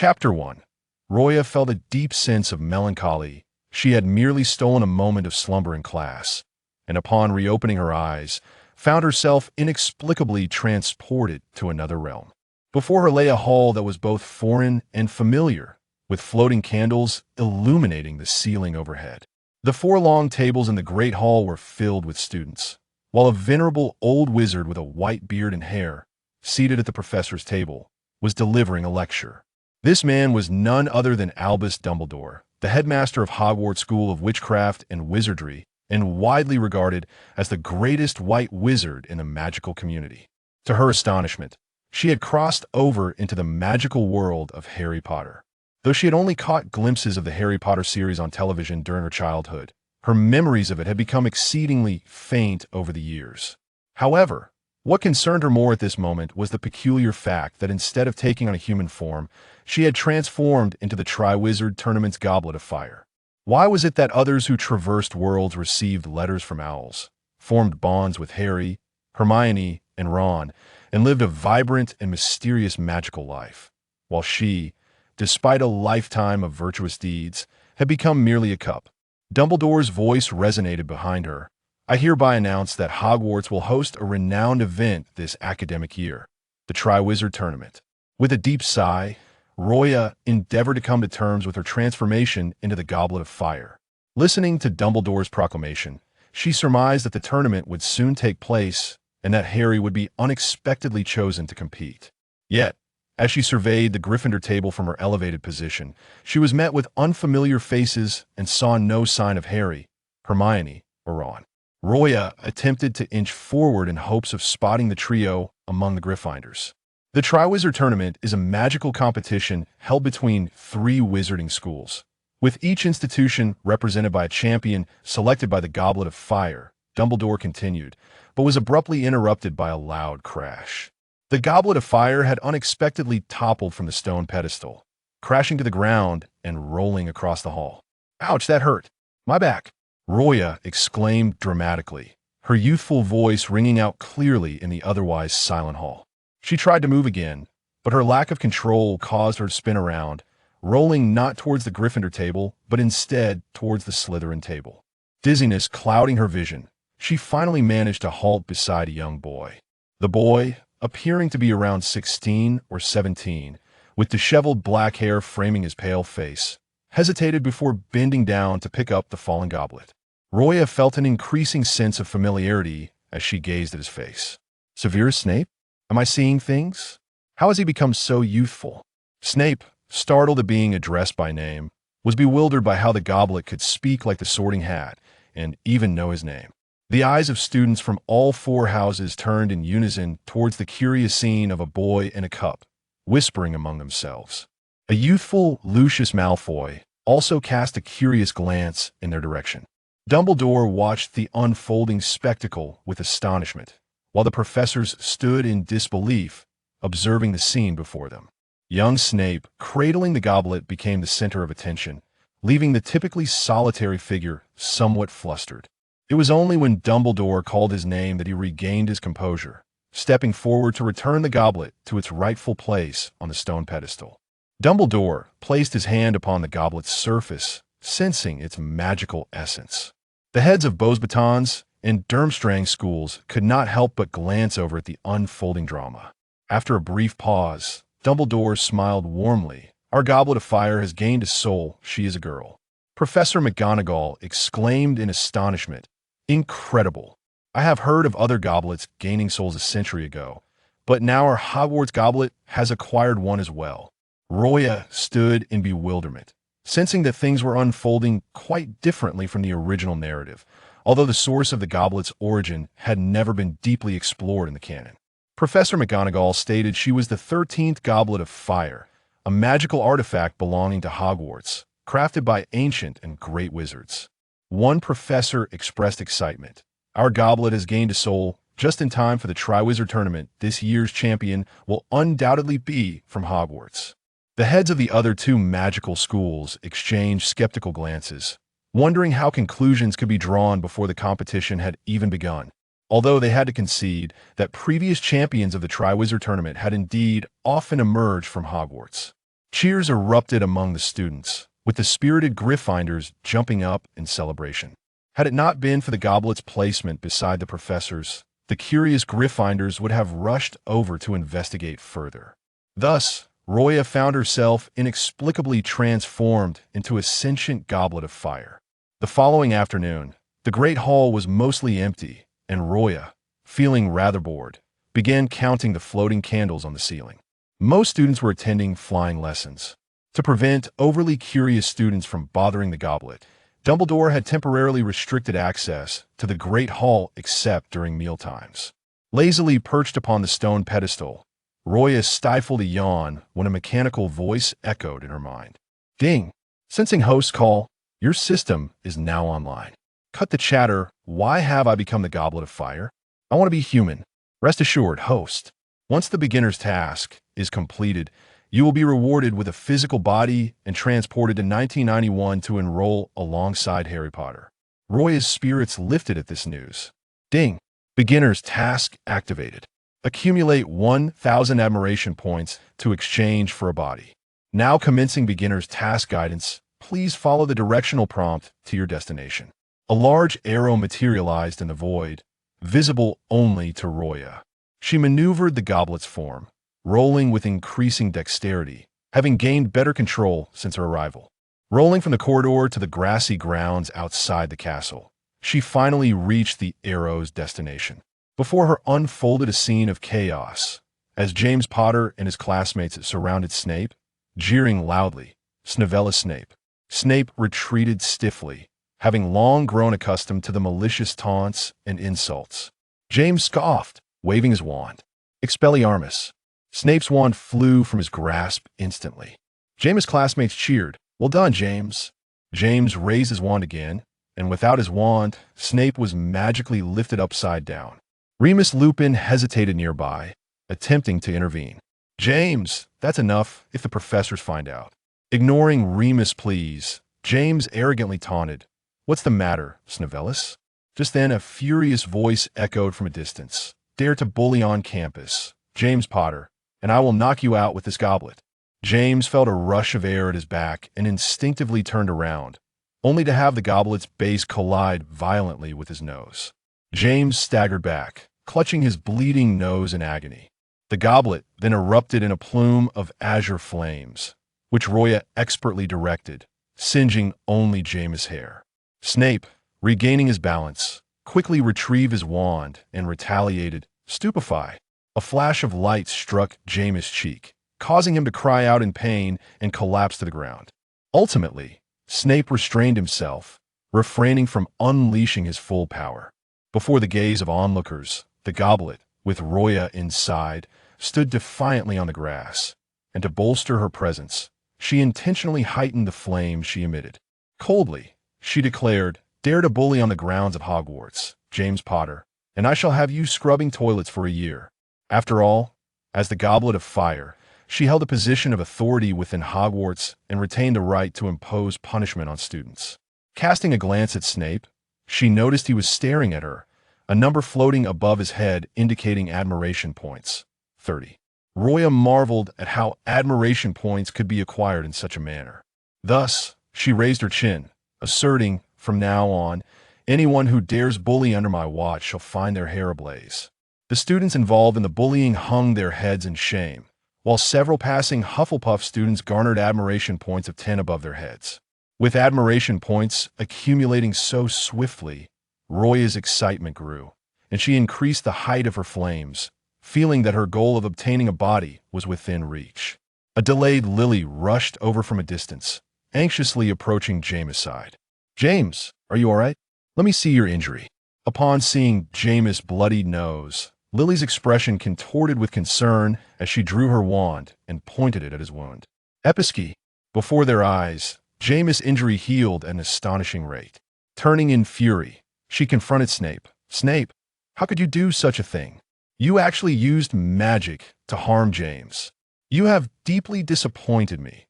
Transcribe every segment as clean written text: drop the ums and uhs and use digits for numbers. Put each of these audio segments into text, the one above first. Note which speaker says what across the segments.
Speaker 1: Chapter 1. Roya felt a deep sense of melancholy. She had merely stolen a moment of slumber in class, and upon reopening her eyes, found herself inexplicably transported to another realm. Before her lay a hall that was both foreign and familiar, with floating candles illuminating the ceiling overhead. The 4 long tables in the great hall were filled with students, while a venerable old wizard with a white beard and hair, seated at the professor's table, was delivering a lecture. This man was none other than Albus Dumbledore, the headmaster of Hogwarts School of Witchcraft and Wizardry, and widely regarded as the greatest white wizard in the magical community. To her astonishment, she had crossed over into the magical world of Harry Potter. Though she had only caught glimpses of the Harry Potter series on television during her childhood, her memories of it had become exceedingly faint over the years. However, what concerned her more at this moment was the peculiar fact that instead of taking on a human form, she had transformed into the Triwizard Tournament's Goblet of Fire. Why was it that others who traversed worlds received letters from owls, formed bonds with Harry, Hermione, and Ron, and lived a vibrant and mysterious magical life, while she, despite a lifetime of virtuous deeds, had become merely a cup? Dumbledore's voice resonated behind her. I hereby announce that Hogwarts will host a renowned event this academic year, the Triwizard Tournament. With a deep sigh, Roya endeavored to come to terms with her transformation into the Goblet of Fire. Listening to Dumbledore's proclamation, she surmised that the tournament would soon take place and that Harry would be unexpectedly chosen to compete. Yet, as she surveyed the Gryffindor table from her elevated position, she was met with unfamiliar faces and saw no sign of Harry, Hermione, or Ron. Roya attempted to inch forward in hopes of spotting the trio among the Gryffindors. The Triwizard Tournament is a magical competition held between 3 wizarding schools, with each institution represented by a champion selected by the Goblet of Fire, Dumbledore continued, but was abruptly interrupted by a loud crash. The Goblet of Fire had unexpectedly toppled from the stone pedestal, crashing to the ground and rolling across the hall. "Ouch, that hurt. My back!" Roya exclaimed dramatically, her youthful voice ringing out clearly in the otherwise silent hall. She tried to move again, but her lack of control caused her to spin around, rolling not towards the Gryffindor table, but instead towards the Slytherin table. Dizziness clouding her vision, she finally managed to halt beside a young boy. The boy, appearing to be around 16 or 17, with disheveled black hair framing his pale face, hesitated before bending down to pick up the fallen goblet. Roya felt an increasing sense of familiarity as she gazed at his face. Severus Snape? Am I seeing things? How has he become so youthful? Snape, startled at being addressed by name, was bewildered by how the goblet could speak like the Sorting Hat and even know his name. The eyes of students from all 4 houses turned in unison towards the curious scene of a boy and a cup, whispering among themselves. A youthful Lucius Malfoy also cast a curious glance in their direction. Dumbledore watched the unfolding spectacle with astonishment, while the professors stood in disbelief, observing the scene before them. Young Snape, cradling the goblet, became the center of attention, leaving the typically solitary figure somewhat flustered. It was only when Dumbledore called his name that he regained his composure, stepping forward to return the goblet to its rightful place on the stone pedestal. Dumbledore placed his hand upon the goblet's surface, sensing its magical essence. The heads of Beauxbatons and Durmstrang schools could not help but glance over at the unfolding drama. After a brief pause, Dumbledore smiled warmly. "Our Goblet of Fire has gained a soul. She is a girl." Professor McGonagall exclaimed in astonishment. "Incredible. I have heard of other goblets gaining souls a century ago, but now our Hogwarts goblet has acquired one as well." Roya stood in bewilderment, sensing that things were unfolding quite differently from the original narrative, although the source of the goblet's origin had never been deeply explored in the canon. Professor McGonagall stated she was the 13th Goblet of Fire, a magical artifact belonging to Hogwarts, crafted by ancient and great wizards. One professor expressed excitement. "Our goblet has gained a soul just in time for the Triwizard Tournament. This year's champion will undoubtedly be from Hogwarts." The heads of the other 2 magical schools exchanged skeptical glances, wondering how conclusions could be drawn before the competition had even begun, although they had to concede that previous champions of the Triwizard Tournament had indeed often emerged from Hogwarts. Cheers erupted among the students, with the spirited Gryffindors jumping up in celebration. Had it not been for the goblet's placement beside the professor's, the curious Gryffindors would have rushed over to investigate further. Thus, Roya found herself inexplicably transformed into a sentient goblet of fire. The following afternoon, the great hall was mostly empty, and Roya, feeling rather bored, began counting the floating candles on the ceiling. Most students were attending flying lessons. To prevent overly curious students from bothering the goblet, Dumbledore had temporarily restricted access to the Great Hall except during mealtimes. Lazily perched upon the stone pedestal, Roya stifled a yawn when a mechanical voice echoed in her mind. Ding! Sensing host's call, your system is now online. Cut the chatter. Why have I become the Goblet of Fire? I want to be human. Rest assured, host. Once the beginner's task is completed, you will be rewarded with a physical body and transported to 1991 to enroll alongside Harry Potter. Roya's spirits lifted at this news. Ding! Beginner's task activated. Accumulate 1,000 admiration points to exchange for a body. Now commencing beginner's task guidance, please follow the directional prompt to your destination. A large arrow materialized in the void, visible only to Roya. She maneuvered the goblet's form, rolling with increasing dexterity, having gained better control since her arrival. Rolling from the corridor to the grassy grounds outside the castle, she finally reached the arrow's destination. Before her unfolded a scene of chaos, as James Potter and his classmates surrounded Snape, jeering loudly, Severus Snape. Snape retreated stiffly, having long grown accustomed to the malicious taunts and insults. James scoffed, waving his wand. Expelliarmus. Snape's wand flew from his grasp instantly. James' classmates cheered. Well done, James. James raised his wand again, and without his wand, Snape was magically lifted upside down. Remus Lupin hesitated nearby, attempting to intervene. James, that's enough if the professors find out. Ignoring Remus' pleas, James arrogantly taunted, What's the matter, Severus? Just then a furious voice echoed from a distance. Dare to bully on campus, James Potter, and I will knock you out with this goblet. James felt a rush of air at his back and instinctively turned around, only to have the goblet's base collide violently with his nose. James staggered back, clutching his bleeding nose in agony. The goblet then erupted in a plume of azure flames, which Roya expertly directed, singeing only James' hair. Snape, regaining his balance, quickly retrieved his wand and retaliated, Stupefy. A flash of light struck James' cheek, causing him to cry out in pain and collapse to the ground. Ultimately, Snape restrained himself, refraining from unleashing his full power. Before the gaze of onlookers, the goblet, with Roya inside, stood defiantly on the grass, and to bolster her presence, she intentionally heightened the flame she emitted. Coldly, she declared, Dare to bully on the grounds of Hogwarts, James Potter, and I shall have you scrubbing toilets for a year. After all, as the Goblet of Fire, she held a position of authority within Hogwarts and retained the right to impose punishment on students. Casting a glance at Snape, she noticed he was staring at her, a number floating above his head indicating admiration points, 30. Roya marveled at how admiration points could be acquired in such a manner. Thus, she raised her chin, asserting, from now on, anyone who dares bully under my watch shall find their hair ablaze. The students involved in the bullying hung their heads in shame, while several passing Hufflepuff students garnered admiration points of 10 above their heads. With admiration points accumulating so swiftly, Roya's excitement grew, and she increased the height of her flames, feeling that her goal of obtaining a body was within reach. A delayed Lily rushed over from a distance, anxiously approaching James' side. James, are you all right? Let me see your injury. Upon seeing James' bloodied nose, Lily's expression contorted with concern as she drew her wand and pointed it at his wound. Episky. Before their eyes, James' injury healed at an astonishing rate. Turning in fury, she confronted Snape. Snape, how could you do such a thing? You actually used magic to harm James. You have deeply disappointed me.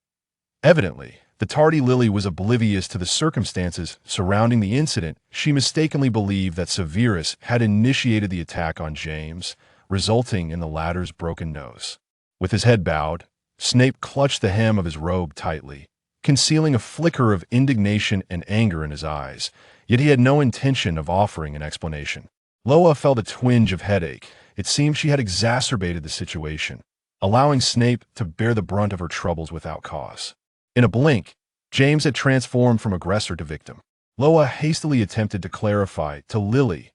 Speaker 1: Evidently, the tardy Lily was oblivious to the circumstances surrounding the incident. She mistakenly believed that Severus had initiated the attack on James, resulting in the latter's broken nose. With his head bowed, Snape clutched the hem of his robe tightly, concealing a flicker of indignation and anger in his eyes, yet he had no intention of offering an explanation. Loya felt a twinge of headache. It seemed she had exacerbated the situation, allowing Snape to bear the brunt of her troubles without cause. In a blink, James had transformed from aggressor to victim. Loya hastily attempted to clarify to Lily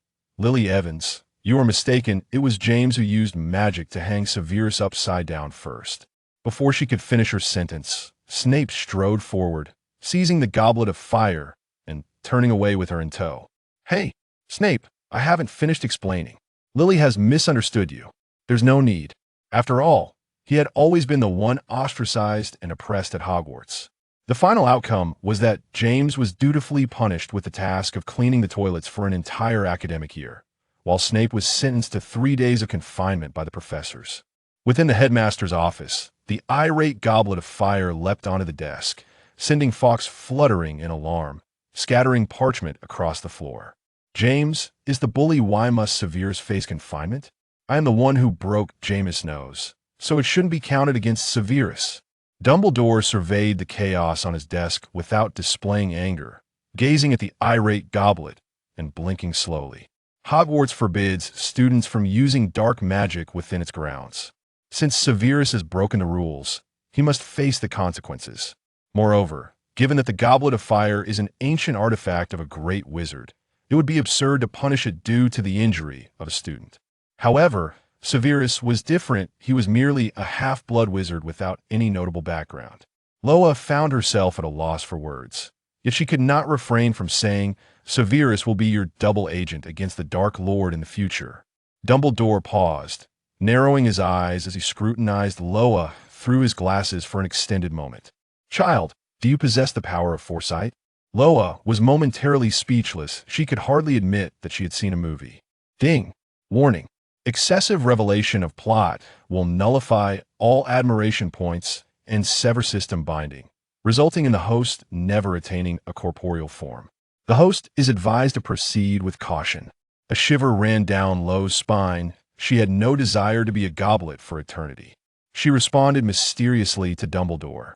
Speaker 1: Evans, "You are mistaken, it was James who used magic to hang Severus upside down first." Before she could finish her sentence, Snape strode forward, seizing the Goblet of Fire and turning away with her in tow. "Hey, Snape, I haven't finished explaining. Lily has misunderstood you. There's no need. After all, he had always been the one ostracized and oppressed at Hogwarts." The final outcome was that James was dutifully punished with the task of cleaning the toilets for an entire academic year, while Snape was sentenced to 3 days of confinement by the professors. Within the headmaster's office, the irate Goblet of Fire leapt onto the desk, sending Fawkes fluttering in alarm, scattering parchment across the floor. "James, is the bully why must Severus face confinement? I am the one who broke James' nose, so it shouldn't be counted against Severus." Dumbledore surveyed the chaos on his desk without displaying anger, gazing at the irate goblet and blinking slowly. "Hogwarts forbids students from using dark magic within its grounds. Since Severus has broken the rules, he must face the consequences. Moreover, given that the Goblet of Fire is an ancient artifact of a great wizard, it would be absurd to punish it due to the injury of a student. However, Severus was different. He was merely a half-blood wizard without any notable background." Loya found herself at a loss for words, yet she could not refrain from saying, "Severus will be your double agent against the Dark Lord in the future." Dumbledore paused, narrowing his eyes as he scrutinized Loya through his glasses for an extended moment. "Child, do you possess the power of foresight?" Loya was momentarily speechless. She could hardly admit that she had seen a movie. Ding! Warning. Excessive revelation of plot will nullify all admiration points and sever system binding, resulting in the host never attaining a corporeal form. The host is advised to proceed with caution. A shiver ran down Lo's spine. She had no desire to be a goblet for eternity. She responded mysteriously to Dumbledore.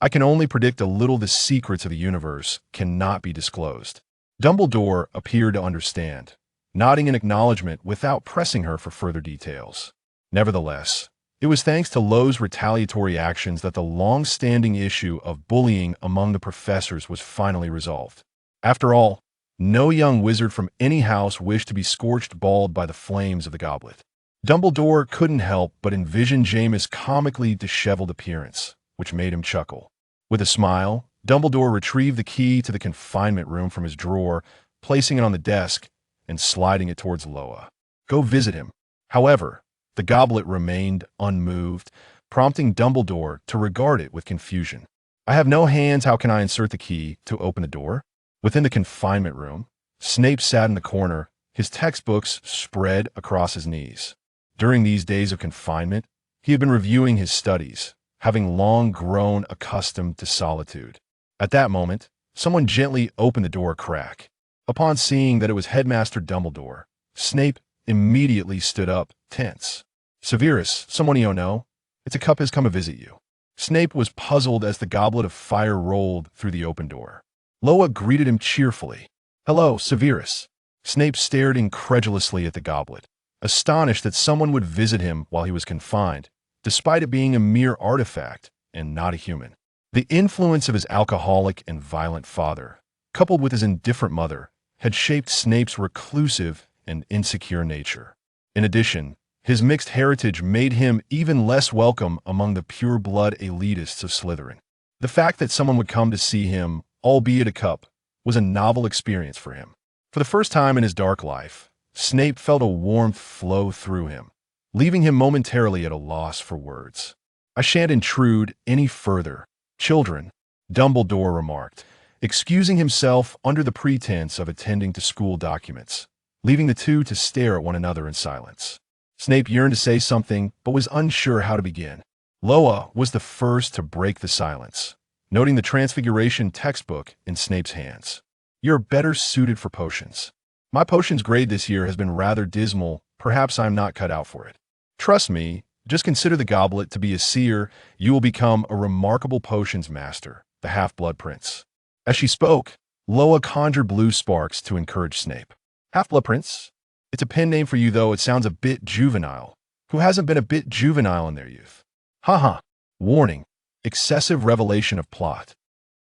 Speaker 1: "I can only predict a little. The secrets of the universe cannot be disclosed." Dumbledore appeared to understand, nodding in acknowledgement without pressing her for further details. Nevertheless, it was thanks to Lo's retaliatory actions that the long-standing issue of bullying among the professors was finally resolved. After all, no young wizard from any house wished to be scorched bald by the flames of the goblet. Dumbledore couldn't help but envision James' comically disheveled appearance, which made him chuckle. With a smile, Dumbledore retrieved the key to the confinement room from his drawer, placing it on the desk and sliding it towards Loya. "Go visit him." However, the goblet remained unmoved, prompting Dumbledore to regard it with confusion. "I have no hands. How can I insert the key to open the door?" Within the confinement room, Snape sat in the corner, his textbooks spread across his knees. During these days of confinement, he had been reviewing his studies, having long grown accustomed to solitude. At that moment, someone gently opened the door a crack. Upon seeing that it was Headmaster Dumbledore, Snape immediately stood up, tense. "Severus, someone you know, it's a cup has come to visit you." Snape was puzzled as the Goblet of Fire rolled through the open door. Loya greeted him cheerfully. "Hello, Severus." Snape stared incredulously at the goblet, astonished that someone would visit him while he was confined, despite it being a mere artifact and not a human. The influence of his alcoholic and violent father, coupled with his indifferent mother, had shaped Snape's reclusive and insecure nature. In addition, his mixed heritage made him even less welcome among the pure-blood elitists of Slytherin. The fact that someone would come to see him, albeit a cup, was a novel experience for him. For the first time in his dark life, Snape felt a warmth flow through him, leaving him momentarily at a loss for words. "I shan't intrude any further, children," Dumbledore remarked, excusing himself under the pretense of attending to school documents, leaving the two to stare at one another in silence. Snape yearned to say something, but was unsure how to begin. Loya was the first to break the silence, noting the Transfiguration textbook in Snape's hands. "You're better suited for potions. My potions grade this year has been rather dismal. Perhaps I'm not cut out for it. Trust me, Just consider the goblet to be a seer. You will become a remarkable potions master, the Half-Blood Prince." As she spoke, Loya conjured blue sparks to encourage Snape. "Half-Blood Prince? It's a pen name for you, though it sounds a bit juvenile. Who hasn't been a bit juvenile in their youth? Haha. Warning. Excessive revelation of plot."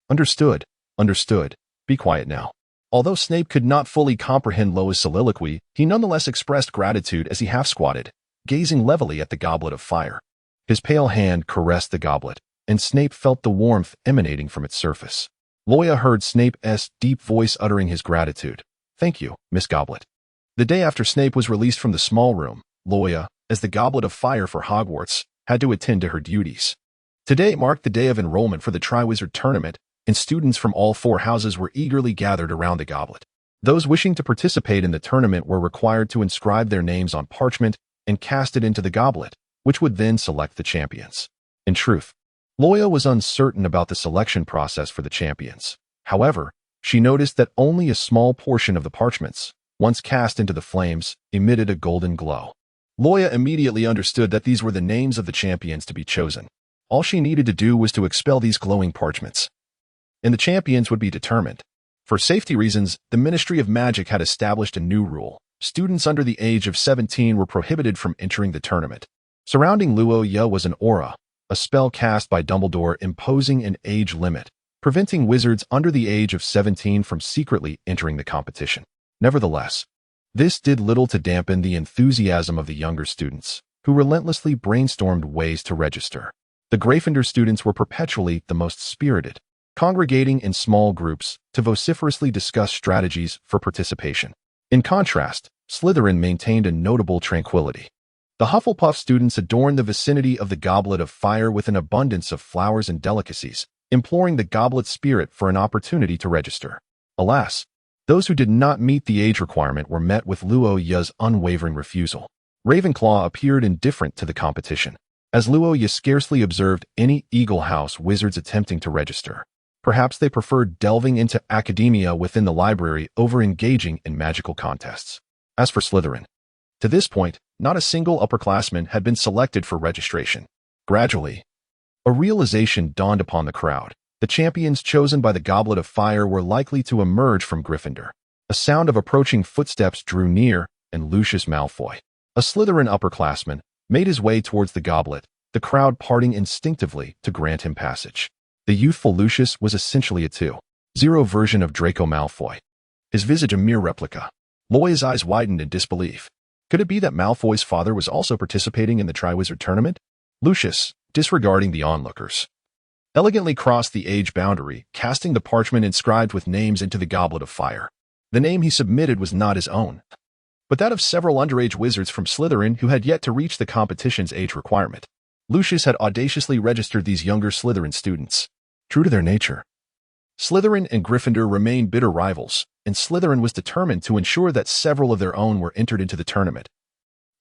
Speaker 1: "Understood. Understood. Be quiet now." Although Snape could not fully comprehend Loya's soliloquy, he nonetheless expressed gratitude as he half-squatted, gazing levelly at the Goblet of Fire. His pale hand caressed the goblet, and Snape felt the warmth emanating from its surface. Loya heard Snape's deep voice uttering his gratitude. "Thank you, Miss Goblet." The day after Snape was released from the small room, Loya, as the Goblet of Fire for Hogwarts, had to attend to her duties. Today marked the day of enrollment for the Triwizard Tournament, and students from all four houses were eagerly gathered around the goblet. Those wishing to participate in the tournament were required to inscribe their names on parchment and cast it into the goblet, which would then select the champions. In truth, Loya was uncertain about the selection process for the champions. However, she noticed that only a small portion of the parchments, once cast into the flames, emitted a golden glow. Loya immediately understood that these were the names of the champions to be chosen. All she needed to do was to expel these glowing parchments, and the champions would be determined. For safety reasons, the Ministry of Magic had established a new rule. Students under the age of 17 were prohibited from entering the tournament. Surrounding Loya was an aura, a spell cast by Dumbledore imposing an age limit, preventing wizards under the age of 17 from secretly entering the competition. Nevertheless, this did little to dampen the enthusiasm of the younger students, who relentlessly brainstormed ways to register. The Gryffindor students were perpetually the most spirited, congregating in small groups to vociferously discuss strategies for participation. In contrast, Slytherin maintained a notable tranquility. The Hufflepuff students adorned the vicinity of the Goblet of Fire with an abundance of flowers and delicacies, imploring the goblet spirit for an opportunity to register. Alas, those who did not meet the age requirement were met with Loya's unwavering refusal. Ravenclaw appeared indifferent to the competition, as Loya scarcely observed any Eagle House wizards attempting to register. Perhaps they preferred delving into academia within the library over engaging in magical contests. As for Slytherin, to this point, not a single upperclassman had been selected for registration. Gradually, a realization dawned upon the crowd. The champions chosen by the Goblet of Fire were likely to emerge from Gryffindor. A sound of approaching footsteps drew near, and Lucius Malfoy, a Slytherin upperclassman, made his way towards the goblet, the crowd parting instinctively to grant him passage. The youthful Lucius was essentially a 2.0 version of Draco Malfoy, his visage a mere replica. Loya's eyes widened in disbelief. Could it be that Malfoy's father was also participating in the Triwizard Tournament? Lucius, disregarding the onlookers, elegantly crossed the age boundary, casting the parchment inscribed with names into the Goblet of Fire. The name he submitted was not his own, but that of several underage wizards from Slytherin who had yet to reach the competition's age requirement. Lucius had audaciously registered these younger Slytherin students. True to their nature, Slytherin and Gryffindor remained bitter rivals, and Slytherin was determined to ensure that several of their own were entered into the tournament,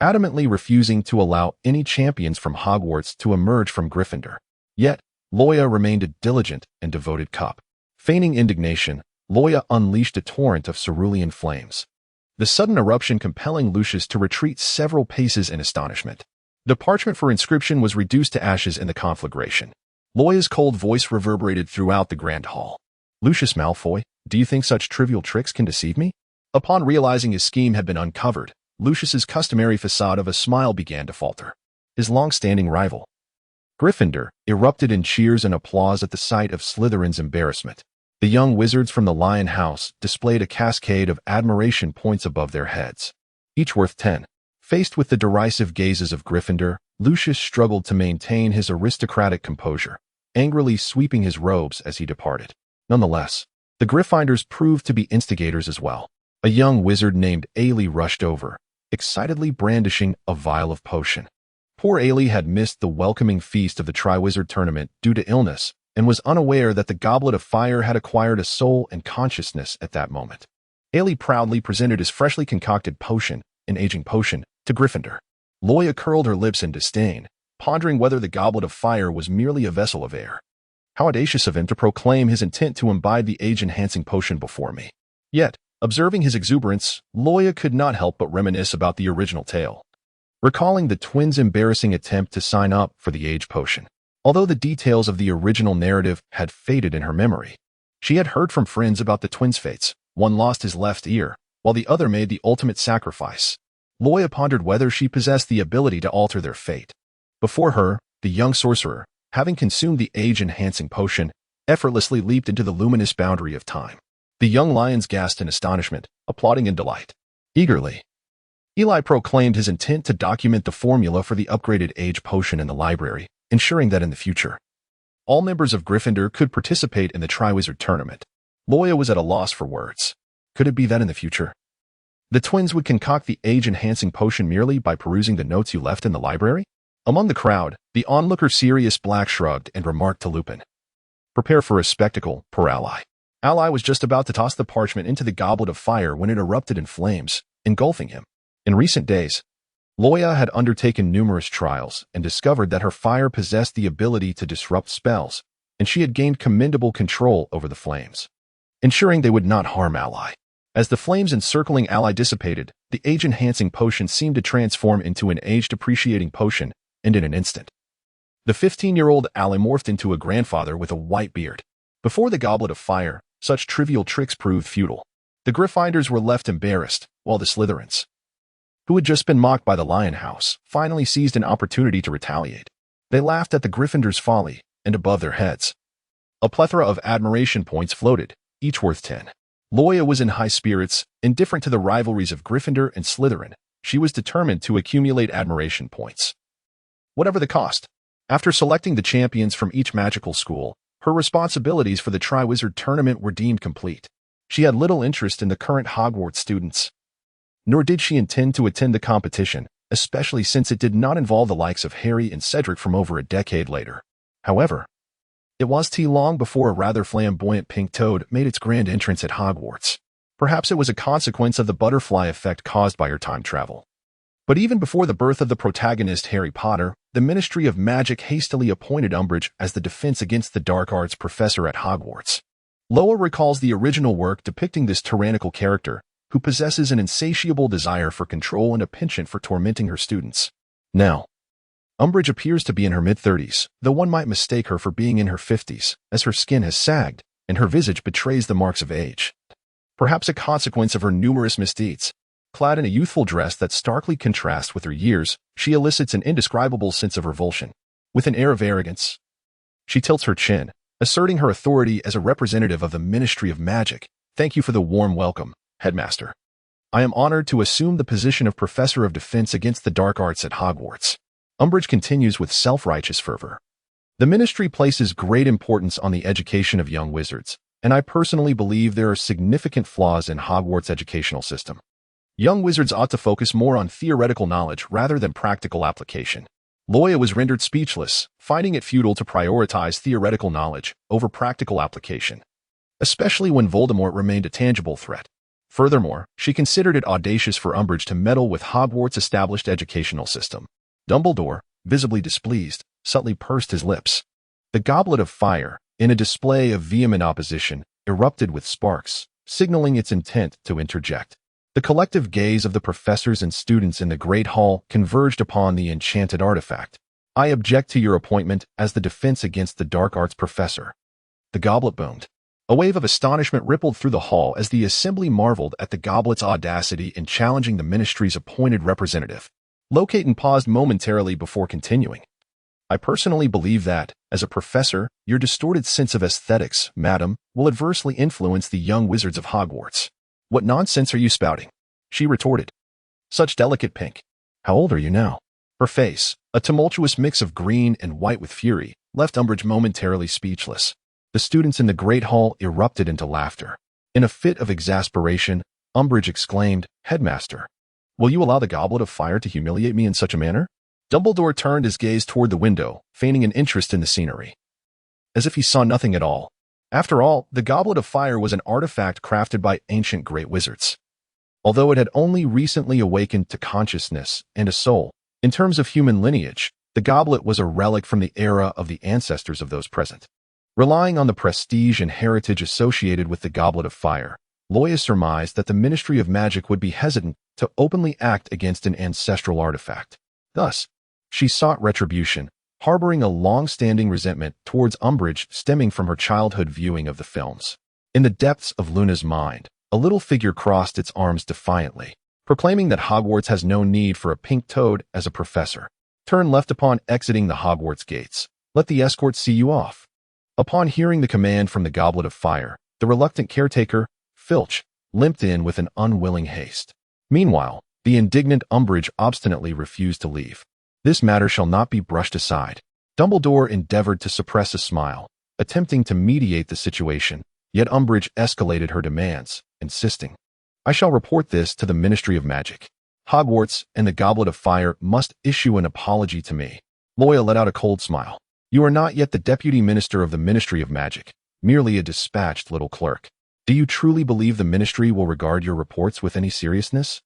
Speaker 1: adamantly refusing to allow any champions from Hogwarts to emerge from Gryffindor. Yet, Loya remained a diligent and devoted cop. Feigning indignation, Loya unleashed a torrent of cerulean flames, the sudden eruption compelling Lucius to retreat several paces in astonishment. The parchment for inscription was reduced to ashes in the conflagration. Loya's cold voice reverberated throughout the grand hall. "Lucius Malfoy, do you think such trivial tricks can deceive me?" Upon realizing his scheme had been uncovered, Lucius's customary facade of a smile began to falter. His long-standing rival, Gryffindor, erupted in cheers and applause at the sight of Slytherin's embarrassment. The young wizards from the Lion House displayed a cascade of admiration points above their heads, each worth 10. Faced with the derisive gazes of Gryffindor, Lucius struggled to maintain his aristocratic composure, angrily sweeping his robes as he departed. Nonetheless, the Gryffindors proved to be instigators as well. A young wizard named Ailey rushed over, excitedly brandishing a vial of potion. Poor Ailey had missed the welcoming feast of the Triwizard Tournament due to illness and was unaware that the Goblet of Fire had acquired a soul and consciousness at that moment. Ailey proudly presented his freshly concocted potion, an aging potion, to Gryffindor. Loya curled her lips in disdain, pondering whether the Goblet of Fire was merely a vessel of air. How audacious of him to proclaim his intent to imbibe the age-enhancing potion before me. Yet, observing his exuberance, Loya could not help but reminisce about the original tale. recalling the twins' embarrassing attempt to sign up for the age potion. Although the details of the original narrative had faded in her memory, she had heard from friends about the twins' fates. One lost his left ear, while the other made the ultimate sacrifice. Loya pondered whether she possessed the ability to alter their fate. Before her, the young sorcerer, having consumed the age-enhancing potion, effortlessly leaped into the luminous boundary of time. The young lions gasped in astonishment, applauding in delight. Eagerly, Eli proclaimed his intent to document the formula for the upgraded age potion in the library, ensuring that in the future, all members of Gryffindor could participate in the Triwizard Tournament. Loya was at a loss for words. Could it be that in the future, the twins would concoct the age-enhancing potion merely by perusing the notes you left in the library? Among the crowd, the onlooker Sirius Black shrugged and remarked to Lupin, "Prepare for a spectacle, poor Ally." Ally was just about to toss the parchment into the Goblet of Fire when it erupted in flames, engulfing him. In recent days, Loya had undertaken numerous trials and discovered that her fire possessed the ability to disrupt spells, and she had gained commendable control over the flames, ensuring they would not harm Ally. As the flames encircling Ally dissipated, the age-enhancing potion seemed to transform into an age-depreciating potion, and in an instant, the 15-year-old Ally morphed into a grandfather with a white beard. Before the Goblet of Fire, such trivial tricks proved futile. The Gryffindors were left embarrassed, while the Slytherins, who had just been mocked by the Lion House, finally seized an opportunity to retaliate. They laughed at the Gryffindors' folly, and above their heads, a plethora of admiration points floated, each worth 10. Loya was in high spirits, indifferent to the rivalries of Gryffindor and Slytherin. She was determined to accumulate admiration points, whatever the cost. After selecting the champions from each magical school, her responsibilities for the Triwizard Tournament were deemed complete. She had little interest in the current Hogwarts students, nor did she intend to attend the competition, especially since it did not involve the likes of Harry and Cedric from over a decade later. However, it was too long before a rather flamboyant pink toad made its grand entrance at Hogwarts. Perhaps it was a consequence of the butterfly effect caused by her time travel. But even before the birth of the protagonist Harry Potter, the Ministry of Magic hastily appointed Umbridge as the Defense Against the Dark Arts professor at Hogwarts. Loya recalls the original work depicting this tyrannical character, who possesses an insatiable desire for control and a penchant for tormenting her students. Now, Umbridge appears to be in her mid-30s, though one might mistake her for being in her 50s, as her skin has sagged, and her visage betrays the marks of age. Perhaps a consequence of her numerous misdeeds. Clad in a youthful dress that starkly contrasts with her years, she elicits an indescribable sense of revulsion. With an air of arrogance, she tilts her chin, asserting her authority as a representative of the Ministry of Magic. "Thank you for the warm welcome, Headmaster. I am honored to assume the position of Professor of Defense Against the Dark Arts at Hogwarts." Umbridge continues with self-righteous fervor. "The Ministry places great importance on the education of young wizards, and I personally believe there are significant flaws in Hogwarts' educational system. Young wizards ought to focus more on theoretical knowledge rather than practical application." Loya was rendered speechless, finding it futile to prioritize theoretical knowledge over practical application, especially when Voldemort remained a tangible threat. Furthermore, she considered it audacious for Umbridge to meddle with Hogwarts' established educational system. Dumbledore, visibly displeased, subtly pursed his lips. The Goblet of Fire, in a display of vehement opposition, erupted with sparks, signaling its intent to interject. The collective gaze of the professors and students in the Great Hall converged upon the enchanted artifact. "I object to your appointment as the Defense Against the Dark Arts professor." The goblet boomed. A wave of astonishment rippled through the hall as the assembly marveled at the goblet's audacity in challenging the ministry's appointed representative. Locaton paused momentarily before continuing. "I personally believe that, as a professor, your distorted sense of aesthetics, madam, will adversely influence the young wizards of Hogwarts." "What nonsense are you spouting?" she retorted. "Such delicate pink. How old are you now?" Her face, a tumultuous mix of green and white with fury, left Umbridge momentarily speechless. The students in the Great Hall erupted into laughter. In a fit of exasperation, Umbridge exclaimed, "Headmaster, will you allow the Goblet of Fire to humiliate me in such a manner?" Dumbledore turned his gaze toward the window, feigning an interest in the scenery, as if he saw nothing at all. After all, the Goblet of Fire was an artifact crafted by ancient great wizards. Although it had only recently awakened to consciousness and a soul, in terms of human lineage, the goblet was a relic from the era of the ancestors of those present. Relying on the prestige and heritage associated with the Goblet of Fire, Loya surmised that the Ministry of Magic would be hesitant to openly act against an ancestral artifact. Thus, she sought retribution, harboring a long-standing resentment towards Umbridge stemming from her childhood viewing of the films. In the depths of Luna's mind, a little figure crossed its arms defiantly, proclaiming that Hogwarts has no need for a pink toad as a professor. Turn left upon exiting the Hogwarts gates. Let the escort see you off. Upon hearing the command from the Goblet of Fire, the reluctant caretaker, Filch, limped in with an unwilling haste. Meanwhile, the indignant Umbridge obstinately refused to leave. This matter shall not be brushed aside. Dumbledore endeavored to suppress a smile, attempting to mediate the situation, yet Umbridge escalated her demands, insisting, "I shall report this to the Ministry of Magic. Hogwarts and the Goblet of Fire must issue an apology to me." Loya let out a cold smile. "You are not yet the Deputy Minister of the Ministry of Magic, merely a dispatched little clerk. Do you truly believe the Ministry will regard your reports with any seriousness?"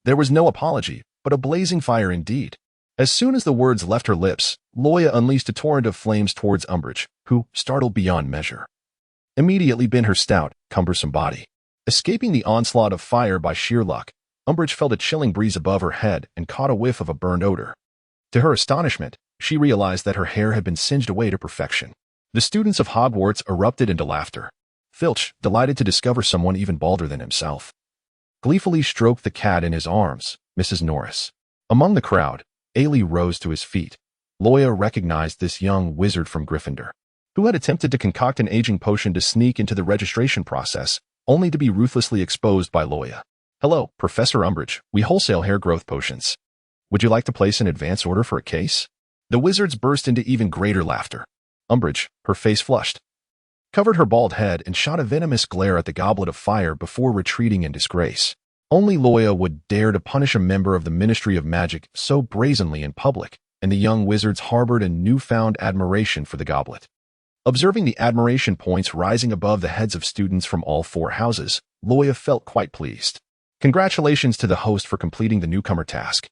Speaker 1: There was no apology, but a blazing fire indeed. As soon as the words left her lips, Loya unleashed a torrent of flames towards Umbridge, who, startled beyond measure, immediately bent her stout, cumbersome body. Escaping the onslaught of fire by sheer luck, Umbridge felt a chilling breeze above her head and caught a whiff of a burned odor. To her astonishment, she realized that her hair had been singed away to perfection. The students of Hogwarts erupted into laughter. Filch, delighted to discover someone even balder than himself, gleefully stroked the cat in his arms, Mrs. Norris. Among the crowd, Ailey rose to his feet. Loya recognized this young wizard from Gryffindor, who had attempted to concoct an aging potion to sneak into the registration process, only to be ruthlessly exposed by Loya. "Hello, Professor Umbridge. We wholesale hair growth potions. Would you like to place an advance order for a case?" The wizards burst into even greater laughter. Umbridge, her face flushed, covered her bald head and shot a venomous glare at the Goblet of Fire before retreating in disgrace. Only Loya would dare to punish a member of the Ministry of Magic so brazenly in public, and the young wizards harbored a newfound admiration for the goblet. Observing the admiration points rising above the heads of students from all four houses, Loya felt quite pleased. Congratulations to the host for completing the newcomer task.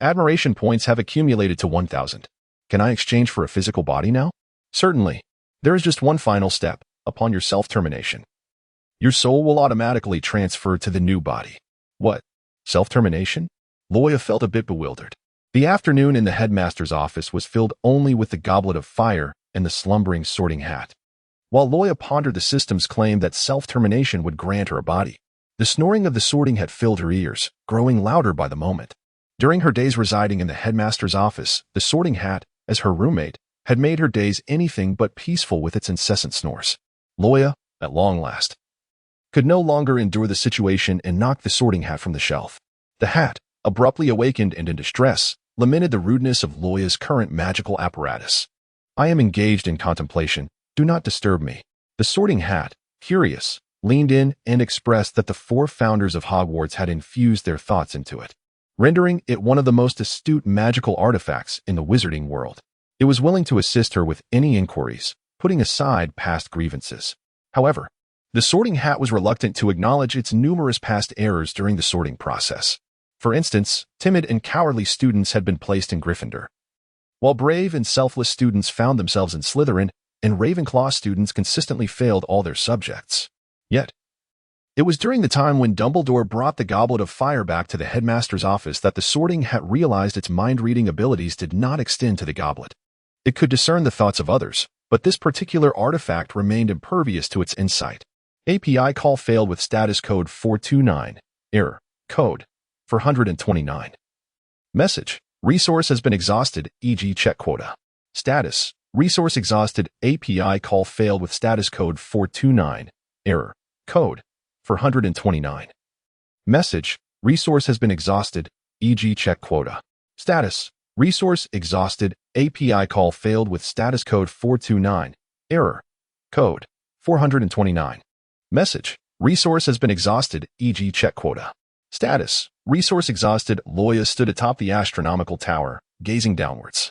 Speaker 1: Admiration points have accumulated to 1,000. Can I exchange for a physical body now? Certainly. There is just one final step, upon your self-termination. Your soul will automatically transfer to the new body. What? Self-termination? Loya felt a bit bewildered. The afternoon in the headmaster's office was filled only with the Goblet of Fire and the slumbering Sorting Hat. While Loya pondered the system's claim that self-termination would grant her a body, the snoring of the Sorting Hat filled her ears, growing louder by the moment. During her days residing in the headmaster's office, the Sorting Hat, as her roommate, had made her days anything but peaceful with its incessant snores. Loya, at long last, could no longer endure the situation and knocked the Sorting Hat from the shelf. The hat, abruptly awakened and in distress, lamented the rudeness of Loya's current magical apparatus. "I am engaged in contemplation. Do not disturb me." The Sorting Hat, curious, leaned in and expressed that the four founders of Hogwarts had infused their thoughts into it, rendering it one of the most astute magical artifacts in the wizarding world. It was willing to assist her with any inquiries, putting aside past grievances. However, the Sorting Hat was reluctant to acknowledge its numerous past errors during the sorting process. For instance, timid and cowardly students had been placed in Gryffindor, while brave and selfless students found themselves in Slytherin, and Ravenclaw students consistently failed all their subjects. Yet, it was during the time when Dumbledore brought the Goblet of Fire back to the headmaster's office that the Sorting Hat realized its mind-reading abilities did not extend to the goblet. It could discern the thoughts of others, but this particular artifact remained impervious to its insight. API call failed with status code 429. Error. Code 429. Message. Resource has been exhausted, e.g. check quota. Status. Resource exhausted. API call failed with status code 429. Error. Code 429. Message. Resource has been exhausted, e.g. check quota. Status. Resource exhausted. API call failed with status code 429. Error. Code 429. Message. Resource has been exhausted, e.g. check quota. Status. Resource exhausted. Loya stood atop the astronomical tower, gazing downwards.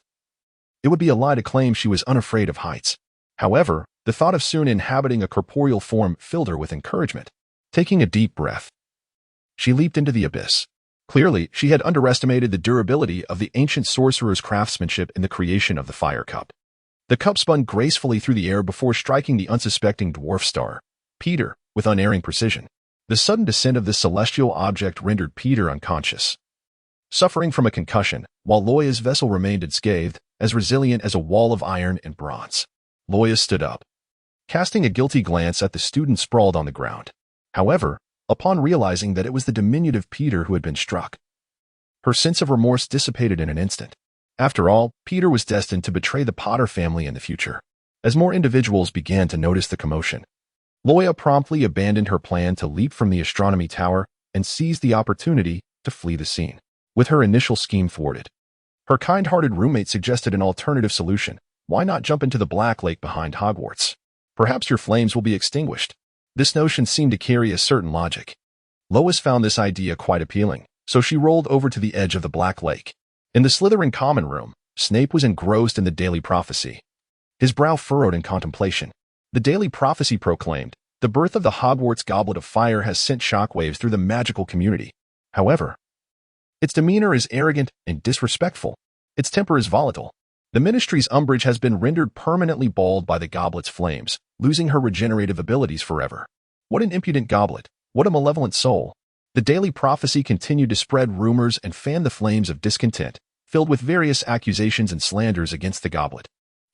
Speaker 1: It would be a lie to claim she was unafraid of heights. However, the thought of soon inhabiting a corporeal form filled her with encouragement. Taking a deep breath, she leaped into the abyss. Clearly, she had underestimated the durability of the ancient sorcerer's craftsmanship in the creation of the fire cup. The cup spun gracefully through the air before striking the unsuspecting dwarf star, Peter, with unerring precision. The sudden descent of this celestial object rendered Peter unconscious. suffering from a concussion, while Loya's vessel remained unscathed, as resilient as a wall of iron and bronze. Loya stood up, casting a guilty glance at the student sprawled on the ground. However, upon realizing that it was the diminutive Peter who had been struck, her sense of remorse dissipated in an instant. After all, Peter was destined to betray the Potter family in the future. As more individuals began to notice the commotion, Loya promptly abandoned her plan to leap from the astronomy tower and seized the opportunity to flee the scene. With her initial scheme thwarted, her kind-hearted roommate suggested an alternative solution. Why not jump into the Black Lake behind Hogwarts? Perhaps your flames will be extinguished. This notion seemed to carry a certain logic. Lois found this idea quite appealing, so she rolled over to the edge of the Black Lake. In the Slytherin common room, Snape was engrossed in the Daily Prophecy, his brow furrowed in contemplation. The Daily Prophecy proclaimed, "The birth of the Hogwarts Goblet of Fire has sent shockwaves through the magical community. However, its demeanor is arrogant and disrespectful. Its temper is volatile. The Ministry's Umbridge has been rendered permanently bald by the goblet's flames, losing her regenerative abilities forever. What an impudent goblet! What a malevolent soul!" The Daily Prophecy continued to spread rumors and fan the flames of discontent, filled with various accusations and slanders against the goblet.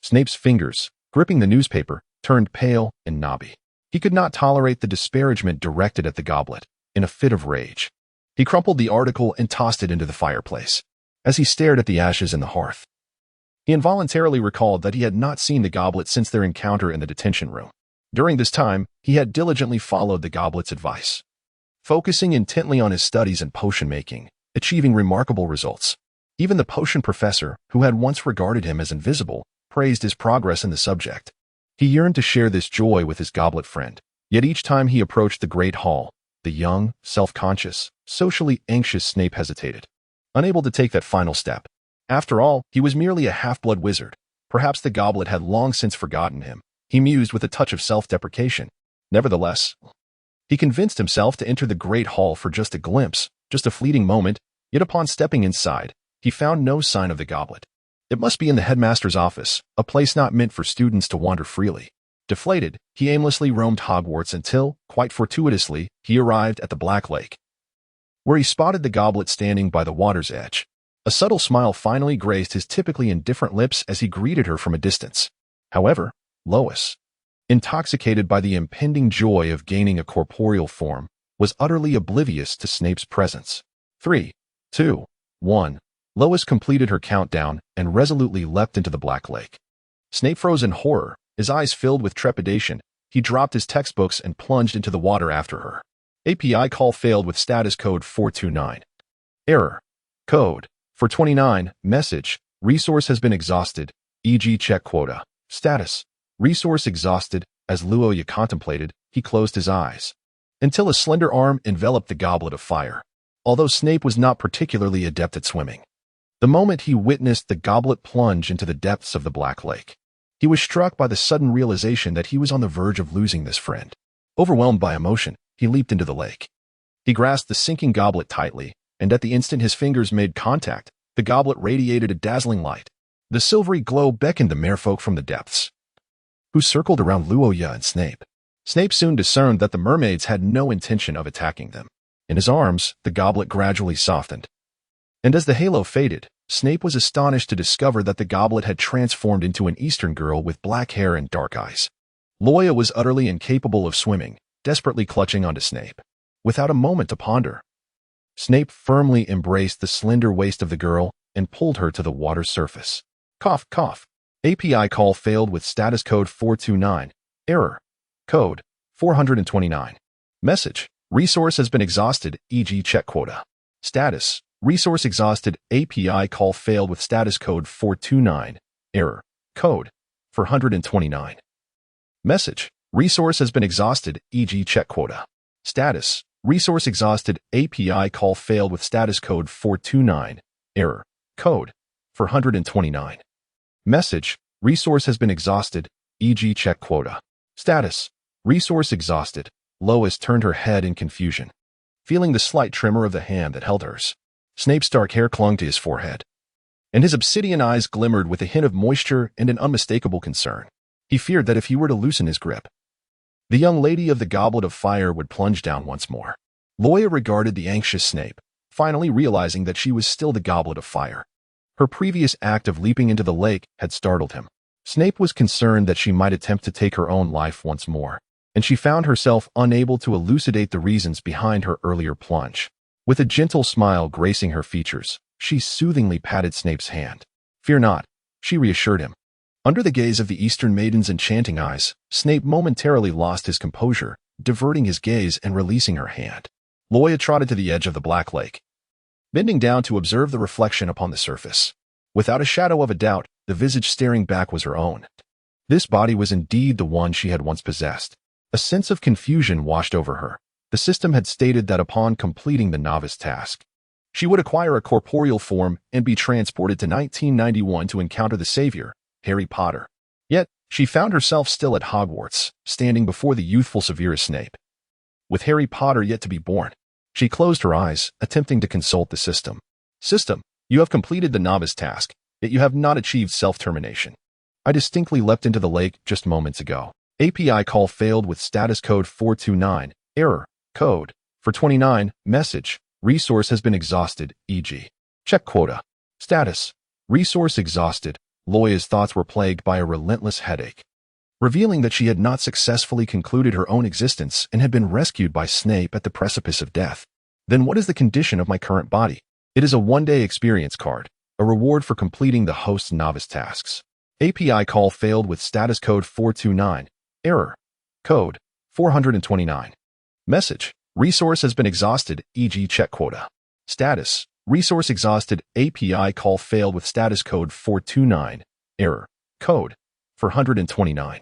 Speaker 1: Snape's fingers, gripping the newspaper, turned pale and knobby. He could not tolerate the disparagement directed at the goblet. In a fit of rage, he crumpled the article and tossed it into the fireplace. As he stared at the ashes in the hearth, he involuntarily recalled that he had not seen the goblet since their encounter in the detention room. During this time, he had diligently followed the goblet's advice, focusing intently on his studies and potion-making, achieving remarkable results. Even the potion professor, who had once regarded him as invisible, praised his progress in the subject. He yearned to share this joy with his goblet friend, yet each time he approached the Great Hall, the young, self-conscious, socially anxious Snape hesitated, unable to take that final step. After all, he was merely a half-blood wizard. Perhaps the goblet had long since forgotten him, he mused with a touch of self-deprecation. Nevertheless, he convinced himself to enter the Great Hall for just a glimpse, just a fleeting moment, yet upon stepping inside, he found no sign of the goblet. It must be in the headmaster's office, a place not meant for students to wander freely. Deflated, he aimlessly roamed Hogwarts until, quite fortuitously, he arrived at the Black Lake, where he spotted the goblet standing by the water's edge. A subtle smile finally graced his typically indifferent lips as he greeted her from a distance. However, Lois, intoxicated by the impending joy of gaining a corporeal form, was utterly oblivious to Snape's presence. 3, 2, 1. Lois completed her countdown and resolutely leapt into the Black Lake. Snape froze in horror, his eyes filled with trepidation. He dropped his textbooks and plunged into the water after her. API call failed with status code 429. Error. Code 429. Message. Resource has been exhausted, e.g. check quota. Status. Resource exhausted. As Loya contemplated, he closed his eyes, until a slender arm enveloped the Goblet of Fire. Although Snape was not particularly adept at swimming, the moment he witnessed the goblet plunge into the depths of the Black Lake, he was struck by the sudden realization that he was on the verge of losing this friend. Overwhelmed by emotion, he leaped into the lake. He grasped the sinking goblet tightly, and at the instant his fingers made contact, the goblet radiated a dazzling light. The silvery glow beckoned the merfolk from the depths, who circled around Loya and Snape. Snape soon discerned that the mermaids had no intention of attacking them. In his arms, the goblet gradually softened, and as the halo faded, Snape was astonished to discover that the goblet had transformed into an Eastern girl with black hair and dark eyes. Loya was utterly incapable of swimming, desperately clutching onto Snape. Without a moment to ponder, Snape firmly embraced the slender waist of the girl and pulled her to the water's surface. Cough, cough. API call failed with status code 429. Error. Code 429. Message. Resource has been exhausted, e.g. check quota. Status. Resource exhausted. API call failed with status code 429. Error. Code 429. Message. Resource has been exhausted, e.g. check quota. Status. Resource exhausted. API call failed with status code 429. Error. Code 429. Message. Resource has been exhausted, e.g. check quota. Status. Resource exhausted. Lois turned her head in confusion, feeling the slight tremor of the hand that held hers. Snape's dark hair clung to his forehead, and his obsidian eyes glimmered with a hint of moisture and an unmistakable concern. He feared that if he were to loosen his grip, the young lady of the Goblet of Fire would plunge down once more. Loya regarded the anxious Snape, finally realizing that she was still the Goblet of Fire. Her previous act of leaping into the lake had startled him. Snape was concerned that she might attempt to take her own life once more, and she found herself unable to elucidate the reasons behind her earlier plunge. With a gentle smile gracing her features, she soothingly patted Snape's hand. "Fear not," she reassured him. Under the gaze of the Eastern Maiden's enchanting eyes, Snape momentarily lost his composure, diverting his gaze and releasing her hand. Loya trotted to the edge of the Black Lake, bending down to observe the reflection upon the surface. Without a shadow of a doubt, the visage staring back was her own. This body was indeed the one she had once possessed. A sense of confusion washed over her. The system had stated that upon completing the novice task, she would acquire a corporeal form and be transported to 1991 to encounter the savior, Harry Potter. Yet, she found herself still at Hogwarts, standing before the youthful Severus Snape. With Harry Potter yet to be born, she closed her eyes, attempting to consult the system. "System, you have completed the novice task, yet you have not achieved self-termination. I distinctly leapt into the lake just moments ago. API call failed with status code 429, error, code, for 29, message, resource has been exhausted, e.g. check quota. Status, resource exhausted." Loya's thoughts were plagued by a relentless headache, revealing that she had not successfully concluded her own existence and had been rescued by Snape at the precipice of death. Then what is the condition of my current body? It is a one-day experience card, a reward for completing the host's novice tasks. API call failed with status code 429, error, code, 429. Message, resource has been exhausted, e.g. check quota. Status, resource exhausted, API call failed with status code 429, error, code, 429.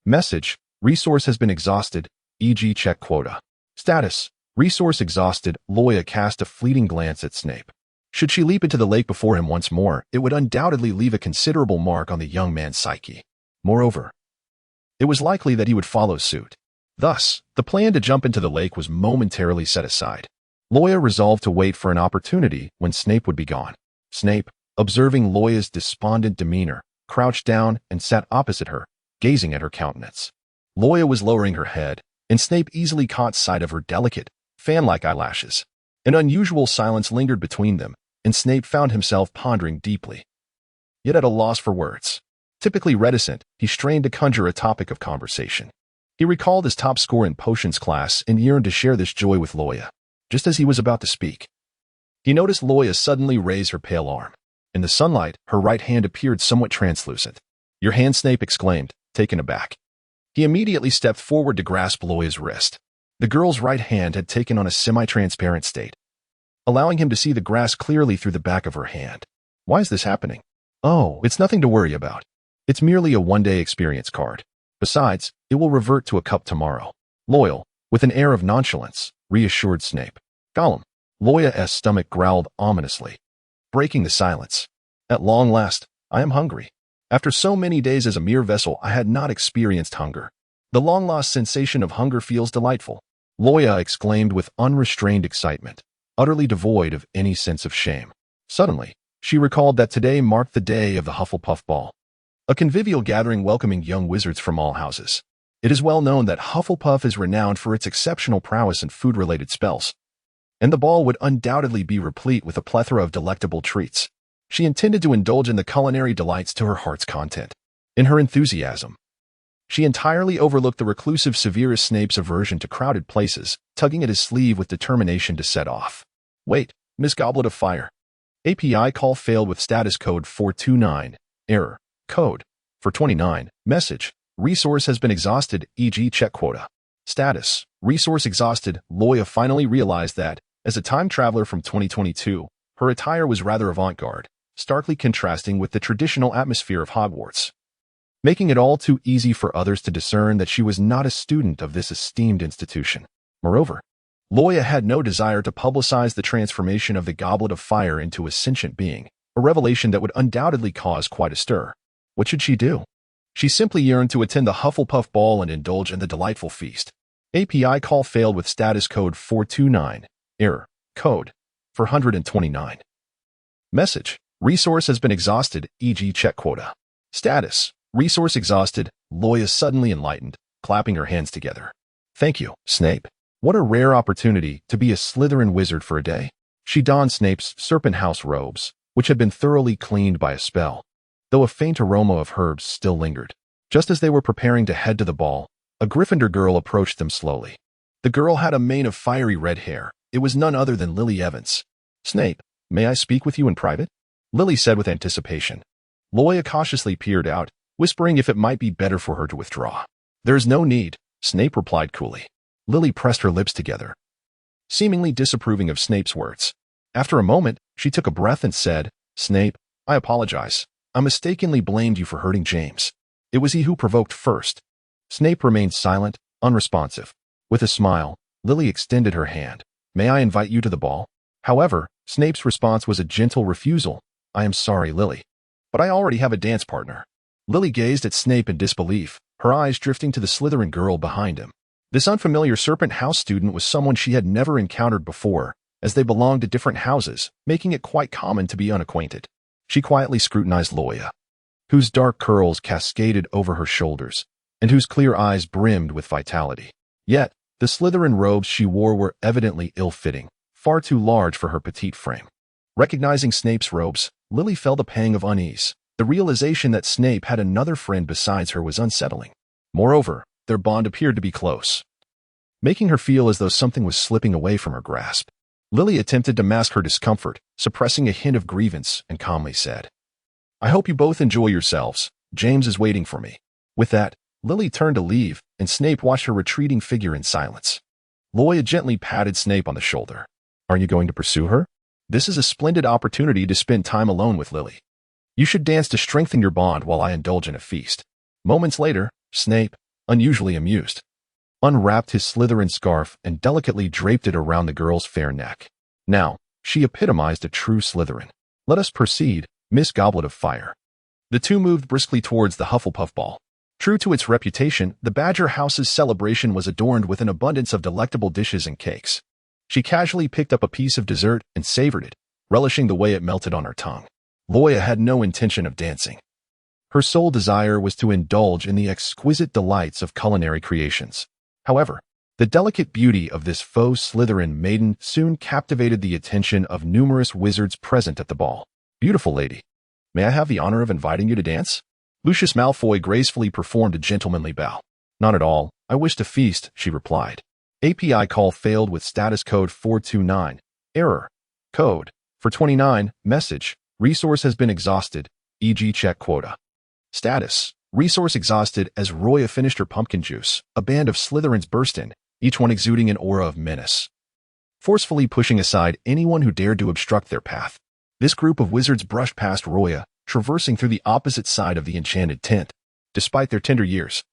Speaker 1: Message, resource has been exhausted, e.g. check quota. Status, resource exhausted. Loya cast a fleeting glance at Snape. Should she leap into the lake before him once more, it would undoubtedly leave a considerable mark on the young man's psyche. Moreover, it was likely that he would follow suit. Thus, the plan to jump into the lake was momentarily set aside. Loya resolved to wait for an opportunity when Snape would be gone. Snape, observing Loya's despondent demeanor, crouched down and sat opposite her, gazing at her countenance. Loya was lowering her head, and Snape easily caught sight of her delicate, fan-like eyelashes. An unusual silence lingered between them, and Snape found himself pondering deeply, yet at a loss for words. Typically reticent, he strained to conjure a topic of conversation. He recalled his top score in potions class and yearned to share this joy with Loya. Just as he was about to speak, he noticed Loya suddenly raise her pale arm. In the sunlight, her right hand appeared somewhat translucent. "Your hand," Snape exclaimed, taken aback. He immediately stepped forward to grasp Loya's wrist. The girl's right hand had taken on a semi-transparent state, allowing him to see the grass clearly through the back of her hand. "Why is this happening?" "Oh, it's nothing to worry about. It's merely a one-day experience card. Besides, it will revert to a cup tomorrow." Loyal, with an air of nonchalance, reassured Snape. "Gollum." Loya's stomach growled ominously, breaking the silence. "At long last, I am hungry. After so many days as a mere vessel, I had not experienced hunger. The long-lost sensation of hunger feels delightful," Loya exclaimed with unrestrained excitement, utterly devoid of any sense of shame. Suddenly, she recalled that today marked the day of the Hufflepuff Ball, a convivial gathering welcoming young wizards from all houses. It is well known that Hufflepuff is renowned for its exceptional prowess in food-related spells, and the ball would undoubtedly be replete with a plethora of delectable treats. She intended to indulge in the culinary delights to her heart's content. In her enthusiasm, she entirely overlooked the reclusive Severus Snape's aversion to crowded places, tugging at his sleeve with determination to set off. "Wait, Miss Goblet of Fire. API call failed with status code 429, error, code, for 29, message, resource has been exhausted, e.g. check quota. Status, resource exhausted." Loya finally realized that, as a time traveler from 2022, her attire was rather avant-garde, starkly contrasting with the traditional atmosphere of Hogwarts, making it all too easy for others to discern that she was not a student of this esteemed institution. Moreover, Loya had no desire to publicize the transformation of the Goblet of Fire into a sentient being, a revelation that would undoubtedly cause quite a stir. What should she do? She simply yearned to attend the Hufflepuff Ball and indulge in the delightful feast. API call failed with status code 429, error, code, 429. Message, resource has been exhausted, e.g. check quota. Status, resource exhausted. Loya suddenly enlightened, clapping her hands together. "Thank you, Snape. What a rare opportunity to be a Slytherin wizard for a day." She donned Snape's serpent house robes, which had been thoroughly cleaned by a spell, though a faint aroma of herbs still lingered. Just as they were preparing to head to the ball, a Gryffindor girl approached them slowly. The girl had a mane of fiery red hair. It was none other than Lily Evans. "Snape, may I speak with you in private?" Lily said with anticipation. Loya cautiously peered out, whispering if it might be better for her to withdraw. "There's no need," Snape replied coolly. Lily pressed her lips together, seemingly disapproving of Snape's words. After a moment, she took a breath and said, "Snape, I apologize. I mistakenly blamed you for hurting James. It was he who provoked first." Snape remained silent, unresponsive. With a smile, Lily extended her hand. "May I invite you to the ball?" However, Snape's response was a gentle refusal. "I am sorry, Lily, but I already have a dance partner." Lily gazed at Snape in disbelief, her eyes drifting to the Slytherin girl behind him. This unfamiliar Serpent House student was someone she had never encountered before, as they belonged to different houses, making it quite common to be unacquainted. She quietly scrutinized Loya, whose dark curls cascaded over her shoulders, and whose clear eyes brimmed with vitality. Yet, the Slytherin robes she wore were evidently ill-fitting, far too large for her petite frame. Recognizing Snape's robes, Lily felt a pang of unease. The realization that Snape had another friend besides her was unsettling. Moreover, their bond appeared to be close, making her feel as though something was slipping away from her grasp. Lily attempted to mask her discomfort, suppressing a hint of grievance, and calmly said, "I hope you both enjoy yourselves. James is waiting for me." With that, Lily turned to leave, and Snape watched her retreating figure in silence. Loya gently patted Snape on the shoulder. "Are you going to pursue her? This is a splendid opportunity to spend time alone with Lily. You should dance to strengthen your bond while I indulge in a feast." Moments later, Snape, unusually amused, unwrapped his Slytherin scarf and delicately draped it around the girl's fair neck. Now, she epitomized a true Slytherin. "Let us proceed, Miss Goblet of Fire." The two moved briskly towards the Hufflepuff ball. True to its reputation, the Badger House's celebration was adorned with an abundance of delectable dishes and cakes. She casually picked up a piece of dessert and savored it, relishing the way it melted on her tongue. Loya had no intention of dancing. Her sole desire was to indulge in the exquisite delights of culinary creations. However, the delicate beauty of this faux Slytherin maiden soon captivated the attention of numerous wizards present at the ball. "Beautiful lady, may I have the honor of inviting you to dance?" Lucius Malfoy gracefully performed a gentlemanly bow. "Not at all. I wish to feast," she replied. API call failed with status code 429. Error. Code. For 29. Message. Resource has been exhausted. E.g. check quota. Status. Resource exhausted as Roya finished her pumpkin juice. A band of Slytherins burst in, each one exuding an aura of menace, forcefully pushing aside anyone who dared to obstruct their path. This group of wizards brushed past Roya, traversing through the opposite side of the enchanted tent. Despite their tender years,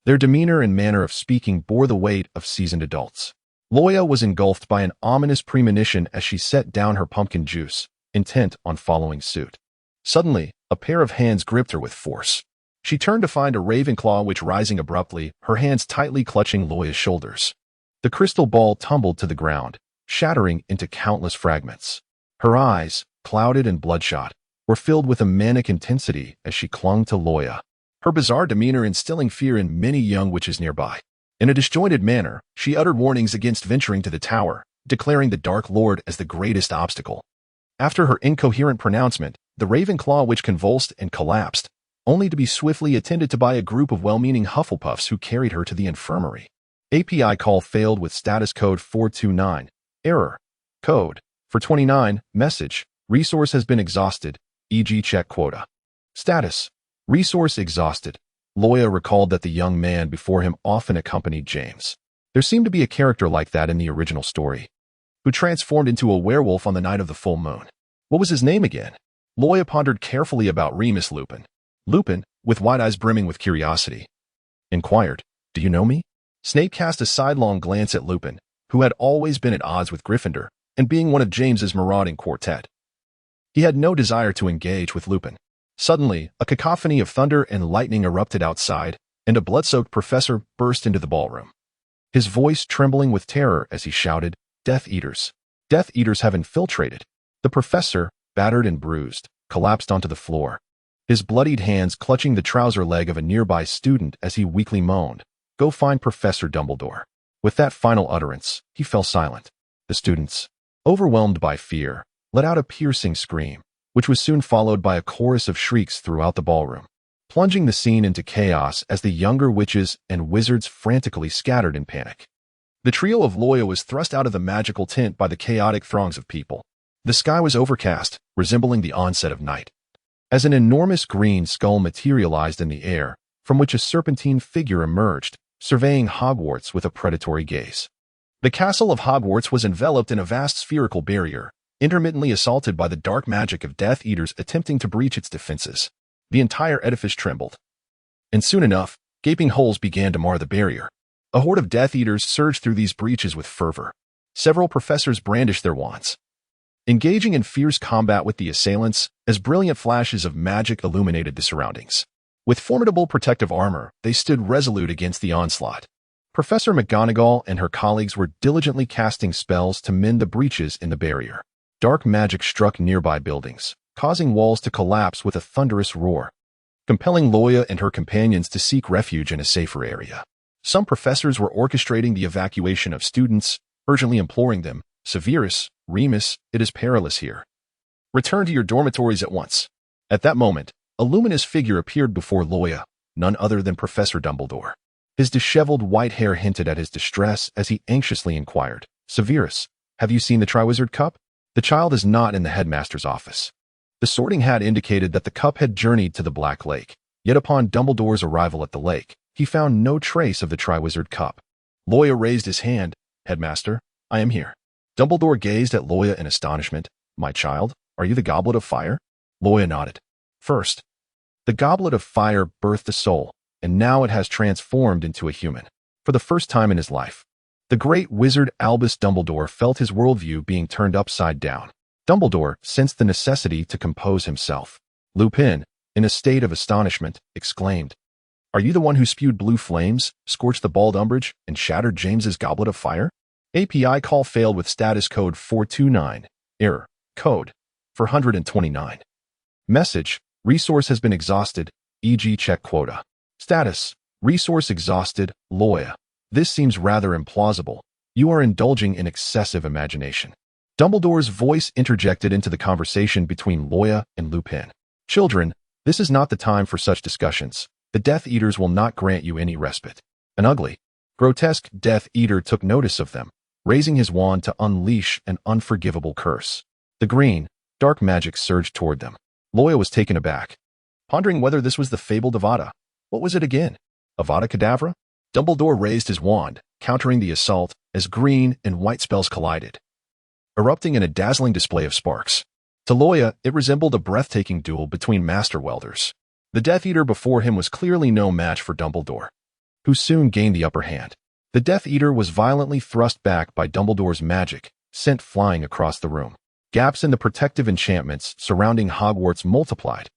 Speaker 1: their demeanor and manner of speaking bore the weight of seasoned adults. Loya was engulfed by an ominous premonition as she set down her pumpkin juice, intent on following suit. Suddenly, a pair of hands gripped her with force. She turned to find a Ravenclaw which rising abruptly, her hands tightly clutching Loya's shoulders. The crystal ball tumbled to the ground, shattering into countless fragments. Her eyes, clouded and bloodshot, were filled with a manic intensity as she clung to Loya, her bizarre demeanor instilling fear in many young witches nearby. In a disjointed manner, she uttered warnings against venturing to the tower, declaring the Dark Lord as the greatest obstacle. After her incoherent pronouncement, the Ravenclaw witch convulsed and collapsed, only to be swiftly attended to by a group of well-meaning Hufflepuffs who carried her to the infirmary. API call failed with status code 429. Error. Code. For 29. Message. Resource has been exhausted. E.g. check quota. Status. Resource exhausted. Loya recalled that the young man before him often accompanied James. There seemed to be a character like that in the original story, who transformed into a werewolf on the night of the full moon. What was his name again? Loya pondered carefully about Remus Lupin. Lupin, with wide eyes brimming with curiosity, inquired, "Do you know me?" Snape cast a sidelong glance at Lupin, who had always been at odds with Gryffindor, and being one of James's marauding quartet. He had no desire to engage with Lupin. Suddenly, a cacophony of thunder and lightning erupted outside, and a blood-soaked professor burst into the ballroom, his voice trembling with terror as he shouted, "Death Eaters! Death Eaters have infiltrated!" The professor, battered and bruised, collapsed onto the floor, his bloodied hands clutching the trouser leg of a nearby student as he weakly moaned, "Go find Professor Dumbledore." With that final utterance, he fell silent. The students, overwhelmed by fear, let out a piercing scream, which was soon followed by a chorus of shrieks throughout the ballroom, plunging the scene into chaos as the younger witches and wizards frantically scattered in panic. The trio of Loya was thrust out of the magical tent by the chaotic throngs of people. The sky was overcast, resembling the onset of night, as an enormous green skull materialized in the air, from which a serpentine figure emerged, surveying Hogwarts with a predatory gaze. The castle of Hogwarts was enveloped in a vast spherical barrier, intermittently assaulted by the dark magic of Death Eaters attempting to breach its defenses. The entire edifice trembled. And soon enough, gaping holes began to mar the barrier. A horde of Death Eaters surged through these breaches with fervor. Several professors brandished their wands, engaging in fierce combat with the assailants as brilliant flashes of magic illuminated the surroundings. With formidable protective armor, they stood resolute against the onslaught. Professor McGonagall and her colleagues were diligently casting spells to mend the breaches in the barrier. Dark magic struck nearby buildings, causing walls to collapse with a thunderous roar, compelling Loya and her companions to seek refuge in a safer area. Some professors were orchestrating the evacuation of students, urgently imploring them, "Severus, Remus, it is perilous here. Return to your dormitories at once." At that moment, a luminous figure appeared before Loya, none other than Professor Dumbledore. His disheveled white hair hinted at his distress as he anxiously inquired, "Severus, have you seen the Triwizard Cup?" The child is not in the headmaster's office. The sorting hat indicated that the cup had journeyed to the Black Lake, yet upon Dumbledore's arrival at the lake, he found no trace of the Triwizard Cup. Loya raised his hand. "Headmaster, I am here." Dumbledore gazed at Loya in astonishment. "My child, are you the Goblet of Fire?" Loya nodded. "First, the Goblet of Fire birthed a soul, and now it has transformed into a human. For the first time in his life, the great wizard Albus Dumbledore felt his worldview being turned upside down. Dumbledore sensed the necessity to compose himself. Lupin, in a state of astonishment, exclaimed, "Are you the one who spewed blue flames, scorched the bald Umbridge, and shattered James's Goblet of Fire?" API call failed with status code 429. Error. Code 429. Message. Resource has been exhausted, e.g. check quota. Status. Resource exhausted, Loya. This seems rather implausible. You are indulging in excessive imagination. Dumbledore's voice interjected into the conversation between Loya and Lupin. "Children, this is not the time for such discussions. The Death Eaters will not grant you any respite." An ugly, grotesque Death Eater took notice of them, raising his wand to unleash an unforgivable curse. The green, dark magic surged toward them. Loya was taken aback, pondering whether this was the fabled Avada. What was it again? Avada Kedavra? Dumbledore raised his wand, countering the assault as green and white spells collided, erupting in a dazzling display of sparks. To Loya, it resembled a breathtaking duel between master welders. The Death Eater before him was clearly no match for Dumbledore, who soon gained the upper hand. The Death Eater was violently thrust back by Dumbledore's magic, sent flying across the room. Gaps in the protective enchantments surrounding Hogwarts multiplied,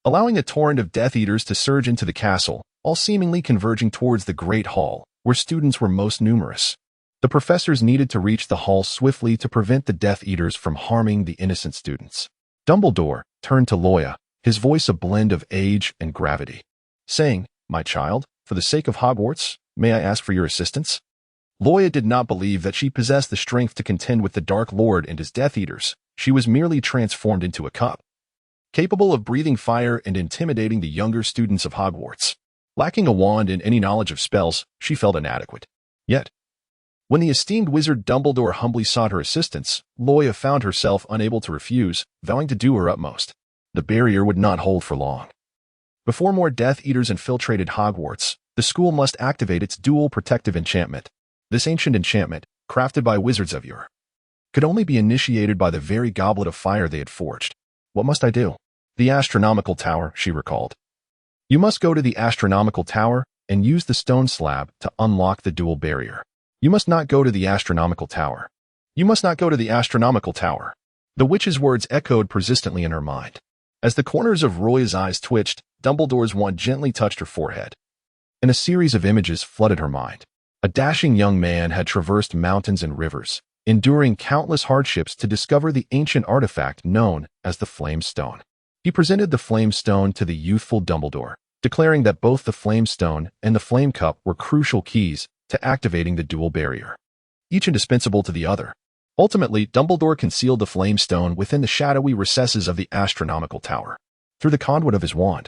Speaker 1: allowing a torrent of Death Eaters to surge into the castle, all seemingly converging towards the Great Hall, where students were most numerous. The professors needed to reach the hall swiftly to prevent the Death Eaters from harming the innocent students. Dumbledore turned to Loya, his voice a blend of age and gravity, saying, "My child, for the sake of Hogwarts, may I ask for your assistance?" Loya did not believe that she possessed the strength to contend with the Dark Lord and his Death Eaters. She was merely transformed into a cup, capable of breathing fire and intimidating the younger students of Hogwarts. Lacking a wand and any knowledge of spells, she felt inadequate. Yet, when the esteemed wizard Dumbledore humbly sought her assistance, Loya found herself unable to refuse, vowing to do her utmost. The barrier would not hold for long. Before more Death Eaters infiltrated Hogwarts, the school must activate its dual protective enchantment. This ancient enchantment, crafted by wizards of yore, could only be initiated by the very Goblet of Fire they had forged. What must I do? The astronomical tower, she recalled. You must go to the astronomical tower and use the stone slab to unlock the dual barrier. You must not go to the astronomical tower. You must not go to the astronomical tower. The witch's words echoed persistently in her mind. As the corners of Roya's eyes twitched, Dumbledore's wand gently touched her forehead, and a series of images flooded her mind. A dashing young man had traversed mountains and rivers, enduring countless hardships to discover the ancient artifact known as the Flame Stone. He presented the Flame Stone to the youthful Dumbledore, declaring that both the Flame Stone and the Flame Cup were crucial keys to activating the dual barrier, each indispensable to the other. Ultimately, Dumbledore concealed the flame stone within the shadowy recesses of the astronomical tower. Through the conduit of his wand,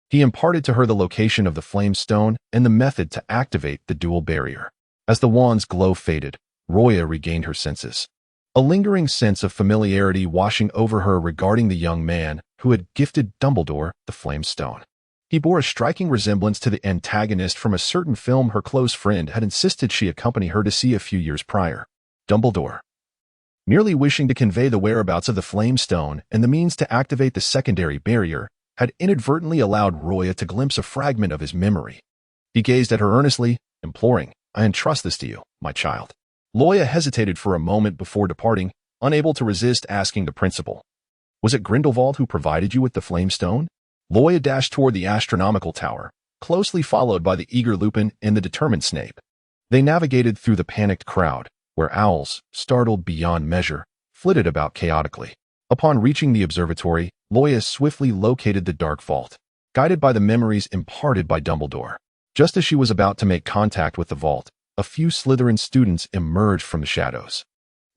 Speaker 1: he imparted to her the location of the flame stone and the method to activate the dual barrier. As the wand's glow faded, Roya regained her senses. A lingering sense of familiarity washing over her regarding the young man who had gifted Dumbledore the flame stone. He bore a striking resemblance to the antagonist from a certain film her close friend had insisted she accompany her to see a few years prior. Dumbledore, merely wishing to convey the whereabouts of the flame stone and the means to activate the secondary barrier, had inadvertently allowed Roya to glimpse a fragment of his memory. He gazed at her earnestly, imploring, "I entrust this to you, my child." Loya hesitated for a moment before departing, unable to resist asking the principal, "Was it Grindelwald who provided you with the flame stone?" Loya dashed toward the astronomical tower, closely followed by the eager Lupin and the determined Snape. They navigated through the panicked crowd, where owls, startled beyond measure, flitted about chaotically. Upon reaching the observatory, Loya swiftly located the dark vault, guided by the memories imparted by Dumbledore. Just as she was about to make contact with the vault, a few Slytherin students emerged from the shadows.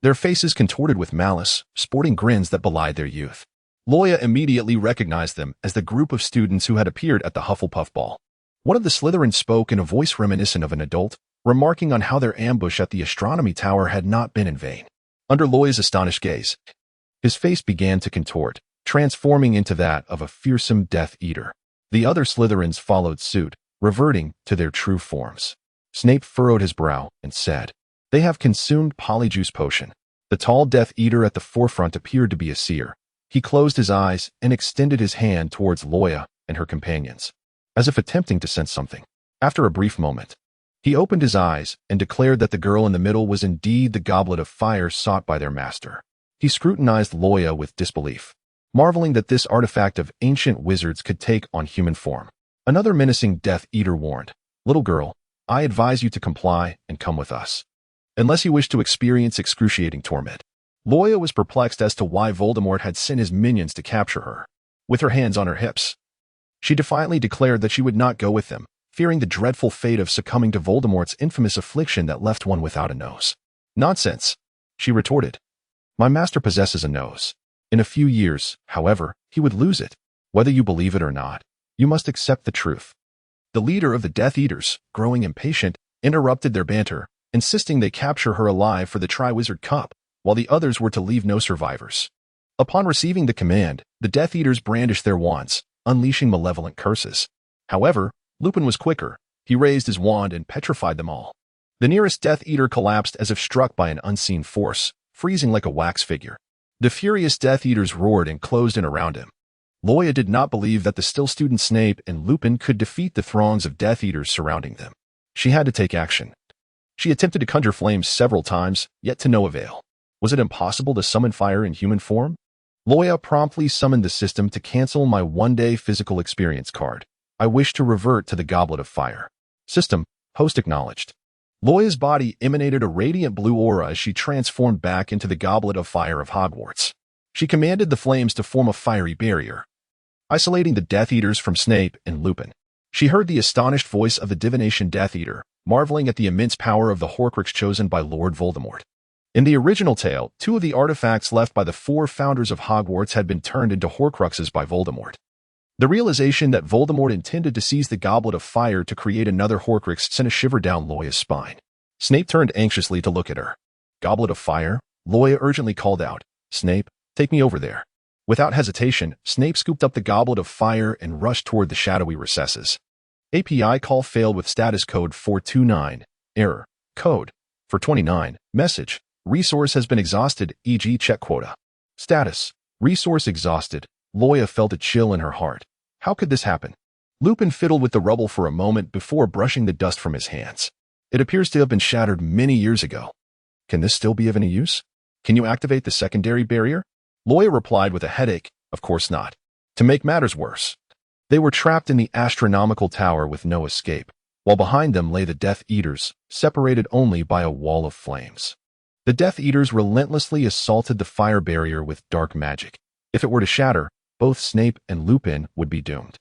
Speaker 1: Their faces contorted with malice, sporting grins that belied their youth. Loya immediately recognized them as the group of students who had appeared at the Hufflepuff ball. One of the Slytherins spoke in a voice reminiscent of an adult, remarking on how their ambush at the astronomy tower had not been in vain. Under Loya's astonished gaze, his face began to contort, transforming into that of a fearsome Death Eater. The other Slytherins followed suit, reverting to their true forms. Snape furrowed his brow and said, "They have consumed Polyjuice Potion." The tall Death Eater at the forefront appeared to be a seer. He closed his eyes and extended his hand towards Loya and her companions, as if attempting to sense something. After a brief moment, he opened his eyes and declared that the girl in the middle was indeed the Goblet of Fire sought by their master. He scrutinized Loya with disbelief, marveling that this artifact of ancient wizards could take on human form. Another menacing Death Eater warned, "Little girl, I advise you to comply and come with us, unless you wish to experience excruciating torment." Loya was perplexed as to why Voldemort had sent his minions to capture her. With her hands on her hips, she defiantly declared that she would not go with them, fearing the dreadful fate of succumbing to Voldemort's infamous affliction that left one without a nose. "Nonsense," she retorted. "My master possesses a nose. In a few years, however, he would lose it. Whether you believe it or not, you must accept the truth." The leader of the Death Eaters, growing impatient, interrupted their banter, insisting they capture her alive for the Triwizard Cup, while the others were to leave no survivors. Upon receiving the command, the Death Eaters brandished their wands, unleashing malevolent curses. However, Lupin was quicker. He raised his wand and petrified them all. The nearest Death Eater collapsed as if struck by an unseen force, freezing like a wax figure. The furious Death Eaters roared and closed in around him. Loya did not believe that the still student Snape and Lupin could defeat the throngs of Death Eaters surrounding them. She had to take action. She attempted to conjure flames several times, yet to no avail. Was it impossible to summon fire in human form? Loya promptly summoned the system to cancel my one-day physical experience card. I wish to revert to the Goblet of Fire. System, host acknowledged. Loya's body emanated a radiant blue aura as she transformed back into the Goblet of Fire of Hogwarts. She commanded the flames to form a fiery barrier, isolating the Death Eaters from Snape and Lupin. She heard the astonished voice of the divination Death Eater, marveling at the immense power of the Horcrux chosen by Lord Voldemort. In the original tale, 2 of the artifacts left by the 4 founders of Hogwarts had been turned into Horcruxes by Voldemort. The realization that Voldemort intended to seize the Goblet of Fire to create another Horcrux sent a shiver down Loya's spine. Snape turned anxiously to look at her. "Goblet of Fire?" Loya urgently called out. "Snape, take me over there." Without hesitation, Snape scooped up the Goblet of Fire and rushed toward the shadowy recesses. API call failed with status code 429. Error. Code. 429. Message. Resource has been exhausted, e.g. check quota. Status. Resource exhausted. Loya felt a chill in her heart. How could this happen? Lupin fiddled with the rubble for a moment before brushing the dust from his hands. It appears to have been shattered many years ago. Can this still be of any use? Can you activate the secondary barrier? Loya replied with a headache, of course not. To make matters worse, they were trapped in the astronomical tower with no escape, while behind them lay the Death Eaters, separated only by a wall of flames. The Death Eaters relentlessly assaulted the fire barrier with dark magic. If it were to shatter, both Snape and Lupin would be doomed.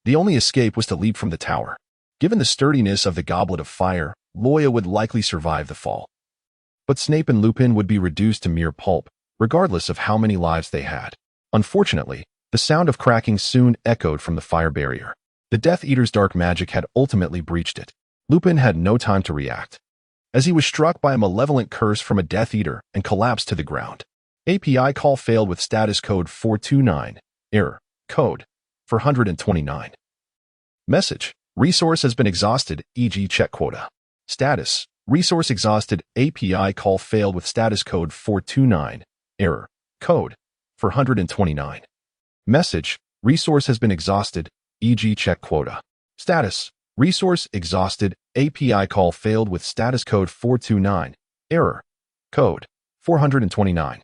Speaker 1: The only escape was to leap from the tower. Given the sturdiness of the Goblet of Fire, Loya would likely survive the fall. but Snape and Lupin would be reduced to mere pulp, regardless of how many lives they had. Unfortunately, the sound of cracking soon echoed from the fire barrier. The Death Eater's dark magic had ultimately breached it. Lupin had no time to react, as he was struck by a malevolent curse from a Death Eater and collapsed to the ground. API call failed with status code 429. Error. Code 429. Message. Resource has been exhausted, e.g. check quota. Status. Resource exhausted. API call failed with status code 429. Error. Code 429. Message. Resource has been exhausted, e.g. check quota. Status. Resource exhausted. API call failed with status code 429. Error. Code 429.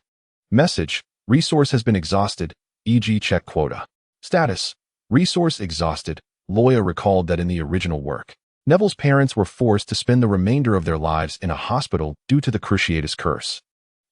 Speaker 1: Message. Resource has been exhausted, e.g. check quota. Status. Resource exhausted. Loya recalled that in the original work, Neville's parents were forced to spend the remainder of their lives in a hospital due to the Cruciatus curse.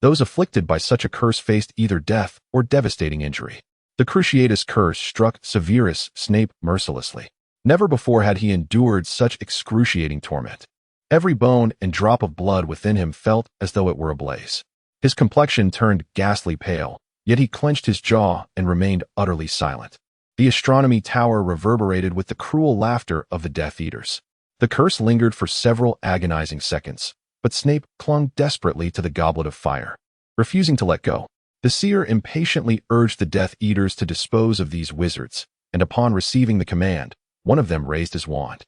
Speaker 1: Those afflicted by such a curse faced either death or devastating injury. The Cruciatus curse struck Severus Snape mercilessly. Never before had he endured such excruciating torment. Every bone and drop of blood within him felt as though it were ablaze. His complexion turned ghastly pale, yet he clenched his jaw and remained utterly silent. The astronomy tower reverberated with the cruel laughter of the Death Eaters. The curse lingered for several agonizing seconds, but Snape clung desperately to the Goblet of Fire. Refusing to let go, the seer impatiently urged the Death Eaters to dispose of these wizards, and upon receiving the command, one of them raised his wand,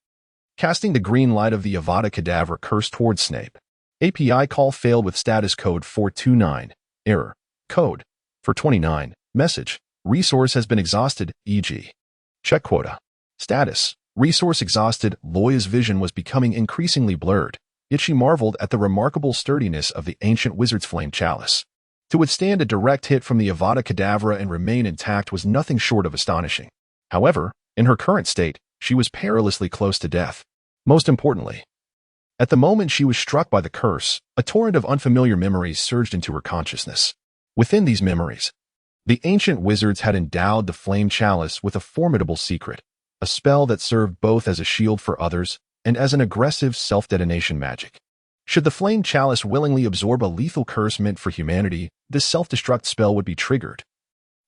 Speaker 1: casting the green light of the Avada Kedavra curse towards Snape. API call failed with status code 429. Error. Code 429. Message. Resource has been exhausted, e.g. check quota. Status. Resource exhausted. Loya's vision was becoming increasingly blurred, yet she marveled at the remarkable sturdiness of the ancient wizard's flame chalice. To withstand a direct hit from the Avada Kedavra and remain intact was nothing short of astonishing. However, in her current state, she was perilously close to death. Most importantly, at the moment she was struck by the curse, a torrent of unfamiliar memories surged into her consciousness. Within these memories, the ancient wizards had endowed the flame chalice with a formidable secret, a spell that served both as a shield for others and as an aggressive self-detonation magic. Should the flame chalice willingly absorb a lethal curse meant for humanity, this self-destruct spell would be triggered,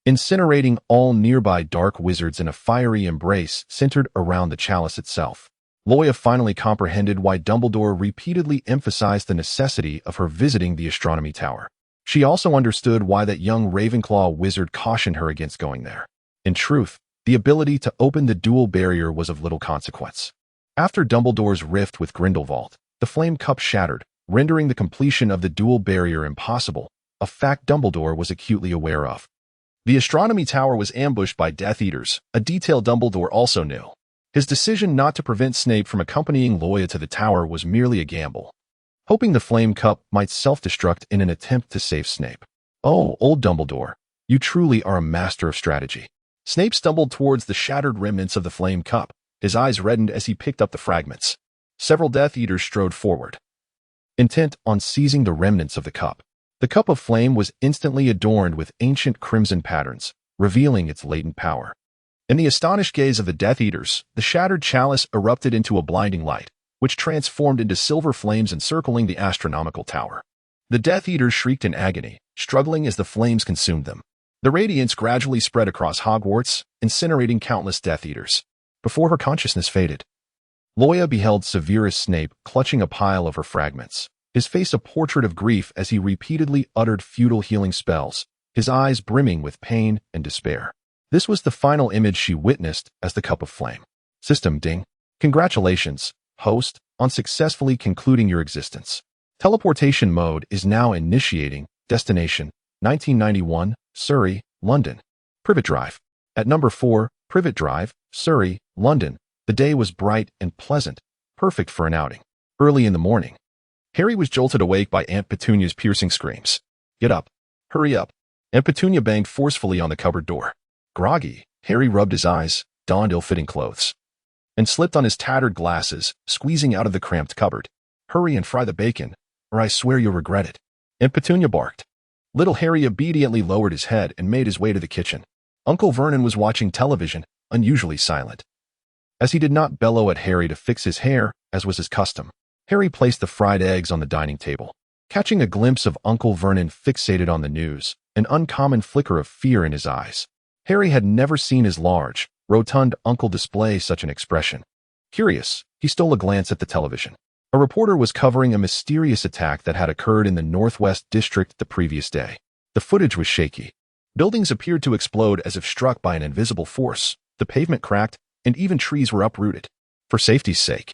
Speaker 1: incinerating all nearby dark wizards in a fiery embrace centered around the chalice itself. Loya finally comprehended why Dumbledore repeatedly emphasized the necessity of her visiting the astronomy tower. She also understood why that young Ravenclaw wizard cautioned her against going there. In truth, the ability to open the dual barrier was of little consequence. After Dumbledore's rift with Grindelwald, the flame cup shattered, rendering the completion of the dual barrier impossible, a fact Dumbledore was acutely aware of. The astronomy tower was ambushed by Death Eaters, a detail Dumbledore also knew. His decision not to prevent Snape from accompanying Loya to the tower was merely a gamble, hoping the flame cup might self-destruct in an attempt to save Snape. Oh, old Dumbledore, you truly are a master of strategy. Snape stumbled towards the shattered remnants of the flame cup, his eyes reddened as he picked up the fragments. Several Death Eaters strode forward, intent on seizing the remnants of the cup. The cup of flame was instantly adorned with ancient crimson patterns, revealing its latent power. In the astonished gaze of the Death Eaters, the shattered chalice erupted into a blinding light, which transformed into silver flames encircling the astronomical tower. The Death Eaters shrieked in agony, struggling as the flames consumed them. The radiance gradually spread across Hogwarts, incinerating countless Death Eaters. Before her consciousness faded, Loya beheld Severus Snape clutching a pile of her fragments, his face a portrait of grief as he repeatedly uttered futile healing spells, his eyes brimming with pain and despair. This was the final image she witnessed as the cup of flame. System ding. Congratulations, host, on successfully concluding your existence. Teleportation mode is now initiating. Destination, 1991, Surrey, London. Privet Drive. At number 4, Privet Drive, Surrey, London. The day was bright and pleasant, perfect for an outing. Early in the morning, Harry was jolted awake by Aunt Petunia's piercing screams. Get up. Hurry up. Aunt Petunia banged forcefully on the cupboard door. Groggy, Harry rubbed his eyes, donned ill-fitting clothes, and slipped on his tattered glasses, squeezing out of the cramped cupboard. Hurry and fry the bacon, or I swear you'll regret it. Aunt Petunia barked. Little Harry obediently lowered his head and made his way to the kitchen. Uncle Vernon was watching television, unusually silent. As he did not bellow at Harry to fix his hair, as was his custom, Harry placed the fried eggs on the dining table. Catching a glimpse of Uncle Vernon fixated on the news, an uncommon flicker of fear in his eyes. Harry had never seen his large, rotund uncle display such an expression. Curious, he stole a glance at the television. A reporter was covering a mysterious attack that had occurred in the Northwest District the previous day. The footage was shaky. Buildings appeared to explode as if struck by an invisible force, the pavement cracked, and even trees were uprooted. For safety's sake,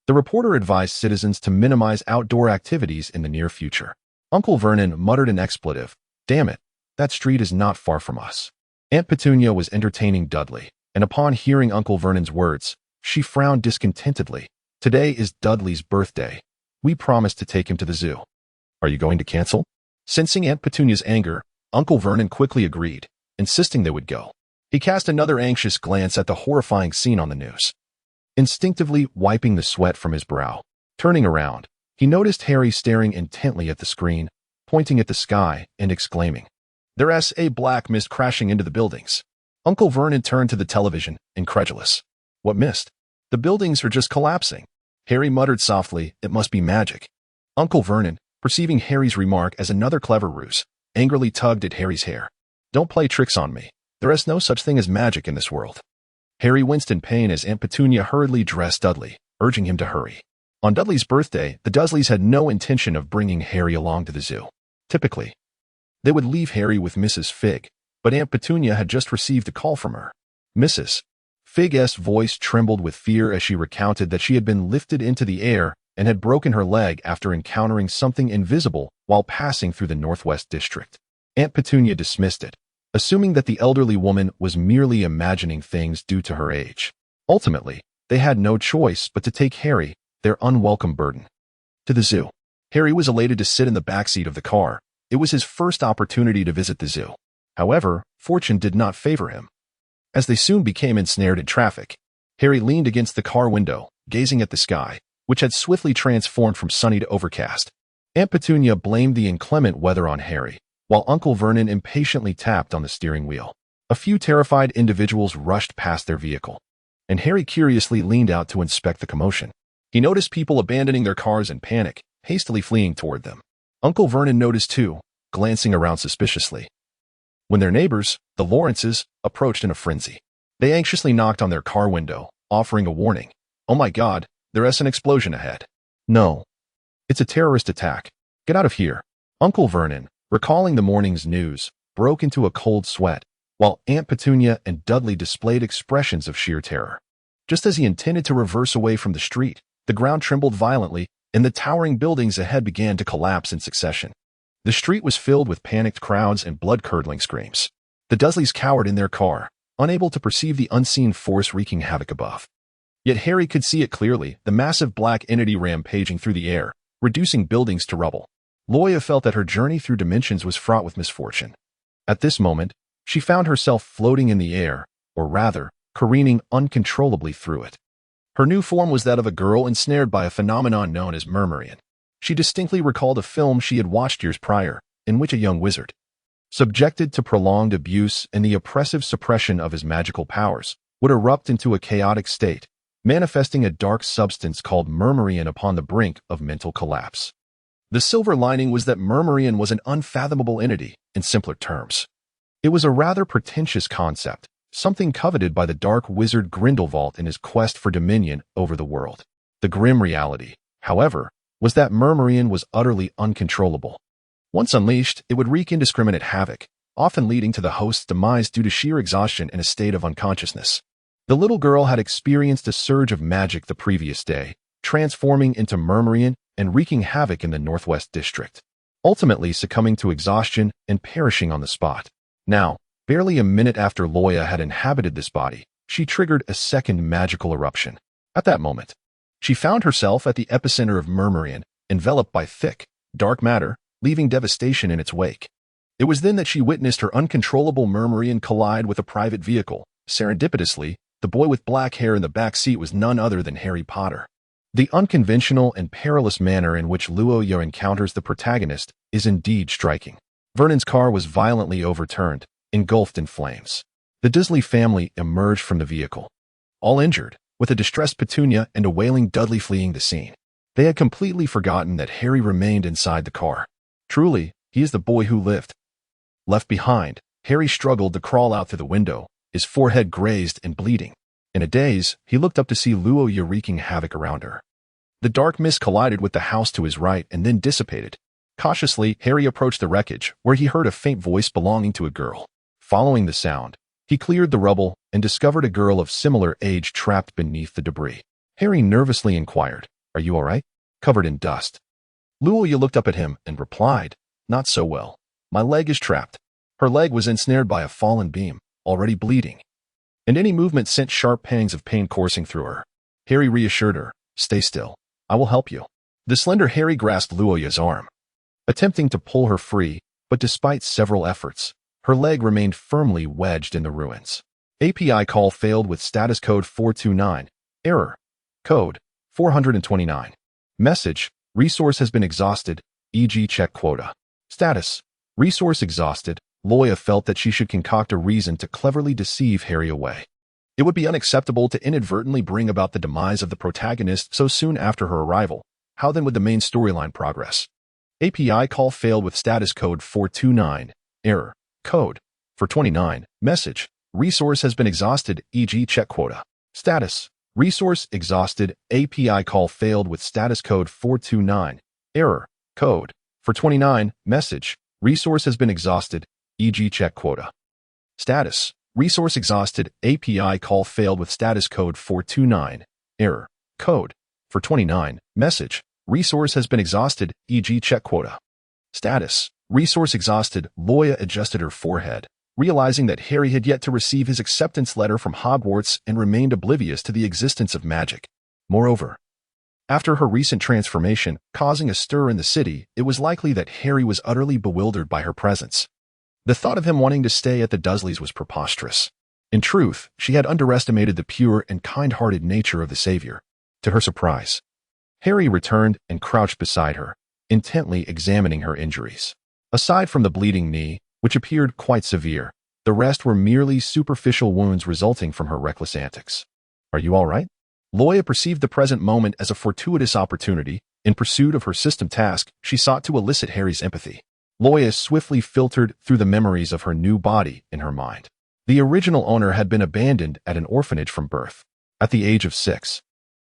Speaker 1: the reporter advised citizens to minimize outdoor activities in the near future. Uncle Vernon muttered an expletive. Damn it, that street is not far from us. Aunt Petunia was entertaining Dudley, and upon hearing Uncle Vernon's words, she frowned discontentedly. Today is Dudley's birthday. We promised to take him to the zoo. Are you going to cancel? Sensing Aunt Petunia's anger, Uncle Vernon quickly agreed, insisting they would go. He cast another anxious glance at the horrifying scene on the news, instinctively wiping the sweat from his brow. Turning around, he noticed Harry staring intently at the screen, pointing at the sky and exclaiming, "There's a black mist crashing into the buildings." Uncle Vernon turned to the television, incredulous. What mist? The buildings are just collapsing. Harry muttered softly, it must be magic. Uncle Vernon, perceiving Harry's remark as another clever ruse, angrily tugged at Harry's hair. Don't play tricks on me. There is no such thing as magic in this world. Harry winced in pain as Aunt Petunia hurriedly dressed Dudley, urging him to hurry. On Dudley's birthday, the Dursleys had no intention of bringing Harry along to the zoo. Typically, they would leave Harry with Mrs. Fig, but Aunt Petunia had just received a call from her. Mrs. Fig's voice trembled with fear as she recounted that she had been lifted into the air and had broken her leg after encountering something invisible while passing through the Northwest District. Aunt Petunia dismissed it, assuming that the elderly woman was merely imagining things due to her age. Ultimately, they had no choice but to take Harry, their unwelcome burden, to the zoo. Harry was elated to sit in the backseat of the car. It was his first opportunity to visit the zoo. However, fortune did not favor him. As they soon became ensnared in traffic, Harry leaned against the car window, gazing at the sky, which had swiftly transformed from sunny to overcast. Aunt Petunia blamed the inclement weather on Harry, while Uncle Vernon impatiently tapped on the steering wheel. A few terrified individuals rushed past their vehicle, and Harry curiously leaned out to inspect the commotion. He noticed people abandoning their cars in panic, hastily fleeing toward them. Uncle Vernon noticed too, glancing around suspiciously. When their neighbors, the Lawrences, approached in a frenzy, they anxiously knocked on their car window, offering a warning. Oh my God, there is an explosion ahead. No. It's a terrorist attack. Get out of here. Uncle Vernon, recalling the morning's news, broke into a cold sweat, while Aunt Petunia and Dudley displayed expressions of sheer terror. Just as he intended to reverse away from the street, the ground trembled violently, and the towering buildings ahead began to collapse in succession. The street was filled with panicked crowds and blood-curdling screams. The Dursleys cowered in their car, unable to perceive the unseen force wreaking havoc above. Yet Harry could see it clearly, the massive black entity rampaging through the air, reducing buildings to rubble. Loya felt that her journey through dimensions was fraught with misfortune. At this moment, she found herself floating in the air, or rather, careening uncontrollably through it. Her new form was that of a girl ensnared by a phenomenon known as Murmurian. She distinctly recalled a film she had watched years prior, in which a young wizard, subjected to prolonged abuse and the oppressive suppression of his magical powers, would erupt into a chaotic state, manifesting a dark substance called Murmurian upon the brink of mental collapse. The silver lining was that Murmurian was an unfathomable entity, in simpler terms. It was a rather pretentious concept, something coveted by the dark wizard Grindelwald in his quest for dominion over the world. The grim reality, however, was that Murmurian was utterly uncontrollable. Once unleashed, it would wreak indiscriminate havoc, often leading to the host's demise due to sheer exhaustion and a state of unconsciousness. The little girl had experienced a surge of magic the previous day, transforming into Murmurian and wreaking havoc in the Northwest District, ultimately succumbing to exhaustion and perishing on the spot. Now, barely a minute after Loya had inhabited this body, she triggered a second magical eruption. At that moment, she found herself at the epicenter of Murmurian, enveloped by thick, dark matter, leaving devastation in its wake. It was then that she witnessed her uncontrollable Murmurian collide with a private vehicle. Serendipitously, the boy with black hair in the back seat was none other than Harry Potter. The unconventional and perilous manner in which Loya encounters the protagonist is indeed striking. Vernon's car was violently overturned, engulfed in flames. The Dursley family emerged from the vehicle, all injured, with a distressed Petunia and a wailing Dudley fleeing the scene. They had completely forgotten that Harry remained inside the car. Truly, he is the boy who lived. Left behind, Harry struggled to crawl out through the window, his forehead grazed and bleeding. In a daze, he looked up to see Loya wreaking havoc around her. The dark mist collided with the house to his right and then dissipated. Cautiously, Harry approached the wreckage, where he heard a faint voice belonging to a girl. Following the sound, he cleared the rubble and discovered a girl of similar age trapped beneath the debris. Harry nervously inquired, "Are you all right?" Covered in dust. Loya looked up at him and replied, "Not so well. My leg is trapped." Her leg was ensnared by a fallen beam, already bleeding, and any movement sent sharp pangs of pain coursing through her. Harry reassured her, "Stay still. I will help you." The slender Harry grasped Luoya's arm, attempting to pull her free, but despite several efforts, her leg remained firmly wedged in the ruins. API call failed with status code 429. Error. Code 429. Message. Resource has been exhausted, e.g. check quota. Status. Resource exhausted. Loya felt that she should concoct a reason to cleverly deceive Harry away. It would be unacceptable to inadvertently bring about the demise of the protagonist so soon after her arrival. How then would the main storyline progress? API call failed with status code 429. Error. Code 429. Message. Resource has been exhausted, e.g. check quota. Status. Resource exhausted. API call failed with status code 429. Error. Code 429. Message. Resource has been exhausted, e.g. check quota. Status. Resource exhausted. API call failed with status code 429. Error. Code 429. Message. Resource has been exhausted, e.g. check quota. Status. Resource exhausted. Loya adjusted her forehead, realizing that Harry had yet to receive his acceptance letter from Hogwarts and remained oblivious to the existence of magic. Moreover, after her recent transformation causing a stir in the city, it was likely that Harry was utterly bewildered by her presence. The thought of him wanting to stay at the Dursleys was preposterous. In truth, she had underestimated the pure and kind-hearted nature of the Savior. To her surprise, Harry returned and crouched beside her, intently examining her injuries. Aside from the bleeding knee, which appeared quite severe, the rest were merely superficial wounds resulting from her reckless antics. "Are you all right?" Loya perceived the present moment as a fortuitous opportunity. In pursuit of her system task, she sought to elicit Harry's empathy. Loya swiftly filtered through the memories of her new body in her mind. The original owner had been abandoned at an orphanage from birth. At the age of 6,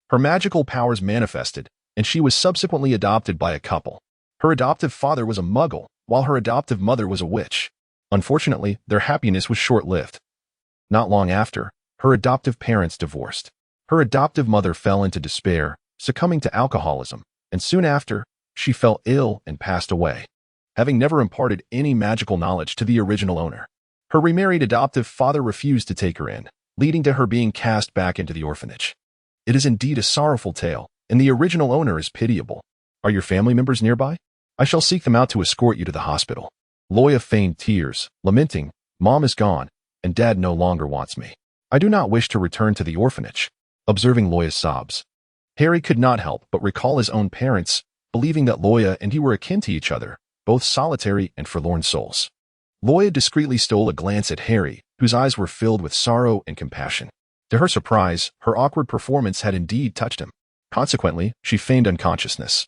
Speaker 1: her magical powers manifested, and she was subsequently adopted by a couple. Her adoptive father was a muggle, while her adoptive mother was a witch. Unfortunately, their happiness was short-lived. Not long after, her adoptive parents divorced. Her adoptive mother fell into despair, succumbing to alcoholism, and soon after, she fell ill and passed away, having never imparted any magical knowledge to the original owner. Her remarried adoptive father refused to take her in, leading to her being cast back into the orphanage. It is indeed a sorrowful tale, and the original owner is pitiable. Are your family members nearby? I shall seek them out to escort you to the hospital. Loya feigned tears, lamenting, "Mom is gone, and Dad no longer wants me. I do not wish to return to the orphanage." Observing Loya's sobs, Harry could not help but recall his own parents, believing that Loya and he were akin to each other, both solitary and forlorn souls. Loya discreetly stole a glance at Harry, whose eyes were filled with sorrow and compassion. To her surprise, her awkward performance had indeed touched him. Consequently, she feigned unconsciousness.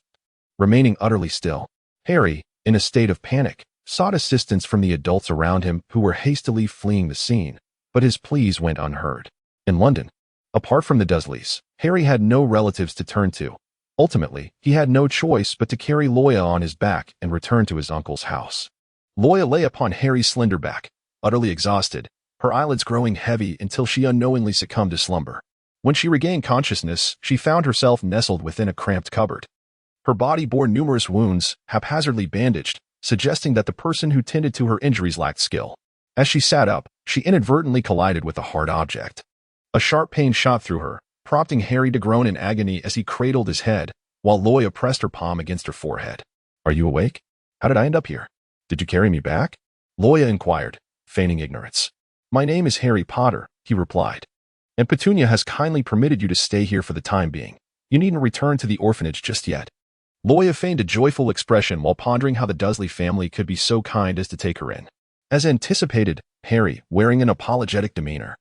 Speaker 1: Remaining utterly still, Harry, in a state of panic, sought assistance from the adults around him who were hastily fleeing the scene, but his pleas went unheard. In London, apart from the Dursleys, Harry had no relatives to turn to. Ultimately, he had no choice but to carry Loya on his back and return to his uncle's house. Loya lay upon Harry's slender back, utterly exhausted, her eyelids growing heavy until she unknowingly succumbed to slumber. When she regained consciousness, she found herself nestled within a cramped cupboard. Her body bore numerous wounds, haphazardly bandaged, suggesting that the person who tended to her injuries lacked skill. As she sat up, she inadvertently collided with a hard object. A sharp pain shot through her, prompting Harry to groan in agony as he cradled his head, while Loya pressed her palm against her forehead. "Are you awake? How did I end up here? Did you carry me back?" Loya inquired, feigning ignorance. "My name is Harry Potter," he replied, "and Petunia has kindly permitted you to stay here for the time being. You needn't return to the orphanage just yet." Loya feigned a joyful expression while pondering how the Dursley family could be so kind as to take her in. As anticipated, Harry, wearing an apologetic demeanor,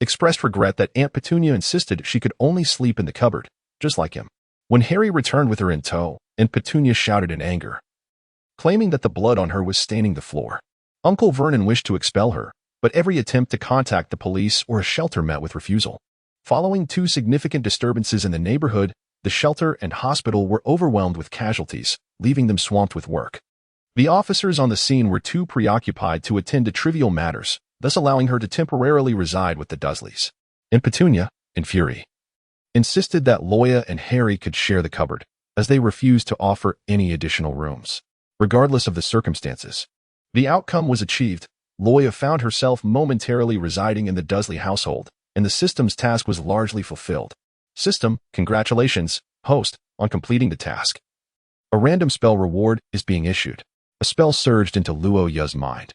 Speaker 1: expressed regret that Aunt Petunia insisted she could only sleep in the cupboard, just like him. When Harry returned with her in tow, Aunt Petunia shouted in anger, claiming that the blood on her was staining the floor. Uncle Vernon wished to expel her, but every attempt to contact the police or a shelter met with refusal. Following 2 significant disturbances in the neighborhood, the shelter and hospital were overwhelmed with casualties, leaving them swamped with work. The officers on the scene were too preoccupied to attend to trivial matters, thus allowing her to temporarily reside with the Dursleys. Aunt Petunia, in fury, insisted that Loya and Harry could share the cupboard, as they refused to offer any additional rooms. Regardless of the circumstances, the outcome was achieved. Loya found herself momentarily residing in the Dursley household, and the system's task was largely fulfilled. System, congratulations, host, on completing the task. A random spell reward is being issued. A spell surged into Luoya's mind.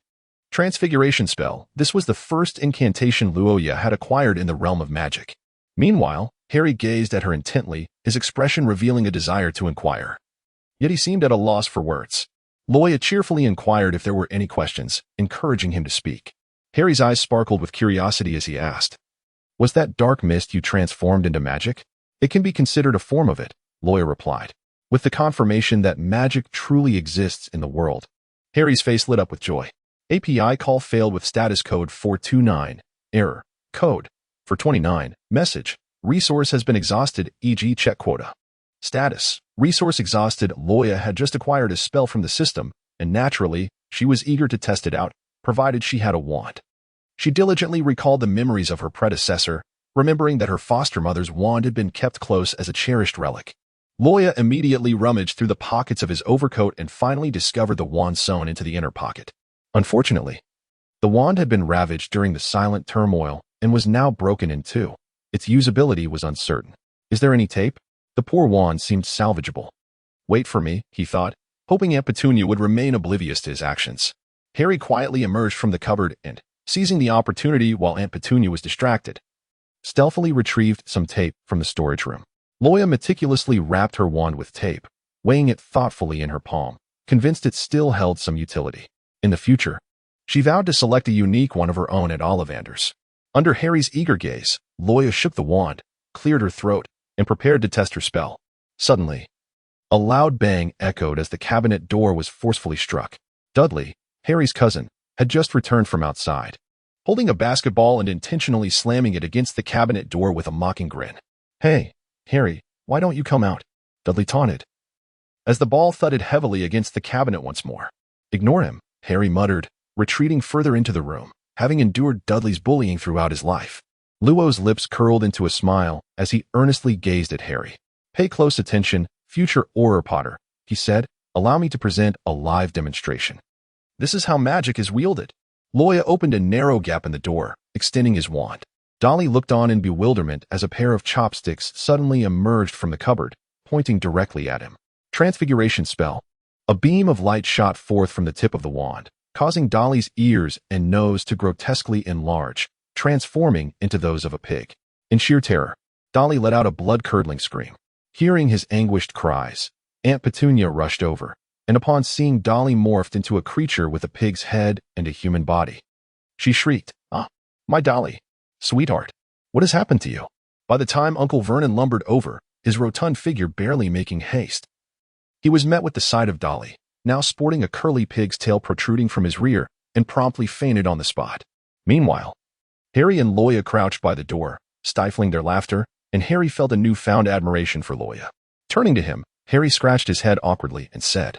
Speaker 1: Transfiguration spell. This was the first incantation Luoya had acquired in the realm of magic. Meanwhile, Harry gazed at her intently, his expression revealing a desire to inquire. Yet he seemed at a loss for words. Loya cheerfully inquired if there were any questions, encouraging him to speak. Harry's eyes sparkled with curiosity as he asked, "Was that dark mist you transformed into magic?" "It can be considered a form of it," Loya replied, with the confirmation that magic truly exists in the world. Harry's face lit up with joy. API call failed with status code 429. Error. Code 429. Message. Resource has been exhausted, e.g. check quota. Status. Resource exhausted. Loya had just acquired a spell from the system, and naturally, she was eager to test it out, provided she had a wand. She diligently recalled the memories of her predecessor, remembering that her foster mother's wand had been kept close as a cherished relic. Loya immediately rummaged through the pockets of his overcoat and finally discovered the wand sewn into the inner pocket. Unfortunately, the wand had been ravaged during the silent turmoil and was now broken in 2. Its usability was uncertain. Is there any tape? The poor wand seemed salvageable. Wait for me, he thought, hoping Aunt Petunia would remain oblivious to his actions. Harry quietly emerged from the cupboard and, seizing the opportunity while Aunt Petunia was distracted, stealthily retrieved some tape from the storage room. Loya meticulously wrapped her wand with tape, weighing it thoughtfully in her palm, convinced it still held some utility. In the future, she vowed to select a unique one of her own at Ollivanders. Under Harry's eager gaze, Loya shook the wand, cleared her throat, and prepared to test her spell. Suddenly, a loud bang echoed as the cabinet door was forcefully struck. Dudley, Harry's cousin, had just returned from outside, holding a basketball and intentionally slamming it against the cabinet door with a mocking grin. "Hey, Harry, why don't you come out?" Dudley taunted, as the ball thudded heavily against the cabinet once more. "Ignore him," Harry muttered, retreating further into the room, having endured Dudley's bullying throughout his life. Luo's lips curled into a smile as he earnestly gazed at Harry. "Pay close attention, future Auror Potter," he said. "Allow me to present a live demonstration. This is how magic is wielded." Loya opened a narrow gap in the door, extending his wand. Dolly looked on in bewilderment as a pair of chopsticks suddenly emerged from the cupboard, pointing directly at him. Transfiguration spell. A beam of light shot forth from the tip of the wand, causing Dolly's ears and nose to grotesquely enlarge, transforming into those of a pig. In sheer terror, Dolly let out a blood-curdling scream. Hearing his anguished cries, Aunt Petunia rushed over, and upon seeing Dolly morphed into a creature with a pig's head and a human body, she shrieked, "Ah, my Dolly, sweetheart, what has happened to you?" By the time Uncle Vernon lumbered over, his rotund figure barely making haste, he was met with the sight of Dolly, now sporting a curly pig's tail protruding from his rear, and promptly fainted on the spot. Meanwhile, Harry and Loya crouched by the door, stifling their laughter, and Harry felt a newfound admiration for Loya. Turning to him, Harry scratched his head awkwardly and said,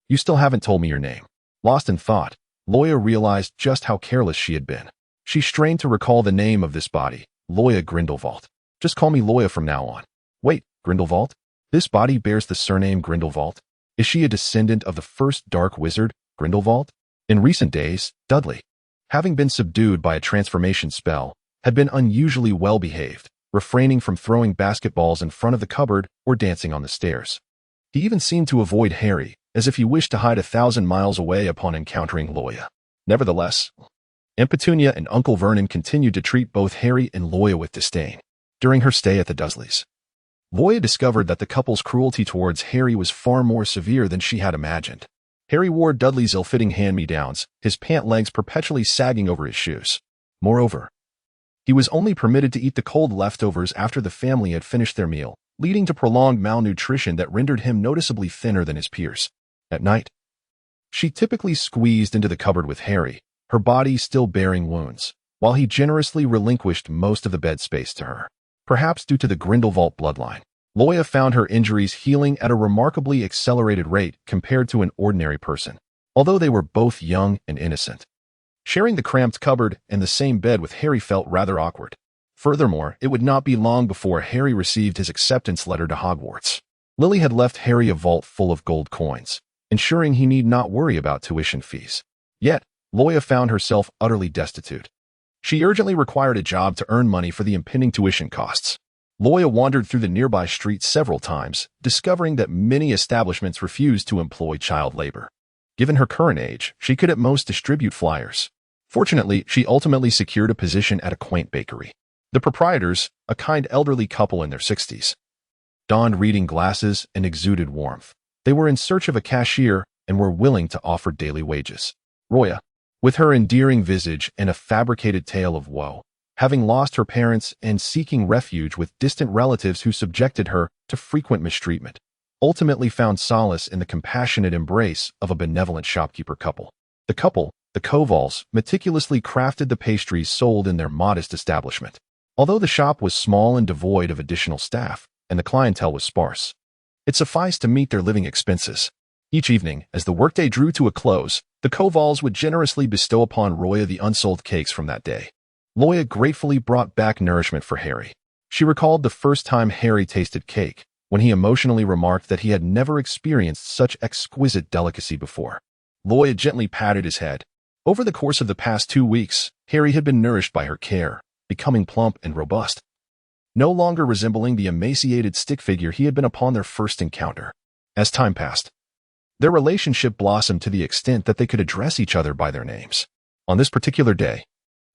Speaker 1: "You still haven't told me your name." Lost in thought, Loya realized just how careless she had been. She strained to recall the name of this body, Loya Grindelwald. "Just call me Loya from now on." "Wait, Grindelwald? This body bears the surname Grindelwald? Is she a descendant of the first dark wizard, Grindelwald?" In recent days, Dudley, having been subdued by a transformation spell, had been unusually well-behaved, refraining from throwing basketballs in front of the cupboard or dancing on the stairs. He even seemed to avoid Harry, as if he wished to hide 1,000 miles away upon encountering Loya. Nevertheless, Aunt Petunia and Uncle Vernon continued to treat both Harry and Loya with disdain. During her stay at the Dursleys, Loya discovered that the couple's cruelty towards Harry was far more severe than she had imagined. Harry wore Dudley's ill-fitting hand-me-downs, his pant legs perpetually sagging over his shoes. Moreover, he was only permitted to eat the cold leftovers after the family had finished their meal, leading to prolonged malnutrition that rendered him noticeably thinner than his peers. At night, she typically squeezed into the cupboard with Harry, her body still bearing wounds, while he generously relinquished most of the bed space to her. Perhaps due to the Grindelwald bloodline, Loya found her injuries healing at a remarkably accelerated rate compared to an ordinary person, although they were both young and innocent. Sharing the cramped cupboard and the same bed with Harry felt rather awkward. Furthermore, it would not be long before Harry received his acceptance letter to Hogwarts. Lily had left Harry a vault full of gold coins, ensuring he need not worry about tuition fees. Yet, Loya found herself utterly destitute. She urgently required a job to earn money for the impending tuition costs. Loya wandered through the nearby streets several times, discovering that many establishments refused to employ child labor. Given her current age, she could at most distribute flyers. Fortunately, she ultimately secured a position at a quaint bakery. The proprietors, a kind elderly couple in their 60s, donned reading glasses and exuded warmth. They were in search of a cashier and were willing to offer daily wages. Loya, with her endearing visage and a fabricated tale of woe, having lost her parents and seeking refuge with distant relatives who subjected her to frequent mistreatment, ultimately found solace in the compassionate embrace of a benevolent shopkeeper couple. The couple, the Covals, meticulously crafted the pastries sold in their modest establishment. Although the shop was small and devoid of additional staff, and the clientele was sparse, it sufficed to meet their living expenses. Each evening, as the workday drew to a close, the Covals would generously bestow upon Loya the unsold cakes from that day. Loya gratefully brought back nourishment for Harry. She recalled the first time Harry tasted cake, when he emotionally remarked that he had never experienced such exquisite delicacy before. Loya gently patted his head. Over the course of the past 2 weeks, Harry had been nourished by her care, becoming plump and robust, no longer resembling the emaciated stick figure he had been upon their first encounter. As time passed, their relationship blossomed to the extent that they could address each other by their names. On this particular day,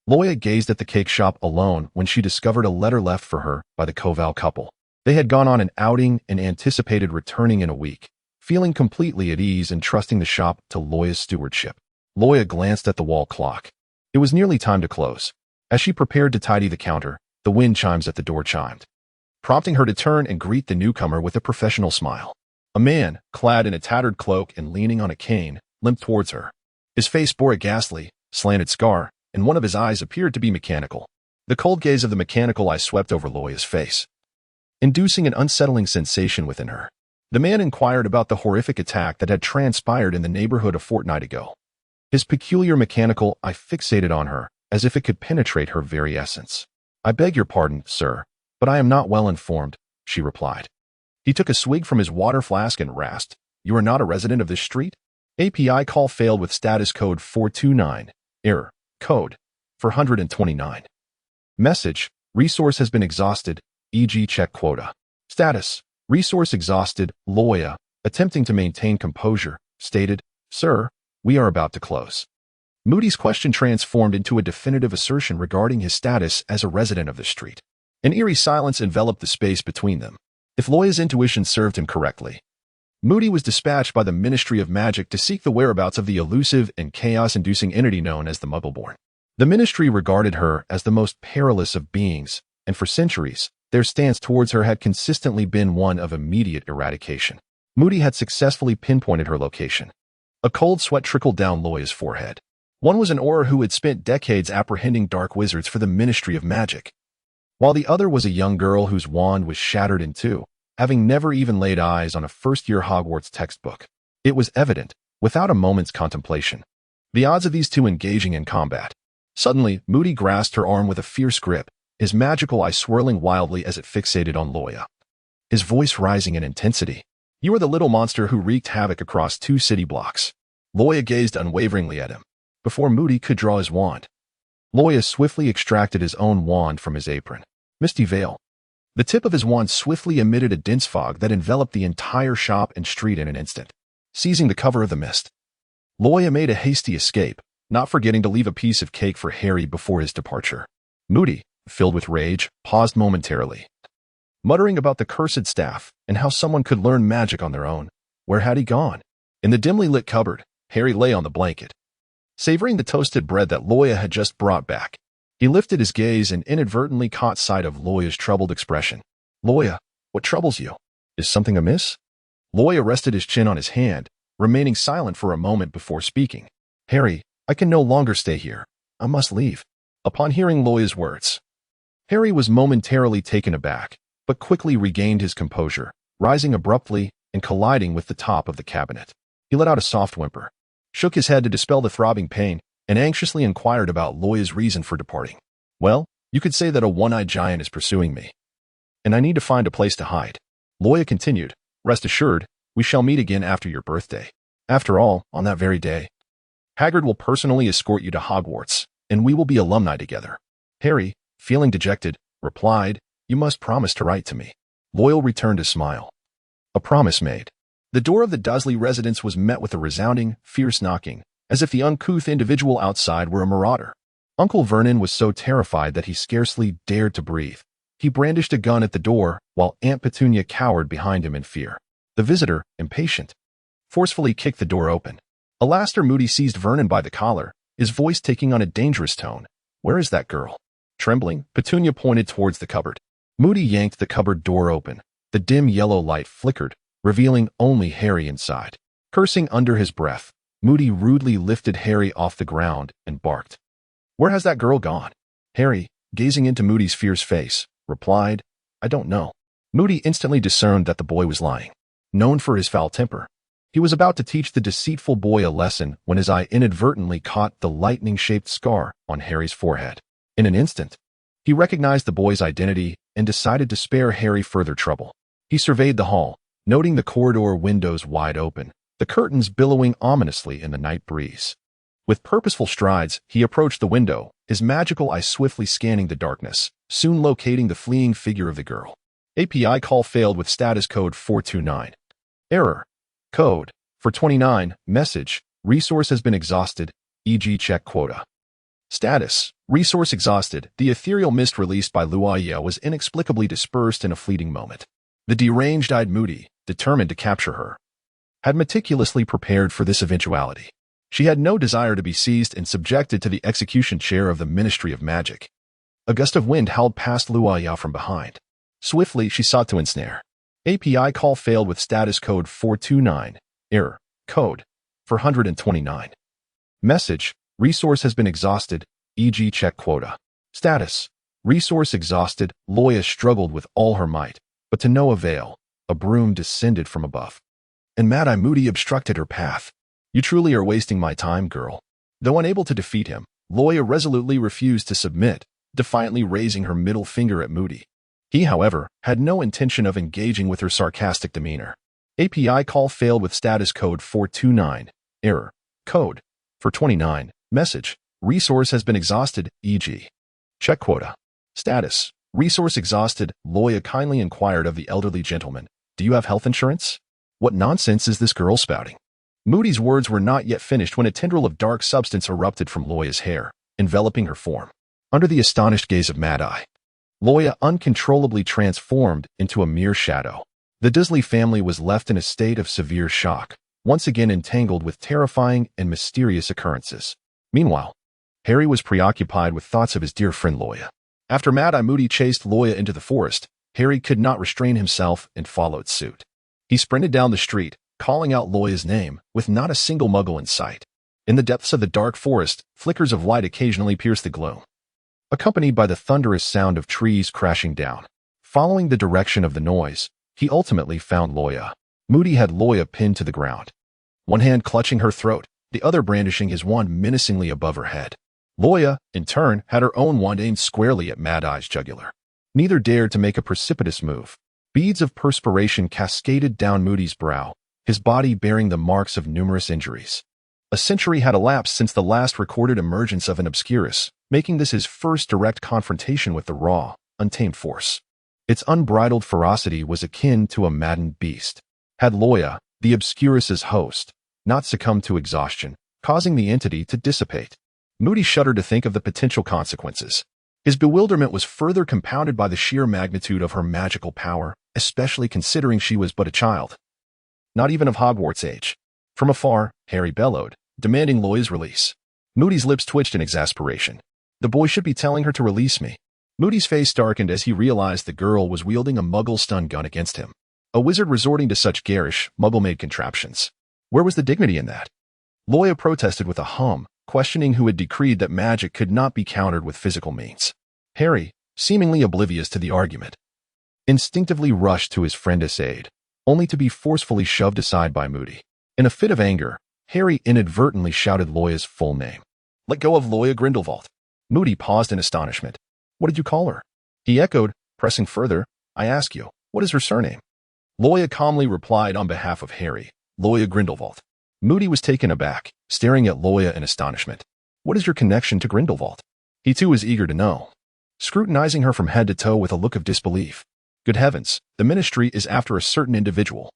Speaker 1: Loya gazed at the cake shop alone when she discovered a letter left for her by the Coval couple. They had gone on an outing and anticipated returning in a week, feeling completely at ease and trusting the shop to Loya's stewardship. Loya glanced at the wall clock. It was nearly time to close. As she prepared to tidy the counter, the wind chimes at the door chimed, prompting her to turn and greet the newcomer with a professional smile. A man, clad in a tattered cloak and leaning on a cane, limped towards her. His face bore a ghastly, slanted scar, and one of his eyes appeared to be mechanical. The cold gaze of the mechanical eye swept over Loya's face, inducing an unsettling sensation within her. The man inquired about the horrific attack that had transpired in the neighborhood a fortnight ago. His peculiar mechanical eye fixated on her, as if it could penetrate her very essence. "I beg your pardon, sir, but I am not well informed," she replied. He took a swig from his water flask and rasped, "You are not a resident of this street? API call failed with status code 429. Error. Code 429. Message. Resource has been exhausted, e.g. check quota. Status. Resource exhausted. Loya, attempting to maintain composure, stated, "Sir, we are about to close." Moody's question transformed into a definitive assertion regarding his status as a resident of the street. An eerie silence enveloped the space between them. If Loya's intuition served him correctly, Moody was dispatched by the Ministry of Magic to seek the whereabouts of the elusive and chaos-inducing entity known as the Muggleborn. The Ministry regarded her as the most perilous of beings, and for centuries, their stance towards her had consistently been one of immediate eradication. Moody had successfully pinpointed her location. A cold sweat trickled down Loya's forehead. One was an Auror who had spent decades apprehending dark wizards for the Ministry of Magic, while the other was a young girl whose wand was shattered in two, having never even laid eyes on a first-year Hogwarts textbook. It was evident, without a moment's contemplation, the odds of these two engaging in combat. Suddenly, Moody grasped her arm with a fierce grip, his magical eye swirling wildly as it fixated on Loya. His voice rising in intensity. "You are the little monster who wreaked havoc across 2 city blocks." Loya gazed unwaveringly at him. Before Moody could draw his wand, Loya swiftly extracted his own wand from his apron. Misty Veil. The tip of his wand swiftly emitted a dense fog that enveloped the entire shop and street in an instant. Seizing the cover of the mist, Loya made a hasty escape, not forgetting to leave a piece of cake for Harry before his departure. Moody, filled with rage, paused momentarily, muttering about the cursed staff and how someone could learn magic on their own. Where had he gone? In the dimly lit cupboard, Harry lay on the blanket, savoring the toasted bread that Loya had just brought back. He lifted his gaze and inadvertently caught sight of Loya's troubled expression. "Loya, What troubles you? Is something amiss? Loya rested his chin on his hand, remaining silent for a moment before speaking. Harry, I can no longer stay here. I must leave. Upon hearing Loya's words, Harry was momentarily taken aback, but quickly regained his composure, rising abruptly and colliding with the top of the cabinet. He let out a soft whimper, shook his head to dispel the throbbing pain, and anxiously inquired about Loya's reason for departing. Well, you could say that a one-eyed giant is pursuing me, and I need to find a place to hide. Loya continued, rest assured, we shall meet again after your birthday. After all, on that very day, Hagrid will personally escort you to Hogwarts, and we will be alumni together. Harry, feeling dejected, replied, you must promise to write to me. Loya returned a smile. A promise made. The door of the Dursley residence was met with a resounding, fierce knocking, as if the uncouth individual outside were a marauder. Uncle Vernon was so terrified that he scarcely dared to breathe. He brandished a gun at the door, while Aunt Petunia cowered behind him in fear. The visitor, impatient, forcefully kicked the door open. Alastair Moody seized Vernon by the collar, his voice taking on a dangerous tone. Where is that girl? Trembling, Petunia pointed towards the cupboard. Moody yanked the cupboard door open. The dim yellow light flickered, revealing only Harry inside. Cursing under his breath, Moody rudely lifted Harry off the ground and barked. Where has that girl gone? Harry, gazing into Moody's fierce face, replied, I don't know. Moody instantly discerned that the boy was lying. Known for his foul temper, he was about to teach the deceitful boy a lesson when his eye inadvertently caught the lightning-shaped scar on Harry's forehead. In an instant, he recognized the boy's identity and decided to spare Harry further trouble. He surveyed the hall, noting the corridor windows wide open, the curtains billowing ominously in the night breeze. With purposeful strides, he approached the window, his magical eye swiftly scanning the darkness, soon locating the fleeing figure of the girl. API call failed with status code 429. Error. Code. For 29. Message. Resource has been exhausted, e.g. check quota. Status. Resource exhausted. The ethereal mist released by Loya was inexplicably dispersed in a fleeting moment. The deranged-eyed Moody, determined to capture her, had meticulously prepared for this eventuality. She had no desire to be seized and subjected to the execution chair of the Ministry of Magic. A gust of wind howled past Loya from behind. Swiftly, she sought to ensnare. API call failed with status code 429. Error. Code. For 129. Message. Resource has been exhausted, e.g. check quota. Status. Resource exhausted. Loya struggled with all her might, but to no avail. A broom descended from above, and Mad-Eye Moody obstructed her path. You truly are wasting my time, girl. Though unable to defeat him, Loya resolutely refused to submit, defiantly raising her middle finger at Moody. He, however, had no intention of engaging with her sarcastic demeanor. API call failed with status code 429. Error. Code. For 29. Message. Resource has been exhausted, e.g. check quota. Status. Resource exhausted. Loya kindly inquired of the elderly gentleman, do you have health insurance? What nonsense is this girl spouting? Moody's words were not yet finished when a tendril of dark substance erupted from Loya's hair, enveloping her form. Under the astonished gaze of Mad-Eye, Loya uncontrollably transformed into a mere shadow. The Dursley family was left in a state of severe shock, once again entangled with terrifying and mysterious occurrences. Meanwhile, Harry was preoccupied with thoughts of his dear friend Loya. After Mad-Eye Moody chased Loya into the forest, Harry could not restrain himself and followed suit. He sprinted down the street, calling out Loya's name, with not a single muggle in sight. In the depths of the dark forest, flickers of light occasionally pierced the gloom, accompanied by the thunderous sound of trees crashing down. Following the direction of the noise, he ultimately found Loya. Moody had Loya pinned to the ground, one hand clutching her throat, the other brandishing his wand menacingly above her head. Loya, in turn, had her own wand aimed squarely at Mad-Eye's jugular. Neither dared to make a precipitous move. Beads of perspiration cascaded down Moody's brow, his body bearing the marks of numerous injuries. A century had elapsed since the last recorded emergence of an Obscurus, making this his first direct confrontation with the raw, untamed force. Its unbridled ferocity was akin to a maddened beast. Had Loya, the Obscurus's host, not succumbed to exhaustion, causing the entity to dissipate? Moody shuddered to think of the potential consequences. His bewilderment was further compounded by the sheer magnitude of her magical power, especially considering she was but a child, not even of Hogwarts age. From afar, Harry bellowed, demanding Loya's release. Moody's lips twitched in exasperation. The boy should be telling her to release me. Moody's face darkened as he realized the girl was wielding a muggle stun gun against him. A wizard resorting to such garish, muggle-made contraptions. Where was the dignity in that? Loya protested with a hum, questioning who had decreed that magic could not be countered with physical means. Harry, seemingly oblivious to the argument, instinctively rushed to his friend's aid, only to be forcefully shoved aside by Moody. In a fit of anger, Harry inadvertently shouted Loya's full name. "Let go of Loya Grindelwald." Moody paused in astonishment. "What did you call her?" He echoed, pressing further. "I ask you, what is her surname?" Loya calmly replied on behalf of Harry, "Loya Grindelwald." Moody was taken aback, staring at Loya in astonishment. "What is your connection to Grindelwald?" He too was eager to know, scrutinizing her from head to toe with a look of disbelief. "Good heavens, the Ministry is after a certain individual.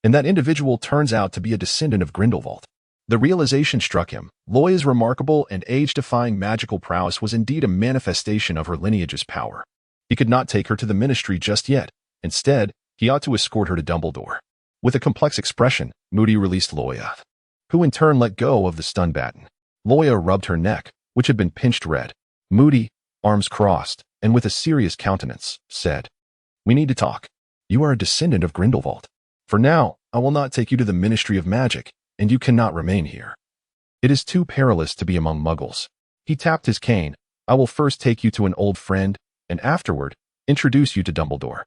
Speaker 1: And that individual turns out to be a descendant of Grindelwald." The realization struck him. Loya's remarkable and age-defying magical prowess was indeed a manifestation of her lineage's power. He could not take her to the Ministry just yet. Instead, he ought to escort her to Dumbledore. With a complex expression, Moody released Loya, who in turn let go of the stun baton. Loya rubbed her neck, which had been pinched red. Moody, arms crossed, and with a serious countenance, said, "We need to talk. You are a descendant of Grindelwald. For now, I will not take you to the Ministry of Magic, and you cannot remain here. It is too perilous to be among muggles." He tapped his cane. "I will first take you to an old friend, and afterward, introduce you to Dumbledore."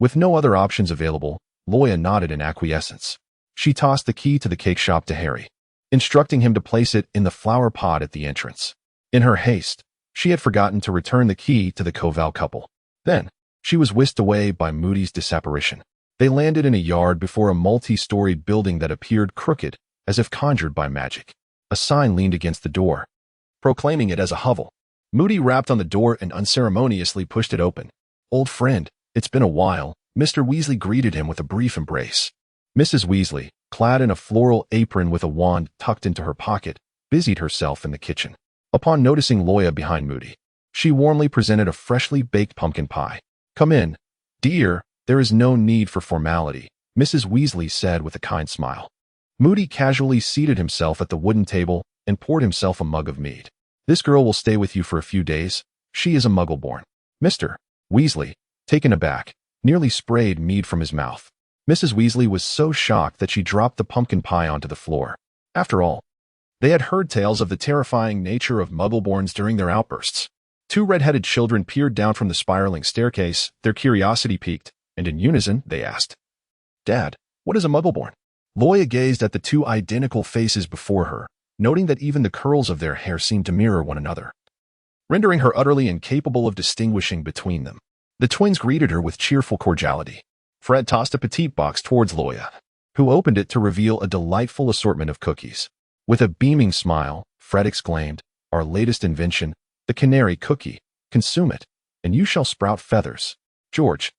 Speaker 1: With no other options available, Loya nodded in acquiescence. She tossed the key to the cake shop to Harry, instructing him to place it in the flower pot at the entrance. In her haste, she had forgotten to return the key to the Koval couple. Then, she was whisked away by Moody's disapparition. They landed in a yard before a multi-storied building that appeared crooked, as if conjured by magic. A sign leaned against the door, proclaiming it as a hovel. Moody rapped on the door and unceremoniously pushed it open. "Old friend, it's been a while." Mr. Weasley greeted him with a brief embrace. Mrs. Weasley, clad in a floral apron with a wand tucked into her pocket, busied herself in the kitchen. Upon noticing Loya behind Moody, she warmly presented a freshly baked pumpkin pie. "Come in, dear, there is no need for formality," Mrs. Weasley said with a kind smile. Moody casually seated himself at the wooden table and poured himself a mug of mead. "This girl will stay with you for a few days. She is a muggle-born." Mr. Weasley, taken aback, nearly sprayed mead from his mouth. Mrs. Weasley was so shocked that she dropped the pumpkin pie onto the floor. After all, they had heard tales of the terrifying nature of muggle-borns during their outbursts. Two red-headed children peered down from the spiraling staircase, their curiosity piqued, and in unison they asked, "Dad, what is a muggle-born?" Loya gazed at the two identical faces before her, noting that even the curls of their hair seemed to mirror one another, rendering her utterly incapable of distinguishing between them. The twins greeted her with cheerful cordiality. Fred tossed a petite box towards Loya, who opened it to reveal a delightful assortment of cookies. With a beaming smile, Fred exclaimed, "Our latest invention, the canary cookie. Consume it, and you shall sprout feathers." George,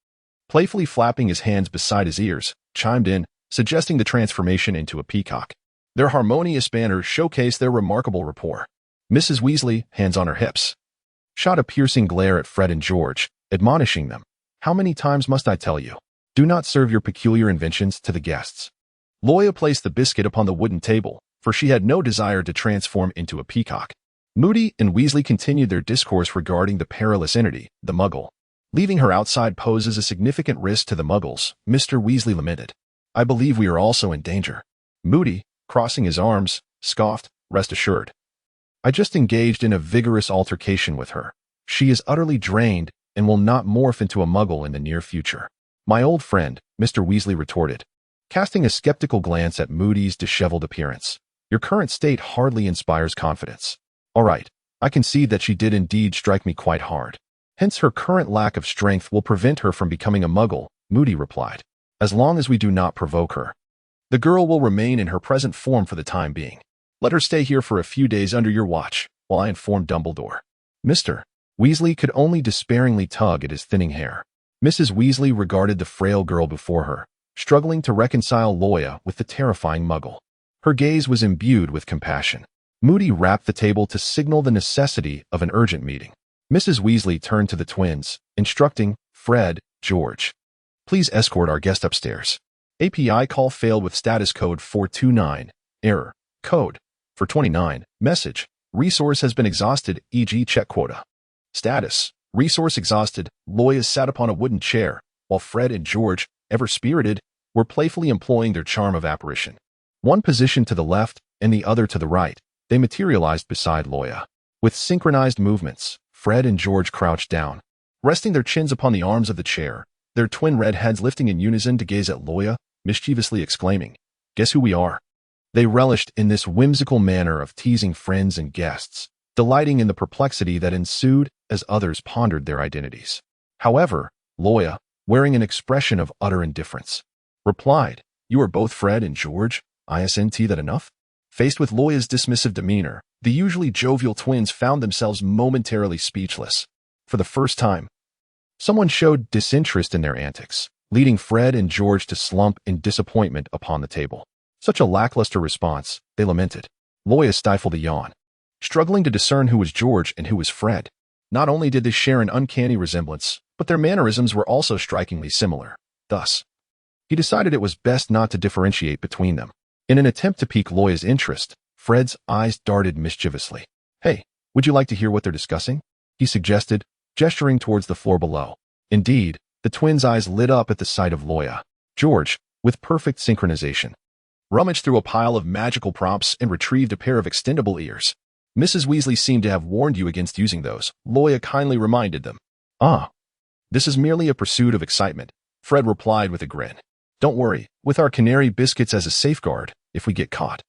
Speaker 1: playfully flapping his hands beside his ears, chimed in, suggesting the transformation into a peacock. Their harmonious banners showcased their remarkable rapport. Mrs. Weasley, hands on her hips, shot a piercing glare at Fred and George, admonishing them, "How many times must I tell you? Do not serve your peculiar inventions to the guests." Loya placed the biscuit upon the wooden table, for she had no desire to transform into a peacock. Moody and Weasley continued their discourse regarding the perilous entity, the Muggle. "Leaving her outside poses a significant risk to the Muggles," Mr. Weasley lamented. "I believe we are also in danger." Moody, crossing his arms, scoffed, "Rest assured. I just engaged in a vigorous altercation with her. She is utterly drained and will not morph into a Muggle in the near future." "My old friend," Mr. Weasley retorted, casting a skeptical glance at Moody's disheveled appearance. "Your current state hardly inspires confidence." "All right, I concede that she did indeed strike me quite hard. Hence her current lack of strength will prevent her from becoming a Muggle," Moody replied. "As long as we do not provoke her, the girl will remain in her present form for the time being. Let her stay here for a few days under your watch, while I inform Dumbledore." Mr. Weasley could only despairingly tug at his thinning hair. Mrs. Weasley regarded the frail girl before her, struggling to reconcile Loya with the terrifying Muggle. Her gaze was imbued with compassion. Moody rapped the table to signal the necessity of an urgent meeting. Mrs. Weasley turned to the twins, instructing Fred, "George, please escort our guest upstairs. API call failed with status code 429. Error. Code 429. Message. Resource has been exhausted, e.g. check quota. Status. Resource exhausted, Loya sat upon a wooden chair, while Fred and George, ever spirited, were playfully employing their charm of apparition. One positioned to the left and the other to the right, they materialized beside Loya. With synchronized movements, Fred and George crouched down, resting their chins upon the arms of the chair, their twin red heads lifting in unison to gaze at Loya, mischievously exclaiming, "Guess who we are?" They relished in this whimsical manner of teasing friends and guests, delighting in the perplexity that ensued as others pondered their identities. However, Loya, wearing an expression of utter indifference, replied, "You are both Fred and George, isn't that enough?" Faced with Loya's dismissive demeanor, the usually jovial twins found themselves momentarily speechless. For the first time, someone showed disinterest in their antics, leading Fred and George to slump in disappointment upon the table. Such a lackluster response, they lamented. Loya stifled a yawn, struggling to discern who was George and who was Fred. Not only did they share an uncanny resemblance, but their mannerisms were also strikingly similar. Thus, he decided it was best not to differentiate between them. In an attempt to pique Loya's interest, Fred's eyes darted mischievously. "Hey, would you like to hear what they're discussing?" he suggested, gesturing towards the floor below. Indeed, the twins' eyes lit up at the sight of Loya. George, with perfect synchronization, rummaged through a pile of magical props and retrieved a pair of extendable ears. "Mrs. Weasley seemed to have warned you against using those," Loya kindly reminded them. "Ah, this is merely a pursuit of excitement," Fred replied with a grin. "Don't worry, with our canary biscuits as a safeguard, if we get caught,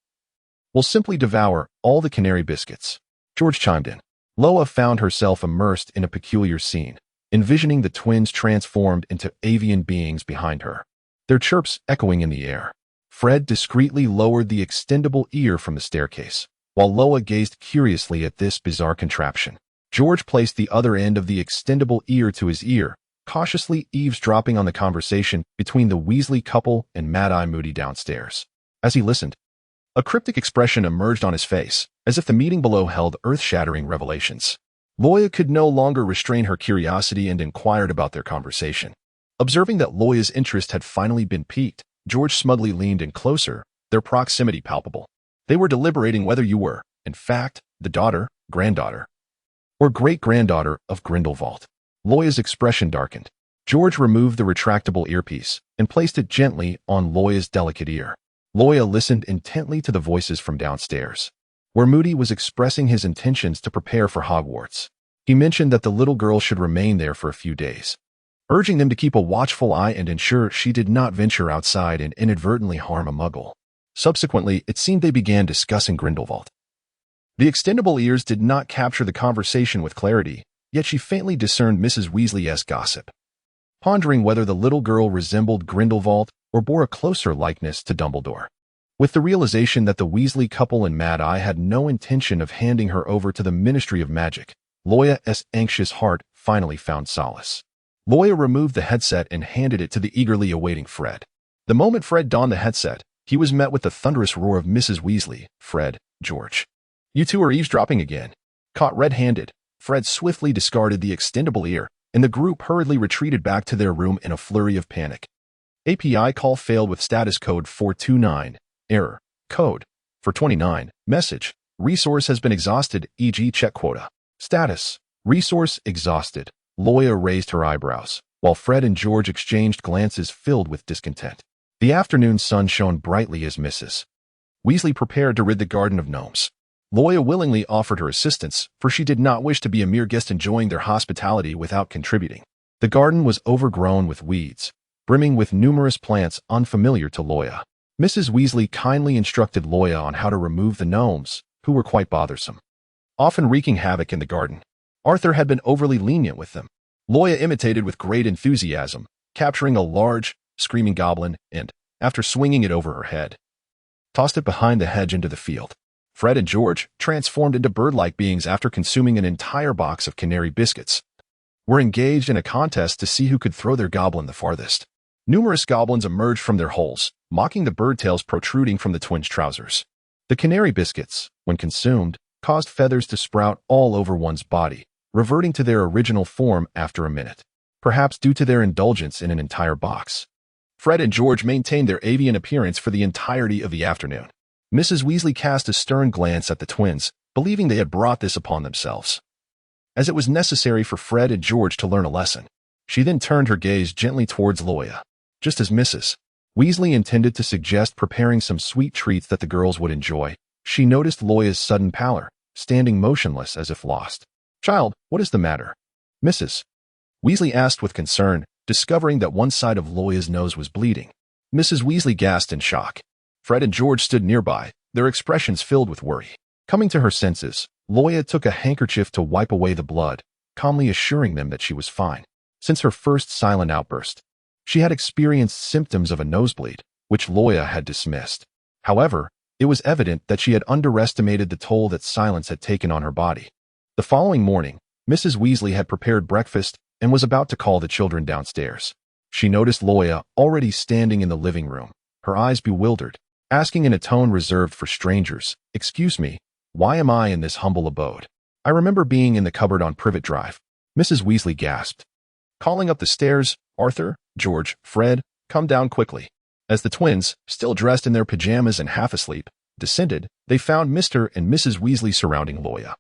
Speaker 1: we'll simply devour all the canary biscuits," George chimed in. Loya found herself immersed in a peculiar scene, envisioning the twins transformed into avian beings behind her, their chirps echoing in the air. Fred discreetly lowered the extendable ear from the staircase, while Loya gazed curiously at this bizarre contraption. George placed the other end of the extendable ear to his ear, cautiously eavesdropping on the conversation between the Weasley couple and Mad-Eye Moody downstairs. As he listened, a cryptic expression emerged on his face, as if the meeting below held earth-shattering revelations. Loya could no longer restrain her curiosity and inquired about their conversation. Observing that Loya's interest had finally been piqued, George smugly leaned in closer, their proximity palpable. They were deliberating whether you were, in fact, the daughter, granddaughter, or great-granddaughter of Grindelwald. Loya's expression darkened. George removed the retractable earpiece and placed it gently on Loya's delicate ear. Loya listened intently to the voices from downstairs, where Moody was expressing his intentions to prepare for Hogwarts. He mentioned that the little girl should remain there for a few days, urging them to keep a watchful eye and ensure she did not venture outside and inadvertently harm a muggle. Subsequently, it seemed they began discussing Grindelwald. The extendable ears did not capture the conversation with clarity, yet she faintly discerned Mrs. Weasley's gossip, pondering whether the little girl resembled Grindelwald or bore a closer likeness to Dumbledore. With the realization that the Weasley couple and Mad-Eye had no intention of handing her over to the Ministry of Magic, Loya's anxious heart finally found solace. Loya removed the headset and handed it to the eagerly awaiting Fred. The moment Fred donned the headset, he was met with the thunderous roar of Mrs. Weasley. "Fred, George, you two are eavesdropping again." Caught red-handed, Fred swiftly discarded the extendable ear, and the group hurriedly retreated back to their room in a flurry of panic. API call failed with status code 429. Error. Code. 429. Message. Resource has been exhausted, e.g. check quota. Status. Resource exhausted. Loya raised her eyebrows, while Fred and George exchanged glances filled with discontent. The afternoon sun shone brightly as Mrs. Weasley prepared to rid the Garden of Gnomes. Loya willingly offered her assistance, for she did not wish to be a mere guest enjoying their hospitality without contributing. The garden was overgrown with weeds, brimming with numerous plants unfamiliar to Loya. Mrs. Weasley kindly instructed Loya on how to remove the gnomes, who were quite bothersome, often wreaking havoc in the garden. Arthur had been overly lenient with them. Loya imitated with great enthusiasm, capturing a large, screaming goblin and, after swinging it over her head, tossed it behind the hedge into the field. Fred and George, transformed into bird-like beings after consuming an entire box of canary biscuits, were engaged in a contest to see who could throw their goblin the farthest. Numerous goblins emerged from their holes, mocking the bird tails protruding from the twins' trousers. The canary biscuits, when consumed, caused feathers to sprout all over one's body, reverting to their original form after a minute, perhaps due to their indulgence in an entire box. Fred and George maintained their avian appearance for the entirety of the afternoon. Mrs. Weasley cast a stern glance at the twins, believing they had brought this upon themselves. as it was necessary for Fred and George to learn a lesson. She then turned her gaze gently towards Loya. Just as Mrs. Weasley intended to suggest preparing some sweet treats that the girls would enjoy, she noticed Loya's sudden pallor, standing motionless as if lost. "Child, what is the matter?" Mrs. Weasley asked with concern, discovering that one side of Loya's nose was bleeding. Mrs. Weasley gasped in shock. Fred and George stood nearby, their expressions filled with worry. Coming to her senses, Loya took a handkerchief to wipe away the blood, calmly assuring them that she was fine. Since her first silent outburst, she had experienced symptoms of a nosebleed, which Loya had dismissed. However, it was evident that she had underestimated the toll that silence had taken on her body. The following morning, Mrs. Weasley had prepared breakfast and was about to call the children downstairs. She noticed Loya already standing in the living room, her eyes bewildered, asking in a tone reserved for strangers, "Excuse me, why am I in this humble abode? I remember being in the cupboard on Privet Drive." Mrs. Weasley gasped. Calling up the stairs, "Arthur, George, Fred, come down quickly." As the twins, still dressed in their pajamas and half asleep, descended, they found Mr. and Mrs. Weasley surrounding Loya,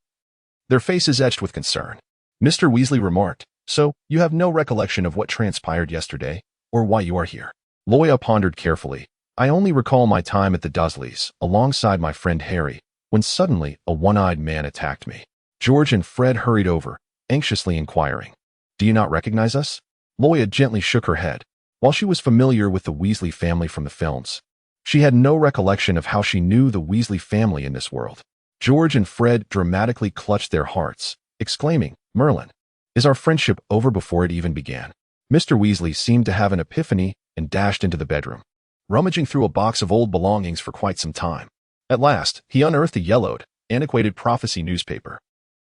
Speaker 1: their faces etched with concern. Mr. Weasley remarked, "So, you have no recollection of what transpired yesterday, or why you are here?" Loya pondered carefully. "I only recall my time at the Dursleys, alongside my friend Harry, when suddenly a one-eyed man attacked me." George and Fred hurried over, anxiously inquiring, "Do you not recognize us?" Loya gently shook her head. While she was familiar with the Weasley family from the films, she had no recollection of how she knew the Weasley family in this world. George and Fred dramatically clutched their hearts, exclaiming, "Merlin, is our friendship over before it even began?" Mr. Weasley seemed to have an epiphany and dashed into the bedroom, rummaging through a box of old belongings for quite some time. At last, he unearthed a yellowed, antiquated prophecy newspaper.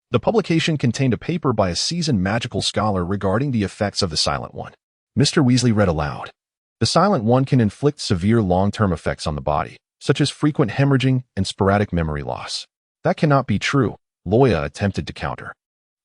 Speaker 1: The publication contained a paper by a seasoned magical scholar regarding the effects of the Silent One. Mr. Weasley read aloud. "The Silent One can inflict severe long-term effects on the body, such as frequent hemorrhaging and sporadic memory loss." "That cannot be true," Loya attempted to counter.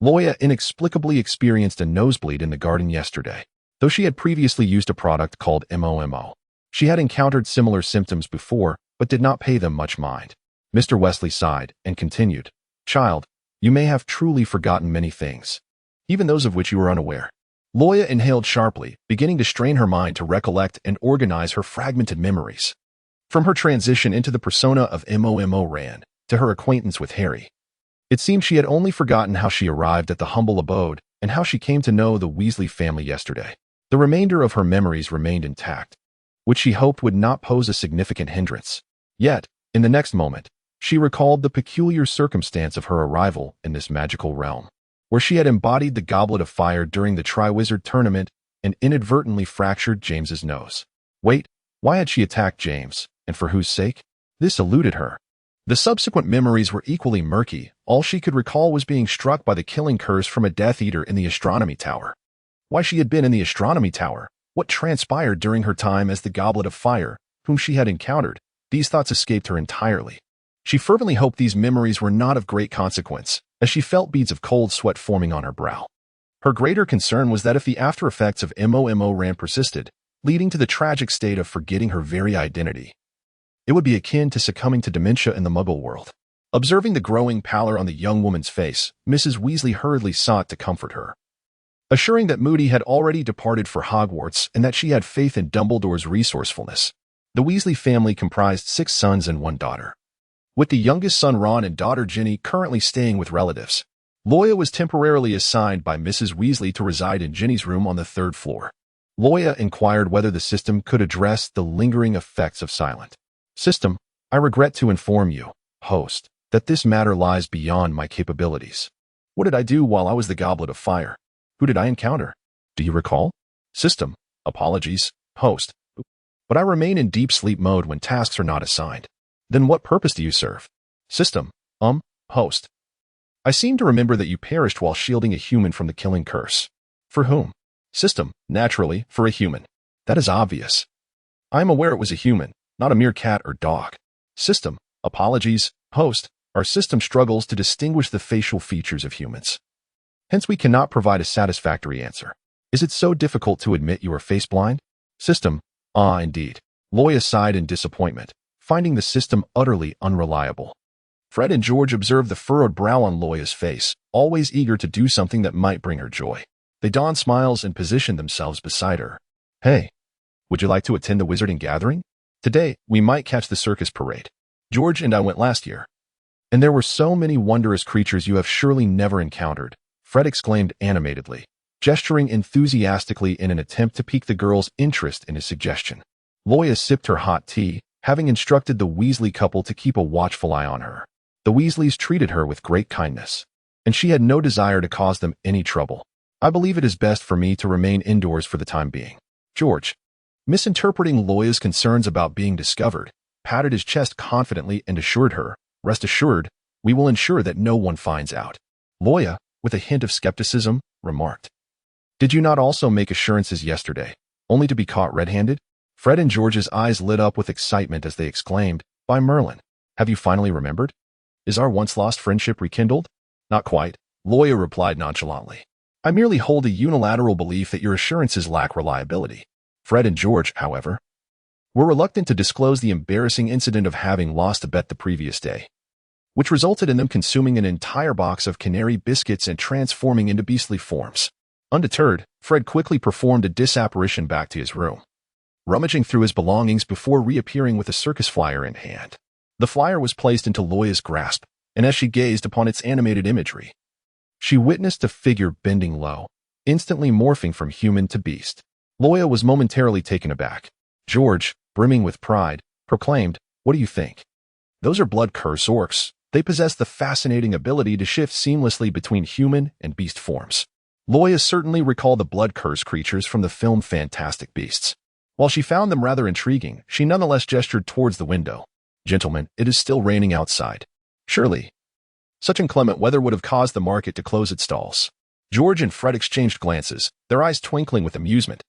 Speaker 1: Loya inexplicably experienced a nosebleed in the garden yesterday. Though she had previously used a product called MOMO, she had encountered similar symptoms before, but did not pay them much mind. Mr. Weasley sighed and continued, "Child, you may have truly forgotten many things, even those of which you were unaware." Loya inhaled sharply, beginning to strain her mind to recollect and organize her fragmented memories. From her transition into the persona of MOMO Rand to her acquaintance with Harry, it seemed she had only forgotten how she arrived at the humble abode and how she came to know the Weasley family yesterday. The remainder of her memories remained intact, which she hoped would not pose a significant hindrance. Yet, in the next moment, she recalled the peculiar circumstance of her arrival in this magical realm, where she had embodied the Goblet of Fire during the Triwizard Tournament and inadvertently fractured James's nose. Wait, why had she attacked James, and for whose sake? This eluded her. The subsequent memories were equally murky. All she could recall was being struck by the killing curse from a Death Eater in the Astronomy Tower. Why she had been in the Astronomy Tower, what transpired during her time as the Goblet of Fire, whom she had encountered, these thoughts escaped her entirely. She fervently hoped these memories were not of great consequence, as she felt beads of cold sweat forming on her brow. Her greater concern was that if the after-effects of MOMO Rand persisted, leading to the tragic state of forgetting her very identity, it would be akin to succumbing to dementia in the Muggle world. Observing the growing pallor on the young woman's face, Mrs. Weasley hurriedly sought to comfort her, assuring that Moody had already departed for Hogwarts and that she had faith in Dumbledore's resourcefulness. The Weasley family comprised 6 sons and 1 daughter, with the youngest son Ron and daughter Ginny currently staying with relatives. Loya was temporarily assigned by Mrs. Weasley to reside in Ginny's room on the 3rd floor. Loya inquired whether the system could address the lingering effects of silent. "System, I regret to inform you, host, that this matter lies beyond my capabilities. What did I do while I was the Goblet of Fire? Who did I encounter? Do you recall? System, apologies, host, but I remain in deep sleep mode when tasks are not assigned. Then what purpose do you serve? System, host. I seem to remember that you perished while shielding a human from the killing curse. For whom? System, naturally, for a human. That is obvious. I am aware it was a human, not a mere cat or dog. System, apologies, host, our system struggles to distinguish the facial features of humans. Hence we cannot provide a satisfactory answer. Is it so difficult to admit you are face-blind? System, indeed. Loya sighed in disappointment, finding the system utterly unreliable. Fred and George observed the furrowed brow on Loya's face, always eager to do something that might bring her joy. They donned smiles and positioned themselves beside her. "Hey, would you like to attend the wizarding gathering? Today, we might catch the circus parade. George and I went last year. And there were so many wondrous creatures you have surely never encountered," Fred exclaimed animatedly, gesturing enthusiastically in an attempt to pique the girl's interest in his suggestion. Loya sipped her hot tea, having instructed the Weasley couple to keep a watchful eye on her. The Weasleys treated her with great kindness, and she had no desire to cause them any trouble. "I believe it is best for me to remain indoors for the time being." George, misinterpreting Loya's concerns about being discovered, patted his chest confidently and assured her, "Rest assured, we will ensure that no one finds out." Loya, with a hint of skepticism, remarked, "Did you not also make assurances yesterday, only to be caught red-handed?" Fred and George's eyes lit up with excitement as they exclaimed, "By Merlin, have you finally remembered? Is our once-lost friendship rekindled?" "Not quite," Loya replied nonchalantly. "I merely hold a unilateral belief that your assurances lack reliability." Fred and George, however, were reluctant to disclose the embarrassing incident of having lost a bet the previous day, which resulted in them consuming an entire box of canary biscuits and transforming into beastly forms. Undeterred, Fred quickly performed a disapparition back to his room, rummaging through his belongings before reappearing with a circus flyer in hand. The flyer was placed into Loya's grasp, and as she gazed upon its animated imagery, she witnessed a figure bending low, instantly morphing from human to beast. Loya was momentarily taken aback. George, brimming with pride, proclaimed, "What do you think?" "Those are blood curse orcs. They possess the fascinating ability to shift seamlessly between human and beast forms." Loya certainly recalled the blood curse creatures from the film Fantastic Beasts. While she found them rather intriguing, she nonetheless gestured towards the window. "Gentlemen, it is still raining outside. Surely, such inclement weather would have caused the market to close its stalls." George and Fred exchanged glances, their eyes twinkling with amusement.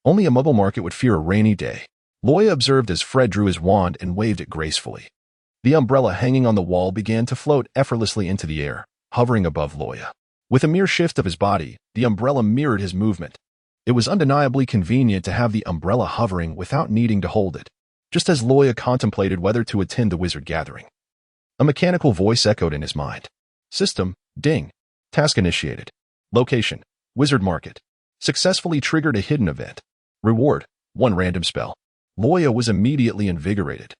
Speaker 1: Only a muggle market would fear a rainy day, Loya observed as Fred drew his wand and waved it gracefully. The umbrella hanging on the wall began to float effortlessly into the air, hovering above Loya. With a mere shift of his body, the umbrella mirrored his movement. It was undeniably convenient to have the umbrella hovering without needing to hold it, just as Loya contemplated whether to attend the wizard gathering. A mechanical voice echoed in his mind. "System, ding. Task initiated. Location, Wizard Market. Successfully triggered a hidden event. Reward, 1 random spell." Loya was immediately invigorated.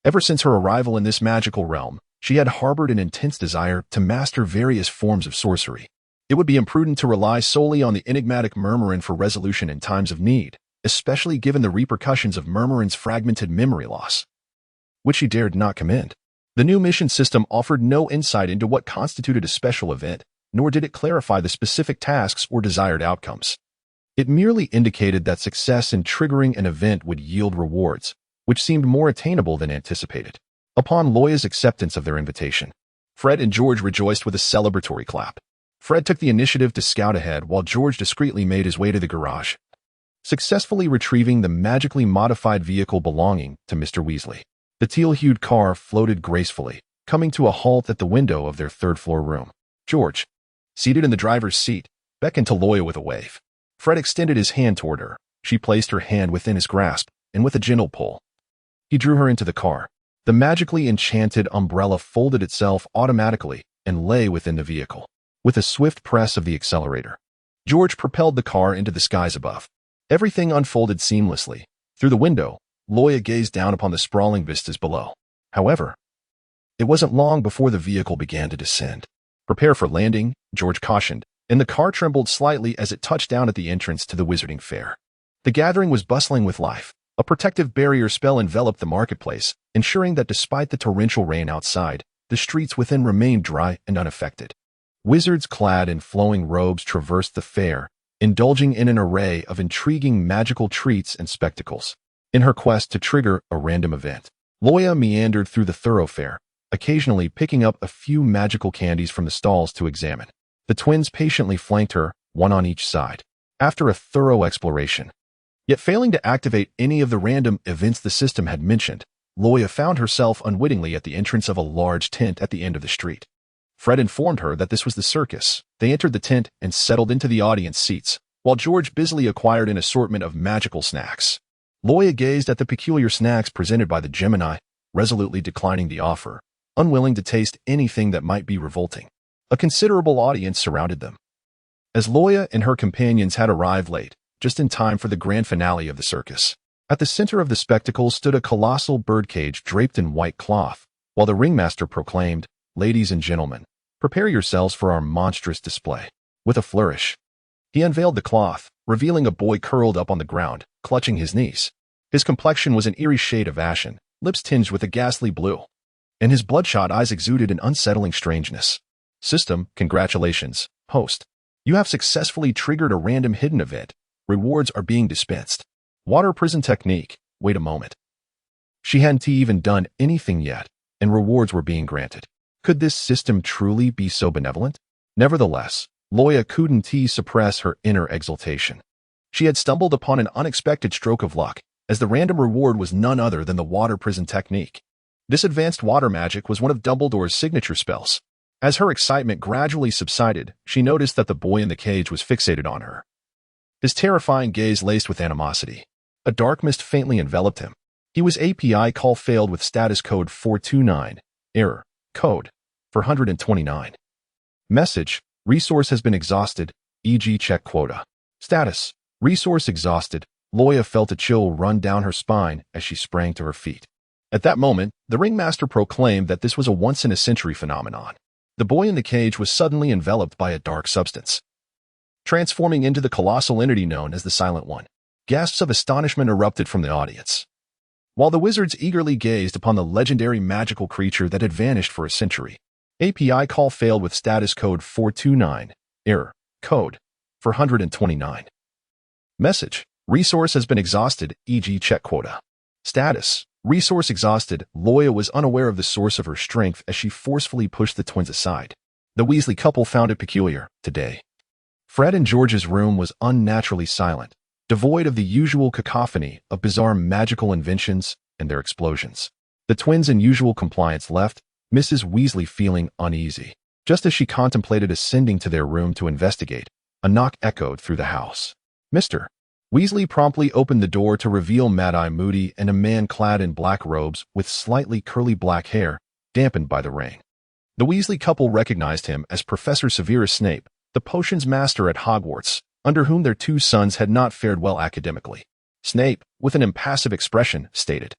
Speaker 1: Ever since her arrival in this magical realm, she had harbored an intense desire to master various forms of sorcery. It would be imprudent to rely solely on the enigmatic Murmurin for resolution in times of need, especially given the repercussions of Murmurin's fragmented memory loss, which she dared not commend. The new mission system offered no insight into what constituted a special event, nor did it clarify the specific tasks or desired outcomes. It merely indicated that success in triggering an event would yield rewards, which seemed more attainable than anticipated. Upon Loya's acceptance of their invitation, Fred and George rejoiced with a celebratory clap. Fred took the initiative to scout ahead while George discreetly made his way to the garage, successfully retrieving the magically modified vehicle belonging to Mr. Weasley. The teal-hued car floated gracefully, coming to a halt at the window of their third-floor room. George, seated in the driver's seat, beckoned to Loya with a wave. Fred extended his hand toward her. She placed her hand within his grasp, and with a gentle pull, he drew her into the car. The magically enchanted umbrella folded itself automatically and lay within the vehicle. With a swift press of the accelerator, George propelled the car into the skies above. Everything unfolded seamlessly. Through the window, Loya gazed down upon the sprawling vistas below. However, it wasn't long before the vehicle began to descend. "Prepare for landing," George cautioned, and the car trembled slightly as it touched down at the entrance to the Wizarding Fair. The gathering was bustling with life. A protective barrier spell enveloped the marketplace, ensuring that despite the torrential rain outside, the streets within remained dry and unaffected. Wizards clad in flowing robes traversed the fair, indulging in an array of intriguing magical treats and spectacles. In her quest to trigger a random event, Loya meandered through the thoroughfare, occasionally picking up a few magical candies from the stalls to examine. The twins patiently flanked her, one on each side. After a thorough exploration, yet failing to activate any of the random events the system had mentioned, Loya found herself unwittingly at the entrance of a large tent at the end of the street. Fred informed her that this was the circus. They entered the tent and settled into the audience seats, while George busily acquired an assortment of magical snacks. Loya gazed at the peculiar snacks presented by the Gemini, resolutely declining the offer. unwilling to taste anything that might be revolting. A considerable audience surrounded them. As Loya and her companions had arrived late, just in time for the grand finale of the circus. At the center of the spectacle stood a colossal birdcage draped in white cloth, while the ringmaster proclaimed, "Ladies and gentlemen, prepare yourselves for our monstrous display." With a flourish, he unveiled the cloth, revealing a boy curled up on the ground, clutching his knees. His complexion was an eerie shade of ashen, lips tinged with a ghastly blue, and his bloodshot eyes exuded an unsettling strangeness. System, congratulations, host. You have successfully triggered a random hidden event. Rewards are being dispensed. Water prison technique. Wait a moment. She hadn't even done anything yet, and rewards were being granted. Could this system truly be so benevolent? Nevertheless, Loya couldn't suppress her inner exultation. She had stumbled upon an unexpected stroke of luck, as the random reward was none other than the water prison technique. This advanced water magic was one of Dumbledore's signature spells. As her excitement gradually subsided, she noticed that the boy in the cage was fixated on her. His terrifying gaze laced with animosity. A dark mist faintly enveloped him. He was API call failed with status code 429. Error. Code. 429. Message. Resource has been exhausted, e.g. check quota. Status. Resource exhausted. Loya felt a chill run down her spine as she sprang to her feet. At that moment, the ringmaster proclaimed that this was a once-in-a-century phenomenon. The boy in the cage was suddenly enveloped by a dark substance, transforming into the colossal entity known as the Silent One. Gasps of astonishment erupted from the audience, while the wizards eagerly gazed upon the legendary magical creature that had vanished for a century. API call failed with status code 429. Error. Code. 429. Message. Resource has been exhausted, e.g. check quota. Status. Resource exhausted. Loya was unaware of the source of her strength as she forcefully pushed the twins aside. The Weasley couple found it peculiar, today. Fred and George's room was unnaturally silent, devoid of the usual cacophony of bizarre magical inventions and their explosions. The twins in usual compliance left, Mrs. Weasley feeling uneasy. Just as she contemplated ascending to their room to investigate, a knock echoed through the house. Mr. Weasley promptly opened the door to reveal Mad-Eye Moody and a man clad in black robes with slightly curly black hair, dampened by the rain. The Weasley couple recognized him as Professor Severus Snape, the potions master at Hogwarts, under whom their two sons had not fared well academically. Snape, with an impassive expression, stated,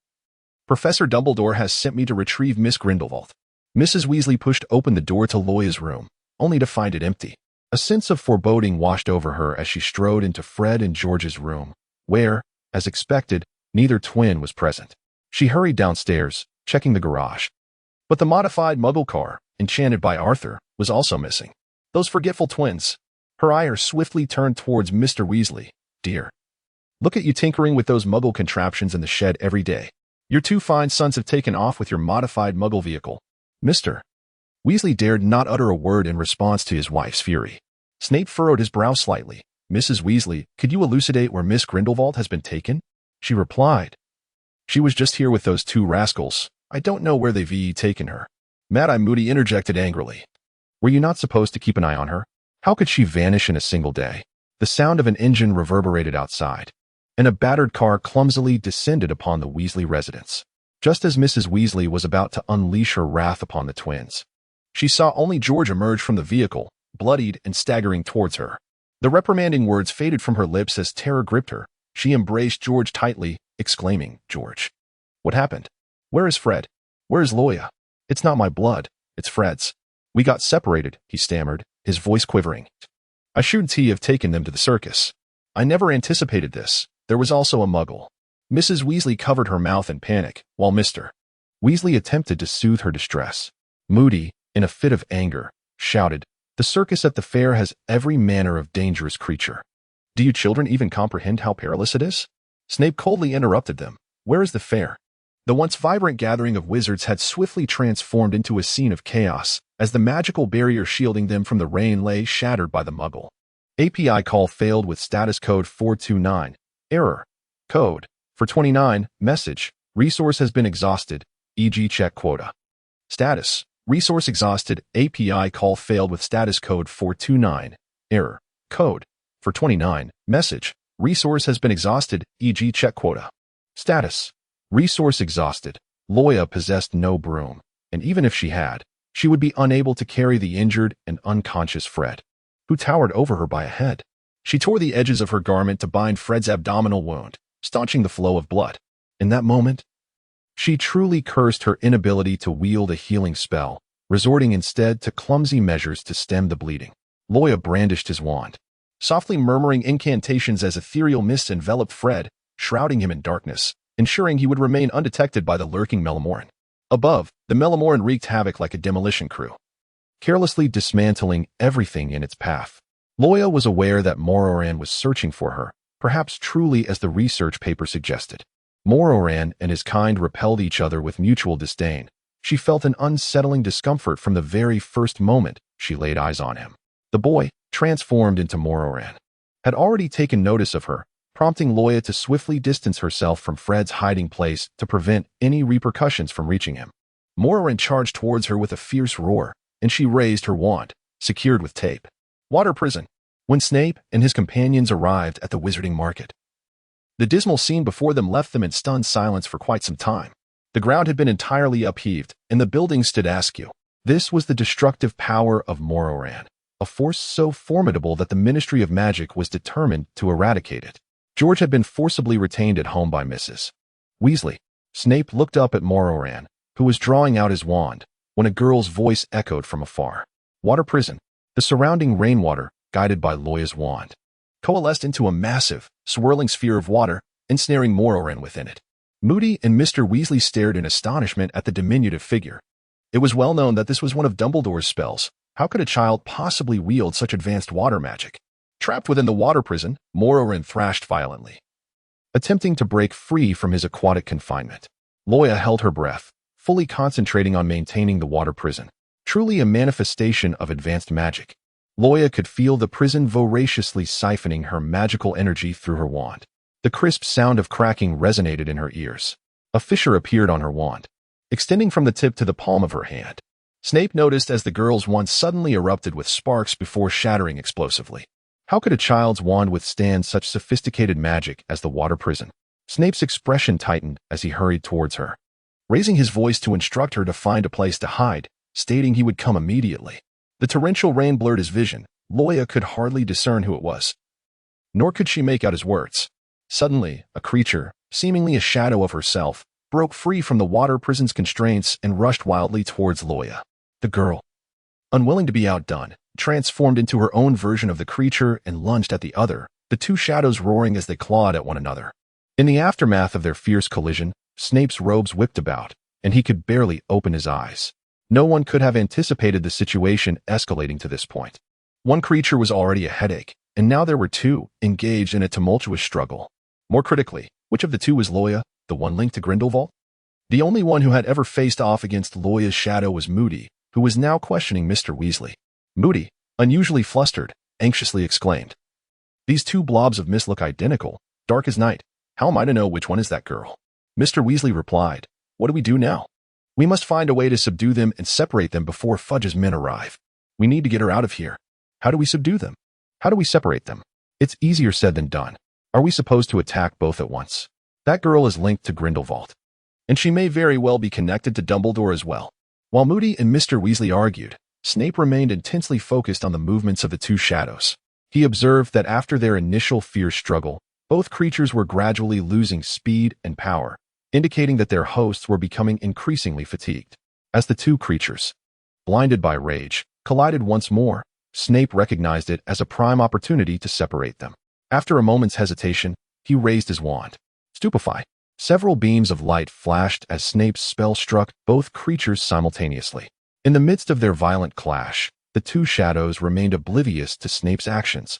Speaker 1: "Professor Dumbledore has sent me to retrieve Miss Grindelwald." Mrs. Weasley pushed open the door to Loya's room, only to find it empty. A sense of foreboding washed over her as she strode into Fred and George's room, where, as expected, neither twin was present. She hurried downstairs, checking the garage. But the modified Muggle car, enchanted by Arthur, was also missing. Those forgetful twins. Her ire swiftly turned towards Mr. Weasley. "Dear, look at you tinkering with those Muggle contraptions in the shed every day. Your two fine sons have taken off with your modified Muggle vehicle." Mr. Weasley dared not utter a word in response to his wife's fury. Snape furrowed his brow slightly. "Mrs. Weasley, could you elucidate where Miss Grindelwald has been taken?" She replied, "She was just here with those two rascals. I don't know where they've taken her." Mad-Eye Moody interjected angrily. "Were you not supposed to keep an eye on her? How could she vanish in a single day?" The sound of an engine reverberated outside, and a battered car clumsily descended upon the Weasley residence. Just as Mrs. Weasley was about to unleash her wrath upon the twins, she saw only George emerge from the vehicle, bloodied and staggering towards her. The reprimanding words faded from her lips as terror gripped her. She embraced George tightly, exclaiming, "George, what happened? Where is Fred? Where is Loya?" "It's not my blood, it's Fred's. We got separated," he stammered, his voice quivering. "I shouldn't have taken them to the circus. I never anticipated this. There was also a Muggle." Mrs. Weasley covered her mouth in panic, while Mr. Weasley attempted to soothe her distress. Moody, in a fit of anger, shouted, "The circus at the fair has every manner of dangerous creature. Do you children even comprehend how perilous it is?" Snape coldly interrupted them. "Where is the fair?" The once vibrant gathering of wizards had swiftly transformed into a scene of chaos, as the magical barrier shielding them from the rain lay shattered by the Muggle. API call failed with status code 429. Error. Code. 429. Message. Resource has been exhausted, e.g. check quota. Status. Resource exhausted. API call failed with status code 429. Error. Code. 429. Message. Resource has been exhausted, e.g. check quota. Status. Resource exhausted. Loya possessed no broom, and even if she had, she would be unable to carry the injured and unconscious Fred, who towered over her by a head. She tore the edges of her garment to bind Fred's abdominal wound, staunching the flow of blood. In that moment, she truly cursed her inability to wield a healing spell, resorting instead to clumsy measures to stem the bleeding. Loya brandished his wand, softly murmuring incantations as ethereal mists enveloped Fred, shrouding him in darkness, ensuring he would remain undetected by the lurking Melamoran. Above, the Melamoran wreaked havoc like a demolition crew, carelessly dismantling everything in its path. Loya was aware that Mororan was searching for her, perhaps truly as the research paper suggested. Mororan and his kind repelled each other with mutual disdain. She felt an unsettling discomfort from the very first moment she laid eyes on him. The boy, transformed into Mororan, had already taken notice of her, prompting Loya to swiftly distance herself from Fred's hiding place to prevent any repercussions from reaching him. Mororan charged towards her with a fierce roar, and she raised her wand, secured with tape. Water prison. When Snape and his companions arrived at the Wizarding Market, the dismal scene before them left them in stunned silence for quite some time. The ground had been entirely upheaved, and the building stood askew. This was the destructive power of Mororan, a force so formidable that the Ministry of Magic was determined to eradicate it. George had been forcibly retained at home by Mrs. Weasley. Snape looked up at Mororan, who was drawing out his wand, when a girl's voice echoed from afar. Water prison. The surrounding rainwater, guided by Loya's wand, coalesced into a massive, swirling sphere of water, ensnaring Mororan within it. Moody and Mr. Weasley stared in astonishment at the diminutive figure. It was well known that this was one of Dumbledore's spells. How could a child possibly wield such advanced water magic? Trapped within the water prison, Mororan thrashed violently, attempting to break free from his aquatic confinement. Loya held her breath, fully concentrating on maintaining the water prison. Truly a manifestation of advanced magic. Loya could feel the prison voraciously siphoning her magical energy through her wand. The crisp sound of cracking resonated in her ears. A fissure appeared on her wand, extending from the tip to the palm of her hand. Snape noticed as the girl's wand suddenly erupted with sparks before shattering explosively. How could a child's wand withstand such sophisticated magic as the water prison? Snape's expression tightened as he hurried towards her, raising his voice to instruct her to find a place to hide, stating he would come immediately. The torrential rain blurred his vision. Loya could hardly discern who it was, nor could she make out his words. Suddenly, a creature, seemingly a shadow of herself, broke free from the water prison's constraints and rushed wildly towards Loya. The girl, unwilling to be outdone, transformed into her own version of the creature and lunged at the other, the two shadows roaring as they clawed at one another. In the aftermath of their fierce collision, Snape's robes whipped about, and he could barely open his eyes. No one could have anticipated the situation escalating to this point. One creature was already a headache, and now there were two, engaged in a tumultuous struggle. More critically, which of the two was Loya, the one linked to Grindelwald? The only one who had ever faced off against Loya's shadow was Moody, who was now questioning Mr. Weasley. Moody, unusually flustered, anxiously exclaimed, "These two blobs of mist look identical, dark as night. How am I to know which one is that girl?" Mr. Weasley replied, "What do we do now? We must find a way to subdue them and separate them before Fudge's men arrive. We need to get her out of here. How do we subdue them? How do we separate them? It's easier said than done. Are we supposed to attack both at once? That girl is linked to Grindelwald, and she may very well be connected to Dumbledore as well." While Moody and Mr. Weasley argued, Snape remained intensely focused on the movements of the two shadows. He observed that after their initial fierce struggle, both creatures were gradually losing speed and power, indicating that their hosts were becoming increasingly fatigued. As the two creatures, blinded by rage, collided once more, Snape recognized it as a prime opportunity to separate them. After a moment's hesitation, he raised his wand. Stupefied, several beams of light flashed as Snape's spell struck both creatures simultaneously. In the midst of their violent clash, the two shadows remained oblivious to Snape's actions,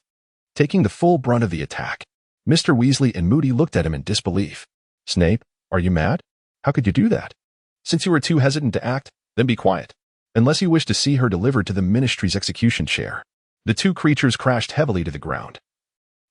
Speaker 1: taking the full brunt of the attack. Mr. Weasley and Moody looked at him in disbelief. "Snape, are you mad? How could you do that? Since you were too hesitant to act, then be quiet, unless you wish to see her delivered to the Ministry's execution chair." The two creatures crashed heavily to the ground,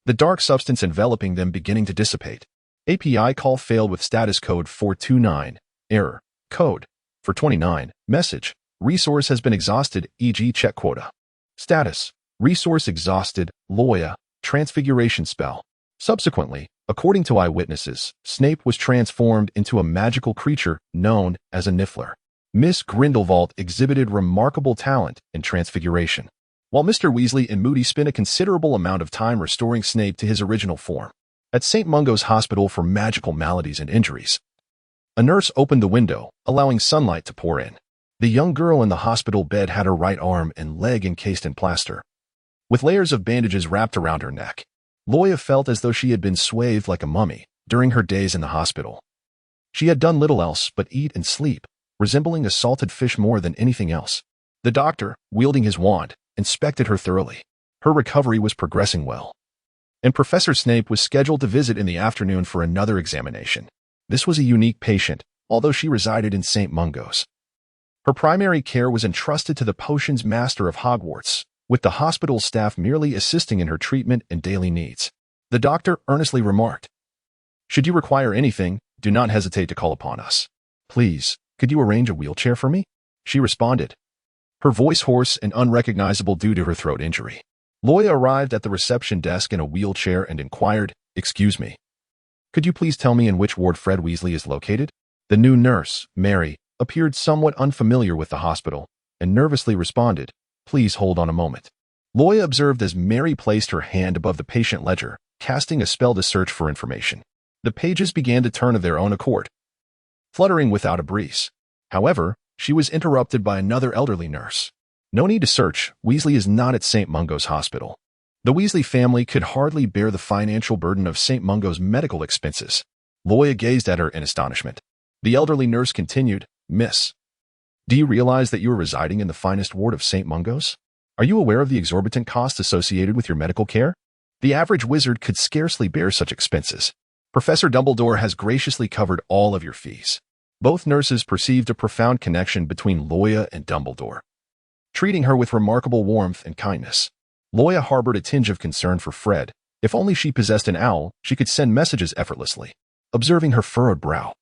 Speaker 1: the dark substance enveloping them beginning to dissipate. API call failed with status code 429. Error. Code 429. Message. Resource has been exhausted, e.g. check quota. Status. Resource exhausted, Loya, transfiguration spell. Subsequently, according to eyewitnesses, Snape was transformed into a magical creature known as a Niffler. Miss Grindelwald exhibited remarkable talent in transfiguration, while Mr. Weasley and Moody spent a considerable amount of time restoring Snape to his original form. At St. Mungo's Hospital for Magical Maladies and Injuries, a nurse opened the window, allowing sunlight to pour in. The young girl in the hospital bed had her right arm and leg encased in plaster, with layers of bandages wrapped around her neck. Loya felt as though she had been swathed like a mummy during her days in the hospital. She had done little else but eat and sleep, resembling a salted fish more than anything else. The doctor, wielding his wand, inspected her thoroughly. Her recovery was progressing well, and Professor Snape was scheduled to visit in the afternoon for another examination. This was a unique patient, although she resided in St. Mungo's. Her primary care was entrusted to the potions master of Hogwarts, with the hospital staff merely assisting in her treatment and daily needs. The doctor earnestly remarked, "Should you require anything, do not hesitate to call upon us. Please, could you arrange a wheelchair for me?" She responded, her voice hoarse and unrecognizable due to her throat injury. Loya arrived at the reception desk in a wheelchair and inquired, "Excuse me, could you please tell me in which ward Fred Weasley is located?" The new nurse, Mary, appeared somewhat unfamiliar with the hospital and nervously responded, "Please hold on a moment." Loya observed as Mary placed her hand above the patient ledger, casting a spell to search for information. The pages began to turn of their own accord, fluttering without a breeze. However, she was interrupted by another elderly nurse. "No need to search. Weasley is not at St. Mungo's Hospital." The Weasley family could hardly bear the financial burden of St. Mungo's medical expenses. Loya gazed at her in astonishment. The elderly nurse continued, "Miss, do you realize that you are residing in the finest ward of St. Mungo's? Are you aware of the exorbitant costs associated with your medical care? The average wizard could scarcely bear such expenses. Professor Dumbledore has graciously covered all of your fees." Both nurses perceived a profound connection between Loya and Dumbledore, treating her with remarkable warmth and kindness. Loya harbored a tinge of concern for Fred. If only she possessed an owl, she could send messages effortlessly. Observing her furrowed brow,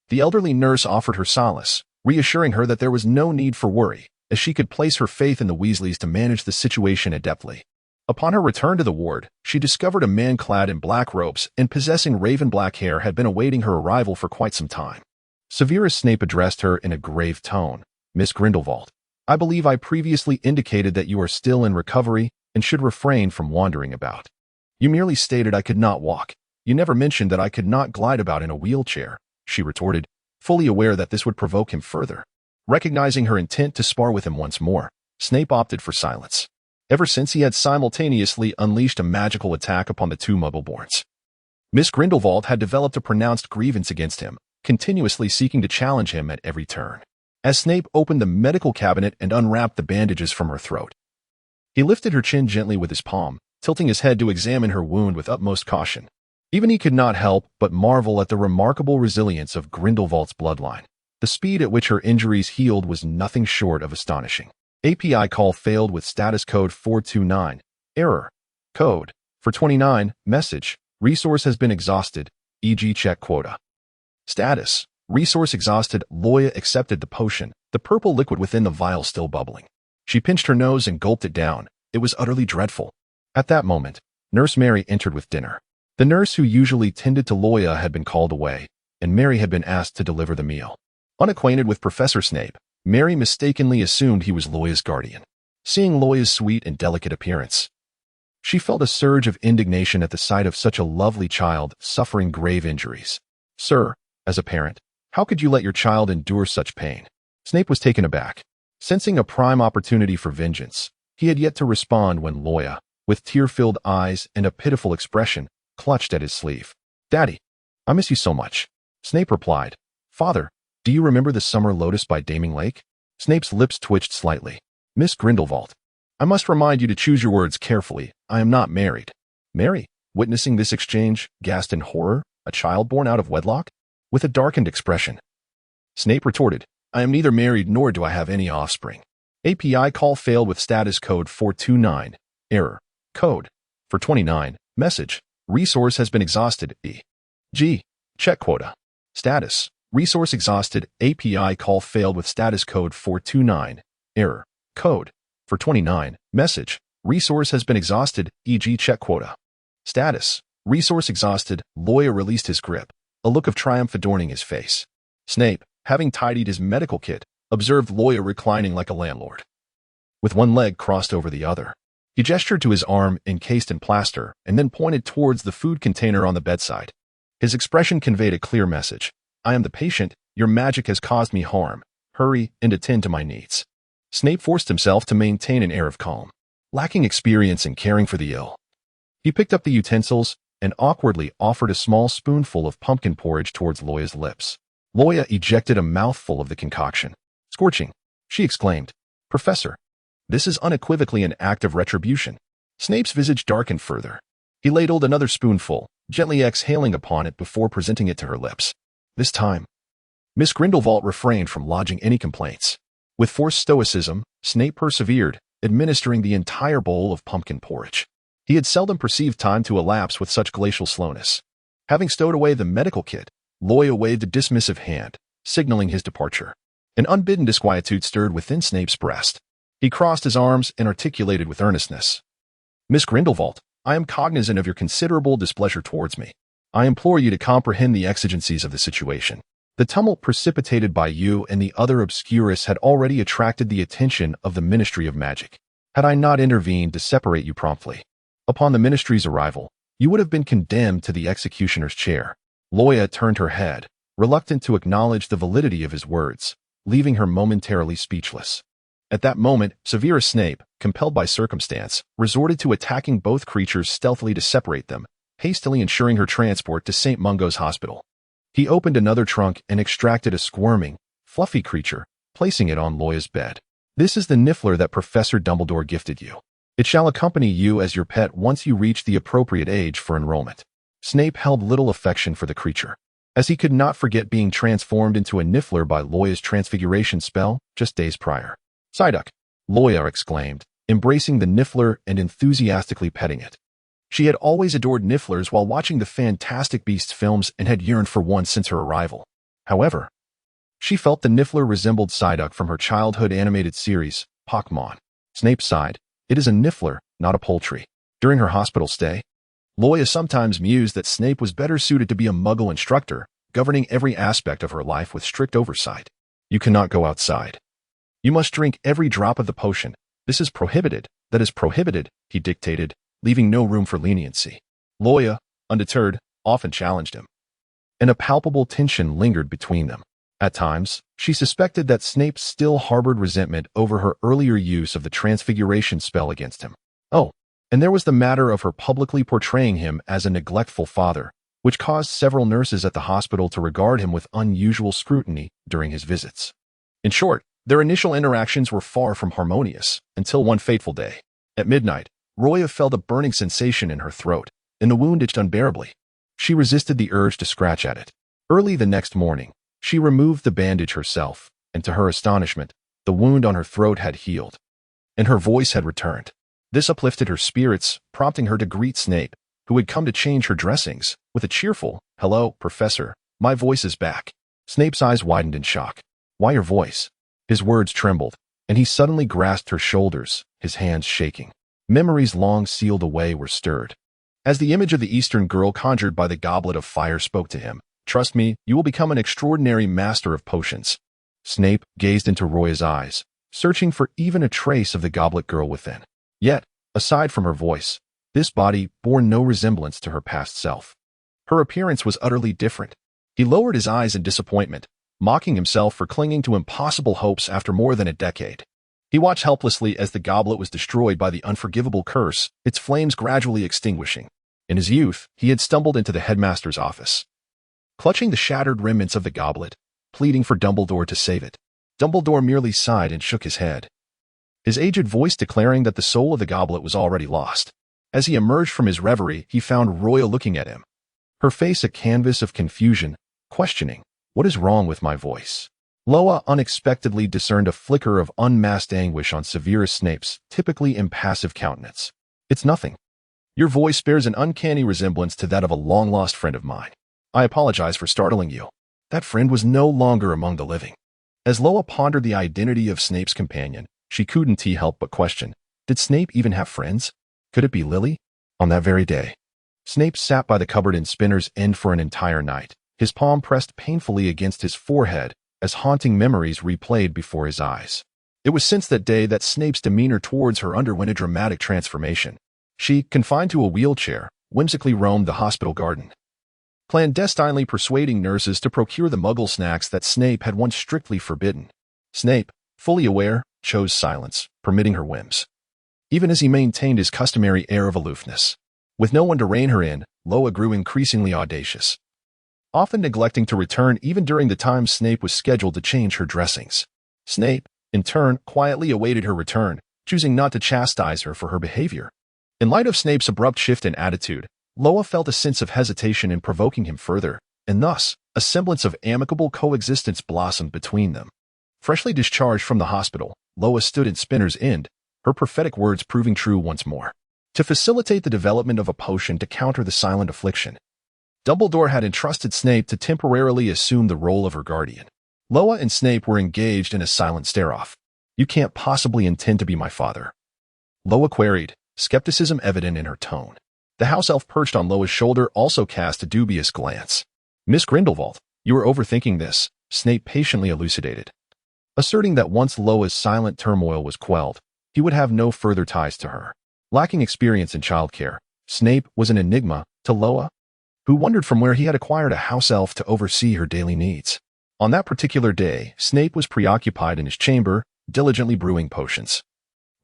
Speaker 1: the elderly nurse offered her solace, reassuring her that there was no need for worry, as she could place her faith in the Weasleys to manage the situation adeptly. Upon her return to the ward, she discovered a man clad in black robes and possessing raven-black hair had been awaiting her arrival for quite some time. Severus Snape addressed her in a grave tone, "Miss Grindelwald, I believe I previously indicated that you are still in recovery and should refrain from wandering about. You merely stated I could not walk. You never mentioned that I could not glide about in a wheelchair," she retorted, fully aware that this would provoke him further. Recognizing her intent to spar with him once more, Snape opted for silence. Ever since he had simultaneously unleashed a magical attack upon the two Muggleborns, Miss Grindelwald had developed a pronounced grievance against him, continuously seeking to challenge him at every turn. As Snape opened the medical cabinet and unwrapped the bandages from her throat, he lifted her chin gently with his palm, tilting his head to examine her wound with utmost caution. Even he could not help but marvel at the remarkable resilience of Grindelwald's bloodline. The speed at which her injuries healed was nothing short of astonishing. API call failed with status code 429. Error. Code. For 29. Message. Resource has been exhausted. E.g. check quota. Status. Resource exhausted. Loya accepted the potion, the purple liquid within the vial still bubbling. She pinched her nose and gulped it down. It was utterly dreadful. At that moment, Nurse Mary entered with dinner. The nurse who usually tended to Loya had been called away, and Mary had been asked to deliver the meal. Unacquainted with Professor Snape, Mary mistakenly assumed he was Loya's guardian. Seeing Loya's sweet and delicate appearance, she felt a surge of indignation at the sight of such a lovely child suffering grave injuries. "Sir, as a parent, how could you let your child endure such pain?" Snape was taken aback. Sensing a prime opportunity for vengeance, he had yet to respond when Loya, with tear-filled eyes and a pitiful expression, clutched at his sleeve. "Daddy, I miss you so much." Snape replied, "Father, do you remember the summer lotus by Daming Lake?" Snape's lips twitched slightly. "Miss Grindelwald, I must remind you to choose your words carefully. I am not married." Mary, witnessing this exchange, gasped in horror. "A child born out of wedlock?" With a darkened expression, Snape retorted, "I am neither married nor do I have any offspring." API call failed with status code 429. Error. Code. For 29. Message. Resource has been exhausted. E.g. check quota. Status. Resource exhausted. API call failed with status code 429. Error. Code. For 29. Message. Resource has been exhausted. E.g. check quota. Status. Resource exhausted. Loya released his grip, a look of triumph adorning his face. Snape, having tidied his medical kit, observed Loya reclining like a landlord, with one leg crossed over the other. He gestured to his arm encased in plaster and then pointed towards the food container on the bedside. His expression conveyed a clear message. I am the patient. Your magic has caused me harm. Hurry and attend to my needs. Snape forced himself to maintain an air of calm, lacking experience in caring for the ill. He picked up the utensils and awkwardly offered a small spoonful of pumpkin porridge towards Loya's lips. Loya ejected a mouthful of the concoction. Scorching, she exclaimed. Professor, this is unequivocally an act of retribution. Snape's visage darkened further. He ladled another spoonful, gently exhaling upon it before presenting it to her lips. This time, Miss Grindelwald refrained from lodging any complaints. With forced stoicism, Snape persevered, administering the entire bowl of pumpkin porridge. He had seldom perceived time to elapse with such glacial slowness. Having stowed away the medical kit, Loya waved a dismissive hand, signaling his departure. An unbidden disquietude stirred within Snape's breast. He crossed his arms and articulated with earnestness. Miss Grindelwald, I am cognizant of your considerable displeasure towards me. I implore you to comprehend the exigencies of the situation. The tumult precipitated by you and the other obscurists had already attracted the attention of the Ministry of Magic. Had I not intervened to separate you promptly, upon the Ministry's arrival, you would have been condemned to the executioner's chair. Loya turned her head, reluctant to acknowledge the validity of his words, leaving her momentarily speechless. At that moment, Severus Snape, compelled by circumstance, resorted to attacking both creatures stealthily to separate them, hastily ensuring her transport to St. Mungo's hospital. He opened another trunk and extracted a squirming, fluffy creature, placing it on Loya's bed. This is the niffler that Professor Dumbledore gifted you. It shall accompany you as your pet once you reach the appropriate age for enrollment. Snape held little affection for the creature, as he could not forget being transformed into a niffler by Loya's transfiguration spell just days prior. Psyduck, Loya exclaimed, embracing the niffler and enthusiastically petting it. She had always adored nifflers while watching the Fantastic Beasts films and had yearned for one since her arrival. However, she felt the niffler resembled Psyduck from her childhood animated series, Pokémon. Snape sighed. It is a niffler, not a poultry. During her hospital stay, Loya sometimes mused that Snape was better suited to be a Muggle instructor, governing every aspect of her life with strict oversight. You cannot go outside. You must drink every drop of the potion. This is prohibited. That is prohibited, he dictated, leaving no room for leniency. Loya, undeterred, often challenged him, and a palpable tension lingered between them. At times, she suspected that Snape still harbored resentment over her earlier use of the transfiguration spell against him. Oh, and there was the matter of her publicly portraying him as a neglectful father, which caused several nurses at the hospital to regard him with unusual scrutiny during his visits. In short, their initial interactions were far from harmonious, until one fateful day. At midnight, Loya felt a burning sensation in her throat, and the wound itched unbearably. She resisted the urge to scratch at it. Early the next morning, she removed the bandage herself, and to her astonishment, the wound on her throat had healed, and her voice had returned. This uplifted her spirits, prompting her to greet Snape, who had come to change her dressings, with a cheerful, "Hello, Professor, my voice is back." Snape's eyes widened in shock. "Why your voice?" His words trembled, and he suddenly grasped her shoulders, his hands shaking. Memories long sealed away were stirred. As the image of the Eastern girl conjured by the Goblet of Fire spoke to him, "Trust me, you will become an extraordinary master of potions." Snape gazed into Loya's eyes, searching for even a trace of the Goblet girl within. Yet, aside from her voice, this body bore no resemblance to her past self. Her appearance was utterly different. He lowered his eyes in disappointment, mocking himself for clinging to impossible hopes after more than a decade. He watched helplessly as the goblet was destroyed by the unforgivable curse, its flames gradually extinguishing. In his youth, he had stumbled into the headmaster's office, clutching the shattered remnants of the goblet, pleading for Dumbledore to save it. Dumbledore merely sighed and shook his head, his aged voice declaring that the soul of the goblet was already lost. As he emerged from his reverie, he found Loya looking at him, her face a canvas of confusion, questioning, "What is wrong with my voice?" Loya unexpectedly discerned a flicker of unmasked anguish on Severus Snape's typically impassive countenance. "It's nothing. Your voice bears an uncanny resemblance to that of a long-lost friend of mine. I apologize for startling you." That friend was no longer among the living. As Loya pondered the identity of Snape's companion, she couldn't help but question, did Snape even have friends? Could it be Lily? On that very day, Snape sat by the cupboard in Spinner's End for an entire night, his palm pressed painfully against his forehead, as haunting memories replayed before his eyes. It was since that day that Snape's demeanor towards her underwent a dramatic transformation. She, confined to a wheelchair, whimsically roamed the hospital garden, clandestinely persuading nurses to procure the muggle snacks that Snape had once strictly forbidden. Snape, fully aware, chose silence, permitting her whims, even as he maintained his customary air of aloofness. With no one to rein her in, Loya grew increasingly audacious, often neglecting to return even during the time Snape was scheduled to change her dressings. Snape, in turn, quietly awaited her return, choosing not to chastise her for her behavior. In light of Snape's abrupt shift in attitude, Loya felt a sense of hesitation in provoking him further, and thus, a semblance of amicable coexistence blossomed between them. Freshly discharged from the hospital, Loya stood at Spinner's End, her prophetic words proving true once more. To facilitate the development of a potion to counter the silent affliction, Dumbledore had entrusted Snape to temporarily assume the role of her guardian. Loya and Snape were engaged in a silent stare-off. "You can't possibly intend to be my father?" Loya queried, skepticism evident in her tone. The house elf perched on Loya's shoulder also cast a dubious glance. "Miss Grindelwald, you are overthinking this," Snape patiently elucidated, asserting that once Loya's silent turmoil was quelled, he would have no further ties to her. Lacking experience in childcare, Snape was an enigma to Loya, who wondered from where he had acquired a house elf to oversee her daily needs. On that particular day, Snape was preoccupied in his chamber, diligently brewing potions,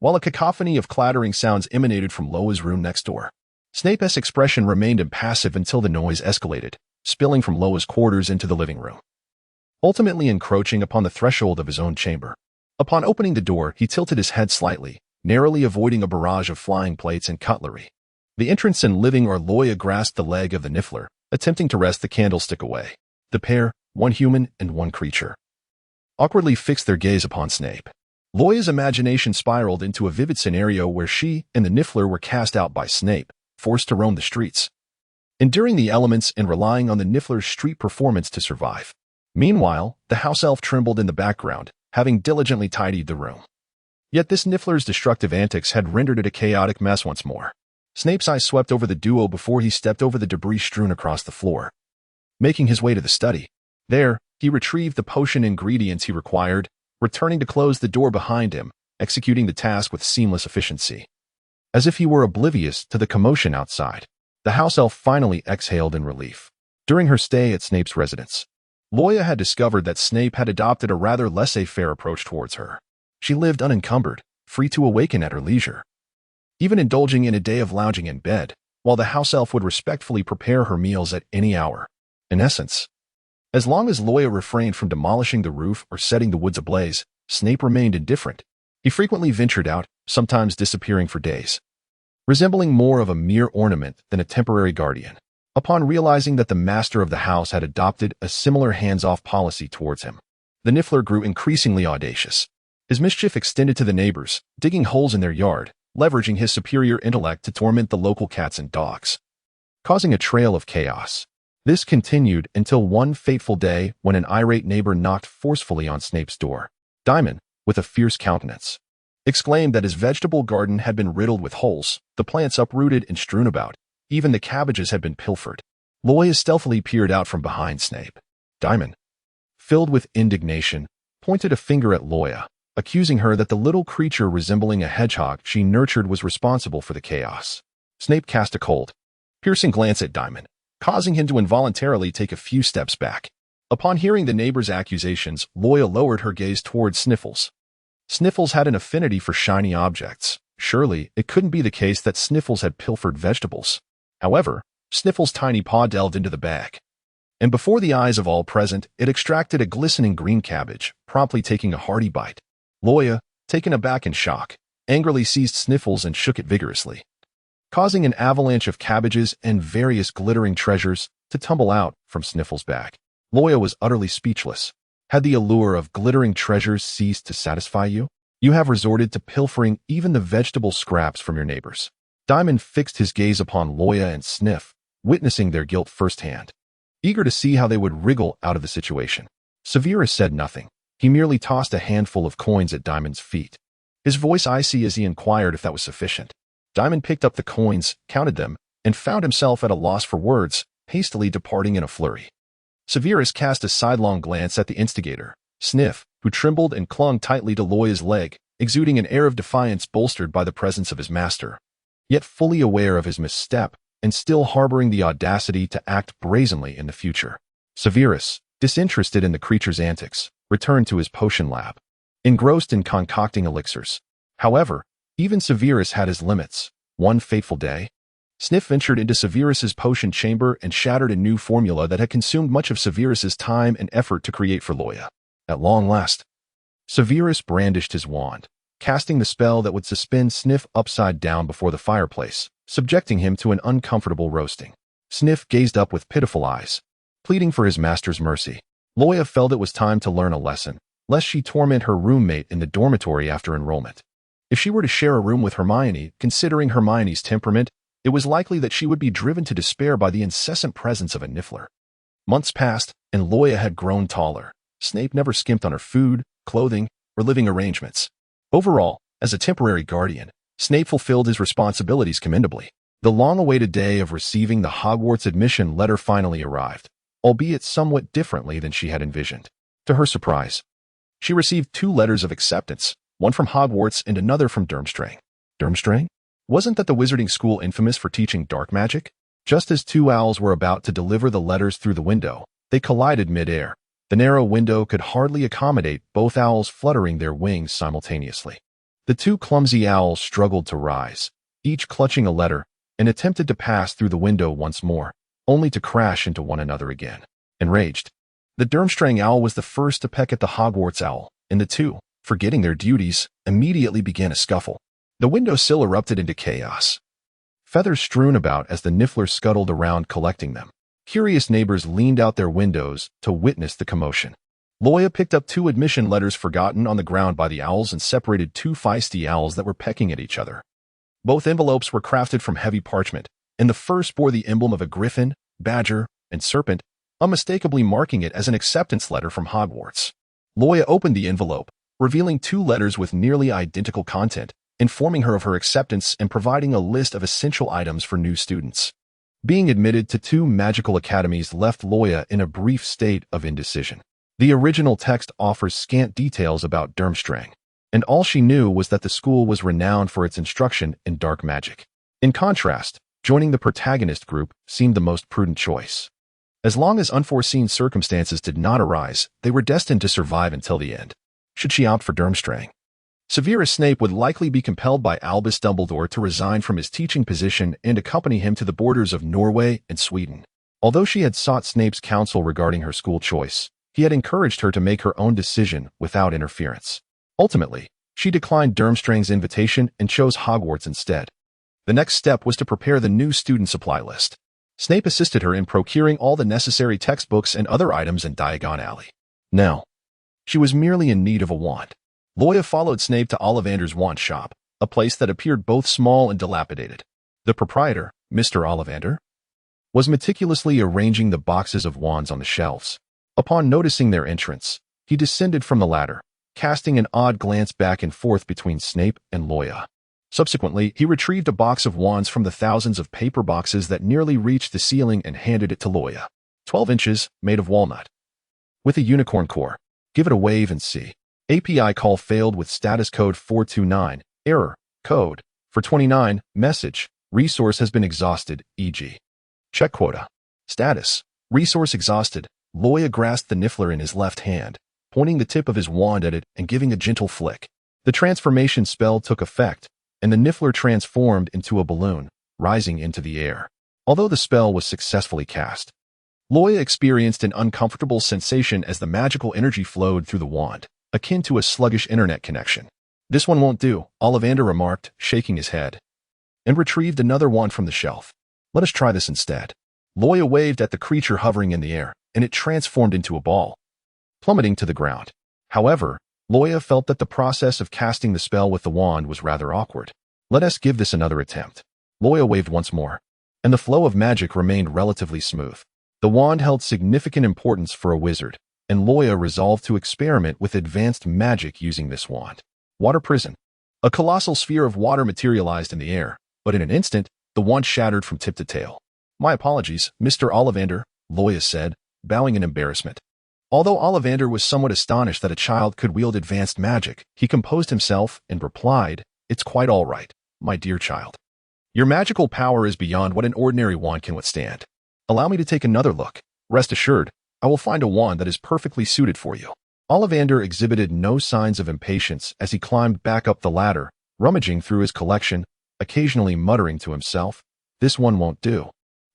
Speaker 1: while a cacophony of clattering sounds emanated from Loya's room next door. Snape's expression remained impassive until the noise escalated, spilling from Loya's quarters into the living room, ultimately encroaching upon the threshold of his own chamber. Upon opening the door, he tilted his head slightly, narrowly avoiding a barrage of flying plates and cutlery. The entrance and living or Loya grasped the leg of the Niffler, attempting to wrest the candlestick away. The pair, one human and one creature, awkwardly fixed their gaze upon Snape. Loya's imagination spiraled into a vivid scenario where she and the Niffler were cast out by Snape, forced to roam the streets, enduring the elements and relying on the Niffler's street performance to survive. Meanwhile, the house elf trembled in the background, having diligently tidied the room. Yet this Niffler's destructive antics had rendered it a chaotic mess once more. Snape's eyes swept over the duo before he stepped over the debris strewn across the floor, making his way to the study. There, he retrieved the potion ingredients he required, returning to close the door behind him, executing the task with seamless efficiency. As if he were oblivious to the commotion outside, the house elf finally exhaled in relief. During her stay at Snape's residence, Loya had discovered that Snape had adopted a rather laissez-faire approach towards her. She lived unencumbered, free to awaken at her leisure, even indulging in a day of lounging in bed, while the house elf would respectfully prepare her meals at any hour. In essence, as long as Loya refrained from demolishing the roof or setting the woods ablaze, Snape remained indifferent. He frequently ventured out, sometimes disappearing for days, resembling more of a mere ornament than a temporary guardian. Upon realizing that the master of the house had adopted a similar hands-off policy towards him, the Niffler grew increasingly audacious. His mischief extended to the neighbors, digging holes in their yard, leveraging his superior intellect to torment the local cats and dogs, causing a trail of chaos. This continued until one fateful day when an irate neighbor knocked forcefully on Snape's door. Diamond, with a fierce countenance, exclaimed that his vegetable garden had been riddled with holes, the plants uprooted and strewn about. Even the cabbages had been pilfered. Loya stealthily peered out from behind Snape. Diamond, filled with indignation, pointed a finger at Loya, accusing her that the little creature resembling a hedgehog she nurtured was responsible for the chaos. Snape cast a cold, piercing glance at Diamond, causing him to involuntarily take a few steps back. Upon hearing the neighbor's accusations, Loya lowered her gaze towards Sniffles. Sniffles had an affinity for shiny objects. Surely, it couldn't be the case that Sniffles had pilfered vegetables. However, Sniffles' tiny paw delved into the bag, and before the eyes of all present, it extracted a glistening green cabbage, promptly taking a hearty bite. Loya, taken aback in shock, angrily seized Sniffles and shook it vigorously, causing an avalanche of cabbages and various glittering treasures to tumble out from Sniffles' bag. Loya was utterly speechless. Had the allure of glittering treasures ceased to satisfy you? You have resorted to pilfering even the vegetable scraps from your neighbors. Diamond fixed his gaze upon Loya and Sniff, witnessing their guilt firsthand, eager to see how they would wriggle out of the situation. Severus said nothing. He merely tossed a handful of coins at Diamond's feet, his voice icy as he inquired if that was sufficient. Diamond picked up the coins, counted them, and found himself at a loss for words, hastily departing in a flurry. Severus cast a sidelong glance at the instigator, Sniff, who trembled and clung tightly to Loya's leg, exuding an air of defiance bolstered by the presence of his master. Yet fully aware of his misstep, and still harboring the audacity to act brazenly in the future. Severus, disinterested in the creature's antics, returned to his potion lab, engrossed in concocting elixirs. However, even Severus had his limits. One fateful day, Sniff ventured into Severus's potion chamber and shattered a new formula that had consumed much of Severus's time and effort to create for Loya. At long last, Severus brandished his wand, casting the spell that would suspend Sniff upside down before the fireplace, subjecting him to an uncomfortable roasting. Sniff gazed up with pitiful eyes, pleading for his master's mercy. Loya felt it was time to learn a lesson, lest she torment her roommate in the dormitory after enrollment. If she were to share a room with Hermione, considering Hermione's temperament, it was likely that she would be driven to despair by the incessant presence of a niffler. Months passed, and Loya had grown taller. Snape never skimped on her food, clothing, or living arrangements. Overall, as a temporary guardian, Snape fulfilled his responsibilities commendably. The long-awaited day of receiving the Hogwarts admission letter finally arrived, albeit somewhat differently than she had envisioned. To her surprise, she received 2 letters of acceptance, one from Hogwarts and another from Durmstrang. Durmstrang? Wasn't that the wizarding school infamous for teaching dark magic? Just as 2 owls were about to deliver the letters through the window, they collided mid-air. The narrow window could hardly accommodate both owls fluttering their wings simultaneously. The 2 clumsy owls struggled to rise, each clutching a letter, and attempted to pass through the window once more, only to crash into one another again. Enraged, the Durmstrang owl was the first to peck at the Hogwarts owl, and the 2, forgetting their duties, immediately began a scuffle. The windowsill erupted into chaos, feathers strewn about as the nifflers scuttled around collecting them. Curious neighbors leaned out their windows to witness the commotion. Loya picked up 2 admission letters forgotten on the ground by the owls and separated 2 feisty owls that were pecking at each other. Both envelopes were crafted from heavy parchment, and the first bore the emblem of a griffin, badger, and serpent, unmistakably marking it as an acceptance letter from Hogwarts. Loya opened the envelope, revealing 2 letters with nearly identical content, informing her of her acceptance and providing a list of essential items for new students. Being admitted to 2 magical academies left Loya in a brief state of indecision. The original text offers scant details about Durmstrang, and all she knew was that the school was renowned for its instruction in dark magic. In contrast, joining the protagonist group seemed the most prudent choice. As long as unforeseen circumstances did not arise, they were destined to survive until the end. Should she opt for Durmstrang, Severus Snape would likely be compelled by Albus Dumbledore to resign from his teaching position and accompany him to the borders of Norway and Sweden. Although she had sought Snape's counsel regarding her school choice, he had encouraged her to make her own decision without interference. Ultimately, she declined Durmstrang's invitation and chose Hogwarts instead. The next step was to prepare the new student supply list. Snape assisted her in procuring all the necessary textbooks and other items in Diagon Alley. Now, she was merely in need of a wand. Loya followed Snape to Ollivander's wand shop, a place that appeared both small and dilapidated. The proprietor, Mr. Ollivander, was meticulously arranging the boxes of wands on the shelves. Upon noticing their entrance, he descended from the ladder, casting an odd glance back and forth between Snape and Loya. Subsequently, he retrieved a box of wands from the thousands of paper boxes that nearly reached the ceiling and handed it to Loya. 12 inches, made of walnut, with a unicorn core. Give it a wave and see. API call failed with status code 429, error, code, for 29, message, resource has been exhausted, e.g. check quota. Status, resource exhausted. Loya grasped the niffler in his left hand, pointing the tip of his wand at it and giving a gentle flick. The transformation spell took effect, and the niffler transformed into a balloon, rising into the air. Although the spell was successfully cast, Loya experienced an uncomfortable sensation as the magical energy flowed through the wand, akin to a sluggish internet connection. This one won't do, Ollivander remarked, shaking his head, and retrieved another wand from the shelf. Let us try this instead. Loya waved at the creature hovering in the air, and it transformed into a ball, plummeting to the ground. However, Loya felt that the process of casting the spell with the wand was rather awkward. Let us give this another attempt. Loya waved once more, and the flow of magic remained relatively smooth. The wand held significant importance for a wizard, and Loya resolved to experiment with advanced magic using this wand. Water prison. A colossal sphere of water materialized in the air, but in an instant, the wand shattered from tip to tail. My apologies, Mr. Ollivander, Loya said, bowing in embarrassment. Although Ollivander was somewhat astonished that a child could wield advanced magic, he composed himself and replied, "It's quite all right, my dear child. Your magical power is beyond what an ordinary wand can withstand. Allow me to take another look. Rest assured, I will find a wand that is perfectly suited for you." Ollivander exhibited no signs of impatience as he climbed back up the ladder, rummaging through his collection, occasionally muttering to himself, "This one won't do.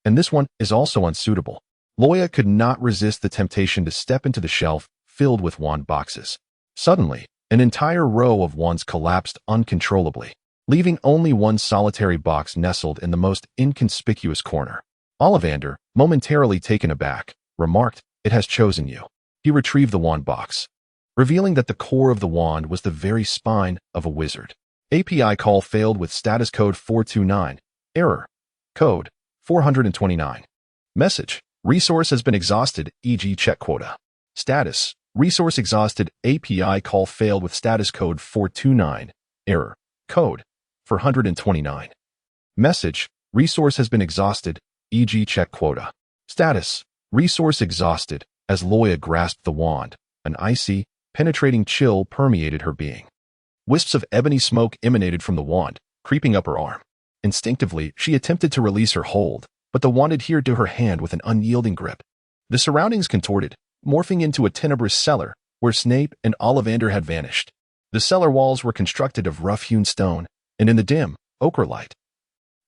Speaker 1: And this one is also unsuitable." Loya could not resist the temptation to step into the shelf filled with wand boxes. Suddenly, an entire row of wands collapsed uncontrollably, leaving only one solitary box nestled in the most inconspicuous corner. Ollivander, momentarily taken aback, remarked, "It has chosen you." He retrieved the wand box, revealing that the core of the wand was the very spine of a wizard. API call failed with status code 429. Error. Code 429. Message. Resource has been exhausted, e.g. check quota. Status. Resource exhausted. API call failed with status code 429. Error. Code 429. Message. Resource has been exhausted, e.g. check quota. Status. Resource exhausted. As Loya grasped the wand, an icy, penetrating chill permeated her being. Wisps of ebony smoke emanated from the wand, creeping up her arm. Instinctively, she attempted to release her hold, but the wand adhered to her hand with an unyielding grip. The surroundings contorted, morphing into a tenebrous cellar where Snape and Ollivander had vanished. The cellar walls were constructed of rough-hewn stone, and in the dim, ochre light,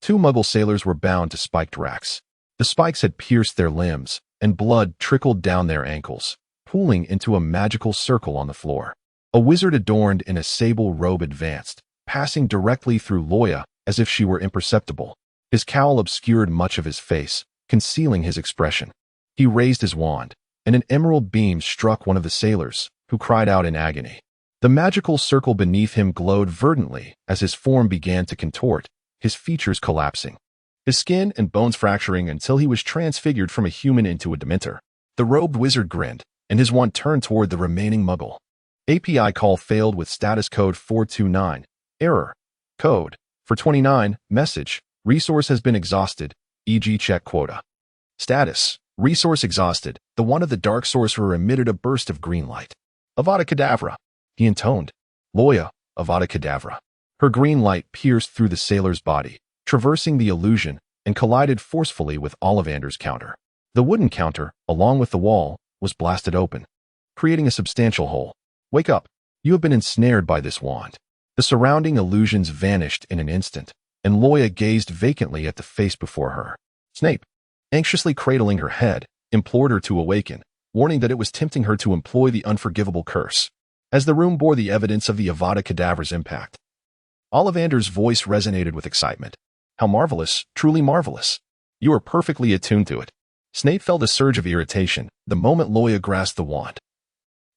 Speaker 1: two Muggle sailors were bound to spiked racks. The spikes had pierced their limbs, and blood trickled down their ankles, pooling into a magical circle on the floor. A wizard adorned in a sable robe advanced, passing directly through Loya as if she were imperceptible. His cowl obscured much of his face, concealing his expression. He raised his wand, and an emerald beam struck one of the sailors, who cried out in agony. The magical circle beneath him glowed verdantly as his form began to contort, his features collapsing, his skin and bones fracturing until he was transfigured from a human into a Dementor. The robed wizard grinned, and his wand turned toward the remaining Muggle. API call failed with status code 429. Error. Code 429. Message. Resource has been exhausted, e.g. check quota. Status. Resource exhausted. The wand of the dark sorcerer emitted a burst of green light. Avada Kedavra, he intoned. Loya, Avada Kedavra. Her green light pierced through the sailor's body, traversing the illusion, and collided forcefully with Ollivander's counter. The wooden counter, along with the wall, was blasted open, creating a substantial hole. "Wake up. You have been ensnared by this wand." The surrounding illusions vanished in an instant, and Loya gazed vacantly at the face before her. Snape, anxiously cradling her head, implored her to awaken, warning that it was tempting her to employ the unforgivable curse. As the room bore the evidence of the Avada Kedavra's impact, Ollivander's voice resonated with excitement. "How marvelous, truly marvelous. You are perfectly attuned to it." Snape felt a surge of irritation the moment Loya grasped the wand.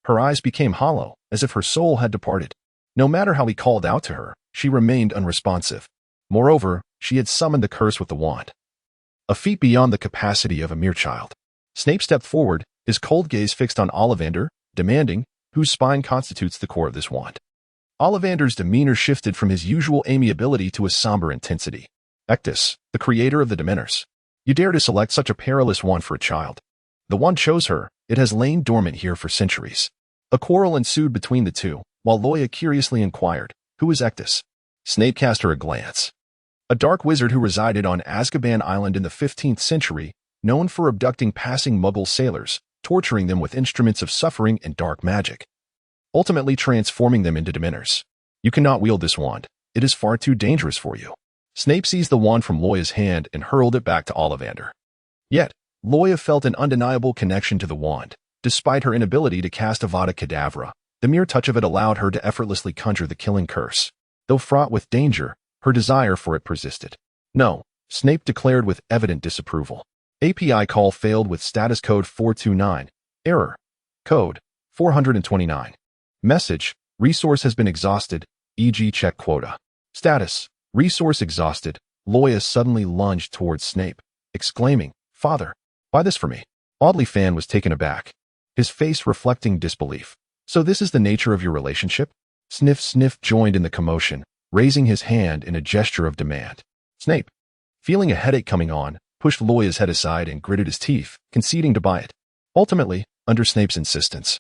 Speaker 1: Her eyes became hollow, as if her soul had departed. No matter how he called out to her, she remained unresponsive. Moreover, she had summoned the curse with the wand, a feat beyond the capacity of a mere child. Snape stepped forward, his cold gaze fixed on Ollivander, demanding, "Whose spine constitutes the core of this wand?" Ollivander's demeanor shifted from his usual amiability to a somber intensity. "Ectus, the creator of the Dementors. You dare to select such a perilous wand for a child. The wand chose her. It has lain dormant here for centuries." A quarrel ensued between the two, while Loya curiously inquired, "Who is Ectus?" Snape cast her a glance. A dark wizard who resided on Azkaban Island in the 15th century, known for abducting passing Muggle sailors, torturing them with instruments of suffering and dark magic, ultimately transforming them into Dementors. "You cannot wield this wand. It is far too dangerous for you." Snape seized the wand from Loya's hand and hurled it back to Ollivander. Yet, Loya felt an undeniable connection to the wand. Despite her inability to cast Avada Kedavra, the mere touch of it allowed her to effortlessly conjure the killing curse. Though fraught with danger, her desire for it persisted. "No," Snape declared with evident disapproval. API call failed with status code 429. Error. Code 429. Message. Resource has been exhausted, e.g. check quota. Status. Resource exhausted. Loya suddenly lunged towards Snape, exclaiming, "Father, buy this for me." Oddly Fan was taken aback, his face reflecting disbelief. "So this is the nature of your relationship?" Sniff joined in the commotion, raising his hand in a gesture of demand. Snape, feeling a headache coming on, pushed Loya's head aside and gritted his teeth, conceding to buy it. Ultimately, under Snape's insistence.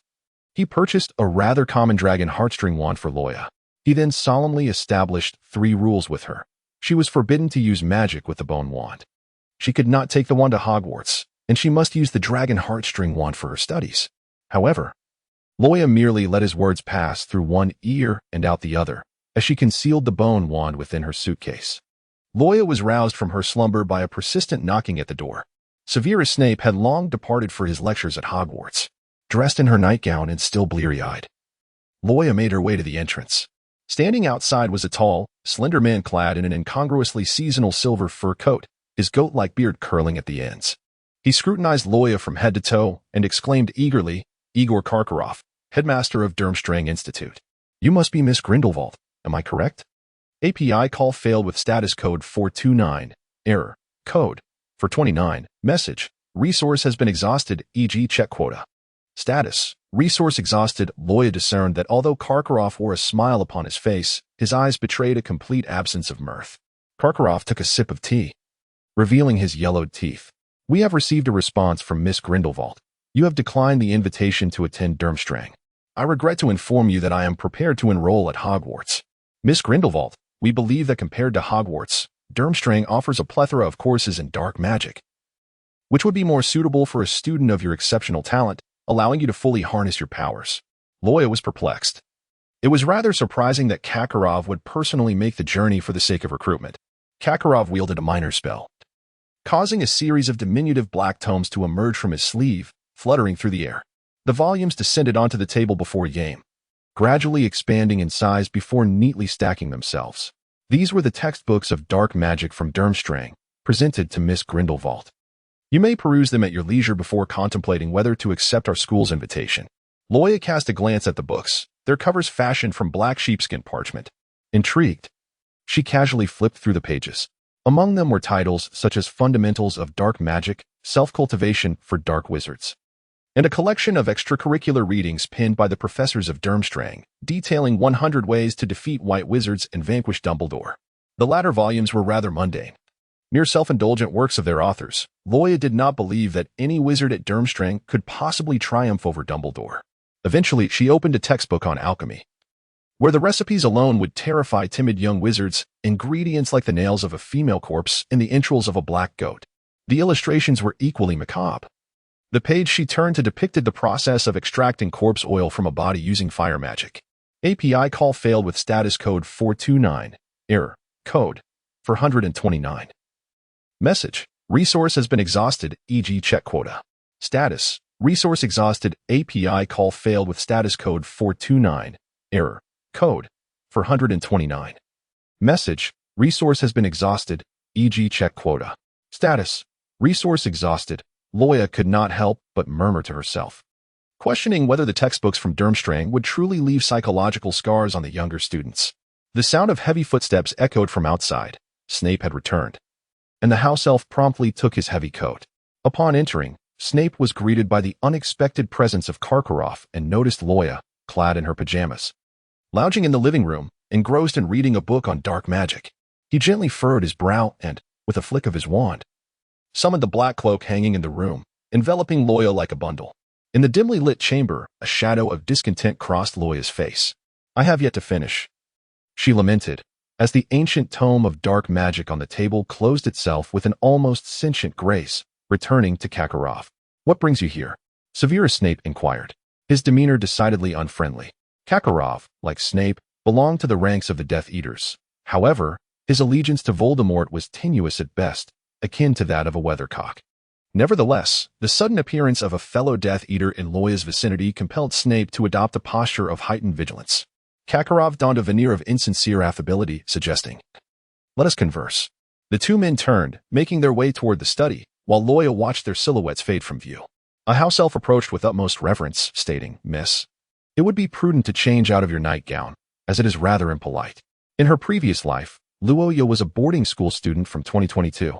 Speaker 1: He purchased a rather common dragon heartstring wand for Loya. He then solemnly established 3 rules with her. She was forbidden to use magic with the bone wand. She could not take the wand to Hogwarts, and she must use the dragon heartstring wand for her studies. However, Loya merely let his words pass through one ear and out the other, as she concealed the bone wand within her suitcase. Loya was roused from her slumber by a persistent knocking at the door. Severus Snape had long departed for his lectures at Hogwarts, dressed in her nightgown and still bleary-eyed. Loya made her way to the entrance. Standing outside was a tall, slender man clad in an incongruously seasonal silver fur coat, his goat-like beard curling at the ends. He scrutinized Loya from head to toe and exclaimed eagerly, "Igor Karkaroff, Headmaster of Durmstrang Institute. You must be Miss Grindelwald, am I correct?" API call failed with status code 429. Error. Code. For 29. Message. Resource has been exhausted, e.g. check quota. Status. Resource exhausted. Loya discerned that although Karkaroff wore a smile upon his face, his eyes betrayed a complete absence of mirth. Karkaroff took a sip of tea, revealing his yellowed teeth. "We have received a response from Miss Grindelwald. You have declined the invitation to attend Durmstrang. I regret to inform you that I am prepared to enroll at Hogwarts. Miss Grindelwald, we believe that compared to Hogwarts, Durmstrang offers a plethora of courses in dark magic, which would be more suitable for a student of your exceptional talent, allowing you to fully harness your powers." Loya was perplexed. It was rather surprising that Karkaroff would personally make the journey for the sake of recruitment. Karkaroff wielded a minor spell, causing a series of diminutive black tomes to emerge from his sleeve, fluttering through the air. The volumes descended onto the table before Yame, gradually expanding in size before neatly stacking themselves. These were the textbooks of dark magic from Durmstrang, presented to Miss Grindelwald. You may peruse them at your leisure before contemplating whether to accept our school's invitation. Loya cast a glance at the books, their covers fashioned from black sheepskin parchment. Intrigued, she casually flipped through the pages. Among them were titles such as Fundamentals of Dark Magic, Self-Cultivation for Dark Wizards, and a collection of extracurricular readings penned by the professors of Durmstrang, detailing 100 ways to defeat white wizards and vanquish Dumbledore. The latter volumes were rather mundane, mere self-indulgent works of their authors. Loya did not believe that any wizard at Durmstrang could possibly triumph over Dumbledore. Eventually, she opened a textbook on alchemy, where the recipes alone would terrify timid young wizards, ingredients like the nails of a female corpse and the entrails of a black goat. The illustrations were equally macabre. The page she turned to depicted the process of extracting corpse oil from a body using fire magic. API call failed with status code 429. Error. Code. For 129. Message. Resource has been exhausted, e.g. check quota. Status. Resource exhausted. API call failed with status code 429. Error. Code. For 129. Message. Resource has been exhausted, e.g. check quota. Status. Resource exhausted. Loya could not help but murmur to herself, questioning whether the textbooks from Durmstrang would truly leave psychological scars on the younger students. The sound of heavy footsteps echoed from outside. Snape had returned, and the house elf promptly took his heavy coat. Upon entering, Snape was greeted by the unexpected presence of Karkaroff and noticed Loya, clad in her pajamas, lounging in the living room, engrossed in reading a book on dark magic. He gently furrowed his brow and, with a flick of his wand, summoned the black cloak hanging in the room, enveloping Loya like a bundle. In the dimly lit chamber, a shadow of discontent crossed Loya's face. "I have yet to finish," she lamented, as the ancient tome of dark magic on the table closed itself with an almost sentient grace, returning to Karkaroff. "What brings you here?" Severus Snape inquired, his demeanor decidedly unfriendly. Karkaroff, like Snape, belonged to the ranks of the Death Eaters. However, his allegiance to Voldemort was tenuous at best, akin to that of a weathercock. Nevertheless, the sudden appearance of a fellow Death Eater in Loya's vicinity compelled Snape to adopt a posture of heightened vigilance. Karkaroff donned a veneer of insincere affability, suggesting, "Let us converse." The two men turned, making their way toward the study, while Loya watched their silhouettes fade from view. A house elf approached with utmost reverence, stating, "Miss, it would be prudent to change out of your nightgown, as it is rather impolite." In her previous life, Loya was a boarding school student from 2022.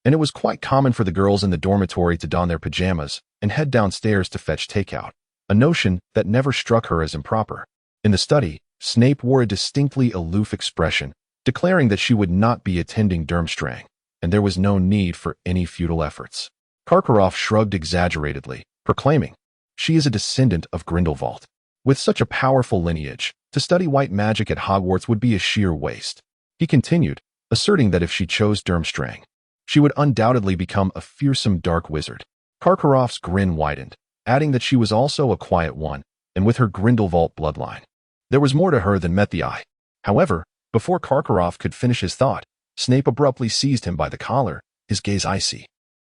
Speaker 1: And it was quite common for the girls in the dormitory to don their pajamas and head downstairs to fetch takeout, a notion that never struck her as improper. In the study, Snape wore a distinctly aloof expression, declaring that she would not be attending Durmstrang, and there was no need for any futile efforts. Karkaroff shrugged exaggeratedly, proclaiming, She is a descendant of Grindelwald. With such a powerful lineage, to study white magic at Hogwarts would be a sheer waste. He continued, asserting that if she chose Durmstrang, she would undoubtedly become a fearsome dark wizard. Karkaroff's grin widened, adding that she was also a quiet one, and with her Grindelwald bloodline, there was more to her than met the eye. However, before Karkaroff could finish his thought, Snape abruptly seized him by the collar, his gaze icy.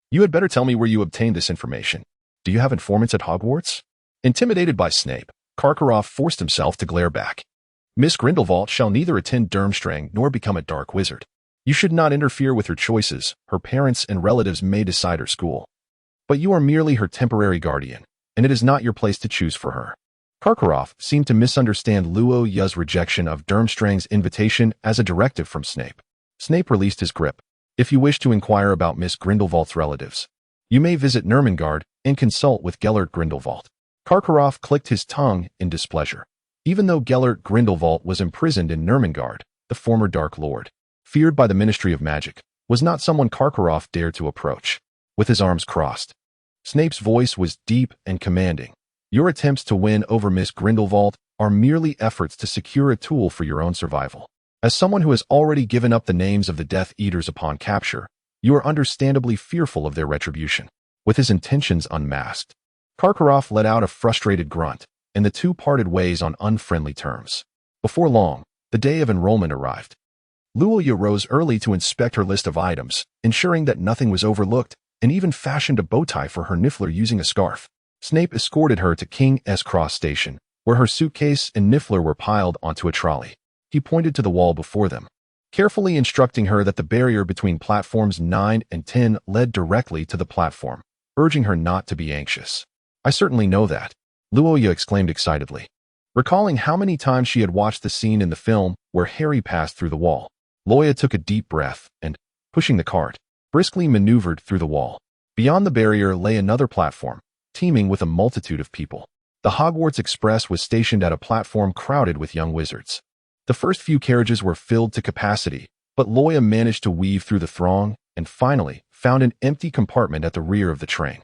Speaker 1: "You had better tell me where you obtained this information. Do you have informants at Hogwarts?" Intimidated by Snape, Karkaroff forced himself to glare back. "Miss Grindelwald shall neither attend Durmstrang nor become a dark wizard. You should not interfere with her choices. Her parents and relatives may decide her school. But you are merely her temporary guardian, and it is not your place to choose for her." Karkaroff seemed to misunderstand Loya's rejection of Durmstrang's invitation as a directive from Snape. Snape released his grip. "If you wish to inquire about Miss Grindelwald's relatives, you may visit Nurmengard and consult with Gellert Grindelwald." Karkaroff clicked his tongue in displeasure. Even though Gellert Grindelwald was imprisoned in Nurmengard, the former Dark Lord, feared by the Ministry of Magic, was not someone Karkaroff dared to approach. With his arms crossed, Snape's voice was deep and commanding. "Your attempts to win over Miss Grindelwald are merely efforts to secure a tool for your own survival. As someone who has already given up the names of the Death Eaters upon capture, you are understandably fearful of their retribution." With his intentions unmasked, Karkaroff let out a frustrated grunt, and the two parted ways on unfriendly terms. Before long, the day of enrollment arrived. Loya rose early to inspect her list of items, ensuring that nothing was overlooked, and even fashioned a bow tie for her Niffler using a scarf. Snape escorted her to King's Cross Station, where her suitcase and Niffler were piled onto a trolley. He pointed to the wall before them, carefully instructing her that the barrier between platforms 9 and 10 led directly to the platform, urging her not to be anxious. "I certainly know that," Loya exclaimed excitedly, recalling how many times she had watched the scene in the film where Harry passed through the wall. Loya took a deep breath and, pushing the cart, briskly maneuvered through the wall. Beyond the barrier lay another platform, teeming with a multitude of people. The Hogwarts Express was stationed at a platform crowded with young wizards. The first few carriages were filled to capacity, but Loya managed to weave through the throng and finally found an empty compartment at the rear of the train.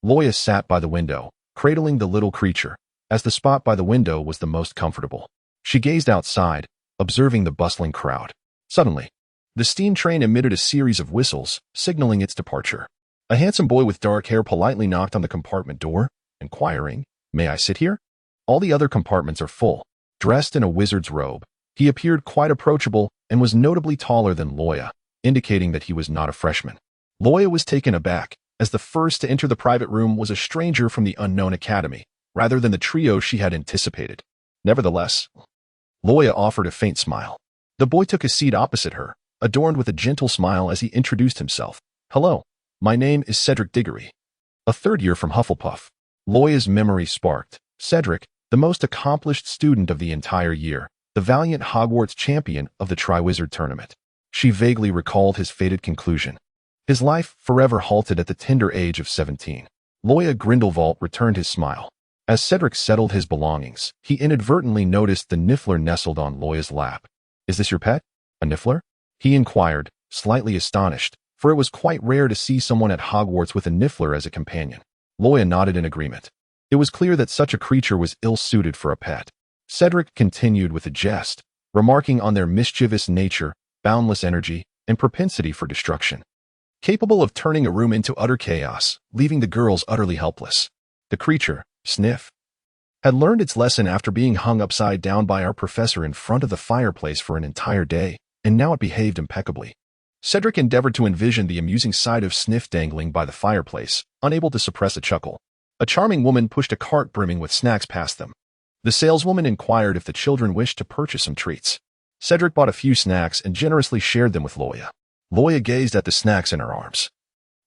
Speaker 1: Loya sat by the window, cradling the little creature, as the spot by the window was the most comfortable. She gazed outside, observing the bustling crowd. Suddenly, the steam train emitted a series of whistles, signaling its departure. A handsome boy with dark hair politely knocked on the compartment door, inquiring, "May I sit here?" All the other compartments are full. Dressed in a wizard's robe, he appeared quite approachable and was notably taller than Loya, indicating that he was not a freshman. Loya was taken aback, as the first to enter the private room was a stranger from the unknown academy, rather than the trio she had anticipated. Nevertheless, Loya offered a faint smile. The boy took a seat opposite her, adorned with a gentle smile as he introduced himself. "Hello, my name is Cedric Diggory, a third year from Hufflepuff." Loya's memory sparked. Cedric, the most accomplished student of the entire year, the valiant Hogwarts champion of the Triwizard Tournament. She vaguely recalled his fated conclusion. His life forever halted at the tender age of 17. Loya Grindelwald returned his smile. As Cedric settled his belongings, he inadvertently noticed the Niffler nestled on Loya's lap. "Is this your pet? A Niffler?" he inquired, slightly astonished, for it was quite rare to see someone at Hogwarts with a Niffler as a companion. Loya nodded in agreement. It was clear that such a creature was ill-suited for a pet. Cedric continued with a jest, remarking on their mischievous nature, boundless energy, and propensity for destruction, capable of turning a room into utter chaos, leaving the girls utterly helpless. The creature, Sniff, had learned its lesson after being hung upside down by our professor in front of the fireplace for an entire day, and now it behaved impeccably. Cedric endeavored to envision the amusing sight of Sniff dangling by the fireplace, unable to suppress a chuckle. A charming woman pushed a cart brimming with snacks past them. The saleswoman inquired if the children wished to purchase some treats. Cedric bought a few snacks and generously shared them with Loya. Loya gazed at the snacks in her arms,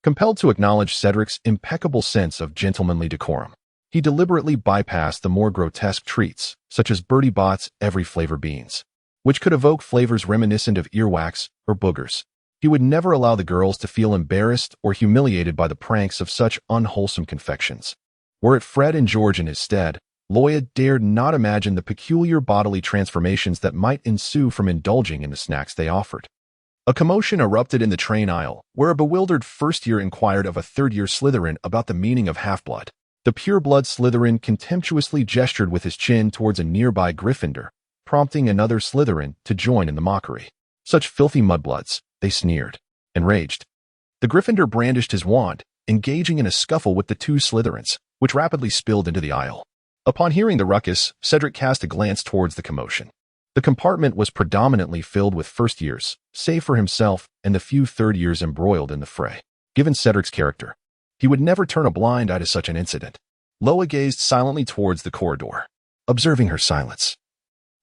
Speaker 1: compelled to acknowledge Cedric's impeccable sense of gentlemanly decorum. He deliberately bypassed the more grotesque treats, such as Bertie Bott's every flavor beans, which could evoke flavors reminiscent of earwax or boogers. He would never allow the girls to feel embarrassed or humiliated by the pranks of such unwholesome confections. Were it Fred and George in his stead, Loya dared not imagine the peculiar bodily transformations that might ensue from indulging in the snacks they offered. A commotion erupted in the train aisle, where a bewildered first-year inquired of a third-year Slytherin about the meaning of half-blood. The pure-blood Slytherin contemptuously gestured with his chin towards a nearby Gryffindor, prompting another Slytherin to join in the mockery. Such filthy mudbloods, they sneered. Enraged, the Gryffindor brandished his wand, engaging in a scuffle with the two Slytherins, which rapidly spilled into the aisle. Upon hearing the ruckus, Cedric cast a glance towards the commotion. The compartment was predominantly filled with first years, save for himself and the few third years embroiled in the fray. Given Cedric's character, he would never turn a blind eye to such an incident. Loya gazed silently towards the corridor, observing her silence.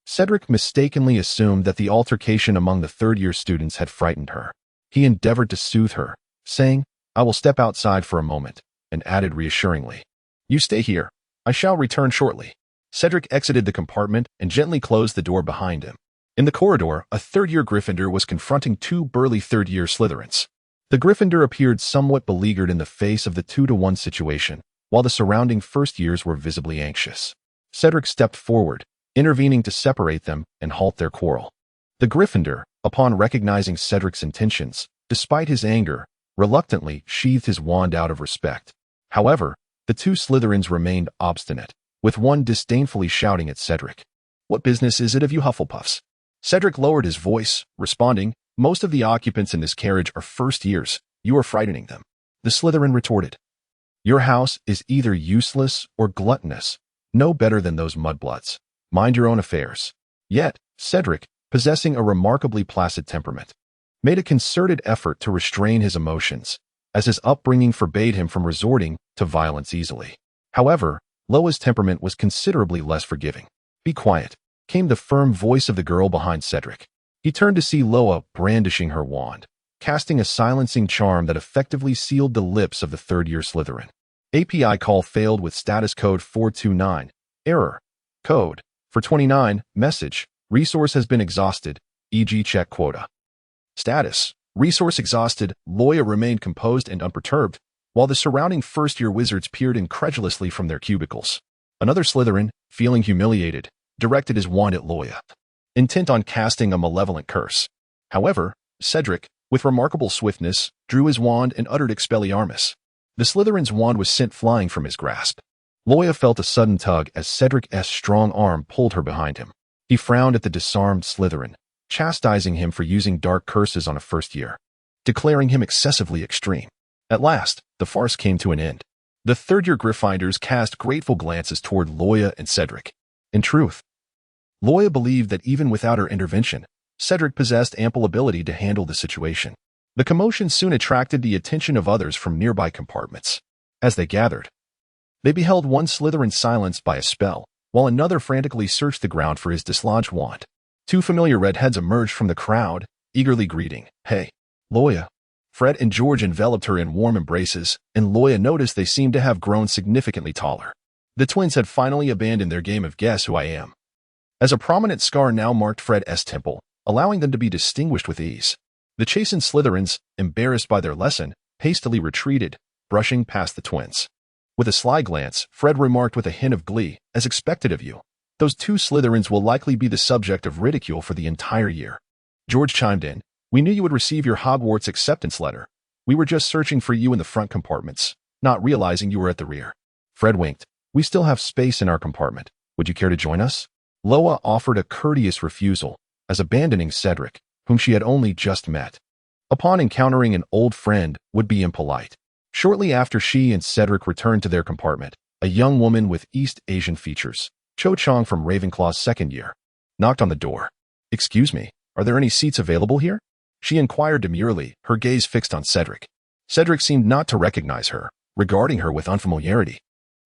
Speaker 1: Cedric mistakenly assumed that the altercation among the third-year students had frightened her. He endeavored to soothe her, saying, "I will step outside for a moment," and added reassuringly, "You stay here. I shall return shortly." Cedric exited the compartment and gently closed the door behind him. In the corridor, a third-year Gryffindor was confronting two burly third-year Slytherins. The Gryffindor appeared somewhat beleaguered in the face of the 2-to-1 situation, while the surrounding first years were visibly anxious. Cedric stepped forward, intervening to separate them and halt their quarrel. The Gryffindor, upon recognizing Cedric's intentions, despite his anger, reluctantly sheathed his wand out of respect. However, the two Slytherins remained obstinate, with one disdainfully shouting at Cedric, "What business is it of you Hufflepuffs?" Cedric lowered his voice, responding, "Most of the occupants in this carriage are first years. You are frightening them." The Slytherin retorted, "Your house is either useless or gluttonous, no better than those mudbloods. Mind your own affairs." Yet, Cedric, possessing a remarkably placid temperament, made a concerted effort to restrain his emotions, as his upbringing forbade him from resorting to violence easily. However, Loya's temperament was considerably less forgiving. "Be quiet," came the firm voice of the girl behind Cedric. He turned to see Loya brandishing her wand, casting a silencing charm that effectively sealed the lips of the third-year Slytherin. API call failed with status code 429. Error. Code. For 29. Message. Resource has been exhausted, e.g. check quota. Status. Resource exhausted. Loya remained composed and unperturbed, while the surrounding first-year wizards peered incredulously from their cubicles. Another Slytherin, feeling humiliated, directed his wand at Loya, intent on casting a malevolent curse. However, Cedric, with remarkable swiftness, drew his wand and uttered Expelliarmus. The Slytherin's wand was sent flying from his grasp. Loya felt a sudden tug as Cedric's strong arm pulled her behind him. He frowned at the disarmed Slytherin, chastising him for using dark curses on a first year, declaring him excessively extreme. At last, the farce came to an end. The third-year Gryffindors cast grateful glances toward Loya and Cedric. In truth, Loya believed that even without her intervention, Cedric possessed ample ability to handle the situation. The commotion soon attracted the attention of others from nearby compartments. As they gathered, they beheld one Slytherin silenced by a spell, while another frantically searched the ground for his dislodged wand. Two familiar redheads emerged from the crowd, eagerly greeting, "Hey, Loya." Fred and George enveloped her in warm embraces, and Loya noticed they seemed to have grown significantly taller. The twins had finally abandoned their game of Guess Who I Am, as a prominent scar now marked Fred's temple, allowing them to be distinguished with ease. The chastened Slytherins, embarrassed by their lesson, hastily retreated, brushing past the twins. With a sly glance, Fred remarked with a hint of glee, "As expected of you. Those two Slytherins will likely be the subject of ridicule for the entire year." George chimed in, "We knew you would receive your Hogwarts acceptance letter. We were just searching for you in the front compartments, not realizing you were at the rear." Fred winked. "We still have space in our compartment. Would you care to join us?" Loya offered a courteous refusal, as abandoning Cedric, whom she had only just met, upon encountering an old friend, would be impolite. Shortly after she and Cedric returned to their compartment, a young woman with East Asian features, Cho Chang from Ravenclaw's second year, knocked on the door. "Excuse me, are there any seats available here?" She inquired demurely, her gaze fixed on Cedric. Cedric seemed not to recognize her, regarding her with unfamiliarity.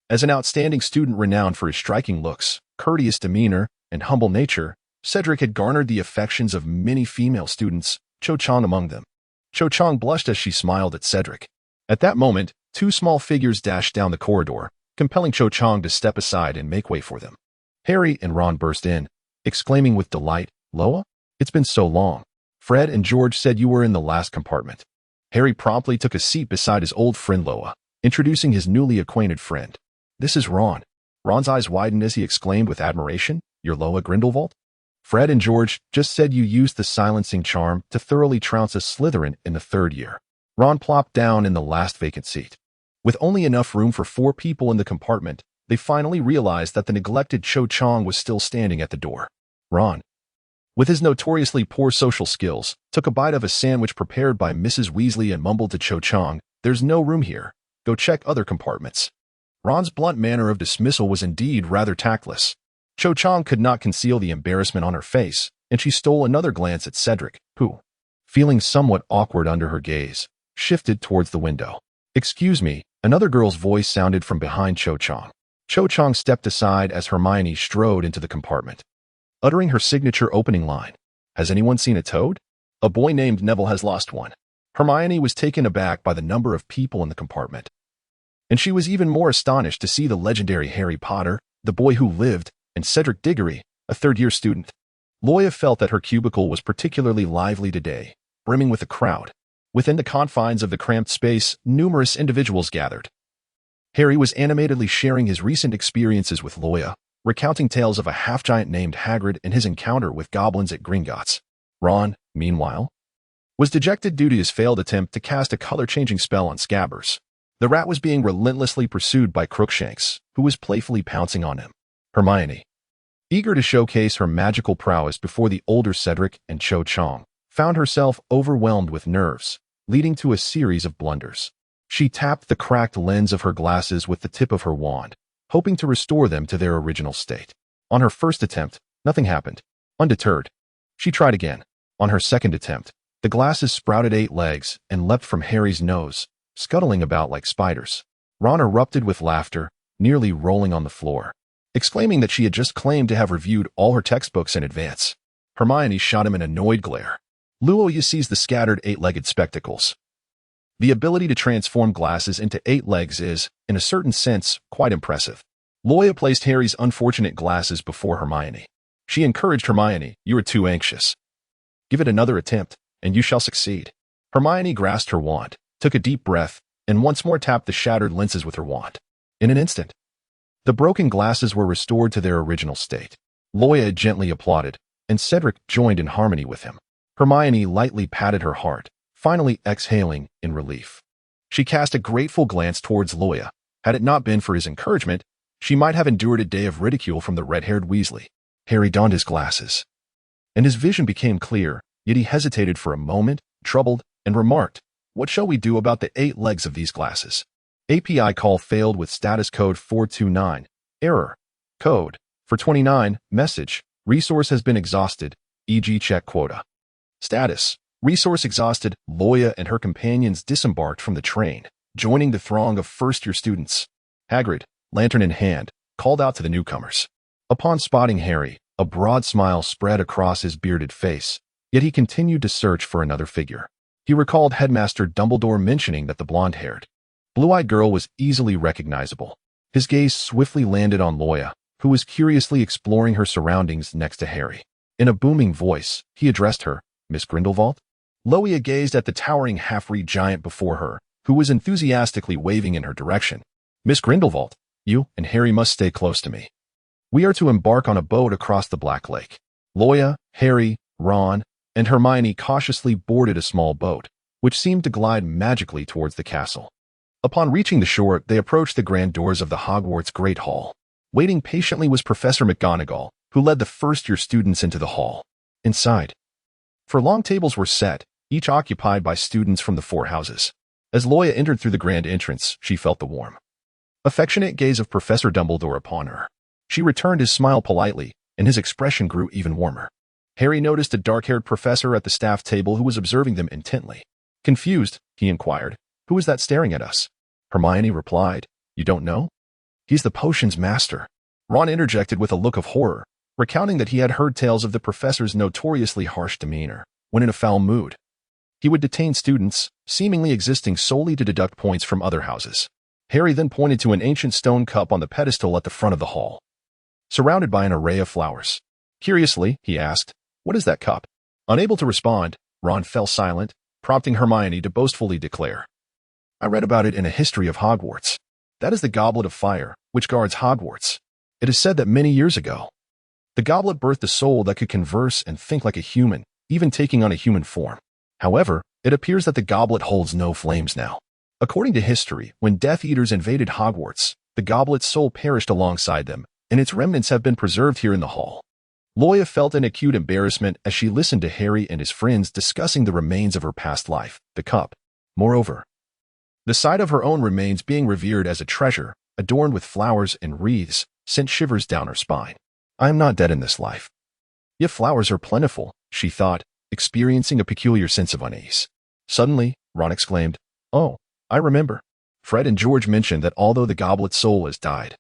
Speaker 1: As an outstanding student renowned for his striking looks, courteous demeanor, and humble nature, Cedric had garnered the affections of many female students, Cho Chang among them. Cho Chang blushed as she smiled at Cedric. At that moment, two small figures dashed down the corridor, compelling Cho Chang to step aside and make way for them. Harry and Ron burst in, exclaiming with delight, "Loya? It's been so long. Fred and George said you were in the last compartment." Harry promptly took a seat beside his old friend Loya, introducing his newly acquainted friend. "This is Ron." Ron's eyes widened as he exclaimed with admiration, "You're Loya Grindelwald?" "Fred and George just said you used the silencing charm to thoroughly trounce a Slytherin in the third year." Ron plopped down in the last vacant seat. With only enough room for 4 people in the compartment, they finally realized that the neglected Cho Chang was still standing at the door. Ron, with his notoriously poor social skills, took a bite of a sandwich prepared by Mrs. Weasley and mumbled to Cho Chang, "There's no room here. Go check other compartments." Ron's blunt manner of dismissal was indeed rather tactless. Cho Chang could not conceal the embarrassment on her face, and she stole another glance at Cedric, who, feeling somewhat awkward under her gaze, shifted towards the window. "Excuse me," another girl's voice sounded from behind Cho Chang. Cho Chang stepped aside as Hermione strode into the compartment, uttering her signature opening line. "Has anyone seen a toad? A boy named Neville has lost one." Hermione was taken aback by the number of people in the compartment, and she was even more astonished to see the legendary Harry Potter, the boy who lived, and Cedric Diggory, a third-year student. Loya felt that her cubicle was particularly lively today, brimming with a crowd. Within the confines of the cramped space, numerous individuals gathered. Harry was animatedly sharing his recent experiences with Loya, recounting tales of a half-giant named Hagrid and his encounter with goblins at Gringotts. Ron, meanwhile, was dejected due to his failed attempt to cast a color-changing spell on Scabbers. The rat was being relentlessly pursued by Crookshanks, who was playfully pouncing on him. Hermione, eager to showcase her magical prowess before the older Cedric and Cho Chang, found herself overwhelmed with nerves, leading to a series of blunders. She tapped the cracked lens of her glasses with the tip of her wand, hoping to restore them to their original state. On her first attempt, nothing happened. Undeterred, she tried again. On her second attempt, the glasses sprouted 8 legs and leapt from Harry's nose, scuttling about like spiders. Ron erupted with laughter, nearly rolling on the floor, exclaiming that she had just claimed to have reviewed all her textbooks in advance. Hermione shot him an annoyed glare. Luoya sees the scattered 8-legged spectacles. The ability to transform glasses into 8 legs is, in a certain sense, quite impressive. Loya placed Harry's unfortunate glasses before Hermione. She encouraged Hermione, "You are too anxious. Give it another attempt, and you shall succeed." Hermione grasped her wand, took a deep breath, and once more tapped the shattered lenses with her wand. In an instant, the broken glasses were restored to their original state. Loya gently applauded, and Cedric joined in harmony with him. Hermione lightly patted her heart, finally exhaling in relief. She cast a grateful glance towards Loya. Had it not been for his encouragement, she might have endured a day of ridicule from the red-haired Weasley. Harry donned his glasses, and his vision became clear, yet he hesitated for a moment, troubled, and remarked, "What shall we do about the 8 legs of these glasses?" API call failed with status code 429. Error. Code. For 29. Message. Resource has been exhausted, e.g. check quota. Status. Resource exhausted. Loya and her companions disembarked from the train, joining the throng of first-year students. Hagrid, lantern in hand, called out to the newcomers. Upon spotting Harry, a broad smile spread across his bearded face, yet he continued to search for another figure. He recalled Headmaster Dumbledore mentioning that the blonde-haired, blue-eyed girl was easily recognizable. His gaze swiftly landed on Loya, who was curiously exploring her surroundings next to Harry. In a booming voice, he addressed her, "Miss Grindelwald?" Loya gazed at the towering half-breed giant before her, who was enthusiastically waving in her direction. "Miss Grindelwald, you and Harry must stay close to me. We are to embark on a boat across the Black Lake." Loya, Harry, Ron, and Hermione cautiously boarded a small boat, which seemed to glide magically towards the castle. Upon reaching the shore, they approached the grand doors of the Hogwarts Great Hall. Waiting patiently was Professor McGonagall, who led the first-year students into the hall. Inside, 4 long tables were set, each occupied by students from the 4 houses. As Loya entered through the grand entrance, she felt the warm, affectionate gaze of Professor Dumbledore upon her. She returned his smile politely, and his expression grew even warmer. Harry noticed a dark-haired professor at the staff table who was observing them intently. Confused, he inquired, "Who is that staring at us?" Hermione replied, "You don't know? He's the potions master." Ron interjected with a look of horror, recounting that he had heard tales of the professor's notoriously harsh demeanor. When in a foul mood, he would detain students, seemingly existing solely to deduct points from other houses. Harry then pointed to an ancient stone cup on the pedestal at the front of the hall, surrounded by an array of flowers. Curiously, he asked, "What is that cup?" Unable to respond, Ron fell silent, prompting Hermione to boastfully declare, "I read about it in a history of Hogwarts. That is the Goblet of Fire, which guards Hogwarts. It is said that many years ago, the goblet birthed a soul that could converse and think like a human, even taking on a human form. However, it appears that the goblet holds no flames now." According to history, when Death Eaters invaded Hogwarts, the goblet's soul perished alongside them, and its remnants have been preserved here in the hall. Loya felt an acute embarrassment as she listened to Harry and his friends discussing the remains of her past life, the cup. Moreover, the sight of her own remains being revered as a treasure, adorned with flowers and wreaths, sent shivers down her spine. I am not dead in this life. Yet flowers are plentiful, she thought, experiencing a peculiar sense of unease. Suddenly, Ron exclaimed, "Oh, I remember. Fred and George mentioned that although the goblet's soul has died,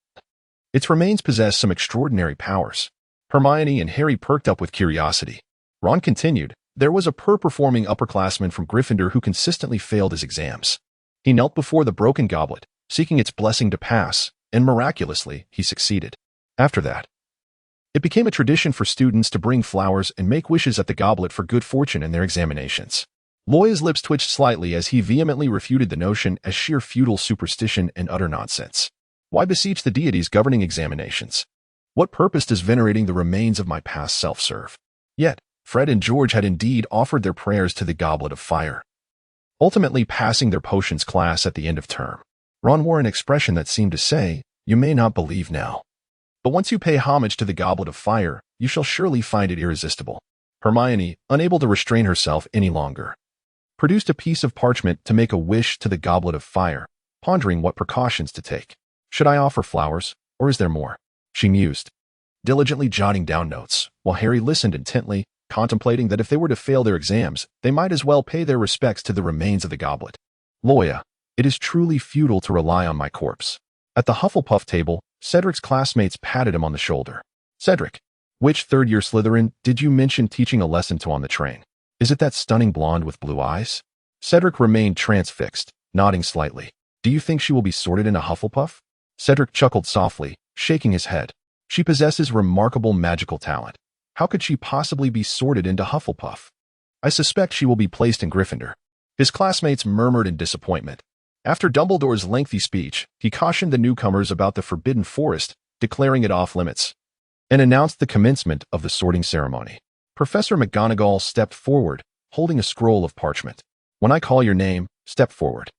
Speaker 1: its remains possess some extraordinary powers." Hermione and Harry perked up with curiosity. Ron continued, "There was a poor-performing upperclassman from Gryffindor who consistently failed his exams. He knelt before the broken goblet, seeking its blessing to pass, and miraculously, he succeeded. After that, it became a tradition for students to bring flowers and make wishes at the goblet for good fortune in their examinations." Loya's lips twitched slightly as he vehemently refuted the notion as sheer feudal superstition and utter nonsense. Why beseech the deities governing examinations? What purpose does venerating the remains of my past self serve? Yet, Fred and George had indeed offered their prayers to the Goblet of Fire, ultimately passing their potions class at the end of term. Ron wore an expression that seemed to say, "You may not believe now, but once you pay homage to the Goblet of Fire, you shall surely find it irresistible." Hermione, unable to restrain herself any longer, produced a piece of parchment to make a wish to the Goblet of Fire, pondering what precautions to take. "Should I offer flowers, or is there more?" she mused, diligently jotting down notes, while Harry listened intently, contemplating that if they were to fail their exams, they might as well pay their respects to the remains of the goblet. "Loya, it is truly futile to rely on my corpse." At the Hufflepuff table, Cedric's classmates patted him on the shoulder. "Cedric, which third-year Slytherin did you mention teaching a lesson to on the train? Is it that stunning blonde with blue eyes?" Cedric remained transfixed, nodding slightly. "Do you think she will be sorted in a Hufflepuff?" Cedric chuckled softly, shaking his head. "She possesses remarkable magical talent. How could she possibly be sorted into Hufflepuff? I suspect she will be placed in Gryffindor." His classmates murmured in disappointment. After Dumbledore's lengthy speech, he cautioned the newcomers about the Forbidden Forest, declaring it off-limits, and announced the commencement of the sorting ceremony. Professor McGonagall stepped forward, holding a scroll of parchment. "When I call your name, step forward.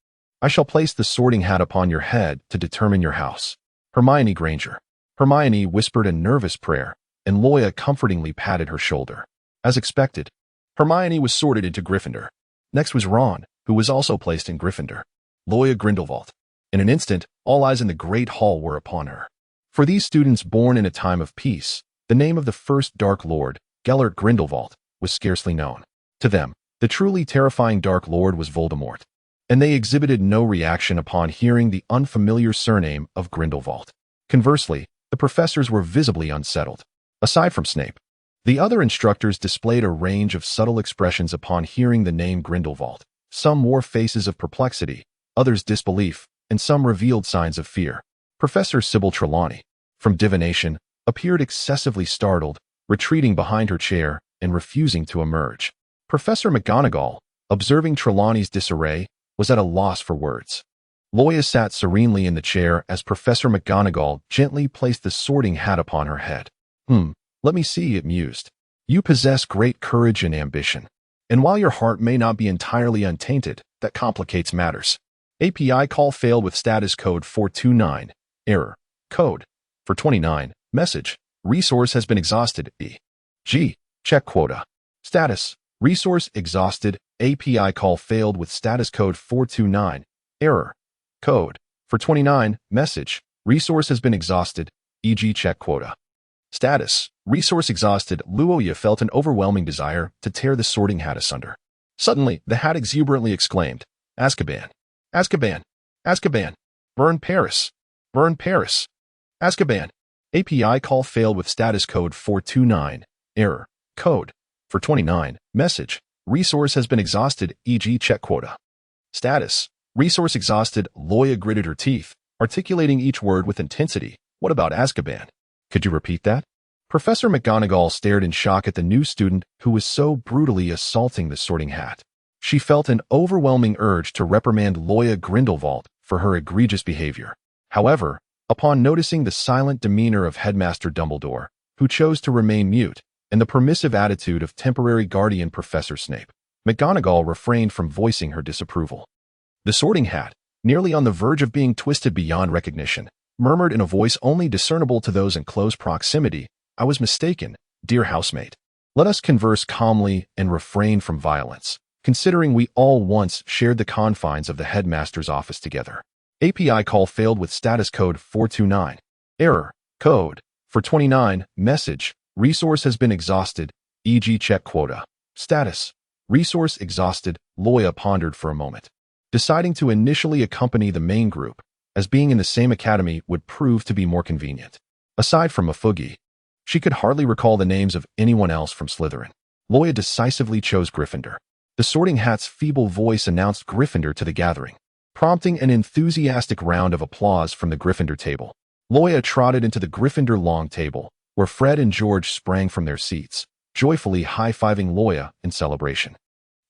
Speaker 1: I shall place the sorting hat upon your head to determine your house. Hermione Granger." Hermione whispered a nervous prayer, and Loya comfortingly patted her shoulder. As expected, Hermione was sorted into Gryffindor. Next was Ron, who was also placed in Gryffindor. Loya Grindelwald. In an instant, all eyes in the Great Hall were upon her. For these students born in a time of peace, the name of the first Dark Lord, Gellert Grindelwald, was scarcely known. To them, the truly terrifying Dark Lord was Voldemort, and they exhibited no reaction upon hearing the unfamiliar surname of Grindelwald. Conversely, the professors were visibly unsettled. Aside from Snape, the other instructors displayed a range of subtle expressions upon hearing the name Grindelwald. Some wore faces of perplexity, others disbelief, and some revealed signs of fear. Professor Sybil Trelawney, from divination, appeared excessively startled, retreating behind her chair and refusing to emerge. Professor McGonagall, observing Trelawney's disarray, was at a loss for words. Loya sat serenely in the chair as Professor McGonagall gently placed the sorting hat upon her head. Let me see," it mused. "You possess great courage and ambition. And while your heart may not be entirely untainted, that complicates matters. API call failed with status code 429. Error. Code. For 29. Message. Resource has been exhausted. E.g. Check quota. Status. Resource exhausted. API call failed with status code 429. Error. Code. For 29. Message. Resource has been exhausted. E.g. check quota. Status. Resource exhausted. Loya felt an overwhelming desire to tear the sorting hat asunder. Suddenly, the hat exuberantly exclaimed, "Azkaban! Azkaban! Azkaban! Burn Paris! Burn Paris! Azkaban!" API call failed with status code 429. Error. Code. For 29. Message. Resource has been exhausted. E.g. check quota. Status. Resource exhausted. Loya gritted her teeth, articulating each word with intensity. "What about Azkaban? Could you repeat that?" Professor McGonagall stared in shock at the new student who was so brutally assaulting the sorting hat. She felt an overwhelming urge to reprimand Loya Grindelwald for her egregious behavior. However, upon noticing the silent demeanor of Headmaster Dumbledore, who chose to remain mute, and the permissive attitude of temporary guardian Professor Snape, McGonagall refrained from voicing her disapproval. The sorting hat, nearly on the verge of being twisted beyond recognition, murmured in a voice only discernible to those in close proximity, "I was mistaken, dear housemate. Let us converse calmly and refrain from violence, considering we all once shared the confines of the headmaster's office together." API call failed with status code 429. Error. Code 429. Message. Resource has been exhausted, e.g. check quota. Status. Resource exhausted. Loya pondered for a moment, deciding to initially accompany the main group, as being in the same academy would prove to be more convenient. Aside from Mafugi, she could hardly recall the names of anyone else from Slytherin. Loya decisively chose Gryffindor. The Sorting Hat's feeble voice announced Gryffindor to the gathering, prompting an enthusiastic round of applause from the Gryffindor table. Loya trotted into the Gryffindor long table, where Fred and George sprang from their seats, joyfully high-fiving Loya in celebration.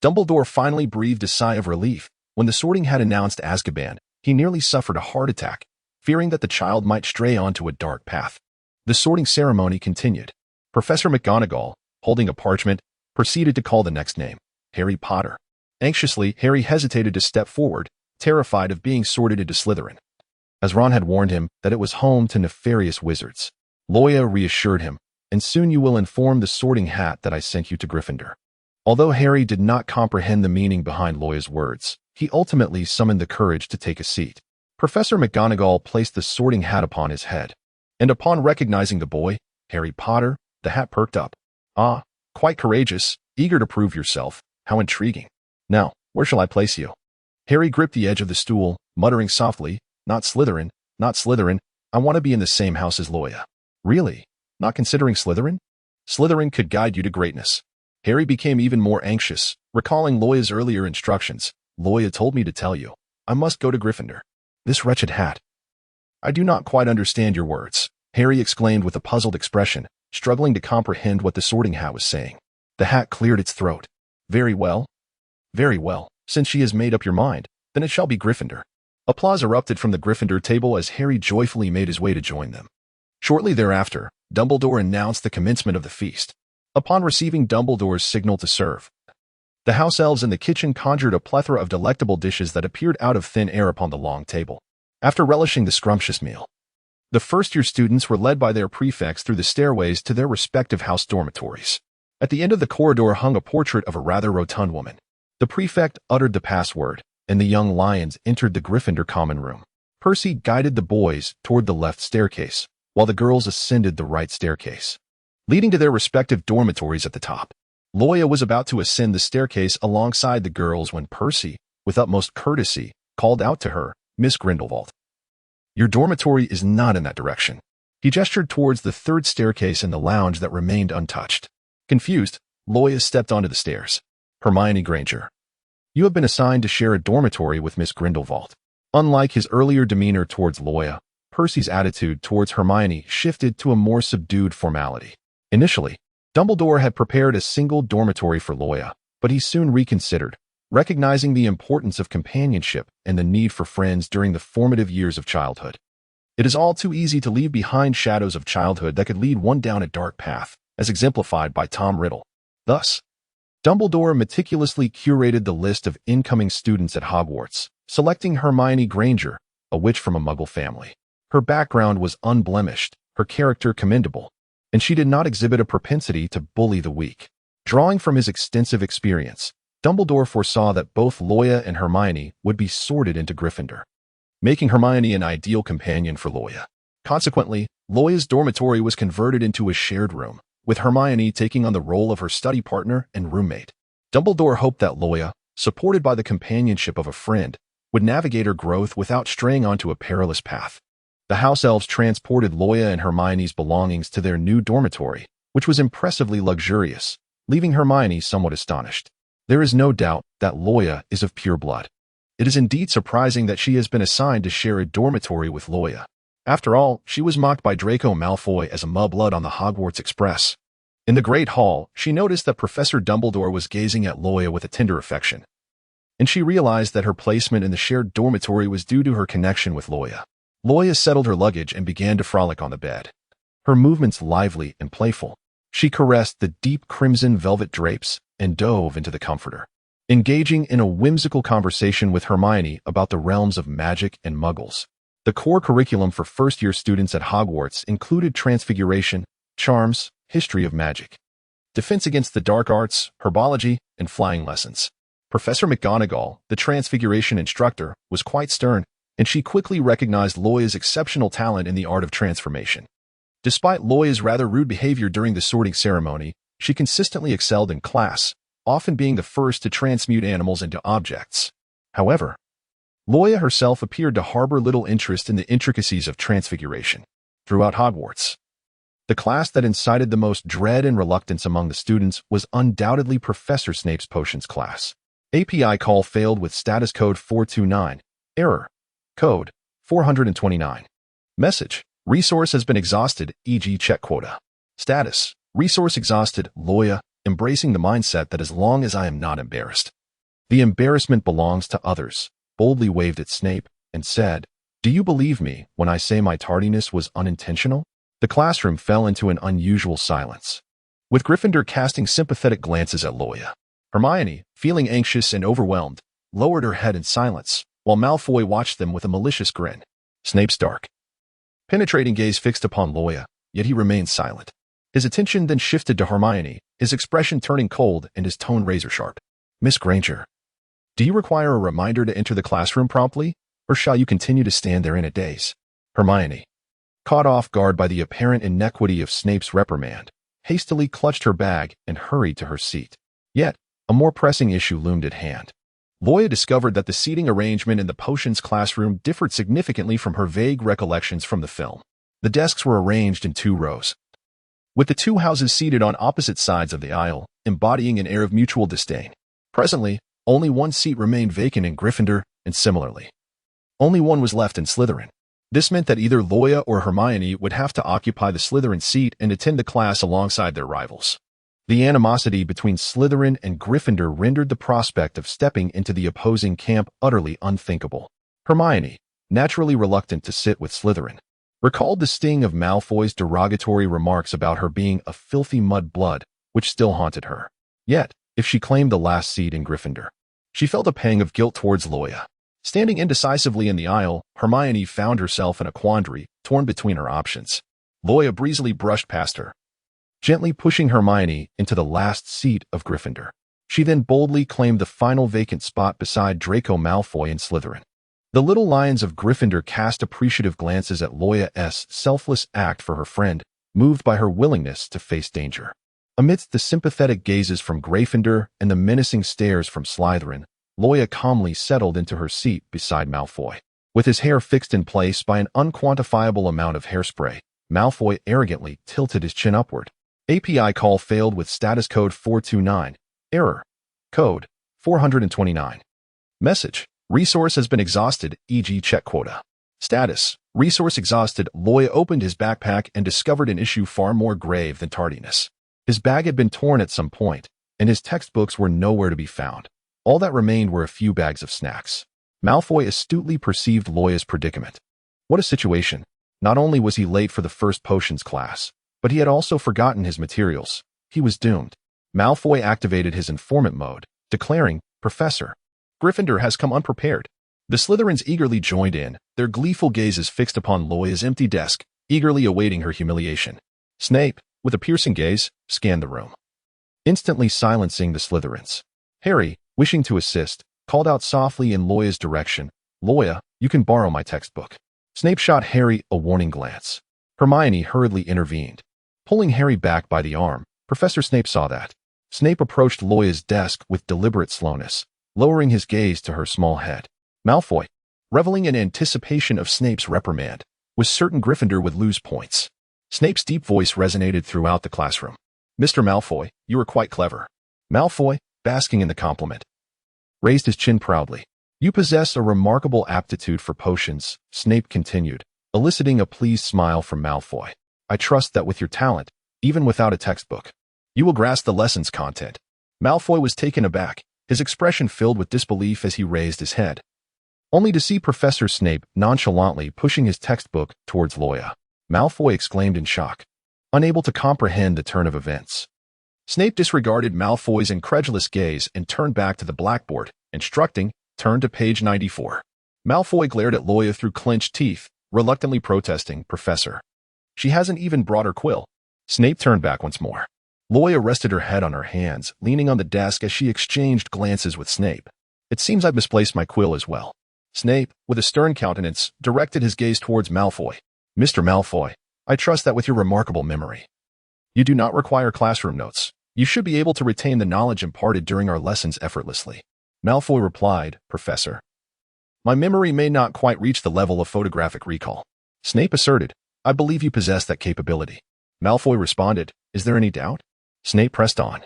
Speaker 1: Dumbledore finally breathed a sigh of relief. When the Sorting Hat announced Azkaban, he nearly suffered a heart attack, fearing that the child might stray onto a dark path. The sorting ceremony continued. Professor McGonagall, holding a parchment, proceeded to call the next name, Harry Potter. Anxiously, Harry hesitated to step forward, terrified of being sorted into Slytherin, as Ron had warned him that it was home to nefarious wizards. Loya reassured him, "And soon you will inform the Sorting Hat that I sent you to Gryffindor." Although Harry did not comprehend the meaning behind Loya's words, he ultimately summoned the courage to take a seat. Professor McGonagall placed the Sorting Hat upon his head, and upon recognizing the boy, Harry Potter, the hat perked up. "Ah, quite courageous, eager to prove yourself. How intriguing. Now, where shall I place you?" Harry gripped the edge of the stool, muttering softly, "Not Slytherin, not Slytherin. I want to be in the same house as Loya." "Really? Not considering Slytherin?" "Slytherin could guide you to greatness." Harry became even more anxious, recalling Loya's earlier instructions. "Loya told me to tell you, I must go to Gryffindor." This wretched hat. "I do not quite understand your words," Harry exclaimed with a puzzled expression, struggling to comprehend what the Sorting Hat was saying. The hat cleared its throat. Very well. Very well. Since she has made up your mind, then it shall be Gryffindor." Applause erupted from the Gryffindor table as Harry joyfully made his way to join them. Shortly thereafter, Dumbledore announced the commencement of the feast. Upon receiving Dumbledore's signal to serve, the house elves in the kitchen conjured a plethora of delectable dishes that appeared out of thin air upon the long table. After relishing the scrumptious meal, the first-year students were led by their prefects through the stairways to their respective house dormitories. At the end of the corridor hung a portrait of a rather rotund woman. The prefect uttered the password, and the young lions entered the Gryffindor common room. Percy guided the boys toward the left staircase, while the girls ascended the right staircase, leading to their respective dormitories at the top. Loya was about to ascend the staircase alongside the girls when Percy, with utmost courtesy, called out to her, "Miss Grindelwald, your dormitory is not in that direction." He gestured towards the third staircase in the lounge that remained untouched. Confused, Loya stepped onto the stairs. "Hermione Granger, you have been assigned to share a dormitory with Miss Grindelwald." Unlike his earlier demeanor towards Loya, Percy's attitude towards Hermione shifted to a more subdued formality. Initially, Dumbledore had prepared a single dormitory for Loya, but he soon reconsidered, recognizing the importance of companionship and the need for friends during the formative years of childhood. It is all too easy to leave behind shadows of childhood that could lead one down a dark path, as exemplified by Tom Riddle. Thus, Dumbledore meticulously curated the list of incoming students at Hogwarts, selecting Hermione Granger, a witch from a Muggle family. Her background was unblemished, her character commendable, and she did not exhibit a propensity to bully the weak. Drawing from his extensive experience, Dumbledore foresaw that both Loya and Hermione would be sorted into Gryffindor, making Hermione an ideal companion for Loya. Consequently, Loya's dormitory was converted into a shared room, with Hermione taking on the role of her study partner and roommate. Dumbledore hoped that Loya, supported by the companionship of a friend, would navigate her growth without straying onto a perilous path. The house elves transported Loya and Hermione's belongings to their new dormitory, which was impressively luxurious, leaving Hermione somewhat astonished. There is no doubt that Loya is of pure blood. It is indeed surprising that she has been assigned to share a dormitory with Loya. After all, she was mocked by Draco Malfoy as a mudblood on the Hogwarts Express. In the Great Hall, she noticed that Professor Dumbledore was gazing at Loya with a tender affection, and she realized that her placement in the shared dormitory was due to her connection with Loya. Loya settled her luggage and began to frolic on the bed, her movements lively and playful. She caressed the deep crimson velvet drapes and dove into the comforter. engaging in a whimsical conversation with Hermione about the realms of magic and muggles. The core curriculum for first-year students at Hogwarts included Transfiguration, Charms, History of Magic, Defense Against the Dark Arts, Herbology, and Flying Lessons. Professor McGonagall, the Transfiguration instructor, was quite stern, and she quickly recognized Loya's exceptional talent in the art of transformation. Despite Loya's rather rude behavior during the sorting ceremony, she consistently excelled in class, often being the first to transmute animals into objects. However, Loya herself appeared to harbor little interest in the intricacies of transfiguration. Throughout Hogwarts, the class that incited the most dread and reluctance among the students was undoubtedly Professor Snape's potions class. API call failed with status code 429. Error. Code 429. Message. Resource has been exhausted, e.g. check quota. Status. Resource exhausted, Loya, embracing the mindset that as long as I am not embarrassed, the embarrassment belongs to others, boldly waved at Snape and said, "Do you believe me when I say my tardiness was unintentional?" The classroom fell into an unusual silence, with Gryffindor casting sympathetic glances at Loya. Hermione, feeling anxious and overwhelmed, lowered her head in silence, while Malfoy watched them with a malicious grin. Snape's dark, penetrating gaze fixed upon Loya, yet he remained silent. His attention then shifted to Hermione, his expression turning cold and his tone razor-sharp. "Miss Granger, do you require a reminder to enter the classroom promptly, or shall you continue to stand there in a daze?" Hermione, caught off guard by the apparent inequity of Snape's reprimand, hastily clutched her bag and hurried to her seat. Yet, a more pressing issue loomed at hand. Loya discovered that the seating arrangement in the potions classroom differed significantly from her vague recollections from the film. The desks were arranged in 2 rows, with the 2 houses seated on opposite sides of the aisle, embodying an air of mutual disdain. Presently, only 1 seat remained vacant in Gryffindor, and similarly, only 1 was left in Slytherin. This meant that either Loya or Hermione would have to occupy the Slytherin seat and attend the class alongside their rivals. The animosity between Slytherin and Gryffindor rendered the prospect of stepping into the opposing camp utterly unthinkable. Hermione, naturally reluctant to sit with Slytherin, recalled the sting of Malfoy's derogatory remarks about her being a filthy mudblood, which still haunted her. Yet, if she claimed the last seat in Gryffindor, she felt a pang of guilt towards Loya. Standing indecisively in the aisle, Hermione found herself in a quandary, torn between her options. Loya breezily brushed past her, gently pushing Hermione into the last seat of Gryffindor. She then boldly claimed the final vacant spot beside Draco Malfoy in Slytherin. The little lions of Gryffindor cast appreciative glances at Loya's selfless act for her friend, moved by her willingness to face danger. Amidst the sympathetic gazes from Gryffindor and the menacing stares from Slytherin, Loya calmly settled into her seat beside Malfoy. With his hair fixed in place by an unquantifiable amount of hairspray, Malfoy arrogantly tilted his chin upward. API call failed with status code 429. Error. Code 429. Message. Resource has been exhausted, e.g. check quota. Status. Resource exhausted. Loya opened his backpack and discovered an issue far more grave than tardiness. His bag had been torn at some point, and his textbooks were nowhere to be found. All that remained were a few bags of snacks. Malfoy astutely perceived Loya's predicament. What a situation. Not only was he late for the first potions class, but he had also forgotten his materials. He was doomed. Malfoy activated his informant mode, declaring, "Professor, Gryffindor has come unprepared." The Slytherins eagerly joined in, their gleeful gazes fixed upon Loya's empty desk, eagerly awaiting her humiliation. Snape, with a piercing gaze, scanned the room, instantly silencing the Slytherins. Harry, wishing to assist, called out softly in Loya's direction, "Loya, you can borrow my textbook." Snape shot Harry a warning glance. Hermione hurriedly intervened, pulling Harry back by the arm. Professor Snape saw that. Snape approached Loya's desk with deliberate slowness, lowering his gaze to her small head. Malfoy, reveling in anticipation of Snape's reprimand, was certain Gryffindor would lose points. Snape's deep voice resonated throughout the classroom. "Mr. Malfoy, you are quite clever." Malfoy, basking in the compliment, raised his chin proudly. "You possess a remarkable aptitude for potions," Snape continued, eliciting a pleased smile from Malfoy. "I trust that with your talent, even without a textbook, you will grasp the lesson's content." Malfoy was taken aback, his expression filled with disbelief as he raised his head, only to see Professor Snape nonchalantly pushing his textbook towards Loya. Malfoy exclaimed in shock, unable to comprehend the turn of events. Snape disregarded Malfoy's incredulous gaze and turned back to the blackboard, instructing, "Turn to page 94. Malfoy glared at Loya through clenched teeth, reluctantly protesting, "Professor, she hasn't even brought her quill." Snape turned back once more. Loya rested her head on her hands, leaning on the desk as she exchanged glances with Snape. "It seems I've misplaced my quill as well." Snape, with a stern countenance, directed his gaze towards Malfoy. "Mr. Malfoy, I trust that with your remarkable memory, you do not require classroom notes. You should be able to retain the knowledge imparted during our lessons effortlessly." Malfoy replied, "Professor, my memory may not quite reach the level of photographic recall." Snape asserted, "I believe you possess that capability." Malfoy responded, "Is there any doubt?" Snape pressed on.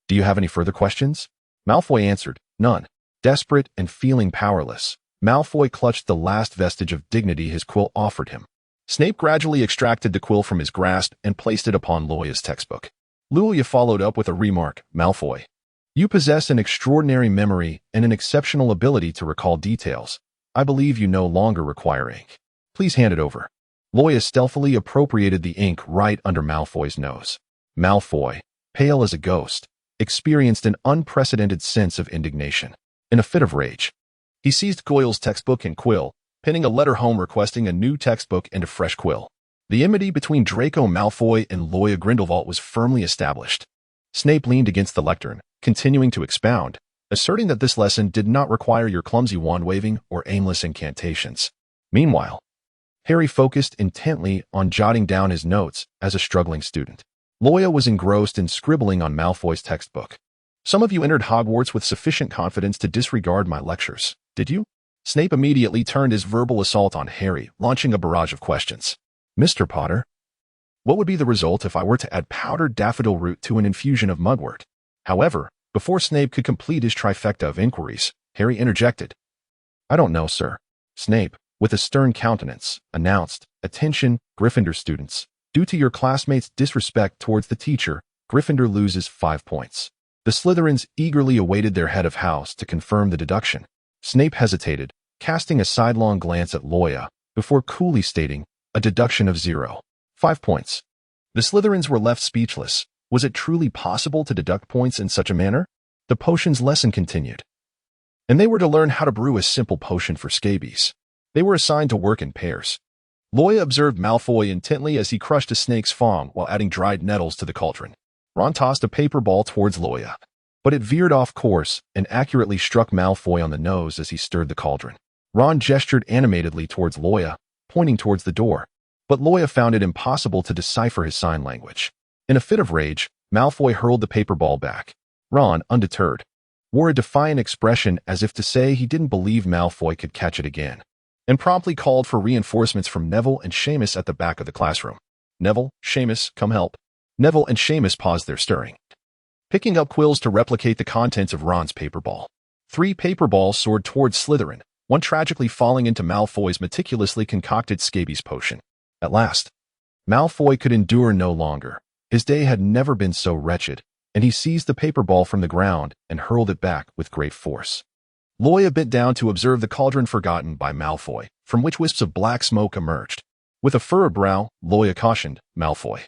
Speaker 1: "Do you have any further questions?" Malfoy answered, "None." Desperate and feeling powerless, Malfoy clutched the last vestige of dignity his quill offered him. Snape gradually extracted the quill from his grasp and placed it upon Loya's textbook. Loya followed up with a remark, "Malfoy, you possess an extraordinary memory and an exceptional ability to recall details. I believe you no longer require ink. Please hand it over." Loya stealthily appropriated the ink right under Malfoy's nose. Malfoy, pale as a ghost, experienced an unprecedented sense of indignation. In a fit of rage, he seized Goyle's textbook and quill, pinning a letter home requesting a new textbook and a fresh quill. The enmity between Draco Malfoy and Loya Grindelwald was firmly established. Snape leaned against the lectern, continuing to expound, asserting that this lesson did not require your clumsy wand-waving or aimless incantations. Meanwhile, Harry focused intently on jotting down his notes as a struggling student. Loya was engrossed in scribbling on Malfoy's textbook. "Some of you entered Hogwarts with sufficient confidence to disregard my lectures, did you?" Snape immediately turned his verbal assault on Harry, launching a barrage of questions. "Mr. Potter, what would be the result if I were to add powdered daffodil root to an infusion of mugwort?" However, before Snape could complete his trifecta of inquiries, Harry interjected. "I don't know, sir." Snape, with a stern countenance, announced, "Attention, Gryffindor students. Due to your classmates' disrespect towards the teacher, Gryffindor loses 5 points." The Slytherins eagerly awaited their head of house to confirm the deduction. Snape hesitated, casting a sidelong glance at Loya, before coolly stating, "A deduction of 0. 5 points." The Slytherins were left speechless. Was it truly possible to deduct points in such a manner? The potions lesson continued, and they were to learn how to brew a simple potion for scabies. They were assigned to work in pairs. Loya observed Malfoy intently as he crushed a snake's fang while adding dried nettles to the cauldron. Ron tossed a paper ball towards Loya, but it veered off course and accurately struck Malfoy on the nose as he stirred the cauldron. Ron gestured animatedly towards Loya, pointing towards the door, but Loya found it impossible to decipher his sign language. In a fit of rage, Malfoy hurled the paper ball back. Ron, undeterred, wore a defiant expression as if to say he didn't believe Malfoy could catch it again, and promptly called for reinforcements from Neville and Seamus at the back of the classroom. "Neville, Seamus, come help." Neville and Seamus paused their stirring, picking up quills to replicate the contents of Ron's paper ball. 3 paper balls soared towards Slytherin, one tragically falling into Malfoy's meticulously concocted scabies potion. At last, Malfoy could endure no longer. His day had never been so wretched, and he seized the paper ball from the ground and hurled it back with great force. Loya bent down to observe the cauldron forgotten by Malfoy, from which wisps of black smoke emerged. With a furrowed brow, Loya cautioned, "Malfoy,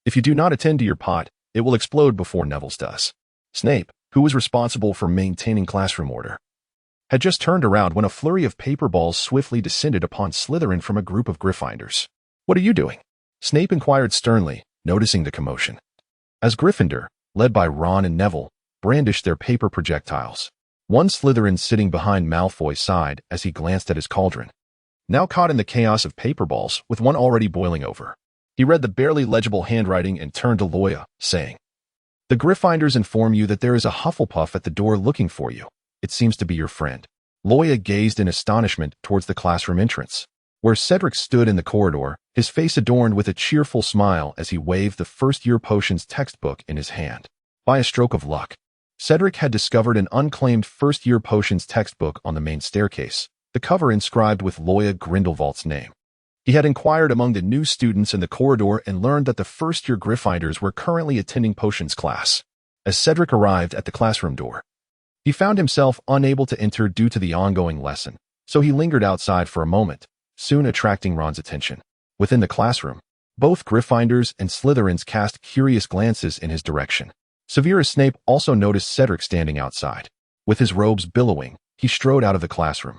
Speaker 1: if you do not attend to your pot, it will explode before Neville's does." Snape, who was responsible for maintaining classroom order, had just turned around when a flurry of paper balls swiftly descended upon Slytherin from a group of Gryffindors. "What are you doing?" Snape inquired sternly, noticing the commotion. As Gryffindor, led by Ron and Neville, brandished their paper projectiles, one Slytherin sitting behind Malfoy sighed as he glanced at his cauldron, now caught in the chaos of paper balls with one already boiling over. He read the barely legible handwriting and turned to Loya, saying, "The Gryffindors inform you that there is a Hufflepuff at the door looking for you. It seems to be your friend." Loya gazed in astonishment towards the classroom entrance, where Cedric stood in the corridor, his face adorned with a cheerful smile as he waved the first-year potions textbook in his hand. By a stroke of luck, Cedric had discovered an unclaimed first-year potions textbook on the main staircase, the cover inscribed with Loya Grindelwald's name. He had inquired among the new students in the corridor and learned that the first-year Gryffindors were currently attending potions class. As Cedric arrived at the classroom door, he found himself unable to enter due to the ongoing lesson, so he lingered outside for a moment, soon attracting Ron's attention. Within the classroom, both Gryffindors and Slytherins cast curious glances in his direction. Severus Snape also noticed Cedric standing outside. With his robes billowing, he strode out of the classroom.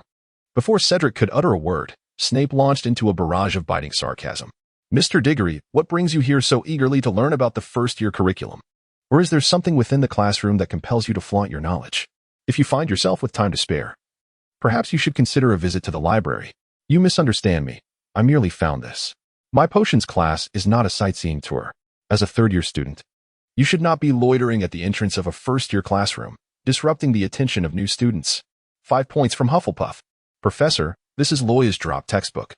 Speaker 1: Before Cedric could utter a word, Snape launched into a barrage of biting sarcasm. Mr. Diggory, what brings you here so eagerly to learn about the first-year curriculum? Or is there something within the classroom that compels you to flaunt your knowledge? If you find yourself with time to spare, perhaps you should consider a visit to the library. You misunderstand me. I merely found this. My potions class is not a sightseeing tour. As a third-year student, you should not be loitering at the entrance of a first-year classroom, disrupting the attention of new students. 5 points from Hufflepuff. Professor, this is Loya's drop textbook.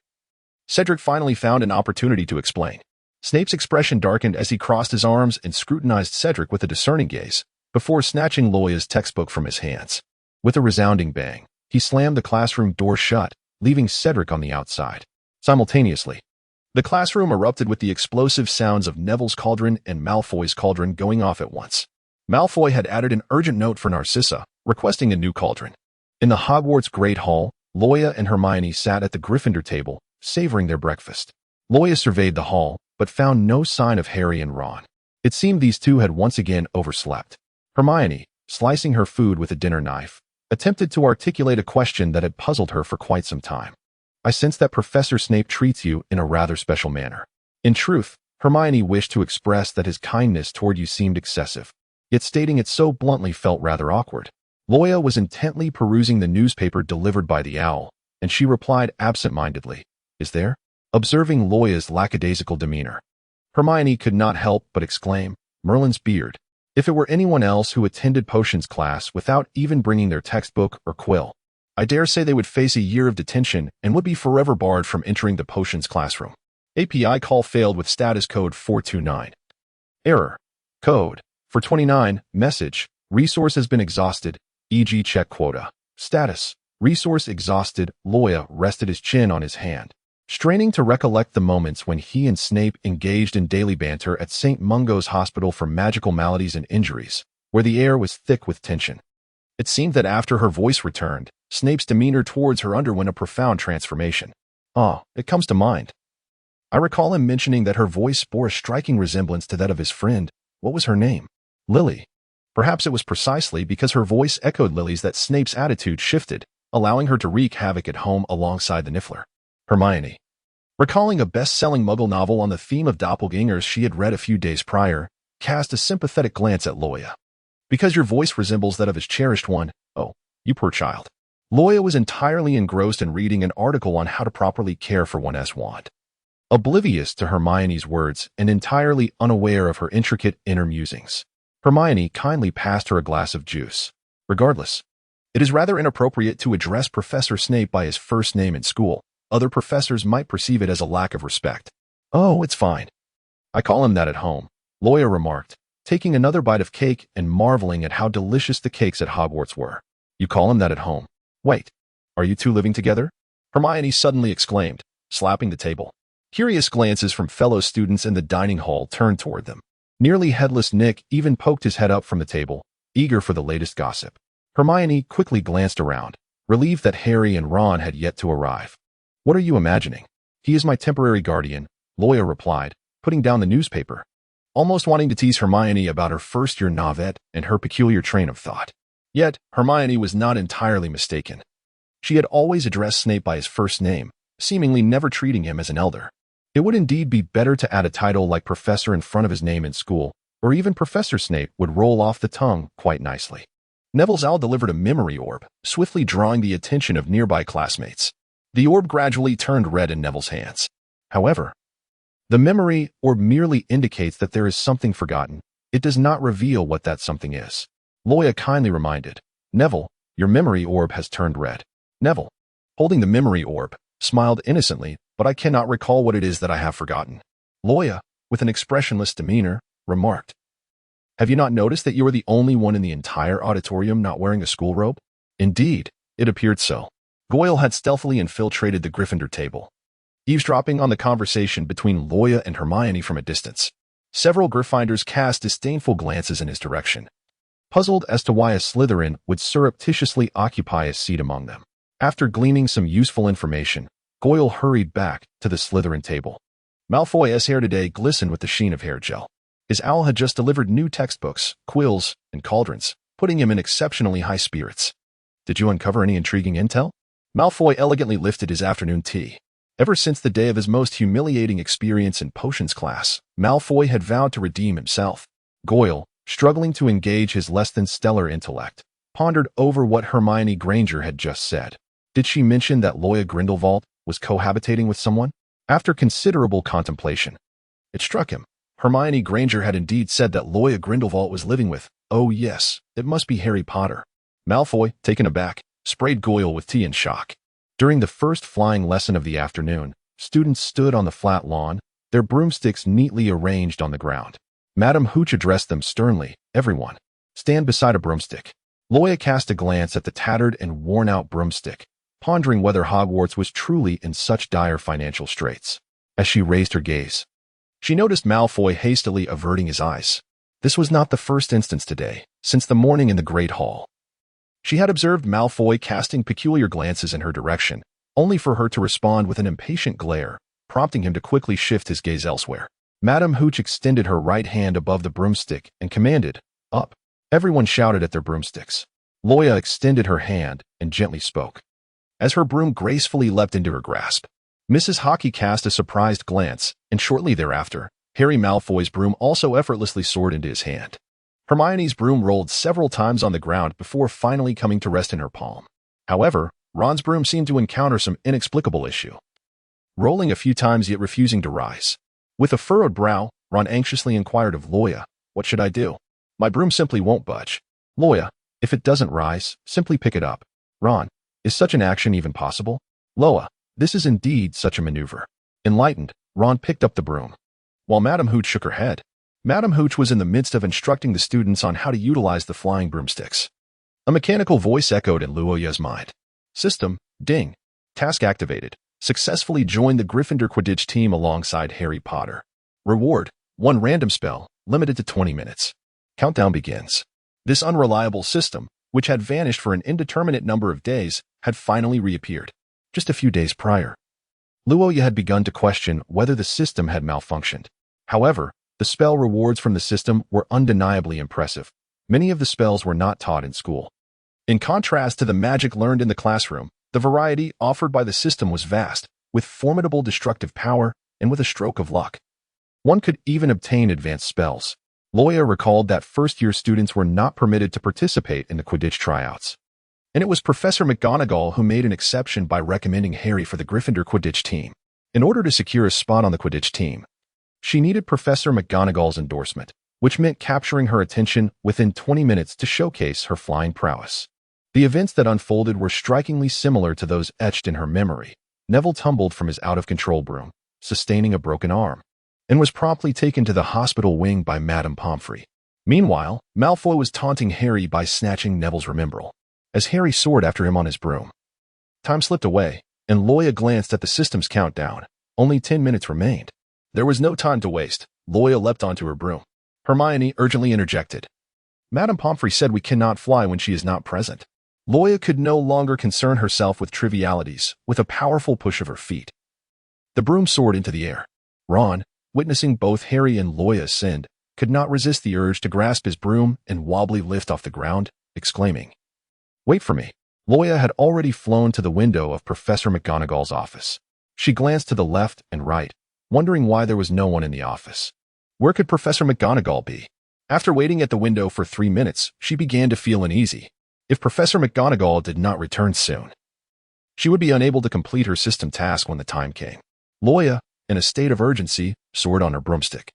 Speaker 1: Cedric finally found an opportunity to explain. Snape's expression darkened as he crossed his arms and scrutinized Cedric with a discerning gaze, before snatching Loya's textbook from his hands. With a resounding bang, he slammed the classroom door shut, leaving Cedric on the outside. Simultaneously, the classroom erupted with the explosive sounds of Neville's cauldron and Malfoy's cauldron going off at once. Malfoy had added an urgent note for Narcissa, requesting a new cauldron. In the Hogwarts Great Hall, Loya and Hermione sat at the Gryffindor table, savoring their breakfast. Loya surveyed the hall, but found no sign of Harry and Ron. It seemed these two had once again overslept. Hermione, slicing her food with a dinner knife, attempted to articulate a question that had puzzled her for quite some time. I sense that Professor Snape treats you in a rather special manner. In truth, Hermione wished to express that his kindness toward you seemed excessive, yet stating it so bluntly felt rather awkward. Loya was intently perusing the newspaper delivered by the owl, and she replied absent-mindedly, "Is there?" Observing Loya's lackadaisical demeanor, Hermione could not help but exclaim, "Merlin's beard." If it were anyone else who attended potions class without even bringing their textbook or quill, I dare say they would face a year of detention and would be forever barred from entering the potions classroom. API call failed with status code 429. Error. Code 429. Message. Resource has been exhausted, e.g. check quota. Status. Resource exhausted. Loya rested his chin on his hand, straining to recollect the moments when he and Snape engaged in daily banter at St. Mungo's Hospital for Magical Maladies and Injuries, where the air was thick with tension. It seemed that after her voice returned, Snape's demeanor towards her underwent a profound transformation. It comes to mind. I recall him mentioning that her voice bore a striking resemblance to that of his friend. What was her name? Lily. Perhaps it was precisely because her voice echoed Lily's that Snape's attitude shifted, allowing her to wreak havoc at home alongside the Niffler. Hermione, recalling a best-selling Muggle novel on the theme of doppelgangers she had read a few days prior, cast a sympathetic glance at Loya. Because your voice resembles that of his cherished one, oh, you poor child. Loya was entirely engrossed in reading an article on how to properly care for one's wand. Oblivious to Hermione's words and entirely unaware of her intricate inner musings, Hermione kindly passed her a glass of juice. Regardless, it is rather inappropriate to address Professor Snape by his first name in school. Other professors might perceive it as a lack of respect. Oh, it's fine. I call him that at home, Loya remarked, taking another bite of cake and marveling at how delicious the cakes at Hogwarts were. You call him that at home? Wait, are you two living together? Hermione suddenly exclaimed, slapping the table. Curious glances from fellow students in the dining hall turned toward them. Nearly headless Nick even poked his head up from the table, eager for the latest gossip. Hermione quickly glanced around, relieved that Harry and Ron had yet to arrive. What are you imagining? He is my temporary guardian, Loya replied, putting down the newspaper, almost wanting to tease Hermione about her first-year novet and her peculiar train of thought. Yet, Hermione was not entirely mistaken. She had always addressed Snape by his first name, seemingly never treating him as an elder. It would indeed be better to add a title like Professor in front of his name in school, or even Professor Snape would roll off the tongue quite nicely. Neville's owl delivered a memory orb, swiftly drawing the attention of nearby classmates. The orb gradually turned red in Neville's hands. However, the memory orb merely indicates that there is something forgotten. It does not reveal what that something is. Loya kindly reminded, Neville, your memory orb has turned red. Neville, holding the memory orb, smiled innocently, but I cannot recall what it is that I have forgotten. Loya, with an expressionless demeanor, remarked, Have you not noticed that you are the only one in the entire auditorium not wearing a school robe? Indeed, it appeared so. Goyle had stealthily infiltrated the Gryffindor table, eavesdropping on the conversation between Loya and Hermione from a distance. Several Gryffindors cast disdainful glances in his direction, puzzled as to why a Slytherin would surreptitiously occupy a seat among them. After gleaning some useful information, Goyle hurried back to the Slytherin table. Malfoy's hair today glistened with the sheen of hair gel. His owl had just delivered new textbooks, quills, and cauldrons, putting him in exceptionally high spirits. Did you uncover any intriguing intel? Malfoy elegantly lifted his afternoon tea. Ever since the day of his most humiliating experience in potions class, Malfoy had vowed to redeem himself. Goyle, struggling to engage his less-than-stellar intellect, pondered over what Hermione Granger had just said. Did she mention that Loya Grindelwald was cohabitating with someone? After considerable contemplation, it struck him. Hermione Granger had indeed said that Loya Grindelwald was living with, oh yes, it must be Harry Potter. Malfoy, taken aback, sprayed Goyle with tea in shock. During the first flying lesson of the afternoon, students stood on the flat lawn, their broomsticks neatly arranged on the ground. Madame Hooch addressed them sternly. Everyone, stand beside a broomstick. Loya cast a glance at the tattered and worn-out broomstick, pondering whether Hogwarts was truly in such dire financial straits. As she raised her gaze, she noticed Malfoy hastily averting his eyes. This was not the first instance today, since the morning in the Great Hall. She had observed Malfoy casting peculiar glances in her direction, only for her to respond with an impatient glare, prompting him to quickly shift his gaze elsewhere. Madame Hooch extended her right hand above the broomstick and commanded, "Up." Everyone shouted at their broomsticks. Loya extended her hand and gently spoke. As her broom gracefully leapt into her grasp, Mrs. Hockey cast a surprised glance, and shortly thereafter, Harry Malfoy's broom also effortlessly soared into his hand. Hermione's broom rolled several times on the ground before finally coming to rest in her palm. However, Ron's broom seemed to encounter some inexplicable issue, rolling a few times yet refusing to rise. With a furrowed brow, Ron anxiously inquired of Loya, "What should I do? My broom simply won't budge." "Loya, if it doesn't rise, simply pick it up." "Ron, is such an action even possible?" "Loya, this is indeed such a maneuver." Enlightened, Ron picked up the broom, while Madame Hooch shook her head. Madame Hooch was in the midst of instructing the students on how to utilize the flying broomsticks. A mechanical voice echoed in Luoya's mind. "System, ding. Task activated. Successfully joined the Gryffindor Quidditch team alongside Harry Potter. Reward, 1 random spell, limited to 20 minutes. Countdown begins." This unreliable system, which had vanished for an indeterminate number of days, had finally reappeared. Just a few days prior, Luoya had begun to question whether the system had malfunctioned. However, the spell rewards from the system were undeniably impressive. Many of the spells were not taught in school. In contrast to the magic learned in the classroom, the variety offered by the system was vast, with formidable destructive power and with a stroke of luck. One could even obtain advanced spells. Loya recalled that first-year students were not permitted to participate in the Quidditch tryouts. And it was Professor McGonagall who made an exception by recommending Harry for the Gryffindor Quidditch team. In order to secure a spot on the Quidditch team, she needed Professor McGonagall's endorsement, which meant capturing her attention within 20 minutes to showcase her flying prowess. The events that unfolded were strikingly similar to those etched in her memory. Neville tumbled from his out-of-control broom, sustaining a broken arm, and was promptly taken to the hospital wing by Madame Pomfrey. Meanwhile, Malfoy was taunting Harry by snatching Neville's remembrall, as Harry soared after him on his broom. Time slipped away, and Loya glanced at the system's countdown. Only 10 minutes remained. There was no time to waste. Loya leapt onto her broom. Hermione urgently interjected. "Madame Pomfrey said we cannot fly when she is not present." Loya could no longer concern herself with trivialities. With a powerful push of her feet, the broom soared into the air. Ron, witnessing both Harry and Loya ascend, could not resist the urge to grasp his broom and wobbly lift off the ground, exclaiming, "Wait for me." Loya had already flown to the window of Professor McGonagall's office. She glanced to the left and right, wondering why there was no one in the office. Where could Professor McGonagall be? After waiting at the window for 3 minutes, she began to feel uneasy. If Professor McGonagall did not return soon, she would be unable to complete her system task when the time came. Loya, in a state of urgency, soared on her broomstick,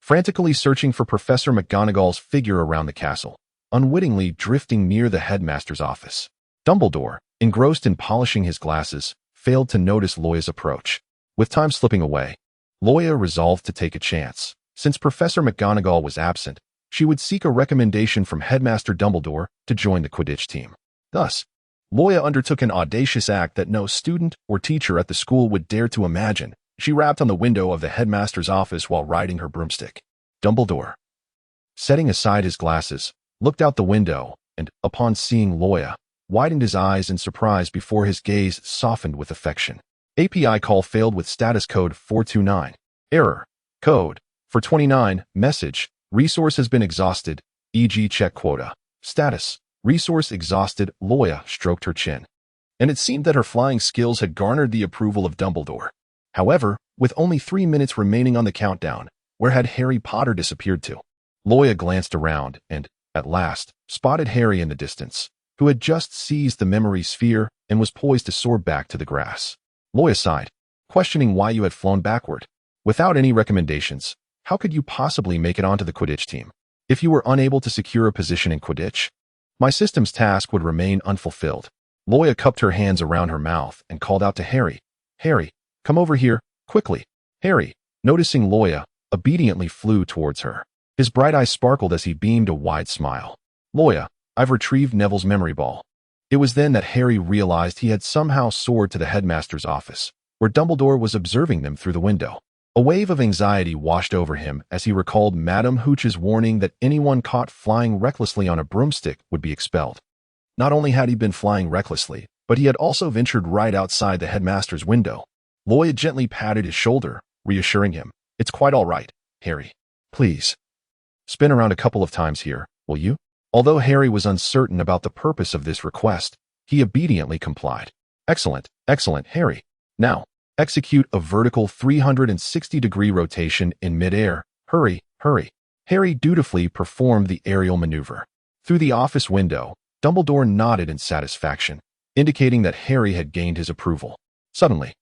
Speaker 1: frantically searching for Professor McGonagall's figure around the castle, unwittingly drifting near the headmaster's office. Dumbledore, engrossed in polishing his glasses, failed to notice Loya's approach. With time slipping away, Loya resolved to take a chance. Since Professor McGonagall was absent, she would seek a recommendation from Headmaster Dumbledore to join the Quidditch team. Thus, Loya undertook an audacious act that no student or teacher at the school would dare to imagine. She rapped on the window of the headmaster's office while riding her broomstick. Dumbledore, setting aside his glasses, looked out the window and, upon seeing Loya, widened his eyes in surprise before his gaze softened with affection. API call failed with status code 429. Error. Code For 29, message, resource has been exhausted, e.g. check quota. Status, resource exhausted. Loya stroked her chin. And it seemed that her flying skills had garnered the approval of Dumbledore. However, with only 3 minutes remaining on the countdown, where had Harry Potter disappeared to? Loya glanced around and, at last, spotted Harry in the distance, who had just seized the memory sphere and was poised to soar back to the grass. Loya sighed, questioning why you had flown backward. Without any recommendations, how could you possibly make it onto the Quidditch team? If you were unable to secure a position in Quidditch, my system's task would remain unfulfilled. Loya cupped her hands around her mouth and called out to Harry. Harry, come over here, quickly. Harry, noticing Loya, obediently flew towards her. His bright eyes sparkled as he beamed a wide smile. Loya, I've retrieved Neville's memory ball. It was then that Harry realized he had somehow soared to the headmaster's office, where Dumbledore was observing them through the window. A wave of anxiety washed over him as he recalled Madame Hooch's warning that anyone caught flying recklessly on a broomstick would be expelled. Not only had he been flying recklessly, but he had also ventured right outside the headmaster's window. Loya gently patted his shoulder, reassuring him, "It's quite all right, Harry. Please, spin around a couple of times here, will you?" Although Harry was uncertain about the purpose of this request, he obediently complied. Excellent, excellent, Harry. Now, execute a vertical 360-degree rotation in midair. Hurry, hurry. Harry dutifully performed the aerial maneuver. Through the office window, Dumbledore nodded in satisfaction, indicating that Harry had gained his approval. Suddenly,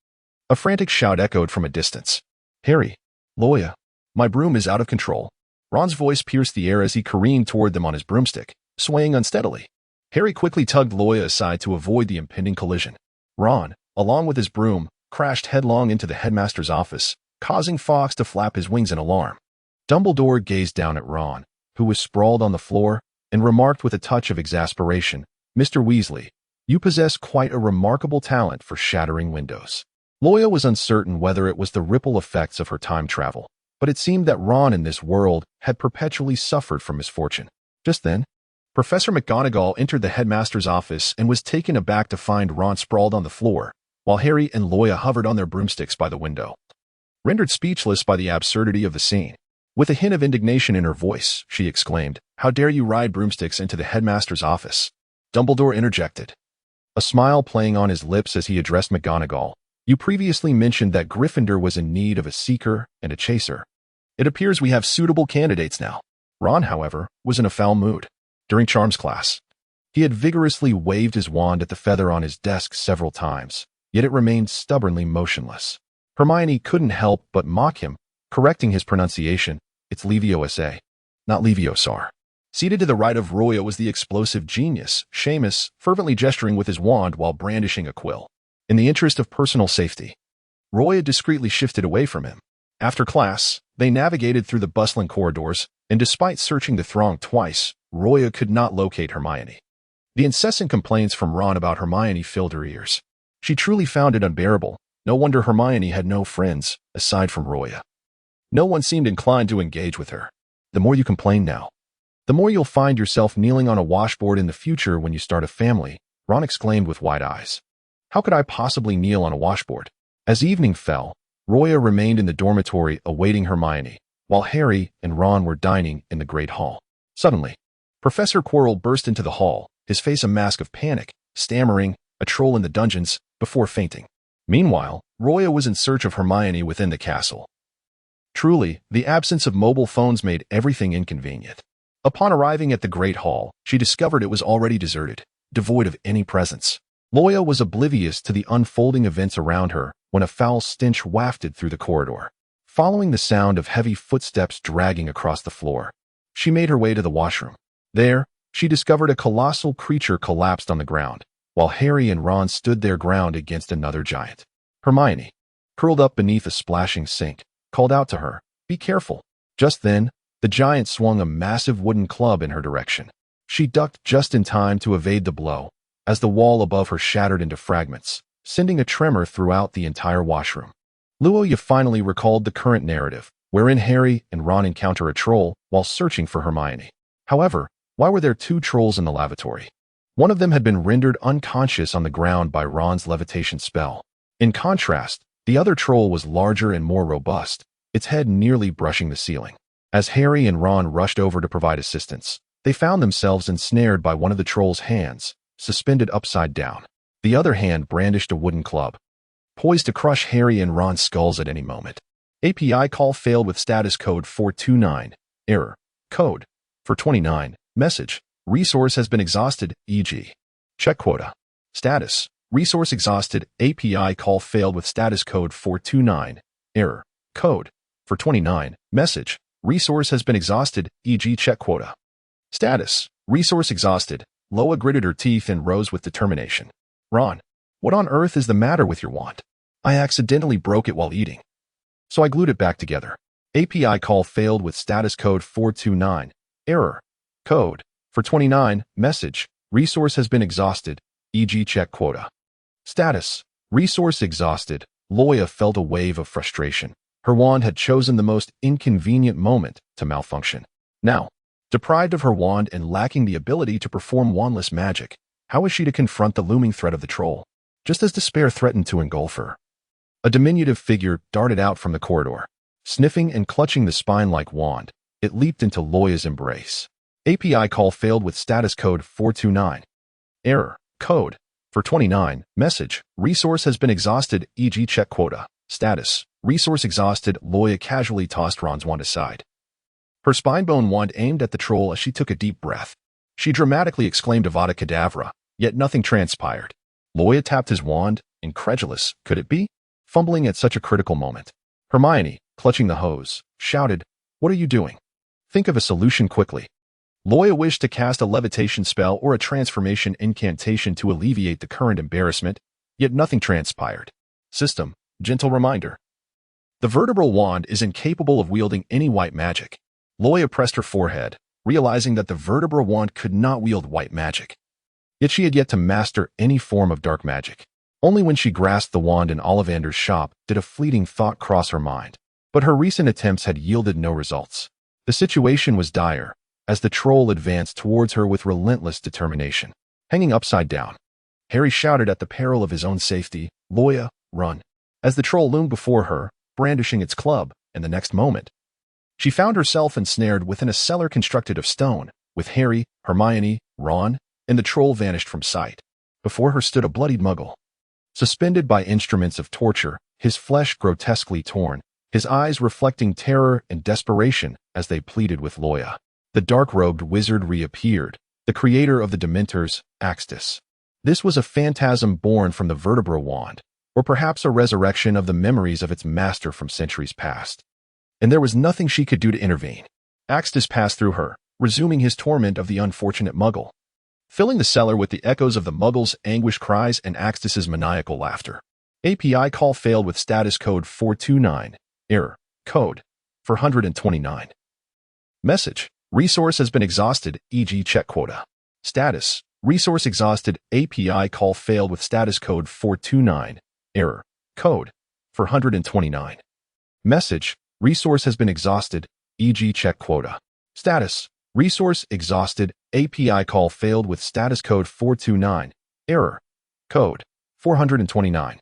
Speaker 1: a frantic shout echoed from a distance. Harry, Loya, my broom is out of control. Ron's voice pierced the air as he careened toward them on his broomstick, swaying unsteadily. Harry quickly tugged Loya aside to avoid the impending collision. Ron, along with his broom, crashed headlong into the headmaster's office, causing Fawkes to flap his wings in alarm. Dumbledore gazed down at Ron, who was sprawled on the floor, and remarked with a touch of exasperation, "Mr. Weasley, you possess quite a remarkable talent for shattering windows." Loya was uncertain whether it was the ripple effects of her time travel, but it seemed that Ron in this world had perpetually suffered from misfortune. Just then, Professor McGonagall entered the headmaster's office and was taken aback to find Ron sprawled on the floor, while Harry and Loya hovered on their broomsticks by the window. Rendered speechless by the absurdity of the scene, with a hint of indignation in her voice, she exclaimed, "How dare you ride broomsticks into the headmaster's office?" Dumbledore interjected, a smile playing on his lips as he addressed McGonagall. "You previously mentioned that Gryffindor was in need of a seeker and a chaser. It appears we have suitable candidates now." Ron, however, was in a foul mood. During Charms class, he had vigorously waved his wand at the feather on his desk several times, yet it remained stubbornly motionless. Hermione couldn't help but mock him, correcting his pronunciation. "It's Leviosa, not Leviosar." Seated to the right of Roya was the explosive genius, Seamus, fervently gesturing with his wand while brandishing a quill. In the interest of personal safety, Roya discreetly shifted away from him. After class, they navigated through the bustling corridors, and despite searching the throng twice, Roya could not locate Hermione. The incessant complaints from Ron about Hermione filled her ears. She truly found it unbearable. No wonder Hermione had no friends, aside from Roya. No one seemed inclined to engage with her. "The more you complain now, the more you'll find yourself kneeling on a washboard in the future when you start a family," Ron exclaimed with wide eyes. "How could I possibly kneel on a washboard?" As evening fell, Roya remained in the dormitory awaiting Hermione, while Harry and Ron were dining in the Great Hall. Suddenly, Professor Quirrell burst into the hall, his face a mask of panic, stammering, "A troll in the dungeons," before fainting. Meanwhile, Roya was in search of Hermione within the castle. Truly, the absence of mobile phones made everything inconvenient. Upon arriving at the Great Hall, she discovered it was already deserted, devoid of any presence. Loya was oblivious to the unfolding events around her when a foul stench wafted through the corridor. Following the sound of heavy footsteps dragging across the floor, she made her way to the washroom. There, she discovered a colossal creature collapsed on the ground, while Harry and Ron stood their ground against another giant. Hermione, curled up beneath a splashing sink, called out to her, "Be careful." Just then, the giant swung a massive wooden club in her direction. She ducked just in time to evade the blow, as the wall above her shattered into fragments, sending a tremor throughout the entire washroom. Loya finally recalled the current narrative, wherein Harry and Ron encounter a troll while searching for Hermione. However, why were there two trolls in the lavatory? One of them had been rendered unconscious on the ground by Ron's levitation spell. In contrast, the other troll was larger and more robust, its head nearly brushing the ceiling. As Harry and Ron rushed over to provide assistance, they found themselves ensnared by one of the troll's hands, suspended upside down. The other hand brandished a wooden club, poised to crush Harry and Ron's skulls at any moment. API call failed with status code 429. Error. Code. For 29. Message. Resource has been exhausted, e.g. check quota. Status. Resource exhausted. API call failed with status code 429. Error. Code. For 29. Message. Resource has been exhausted, e.g. check quota. Status. Resource exhausted. Loya gritted her teeth and rose with determination. Ron, what on earth is the matter with your wand? I accidentally broke it while eating, so I glued it back together. API call failed with status code 429. Error. Code. For 29. Message. Resource has been exhausted, e.g. check quota. Status. Resource exhausted. Loya felt a wave of frustration. Her wand had chosen the most inconvenient moment to malfunction. Now, deprived of her wand and lacking the ability to perform wandless magic, how was she to confront the looming threat of the troll? Just as despair threatened to engulf her, a diminutive figure darted out from the corridor. Sniffing and clutching the spine-like wand, it leaped into Loya's embrace. API call failed with status code 429. Error. Code. For 29. Message. Resource has been exhausted, e.g. check quota. Status. Resource exhausted. Loya casually tossed Ron's wand aside. Her spine-bone wand aimed at the troll as she took a deep breath. She dramatically exclaimed Avada Kedavra, yet nothing transpired. Loya tapped his wand, incredulous. Could it be? Fumbling at such a critical moment. Hermione, clutching the hose, shouted, "What are you doing? Think of a solution quickly." Loya wished to cast a levitation spell or a transformation incantation to alleviate the current embarrassment, yet nothing transpired. System. Gentle reminder. The vertebral wand is incapable of wielding any white magic. Loya pressed her forehead, realizing that the vertebral wand could not wield white magic. Yet she had yet to master any form of dark magic. Only when she grasped the wand in Ollivander's shop did a fleeting thought cross her mind. But her recent attempts had yielded no results. The situation was dire, as the troll advanced towards her with relentless determination. Hanging upside down, Harry shouted at the peril of his own safety, "Loya, run!" As the troll loomed before her, brandishing its club, and the next moment, she found herself ensnared within a cellar constructed of stone, with Harry, Hermione, Ron, and the troll vanished from sight. Before her stood a bloodied muggle. Suspended by instruments of torture, his flesh grotesquely torn, his eyes reflecting terror and desperation as they pleaded with Loya. The dark-robed wizard reappeared, the creator of the Dementors, Axtis. This was a phantasm born from the vertebral wand, or perhaps a resurrection of the memories of its master from centuries past. And there was nothing she could do to intervene. Axtis passed through her, resuming his torment of the unfortunate muggle, filling the cellar with the echoes of the muggle's anguished cries and Axtis's maniacal laughter. API call failed with status code 429. Error. Code. For 129. Message. Resource has been exhausted, e.g. check quota. Status. Resource exhausted. API call failed with status code 429. Error. Code. For 129. Message. Resource has been exhausted, e.g. check quota. Status. Resource exhausted. API call failed with status code 429. Error. Code. 429.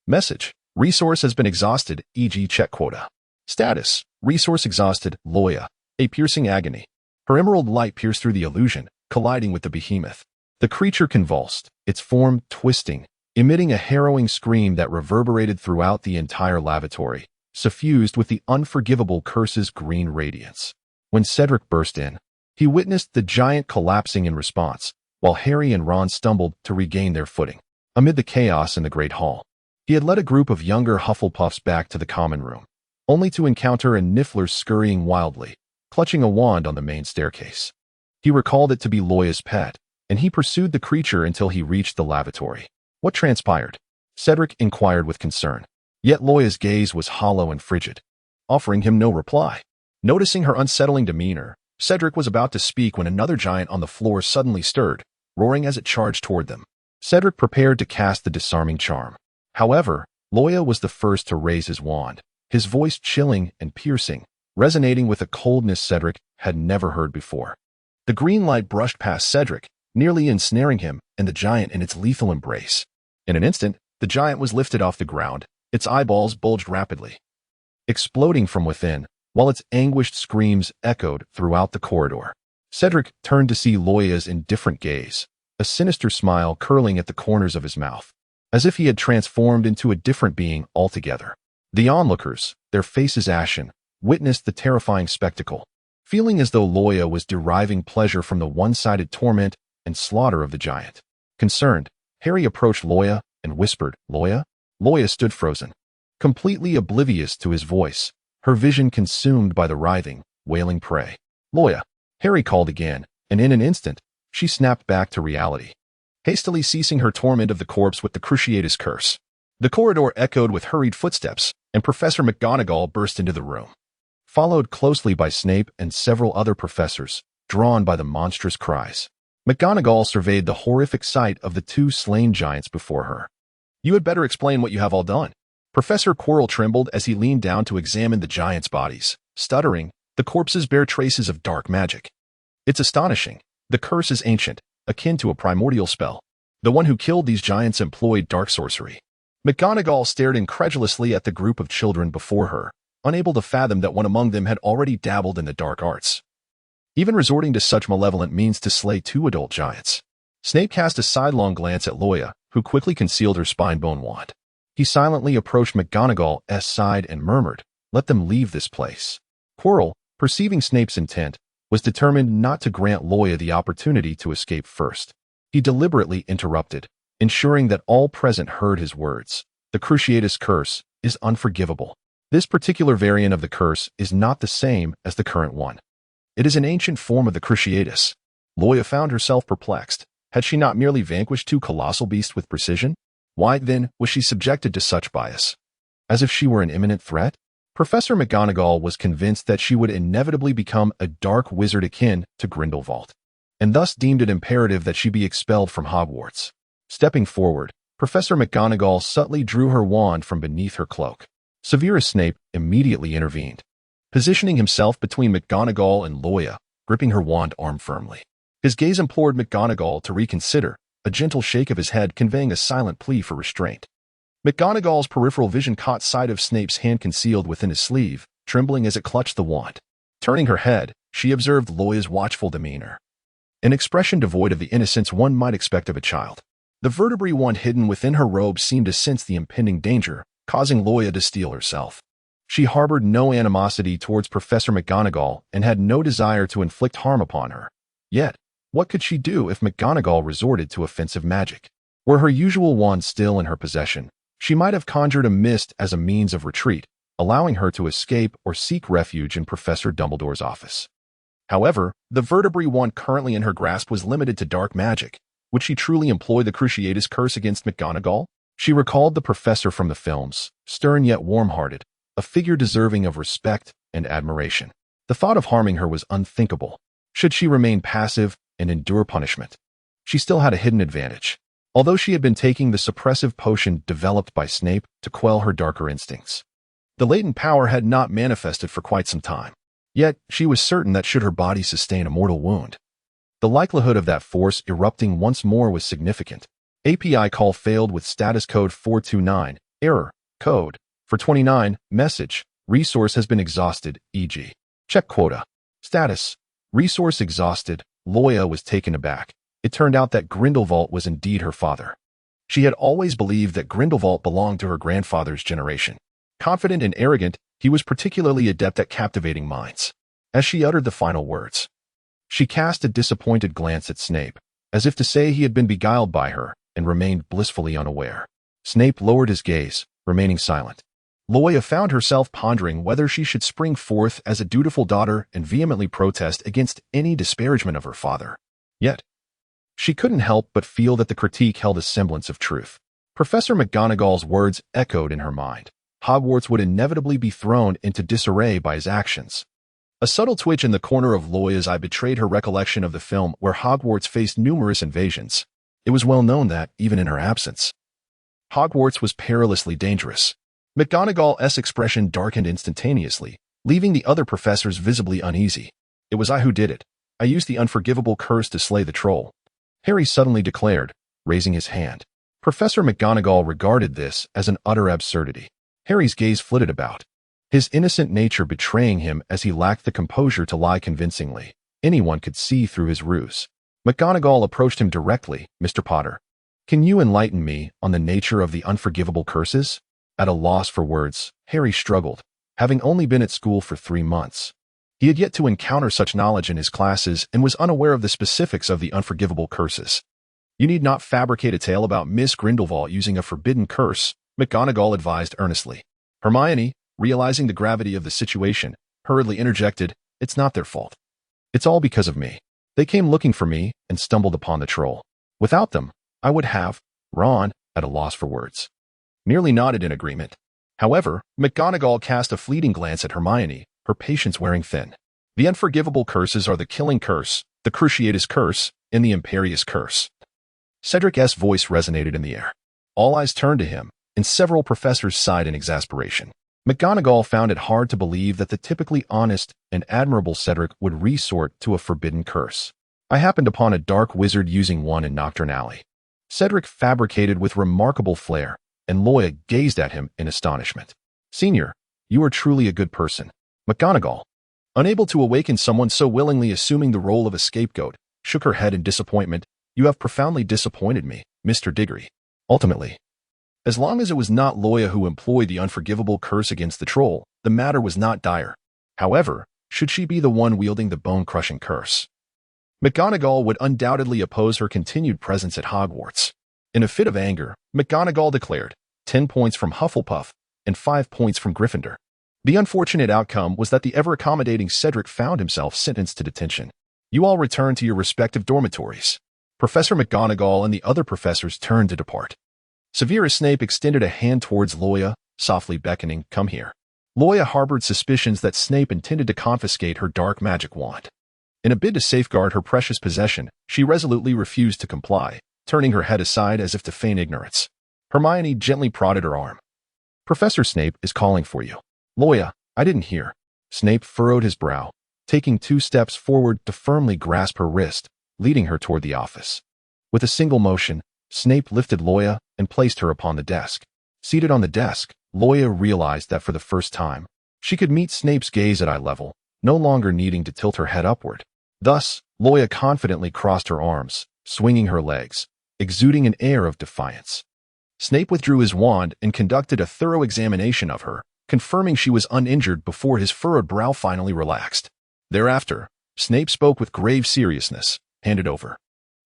Speaker 1: Message. Resource has been exhausted, e.g. check quota. Status. Resource exhausted. Loya. A piercing agony. Her emerald light pierced through the illusion, colliding with the behemoth. The creature convulsed, its form twisting, emitting a harrowing scream that reverberated throughout the entire lavatory, suffused with the unforgivable curse's green radiance. When Cedric burst in, he witnessed the giant collapsing in response, while Harry and Ron stumbled to regain their footing. Amid the chaos in the Great Hall, he had led a group of younger Hufflepuffs back to the common room, only to encounter a Niffler scurrying wildly, clutching a wand on the main staircase. He recalled it to be Loya's pet, and he pursued the creature until he reached the lavatory. What transpired? Cedric inquired with concern. Yet Loya's gaze was hollow and frigid, offering him no reply. Noticing her unsettling demeanor, Cedric was about to speak when another giant on the floor suddenly stirred, roaring as it charged toward them. Cedric prepared to cast the disarming charm. However, Loya was the first to raise his wand, his voice chilling and piercing, resonating with a coldness Cedric had never heard before. The green light brushed past Cedric, nearly ensnaring him and the giant in its lethal embrace. In an instant, the giant was lifted off the ground, its eyeballs bulged rapidly. exploding from within, while its anguished screams echoed throughout the corridor. Cedric turned to see Loya's indifferent gaze, a sinister smile curling at the corners of his mouth, as if he had transformed into a different being altogether. The onlookers, their faces ashen, witnessed the terrifying spectacle, feeling as though Loya was deriving pleasure from the one-sided torment and slaughter of the giant. Concerned, Harry approached Loya and whispered, "Loya?" Loya stood frozen, completely oblivious to his voice, her vision consumed by the writhing, wailing prey. "Loya!" Harry called again, and in an instant, she snapped back to reality, hastily ceasing her torment of the corpse with the Cruciatus curse. The corridor echoed with hurried footsteps, and Professor McGonagall burst into the room, followed closely by Snape and several other professors, drawn by the monstrous cries. McGonagall surveyed the horrific sight of the two slain giants before her. "You had better explain what you have all done." Professor Quirrell trembled as he leaned down to examine the giants' bodies. Stuttering, the corpses bear traces of dark magic. "It's astonishing. The curse is ancient, akin to a primordial spell. The one who killed these giants employed dark sorcery." McGonagall stared incredulously at the group of children before her, unable to fathom that one among them had already dabbled in the dark arts, even resorting to such malevolent means to slay two adult giants. Snape cast a sidelong glance at Loya, who quickly concealed her spine-bone wand. He silently approached McGonagall's side and murmured, "Let them leave this place." Quirrell, perceiving Snape's intent, was determined not to grant Loya the opportunity to escape first. He deliberately interrupted, ensuring that all present heard his words. "The Cruciatus curse is unforgivable. This particular variant of the curse is not the same as the current one. It is an ancient form of the Cruciatus." Loya found herself perplexed. Had she not merely vanquished two colossal beasts with precision? Why, then, was she subjected to such bias? As if she were an imminent threat? Professor McGonagall was convinced that she would inevitably become a dark wizard akin to Grindelwald, and thus deemed it imperative that she be expelled from Hogwarts. Stepping forward, Professor McGonagall subtly drew her wand from beneath her cloak. Severus Snape immediately intervened, positioning himself between McGonagall and Loya, gripping her wand arm firmly. His gaze implored McGonagall to reconsider, a gentle shake of his head conveying a silent plea for restraint. McGonagall's peripheral vision caught sight of Snape's hand concealed within his sleeve, trembling as it clutched the wand. Turning her head, she observed Loya's watchful demeanor, an expression devoid of the innocence one might expect of a child. The vertebrae wand hidden within her robe seemed to sense the impending danger, causing Loya to steel herself. She harbored no animosity towards Professor McGonagall and had no desire to inflict harm upon her. Yet, what could she do if McGonagall resorted to offensive magic? Were her usual wand still in her possession, she might have conjured a mist as a means of retreat, allowing her to escape or seek refuge in Professor Dumbledore's office. However, the vertebrae wand currently in her grasp was limited to dark magic. Would she truly employ the Cruciatus curse against McGonagall? She recalled the professor from the films, stern yet warm-hearted, a figure deserving of respect and admiration. The thought of harming her was unthinkable. Should she remain passive and endure punishment? She still had a hidden advantage. Although she had been taking the suppressive potion developed by Snape to quell her darker instincts, the latent power had not manifested for quite some time. Yet, she was certain that should her body sustain a mortal wound, the likelihood of that force erupting once more was significant. API call failed with status code 429, error, code, for 29, message, resource has been exhausted, e.g. check quota. Status, resource exhausted. Loya was taken aback. It turned out that Grindelwald was indeed her father. She had always believed that Grindelwald belonged to her grandfather's generation. Confident and arrogant, he was particularly adept at captivating minds. As she uttered the final words, she cast a disappointed glance at Snape, as if to say he had been beguiled by her, and remained blissfully unaware. Snape lowered his gaze, remaining silent. Loya found herself pondering whether she should spring forth as a dutiful daughter and vehemently protest against any disparagement of her father. Yet, she couldn't help but feel that the critique held a semblance of truth. Professor McGonagall's words echoed in her mind. Hogwarts would inevitably be thrown into disarray by his actions. A subtle twitch in the corner of Loya's eye betrayed her recollection of the film where Hogwarts faced numerous invasions. It was well known that, even in her absence, Hogwarts was perilously dangerous. McGonagall's expression darkened instantaneously, leaving the other professors visibly uneasy. "It was I who did it. I used the unforgivable curse to slay the troll," Harry suddenly declared, raising his hand. Professor McGonagall regarded this as an utter absurdity. Harry's gaze flitted about, his innocent nature betraying him as he lacked the composure to lie convincingly. Anyone could see through his ruse. McGonagall approached him directly. "Mr. Potter, can you enlighten me on the nature of the unforgivable curses?" At a loss for words, Harry struggled, having only been at school for 3 months. He had yet to encounter such knowledge in his classes and was unaware of the specifics of the unforgivable curses. "You need not fabricate a tale about Miss Grindelwald using a forbidden curse," McGonagall advised earnestly. Hermione, realizing the gravity of the situation, hurriedly interjected, "It's not their fault. It's all because of me. They came looking for me and stumbled upon the troll. Without them, I would have—" Ron, at a loss for words, nearly nodded in agreement. However, McGonagall cast a fleeting glance at Hermione, her patience wearing thin. "The unforgivable curses are the killing curse, the cruciatus curse, and the imperious curse." Cedric's voice resonated in the air. All eyes turned to him, and several professors sighed in exasperation. McGonagall found it hard to believe that the typically honest and admirable Cedric would resort to a forbidden curse. "I happened upon a dark wizard using one in Knockturn Alley," Cedric fabricated with remarkable flair, and Loya gazed at him in astonishment. "Senior, you are truly a good person." McGonagall, unable to awaken someone so willingly assuming the role of a scapegoat, shook her head in disappointment. "You have profoundly disappointed me, Mr. Diggory." Ultimately, as long as it was not Loya who employed the unforgivable curse against the troll, the matter was not dire. However, should she be the one wielding the bone-crushing curse, McGonagall would undoubtedly oppose her continued presence at Hogwarts. In a fit of anger, McGonagall declared, 10 points from Hufflepuff and 5 points from Gryffindor. The unfortunate outcome was that the ever-accommodating Cedric found himself sentenced to detention. "You all return to your respective dormitories." Professor McGonagall and the other professors turned to depart. Severus Snape extended a hand towards Loya, softly beckoning, "Come here." Loya harbored suspicions that Snape intended to confiscate her dark magic wand. In a bid to safeguard her precious possession, she resolutely refused to comply, turning her head aside as if to feign ignorance. Hermione gently prodded her arm. "Professor Snape is calling for you." "Loya, I didn't hear." Snape furrowed his brow, taking 2 steps forward to firmly grasp her wrist, leading her toward the office. With a single motion, Snape lifted Loya and placed her upon the desk. Seated on the desk, Loya realized that for the first time, she could meet Snape's gaze at eye level, no longer needing to tilt her head upward. Thus, Loya confidently crossed her arms, swinging her legs, exuding an air of defiance. Snape withdrew his wand and conducted a thorough examination of her, confirming she was uninjured before his furrowed brow finally relaxed. Thereafter, Snape spoke with grave seriousness. "Hand it over."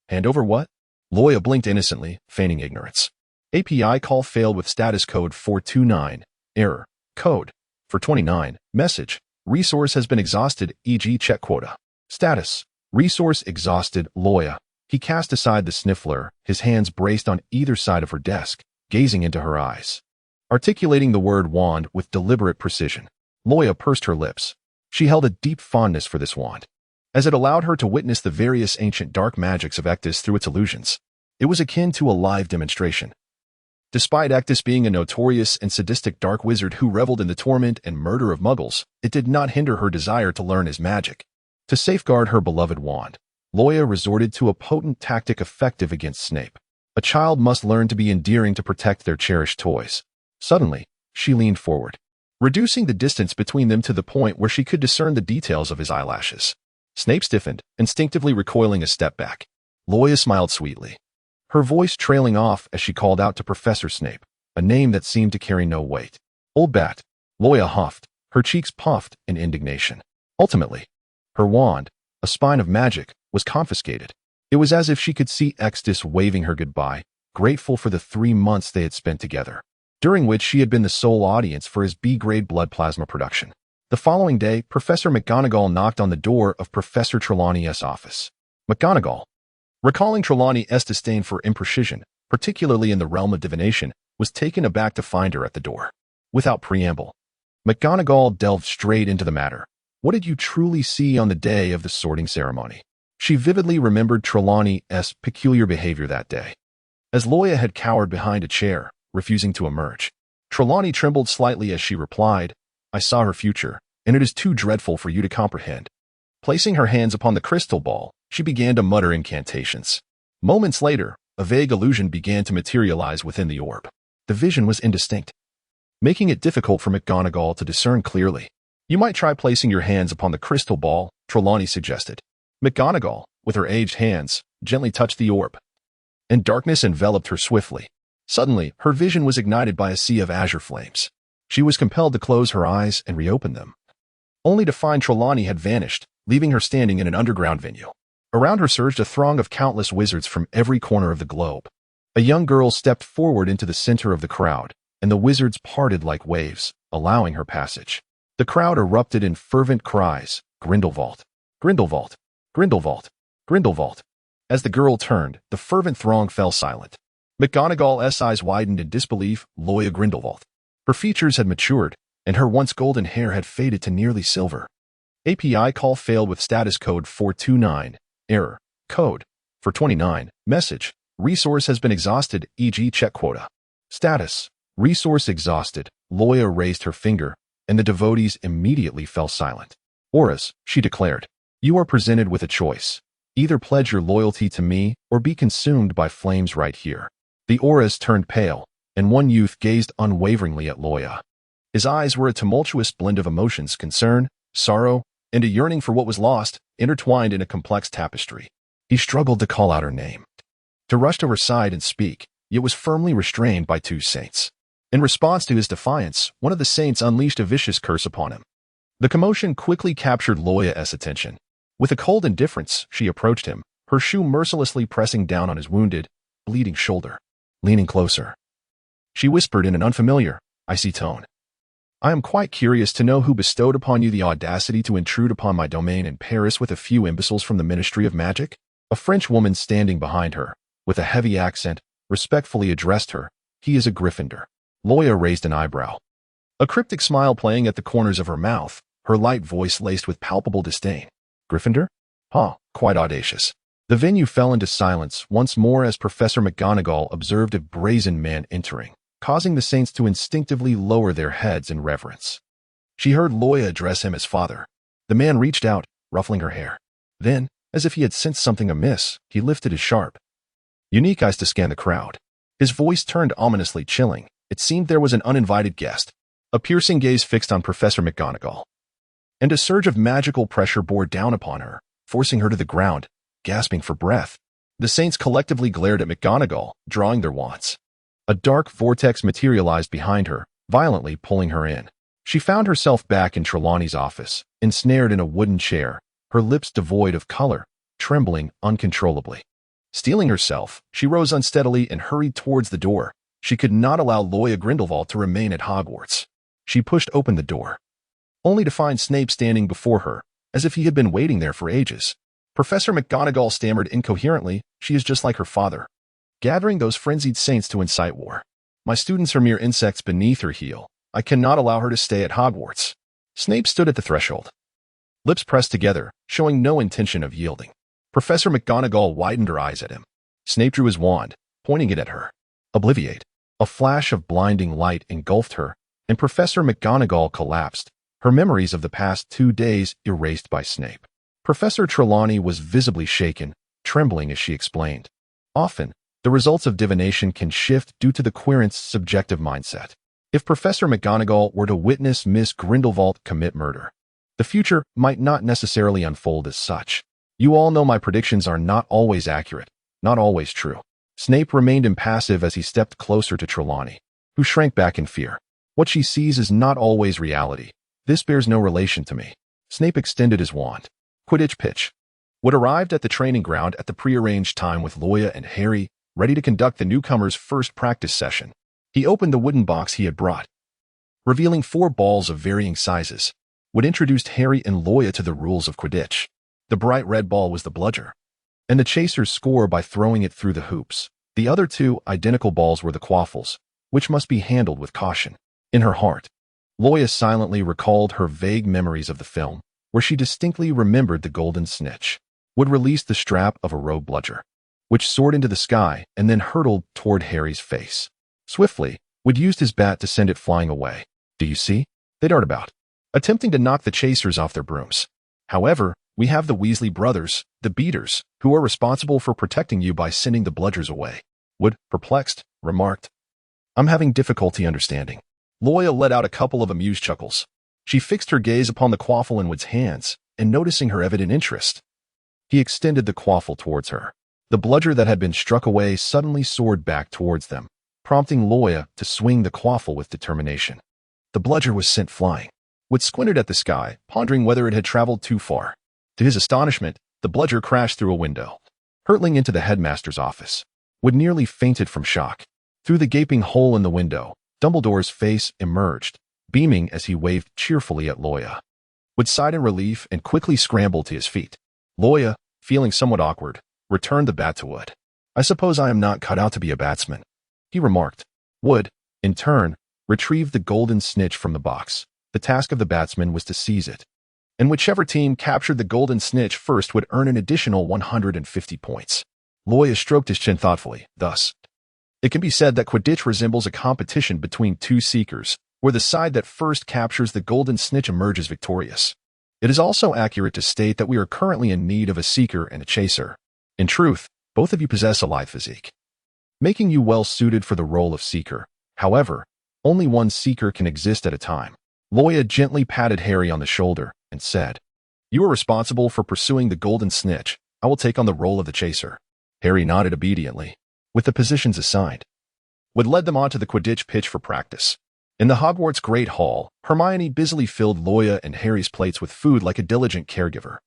Speaker 1: "Hand over what?" Loya blinked innocently, feigning ignorance. "API call failed with status code 429. Error. Code 429. Message. Resource has been exhausted, e.g. check quota. Status. Resource exhausted, Loya." He cast aside the sniffler, his hands braced on either side of her desk, gazing into her eyes. Articulating the word wand with deliberate precision, Loya pursed her lips. She held a deep fondness for this wand, as it allowed her to witness the various ancient dark magics of Ectus through its illusions. It was akin to a live demonstration. Despite Ectus being a notorious and sadistic dark wizard who reveled in the torment and murder of muggles, it did not hinder her desire to learn his magic. To safeguard her beloved wand, Loya resorted to a potent tactic effective against Snape. A child must learn to be endearing to protect their cherished toys. Suddenly, she leaned forward, reducing the distance between them to the point where she could discern the details of his eyelashes. Snape stiffened, instinctively recoiling a step back. Loya smiled sweetly, her voice trailing off as she called out to Professor Snape, a name that seemed to carry no weight. "Old bat." Loya huffed, her cheeks puffed in indignation. Ultimately, her wand, a spine of magic, was confiscated. It was as if she could see Ectus waving her goodbye, grateful for the 3 months they had spent together, during which she had been the sole audience for his B-grade blood plasma production. The following day, Professor McGonagall knocked on the door of Professor Trelawney's office. McGonagall, recalling Trelawney's disdain for imprecision, particularly in the realm of divination, was taken aback to find her at the door. Without preamble, McGonagall delved straight into the matter. "What did you truly see on the day of the sorting ceremony?" She vividly remembered Trelawney's peculiar behavior that day. As Loya had cowered behind a chair, refusing to emerge, Trelawney trembled slightly as she replied, "I saw her future, and it is too dreadful for you to comprehend." Placing her hands upon the crystal ball, she began to mutter incantations. Moments later, a vague illusion began to materialize within the orb. The vision was indistinct. making it difficult for McGonagall to discern clearly. You might try placing your hands upon the crystal ball, Trelawney suggested. McGonagall, with her aged hands, gently touched the orb, and darkness enveloped her swiftly. Suddenly, her vision was ignited by a sea of azure flames. She was compelled to close her eyes and reopen them, only to find Trelawney had vanished, leaving her standing in an underground venue. Around her surged a throng of countless wizards from every corner of the globe. A young girl stepped forward into the center of the crowd, and the wizards parted like waves, allowing her passage. The crowd erupted in fervent cries, Grindelwald, Grindelwald, Grindelwald, Grindelwald. As the girl turned, the fervent throng fell silent. McGonagall's eyes widened in disbelief. Loya Grindelwald. Her features had matured, and her once golden hair had faded to nearly silver. API call failed with status code 429. Error. Code. 429. Message. Resource has been exhausted, e.g. check quota. Status. Resource exhausted. Loya raised her finger, and the devotees immediately fell silent. Auras, she declared. You are presented with a choice. Either pledge your loyalty to me or be consumed by flames right here. The auras turned pale, and one youth gazed unwaveringly at Loya. His eyes were a tumultuous blend of emotions, concern, sorrow, and a yearning for what was lost, intertwined in a complex tapestry. He struggled to call out her name, to rush to her side and speak, yet was firmly restrained by two saints. In response to his defiance, one of the saints unleashed a vicious curse upon him. The commotion quickly captured Loya's attention. With a cold indifference, she approached him, her shoe mercilessly pressing down on his wounded, bleeding shoulder. Leaning closer, she whispered in an unfamiliar, icy tone. I am quite curious to know who bestowed upon you the audacity to intrude upon my domain in Paris with a few imbeciles from the Ministry of Magic? A French woman standing behind her, with a heavy accent, respectfully addressed her. He is a Gryffindor. Loya raised an eyebrow. A cryptic smile playing at the corners of her mouth, her light voice laced with palpable disdain. Gryffindor? Quite audacious. The venue fell into silence once more as Professor McGonagall observed a brazen man entering, causing the saints to instinctively lower their heads in reverence. She heard Loya address him as father. The man reached out, ruffling her hair. Then, as if he had sensed something amiss, he lifted his sharp, unique eyes to scan the crowd. His voice turned ominously chilling. It seemed there was an uninvited guest. A piercing gaze fixed on Professor McGonagall, and a surge of magical pressure bore down upon her, forcing her to the ground, gasping for breath. The saints collectively glared at McGonagall, drawing their wands. A dark vortex materialized behind her, violently pulling her in. She found herself back in Trelawney's office, ensnared in a wooden chair, her lips devoid of color, trembling uncontrollably. Steeling herself, she rose unsteadily and hurried towards the door. She could not allow Loya Grindelwald to remain at Hogwarts. She pushed open the door, only to find Snape standing before her, as if he had been waiting there for ages. Professor McGonagall stammered incoherently, she is just like her father, gathering those frenzied saints to incite war. My students are mere insects beneath her heel. I cannot allow her to stay at Hogwarts. Snape stood at the threshold, lips pressed together, showing no intention of yielding. Professor McGonagall widened her eyes at him. Snape drew his wand, pointing it at her. Obliviate. A flash of blinding light engulfed her, and Professor McGonagall collapsed, her memories of the past 2 days erased by Snape. Professor Trelawney was visibly shaken, trembling as she explained. Often, the results of divination can shift due to the querent's subjective mindset. If Professor McGonagall were to witness Miss Grindelwald commit murder, the future might not necessarily unfold as such. You all know my predictions are not always accurate, not always true. Snape remained impassive as he stepped closer to Trelawney, who shrank back in fear. What she sees is not always reality. This bears no relation to me. Snape extended his wand. Quidditch pitch. Wood arrived at the training ground at the prearranged time with Loya and Harry, ready to conduct the newcomers' first practice session. He opened the wooden box he had brought, revealing 4 balls of varying sizes. Wood introduced Harry and Loya to the rules of Quidditch. The bright red ball was the bludger, and the chasers score by throwing it through the hoops. The other 2 identical balls were the quaffles, which must be handled with caution. In her heart, Loya silently recalled her vague memories of the film, where she distinctly remembered the golden snitch. Wood released the strap of a rogue bludger, which soared into the sky and then hurtled toward Harry's face. Swiftly, Wood used his bat to send it flying away. Do you see? They dart about, attempting to knock the chasers off their brooms. However, we have the Weasley brothers, the beaters, who are responsible for protecting you by sending the bludgers away. Wood, perplexed, remarked, I'm having difficulty understanding. Loya let out a couple of amused chuckles. She fixed her gaze upon the quaffle in Wood's hands, and noticing her evident interest, he extended the quaffle towards her. The bludger that had been struck away suddenly soared back towards them, prompting Loya to swing the quaffle with determination. The bludger was sent flying. Wood squinted at the sky, pondering whether it had traveled too far. To his astonishment, the bludger crashed through a window, hurtling into the headmaster's office. Wood nearly fainted from shock. Through the gaping hole in the window, Dumbledore's face emerged, beaming as he waved cheerfully at Loya. Wood sighed in relief and quickly scrambled to his feet. Loya, feeling somewhat awkward, returned the bat to Wood. "I suppose I am not cut out to be a batsman," he remarked. Wood, in turn, retrieved the golden snitch from the box. The task of the batsman was to seize it, and whichever team captured the golden snitch first would earn an additional 150 points. Loya stroked his chin thoughtfully. Thus, it can be said that Quidditch resembles a competition between two seekers, where the side that first captures the golden snitch emerges victorious. It is also accurate to state that we are currently in need of a seeker and a chaser. In truth, both of you possess a lithe physique, making you well suited for the role of seeker. However, only one seeker can exist at a time. Loya gently patted Harry on the shoulder and said, "You are responsible for pursuing the golden snitch. I will take on the role of the chaser." Harry nodded obediently, with the positions assigned. Wood led them onto the Quidditch pitch for practice. In the Hogwarts Great Hall, Hermione busily filled Loya and Harry's plates with food like a diligent caregiver.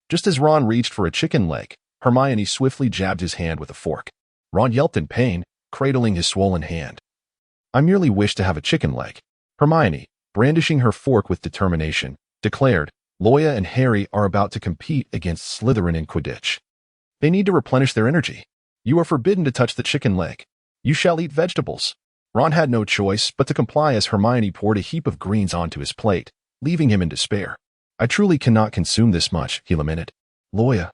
Speaker 1: Just as Ron reached for a chicken leg, Hermione swiftly jabbed his hand with a fork. Ron yelped in pain, cradling his swollen hand. "I merely wish to have a chicken leg," Hermione, brandishing her fork with determination, declared. "Loya and Harry are about to compete against Slytherin in Quidditch. They need to replenish their energy. You are forbidden to touch the chicken leg. You shall eat vegetables." Ron had no choice but to comply as Hermione poured a heap of greens onto his plate, leaving him in despair. "I truly cannot consume this much," he lamented. Loya,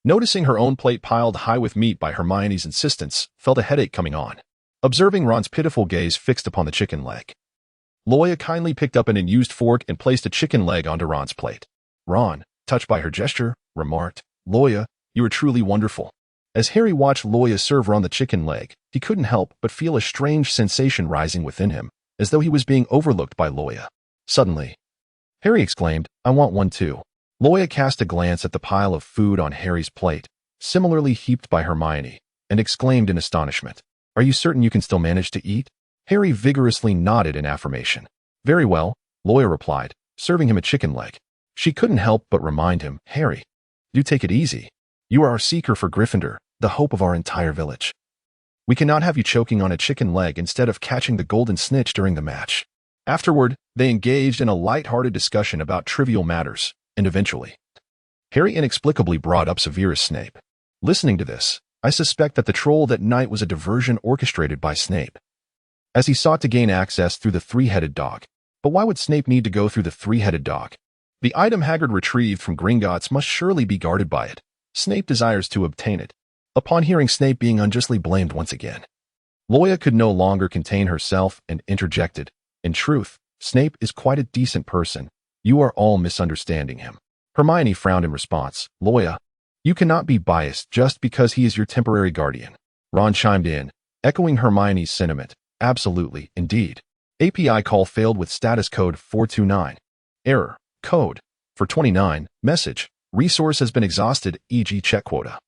Speaker 1: noticing her own plate piled high with meat by Hermione's insistence, felt a headache coming on. Observing Ron's pitiful gaze fixed upon the chicken leg, Loya kindly picked up an unused fork and placed a chicken leg onto Ron's plate. Ron, touched by her gesture, remarked, "Loya, you are truly wonderful." As Harry watched Loya serve Ron the chicken leg, he couldn't help but feel a strange sensation rising within him, as though he was being overlooked by Loya. Suddenly, Harry exclaimed, "I want one too." Loya cast a glance at the pile of food on Harry's plate, similarly heaped by Hermione, and exclaimed in astonishment, "Are you certain you can still manage to eat?" Harry vigorously nodded in affirmation. "Very well," Loya replied, serving him a chicken leg. She couldn't help but remind him, "Harry, do take it easy. You are our seeker for Gryffindor, the hope of our entire village. We cannot have you choking on a chicken leg instead of catching the golden snitch during the match." Afterward, they engaged in a light-hearted discussion about trivial matters, and eventually, Harry inexplicably brought up Severus Snape. Listening to this, I suspect that the troll that night was a diversion orchestrated by Snape, as he sought to gain access through the three-headed dog. But why would Snape need to go through the three-headed dog? The item Hagrid retrieved from Gringotts must surely be guarded by it. Snape desires to obtain it. Upon hearing Snape being unjustly blamed once again, Loya could no longer contain herself and interjected, "In truth, Snape is quite a decent person. You are all misunderstanding him." Hermione frowned in response. "Loya, you cannot be biased just because he is your temporary guardian." Ron chimed in, echoing Hermione's sentiment. "Absolutely, indeed. API call failed with status code 429. Error. Code 429. Message. Resource has been exhausted, e.g. check quota.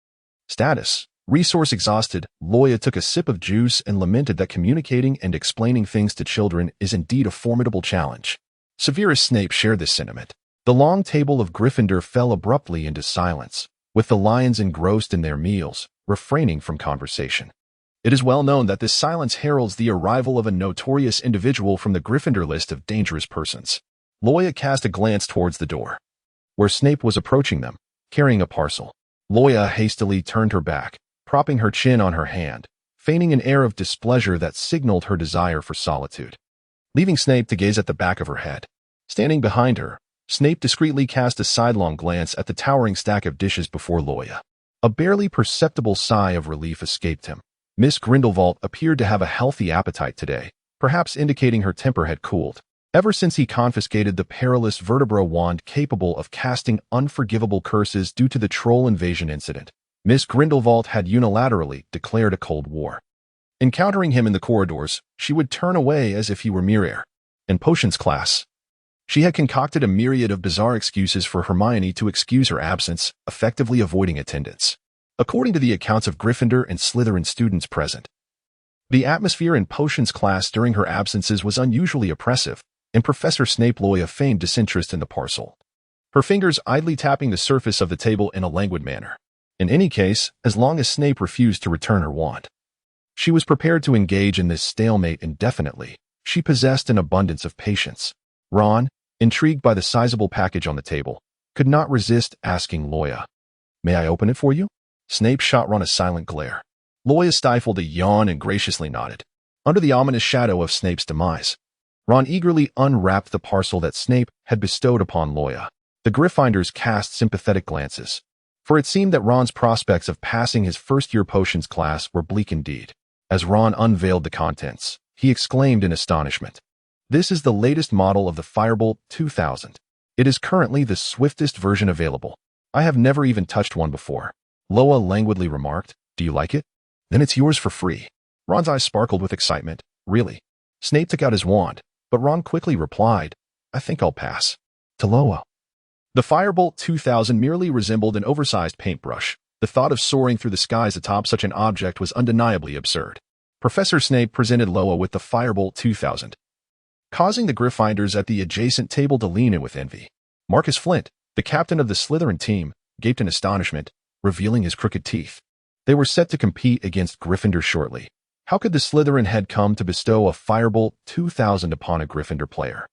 Speaker 1: Status. Resource exhausted." Loya took a sip of juice and lamented that communicating and explaining things to children is indeed a formidable challenge. Severus Snape shared this sentiment. The long table of Gryffindor fell abruptly into silence, with the lions engrossed in their meals, refraining from conversation. It is well known that this silence heralds the arrival of a notorious individual from the Gryffindor list of dangerous persons. Loya cast a glance towards the door, where Snape was approaching them, carrying a parcel. Loya hastily turned her back, propping her chin on her hand, feigning an air of displeasure that signaled her desire for solitude. Leaving Snape to gaze at the back of her head, standing behind her, Snape discreetly cast a sidelong glance at the towering stack of dishes before Loya. A barely perceptible sigh of relief escaped him. Miss Grindelwald appeared to have a healthy appetite today, perhaps indicating her temper had cooled. Ever since he confiscated the perilous vertebra wand capable of casting unforgivable curses due to the troll invasion incident, Miss Grindelwald had unilaterally declared a cold war. Encountering him in the corridors, she would turn away as if he were mere air. and potions class. She had concocted a myriad of bizarre excuses for Hermione to excuse her absence, effectively avoiding attendance. According to the accounts of Gryffindor and Slytherin students present, the atmosphere in potions class during her absences was unusually oppressive, and Professor Snape Loya feigned disinterest in the parcel, her fingers idly tapping the surface of the table in a languid manner. In any case, as long as Snape refused to return her wand, she was prepared to engage in this stalemate indefinitely. She possessed an abundance of patience. Ron, intrigued by the sizable package on the table, could not resist asking Loya, "May I open it for you?" Snape shot Ron a silent glare. Loya stifled a yawn and graciously nodded. Under the ominous shadow of Snape's demise, Ron eagerly unwrapped the parcel that Snape had bestowed upon Loya. The Gryffindors cast sympathetic glances, for it seemed that Ron's prospects of passing his first-year potions class were bleak indeed. As Ron unveiled the contents, he exclaimed in astonishment, "This is the latest model of the Firebolt 2000. It is currently the swiftest version available. I have never even touched one before." Loya languidly remarked, "Do you like it? Then it's yours for free." Ron's eyes sparkled with excitement. "Really?" Snape took out his wand, but Ron quickly replied, "I think I'll pass." To Loya, the Firebolt 2000 merely resembled an oversized paintbrush. The thought of soaring through the skies atop such an object was undeniably absurd. Professor Snape presented Loya with the Firebolt 2000, causing the Gryffindors at the adjacent table to lean in with envy. Marcus Flint, the captain of the Slytherin team, gaped in astonishment, revealing his crooked teeth. They were set to compete against Gryffindor shortly. How could the Slytherin head come to bestow a Firebolt 2000 upon a Gryffindor player?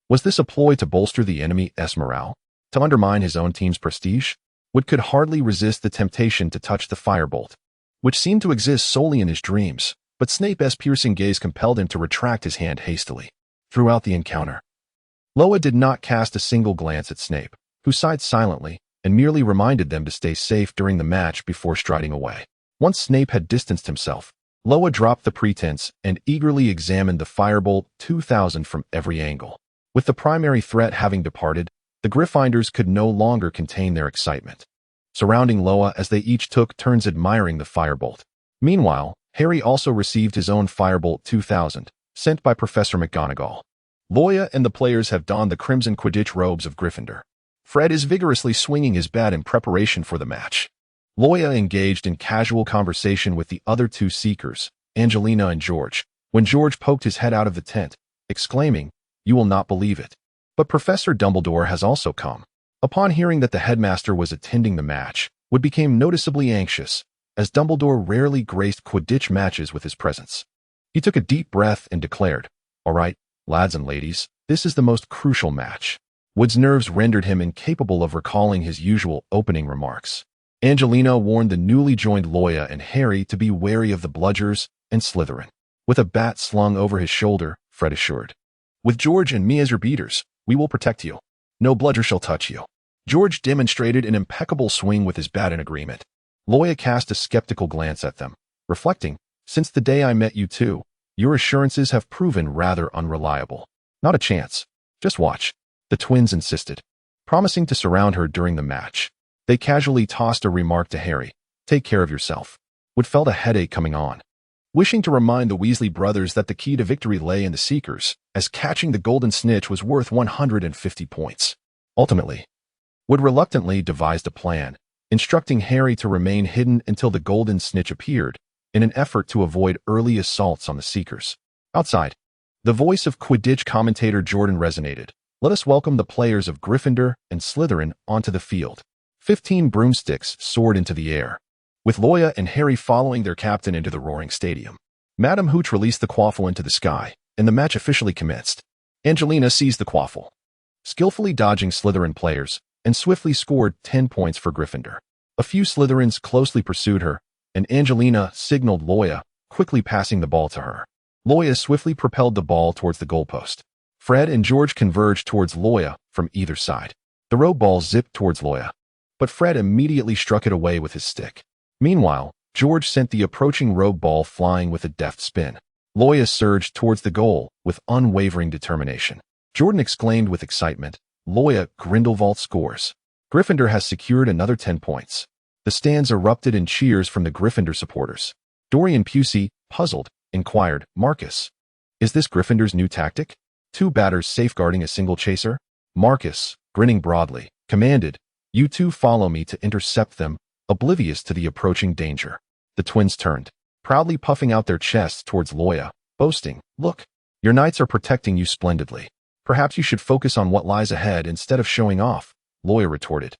Speaker 1: Was this a ploy to bolster the enemy's morale? To undermine his own team's prestige? Wood could hardly resist the temptation to touch the firebolt, which seemed to exist solely in his dreams, but Snape's piercing gaze compelled him to retract his hand hastily. Throughout the encounter, Loya did not cast a single glance at Snape, who sighed silently and merely reminded them to stay safe during the match before striding away. Once Snape had distanced himself, Loya dropped the pretense and eagerly examined the Firebolt 2000 from every angle. With the primary threat having departed, the Gryffindors could no longer contain their excitement, surrounding Loya as they each took turns admiring the firebolt. Meanwhile, Harry also received his own Firebolt 2000, sent by Professor McGonagall. Loya and the players have donned the crimson Quidditch robes of Gryffindor. Fred is vigorously swinging his bat in preparation for the match. Loya engaged in casual conversation with the other two seekers, Angelina and George, when George poked his head out of the tent, exclaiming, "You will not believe it, but Professor Dumbledore has also come." Upon hearing that the headmaster was attending the match, Wood became noticeably anxious, as Dumbledore rarely graced Quidditch matches with his presence. He took a deep breath and declared, "All right, lads and ladies, this is the most crucial match." Wood's nerves rendered him incapable of recalling his usual opening remarks. Angelina warned the newly joined Loya and Harry to be wary of the Bludgers and Slytherin. With a bat slung over his shoulder, Fred assured, "With George and me as your beaters, we will protect you. No bludger shall touch you." George demonstrated an impeccable swing with his bat in agreement. Loya cast a skeptical glance at them, reflecting, "Since the day I met you two, your assurances have proven rather unreliable." "Not a chance. Just watch," the twins insisted, promising to surround her during the match. They casually tossed a remark to Harry, "Take care of yourself." Wood felt a headache coming on, wishing to remind the Weasley brothers that the key to victory lay in the Seekers, as catching the golden snitch was worth 150 points. Ultimately, Wood reluctantly devised a plan, instructing Harry to remain hidden until the golden snitch appeared, in an effort to avoid early assaults on the Seekers. Outside, the voice of Quidditch commentator Jordan resonated. "Let us welcome the players of Gryffindor and Slytherin onto the field." 15 broomsticks soared into the air, with Loya and Harry following their captain into the roaring stadium. Madame Hooch released the quaffle into the sky, and the match officially commenced. Angelina seized the quaffle, skillfully dodging Slytherin players, and swiftly scored 10 points for Gryffindor. A few Slytherins closely pursued her, and Angelina signaled Loya, quickly passing the ball to her. Loya swiftly propelled the ball towards the goalpost. Fred and George converged towards Loya from either side. The rogue ball zipped towards Loya, but Fred immediately struck it away with his stick. Meanwhile, George sent the approaching rogue ball flying with a deft spin. Loya surged towards the goal with unwavering determination. Jordan exclaimed with excitement, "Loya, Grindelwald scores. Gryffindor has secured another 10 points." The stands erupted in cheers from the Gryffindor supporters. Dorian Pusey, puzzled, inquired, "Marcus, is this Gryffindor's new tactic?" two batters safeguarding a single chaser. Marcus, grinning broadly, commanded, "You two follow me to intercept them," oblivious to the approaching danger. The twins turned, proudly puffing out their chests towards Loya, boasting, "Look, your knights are protecting you splendidly. Perhaps you should focus on what lies ahead instead of showing off," Loya retorted,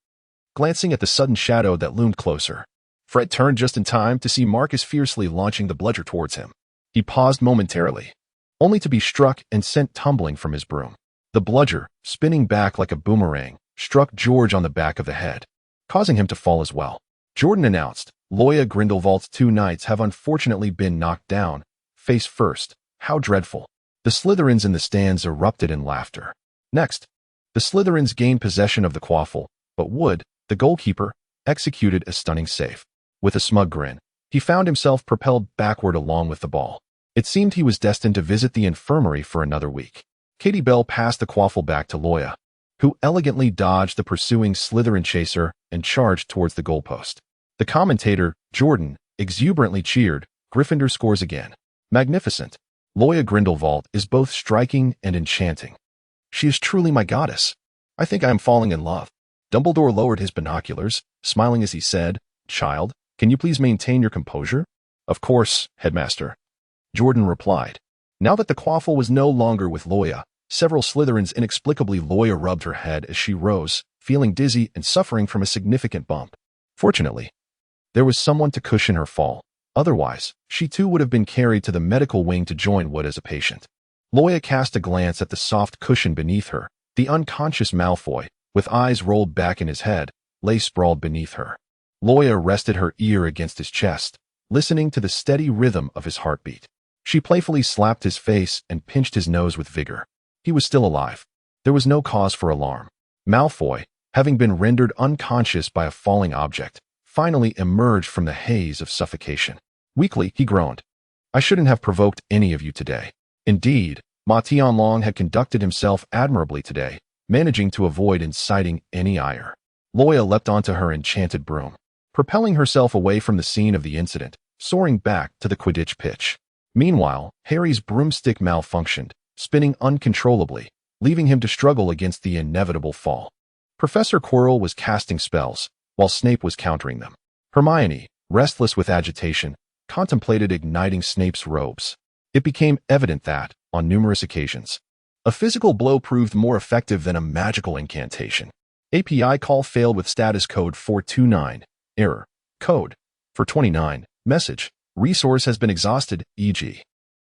Speaker 1: glancing at the sudden shadow that loomed closer. Fred turned just in time to see Marcus fiercely launching the bludger towards him. He paused momentarily, only to be struck and sent tumbling from his broom. The bludger, spinning back like a boomerang, struck George on the back of the head, causing him to fall as well. Jordan announced, "Loya Grindelwald's two knights have unfortunately been knocked down, face first. How dreadful." The Slytherins in the stands erupted in laughter. Next, the Slytherins gained possession of the quaffle, but Wood, the goalkeeper, executed a stunning save. With a smug grin, he found himself propelled backward along with the ball. It seemed he was destined to visit the infirmary for another week. Katie Bell passed the quaffle back to Loya, who elegantly dodged the pursuing Slytherin chaser and charged towards the goalpost. The commentator, Jordan, exuberantly cheered, "Gryffindor scores again. Magnificent. Loya Grindelwald is both striking and enchanting. She is truly my goddess. I think I am falling in love." Dumbledore lowered his binoculars, smiling as he said, "Child, can you please maintain your composure?" "Of course, Headmaster," Jordan replied. Now that the quaffle was no longer with Loya, several Slytherins inexplicably Loya rubbed her head as she rose, feeling dizzy and suffering from a significant bump. Fortunately, there was someone to cushion her fall. Otherwise, she too would have been carried to the medical wing to join Wood as a patient. Loya cast a glance at the soft cushion beneath her. The unconscious Malfoy, with eyes rolled back in his head, lay sprawled beneath her. Loya rested her ear against his chest, listening to the steady rhythm of his heartbeat. She playfully slapped his face and pinched his nose with vigor. He was still alive. There was no cause for alarm. Malfoy, having been rendered unconscious by a falling object, finally emerged from the haze of suffocation. Weakly, he groaned, "I shouldn't have provoked any of you today." Indeed, Ma Tianlong had conducted himself admirably today, managing to avoid inciting any ire. Loya leapt onto her enchanted broom, propelling herself away from the scene of the incident, soaring back to the Quidditch pitch. Meanwhile, Harry's broomstick malfunctioned, spinning uncontrollably, leaving him to struggle against the inevitable fall. Professor Quirrell was casting spells, while Snape was countering them. Hermione, restless with agitation, contemplated igniting Snape's robes. It became evident that, on numerous occasions, a physical blow proved more effective than a magical incantation. API call failed with status code 429. Error. Code. For 29. Message. Resource has been exhausted, e.g.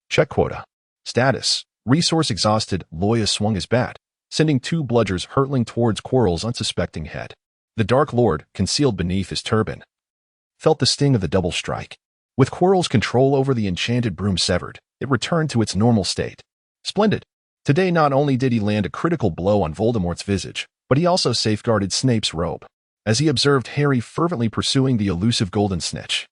Speaker 1: Check quota. Status. Resource exhausted. Loya swung his bat, sending two bludgers hurtling towards Quirrell's unsuspecting head. The Dark Lord, concealed beneath his turban, felt the sting of the double strike. With Quirrell's control over the enchanted broom severed, it returned to its normal state. Splendid. Today not only did he land a critical blow on Voldemort's visage, but he also safeguarded Snape's robe. As he observed Harry fervently pursuing the elusive golden snitch,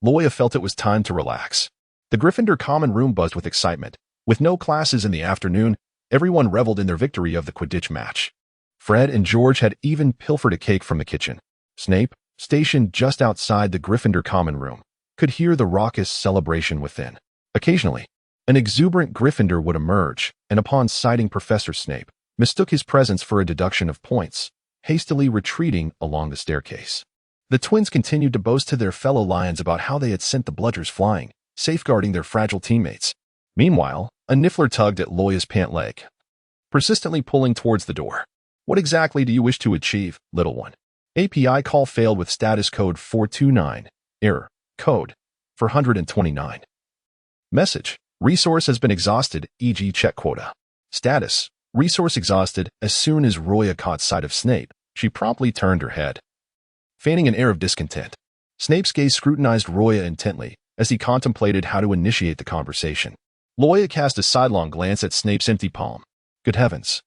Speaker 1: Loya felt it was time to relax. The Gryffindor common room buzzed with excitement. With no classes in the afternoon, everyone reveled in their victory of the Quidditch match. Fred and George had even pilfered a cake from the kitchen. Snape, stationed just outside the Gryffindor common room, could hear the raucous celebration within. Occasionally, an exuberant Gryffindor would emerge, and upon sighting Professor Snape, mistook his presence for a deduction of points, hastily retreating along the staircase. The twins continued to boast to their fellow lions about how they had sent the bludgers flying, safeguarding their fragile teammates. Meanwhile, a Niffler tugged at Loya's pant leg, persistently pulling towards the door. "What exactly do you wish to achieve, little one?" API call failed with status code 429. Error. Code. For 129. Message. Resource has been exhausted, e.g. check quota. Status. Resource exhausted. As soon as Roya caught sight of Snape, she promptly turned her head, feigning an air of discontent. Snape's gaze scrutinized Roya intently as he contemplated how to initiate the conversation. Loya cast a sidelong glance at Snape's empty palm. Good heavens.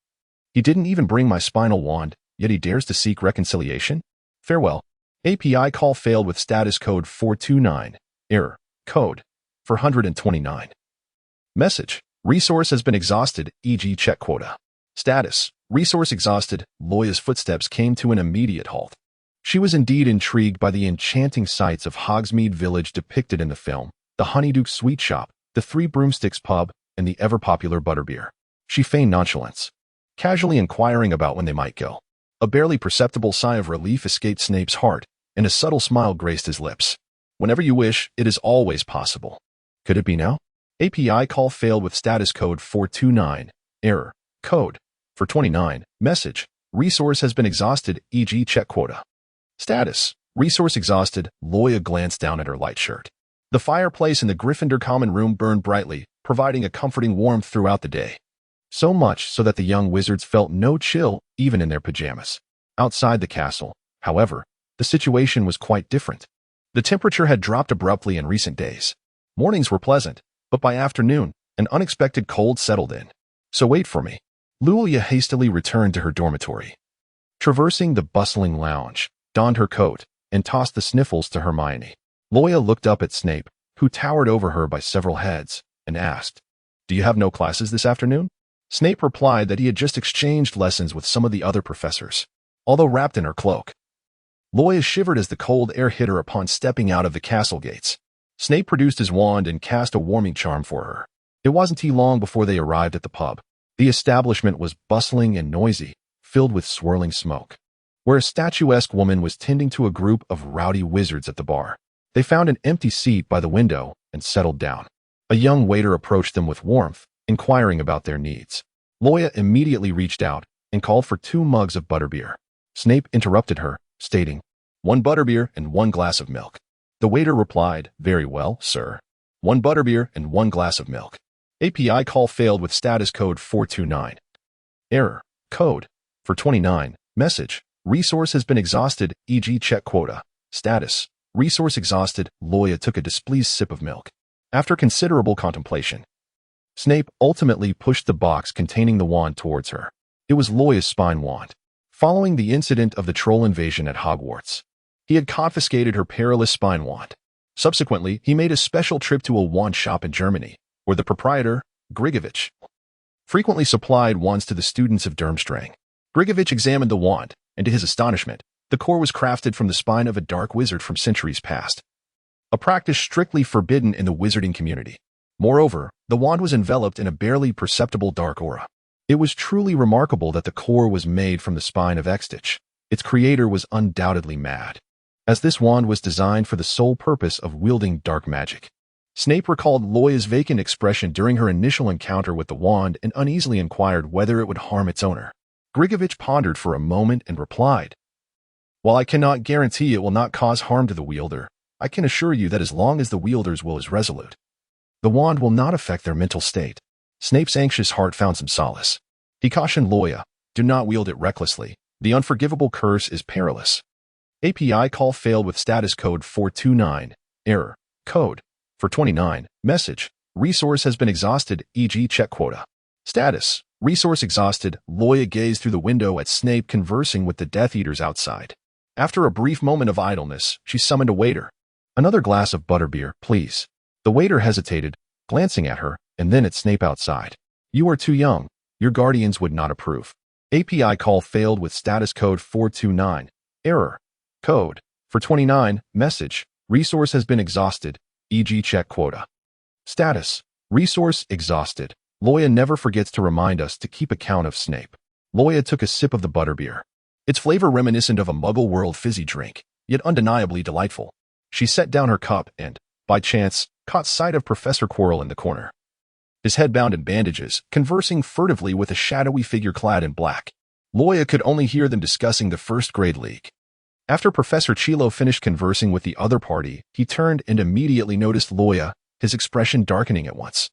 Speaker 1: He didn't even bring my spinal wand, yet he dares to seek reconciliation? Farewell. API call failed with status code 429. Error. Code. For 129. Message. Resource has been exhausted, e.g. check quota. Status. Resource exhausted. Loya's footsteps came to an immediate halt. She was indeed intrigued by the enchanting sights of Hogsmeade Village depicted in the film, the Honeyduke Sweet Shop, the Three Broomsticks pub, and the ever-popular Butterbeer. She feigned nonchalance, casually inquiring about when they might go. A barely perceptible sigh of relief escaped Snape's heart, and a subtle smile graced his lips. Whenever you wish, it is always possible. Could it be now? API call failed with status code 429. Error. Code. For 29. Message. Resource has been exhausted, e.g. check quota. Status. Resource exhausted. Loya glanced down at her light shirt. The fireplace in the Gryffindor common room burned brightly, providing a comforting warmth throughout the day. So much so that the young wizards felt no chill, even in their pajamas. Outside the castle, however, the situation was quite different. The temperature had dropped abruptly in recent days. Mornings were pleasant, but by afternoon, an unexpected cold settled in. So wait for me. Loya hastily returned to her dormitory. Traversing the bustling lounge, donned her coat, and tossed the sniffles to Hermione. Loya looked up at Snape, who towered over her by several heads, and asked, "Do you have no classes this afternoon?" Snape replied that he had just exchanged lessons with some of the other professors, although wrapped in her cloak. Loya shivered as the cold air hit her upon stepping out of the castle gates. Snape produced his wand and cast a warming charm for her. It wasn't too long before they arrived at the pub. The establishment was bustling and noisy, filled with swirling smoke, where a statuesque woman was tending to a group of rowdy wizards at the bar. They found an empty seat by the window and settled down. A young waiter approached them with warmth, inquiring about their needs. Loya immediately reached out and called for 2 mugs of butterbeer. Snape interrupted her, stating, "1 butterbeer and 1 glass of milk." The waiter replied, "Very well, sir. 1 butterbeer and 1 glass of milk." API call failed with status code 429. Error. Code. For 29. Message. Resource has been exhausted, e.g. check quota. Status. Resource exhausted. Loya took a displeased sip of milk. After considerable contemplation, Snape ultimately pushed the box containing the wand towards her. It was Loya's spine wand. Following the incident of the troll invasion at Hogwarts, he had confiscated her perilous spine wand. Subsequently, he made a special trip to a wand shop in Germany, where the proprietor, Grigovich, frequently supplied wands to the students of Durmstrang. Grigovich examined the wand, and to his astonishment, the core was crafted from the spine of a dark wizard from centuries past, a practice strictly forbidden in the wizarding community. Moreover, the wand was enveloped in a barely perceptible dark aura. It was truly remarkable that the core was made from the spine of Extich. Its creator was undoubtedly mad, as this wand was designed for the sole purpose of wielding dark magic. Snape recalled Loya's vacant expression during her initial encounter with the wand and uneasily inquired whether it would harm its owner. Grigovich pondered for a moment and replied, "While I cannot guarantee it will not cause harm to the wielder, I can assure you that as long as the wielder's will is resolute, the wand will not affect their mental state." Snape's anxious heart found some solace. He cautioned Loya, "Do not wield it recklessly. The unforgivable curse is perilous." API call failed with status code 429. Error. Code. For 29. Message. Resource has been exhausted, e.g. check quota. Status. Resource exhausted. Loya gazed through the window at Snape conversing with the Death Eaters outside. After a brief moment of idleness, she summoned a waiter. "Another glass of butterbeer, please." The waiter hesitated, glancing at her, and then at Snape outside. "You are too young. Your guardians would not approve." API call failed with status code 429. Error. Code. For 29. Message. Resource has been exhausted, e.g. check quota. Status. Resource exhausted. Loya never forgets to remind us to keep account of Snape. Loya took a sip of the butterbeer. Its flavor reminiscent of a Muggle world fizzy drink, yet undeniably delightful. She set down her cup and, by chance, caught sight of Professor Quirrell in the corner, his head bound in bandages, conversing furtively with a shadowy figure clad in black. Loya could only hear them discussing the first-grade league. After Professor Chilo finished conversing with the other party, he turned and immediately noticed Loya, his expression darkening at once,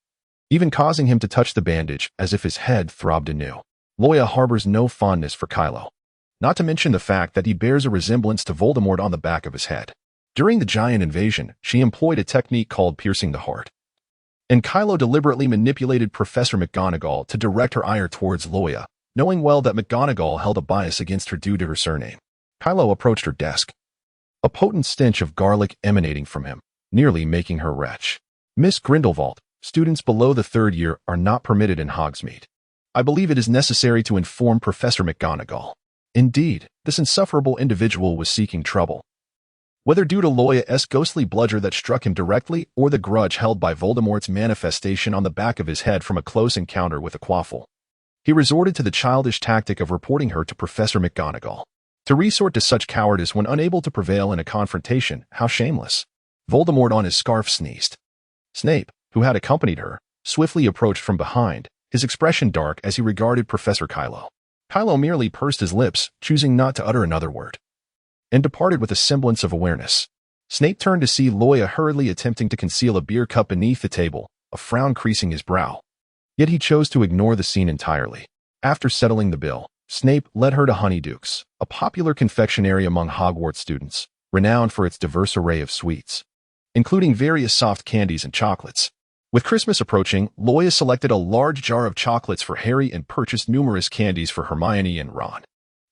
Speaker 1: even causing him to touch the bandage as if his head throbbed anew. Loya harbors no fondness for Kylo, not to mention the fact that he bears a resemblance to Voldemort on the back of his head. During the giant invasion, she employed a technique called piercing the heart, and Kylo deliberately manipulated Professor McGonagall to direct her ire towards Loya, knowing well that McGonagall held a bias against her due to her surname. Kylo approached her desk, a potent stench of garlic emanating from him, nearly making her retch. "Miss Grindelwald, students below the 3rd year are not permitted in Hogsmeade. I believe it is necessary to inform Professor McGonagall." Indeed, this insufferable individual was seeking trouble. Whether due to Loya's ghostly bludger that struck him directly or the grudge held by Voldemort's manifestation on the back of his head from a close encounter with a quaffle, He resorted to the childish tactic of reporting her to Professor McGonagall. To resort to such cowardice when unable to prevail in a confrontation, how shameless. Voldemort on his scarf sneezed. Snape, who had accompanied her, swiftly approached from behind, his expression dark as he regarded Professor Kylo. Kylo merely pursed his lips, choosing not to utter another word, and departed with a semblance of awareness. Snape turned to see Loya hurriedly attempting to conceal a beer cup beneath the table, a frown creasing his brow. Yet he chose to ignore the scene entirely. After settling the bill, Snape led her to Honeyduke's, a popular confectionery among Hogwarts students, renowned for its diverse array of sweets, including various soft candies and chocolates. With Christmas approaching, Loya selected a large jar of chocolates for Harry and purchased numerous candies for Hermione and Ron.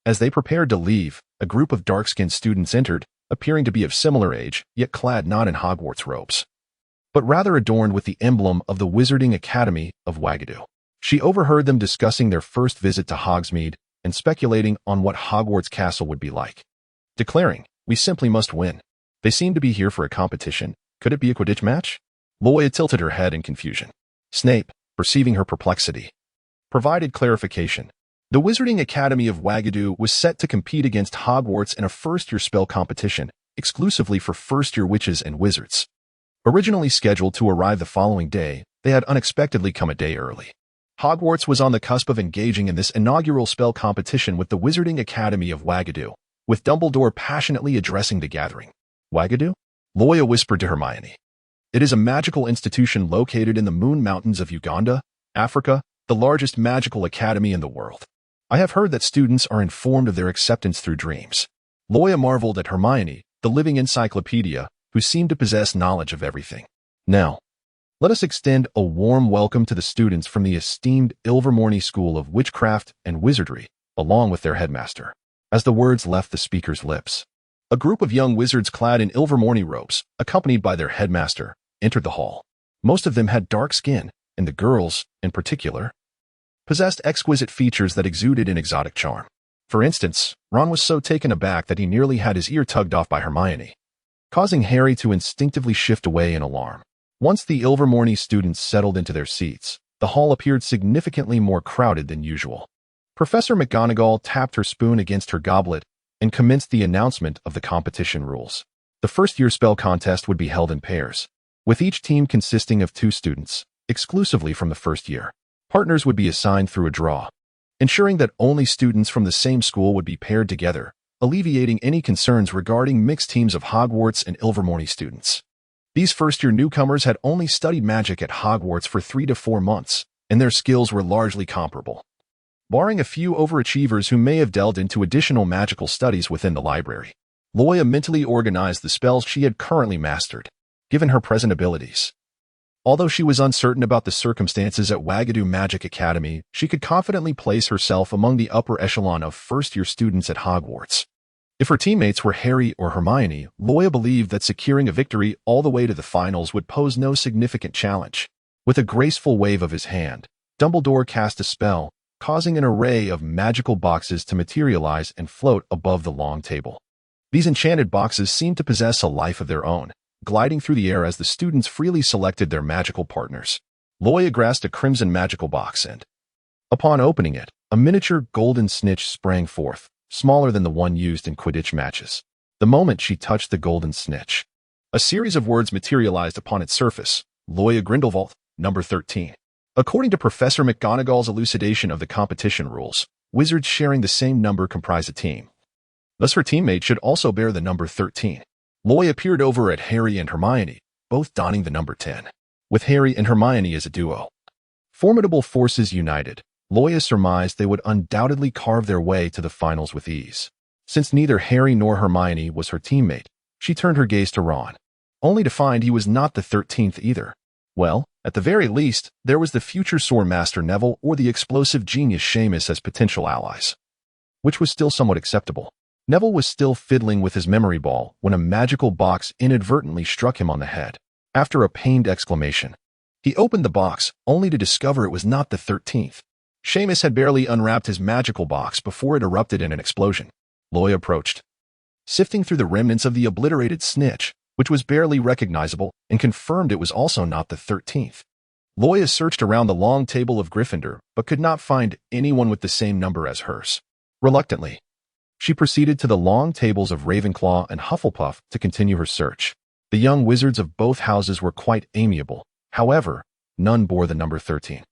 Speaker 1: As they prepared to leave, a group of dark-skinned students entered, appearing to be of similar age, yet clad not in Hogwarts robes, but rather adorned with the emblem of the Wizarding Academy of Wagadu. She overheard them discussing their first visit to Hogsmeade and speculating on what Hogwarts Castle would be like, declaring, "We simply must win. They seem to be here for a competition. Could it be a Quidditch match?" Loya tilted her head in confusion. Snape, perceiving her perplexity, provided clarification. The Wizarding Academy of Wagadu was set to compete against Hogwarts in a first-year spell competition, exclusively for first-year witches and wizards. Originally scheduled to arrive the following day, they had unexpectedly come a day early. Hogwarts was on the cusp of engaging in this inaugural spell competition with the Wizarding Academy of Wagadu, with Dumbledore passionately addressing the gathering. "Wagadu?" Loya whispered to Hermione. "It is a magical institution located in the Moon Mountains of Uganda, Africa, the largest magical academy in the world. I have heard that students are informed of their acceptance through dreams." Loya marveled at Hermione, the living encyclopedia, who seemed to possess knowledge of everything. "Now, let us extend a warm welcome to the students from the esteemed Ilvermorny School of Witchcraft and Wizardry, along with their headmaster." As the words left the speaker's lips, a group of young wizards clad in Ilvermorny robes, accompanied by their headmaster, entered the hall. Most of them had dark skin, and the girls, in particular, possessed exquisite features that exuded an exotic charm. For instance, Ron was so taken aback that he nearly had his ear tugged off by Hermione, causing Harry to instinctively shift away in alarm. Once the Ilvermorny students settled into their seats, the hall appeared significantly more crowded than usual. Professor McGonagall tapped her spoon against her goblet and commenced the announcement of the competition rules. The first-year spell contest would be held in pairs, with each team consisting of 2 students, exclusively from the first year. Partners would be assigned through a draw, ensuring that only students from the same school would be paired together, alleviating any concerns regarding mixed teams of Hogwarts and Ilvermorny students. These first-year newcomers had only studied magic at Hogwarts for 3 to 4 months, and their skills were largely comparable, barring a few overachievers who may have delved into additional magical studies within the library. Loya mentally organized the spells she had currently mastered, given her present abilities. Although she was uncertain about the circumstances at Wagadu Magic Academy, she could confidently place herself among the upper echelon of first-year students at Hogwarts. If her teammates were Harry or Hermione, Loya believed that securing a victory all the way to the finals would pose no significant challenge. With a graceful wave of his hand, Dumbledore cast a spell, causing an array of magical boxes to materialize and float above the long table. These enchanted boxes seemed to possess a life of their own, gliding through the air as the students freely selected their magical partners. Loya grasped a crimson magical box and, upon opening it, a miniature golden snitch sprang forth, smaller than the one used in Quidditch matches. The moment she touched the golden snitch, a series of words materialized upon its surface. Loya Grindelwald, number 13. According to Professor McGonagall's elucidation of the competition rules, wizards sharing the same number comprise a team. Thus her teammate should also bear the number 13. Loya peered over at Harry and Hermione, both donning the number 10, with Harry and Hermione as a duo. Formidable forces united, Loya surmised they would undoubtedly carve their way to the finals with ease. Since neither Harry nor Hermione was her teammate, she turned her gaze to Ron, only to find he was not the 13th either. Well, at the very least, there was the future Sword Master Neville or the explosive genius Seamus as potential allies, which was still somewhat acceptable. Neville was still fiddling with his memory ball when a magical box inadvertently struck him on the head. After a pained exclamation, he opened the box, only to discover it was not the 13th. Seamus had barely unwrapped his magical box before it erupted in an explosion. Loya approached, sifting through the remnants of the obliterated snitch, which was barely recognizable, and confirmed it was also not the 13th. Loya searched around the long table of Gryffindor, but could not find anyone with the same number as hers. Reluctantly, she proceeded to the long tables of Ravenclaw and Hufflepuff to continue her search. The young wizards of both houses were quite amiable. However, none bore the number 13.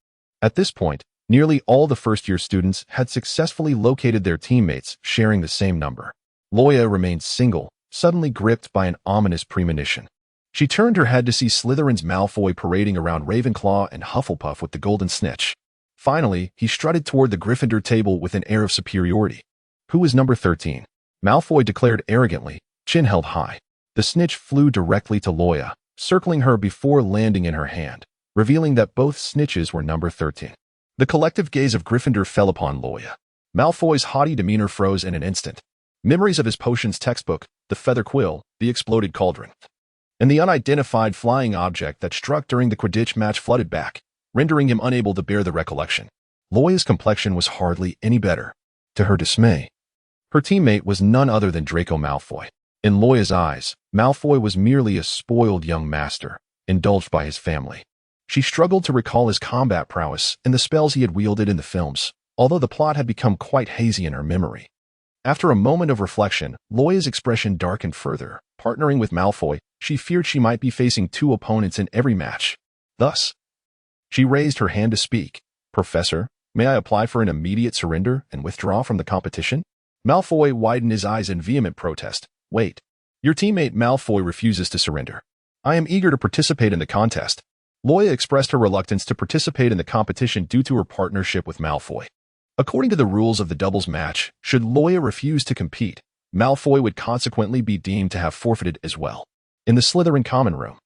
Speaker 1: At this point, nearly all the first-year students had successfully located their teammates sharing the same number. Loya remained single, suddenly gripped by an ominous premonition. She turned her head to see Slytherin's Malfoy parading around Ravenclaw and Hufflepuff with the golden snitch. Finally, he strutted toward the Gryffindor table with an air of superiority. "Who is number 13? Malfoy declared arrogantly, chin held high. The snitch flew directly to Loya, circling her before landing in her hand, revealing that both snitches were number 13. The collective gaze of Gryffindor fell upon Loya. Malfoy's haughty demeanor froze in an instant. Memories of his potions textbook, the feather quill, the exploded cauldron, and the unidentified flying object that struck during the Quidditch match flooded back, rendering him unable to bear the recollection. Loya's complexion was hardly any better. To her dismay, her teammate was none other than Draco Malfoy. In Loya's eyes, Malfoy was merely a spoiled young master, indulged by his family. She struggled to recall his combat prowess and the spells he had wielded in the films, although the plot had become quite hazy in her memory. After a moment of reflection, Loya's expression darkened further. Partnering with Malfoy, she feared she might be facing two opponents in every match. Thus, she raised her hand to speak. "Professor, may I apply for an immediate surrender and withdraw from the competition?" Malfoy widened his eyes in vehement protest. "Wait. Your teammate Malfoy refuses to surrender. I am eager to participate in the contest." Loya expressed her reluctance to participate in the competition due to her partnership with Malfoy. According to the rules of the doubles match, should Loya refuse to compete, Malfoy would consequently be deemed to have forfeited as well. In the Slytherin common room,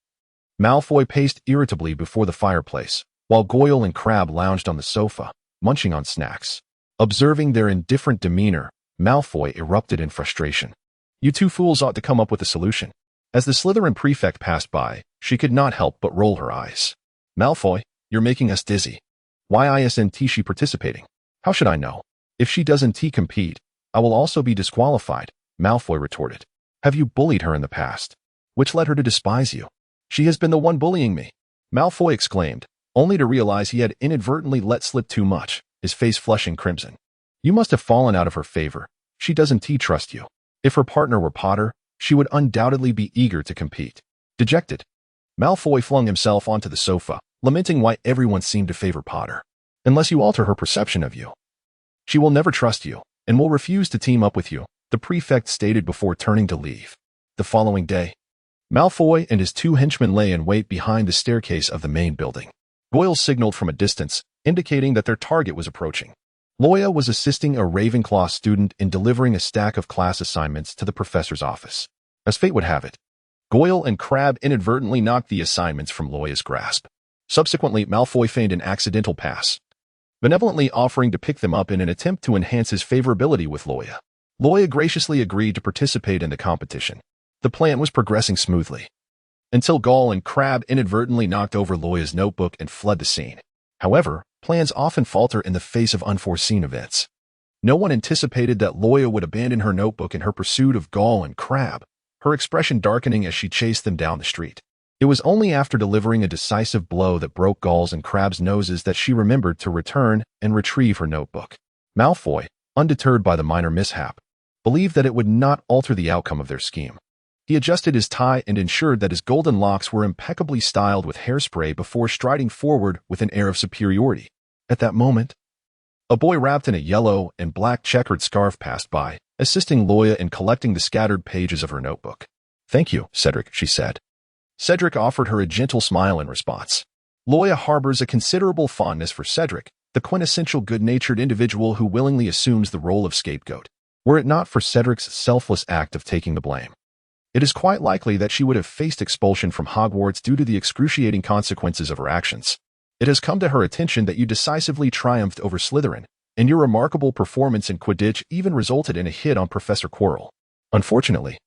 Speaker 1: Malfoy paced irritably before the fireplace, while Goyle and Crabbe lounged on the sofa, munching on snacks. Observing their indifferent demeanor, Malfoy erupted in frustration. "You two fools ought to come up with a solution." As the Slytherin prefect passed by, she could not help but roll her eyes. "Malfoy, you're making us dizzy. Why isn't she participating?" "How should I know? If she doesn't compete, I will also be disqualified," Malfoy retorted. "Have you bullied her in the past? Which led her to despise you?" "She has been the one bullying me," Malfoy exclaimed, only to realize he had inadvertently let slip too much, his face flushing crimson. "You must have fallen out of her favor. She doesn't trust you. If her partner were Potter, she would undoubtedly be eager to compete." Dejected, Malfoy flung himself onto the sofa, lamenting why everyone seemed to favor Potter. "Unless you alter her perception of you, she will never trust you, and will refuse to team up with you," the prefect stated before turning to leave. The following day, Malfoy and his two henchmen lay in wait behind the staircase of the main building. Goyle signaled from a distance, indicating that their target was approaching. Loya was assisting a Ravenclaw student in delivering a stack of class assignments to the professor's office. As fate would have it, Goyle and Crabbe inadvertently knocked the assignments from Loya's grasp. Subsequently, Malfoy feigned an accidental pass, benevolently offering to pick them up in an attempt to enhance his favorability with Loya. Loya graciously agreed to participate in the competition. The plan was progressing smoothly, until Goyle and Crabbe inadvertently knocked over Loya's notebook and fled the scene. However, plans often falter in the face of unforeseen events. No one anticipated that Loya would abandon her notebook in her pursuit of Goyle and Crabbe, her expression darkening as she chased them down the street. It was only after delivering a decisive blow that broke Gaule's and Crabbe's noses that she remembered to return and retrieve her notebook. Malfoy, undeterred by the minor mishap, believed that it would not alter the outcome of their scheme. He adjusted his tie and ensured that his golden locks were impeccably styled with hairspray before striding forward with an air of superiority. At that moment, a boy wrapped in a yellow and black checkered scarf passed by, assisting Loya in collecting the scattered pages of her notebook. "Thank you, Cedric," she said. Cedric offered her a gentle smile in response. Loya harbors a considerable fondness for Cedric, the quintessential good-natured individual who willingly assumes the role of scapegoat. Were it not for Cedric's selfless act of taking the blame, it is quite likely that she would have faced expulsion from Hogwarts due to the excruciating consequences of her actions. It has come to her attention that you decisively triumphed over Slytherin, and your remarkable performance in Quidditch even resulted in a hit on Professor Quirrell. Unfortunately,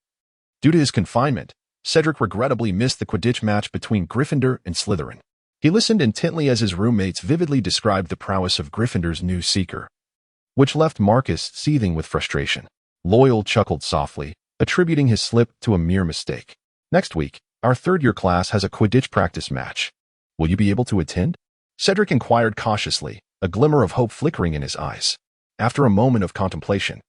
Speaker 1: due to his confinement, Cedric regrettably missed the Quidditch match between Gryffindor and Slytherin. He listened intently as his roommates vividly described the prowess of Gryffindor's new seeker, which left Marcus seething with frustration. Loyal chuckled softly, attributing his slip to a mere mistake. "Next week, our third-year class has a Quidditch practice match. Will you be able to attend?" Cedric inquired cautiously, a glimmer of hope flickering in his eyes. After a moment of contemplation,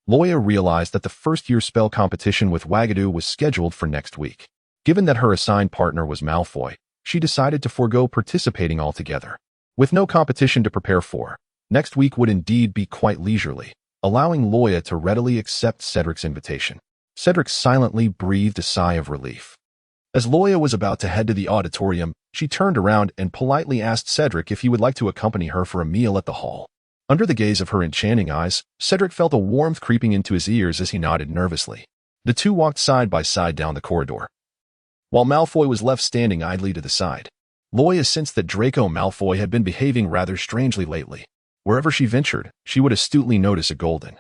Speaker 1: Loya realized that the first-year spell competition with Wagadu was scheduled for next week. Given that her assigned partner was Malfoy, she decided to forego participating altogether. With no competition to prepare for, next week would indeed be quite leisurely, allowing Loya to readily accept Cedric's invitation. Cedric silently breathed a sigh of relief. As Loya was about to head to the auditorium, she turned around and politely asked Cedric if he would like to accompany her for a meal at the hall. Under the gaze of her enchanting eyes, Cedric felt a warmth creeping into his ears as he nodded nervously. The two walked side by side down the corridor, while Malfoy was left standing idly to the side. Loya sensed that Draco Malfoy had been behaving rather strangely lately. Wherever she ventured, she would astutely notice a golden,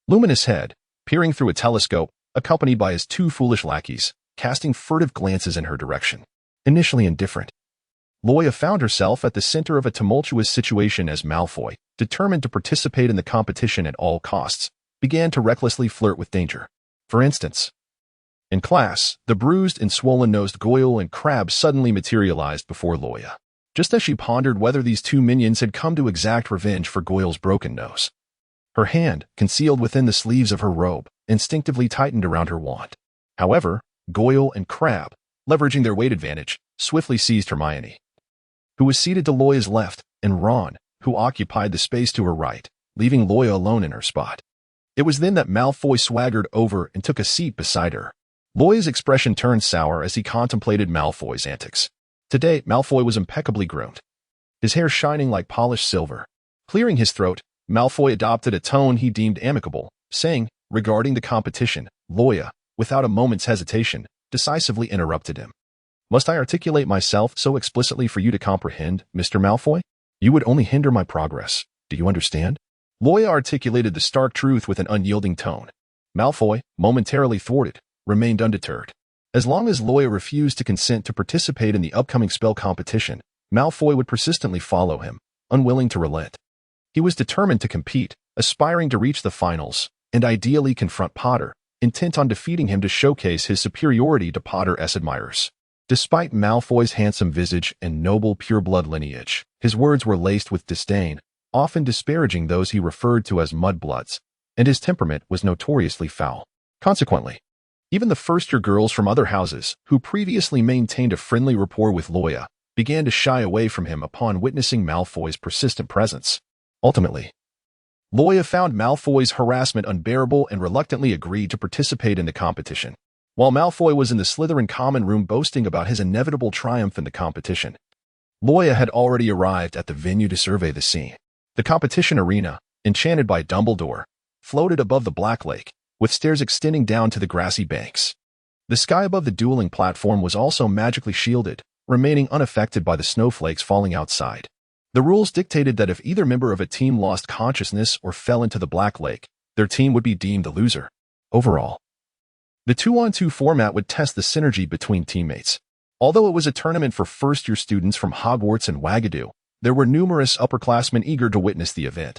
Speaker 1: luminous head, peering through a telescope, accompanied by his two foolish lackeys, casting furtive glances in her direction. Initially indifferent, Loya found herself at the center of a tumultuous situation as Malfoy, determined to participate in the competition at all costs, began to recklessly flirt with danger. For instance, in class, the bruised and swollen-nosed Goyle and Crabbe suddenly materialized before Loya, just as she pondered whether these two minions had come to exact revenge for Goyle's broken nose. Her hand, concealed within the sleeves of her robe, instinctively tightened around her wand. However, Goyle and Crabbe, leveraging their weight advantage, swiftly seized Hermione, who was seated to Loya's left, and Ron, who occupied the space to her right, leaving Loya alone in her spot. It was then that Malfoy swaggered over and took a seat beside her. Loya's expression turned sour as he contemplated Malfoy's antics. Today, Malfoy was impeccably groomed, his hair shining like polished silver. Clearing his throat, Malfoy adopted a tone he deemed amicable, saying, regarding the competition, Loya, without a moment's hesitation, decisively interrupted him. "Must I articulate myself so explicitly for you to comprehend, Mr. Malfoy? You would only hinder my progress. Do you understand?" Loya articulated the stark truth with an unyielding tone. Malfoy, momentarily thwarted, remained undeterred. As long as Loya refused to consent to participate in the upcoming spell competition, Malfoy would persistently follow him, unwilling to relent. He was determined to compete, aspiring to reach the finals, and ideally confront Potter, intent on defeating him to showcase his superiority to Potter's admirers. Despite Malfoy's handsome visage and noble pureblood lineage, his words were laced with disdain, often disparaging those he referred to as mudbloods, and his temperament was notoriously foul. Consequently, even the first-year girls from other houses, who previously maintained a friendly rapport with Loya, began to shy away from him upon witnessing Malfoy's persistent presence. Ultimately, Loya found Malfoy's harassment unbearable and reluctantly agreed to participate in the competition. While Malfoy was in the Slytherin common room boasting about his inevitable triumph in the competition, Loya had already arrived at the venue to survey the scene. The competition arena, enchanted by Dumbledore, floated above the Black Lake, with stairs extending down to the grassy banks. The sky above the dueling platform was also magically shielded, remaining unaffected by the snowflakes falling outside. The rules dictated that if either member of a team lost consciousness or fell into the Black Lake, their team would be deemed the loser. Overall, the 2-on-2 format would test the synergy between teammates. Although it was a tournament for first-year students from Hogwarts and Wagadu, there were numerous upperclassmen eager to witness the event,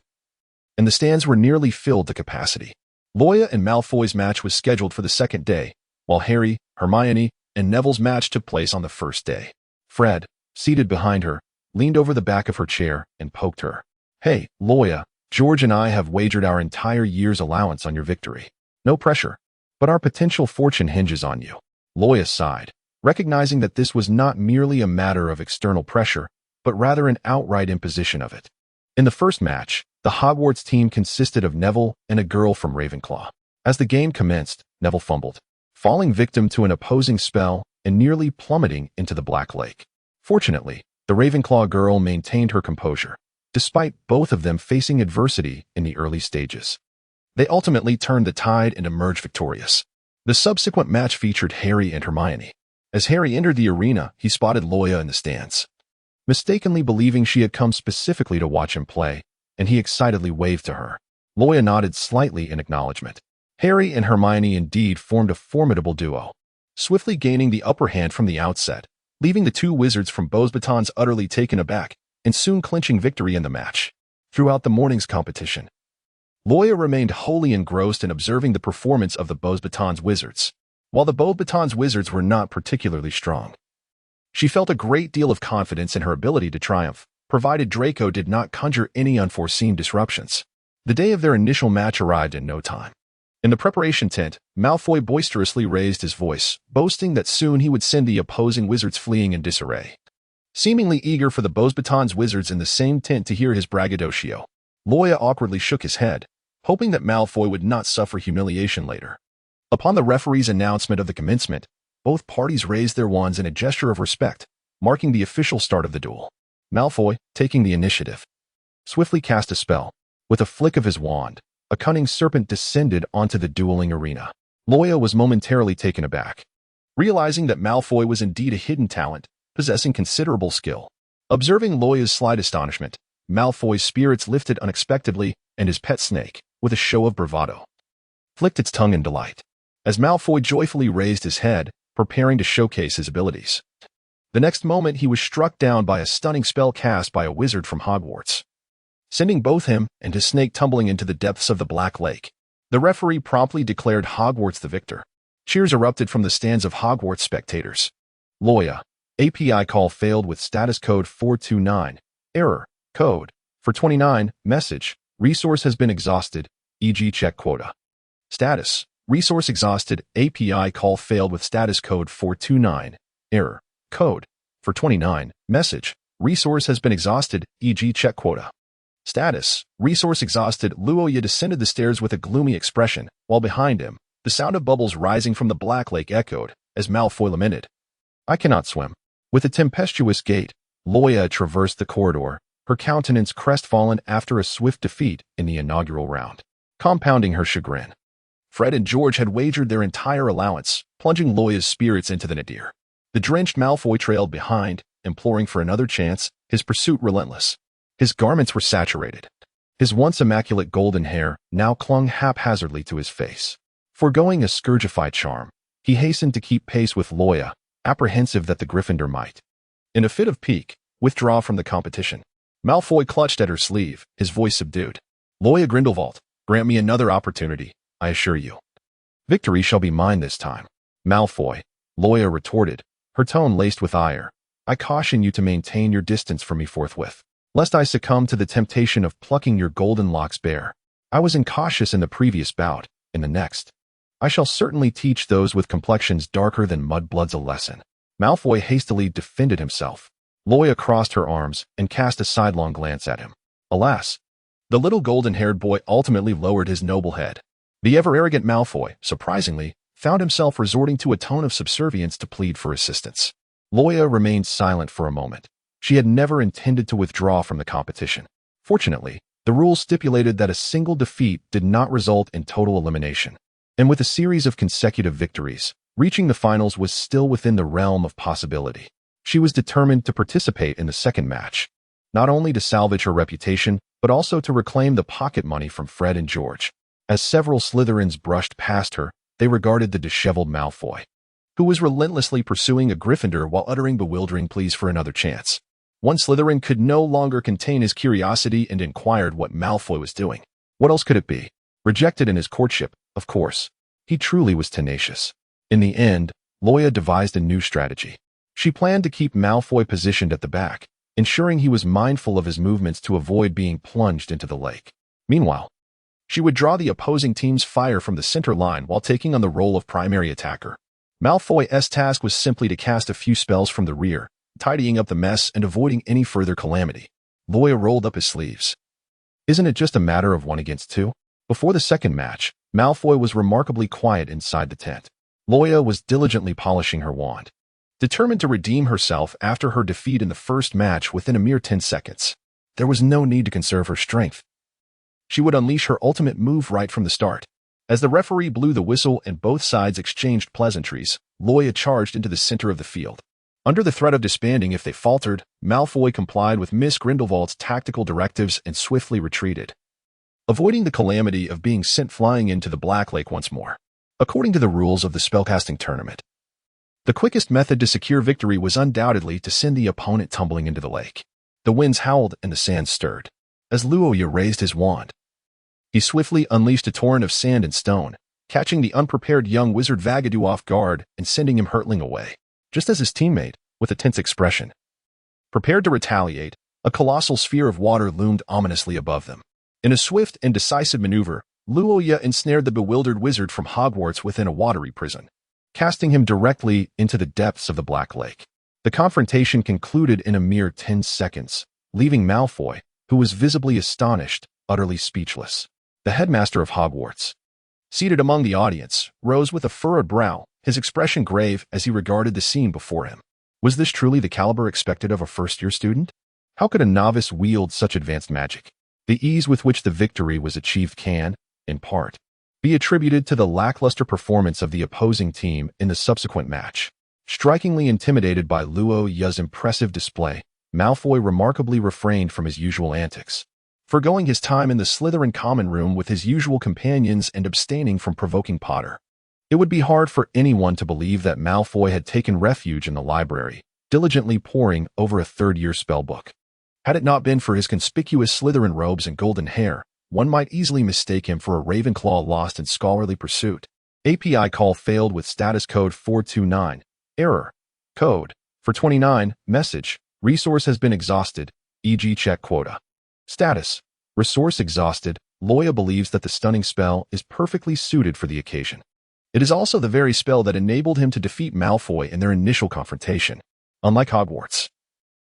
Speaker 1: and the stands were nearly filled to capacity. Loya and Malfoy's match was scheduled for the second day, while Harry, Hermione, and Neville's match took place on the first day. Fred, seated behind her, leaned over the back of her chair and poked her. "Hey, Loya, George and I have wagered our entire year's allowance on your victory. No pressure, but our potential fortune hinges on you." Loya sighed, recognizing that this was not merely a matter of external pressure, but rather an outright imposition of it. In the first match, the Hogwarts team consisted of Neville and a girl from Ravenclaw. As the game commenced, Neville fumbled, falling victim to an opposing spell and nearly plummeting into the Black Lake. Fortunately, the Ravenclaw girl maintained her composure, despite both of them facing adversity in the early stages. They ultimately turned the tide and emerged victorious. The subsequent match featured Harry and Hermione. As Harry entered the arena, he spotted Loya in the stands, mistakenly believing she had come specifically to watch him play, and he excitedly waved to her. Loya nodded slightly in acknowledgement. Harry and Hermione indeed formed a formidable duo, swiftly gaining the upper hand from the outset, leaving the two wizards from Beauxbatons utterly taken aback, and soon clinching victory in the match. Throughout the morning's competition, Loya remained wholly engrossed in observing the performance of the Beauxbatons wizards. While the Beauxbatons wizards were not particularly strong, she felt a great deal of confidence in her ability to triumph, provided Draco did not conjure any unforeseen disruptions. The day of their initial match arrived in no time. In the preparation tent, Malfoy boisterously raised his voice, boasting that soon he would send the opposing wizards fleeing in disarray. Seemingly eager for the Beauxbatons wizards in the same tent to hear his braggadocio, Loya awkwardly shook his head, hoping that Malfoy would not suffer humiliation later. Upon the referee's announcement of the commencement, both parties raised their wands in a gesture of respect, marking the official start of the duel. Malfoy, taking the initiative, swiftly cast a spell. With a flick of his wand, a cunning serpent descended onto the dueling arena. Loya was momentarily taken aback, realizing that Malfoy was indeed a hidden talent, possessing considerable skill. Observing Loya's slight astonishment, Malfoy's spirits lifted unexpectedly, and his pet snake, with a show of bravado, flicked its tongue in delight, as Malfoy joyfully raised his head, preparing to showcase his abilities. The next moment he was struck down by a stunning spell cast by a wizard from Hogwarts, sending both him and his snake tumbling into the depths of the Black Lake. The referee promptly declared Hogwarts the victor. Cheers erupted from the stands of Hogwarts spectators. Loya, API call failed with status code 429. Error. Code. For 29. Message. Resource has been exhausted, e.g. check quota. Status. Resource exhausted. API call failed with status code 429. Error. Code. For 29. Message. Resource has been exhausted, e.g. check quota. Status. Resource exhausted. Loya descended the stairs with a gloomy expression, while behind him, the sound of bubbles rising from the Black Lake echoed, as Malfoy lamented, "I cannot swim." With a tempestuous gait, Loya traversed the corridor, her countenance crestfallen after a swift defeat in the inaugural round, compounding her chagrin. Fred and George had wagered their entire allowance, plunging Loya's spirits into the nadir. The drenched Malfoy trailed behind, imploring for another chance, his pursuit relentless. His garments were saturated. His once immaculate golden hair now clung haphazardly to his face. Foregoing a scourgified charm, he hastened to keep pace with Loya, apprehensive that the Gryffindor might, in a fit of pique, withdraw from the competition. Malfoy clutched at her sleeve, his voice subdued. "Loya Grindelwald, grant me another opportunity, I assure you. Victory shall be mine this time." "Malfoy," Loya retorted, her tone laced with ire, "I caution you to maintain your distance from me forthwith, lest I succumb to the temptation of plucking your golden locks bare. I was incautious in the previous bout, in the next I shall certainly teach those with complexions darker than mudbloods a lesson." Malfoy hastily defended himself. Loya crossed her arms and cast a sidelong glance at him. Alas! The little golden-haired boy ultimately lowered his noble head. The ever-arrogant Malfoy, surprisingly, found himself resorting to a tone of subservience to plead for assistance. Loya remained silent for a moment. She had never intended to withdraw from the competition. Fortunately, the rules stipulated that a single defeat did not result in total elimination. And with a series of consecutive victories, reaching the finals was still within the realm of possibility. She was determined to participate in the second match, not only to salvage her reputation, but also to reclaim the pocket money from Fred and George. As several Slytherins brushed past her, they regarded the disheveled Malfoy, who was relentlessly pursuing a Gryffindor while uttering bewildering pleas for another chance. One Slytherin could no longer contain his curiosity and inquired what Malfoy was doing. What else could it be? Rejected in his courtship, of course. He truly was tenacious. In the end, Loya devised a new strategy. She planned to keep Malfoy positioned at the back, ensuring he was mindful of his movements to avoid being plunged into the lake. Meanwhile, she would draw the opposing team's fire from the center line while taking on the role of primary attacker. Malfoy's task was simply to cast a few spells from the rear, tidying up the mess and avoiding any further calamity. Loya rolled up his sleeves. "Isn't it just a matter of 1 against 2? Before the second match, Malfoy was remarkably quiet inside the tent. Loya was diligently polishing her wand, determined to redeem herself after her defeat in the first match within a mere 10 seconds. There was no need to conserve her strength. She would unleash her ultimate move right from the start. As the referee blew the whistle and both sides exchanged pleasantries, Loya charged into the center of the field. Under the threat of disbanding if they faltered, Malfoy complied with Miss Grindelwald's tactical directives and swiftly retreated, avoiding the calamity of being sent flying into the Black Lake once more. According to the rules of the spellcasting tournament, the quickest method to secure victory was undoubtedly to send the opponent tumbling into the lake. The winds howled and the sand stirred. As Loya raised his wand, he swiftly unleashed a torrent of sand and stone, catching the unprepared young wizard Vagadoo off guard and sending him hurtling away. Just as his teammate, with a tense expression, prepared to retaliate, A colossal sphere of water loomed ominously above them. In a swift and decisive maneuver, Loya ensnared the bewildered wizard from Hogwarts within a watery prison, casting him directly into the depths of the Black Lake. The confrontation concluded in a mere 10 seconds, leaving Malfoy, who was visibly astonished, utterly speechless. The headmaster of Hogwarts, seated among the audience, rose with a furrowed brow, his expression grave as he regarded the scene before him. Was this truly the caliber expected of a first-year student? How could a novice wield such advanced magic? The ease with which the victory was achieved can, in part, be attributed to the lackluster performance of the opposing team in the subsequent match. Strikingly intimidated by Loya's impressive display, Malfoy remarkably refrained from his usual antics, forgoing his time in the Slytherin common room with his usual companions and abstaining from provoking Potter. It would be hard for anyone to believe that Malfoy had taken refuge in the library, diligently poring over a third-year spellbook. Had it not been for his conspicuous Slytherin robes and golden hair, one might easily mistake him for a Ravenclaw lost in scholarly pursuit. API call failed with status code 429. Error. Code. For 29. Message. Resource has been exhausted, e.g. check quota. Status. Resource exhausted. Loya believes that the stunning spell is perfectly suited for the occasion. It is also the very spell that enabled him to defeat Malfoy in their initial confrontation. Unlike Hogwarts,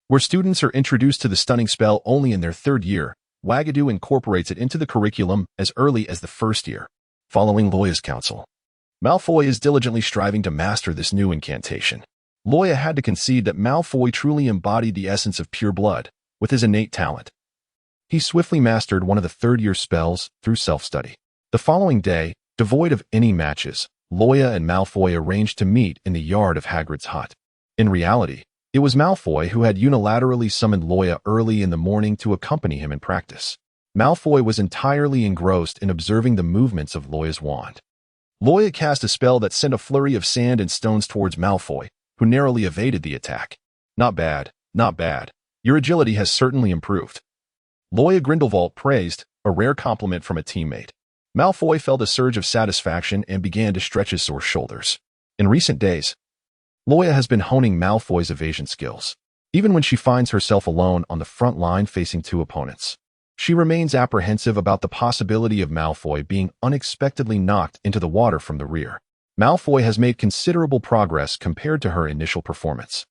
Speaker 1: where students are introduced to the stunning spell only in their third year, Wagadu incorporates it into the curriculum as early as the first year. Following Loya's counsel, Malfoy is diligently striving to master this new incantation. Loya had to concede that Malfoy truly embodied the essence of pure blood, with his innate talent. He swiftly mastered one of the third-year spells through self-study. The following day, devoid of any matches, Loya and Malfoy arranged to meet in the yard of Hagrid's hut. In reality, it was Malfoy who had unilaterally summoned Loya early in the morning to accompany him in practice. Malfoy was entirely engrossed in observing the movements of Loya's wand. Loya cast a spell that sent a flurry of sand and stones towards Malfoy, who narrowly evaded the attack. Not bad, not bad. Your agility has certainly improved. Loya Grindelwald praised, a rare compliment from a teammate. Malfoy felt a surge of satisfaction and began to stretch his sore shoulders. In recent days, Loya has been honing Malfoy's evasion skills. Even when she finds herself alone on the front line facing two opponents, she remains apprehensive about the possibility of Malfoy being unexpectedly knocked into the water from the rear. Malfoy has made considerable progress compared to her initial performance.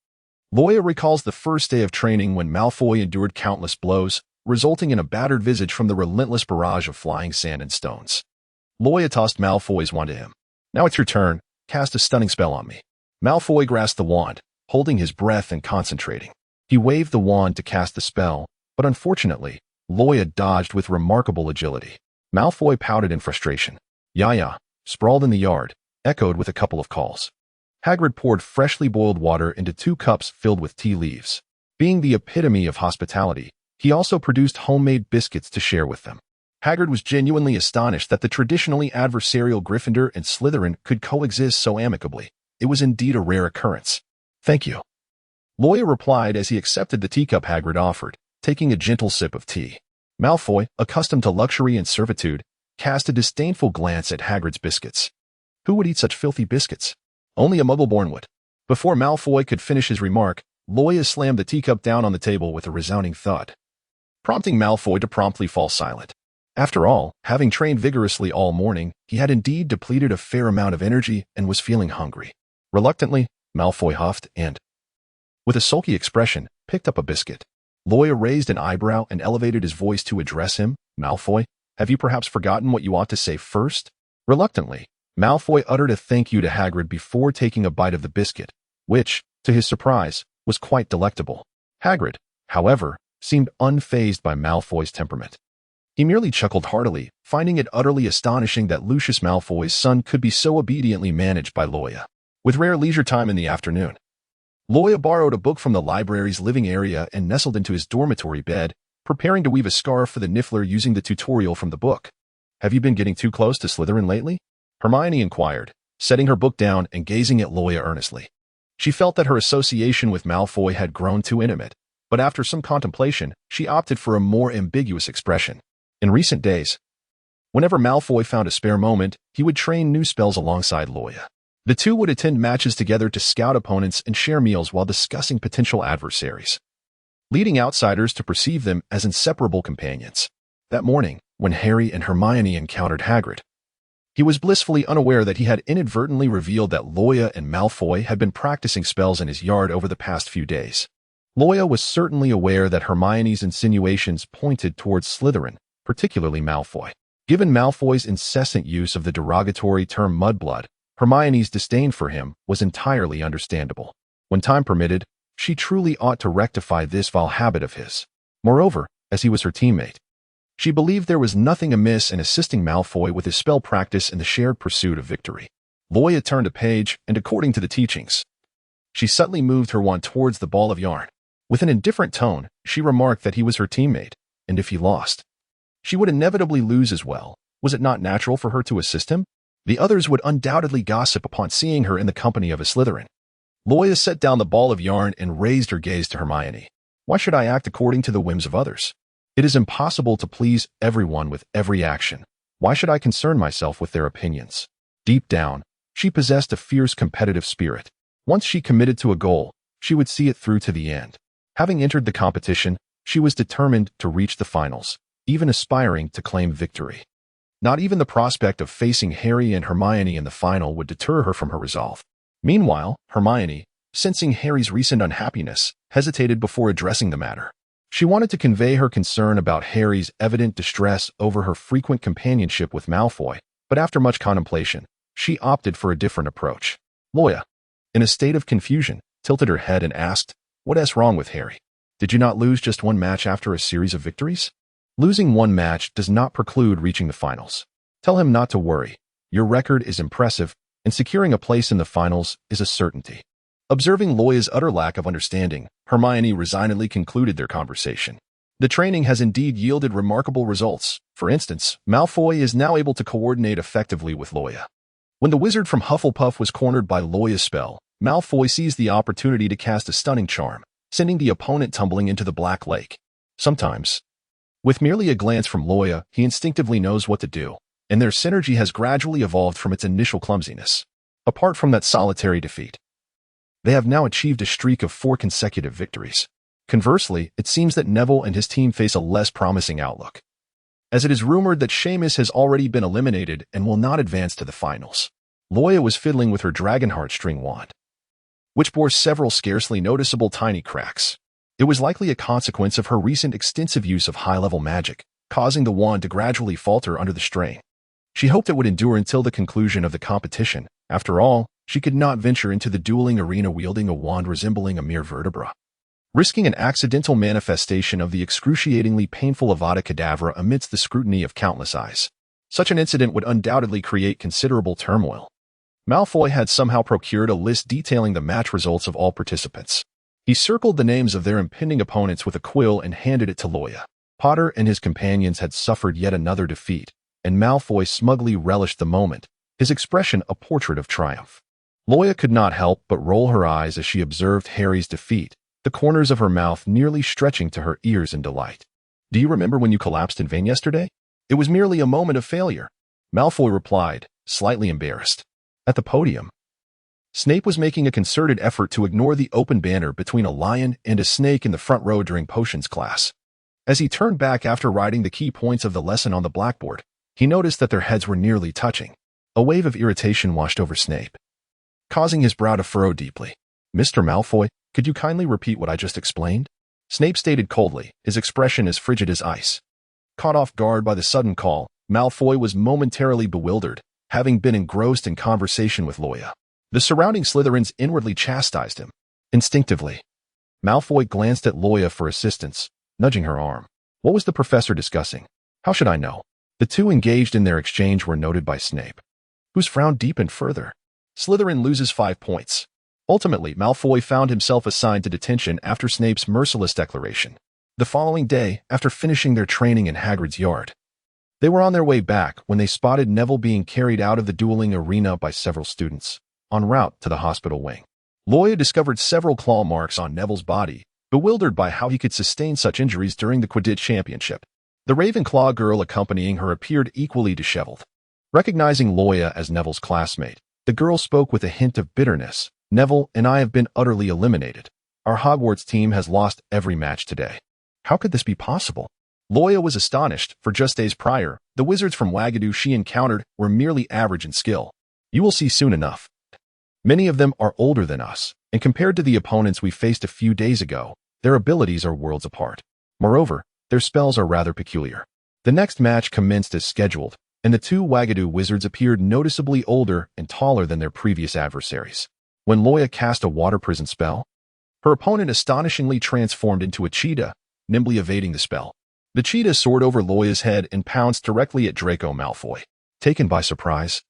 Speaker 1: Loya recalls the first day of training when Malfoy endured countless blows, resulting in a battered visage from the relentless barrage of flying sand and stones. Loya tossed Malfoy's wand to him. Now it's your turn. Cast a stunning spell on me. Malfoy grasped the wand, holding his breath and concentrating. He waved the wand to cast the spell, but unfortunately, Loya dodged with remarkable agility. Malfoy pouted in frustration. Yaya, sprawled in the yard, echoed with a couple of calls. Hagrid poured freshly boiled water into 2 cups filled with tea leaves. Being the epitome of hospitality, he also produced homemade biscuits to share with them. Hagrid was genuinely astonished that the traditionally adversarial Gryffindor and Slytherin could coexist so amicably. It was indeed a rare occurrence. Thank you. Loya replied as he accepted the teacup Hagrid offered, taking a gentle sip of tea. Malfoy, accustomed to luxury and servitude, cast a disdainful glance at Hagrid's biscuits. Who would eat such filthy biscuits? Only a muggle-born would. Before Malfoy could finish his remark, Loya slammed the teacup down on the table with a resounding thud, prompting Malfoy to promptly fall silent. After all, having trained vigorously all morning, he had indeed depleted a fair amount of energy and was feeling hungry. Reluctantly, Malfoy huffed and, with a sulky expression, picked up a biscuit. Loya raised an eyebrow and elevated his voice to address him. Malfoy, have you perhaps forgotten what you ought to say first? Reluctantly, Malfoy uttered a thank you to Hagrid before taking a bite of the biscuit, which, to his surprise, was quite delectable. Hagrid, however, seemed unfazed by Malfoy's temperament. He merely chuckled heartily, finding it utterly astonishing that Lucius Malfoy's son could be so obediently managed by Loya. With rare leisure time in the afternoon, Loya borrowed a book from the library's living area and nestled into his dormitory bed, preparing to weave a scarf for the Niffler using the tutorial from the book. Have you been getting too close to Slytherin lately? Hermione inquired, setting her book down and gazing at Loya earnestly. She felt that her association with Malfoy had grown too intimate, but after some contemplation, she opted for a more ambiguous expression. In recent days, whenever Malfoy found a spare moment, he would train new spells alongside Loya. The two would attend matches together to scout opponents and share meals while discussing potential adversaries. leading outsiders to perceive them as inseparable companions. That morning, when Harry and Hermione encountered Hagrid, he was blissfully unaware that he had inadvertently revealed that Loya and Malfoy had been practicing spells in his yard over the past few days. Loya was certainly aware that Hermione's insinuations pointed towards Slytherin, particularly Malfoy. Given Malfoy's incessant use of the derogatory term mudblood, Hermione's disdain for him was entirely understandable. When time permitted, she truly ought to rectify this vile habit of his. Moreover, as he was her teammate, she believed there was nothing amiss in assisting Malfoy with his spell practice in the shared pursuit of victory. Loya turned a page, and according to the teachings, she subtly moved her wand towards the ball of yarn. With an indifferent tone, she remarked that he was her teammate, and if he lost, she would inevitably lose as well. Was it not natural for her to assist him? The others would undoubtedly gossip upon seeing her in the company of a Slytherin. Loya set down the ball of yarn and raised her gaze to Hermione. Why should I act according to the whims of others? It is impossible to please everyone with every action. Why should I concern myself with their opinions? Deep down, she possessed a fierce competitive spirit. Once she committed to a goal, she would see it through to the end. Having entered the competition, she was determined to reach the finals, even aspiring to claim victory. Not even the prospect of facing Harry and Hermione in the final would deter her from her resolve. Meanwhile, Hermione, sensing Harry's recent unhappiness, hesitated before addressing the matter. She wanted to convey her concern about Harry's evident distress over her frequent companionship with Malfoy, but after much contemplation, she opted for a different approach. Loya, in a state of confusion, tilted her head and asked, "What's wrong with Harry? Did you not lose just one match after a series of victories?" Losing one match does not preclude reaching the finals. Tell him not to worry. Your record is impressive, and securing a place in the finals is a certainty. Observing Loya's utter lack of understanding, Hermione resignedly concluded their conversation. The training has indeed yielded remarkable results. For instance, Malfoy is now able to coordinate effectively with Loya. When the wizard from Hufflepuff was cornered by Loya's spell, Malfoy seized the opportunity to cast a stunning charm, sending the opponent tumbling into the Black Lake. Sometimes, with merely a glance from Loya, he instinctively knows what to do, and their synergy has gradually evolved from its initial clumsiness. Apart from that solitary defeat, they have now achieved a streak of 4 consecutive victories. Conversely, it seems that Neville and his team face a less promising outlook, as it is rumored that Seamus has already been eliminated and will not advance to the finals. Loya was fiddling with her Dragonheart string wand, which bore several scarcely noticeable tiny cracks. It was likely a consequence of her recent extensive use of high-level magic, causing the wand to gradually falter under the strain. She hoped it would endure until the conclusion of the competition. After all, she could not venture into the dueling arena wielding a wand resembling a mere vertebra, risking an accidental manifestation of the excruciatingly painful Avada Kedavra amidst the scrutiny of countless eyes. Such an incident would undoubtedly create considerable turmoil. Malfoy had somehow procured a list detailing the match results of all participants. He circled the names of their impending opponents with a quill and handed it to Loya. Potter and his companions had suffered yet another defeat, and Malfoy smugly relished the moment, his expression a portrait of triumph. Loya could not help but roll her eyes as she observed Harry's defeat, the corners of her mouth nearly stretching to her ears in delight. "Do you remember when you collapsed in vain yesterday? It was merely a moment of failure," Malfoy replied, slightly embarrassed. At the podium, Snape was making a concerted effort to ignore the open banner between a lion and a snake in the front row during potions class. As he turned back after writing the key points of the lesson on the blackboard, he noticed that their heads were nearly touching. A wave of irritation washed over Snape, causing his brow to furrow deeply. "Mr. Malfoy, could you kindly repeat what I just explained?" Snape stated coldly, his expression as frigid as ice. Caught off guard by the sudden call, Malfoy was momentarily bewildered, having been engrossed in conversation with Loya. The surrounding Slytherins inwardly chastised him. Instinctively, Malfoy glanced at Loya for assistance, nudging her arm. What was the professor discussing? How should I know? The two engaged in their exchange were noted by Snape, whose frown deepened further. Slytherin loses 5 points. Ultimately, Malfoy found himself assigned to detention after Snape's merciless declaration. The following day, after finishing their training in Hagrid's yard, they were on their way back when they spotted Neville being carried out of the dueling arena by several students, en route to the hospital wing. Loya discovered several claw marks on Neville's body, bewildered by how he could sustain such injuries during the Quidditch championship. The Ravenclaw girl accompanying her appeared equally disheveled. Recognizing Loya as Neville's classmate, the girl spoke with a hint of bitterness. "Neville and I have been utterly eliminated. Our Hogwarts team has lost every match today. How could this be possible? Loya was astonished, for just days prior, the wizards from Wagadu she encountered were merely average in skill. You will see soon enough. Many of them are older than us, and compared to the opponents we faced a few days ago, their abilities are worlds apart. Moreover, their spells are rather peculiar. The next match commenced as scheduled, and the two Wagadu wizards appeared noticeably older and taller than their previous adversaries. When Loya cast a water prison spell, her opponent astonishingly transformed into a cheetah, nimbly evading the spell. The cheetah soared over Loya's head and pounced directly at Draco Malfoy. Taken by surprise,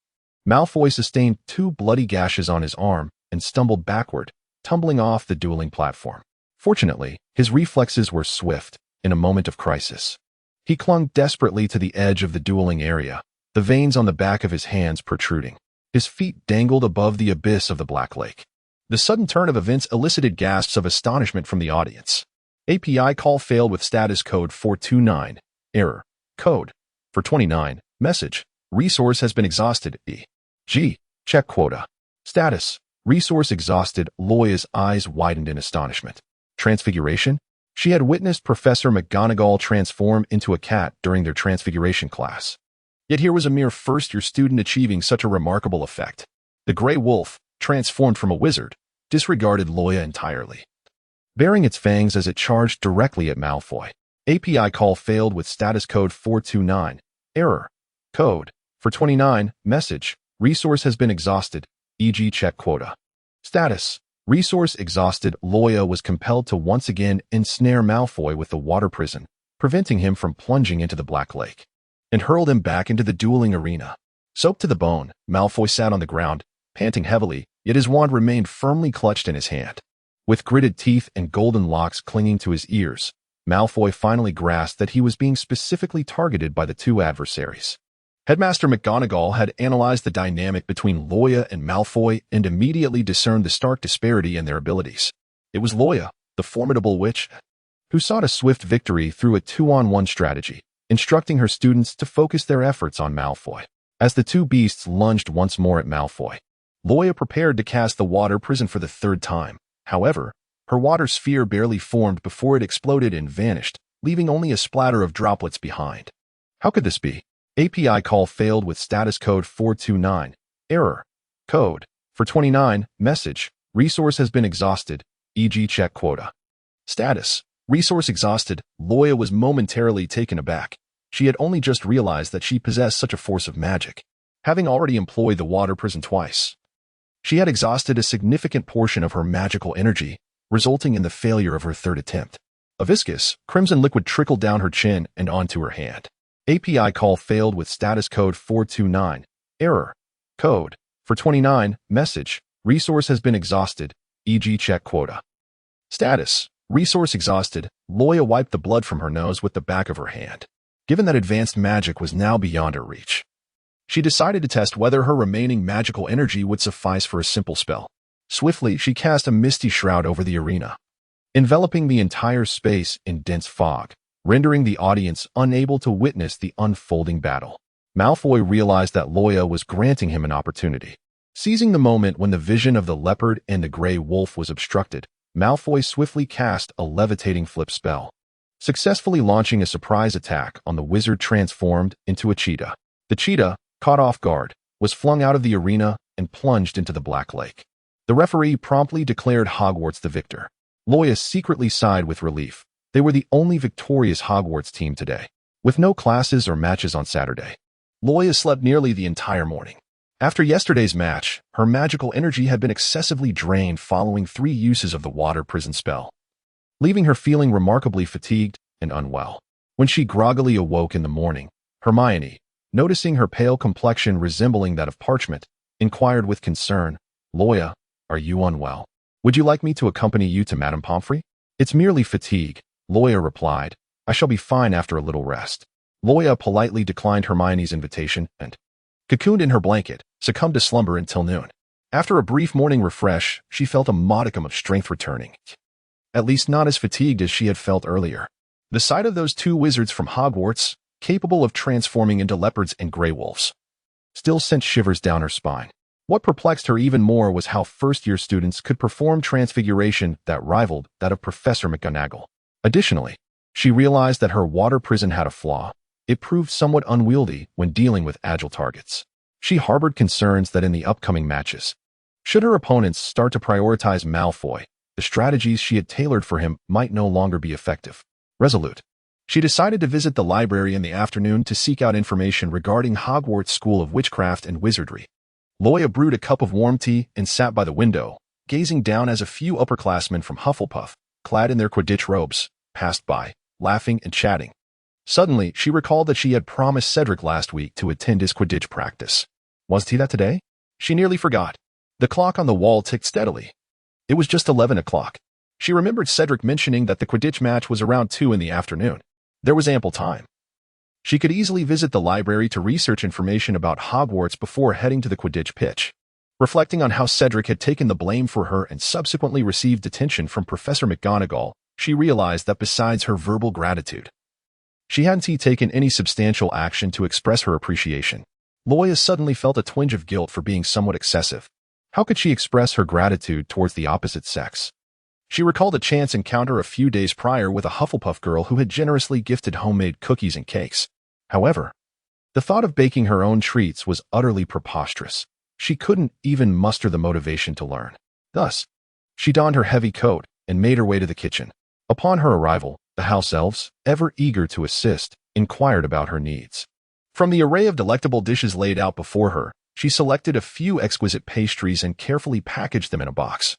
Speaker 1: Malfoy sustained 2 bloody gashes on his arm and stumbled backward, tumbling off the dueling platform. Fortunately, his reflexes were swift. In a moment of crisis, he clung desperately to the edge of the dueling area, the veins on the back of his hands protruding. His feet dangled above the abyss of the Black Lake. The sudden turn of events elicited gasps of astonishment from the audience. API call failed with status code 429. Error. Code. For 29. Message. Resource has been exhausted. E.G. Check quota. Status. Resource exhausted. Loya's eyes widened in astonishment. Transfiguration? She had witnessed Professor McGonagall transform into a cat during their transfiguration class. Yet here was a mere first-year student achieving such a remarkable effect. The Grey Wolf, transformed from a wizard, disregarded Loya entirely, baring its fangs as it charged directly at Malfoy. API call failed with status code 429. Error. Code. For 29. Message. Resource has been exhausted. E.g. check quota. Status. Resource exhausted. Loya was compelled to once again ensnare Malfoy with the water prison, preventing him from plunging into the Black Lake, and hurled him back into the dueling arena. Soaked to the bone, Malfoy sat on the ground, panting heavily, yet his wand remained firmly clutched in his hand. With gritted teeth and golden locks clinging to his ears, Malfoy finally grasped that he was being specifically targeted by the two adversaries. Headmaster McGonagall had analyzed the dynamic between Loya and Malfoy and immediately discerned the stark disparity in their abilities. It was Loya, the formidable witch, who sought a swift victory through a 2-on-1 strategy, instructing her students to focus their efforts on Malfoy. As the two beasts lunged once more at Malfoy, Loya prepared to cast the water prison for the 3rd time. However, her water sphere barely formed before it exploded and vanished, leaving only a splatter of droplets behind. How could this be? API call failed with status code 429. Error. Code. For 29. Message. Resource has been exhausted. E.g. check quota. Status. Resource exhausted. Loya was momentarily taken aback. She had only just realized that she possessed such a force of magic, having already employed the water prison twice. She had exhausted a significant portion of her magical energy, resulting in the failure of her 3rd attempt. A viscous, crimson liquid trickled down her chin and onto her hand. API call failed with status code 429. Error. Code. For 29. Message. Resource has been exhausted. E.g. check quota. Status. Resource exhausted. Loya wiped the blood from her nose with the back of her hand. Given that advanced magic was now beyond her reach, she decided to test whether her remaining magical energy would suffice for a simple spell. Swiftly, she cast a misty shroud over the arena, enveloping the entire space in dense fog, rendering the audience unable to witness the unfolding battle. Malfoy realized that Loya was granting him an opportunity. Seizing the moment when the vision of the leopard and the Grey Wolf was obstructed, Malfoy swiftly cast a levitating flip spell, successfully launching a surprise attack on the wizard transformed into a cheetah. The cheetah, caught off guard, was flung out of the arena and plunged into the Black Lake. The referee promptly declared Hogwarts the victor. Loya secretly sighed with relief. They were the only victorious Hogwarts team today, with no classes or matches on Saturday. Loya slept nearly the entire morning. After yesterday's match, her magical energy had been excessively drained following 3 uses of the water prison spell, leaving her feeling remarkably fatigued and unwell. When she groggily awoke in the morning, Hermione, noticing her pale complexion resembling that of parchment, inquired with concern, "Loya, are you unwell? Would you like me to accompany you to Madame Pomfrey?" "It's merely fatigue," Loya replied. "I shall be fine after a little rest." Loya politely declined Hermione's invitation and, cocooned in her blanket, succumbed to slumber until noon. After a brief morning refresh, she felt a modicum of strength returning, at least not as fatigued as she had felt earlier. The sight of those 2 wizards from Hogwarts, capable of transforming into leopards and grey wolves, still sent shivers down her spine. What perplexed her even more was how first-year students could perform transfiguration that rivaled that of Professor McGonagall. Additionally, she realized that her water prison had a flaw. It proved somewhat unwieldy when dealing with agile targets. She harbored concerns that in the upcoming matches, should her opponents start to prioritize Malfoy, the strategies she had tailored for him might no longer be effective. Resolute, she decided to visit the library in the afternoon to seek out information regarding Hogwarts School of Witchcraft and Wizardry. Loya brewed a cup of warm tea and sat by the window, gazing down as a few upperclassmen from Hufflepuff, clad in their Quidditch robes, passed by, laughing and chatting. Suddenly, she recalled that she had promised Cedric last week to attend his Quidditch practice. Was he that today? She nearly forgot. The clock on the wall ticked steadily. It was just 11 o'clock. She remembered Cedric mentioning that the Quidditch match was around 2 in the afternoon. There was ample time. She could easily visit the library to research information about Hogwarts before heading to the Quidditch pitch. Reflecting on how Cedric had taken the blame for her and subsequently received detention from Professor McGonagall, she realized that besides her verbal gratitude, she hadn't taken any substantial action to express her appreciation. Loya suddenly felt a twinge of guilt for being somewhat excessive. How could she express her gratitude towards the opposite sex? She recalled a chance encounter a few days prior with a Hufflepuff girl who had generously gifted homemade cookies and cakes. However, the thought of baking her own treats was utterly preposterous. She couldn't even muster the motivation to learn. Thus, she donned her heavy coat and made her way to the kitchen. Upon her arrival, the house elves, ever eager to assist, inquired about her needs. From the array of delectable dishes laid out before her, she selected a few exquisite pastries and carefully packaged them in a box.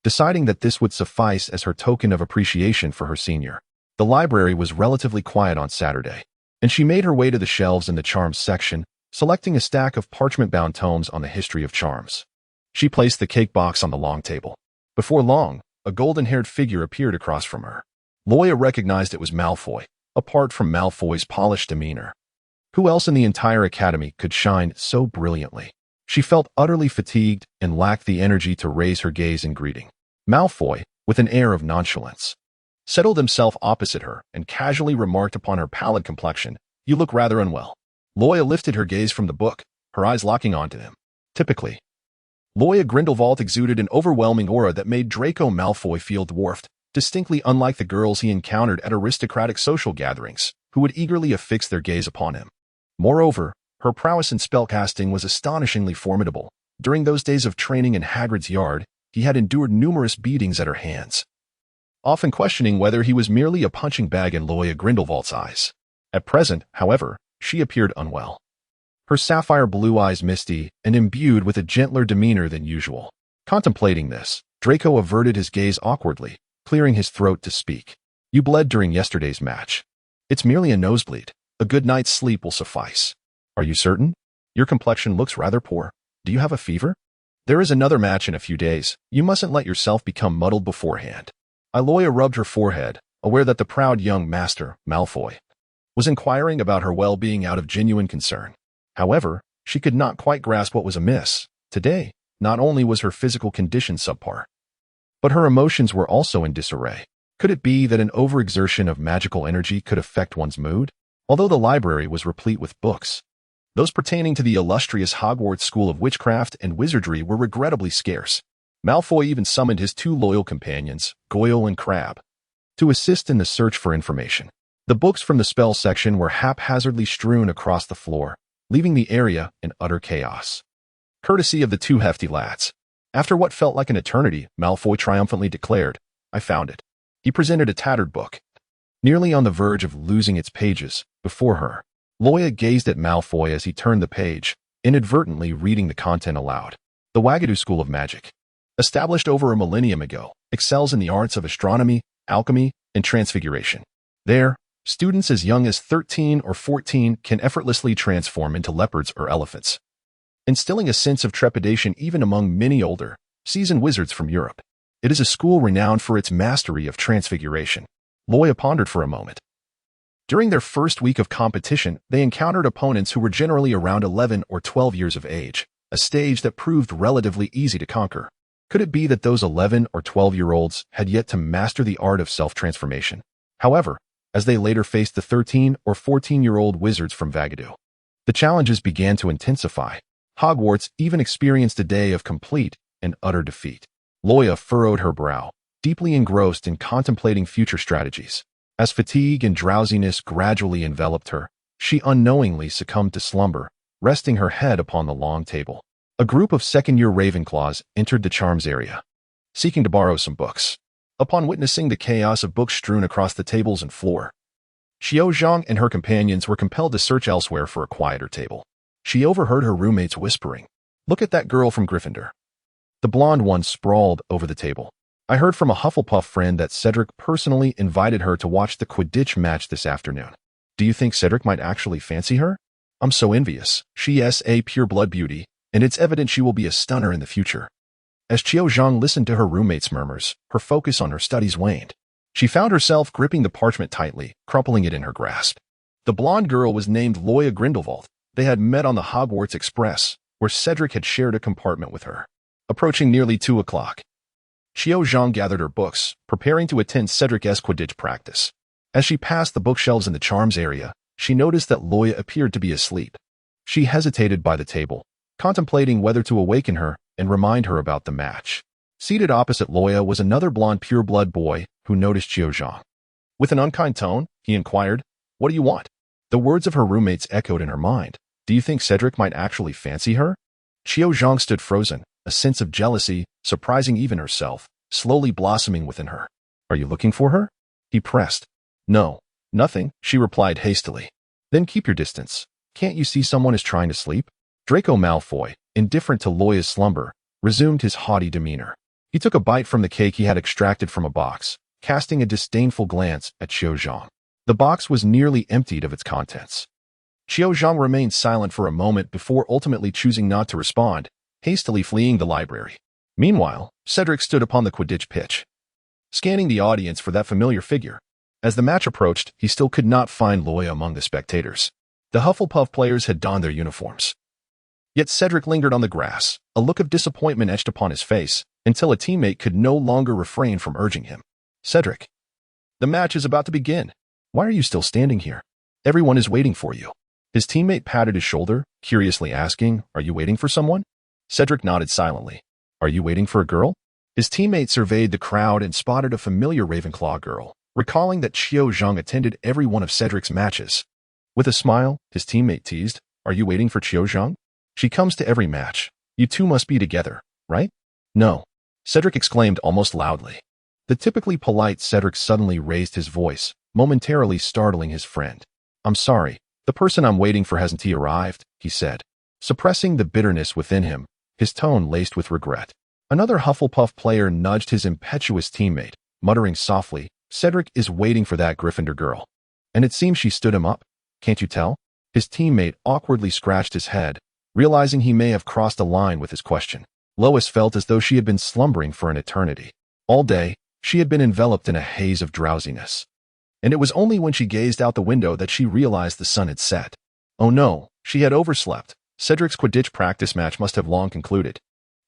Speaker 1: Deciding that this would suffice as her token of appreciation for her senior. The library was relatively quiet on Saturday, and she made her way to the shelves in the charms section, selecting a stack of parchment-bound tomes on the history of charms. She placed the cake box on the long table. Before long, a golden-haired figure appeared across from her. Loya recognized it was Malfoy, apart from Malfoy's polished demeanor. Who else in the entire academy could shine so brilliantly? She felt utterly fatigued and lacked the energy to raise her gaze in greeting. Malfoy, with an air of nonchalance, settled himself opposite her and casually remarked upon her pallid complexion, "You look rather unwell." Loya lifted her gaze from the book, her eyes locking onto him. Typically, Loya Grindelwald exuded an overwhelming aura that made Draco Malfoy feel dwarfed, distinctly unlike the girls he encountered at aristocratic social gatherings, who would eagerly affix their gaze upon him. Moreover, her prowess in spellcasting was astonishingly formidable. During those days of training in Hagrid's yard, he had endured numerous beatings at her hands, often questioning whether he was merely a punching bag in Loya Grindelwald's eyes. At present, however, she appeared unwell. Her sapphire blue eyes misty and imbued with a gentler demeanor than usual. Contemplating this, Draco averted his gaze awkwardly, clearing his throat to speak. "You bled during yesterday's match. It's merely a nosebleed. A good night's sleep will suffice." "Are you certain? Your complexion looks rather poor. Do you have a fever?" "There is another match in a few days. You mustn't let yourself become muddled beforehand." Loya rubbed her forehead, aware that the proud young master, Malfoy, was inquiring about her well-being out of genuine concern. However, she could not quite grasp what was amiss. Today, not only was her physical condition subpar, but her emotions were also in disarray. Could it be that an overexertion of magical energy could affect one's mood? Although the library was replete with books, those pertaining to the illustrious Hogwarts School of Witchcraft and Wizardry were regrettably scarce. Malfoy even summoned his 2 loyal companions, Goyle and Crabbe, to assist in the search for information. The books from the spell section were haphazardly strewn across the floor, leaving the area in utter chaos. Courtesy of the 2 hefty lads. After what felt like an eternity, Malfoy triumphantly declared, "I found it." He presented a tattered book, nearly on the verge of losing its pages, before her. Loya gazed at Malfoy as he turned the page, inadvertently reading the content aloud. The Wagadu School of Magic, established over a millennium ago, excels in the arts of astronomy, alchemy, and transfiguration. There, students as young as 13 or 14 can effortlessly transform into leopards or elephants, instilling a sense of trepidation even among many older, seasoned wizards from Europe. It is a school renowned for its mastery of transfiguration. Loya pondered for a moment. During their first week of competition, they encountered opponents who were generally around 11 or 12 years of age, a stage that proved relatively easy to conquer. Could it be that those 11 or 12-year-olds had yet to master the art of self-transformation? However, as they later faced the 13 or 14-year-old wizards from Vagadu, the challenges began to intensify. Hogwarts even experienced a day of complete and utter defeat. Loya furrowed her brow, deeply engrossed in contemplating future strategies. As fatigue and drowsiness gradually enveloped her, she unknowingly succumbed to slumber, resting her head upon the long table. A group of second-year Ravenclaws entered the charms area, seeking to borrow some books. Upon witnessing the chaos of books strewn across the tables and floor, Xiao Zhang and her companions were compelled to search elsewhere for a quieter table. She overheard her roommates whispering, "Look at that girl from Gryffindor." The blonde one sprawled over the table. "I heard from a Hufflepuff friend that Cedric personally invited her to watch the Quidditch match this afternoon. Do you think Cedric might actually fancy her? I'm so envious. She is a pure-blood beauty, and it's evident she will be a stunner in the future." As Qiao Zhang listened to her roommate's murmurs, her focus on her studies waned. She found herself gripping the parchment tightly, crumpling it in her grasp. The blonde girl was named Loya Grindelwald. They had met on the Hogwarts Express, where Cedric had shared a compartment with her. Approaching nearly 2 o'clock, Qiao Zhang gathered her books, preparing to attend Cedric's Quidditch practice. As she passed the bookshelves in the charms area, she noticed that Loya appeared to be asleep. She hesitated by the table, contemplating whether to awaken her and remind her about the match. Seated opposite Loya was another blonde pure-blood boy who noticed Qiao Zhang. With an unkind tone, he inquired, "What do you want?" The words of her roommates echoed in her mind. "Do you think Cedric might actually fancy her?" Qiao Zhang stood frozen, a sense of jealousy, surprising even herself, slowly blossoming within her. "Are you looking for her?" he pressed. "No, nothing," she replied hastily. "Then keep your distance. Can't you see someone is trying to sleep?" Draco Malfoy, indifferent to Loya's slumber, resumed his haughty demeanor. He took a bite from the cake he had extracted from a box, casting a disdainful glance at Qiao Zhang. The box was nearly emptied of its contents. Qiao Zhang remained silent for a moment before ultimately choosing not to respond, hastily fleeing the library. Meanwhile, Cedric stood upon the Quidditch pitch, scanning the audience for that familiar figure. As the match approached, he still could not find Loya among the spectators. The Hufflepuff players had donned their uniforms. Yet Cedric lingered on the grass, a look of disappointment etched upon his face, until a teammate could no longer refrain from urging him. "Cedric, the match is about to begin. Why are you still standing here? Everyone is waiting for you." His teammate patted his shoulder, curiously asking, "Are you waiting for someone?" Cedric nodded silently. "Are you waiting for a girl?" His teammate surveyed the crowd and spotted a familiar Ravenclaw girl, recalling that Qiao Zhang attended every one of Cedric's matches. With a smile, his teammate teased, "Are you waiting for Qiao Zhang? She comes to every match. You two must be together, right?" "No," Cedric exclaimed almost loudly. The typically polite Cedric suddenly raised his voice, momentarily startling his friend. "I'm sorry, the person I'm waiting for hasn't arrived," he said. Suppressing the bitterness within him, his tone laced with regret. Another Hufflepuff player nudged his impetuous teammate, muttering softly, "Cedric is waiting for that Gryffindor girl. And it seems she stood him up. Can't you tell?" His teammate awkwardly scratched his head, realizing he may have crossed a line with his question. Lois felt as though she had been slumbering for an eternity. All day, she had been enveloped in a haze of drowsiness. And it was only when she gazed out the window that she realized the sun had set. Oh no, she had overslept. Cedric's Quidditch practice match must have long concluded.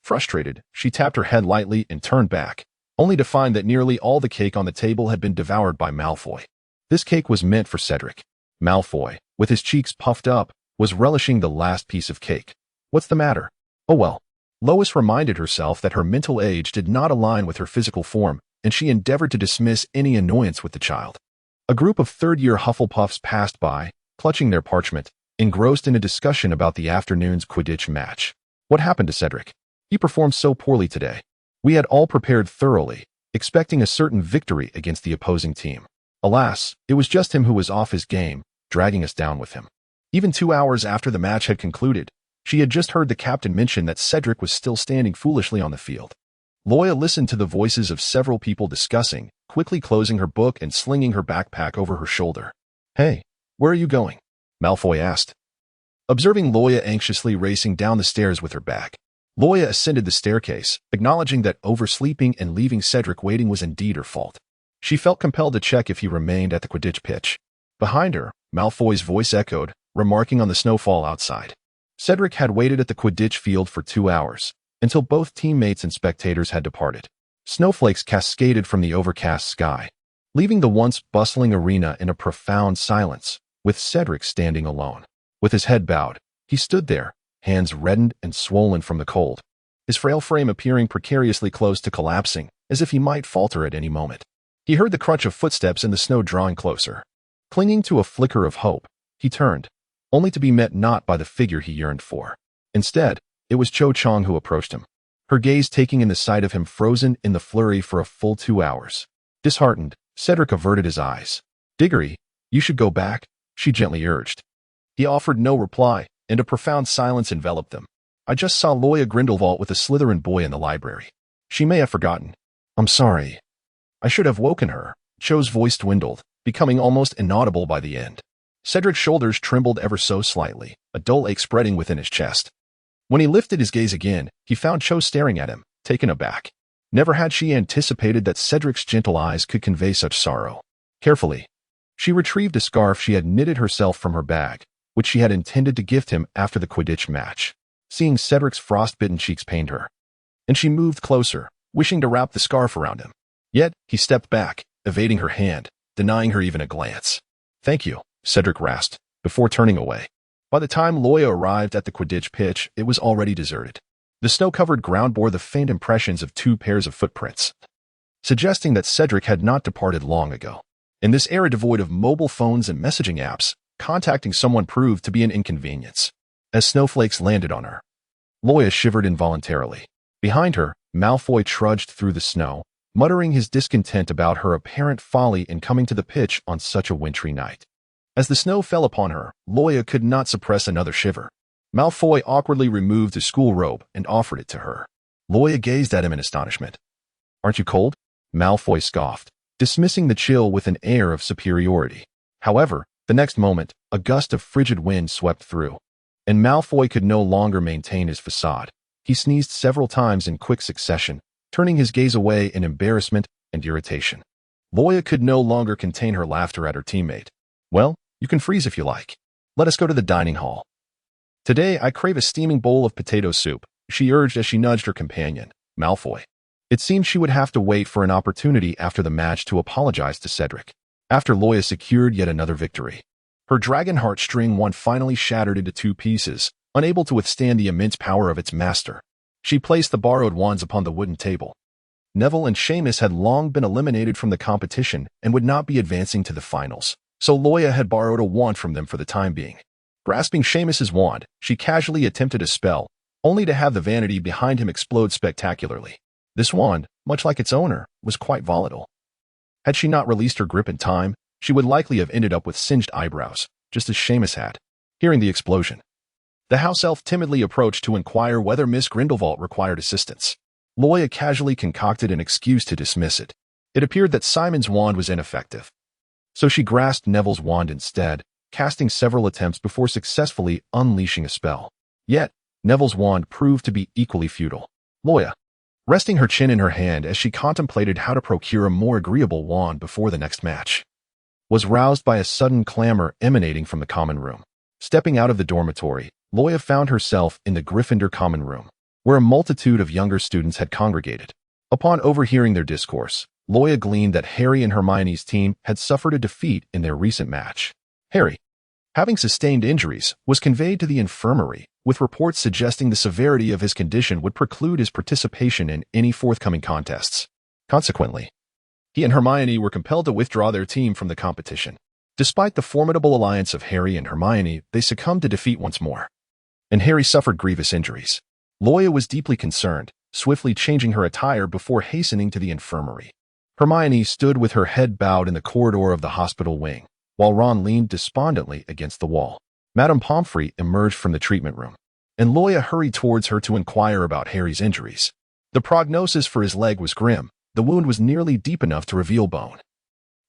Speaker 1: Frustrated, she tapped her head lightly and turned back, only to find that nearly all the cake on the table had been devoured by Malfoy. This cake was meant for Cedric. Malfoy, with his cheeks puffed up, was relishing the last piece of cake. "What's the matter?" "Oh well." Lois reminded herself that her mental age did not align with her physical form, and she endeavored to dismiss any annoyance with the child. A group of third-year Hufflepuffs passed by, clutching their parchment, engrossed in a discussion about the afternoon's Quidditch match. "What happened to Cedric? He performed so poorly today. We had all prepared thoroughly, expecting a certain victory against the opposing team. Alas, it was just him who was off his game, dragging us down with him." Even 2 hours after the match had concluded, she had just heard the captain mention that Cedric was still standing foolishly on the field. Loya listened to the voices of several people discussing, quickly closing her book and slinging her backpack over her shoulder. "Hey, where are you going?" Malfoy asked, observing Loya anxiously racing down the stairs with her bag. Loya ascended the staircase, acknowledging that oversleeping and leaving Cedric waiting was indeed her fault. She felt compelled to check if he remained at the Quidditch pitch. Behind her, Malfoy's voice echoed, remarking on the snowfall outside. Cedric had waited at the Quidditch field for 2 hours, until both teammates and spectators had departed. Snowflakes cascaded from the overcast sky, leaving the once bustling arena in a profound silence, with Cedric standing alone. With his head bowed, he stood there, hands reddened and swollen from the cold, his frail frame appearing precariously close to collapsing, as if he might falter at any moment. He heard the crunch of footsteps in the snow drawing closer. Clinging to a flicker of hope, he turned, only to be met not by the figure he yearned for. Instead, it was Cho Chang who approached him, her gaze taking in the sight of him frozen in the flurry for a full 2 hours. Disheartened, Cedric averted his eyes. "Diggory, you should go back," she gently urged. He offered no reply, and a profound silence enveloped them. "I just saw Loya Grindelwald with a Slytherin boy in the library. She may have forgotten." "I'm sorry. I should have woken her." Cho's voice dwindled, becoming almost inaudible by the end. Cedric's shoulders trembled ever so slightly, a dull ache spreading within his chest. When he lifted his gaze again, he found Cho staring at him, taken aback. Never had she anticipated that Cedric's gentle eyes could convey such sorrow. Carefully, she retrieved a scarf she had knitted herself from her bag, which she had intended to gift him after the Quidditch match. Seeing Cedric's frostbitten cheeks pained her, and she moved closer, wishing to wrap the scarf around him. Yet, he stepped back, evading her hand, denying her even a glance. "Thank you," Cedric rasped, before turning away. By the time Loya arrived at the Quidditch pitch, it was already deserted. The snow-covered ground bore the faint impressions of 2 pairs of footprints, suggesting that Cedric had not departed long ago. In this era devoid of mobile phones and messaging apps, contacting someone proved to be an inconvenience. As snowflakes landed on her, Loya shivered involuntarily. Behind her, Malfoy trudged through the snow, muttering his discontent about her apparent folly in coming to the pitch on such a wintry night. As the snow fell upon her, Loya could not suppress another shiver. Malfoy awkwardly removed his school robe and offered it to her. Loya gazed at him in astonishment. "Aren't you cold?" Malfoy scoffed, dismissing the chill with an air of superiority. However, the next moment, a gust of frigid wind swept through, and Malfoy could no longer maintain his facade. He sneezed several times in quick succession, turning his gaze away in embarrassment and irritation. Loya could no longer contain her laughter at her teammate. "Well, you can freeze if you like. Let us go to the dining hall." "Today I crave a steaming bowl of potato soup," she urged as she nudged her companion, Malfoy. It seemed she would have to wait for an opportunity after the match to apologize to Cedric, after Loya secured yet another victory. Her dragon heartstring wand finally shattered into 2 pieces, unable to withstand the immense power of its master. She placed the borrowed wands upon the wooden table. Neville and Seamus had long been eliminated from the competition and would not be advancing to the finals, so Loya had borrowed a wand from them for the time being. Grasping Seamus's wand, she casually attempted a spell, only to have the vanity behind him explode spectacularly. This wand, much like its owner, was quite volatile. Had she not released her grip in time, she would likely have ended up with singed eyebrows, just as Seamus had. Hearing the explosion, the house elf timidly approached to inquire whether Miss Grindelwald required assistance. Loya casually concocted an excuse to dismiss it. It appeared that Simon's wand was ineffective, so she grasped Neville's wand instead, casting several attempts before successfully unleashing a spell. Yet, Neville's wand proved to be equally futile. Loya, resting her chin in her hand as she contemplated how to procure a more agreeable wand before the next match, was roused by a sudden clamor emanating from the common room. Stepping out of the dormitory, Loya found herself in the Gryffindor common room, where a multitude of younger students had congregated. Upon overhearing their discourse, Loya gleaned that Harry and Hermione's team had suffered a defeat in their recent match. Harry, having sustained injuries, was conveyed to the infirmary, with reports suggesting the severity of his condition would preclude his participation in any forthcoming contests. Consequently, he and Hermione were compelled to withdraw their team from the competition. Despite the formidable alliance of Harry and Hermione, they succumbed to defeat once more, and Harry suffered grievous injuries. Loya was deeply concerned, swiftly changing her attire before hastening to the infirmary. Hermione stood with her head bowed in the corridor of the hospital wing, while Ron leaned despondently against the wall. Madame Pomfrey emerged from the treatment room, and Loya hurried towards her to inquire about Harry's injuries. The prognosis for his leg was grim. The wound was nearly deep enough to reveal bone,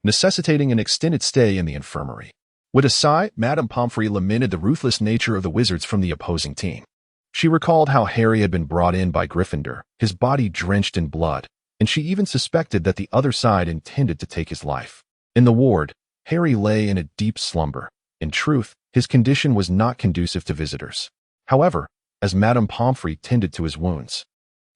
Speaker 1: necessitating an extended stay in the infirmary. With a sigh, Madame Pomfrey lamented the ruthless nature of the wizards from the opposing team. She recalled how Harry had been brought in by Gryffindor, his body drenched in blood, and she even suspected that the other side intended to take his life. In the ward, Harry lay in a deep slumber. In truth, his condition was not conducive to visitors. However, as Madame Pomfrey tended to his wounds,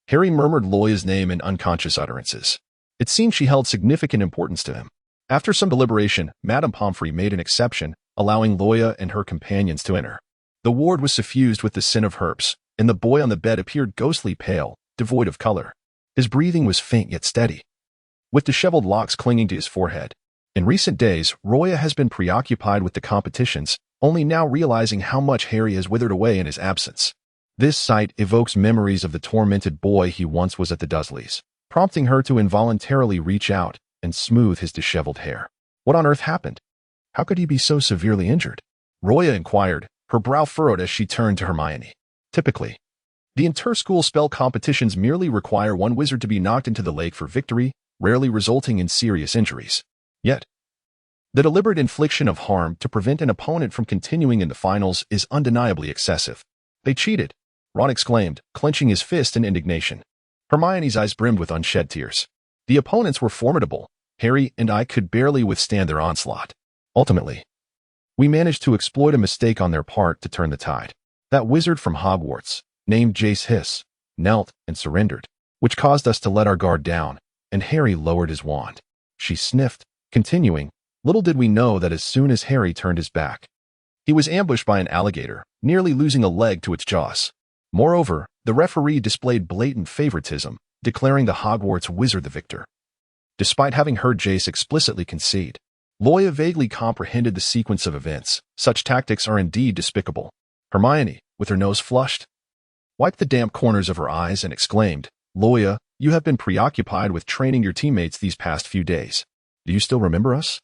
Speaker 1: Harry murmured Loya's name in unconscious utterances. It seemed she held significant importance to him. After some deliberation, Madame Pomfrey made an exception, allowing Loya and her companions to enter. The ward was suffused with the scent of herbs, and the boy on the bed appeared ghostly pale, devoid of color. His breathing was faint yet steady, with disheveled locks clinging to his forehead. In recent days, Roya has been preoccupied with the competitions, only now realizing how much Harry has withered away in his absence. This sight evokes memories of the tormented boy he once was at the Dursleys, prompting her to involuntarily reach out and smooth his disheveled hair. What on earth happened? How could he be so severely injured? Roya inquired, her brow furrowed as she turned to Hermione. Typically, the inter-school spell competitions merely require one wizard to be knocked into the lake for victory, rarely resulting in serious injuries. Yet, the deliberate infliction of harm to prevent an opponent from continuing in the finals is undeniably excessive. They cheated, Ron exclaimed, clenching his fist in indignation. Hermione's eyes brimmed with unshed tears. The opponents were formidable. Harry and I could barely withstand their onslaught. Ultimately, we managed to exploit a mistake on their part to turn the tide. That wizard from Hogwarts, named Jace Hiss, knelt and surrendered, which caused us to let our guard down, and Harry lowered his wand. She sniffed, continuing, little did we know that as soon as Harry turned his back, he was ambushed by an alligator, nearly losing a leg to its jaws. Moreover, the referee displayed blatant favoritism, declaring the Hogwarts wizard the victor. Despite having heard Jace explicitly concede, Loya vaguely comprehended the sequence of events. Such tactics are indeed despicable. Hermione, with her nose flushed, wiped the damp corners of her eyes and exclaimed, Loya, you have been preoccupied with training your teammates these past few days. Do you still remember us?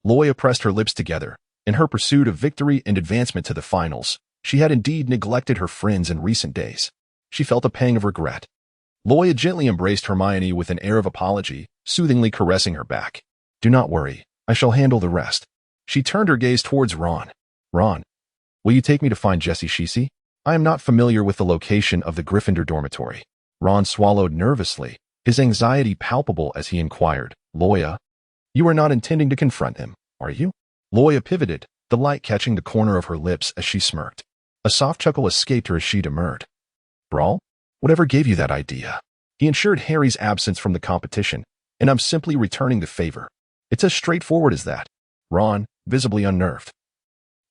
Speaker 1: Loya pressed her lips together. In her pursuit of victory and advancement to the finals, she had indeed neglected her friends in recent days. She felt a pang of regret. Loya gently embraced Hermione with an air of apology, soothingly caressing her back. Do not worry, I shall handle the rest. She turned her gaze towards Ron. Ron, will you take me to find Jessie Sheesy? I am not familiar with the location of the Gryffindor dormitory. Ron swallowed nervously, his anxiety palpable as he inquired, Loya, you are not intending to confront him, are you? Loya pivoted, the light catching the corner of her lips as she smirked. A soft chuckle escaped her as she demurred. Brawl? Whatever gave you that idea? He ensured Harry's absence from the competition, and I'm simply returning the favor. It's as straightforward as that. Ron, visibly unnerved.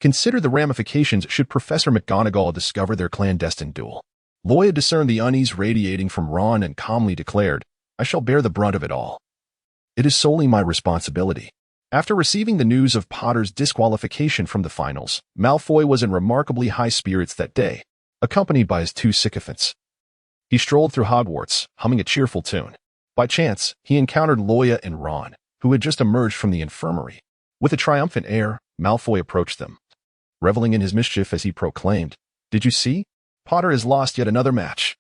Speaker 1: Consider the ramifications should Professor McGonagall discover their clandestine duel. Loya discerned the unease radiating from Ron and calmly declared, I shall bear the brunt of it all. It is solely my responsibility. After receiving the news of Potter's disqualification from the finals, Malfoy was in remarkably high spirits that day, accompanied by his two sycophants. He strolled through Hogwarts, humming a cheerful tune. By chance, he encountered Loya and Ron, who had just emerged from the infirmary. With a triumphant air, Malfoy approached them, reveling in his mischief as he proclaimed, Did you see? Potter has lost yet another match.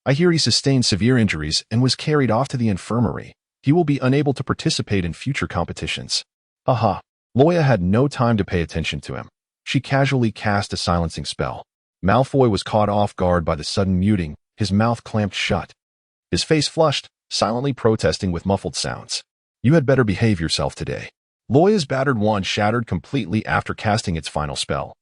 Speaker 1: I hear he sustained severe injuries and was carried off to the infirmary. He will be unable to participate in future competitions. Aha! Loya had no time to pay attention to him. She casually cast a silencing spell. Malfoy was caught off guard by the sudden muting, his mouth clamped shut. His face flushed, silently protesting with muffled sounds. You had better behave yourself today. Loya's battered wand shattered completely after casting its final spell,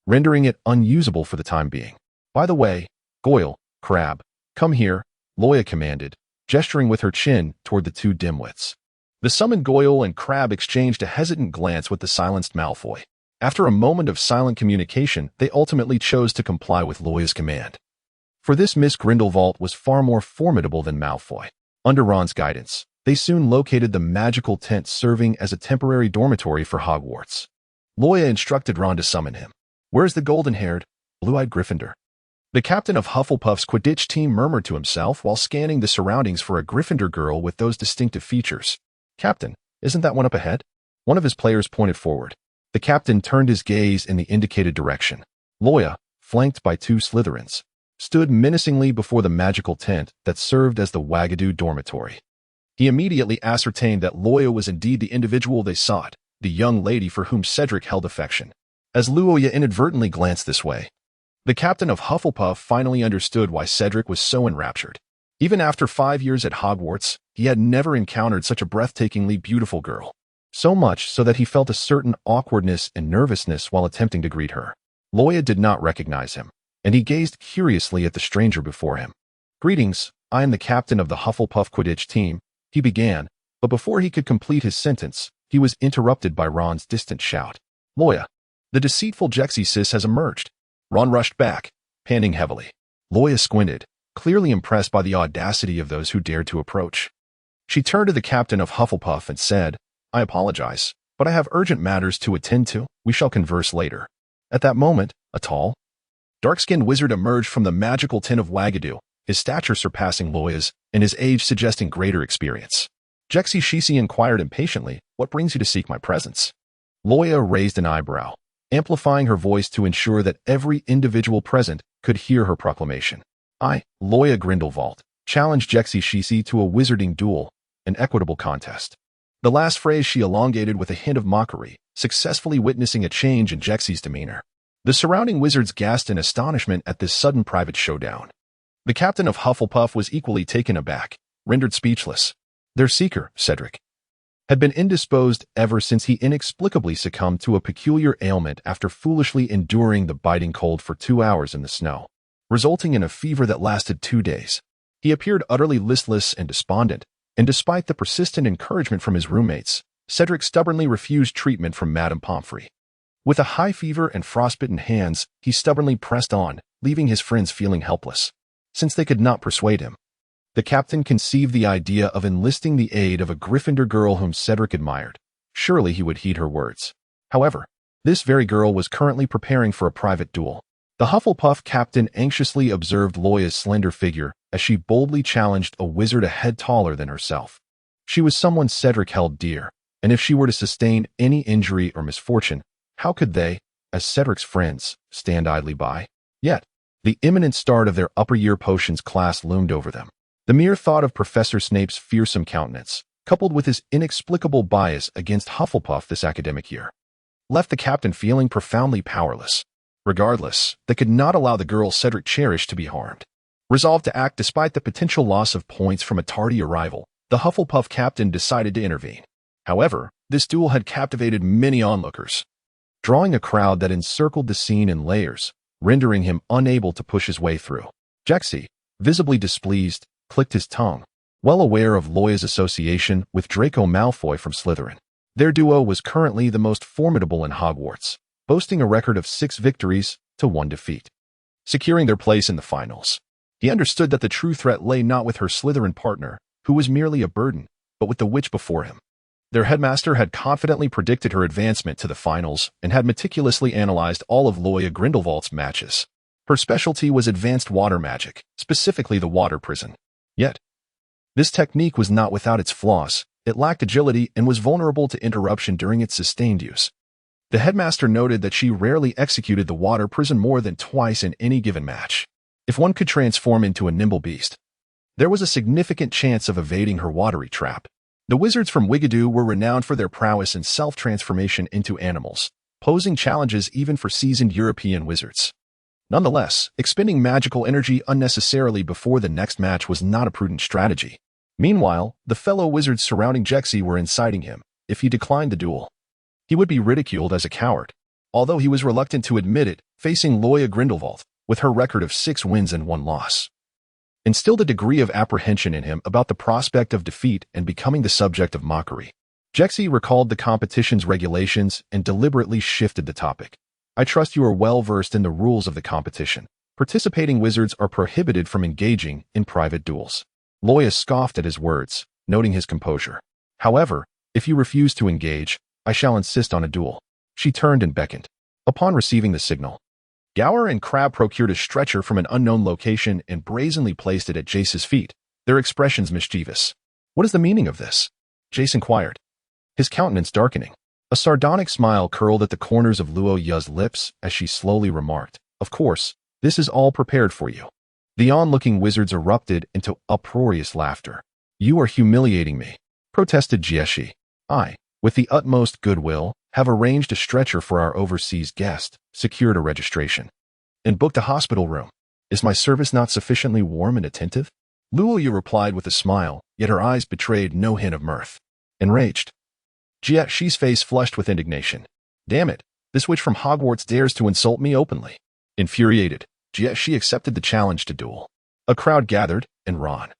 Speaker 1: rendering it unusable for the time being. By the way, Goyle, Crabbe, come here, Loya commanded, gesturing with her chin toward the two dimwits. The summoned Goyle and Crabbe exchanged a hesitant glance with the silenced Malfoy. After a moment of silent communication, they ultimately chose to comply with Loya's command. For this Miss Grindelwald was far more formidable than Malfoy. Under Ron's guidance, they soon located the magical tent serving as a temporary dormitory for Hogwarts. Loya instructed Ron to summon him. Where's the golden-haired, blue-eyed Gryffindor? The captain of Hufflepuff's Quidditch team murmured to himself while scanning the surroundings for a Gryffindor girl with those distinctive features. Captain, isn't that one up ahead? One of his players pointed forward. The captain turned his gaze in the indicated direction. Loya, flanked by two Slytherins, stood menacingly before the magical tent that served as the Wagadu dormitory. He immediately ascertained that Loya was indeed the individual they sought, the young lady for whom Cedric held affection. As Loya inadvertently glanced this way, the captain of Hufflepuff finally understood why Cedric was so enraptured. Even after 5 years at Hogwarts, he had never encountered such a breathtakingly beautiful girl. So much so that he felt a certain awkwardness and nervousness while attempting to greet her. Loya did not recognize him, and he gazed curiously at the stranger before him. Greetings, I am the captain of the Hufflepuff Quidditch team, he began, but before he could complete his sentence, he was interrupted by Ron's distant shout. Loya, the deceitful Jexy Sis has emerged. Ron rushed back, panting heavily. Loya squinted, clearly impressed by the audacity of those who dared to approach. She turned to the captain of Hufflepuff and said, "I apologize, but I have urgent matters to attend to. We shall converse later." At that moment, a tall, dark-skinned wizard emerged from the magical tin of Wagadoo, his stature surpassing Loya's and his age suggesting greater experience. Jexy Shisi inquired impatiently, "What brings you to seek my presence?" Loya raised an eyebrow, amplifying her voice to ensure that every individual present could hear her proclamation. "I, Loya Grindelwald, challenge Jexy Shisi to a wizarding duel, an equitable contest." The last phrase she elongated with a hint of mockery, successfully witnessing a change in Jexy's demeanor. The surrounding wizards gasped in astonishment at this sudden private showdown. The captain of Hufflepuff was equally taken aback, rendered speechless. Their seeker, Cedric, had been indisposed ever since he inexplicably succumbed to a peculiar ailment after foolishly enduring the biting cold for 2 hours in the snow, resulting in a fever that lasted 2 days. He appeared utterly listless and despondent, and despite the persistent encouragement from his roommates, Cedric stubbornly refused treatment from Madame Pomfrey. With a high fever and frostbitten hands, he stubbornly pressed on, leaving his friends feeling helpless. Since they could not persuade him, the captain conceived the idea of enlisting the aid of a Gryffindor girl whom Cedric admired. Surely he would heed her words. However, this very girl was currently preparing for a private duel. The Hufflepuff captain anxiously observed Loya's slender figure as she boldly challenged a wizard a head taller than herself. She was someone Cedric held dear, and if she were to sustain any injury or misfortune, how could they, as Cedric's friends, stand idly by? Yet, the imminent start of their upper-year potions class loomed over them. The mere thought of Professor Snape's fearsome countenance, coupled with his inexplicable bias against Hufflepuff this academic year, left the captain feeling profoundly powerless. Regardless, they could not allow the girl Cedric cherished to be harmed. Resolved to act despite the potential loss of points from a tardy arrival, the Hufflepuff captain decided to intervene. However, this duel had captivated many onlookers, drawing a crowd that encircled the scene in layers, rendering him unable to push his way through. Jexy, visibly displeased, clicked his tongue, well aware of Loya's association with Draco Malfoy from Slytherin. Their duo was currently the most formidable in Hogwarts, boasting a record of 6 victories to 1 defeat, securing their place in the finals. He understood that the true threat lay not with her Slytherin partner, who was merely a burden, but with the witch before him. Their headmaster had confidently predicted her advancement to the finals and had meticulously analyzed all of Loya Grindelwald's matches. Her specialty was advanced water magic, specifically the water prison. Yet, this technique was not without its flaws. It lacked agility and was vulnerable to interruption during its sustained use. The headmaster noted that she rarely executed the water prison more than twice in any given match. If one could transform into a nimble beast, there was a significant chance of evading her watery trap. The wizards from Wigadoo were renowned for their prowess in self-transformation into animals, posing challenges even for seasoned European wizards. Nonetheless, expending magical energy unnecessarily before the next match was not a prudent strategy. Meanwhile, the fellow wizards surrounding Jexy were inciting him. If he declined the duel, he would be ridiculed as a coward. Although he was reluctant to admit it, facing Loya Grindelwald, with her record of 6 wins and 1 loss, instilled a degree of apprehension in him about the prospect of defeat and becoming the subject of mockery. Jexy recalled the competition's regulations and deliberately shifted the topic. "I trust you are well versed in the rules of the competition. Participating wizards are prohibited from engaging in private duels." Loya scoffed at his words, noting his composure. "However, if you refuse to engage, I shall insist on a duel." She turned and beckoned. Upon receiving the signal, Gower and Crabbe procured a stretcher from an unknown location and brazenly placed it at Jace's feet, their expressions mischievous. "What is the meaning of this?" Jace inquired, his countenance darkening. A sardonic smile curled at the corners of Luoya's lips as she slowly remarked, "Of course, this is all prepared for you." The onlooking wizards erupted into uproarious laughter. "You are humiliating me," protested Jieshi. "I, with the utmost goodwill, have arranged a stretcher for our overseas guest, secured a registration, and booked a hospital room. Is my service not sufficiently warm and attentive?" Luoya replied with a smile, yet her eyes betrayed no hint of mirth. Enraged, Jieshi's face flushed with indignation. "Damn it, this witch from Hogwarts dares to insult me openly." Infuriated, Jieshi accepted the challenge to duel. A crowd gathered, and Ron,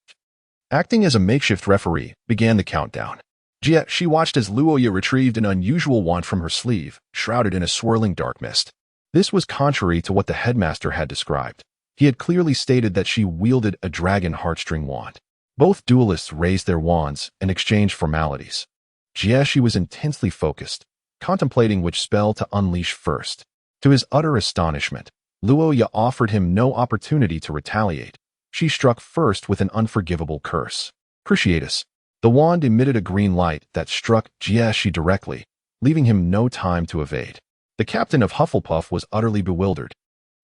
Speaker 1: acting as a makeshift referee, began the countdown. Jieshi watched as Luoya retrieved an unusual wand from her sleeve, shrouded in a swirling dark mist. This was contrary to what the headmaster had described. He had clearly stated that she wielded a dragon heartstring wand. Both duelists raised their wands and exchanged formalities. Jieshi was intensely focused, contemplating which spell to unleash first. To his utter astonishment, Loya offered him no opportunity to retaliate. She struck first with an unforgivable curse. Cruciatus. The wand emitted a green light that struck Jieshi directly, leaving him no time to evade. The captain of Hufflepuff was utterly bewildered.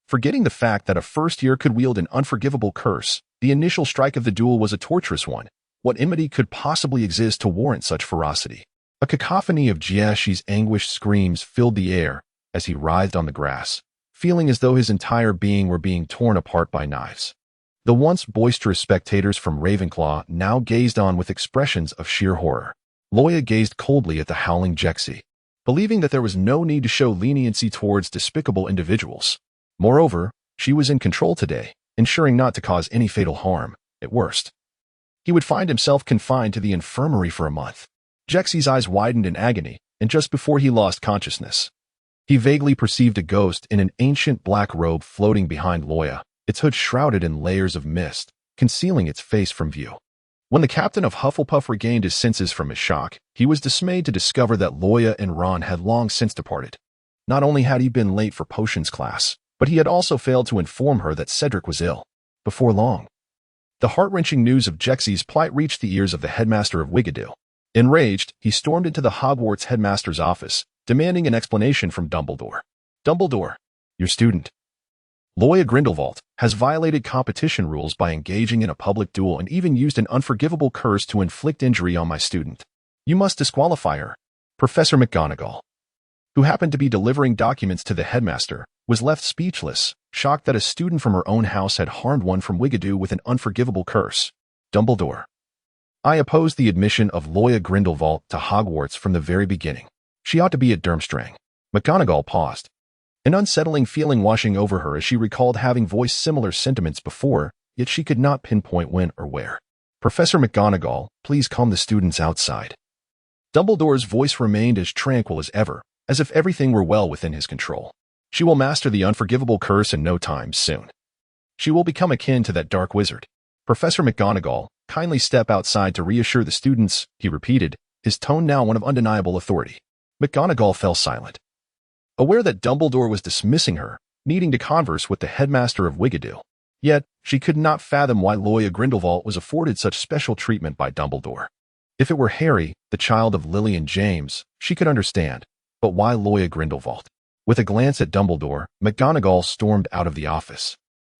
Speaker 1: Forgetting the fact that a first year could wield an unforgivable curse, the initial strike of the duel was a torturous one. What enmity could possibly exist to warrant such ferocity? A cacophony of Jieshi's anguished screams filled the air as he writhed on the grass, feeling as though his entire being were being torn apart by knives. The once boisterous spectators from Ravenclaw now gazed on with expressions of sheer horror. Loya gazed coldly at the howling Jexi, believing that there was no need to show leniency towards despicable individuals. Moreover, she was in control today, ensuring not to cause any fatal harm. At worst, he would find himself confined to the infirmary for a month. Jexi's eyes widened in agony, and just before he lost consciousness, he vaguely perceived a ghost in an ancient black robe floating behind Loya, its hood shrouded in layers of mist, concealing its face from view. When the captain of Hufflepuff regained his senses from his shock, he was dismayed to discover that Loya and Ron had long since departed. Not only had he been late for potions class, but he had also failed to inform her that Cedric was ill. Before long, the heart-wrenching news of Jexi's plight reached the ears of the headmaster of Wigadoo. Enraged, he stormed into the Hogwarts headmaster's office, demanding an explanation from Dumbledore. Dumbledore, your student, Loya Grindelwald, has violated competition rules by engaging in a public duel and even used an unforgivable curse to inflict injury on my student. You must disqualify her. Professor McGonagall, who happened to be delivering documents to the headmaster, was left speechless, shocked that a student from her own house had harmed one from Wigadoo with an unforgivable curse. Dumbledore, I opposed the admission of Loya Grindelwald to Hogwarts from the very beginning. She ought to be at Durmstrang. McGonagall paused, an unsettling feeling washing over her as she recalled having voiced similar sentiments before, yet she could not pinpoint when or where. Professor McGonagall, please calm the students outside. Dumbledore's voice remained as tranquil as ever, as if everything were well within his control. She will master the unforgivable curse in no time soon. She will become akin to that dark wizard. Professor McGonagall, kindly step outside to reassure the students, he repeated, his tone now one of undeniable authority. McGonagall fell silent, aware that Dumbledore was dismissing her, needing to converse with the headmaster of Wigadoo. Yet, she could not fathom why Loya Grindelwald was afforded such special treatment by Dumbledore. If it were Harry, the child of Lily and James, she could understand, but why Loya Grindelwald? With a glance at Dumbledore, McGonagall stormed out of the office,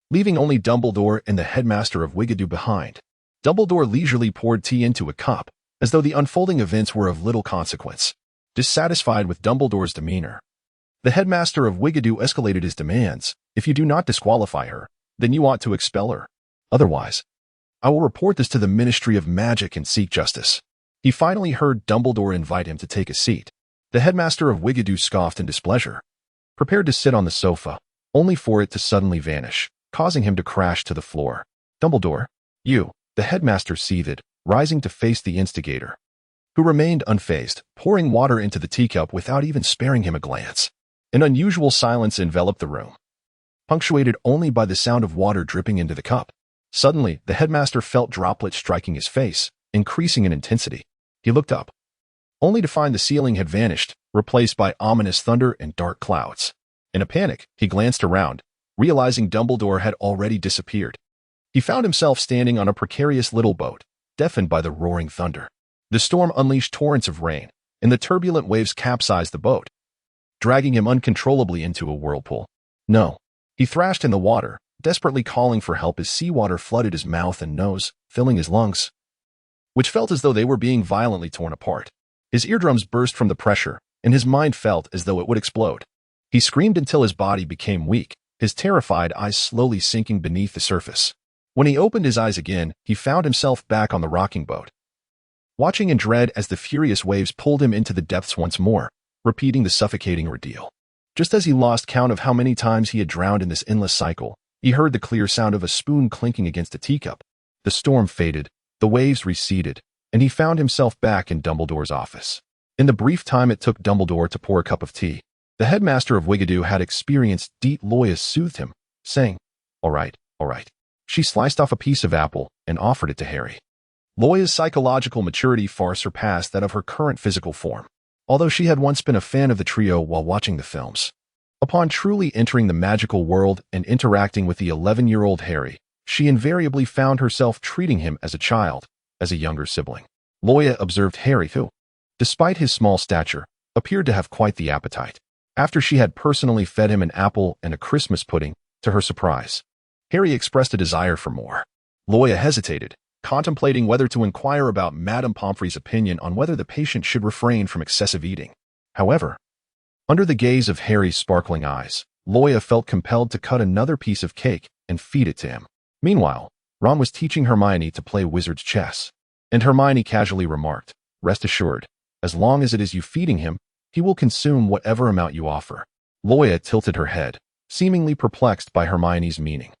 Speaker 1: leaving only Dumbledore and the headmaster of Wigadoo behind. Dumbledore leisurely poured tea into a cup, as though the unfolding events were of little consequence. Dissatisfied with Dumbledore's demeanor, the headmaster of Wigadoo escalated his demands. If you do not disqualify her, then you ought to expel her. Otherwise, I will report this to the Ministry of Magic and seek justice. He finally heard Dumbledore invite him to take a seat. The headmaster of Wigadoo scoffed in displeasure, prepared to sit on the sofa, only for it to suddenly vanish, causing him to crash to the floor. Dumbledore, you, the headmaster seethed, rising to face the instigator, who remained unfazed, pouring water into the teacup without even sparing him a glance. An unusual silence enveloped the room, punctuated only by the sound of water dripping into the cup. Suddenly, the headmaster felt droplets striking his face, increasing in intensity. He looked up, only to find the ceiling had vanished, replaced by ominous thunder and dark clouds. In a panic, he glanced around, realizing Dumbledore had already disappeared. He found himself standing on a precarious little boat, deafened by the roaring thunder. The storm unleashed torrents of rain, and the turbulent waves capsized the boat, dragging him uncontrollably into a whirlpool. No. He thrashed in the water, desperately calling for help as seawater flooded his mouth and nose, filling his lungs, which felt as though they were being violently torn apart. His eardrums burst from the pressure, and his mind felt as though it would explode. He screamed until his body became weak, his terrified eyes slowly sinking beneath the surface. When he opened his eyes again, he found himself back on the rocking boat, watching in dread as the furious waves pulled him into the depths once more, repeating the suffocating ordeal. Just as he lost count of how many times he had drowned in this endless cycle, he heard the clear sound of a spoon clinking against a teacup. The storm faded, the waves receded, and he found himself back in Dumbledore's office. In the brief time it took Dumbledore to pour a cup of tea, The headmaster of Wigadoo had experienced deep. Loya soothed him, saying, all right. She sliced off a piece of apple and offered it to Harry. Loya's psychological maturity far surpassed that of her current physical form, although she had once been a fan of the trio while watching the films. Upon truly entering the magical world and interacting with the 11-year-old Harry, she invariably found herself treating him as a child, as a younger sibling. Loya observed Harry who, despite his small stature, appeared to have quite the appetite. After she had personally fed him an apple and a Christmas pudding, to her surprise, Harry expressed a desire for more. Loya hesitated, contemplating whether to inquire about Madame Pomfrey's opinion on whether the patient should refrain from excessive eating. However, under the gaze of Harry's sparkling eyes, Loya felt compelled to cut another piece of cake and feed it to him. Meanwhile, Ron was teaching Hermione to play wizard's chess, and Hermione casually remarked, rest assured, as long as it is you feeding him, he will consume whatever amount you offer. Loya tilted her head, seemingly perplexed by Hermione's meaning.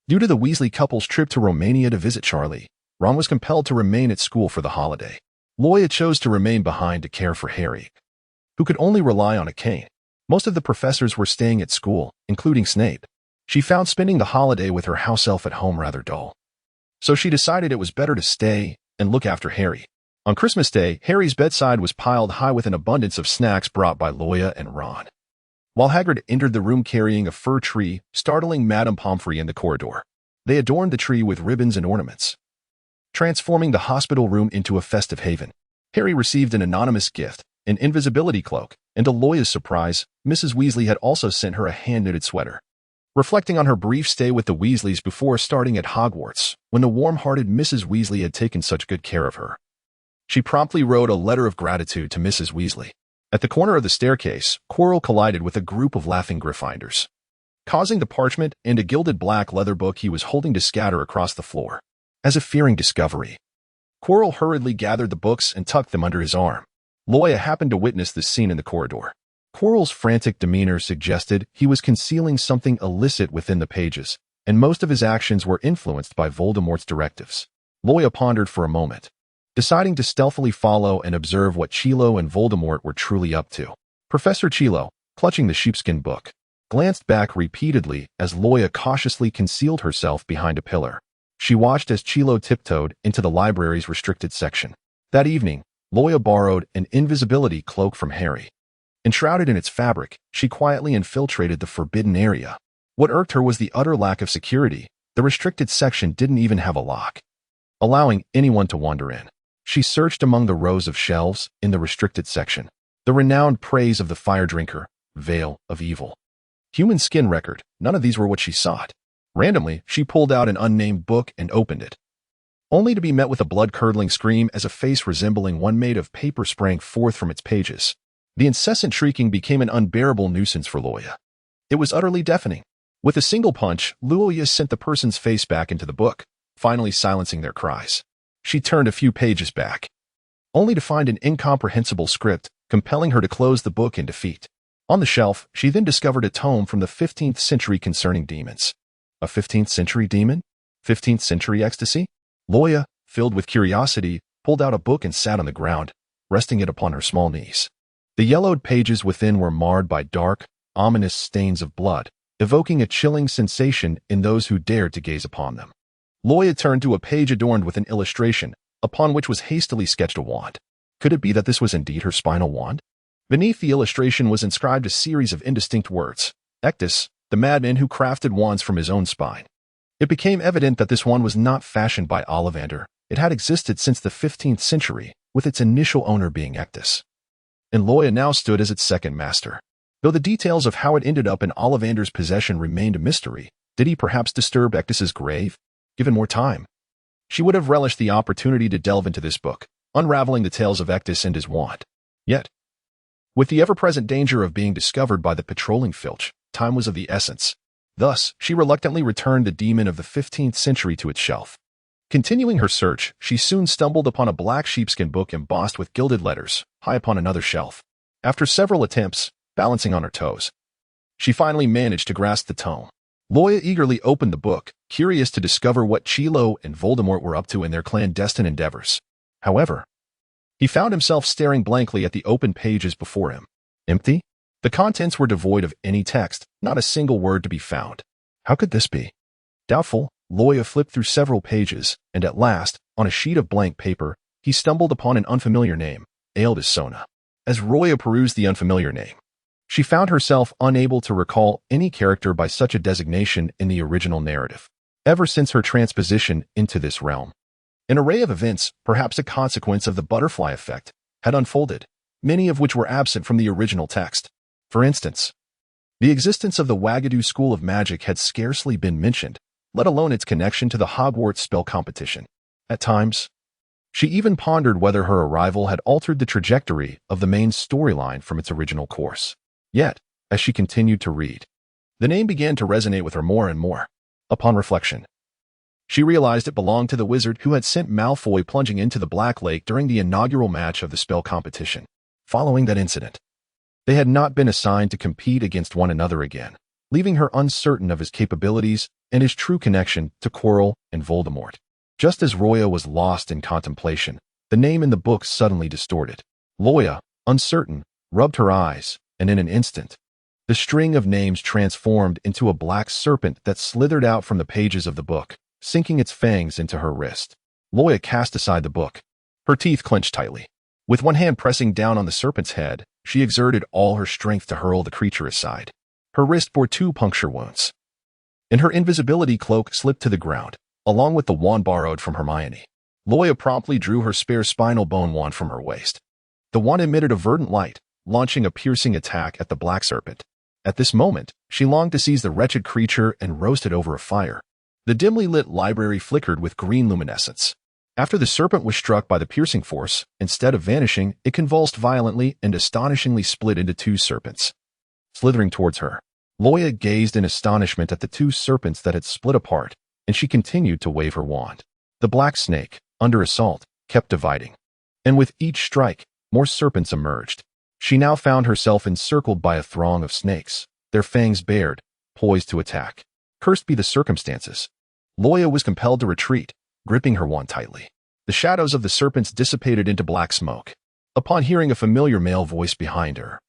Speaker 1: Due to the Weasley couple's trip to Romania to visit Charlie, Ron was compelled to remain at school for the holiday. Loya chose to remain behind to care for Harry, who could only rely on a cane. Most of the professors were staying at school, including Snape. She found spending the holiday with her house elf at home rather dull. So she decided it was better to stay and look after Harry. On Christmas Day, Harry's bedside was piled high with an abundance of snacks brought by Loya and Ron. While Hagrid entered the room carrying a fir tree, startling Madame Pomfrey in the corridor, they adorned the tree with ribbons and ornaments, transforming the hospital room into a festive haven. Harry received an anonymous gift, an invisibility cloak, and to Loya's surprise, Mrs. Weasley had also sent her a hand-knitted sweater. Reflecting on her brief stay with the Weasleys before starting at Hogwarts, when the warm-hearted Mrs. Weasley had taken such good care of her, she promptly wrote a letter of gratitude to Mrs. Weasley. At the corner of the staircase, Quirrell collided with a group of laughing Gryffindors, causing the parchment and a gilded black leather book he was holding to scatter across the floor. As if fearing discovery, Quirrell hurriedly gathered the books and tucked them under his arm. Loya happened to witness this scene in the corridor. Quirrell's frantic demeanor suggested he was concealing something illicit within the pages, and most of his actions were influenced by Voldemort's directives. Loya pondered for a moment, deciding to stealthily follow and observe what Chilo and Voldemort were truly up to. Professor Chilo, clutching the sheepskin book, glanced back repeatedly as Loya cautiously concealed herself behind a pillar. She watched as Chilo tiptoed into the library's restricted section. That evening, Loya borrowed an invisibility cloak from Harry. Enshrouded in its fabric, she quietly infiltrated the forbidden area. What irked her was the utter lack of security. The restricted section didn't even have a lock, allowing anyone to wander in. She searched among the rows of shelves in the restricted section. The renowned praise of the fire drinker, Veil of Evil, Human Skin Record, none of these were what she sought. Randomly, she pulled out an unnamed book and opened it, only to be met with a blood-curdling scream as a face resembling one made of paper sprang forth from its pages. The incessant shrieking became an unbearable nuisance for Loya. It was utterly deafening. With a single punch, Loya sent the person's face back into the book, finally silencing their cries. She turned a few pages back, only to find an incomprehensible script, compelling her to close the book in defeat. On the shelf, she then discovered a tome from the 15th century concerning demons. A 15th century demon? 15th century ecstasy? Loya, filled with curiosity, pulled out a book and sat on the ground, resting it upon her small knees. The yellowed pages within were marred by dark, ominous stains of blood, evoking a chilling sensation in those who dared to gaze upon them. Loya turned to a page adorned with an illustration, upon which was hastily sketched a wand. Could it be that this was indeed her spinal wand? Beneath the illustration was inscribed a series of indistinct words. Ectus, the madman who crafted wands from his own spine. It became evident that this wand was not fashioned by Ollivander. It had existed since the 15th century, with its initial owner being Ectus. And Loya now stood as its second master. Though the details of how it ended up in Ollivander's possession remained a mystery, did he perhaps disturb Ectus's grave? Given more time, she would have relished the opportunity to delve into this book, unraveling the tales of Ectus and his wand. Yet, with the ever-present danger of being discovered by the patrolling Filch, time was of the essence. Thus, she reluctantly returned the demon of the 15th century to its shelf. Continuing her search, she soon stumbled upon a black sheepskin book embossed with gilded letters, high upon another shelf. After several attempts, balancing on her toes, she finally managed to grasp the tome. Loya eagerly opened the book, curious to discover what Chilo and Voldemort were up to in their clandestine endeavors. However, he found himself staring blankly at the open pages before him. Empty? The contents were devoid of any text, not a single word to be found. How could this be? Doubtful, Loya flipped through several pages, and at last, on a sheet of blank paper, he stumbled upon an unfamiliar name, Aeldis Sona. As Loya perused the unfamiliar name, she found herself unable to recall any character by such a designation in the original narrative, ever since her transposition into this realm. An array of events, perhaps a consequence of the butterfly effect, had unfolded, many of which were absent from the original text. For instance, the existence of the Wagadu School of Magic had scarcely been mentioned, let alone its connection to the Hogwarts spell competition. At times, she even pondered whether her arrival had altered the trajectory of the main storyline from its original course. Yet, as she continued to read, the name began to resonate with her more and more. Upon reflection, she realized it belonged to the wizard who had sent Malfoy plunging into the Black Lake during the inaugural match of the spell competition. Following that incident, they had not been assigned to compete against one another again, leaving her uncertain of his capabilities and his true connection to Quirrell and Voldemort. Just as Loya was lost in contemplation, the name in the book suddenly distorted. Loya, uncertain, rubbed her eyes, and in an instant, the string of names transformed into a black serpent that slithered out from the pages of the book, sinking its fangs into her wrist. Loya cast aside the book, her teeth clenched tightly. With one hand pressing down on the serpent's head, she exerted all her strength to hurl the creature aside. Her wrist bore 2 puncture wounds, and her invisibility cloak slipped to the ground, along with the wand borrowed from Hermione. Loya promptly drew her spare spinal bone wand from her waist. The wand emitted a verdant light, launching a piercing attack at the black serpent. At this moment, she longed to seize the wretched creature and roast it over a fire. The dimly lit library flickered with green luminescence. After the serpent was struck by the piercing force, instead of vanishing, it convulsed violently and astonishingly split into 2 serpents. Slithering towards her, Loya gazed in astonishment at the 2 serpents that had split apart, and she continued to wave her wand. The black snake, under assault, kept dividing, and with each strike, more serpents emerged. She now found herself encircled by a throng of snakes, their fangs bared, poised to attack. Cursed be the circumstances. Loya was compelled to retreat, gripping her wand tightly. The shadows of the serpents dissipated into black smoke. Upon hearing a familiar male voice behind her,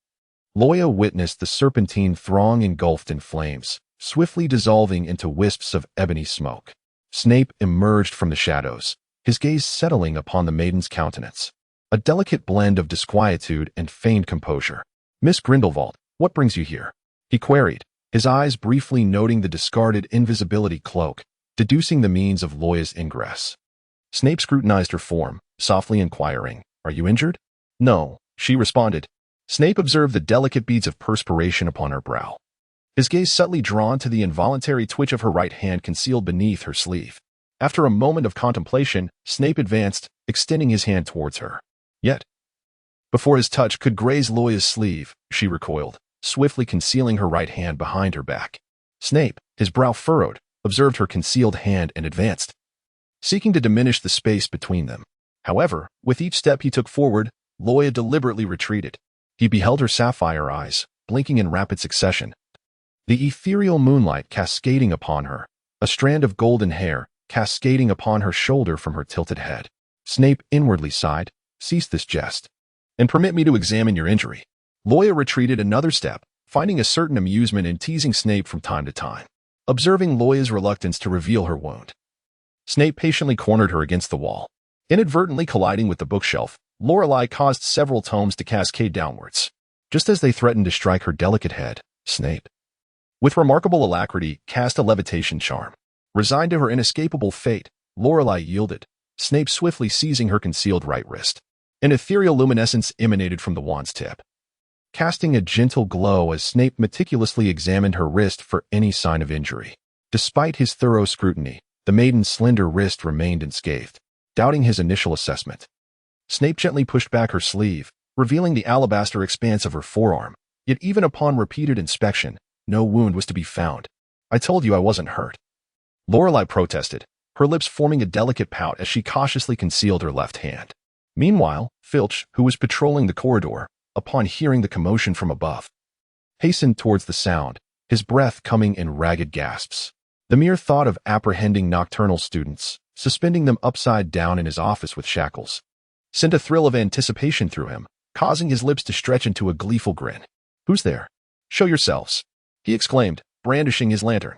Speaker 1: Loya witnessed the serpentine throng engulfed in flames, swiftly dissolving into wisps of ebony smoke. Snape emerged from the shadows, his gaze settling upon the maiden's countenance. A delicate blend of disquietude and feigned composure. "Miss Grindelwald, what brings you here?" he queried, his eyes briefly noting the discarded invisibility cloak, deducing the means of Loya's ingress. Snape scrutinized her form, softly inquiring, "Are you injured?" "No," she responded. Snape observed the delicate beads of perspiration upon her brow, his gaze subtly drawn to the involuntary twitch of her right hand concealed beneath her sleeve. After a moment of contemplation, Snape advanced, extending his hand towards her. Yet, before his touch could graze Loya's sleeve, she recoiled, swiftly concealing her right hand behind her back. Snape, his brow furrowed, observed her concealed hand and advanced, seeking to diminish the space between them. However, with each step he took forward, Loya deliberately retreated. He beheld her sapphire eyes, blinking in rapid succession, the ethereal moonlight cascading upon her, a strand of golden hair cascading upon her shoulder from her tilted head. Snape inwardly sighed, "Cease this jest, and permit me to examine your injury." Loya retreated another step, finding a certain amusement in teasing Snape from time to time. Observing Loya's reluctance to reveal her wound, Snape patiently cornered her against the wall. Inadvertently colliding with the bookshelf, Lorelei caused several tomes to cascade downwards. Just as they threatened to strike her delicate head, Snape, with remarkable alacrity, cast a levitation charm. Resigned to her inescapable fate, Lorelei yielded, Snape swiftly seizing her concealed right wrist. An ethereal luminescence emanated from the wand's tip, casting a gentle glow as Snape meticulously examined her wrist for any sign of injury. Despite his thorough scrutiny, the maiden's slender wrist remained unscathed. Doubting his initial assessment, Snape gently pushed back her sleeve, revealing the alabaster expanse of her forearm. Yet even upon repeated inspection, no wound was to be found. "I told you I wasn't hurt," Lorelei protested, her lips forming a delicate pout as she cautiously concealed her left hand. Meanwhile, Filch, who was patrolling the corridor, upon hearing the commotion from above, hastened towards the sound, his breath coming in ragged gasps. The mere thought of apprehending nocturnal students, suspending them upside down in his office with shackles, sent a thrill of anticipation through him, causing his lips to stretch into a gleeful grin. "Who's there? Show yourselves," he exclaimed, brandishing his lantern.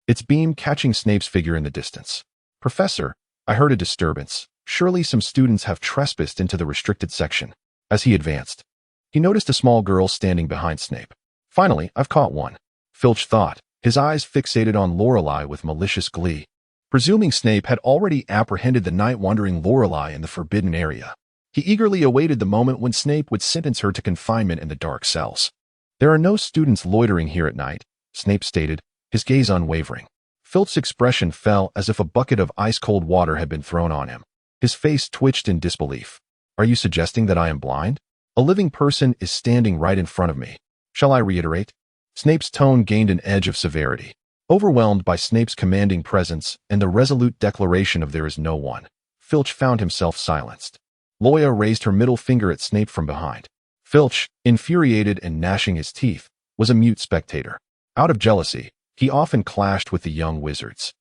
Speaker 1: Its beam catching Snape's figure in the distance. "Professor, I heard a disturbance. Surely some students have trespassed into the restricted section." As he advanced, he noticed a small girl standing behind Snape. "Finally, I've caught one," Filch thought, his eyes fixated on Lorelei with malicious glee. Presuming Snape had already apprehended the night-wandering Lorelei in the forbidden area, he eagerly awaited the moment when Snape would sentence her to confinement in the dark cells. "There are no students loitering here at night," Snape stated, his gaze unwavering. Filch's expression fell as if a bucket of ice-cold water had been thrown on him. His face twitched in disbelief. "Are you suggesting that I am blind? A living person is standing right in front of me. Shall I reiterate?" Snape's tone gained an edge of severity. Overwhelmed by Snape's commanding presence and the resolute declaration of "there is no one," Filch found himself silenced. Loya raised her middle finger at Snape from behind. Filch, infuriated and gnashing his teeth, was a mute spectator. Out of jealousy, he often clashed with the young wizards,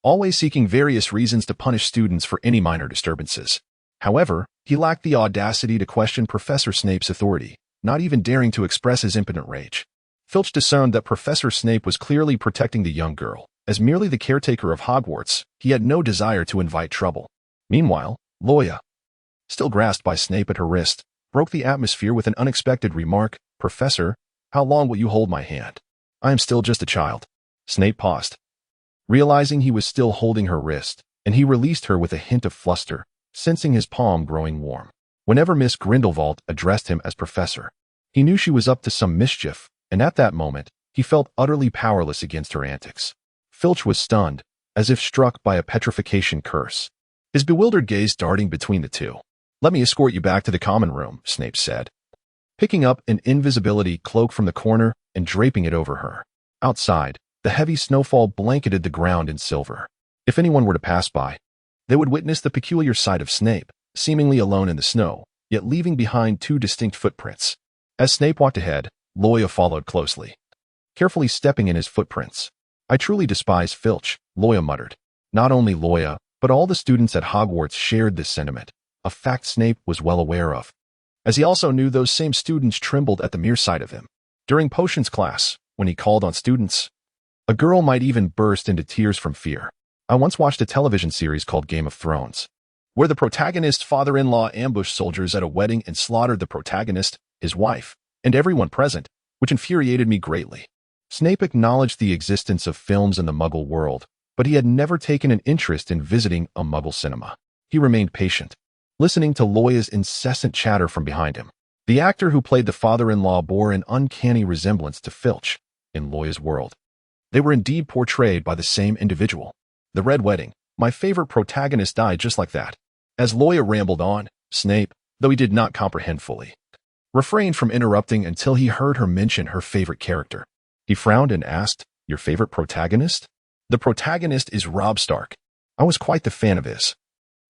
Speaker 1: always seeking various reasons to punish students for any minor disturbances. However, he lacked the audacity to question Professor Snape's authority, not even daring to express his impotent rage. Filch discerned that Professor Snape was clearly protecting the young girl. As merely the caretaker of Hogwarts, he had no desire to invite trouble. Meanwhile, Loya, still grasped by Snape at her wrist, broke the atmosphere with an unexpected remark. "Professor, how long will you hold my hand? I am still just a child." Snape paused, realizing he was still holding her wrist, and he released her with a hint of fluster, sensing his palm growing warm. Whenever Miss Grindelwald addressed him as Professor, he knew she was up to some mischief, and at that moment, he felt utterly powerless against her antics. Filch was stunned, as if struck by a petrification curse, his bewildered gaze darting between the two. "Let me escort you back to the common room," Snape said, picking up an invisibility cloak from the corner and draping it over her. Outside, the heavy snowfall blanketed the ground in silver. If anyone were to pass by, they would witness the peculiar sight of Snape, seemingly alone in the snow, yet leaving behind two distinct footprints. As Snape walked ahead, Loya followed closely, carefully stepping in his footprints. "I truly despise Filch," Loya muttered. Not only Loya, but all the students at Hogwarts shared this sentiment, a fact Snape was well aware of, as he also knew those same students trembled at the mere sight of him. During potions class, when he called on students, a girl might even burst into tears from fear. I once watched a television series called Game of Thrones, where the protagonist's father-in-law ambushed soldiers at a wedding and slaughtered the protagonist, his wife, and everyone present, which infuriated me greatly. Snape acknowledged the existence of films in the Muggle world, but he had never taken an interest in visiting a Muggle cinema. He remained patient, listening to Loya's incessant chatter from behind him. The actor who played the father-in-law bore an uncanny resemblance to Filch in Loya's world. They were indeed portrayed by the same individual. "The Red Wedding, my favorite protagonist died just like that." As Loya rambled on, Snape, though he did not comprehend fully, refrained from interrupting until he heard her mention her favorite character. He frowned and asked, "Your favorite protagonist?" "The protagonist is Robb Stark. I was quite the fan of his.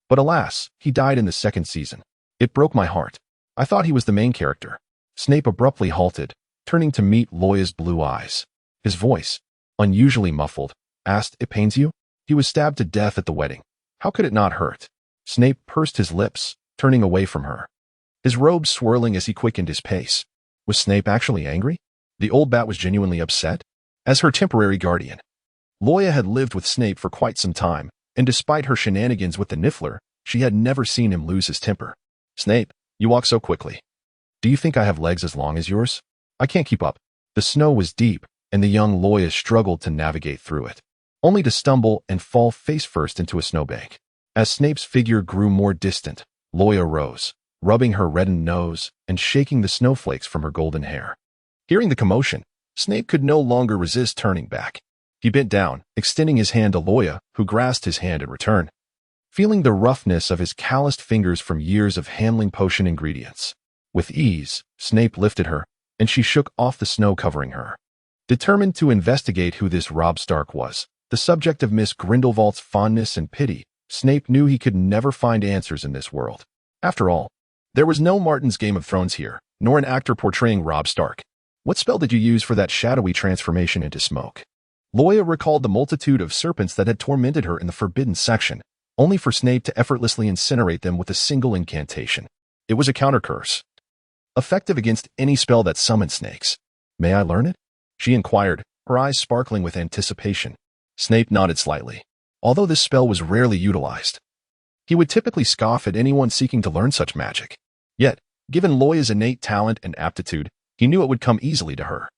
Speaker 1: But alas, he died in the second season. It broke my heart. I thought he was the main character." Snape abruptly halted, turning to meet Loya's blue eyes. His voice, unusually muffled, asked, "It pains you? He was stabbed to death at the wedding. How could it not hurt?" Snape pursed his lips, turning away from her, his robes swirling as he quickened his pace. Was Snape actually angry? The old bat was genuinely upset? As her temporary guardian, Loya had lived with Snape for quite some time, and despite her shenanigans with the Niffler, she had never seen him lose his temper. "Snape, you walk so quickly. Do you think I have legs as long as yours? I can't keep up." The snow was deep, and the young Loya struggled to navigate through it, only to stumble and fall face-first into a snowbank. As Snape's figure grew more distant, Loya rose, rubbing her reddened nose and shaking the snowflakes from her golden hair. Hearing the commotion, Snape could no longer resist turning back. He bent down, extending his hand to Loya, who grasped his hand in return, feeling the roughness of his calloused fingers from years of handling potion ingredients. With ease, Snape lifted her, and she shook off the snow covering her. Determined to investigate who this Robb Stark was, the subject of Miss Grindelwald's fondness and pity, Snape knew he could never find answers in this world. After all, there was no Martin's Game of Thrones here, nor an actor portraying Robb Stark. What spell did you use for that shadowy transformation into smoke? Loya recalled the multitude of serpents that had tormented her in the forbidden section, only for Snape to effortlessly incinerate them with a single incantation. It was a counter curse, effective against any spell that summoned snakes. May I learn it? She inquired, her eyes sparkling with anticipation. Snape nodded slightly. Although this spell was rarely utilized, he would typically scoff at anyone seeking to learn such magic. Yet, given Loya's innate talent and aptitude, he knew it would come easily to her.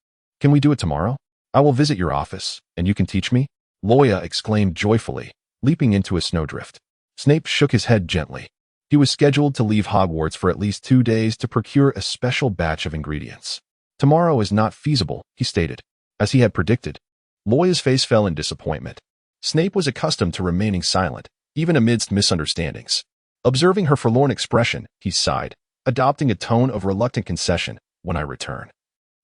Speaker 1: Can we do it tomorrow? I will visit your office, and you can teach me? Loya exclaimed joyfully, leaping into a snowdrift. Snape shook his head gently. He was scheduled to leave Hogwarts for at least 2 days to procure a special batch of ingredients. Tomorrow is not feasible, he stated. As he had predicted, Loya's face fell in disappointment. Snape was accustomed to remaining silent, even amidst misunderstandings. Observing her forlorn expression, he sighed, adopting a tone of reluctant concession. When I return,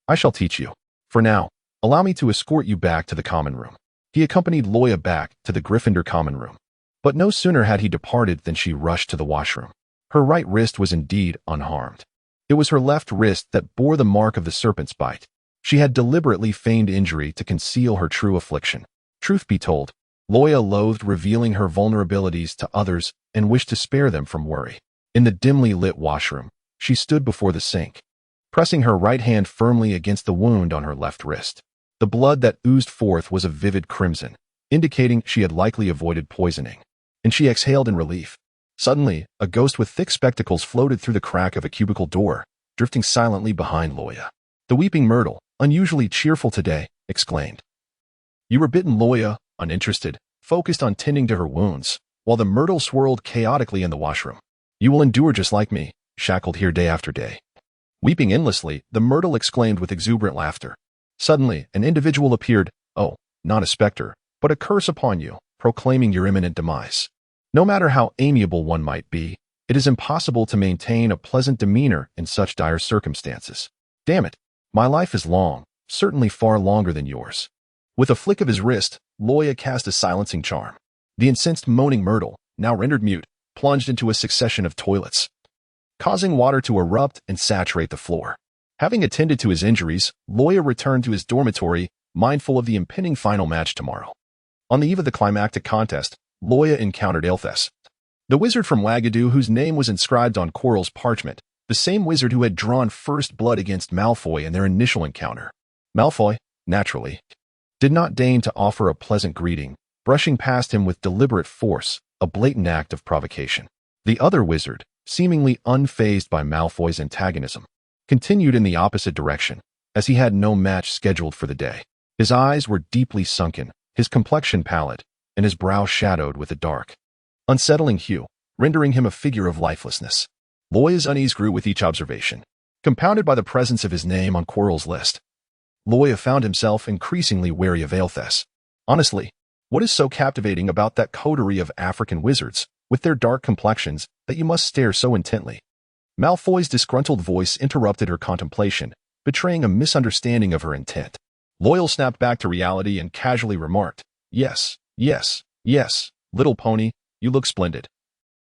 Speaker 1: I shall teach you. For now, allow me to escort you back to the common room. He accompanied Loya back to the Gryffindor common room. But no sooner had he departed than she rushed to the washroom. Her right wrist was indeed unharmed. It was her left wrist that bore the mark of the serpent's bite. She had deliberately feigned injury to conceal her true affliction. Truth be told, Loya loathed revealing her vulnerabilities to others and wished to spare them from worry. In the dimly lit washroom, she stood before the sink, pressing her right hand firmly against the wound on her left wrist. The blood that oozed forth was a vivid crimson, indicating she had likely avoided poisoning. And she exhaled in relief. Suddenly, a ghost with thick spectacles floated through the crack of a cubicle door, drifting silently behind Loya. The weeping Myrtle, unusually cheerful today, exclaimed. You were bitten, Loya, uninterested, focused on tending to her wounds, while the Myrtle swirled chaotically in the washroom. You will endure just like me, shackled here day after day. Weeping endlessly, the Myrtle exclaimed with exuberant laughter. Suddenly, an individual appeared, oh, not a specter, but a curse upon you, proclaiming your imminent demise. No matter how amiable one might be, it is impossible to maintain a pleasant demeanor in such dire circumstances. Damn it, my life is long, certainly far longer than yours. With a flick of his wrist, Loya cast a silencing charm. The incensed moaning Myrtle, now rendered mute, plunged into a succession of toilets, causing water to erupt and saturate the floor. Having attended to his injuries, Loya returned to his dormitory, mindful of the impending final match tomorrow. On the eve of the climactic contest, Loya encountered Aelfes, the wizard from Wagadu whose name was inscribed on Quirrell's parchment, the same wizard who had drawn first blood against Malfoy in their initial encounter. Malfoy, naturally, did not deign to offer a pleasant greeting, brushing past him with deliberate force, a blatant act of provocation. The other wizard, seemingly unfazed by Malfoy's antagonism, continued in the opposite direction, as he had no match scheduled for the day. His eyes were deeply sunken, his complexion pallid, and his brow shadowed with a dark, unsettling hue, rendering him a figure of lifelessness. Loya's unease grew with each observation, compounded by the presence of his name on Quirrell's list. Loya found himself increasingly wary of Aelfes. Honestly, what is so captivating about that coterie of African wizards, with their dark complexions, that you must stare so intently? Malfoy's disgruntled voice interrupted her contemplation, betraying a misunderstanding of her intent. Loya snapped back to reality and casually remarked, Yes, little pony, you look splendid.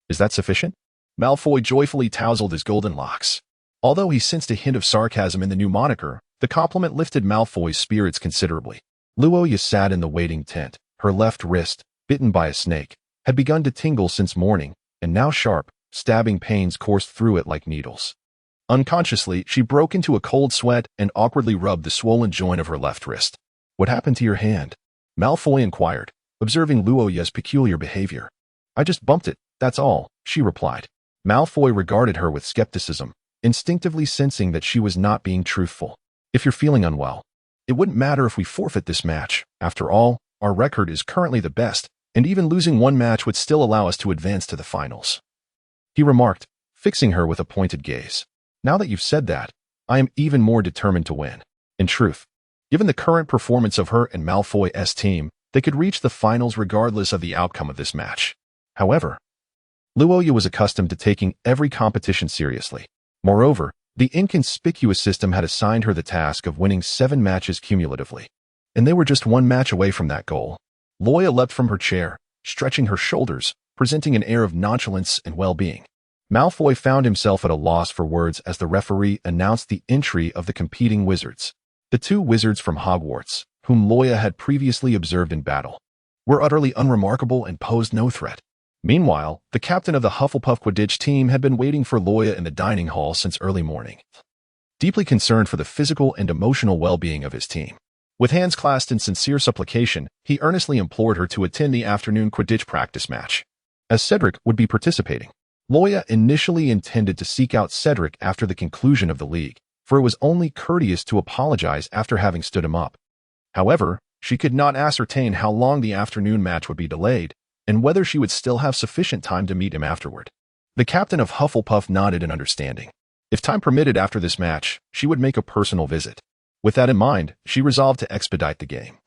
Speaker 1: Is that sufficient? Malfoy joyfully tousled his golden locks. Although he sensed a hint of sarcasm in the new moniker, the compliment lifted Malfoy's spirits considerably. Loya sat in the waiting tent. Her left wrist, bitten by a snake, had begun to tingle since morning, and now sharp, stabbing pains coursed through it like needles. Unconsciously, she broke into a cold sweat and awkwardly rubbed the swollen joint of her left wrist. What happened to your hand? Malfoy inquired, observing Loya's peculiar behavior. I just bumped it, that's all, she replied. Malfoy regarded her with skepticism, instinctively sensing that she was not being truthful. If you're feeling unwell, it wouldn't matter if we forfeit this match. After all, our record is currently the best, and even losing one match would still allow us to advance to the finals. He remarked, fixing her with a pointed gaze. Now that you've said that, I am even more determined to win. In truth, given the current performance of her and Malfoy's team, they could reach the finals regardless of the outcome of this match. However, Loya was accustomed to taking every competition seriously. Moreover, the inconspicuous system had assigned her the task of winning 7 matches cumulatively, and they were just 1 match away from that goal. Loya leapt from her chair, stretching her shoulders, presenting an air of nonchalance and well-being. Malfoy found himself at a loss for words as the referee announced the entry of the competing wizards. The 2 wizards from Hogwarts, whom Loya had previously observed in battle, were utterly unremarkable and posed no threat. Meanwhile, the captain of the Hufflepuff Quidditch team had been waiting for Loya in the dining hall since early morning. deeply concerned for the physical and emotional well-being of his team. With hands clasped in sincere supplication, he earnestly implored her to attend the afternoon Quidditch practice match, as Cedric would be participating. Loya initially intended to seek out Cedric after the conclusion of the league, for it was only courteous to apologize after having stood him up. However, she could not ascertain how long the afternoon match would be delayed, and whether she would still have sufficient time to meet him afterward. The captain of Hufflepuff nodded in understanding. If time permitted after this match, she would make a personal visit. With that in mind, she resolved to expedite the game.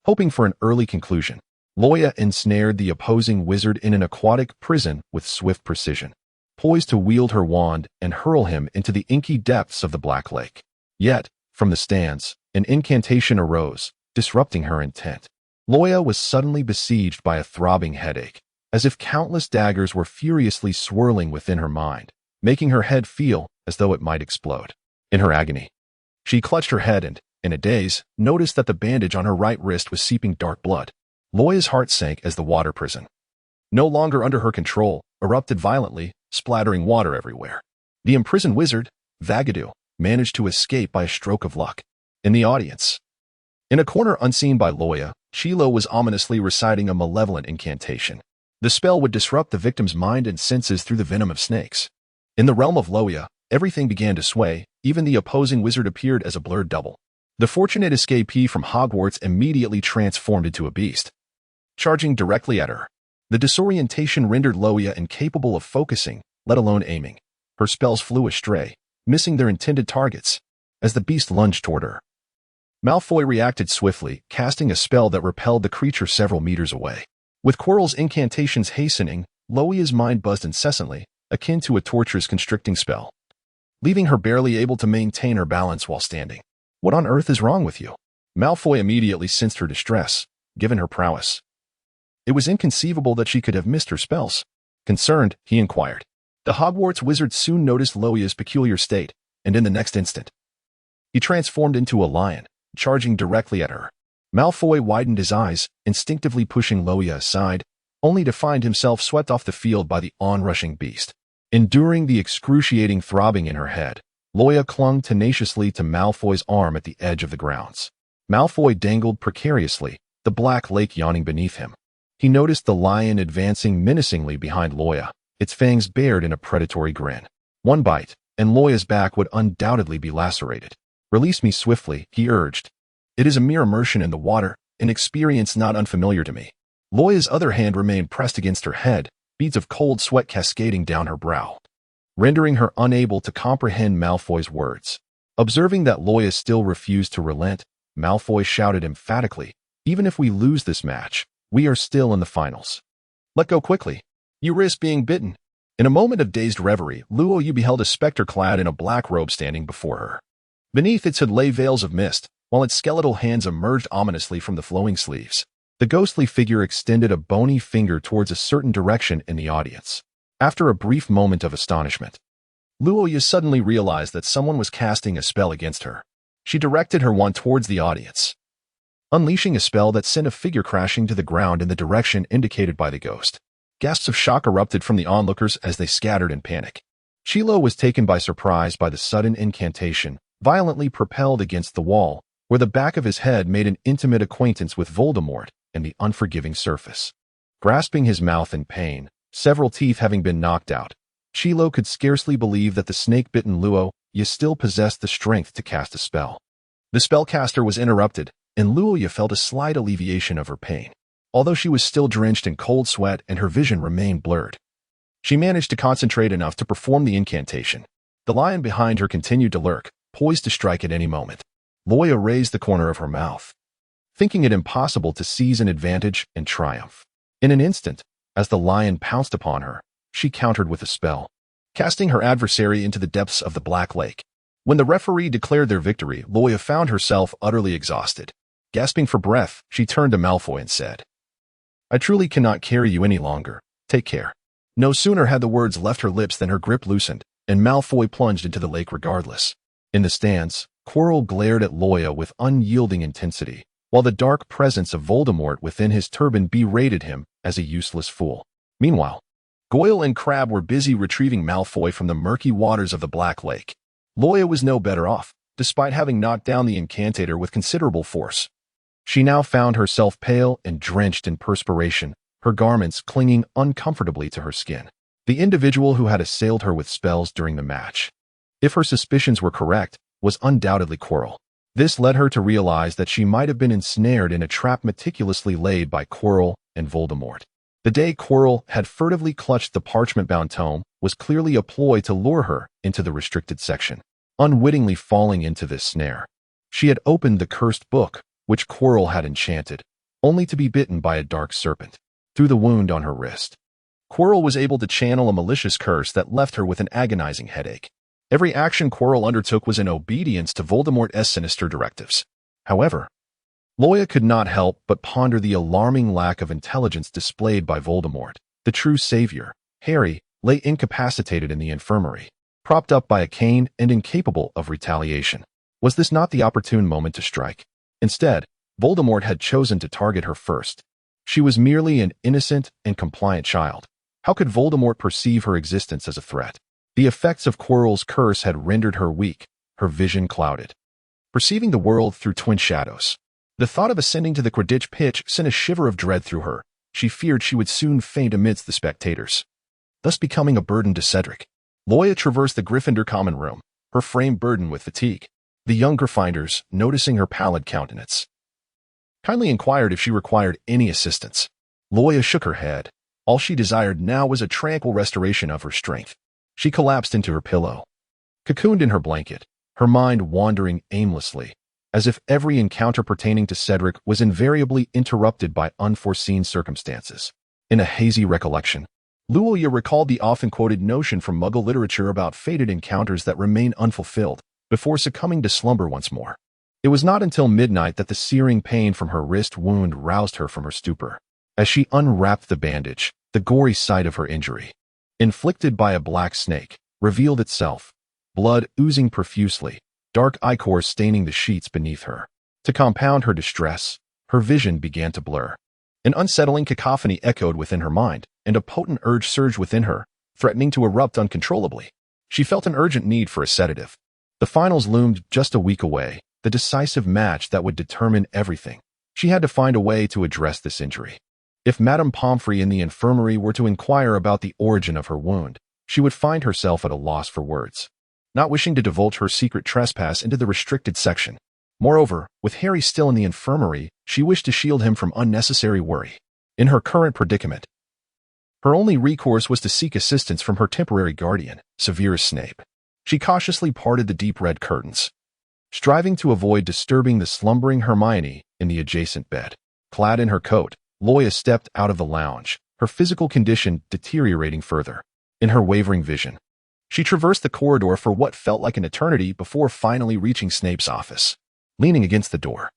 Speaker 1: Hoping for an early conclusion, Loya ensnared the opposing wizard in an aquatic prison with swift precision, poised to wield her wand and hurl him into the inky depths of the Black Lake. Yet, from the stands, an incantation arose, disrupting her intent. Loya was suddenly besieged by a throbbing headache, as if countless daggers were furiously swirling within her mind, making her head feel as though it might explode. In her agony, she clutched her head and, in a daze, noticed that the bandage on her right wrist was seeping dark blood. Loya's heart sank as the water prison, no longer under her control, erupted violently, splattering water everywhere. The imprisoned wizard, Vagadu, managed to escape by a stroke of luck. In the audience, in a corner unseen by Loya, Chilo was ominously reciting a malevolent incantation. The spell would disrupt the victim's mind and senses through the venom of snakes. In the realm of Loya, everything began to sway. Even the opposing wizard appeared as a blurred double. The fortunate escapee from Hogwarts immediately transformed into a beast, charging directly at her. The disorientation rendered Loya incapable of focusing, let alone aiming. Her spells flew astray, missing their intended targets, as the beast lunged toward her. Malfoy reacted swiftly, casting a spell that repelled the creature several meters away. With Quirrell's incantations hastening, Loya's mind buzzed incessantly, akin to a torturous constricting spell, leaving her barely able to maintain her balance while standing. What on earth is wrong with you? Malfoy immediately sensed her distress, given her prowess. It was inconceivable that she could have missed her spells. Concerned, he inquired. The Hogwarts wizard soon noticed Loya's peculiar state, and in the next instant, he transformed into a lion, charging directly at her. Malfoy widened his eyes, instinctively pushing Loya aside, only to find himself swept off the field by the onrushing beast. Enduring the excruciating throbbing in her head, Loya clung tenaciously to Malfoy's arm at the edge of the grounds. Malfoy dangled precariously, the Black Lake yawning beneath him. He noticed the lion advancing menacingly behind Loya, its fangs bared in a predatory grin. One bite, and Loya's back would undoubtedly be lacerated. Release me swiftly, he urged. It is a mere immersion in the water, an experience not unfamiliar to me. Loya's other hand remained pressed against her head, beads of cold sweat cascading down her brow, rendering her unable to comprehend Malfoy's words. Observing that Loya still refused to relent, Malfoy shouted emphatically, "Even if we lose this match, we are still in the finals. Let go quickly. You risk being bitten." In a moment of dazed reverie, Luoyu beheld a specter clad in a black robe standing before her. Beneath its hood lay veils of mist, while its skeletal hands emerged ominously from the flowing sleeves. The ghostly figure extended a bony finger towards a certain direction in the audience. After a brief moment of astonishment, Luoya suddenly realized that someone was casting a spell against her. She directed her wand towards the audience, unleashing a spell that sent a figure crashing to the ground in the direction indicated by the ghost. Gasps of shock erupted from the onlookers as they scattered in panic. Chilo was taken by surprise by the sudden incantation, violently propelled against the wall, where the back of his head made an intimate acquaintance with Voldemort and the unforgiving surface. Grasping his mouth in pain, several teeth having been knocked out, Chilo could scarcely believe that the snake-bitten Luoya still possessed the strength to cast a spell. The spellcaster was interrupted, and Luoya felt a slight alleviation of her pain. Although she was still drenched in cold sweat and her vision remained blurred, she managed to concentrate enough to perform the incantation. The lion behind her continued to lurk, poised to strike at any moment. Loya raised the corner of her mouth, thinking it impossible to seize an advantage and triumph. In an instant, as the lion pounced upon her, she countered with a spell, casting her adversary into the depths of the Black Lake. When the referee declared their victory, Loya found herself utterly exhausted. Gasping for breath, she turned to Malfoy and said, "I truly cannot carry you any longer. Take care." No sooner had the words left her lips than her grip loosened, and Malfoy plunged into the lake regardless. In the stands, Quirrell glared at Loya with unyielding intensity, while the dark presence of Voldemort within his turban berated him as a useless fool. Meanwhile, Goyle and Crabbe were busy retrieving Malfoy from the murky waters of the Black Lake. Loya was no better off, despite having knocked down the incantator with considerable force. She now found herself pale and drenched in perspiration, her garments clinging uncomfortably to her skin. The individual who had assailed her with spells during the match, if her suspicions were correct, was undoubtedly Quirrell. This led her to realize that she might have been ensnared in a trap meticulously laid by Quirrell and Voldemort. The day Quirrell had furtively clutched the parchment-bound tome was clearly a ploy to lure her into the restricted section. Unwittingly falling into this snare, she had opened the cursed book, which Quirrell had enchanted, only to be bitten by a dark serpent through the wound on her wrist. Quirrell was able to channel a malicious curse that left her with an agonizing headache. Every action Quirrell undertook was in obedience to Voldemort's sinister directives. However, Loya could not help but ponder the alarming lack of intelligence displayed by Voldemort. The true savior, Harry, lay incapacitated in the infirmary, propped up by a cane and incapable of retaliation. Was this not the opportune moment to strike? Instead, Voldemort had chosen to target her first. She was merely an innocent and compliant child. How could Voldemort perceive her existence as a threat? The effects of Quirrell's curse had rendered her weak, her vision clouded. Perceiving the world through twin shadows, the thought of ascending to the Quidditch pitch sent a shiver of dread through her. She feared she would soon faint amidst the spectators, thus becoming a burden to Cedric. Loya traversed the Gryffindor common room, her frame burdened with fatigue. The young Gryffindors, noticing her pallid countenance, kindly inquired if she required any assistance. Loya shook her head. All she desired now was a tranquil restoration of her strength. She collapsed into her pillow, cocooned in her blanket, her mind wandering aimlessly, as if every encounter pertaining to Cedric was invariably interrupted by unforeseen circumstances. In a hazy recollection, Loya recalled the often-quoted notion from Muggle literature about fated encounters that remain unfulfilled, before succumbing to slumber once more. It was not until midnight that the searing pain from her wrist wound roused her from her stupor. As she unwrapped the bandage, the gory sight of her injury, inflicted by a black snake, revealed itself, blood oozing profusely, dark ichor staining the sheets beneath her. To compound her distress, her vision began to blur. An unsettling cacophony echoed within her mind, and a potent urge surged within her, threatening to erupt uncontrollably. She felt an urgent need for a sedative. The finals loomed just a week away, the decisive match that would determine everything. She had to find a way to address this injury. If Madame Pomfrey in the infirmary were to inquire about the origin of her wound, she would find herself at a loss for words, not wishing to divulge her secret trespass into the restricted section. Moreover, with Harry still in the infirmary, she wished to shield him from unnecessary worry. In her current predicament, her only recourse was to seek assistance from her temporary guardian, Severus Snape. She cautiously parted the deep red curtains, striving to avoid disturbing the slumbering Hermione in the adjacent bed. Clad in her coat, Loya stepped out of the lounge, her physical condition deteriorating further. In her wavering vision, she traversed the corridor for what felt like an eternity before finally reaching Snape's office. Leaning against the door,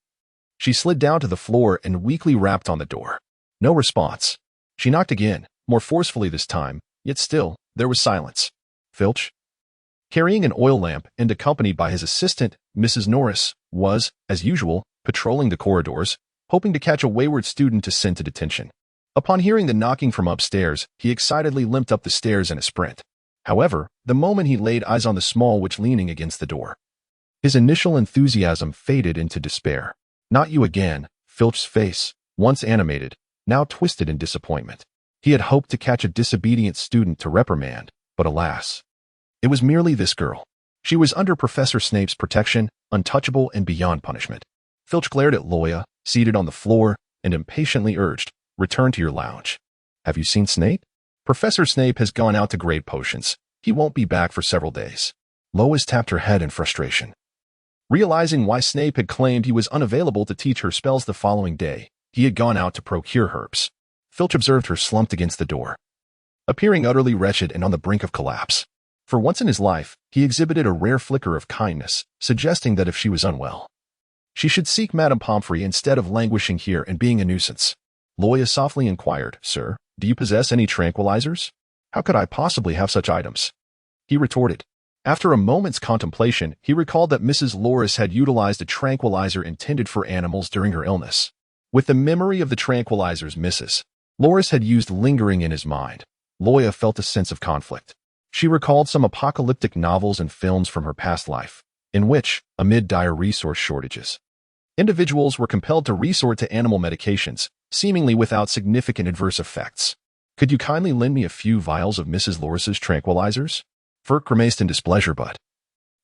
Speaker 1: she slid down to the floor and weakly rapped on the door. No response. She knocked again, more forcefully this time, yet still, there was silence. Filch, carrying an oil lamp and accompanied by his assistant, Mrs. Norris, was, as usual, patrolling the corridors, hoping to catch a wayward student to send to detention. Upon hearing the knocking from upstairs, he excitedly limped up the stairs in a sprint. However, the moment he laid eyes on the small witch leaning against the door, his initial enthusiasm faded into despair. Not you again, Filch's face, once animated, now twisted in disappointment. He had hoped to catch a disobedient student to reprimand, but alas, it was merely this girl. She was under Professor Snape's protection, untouchable and beyond punishment. Filch glared at Loya, seated on the floor, and impatiently urged, "Return to your lounge." "Have you seen Snape?" "Professor Snape has gone out to grade potions. He won't be back for several days." Lois tapped her head in frustration. Realizing why Snape had claimed he was unavailable to teach her spells the following day, he had gone out to procure herbs. Filch observed her slumped against the door, appearing utterly wretched and on the brink of collapse. For once in his life, he exhibited a rare flicker of kindness, suggesting that if she was unwell, she should seek Madame Pomfrey instead of languishing here and being a nuisance. Loya softly inquired, "Sir, do you possess any tranquilizers?" "How could I possibly have such items?" he retorted. After a moment's contemplation, he recalled that Mrs. Loris had utilized a tranquilizer intended for animals during her illness. With the memory of the tranquilizers Mrs. Loris had used lingering in his mind, Loya felt a sense of conflict. She recalled some apocalyptic novels and films from her past life, in which, amid dire resource shortages, individuals were compelled to resort to animal medications, seemingly without significant adverse effects. "Could you kindly lend me a few vials of Mrs. Loris's tranquilizers?" Furk grimaced in displeasure, but,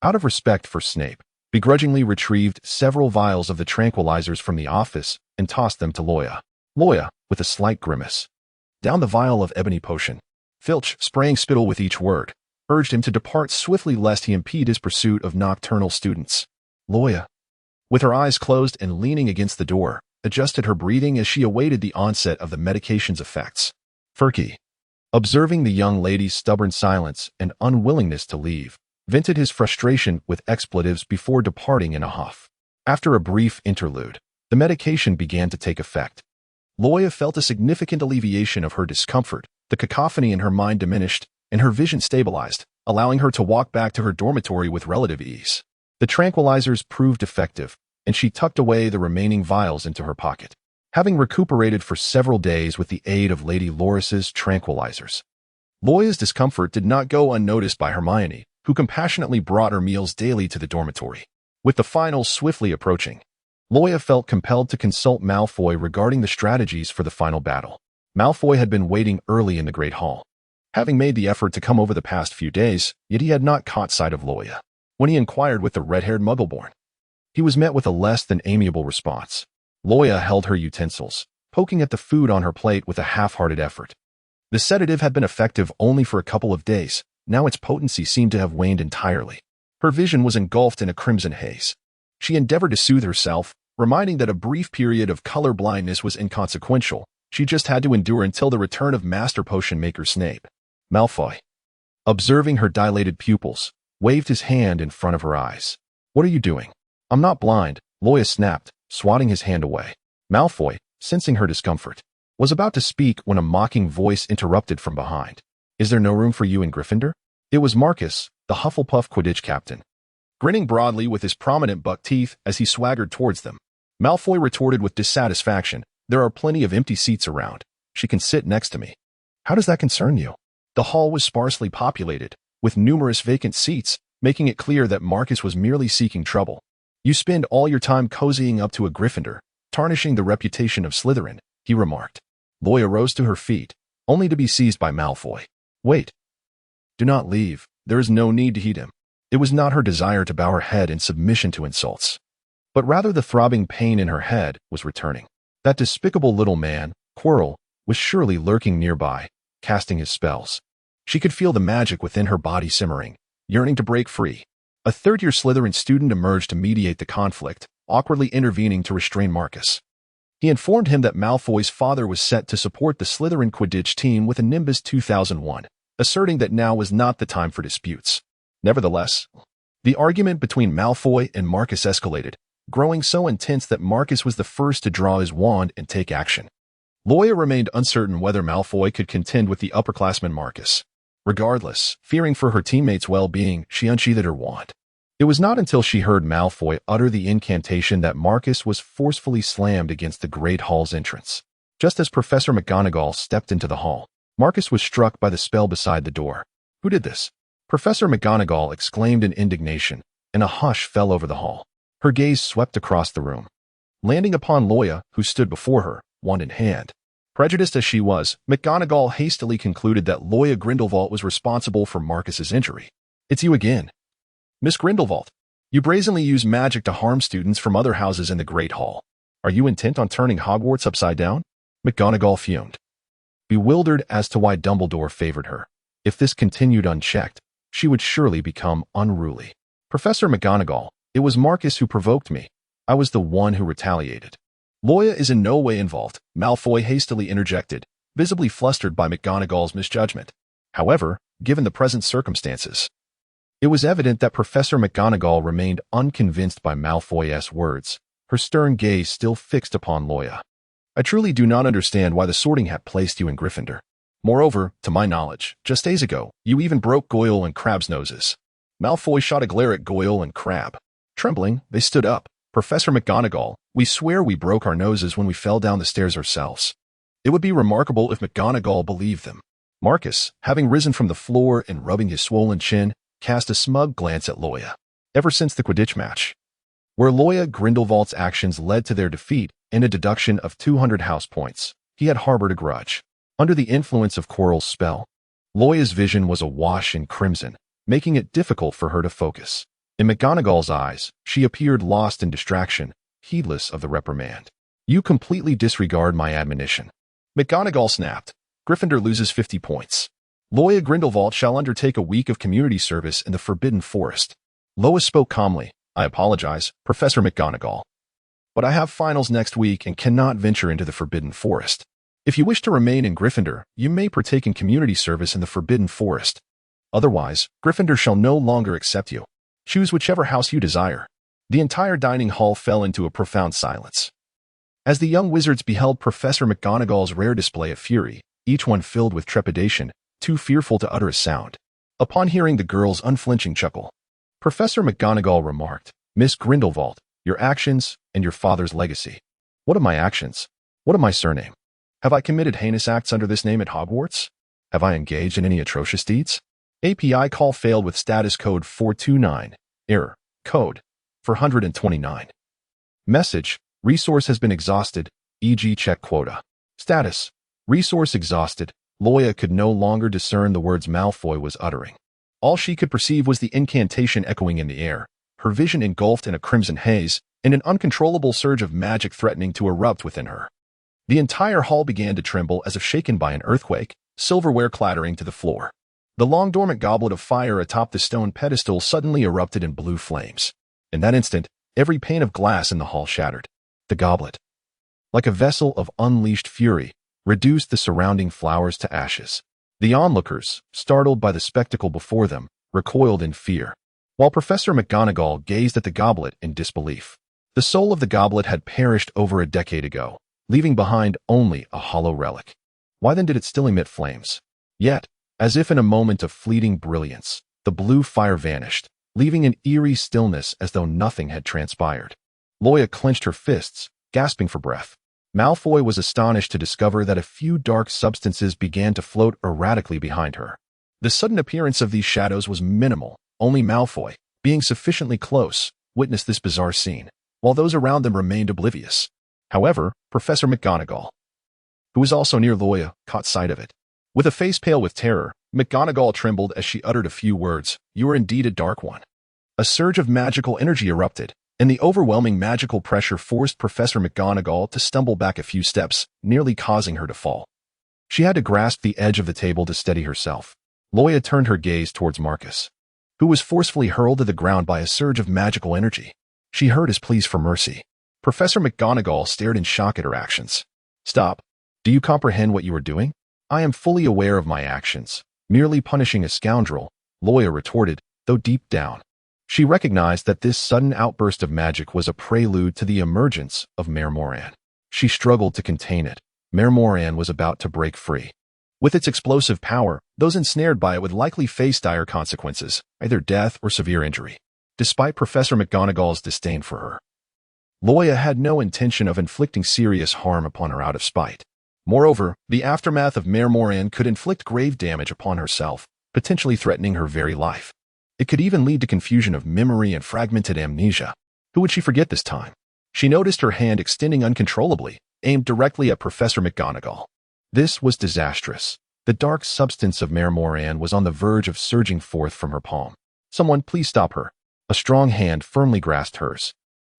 Speaker 1: out of respect for Snape, begrudgingly retrieved several vials of the tranquilizers from the office and tossed them to Loya. Loya, with a slight grimace, down the vial of ebony potion. Filch, spraying spittle with each word, urged him to depart swiftly lest he impede his pursuit of nocturnal students. Loya, with her eyes closed and leaning against the door, adjusted her breathing as she awaited the onset of the medication's effects. Furky, observing the young lady's stubborn silence and unwillingness to leave, vented his frustration with expletives before departing in a huff. After a brief interlude, the medication began to take effect. Loya felt a significant alleviation of her discomfort. The cacophony in her mind diminished, and her vision stabilized, allowing her to walk back to her dormitory with relative ease. The tranquilizers proved effective, and she tucked away the remaining vials into her pocket. Having recuperated for several days with the aid of Lady Loris's tranquilizers, Loya's discomfort did not go unnoticed by Hermione, who compassionately brought her meals daily to the dormitory. With the finals swiftly approaching, Loya felt compelled to consult Malfoy regarding the strategies for the final battle. Malfoy had been waiting early in the Great Hall, having made the effort to come over the past few days, yet he had not caught sight of Loya. When he inquired with the red-haired Muggleborn, he was met with a less than amiable response. Loya held her utensils, poking at the food on her plate with a half-hearted effort. The sedative had been effective only for a couple of days. Now its potency seemed to have waned entirely. Her vision was engulfed in a crimson haze. She endeavored to soothe herself, reminding that a brief period of color blindness was inconsequential. She just had to endure until the return of Master Potion Maker Snape. Malfoy, observing her dilated pupils, waved his hand in front of her eyes. "What are you doing?" "I'm not blind," Loya snapped, swatting his hand away. Malfoy, sensing her discomfort, was about to speak when a mocking voice interrupted from behind. "Is there no room for you in Gryffindor?" It was Marcus, the Hufflepuff Quidditch captain, grinning broadly with his prominent buck teeth as he swaggered towards them. Malfoy retorted with dissatisfaction, "There are plenty of empty seats around. She can sit next to me." "How does that concern you?" The hall was sparsely populated, with numerous vacant seats, making it clear that Marcus was merely seeking trouble. "You spend all your time cozying up to a Gryffindor, tarnishing the reputation of Slytherin," he remarked. Loya rose to her feet, only to be seized by Malfoy. "Wait. Do not leave. There is no need to heed him." It was not her desire to bow her head in submission to insults, but rather the throbbing pain in her head was returning. That despicable little man, Quirrell, was surely lurking nearby, casting his spells. She could feel the magic within her body simmering, yearning to break free. A third-year Slytherin student emerged to mediate the conflict, awkwardly intervening to restrain Marcus. He informed him that Malfoy's father was set to support the Slytherin Quidditch team with a Nimbus 2001, asserting that now was not the time for disputes. Nevertheless, the argument between Malfoy and Marcus escalated, growing so intense that Marcus was the first to draw his wand and take action. Loya remained uncertain whether Malfoy could contend with the upperclassman Marcus. Regardless, fearing for her teammates' well-being, she unsheathed her wand. It was not until she heard Malfoy utter the incantation that Marcus was forcefully slammed against the Great Hall's entrance. Just as Professor McGonagall stepped into the hall, Marcus was struck by the spell beside the door. "Who did this?" Professor McGonagall exclaimed in indignation, and a hush fell over the hall. Her gaze swept across the room, landing upon Loya, who stood before her, wand in hand. Prejudiced as she was, McGonagall hastily concluded that Loya Grindelwald was responsible for Marcus's injury. "It's you again, Miss Grindelwald. You brazenly use magic to harm students from other houses in the Great Hall. Are you intent on turning Hogwarts upside down?" McGonagall fumed, bewildered as to why Dumbledore favored her. If this continued unchecked, she would surely become unruly. "Professor McGonagall, it was Marcus who provoked me. I was the one who retaliated." "Loya is in no way involved," Malfoy hastily interjected, visibly flustered by McGonagall's misjudgment. However, given the present circumstances, it was evident that Professor McGonagall remained unconvinced by Malfoy's words, her stern gaze still fixed upon Loya. "I truly do not understand why the Sorting Hat placed you in Gryffindor. Moreover, to my knowledge, just days ago, you even broke Goyle and Crabbe's noses." Malfoy shot a glare at Goyle and Crabbe. Trembling, they stood up. "Professor McGonagall, we swear we broke our noses when we fell down the stairs ourselves." It would be remarkable if McGonagall believed them. Marcus, having risen from the floor and rubbing his swollen chin, cast a smug glance at Loya. Ever since the Quidditch match, where Loya Grindelwald's actions led to their defeat and a deduction of 200 house points, he had harbored a grudge. Under the influence of Quirrell's spell, Loya's vision was awash in crimson, making it difficult for her to focus. In McGonagall's eyes, she appeared lost in distraction, heedless of the reprimand. "You completely disregard my admonition." McGonagall snapped. "Gryffindor loses 50 points. Loya Grindelwald shall undertake a week of community service in the Forbidden Forest." Lois spoke calmly. "I apologize, Professor McGonagall, but I have finals next week and cannot venture into the Forbidden Forest. If you wish to remain in Gryffindor, you may partake in community service in the Forbidden Forest. Otherwise, Gryffindor shall no longer accept you. Choose whichever house you desire." The entire dining hall fell into a profound silence. As the young wizards beheld Professor McGonagall's rare display of fury, each one filled with trepidation, too fearful to utter a sound. Upon hearing the girl's unflinching chuckle, Professor McGonagall remarked, "Miss Grindelwald, your actions and your father's legacy." "What of my actions? What of my surname? Have I committed heinous acts under this name at Hogwarts? Have I engaged in any atrocious deeds?" API call failed with status code 429. Error. Code 429. Message. Resource has been exhausted, e.g. check quota. Status. Resource exhausted. Loya could no longer discern the words Malfoy was uttering. All she could perceive was the incantation echoing in the air, her vision engulfed in a crimson haze, and an uncontrollable surge of magic threatening to erupt within her. The entire hall began to tremble as if shaken by an earthquake, silverware clattering to the floor. The long-dormant Goblet of Fire atop the stone pedestal suddenly erupted in blue flames. In that instant, every pane of glass in the hall shattered. The goblet, like a vessel of unleashed fury, reduced the surrounding flowers to ashes. The onlookers, startled by the spectacle before them, recoiled in fear, while Professor McGonagall gazed at the goblet in disbelief. The soul of the goblet had perished over a decade ago, leaving behind only a hollow relic. Why then did it still emit flames? Yet, as if in a moment of fleeting brilliance, the blue fire vanished, leaving an eerie stillness as though nothing had transpired. Loya clenched her fists, gasping for breath. Malfoy was astonished to discover that a few dark substances began to float erratically behind her. The sudden appearance of these shadows was minimal. Only Malfoy, being sufficiently close, witnessed this bizarre scene, while those around them remained oblivious. However, Professor McGonagall, who was also near Loya, caught sight of it. With a face pale with terror, McGonagall trembled as she uttered a few words. "You are indeed a dark one." A surge of magical energy erupted, and the overwhelming magical pressure forced Professor McGonagall to stumble back a few steps, nearly causing her to fall. She had to grasp the edge of the table to steady herself. Loya turned her gaze towards Marcus, who was forcefully hurled to the ground by a surge of magical energy. She heard his pleas for mercy. Professor McGonagall stared in shock at her actions. "Stop. Do you comprehend what you are doing?" "I am fully aware of my actions. Merely punishing a scoundrel," Loya retorted, though deep down, she recognized that this sudden outburst of magic was a prelude to the emergence of Mayor Moran. She struggled to contain it. Mayor Moran was about to break free. With its explosive power, those ensnared by it would likely face dire consequences, either death or severe injury. Despite Professor McGonagall's disdain for her, Loya had no intention of inflicting serious harm upon her out of spite. Moreover, the aftermath of Mayor Moran could inflict grave damage upon herself, potentially threatening her very life. It could even lead to confusion of memory and fragmented amnesia. Who would she forget this time? She noticed her hand extending uncontrollably, aimed directly at Professor McGonagall. This was disastrous. The dark substance of Mayor Moran was on the verge of surging forth from her palm. "Someone please stop her." A strong hand firmly grasped hers.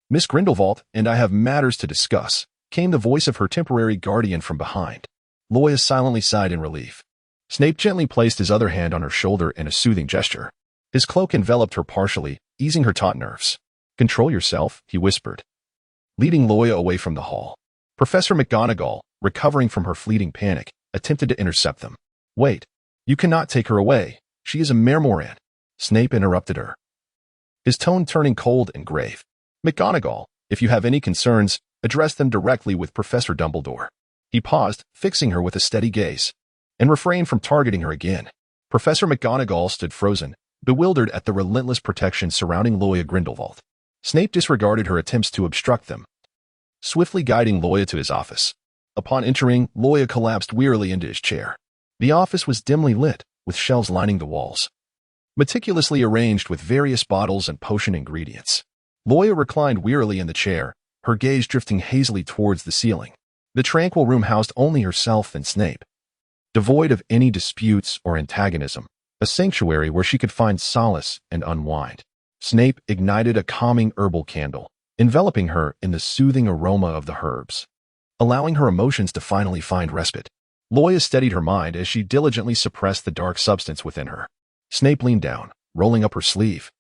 Speaker 1: "Miss Grindelwald and I have matters to discuss," came the voice of her temporary guardian from behind. Loya silently sighed in relief. Snape gently placed his other hand on her shoulder in a soothing gesture. His cloak enveloped her partially, easing her taut nerves. "Control yourself," he whispered, leading Loya away from the hall. Professor McGonagall, recovering from her fleeting panic, attempted to intercept them. "Wait. You cannot take her away. She is a Mayor Moran." Snape interrupted her, his tone turning cold and grave. "McGonagall, if you have any concerns, address them directly with Professor Dumbledore." He paused, fixing her with a steady gaze, and refrained from targeting her again. Professor McGonagall stood frozen, bewildered at the relentless protection surrounding Loya Grindelwald. Snape disregarded her attempts to obstruct them, swiftly guiding Loya to his office. Upon entering, Loya collapsed wearily into his chair. The office was dimly lit, with shelves lining the walls, meticulously arranged with various bottles and potion ingredients. Loya reclined wearily in the chair, her gaze drifting hazily towards the ceiling. The tranquil room housed only herself and Snape, devoid of any disputes or antagonism, a sanctuary where she could find solace and unwind. Snape ignited a calming herbal candle, enveloping her in the soothing aroma of the herbs, allowing her emotions to finally find respite. Loya steadied her mind as she diligently suppressed the dark substance within her. Snape leaned down, rolling up her sleeve,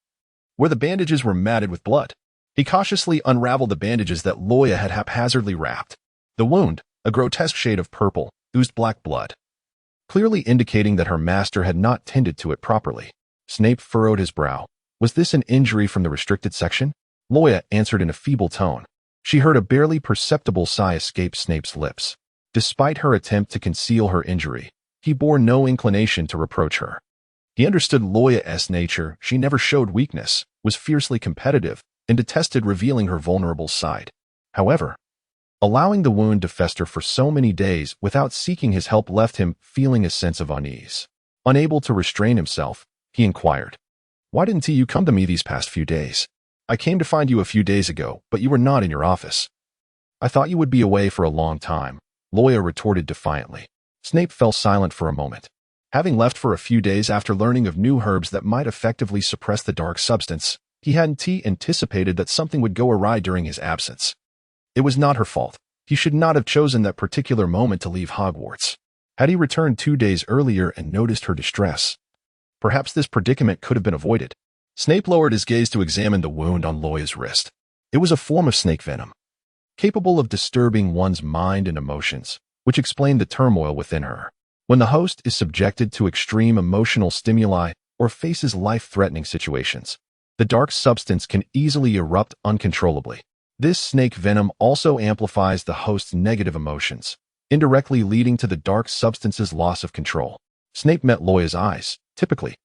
Speaker 1: where the bandages were matted with blood. He cautiously unraveled the bandages that Loya had haphazardly wrapped. The wound, a grotesque shade of purple, oozed black blood, clearly indicating that her master had not tended to it properly. Snape furrowed his brow. Was this an injury from the restricted section? Loya answered in a feeble tone. She heard a barely perceptible sigh escape Snape's lips. Despite her attempt to conceal her injury, he bore no inclination to reproach her. He understood Loya's nature. She never showed weakness, was fiercely competitive, and detested revealing her vulnerable side. However, allowing the wound to fester for so many days without seeking his help left him feeling a sense of unease. Unable to restrain himself, he inquired, "Why didn't you come to me these past few days? I came to find you a few days ago, but you were not in your office." "I thought you would be away for a long time," Loya retorted defiantly. Snape fell silent for a moment. Having left for a few days after learning of new herbs that might effectively suppress the dark substance, he hadn't anticipated that something would go awry during his absence. It was not her fault. He should not have chosen that particular moment to leave Hogwarts. Had he returned 2 days earlier and noticed her distress, perhaps this predicament could have been avoided. Snape lowered his gaze to examine the wound on Loya's wrist. It was a form of snake venom, capable of disturbing one's mind and emotions, which explained the turmoil within her. When the host is subjected to extreme emotional stimuli or faces life-threatening situations, the dark substance can easily erupt uncontrollably. This snake venom also amplifies the host's negative emotions, indirectly leading to the dark substance's loss of control. Snape met Loya's eyes. Typically,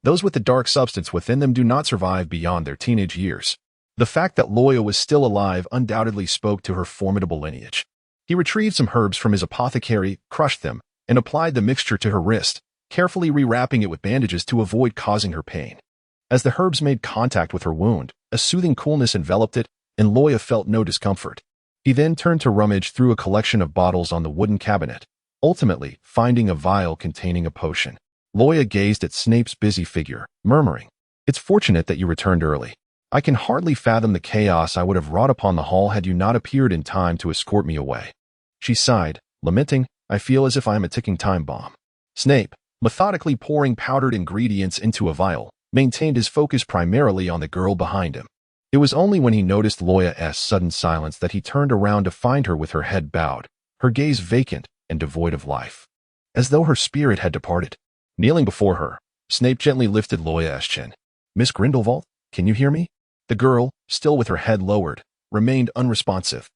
Speaker 1: those with the dark substance within them do not survive beyond their teenage years. The fact that Loya was still alive undoubtedly spoke to her formidable lineage. He retrieved some herbs from his apothecary, crushed them, and applied the mixture to her wrist, carefully rewrapping it with bandages to avoid causing her pain. As the herbs made contact with her wound, a soothing coolness enveloped it, and Loya felt no discomfort. He then turned to rummage through a collection of bottles on the wooden cabinet, ultimately finding a vial containing a potion. Loya gazed at Snape's busy figure, murmuring, "It's fortunate that you returned early. I can hardly fathom the chaos I would have wrought upon the hall had you not appeared in time to escort me away." She sighed, lamenting, "I feel as if I am a ticking time bomb." Snape, methodically pouring powdered ingredients into a vial, maintained his focus primarily on the girl behind him. It was only when he noticed Loya's sudden silence that he turned around to find her with her head bowed, her gaze vacant and devoid of life, as though her spirit had departed. Kneeling before her, Snape gently lifted Loya's chin. "Miss Grindelwald, can you hear me?" The girl, still with her head lowered, remained unresponsive.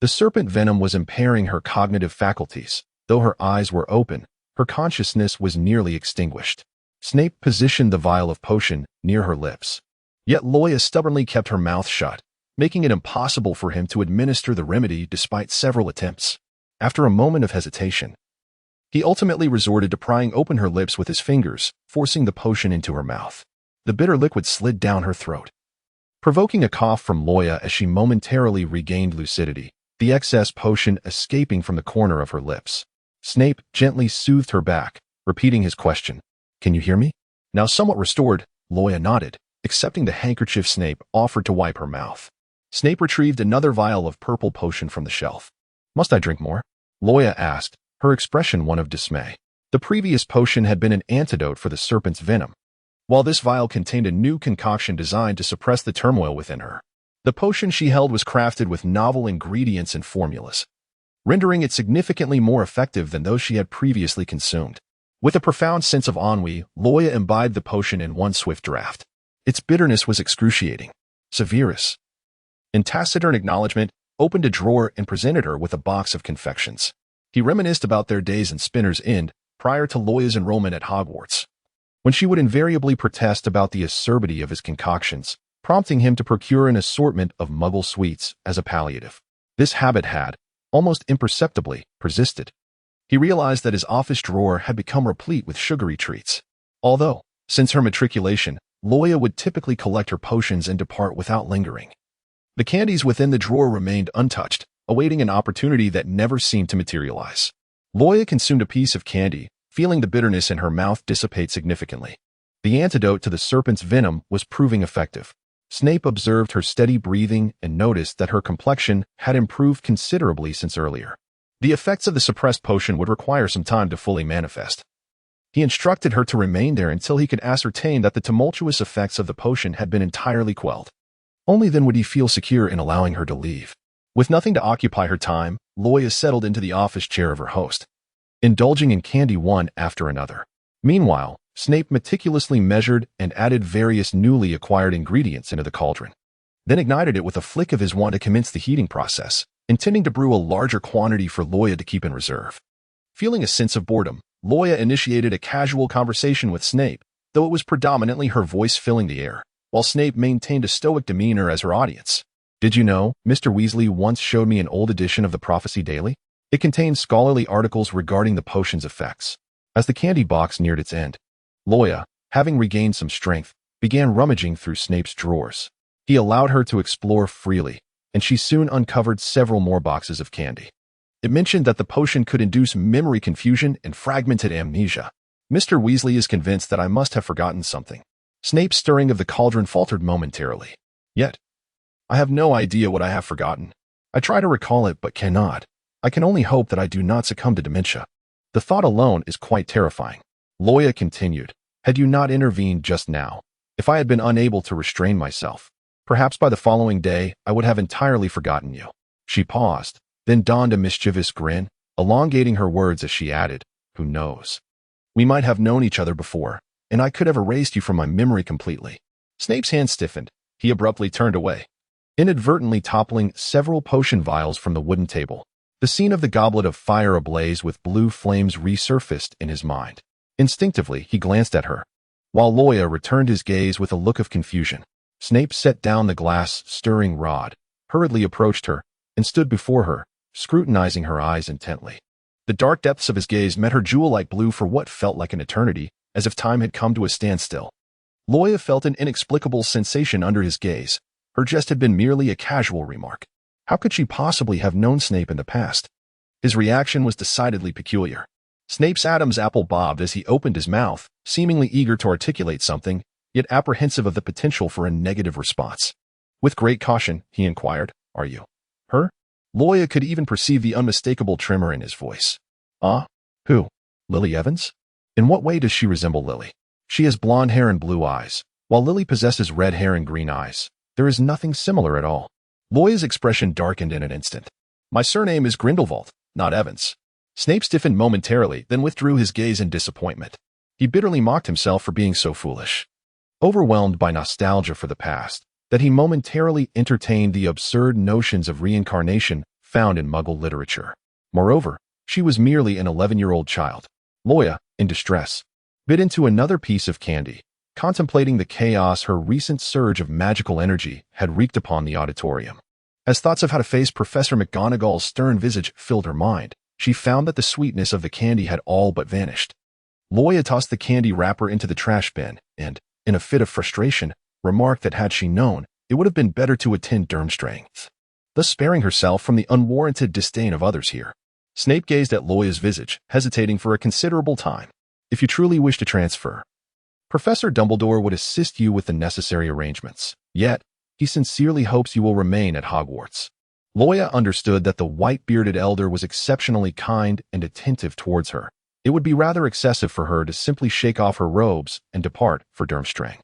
Speaker 1: The serpent venom was impairing her cognitive faculties. Though her eyes were open, her consciousness was nearly extinguished. Snape positioned the vial of potion near her lips. Yet Loya stubbornly kept her mouth shut, making it impossible for him to administer the remedy despite several attempts. After a moment of hesitation, he ultimately resorted to prying open her lips with his fingers, forcing the potion into her mouth. The bitter liquid slid down her throat, provoking a cough from Loya as she momentarily regained lucidity, the excess potion escaping from the corner of her lips. Snape gently soothed her back, repeating his question, "Can you hear me?" Now somewhat restored, Loya nodded, accepting the handkerchief Snape offered to wipe her mouth. Snape retrieved another vial of purple potion from the shelf. "Must I drink more?" Loya asked, her expression one of dismay. The previous potion had been an antidote for the serpent's venom, while this vial contained a new concoction designed to suppress the turmoil within her. The potion she held was crafted with novel ingredients and formulas, rendering it significantly more effective than those she had previously consumed. With a profound sense of ennui, Loya imbibed the potion in one swift draught. Its bitterness was excruciating. Severus, in taciturn acknowledgement, opened a drawer and presented her with a box of confections. He reminisced about their days in Spinner's End prior to Loya's enrollment at Hogwarts, when she would invariably protest about the acerbity of his concoctions, prompting him to procure an assortment of Muggle sweets as a palliative. This habit had, almost imperceptibly, persisted. He realized that his office drawer had become replete with sugary treats. Although, since her matriculation, Loya would typically collect her potions and depart without lingering. The candies within the drawer remained untouched, awaiting an opportunity that never seemed to materialize. Loya consumed a piece of candy, feeling the bitterness in her mouth dissipate significantly. The antidote to the serpent's venom was proving effective. Snape observed her steady breathing and noticed that her complexion had improved considerably since earlier. The effects of the suppressed potion would require some time to fully manifest. He instructed her to remain there until he could ascertain that the tumultuous effects of the potion had been entirely quelled. Only then would he feel secure in allowing her to leave. With nothing to occupy her time, Loya settled into the office chair of her host, indulging in candy one after another. Meanwhile, Snape meticulously measured and added various newly acquired ingredients into the cauldron, then ignited it with a flick of his wand to commence the heating process, intending to brew a larger quantity for Loya to keep in reserve. Feeling a sense of boredom, Loya initiated a casual conversation with Snape, though it was predominantly her voice filling the air, while Snape maintained a stoic demeanor as her audience. Did you know, Mr. Weasley once showed me an old edition of the Prophecy Daily? It contained scholarly articles regarding the potion's effects. As the candy box neared its end, Loya, having regained some strength, began rummaging through Snape's drawers. He allowed her to explore freely, and she soon uncovered several more boxes of candy. It mentioned that the potion could induce memory confusion and fragmented amnesia. Mr. Weasley is convinced that I must have forgotten something. Snape's stirring of the cauldron faltered momentarily. Yet, I have no idea what I have forgotten. I try to recall it but cannot. I can only hope that I do not succumb to dementia. The thought alone is quite terrifying. Loya continued, had you not intervened just now, if I had been unable to restrain myself, perhaps by the following day I would have entirely forgotten you. She paused, then donned a mischievous grin, elongating her words as she added, who knows? We might have known each other before, and I could have erased you from my memory completely. Snape's hand stiffened. He abruptly turned away, inadvertently toppling several potion vials from the wooden table. The scene of the Goblet of Fire ablaze with blue flames resurfaced in his mind. Instinctively, he glanced at her, while Loya returned his gaze with a look of confusion. Snape set down the glass stirring rod, hurriedly approached her, and stood before her, scrutinizing her eyes intently. The dark depths of his gaze met her jewel-like blue for what felt like an eternity, as if time had come to a standstill. Loya felt an inexplicable sensation under his gaze. Her jest had been merely a casual remark. How could she possibly have known Snape in the past? His reaction was decidedly peculiar. Snape's Adam's apple bobbed as he opened his mouth, seemingly eager to articulate something, yet apprehensive of the potential for a negative response. With great caution, he inquired, are you her? Loya could even perceive the unmistakable tremor in his voice. Ah? Who? Lily Evans? In what way does she resemble Lily? She has blonde hair and blue eyes, while Lily possesses red hair and green eyes. There is nothing similar at all. Loya's expression darkened in an instant. My surname is Grindelwald, not Evans. Snape stiffened momentarily, then withdrew his gaze in disappointment. He bitterly mocked himself for being so foolish. Overwhelmed by nostalgia for the past, that he momentarily entertained the absurd notions of reincarnation found in Muggle literature. Moreover, she was merely an 11-year-old child. Loya, in distress, bit into another piece of candy, contemplating the chaos her recent surge of magical energy had wreaked upon the auditorium. As thoughts of how to face Professor McGonagall's stern visage filled her mind, she found that the sweetness of the candy had all but vanished. Loya tossed the candy wrapper into the trash bin and, in a fit of frustration, remarked that had she known, it would have been better to attend Durmstrang, thus sparing herself from the unwarranted disdain of others here. Snape gazed at Loya's visage, hesitating for a considerable time. If you truly wish to transfer, Professor Dumbledore would assist you with the necessary arrangements. Yet, he sincerely hopes you will remain at Hogwarts. Loya understood that the white-bearded elder was exceptionally kind and attentive towards her. It would be rather excessive for her to simply shake off her robes and depart for Durmstrang.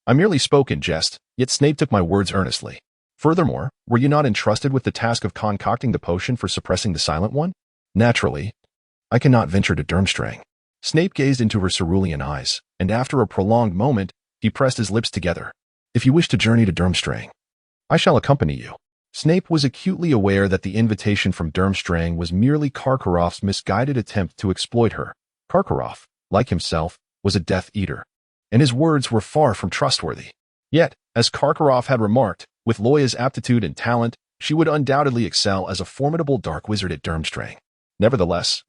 Speaker 1: I merely spoke in jest, yet Snape took my words earnestly. Furthermore, were you not entrusted with the task of concocting the potion for suppressing the Silent One? Naturally, I cannot venture to Durmstrang. Snape gazed into her cerulean eyes, and after a prolonged moment, he pressed his lips together. If you wish to journey to Durmstrang, I shall accompany you. Snape was acutely aware that the invitation from Durmstrang was merely Karkaroff's misguided attempt to exploit her. Karkaroff, like himself, was a Death Eater, and his words were far from trustworthy. Yet, as Karkaroff had remarked, with Loya's aptitude and talent, she would undoubtedly excel as a formidable dark wizard at Durmstrang. Nevertheless,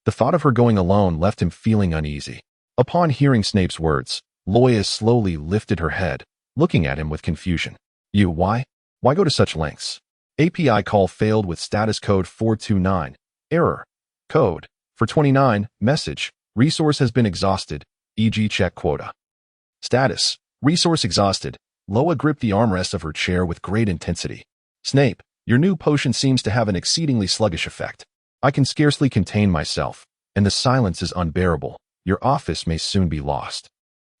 Speaker 1: The thought of her going alone left him feeling uneasy. Upon hearing Snape's words, Loya slowly lifted her head, looking at him with confusion. Why? Why go to such lengths? API call failed with status code 429. Error. Code. For 29. Message. Resource has been exhausted, e.g. check quota. Status. Resource exhausted. Loya gripped the armrest of her chair with great intensity. Snape, your new potion seems to have an exceedingly sluggish effect. I can scarcely contain myself, and the silence is unbearable. Your office may soon be lost.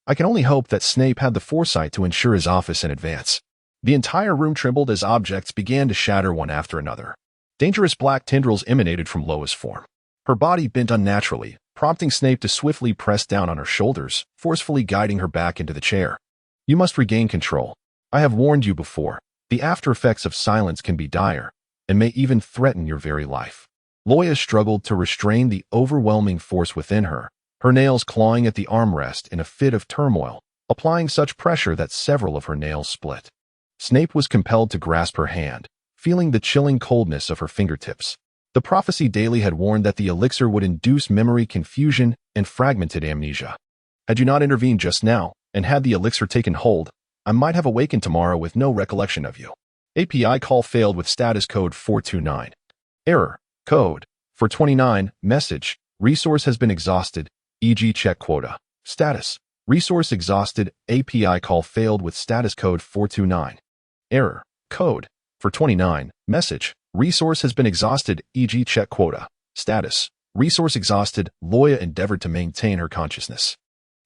Speaker 1: I can only hope that Snape had the foresight to ensure his office in advance. The entire room trembled as objects began to shatter one after another. Dangerous black tendrils emanated from Loya's form. Her body bent unnaturally, prompting Snape to swiftly press down on her shoulders, forcefully guiding her back into the chair. You must regain control. I have warned you before. The after effects of silence can be dire, and may even threaten your very life. Loya struggled to restrain the overwhelming force within her, her nails clawing at the armrest in a fit of turmoil, applying such pressure that several of her nails split. Snape was compelled to grasp her hand, feeling the chilling coldness of her fingertips. The prophecy daily had warned that the elixir would induce memory confusion and fragmented amnesia. Had you not intervened just now, and had the elixir taken hold, I might have awakened tomorrow with no recollection of you. API call failed with status code 429. Error. Code. For 29. Message. Resource has been exhausted, e.g. check quota. Status. Resource exhausted. API call failed with status code 429. Error. Code. For 29. Message. Resource has been exhausted, e.g. check quota. Status. Resource exhausted. Loya endeavored to maintain her consciousness.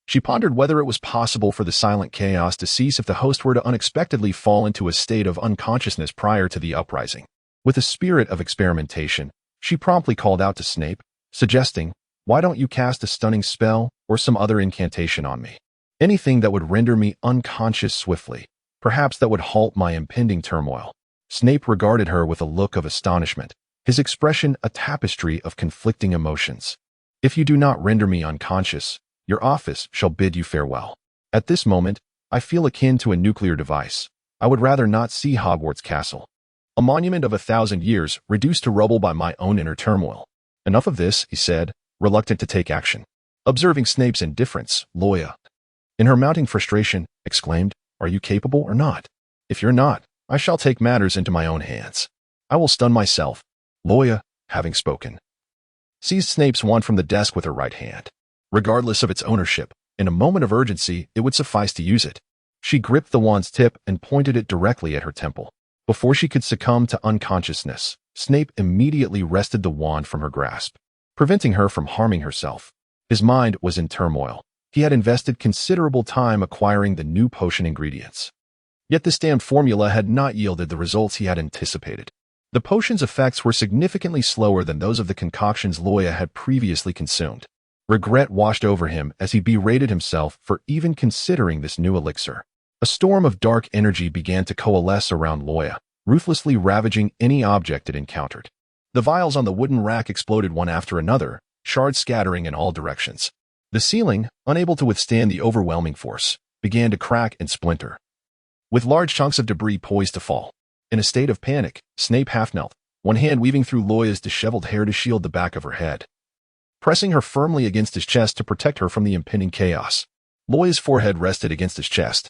Speaker 1: She pondered whether it was possible for the silent chaos to cease if the host were to unexpectedly fall into a state of unconsciousness prior to the uprising. With a spirit of experimentation, she promptly called out to Snape, suggesting, "Why don't you cast a stunning spell or some other incantation on me? Anything that would render me unconscious swiftly, perhaps that would halt my impending turmoil." Snape regarded her with a look of astonishment, his expression a tapestry of conflicting emotions. "If you do not render me unconscious, your office shall bid you farewell. At this moment, I feel akin to a nuclear device. I would rather not see Hogwarts Castle. A monument of 1,000 years reduced to rubble by my own inner turmoil." "Enough of this," he said, reluctant to take action. Observing Snape's indifference, Loya, in her mounting frustration, exclaimed, "Are you capable or not? If you're not, I shall take matters into my own hands. I will stun myself." Loya, having spoken, seized Snape's wand from the desk with her right hand. Regardless of its ownership, in a moment of urgency, it would suffice to use it. She gripped the wand's tip and pointed it directly at her temple. Before she could succumb to unconsciousness, Snape immediately wrested the wand from her grasp, preventing her from harming herself. His mind was in turmoil. He had invested considerable time acquiring the new potion ingredients. Yet this damned formula had not yielded the results he had anticipated. The potion's effects were significantly slower than those of the concoctions Loya had previously consumed. Regret washed over him as he berated himself for even considering this new elixir. A storm of dark energy began to coalesce around Loya, ruthlessly ravaging any object it encountered. The vials on the wooden rack exploded one after another, shards scattering in all directions. The ceiling, unable to withstand the overwhelming force, began to crack and splinter, with large chunks of debris poised to fall. In a state of panic, Snape half-knelt, one hand weaving through Loya's disheveled hair to shield the back of her head, pressing her firmly against his chest to protect her from the impending chaos. Loya's forehead rested against his chest.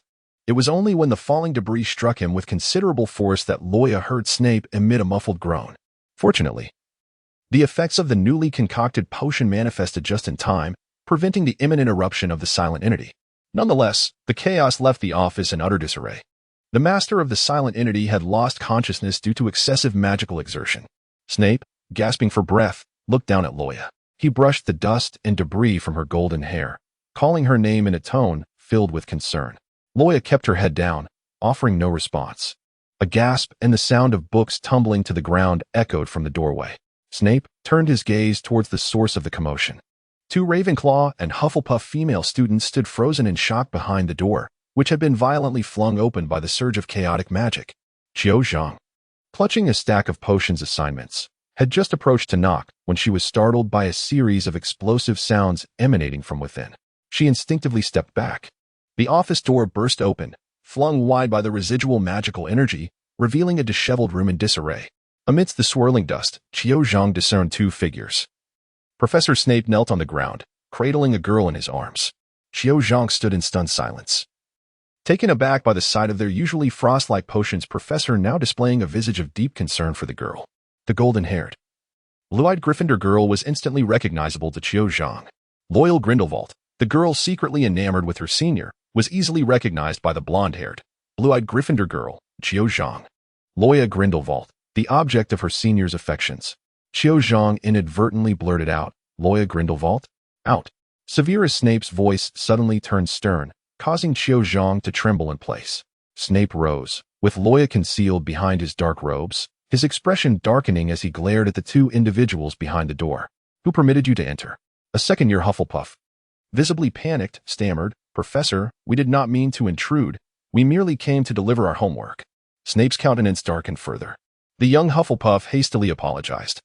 Speaker 1: It was only when the falling debris struck him with considerable force that Loya heard Snape emit a muffled groan. Fortunately, the effects of the newly concocted potion manifested just in time, preventing the imminent eruption of the silent entity. Nonetheless, the chaos left the office in utter disarray. The master of the silent entity had lost consciousness due to excessive magical exertion. Snape, gasping for breath, looked down at Loya. He brushed the dust and debris from her golden hair, calling her name in a tone filled with concern. Loya kept her head down, offering no response. A gasp and the sound of books tumbling to the ground echoed from the doorway. Snape turned his gaze towards the source of the commotion. 2 Ravenclaw and Hufflepuff female students stood frozen in shock behind the door, which had been violently flung open by the surge of chaotic magic. Qiu Zhang, clutching a stack of potions assignments, had just approached to knock when she was startled by a series of explosive sounds emanating from within. She instinctively stepped back. The office door burst open, flung wide by the residual magical energy, revealing a disheveled room in disarray. Amidst the swirling dust, Qiu Zhang discerned 2 figures. Professor Snape knelt on the ground, cradling a girl in his arms. Qiu Zhang stood in stunned silence. Taken aback by the sight of their usually frost-like potions, Professor now displaying a visage of deep concern for the girl. The golden-haired, blue-eyed Gryffindor girl was instantly recognizable to Qiu Zhang. Loyal Grindelwald, the girl secretly enamored with her senior, was easily recognized by the blonde-haired, blue-eyed Gryffindor girl, Qiu Zhang. Loya Grindelwald, the object of her senior's affections. Qiu Zhang inadvertently blurted out, "Loya Grindelwald? Out." Severus Snape's voice suddenly turned stern, causing Qiu Zhang to tremble in place. Snape rose, with Loya concealed behind his dark robes, his expression darkening as he glared at the two individuals behind the door. "Who permitted you to enter?" A second-year Hufflepuff, visibly panicked, stammered, "Professor, we did not mean to intrude. We merely came to deliver our homework." Snape's countenance darkened further. The young Hufflepuff hastily apologized.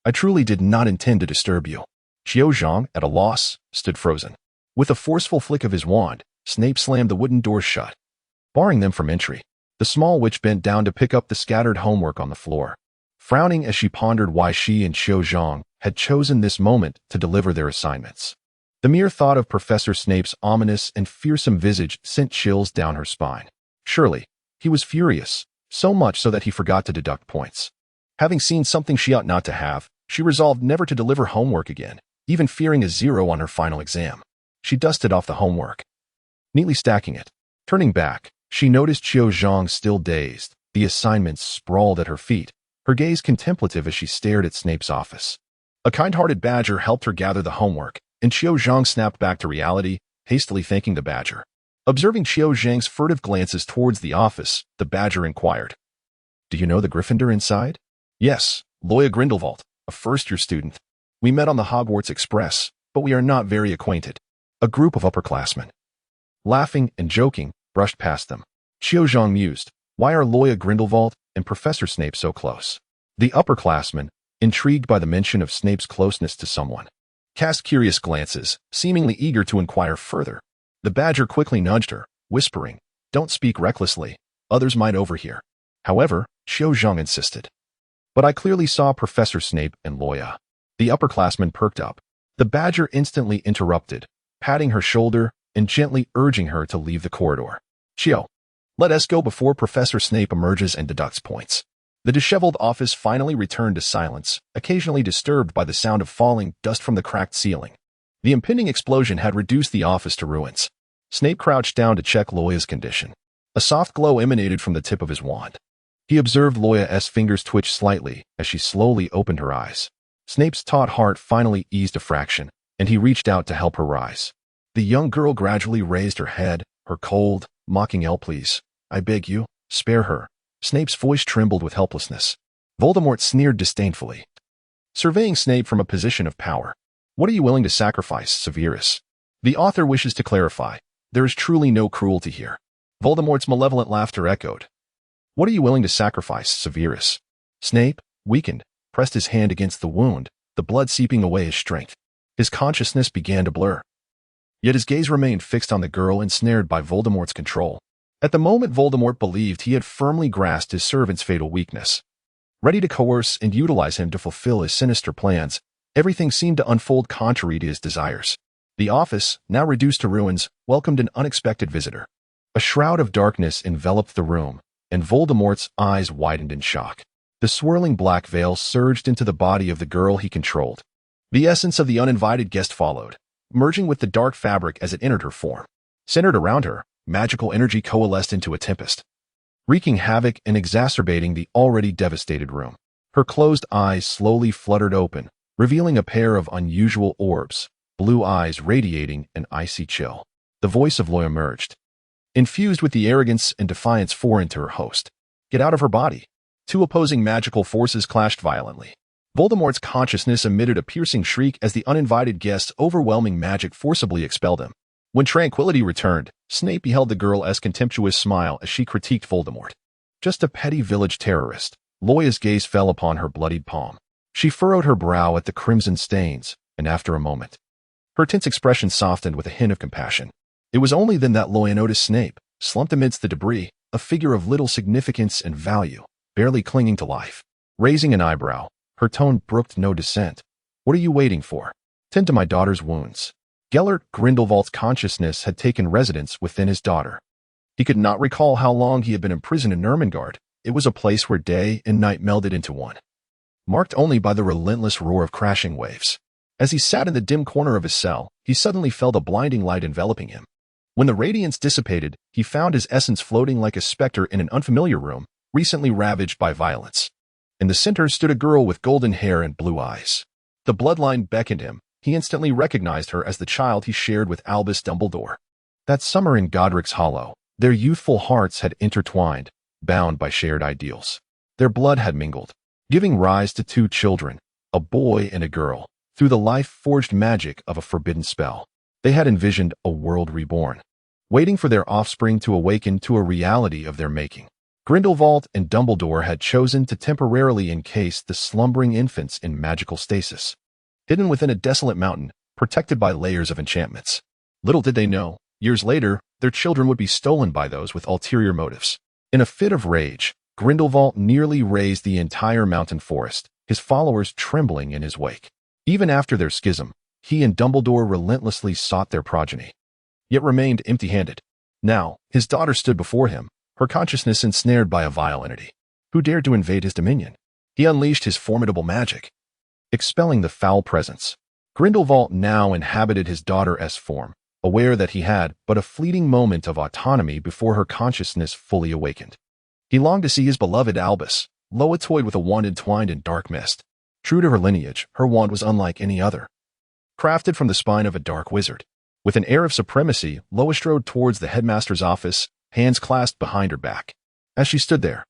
Speaker 1: "I truly did not intend to disturb you." Qiu Zhang, at a loss, stood frozen. With a forceful flick of his wand, Snape slammed the wooden doors shut, barring them from entry. The small witch bent down to pick up the scattered homework on the floor, frowning as she pondered why she and Qiu Zhang had chosen this moment to deliver their assignments. The mere thought of Professor Snape's ominous and fearsome visage sent chills down her spine. Surely, he was furious, so much so that he forgot to deduct points. Having seen something she ought not to have, she resolved never to deliver homework again, even fearing a 0 on her final exam. She dusted off the homework, neatly stacking it. Turning back, she noticed Qiu Zhang still dazed, the assignments sprawled at her feet, her gaze contemplative as she stared at Snape's office. A kind-hearted badger helped her gather the homework, and Qiu Zhang snapped back to reality, hastily thanking the badger. Observing Qiu Zhang's furtive glances towards the office, the badger inquired, "Do you know the Gryffindor inside?" "Yes, Loya Grindelwald, a first-year student. We met on the Hogwarts Express, but we are not very acquainted." A group of upperclassmen, laughing and joking, brushed past them. Qiu Zhang mused, why are Loya Grindelwald and Professor Snape so close? The upperclassmen, intrigued by the mention of Snape's closeness to someone, cast curious glances, seemingly eager to inquire further. The badger quickly nudged her, whispering, "Don't speak recklessly, others might overhear." However, Qiu Zhang insisted. "But I clearly saw Professor Snape and Loya." The upperclassman perked up. The badger instantly interrupted, patting her shoulder and gently urging her to leave the corridor. "Qiu, let us go before Professor Snape emerges and deducts points." The disheveled office finally returned to silence, occasionally disturbed by the sound of falling dust from the cracked ceiling. The impending explosion had reduced the office to ruins. Snape crouched down to check Loya's condition. A soft glow emanated from the tip of his wand. He observed Loya's fingers twitch slightly as she slowly opened her eyes. Snape's taut heart finally eased a fraction, and he reached out to help her rise. The young girl gradually raised her head, her cold, mocking yell, "Please, I beg you, spare her." Snape's voice trembled with helplessness. Voldemort sneered disdainfully, surveying Snape from a position of power. "What are you willing to sacrifice, Severus?" The author wishes to clarify, there is truly no cruelty here. Voldemort's malevolent laughter echoed. "What are you willing to sacrifice, Severus?" Snape, weakened, pressed his hand against the wound, the blood seeping away his strength. His consciousness began to blur. Yet his gaze remained fixed on the girl ensnared by Voldemort's control. At the moment, Voldemort believed he had firmly grasped his servant's fatal weakness. Ready to coerce and utilize him to fulfill his sinister plans, everything seemed to unfold contrary to his desires. The office, now reduced to ruins, welcomed an unexpected visitor. A shroud of darkness enveloped the room, and Voldemort's eyes widened in shock. The swirling black veil surged into the body of the girl he controlled. The essence of the uninvited guest followed, merging with the dark fabric as it entered her form. Centered around her, magical energy coalesced into a tempest, wreaking havoc and exacerbating the already devastated room. Her closed eyes slowly fluttered open, revealing a pair of unusual orbs, blue eyes radiating an icy chill. The voice of Loya emerged, infused with the arrogance and defiance foreign to her host. "Get out of her body." Two opposing magical forces clashed violently. Voldemort's consciousness emitted a piercing shriek as the uninvited guest's overwhelming magic forcibly expelled him. When tranquility returned, Snape beheld the girl's contemptuous smile as she critiqued Voldemort. Just a petty village terrorist. Loya's gaze fell upon her bloodied palm. She furrowed her brow at the crimson stains, and after a moment, her tense expression softened with a hint of compassion. It was only then that Loya noticed Snape, slumped amidst the debris, a figure of little significance and value, barely clinging to life. Raising an eyebrow, her tone brooked no dissent. What are you waiting for? Tend to my daughter's wounds. Gellert Grindelwald's consciousness had taken residence within his daughter. He could not recall how long he had been imprisoned in Ermengarde. It was a place where day and night melded into one, marked only by the relentless roar of crashing waves. As he sat in the dim corner of his cell, he suddenly felt a blinding light enveloping him. When the radiance dissipated, he found his essence floating like a specter in an unfamiliar room, recently ravaged by violence. In the center stood a girl with golden hair and blue eyes. The bloodline beckoned him. He instantly recognized her as the child he shared with Albus Dumbledore. That summer in Godric's Hollow, their youthful hearts had intertwined, bound by shared ideals. Their blood had mingled, giving rise to two children, a boy and a girl, through the life-forged magic of a forbidden spell. They had envisioned a world reborn, waiting for their offspring to awaken to a reality of their making. Grindelwald and Dumbledore had chosen to temporarily encase the slumbering infants in magical stasis, hidden within a desolate mountain, protected by layers of enchantments. Little did they know, years later, their children would be stolen by those with ulterior motives. In a fit of rage, Grindelwald nearly razed the entire mountain forest, his followers trembling in his wake. Even after their schism, he and Dumbledore relentlessly sought their progeny, yet remained empty-handed. Now, his daughter stood before him, her consciousness ensnared by a vile entity, who dared to invade his dominion. He unleashed his formidable magic, expelling the foul presence. Grindelwald now inhabited his daughter's form, aware that he had but a fleeting moment of autonomy before her consciousness fully awakened. He longed to see his beloved Albus, Loya toyed with a wand entwined in dark mist. True to her lineage, her wand was unlike any other, crafted from the spine of a dark wizard. With an air of supremacy, Loya strode towards the headmaster's office, hands clasped behind her back. As she stood there,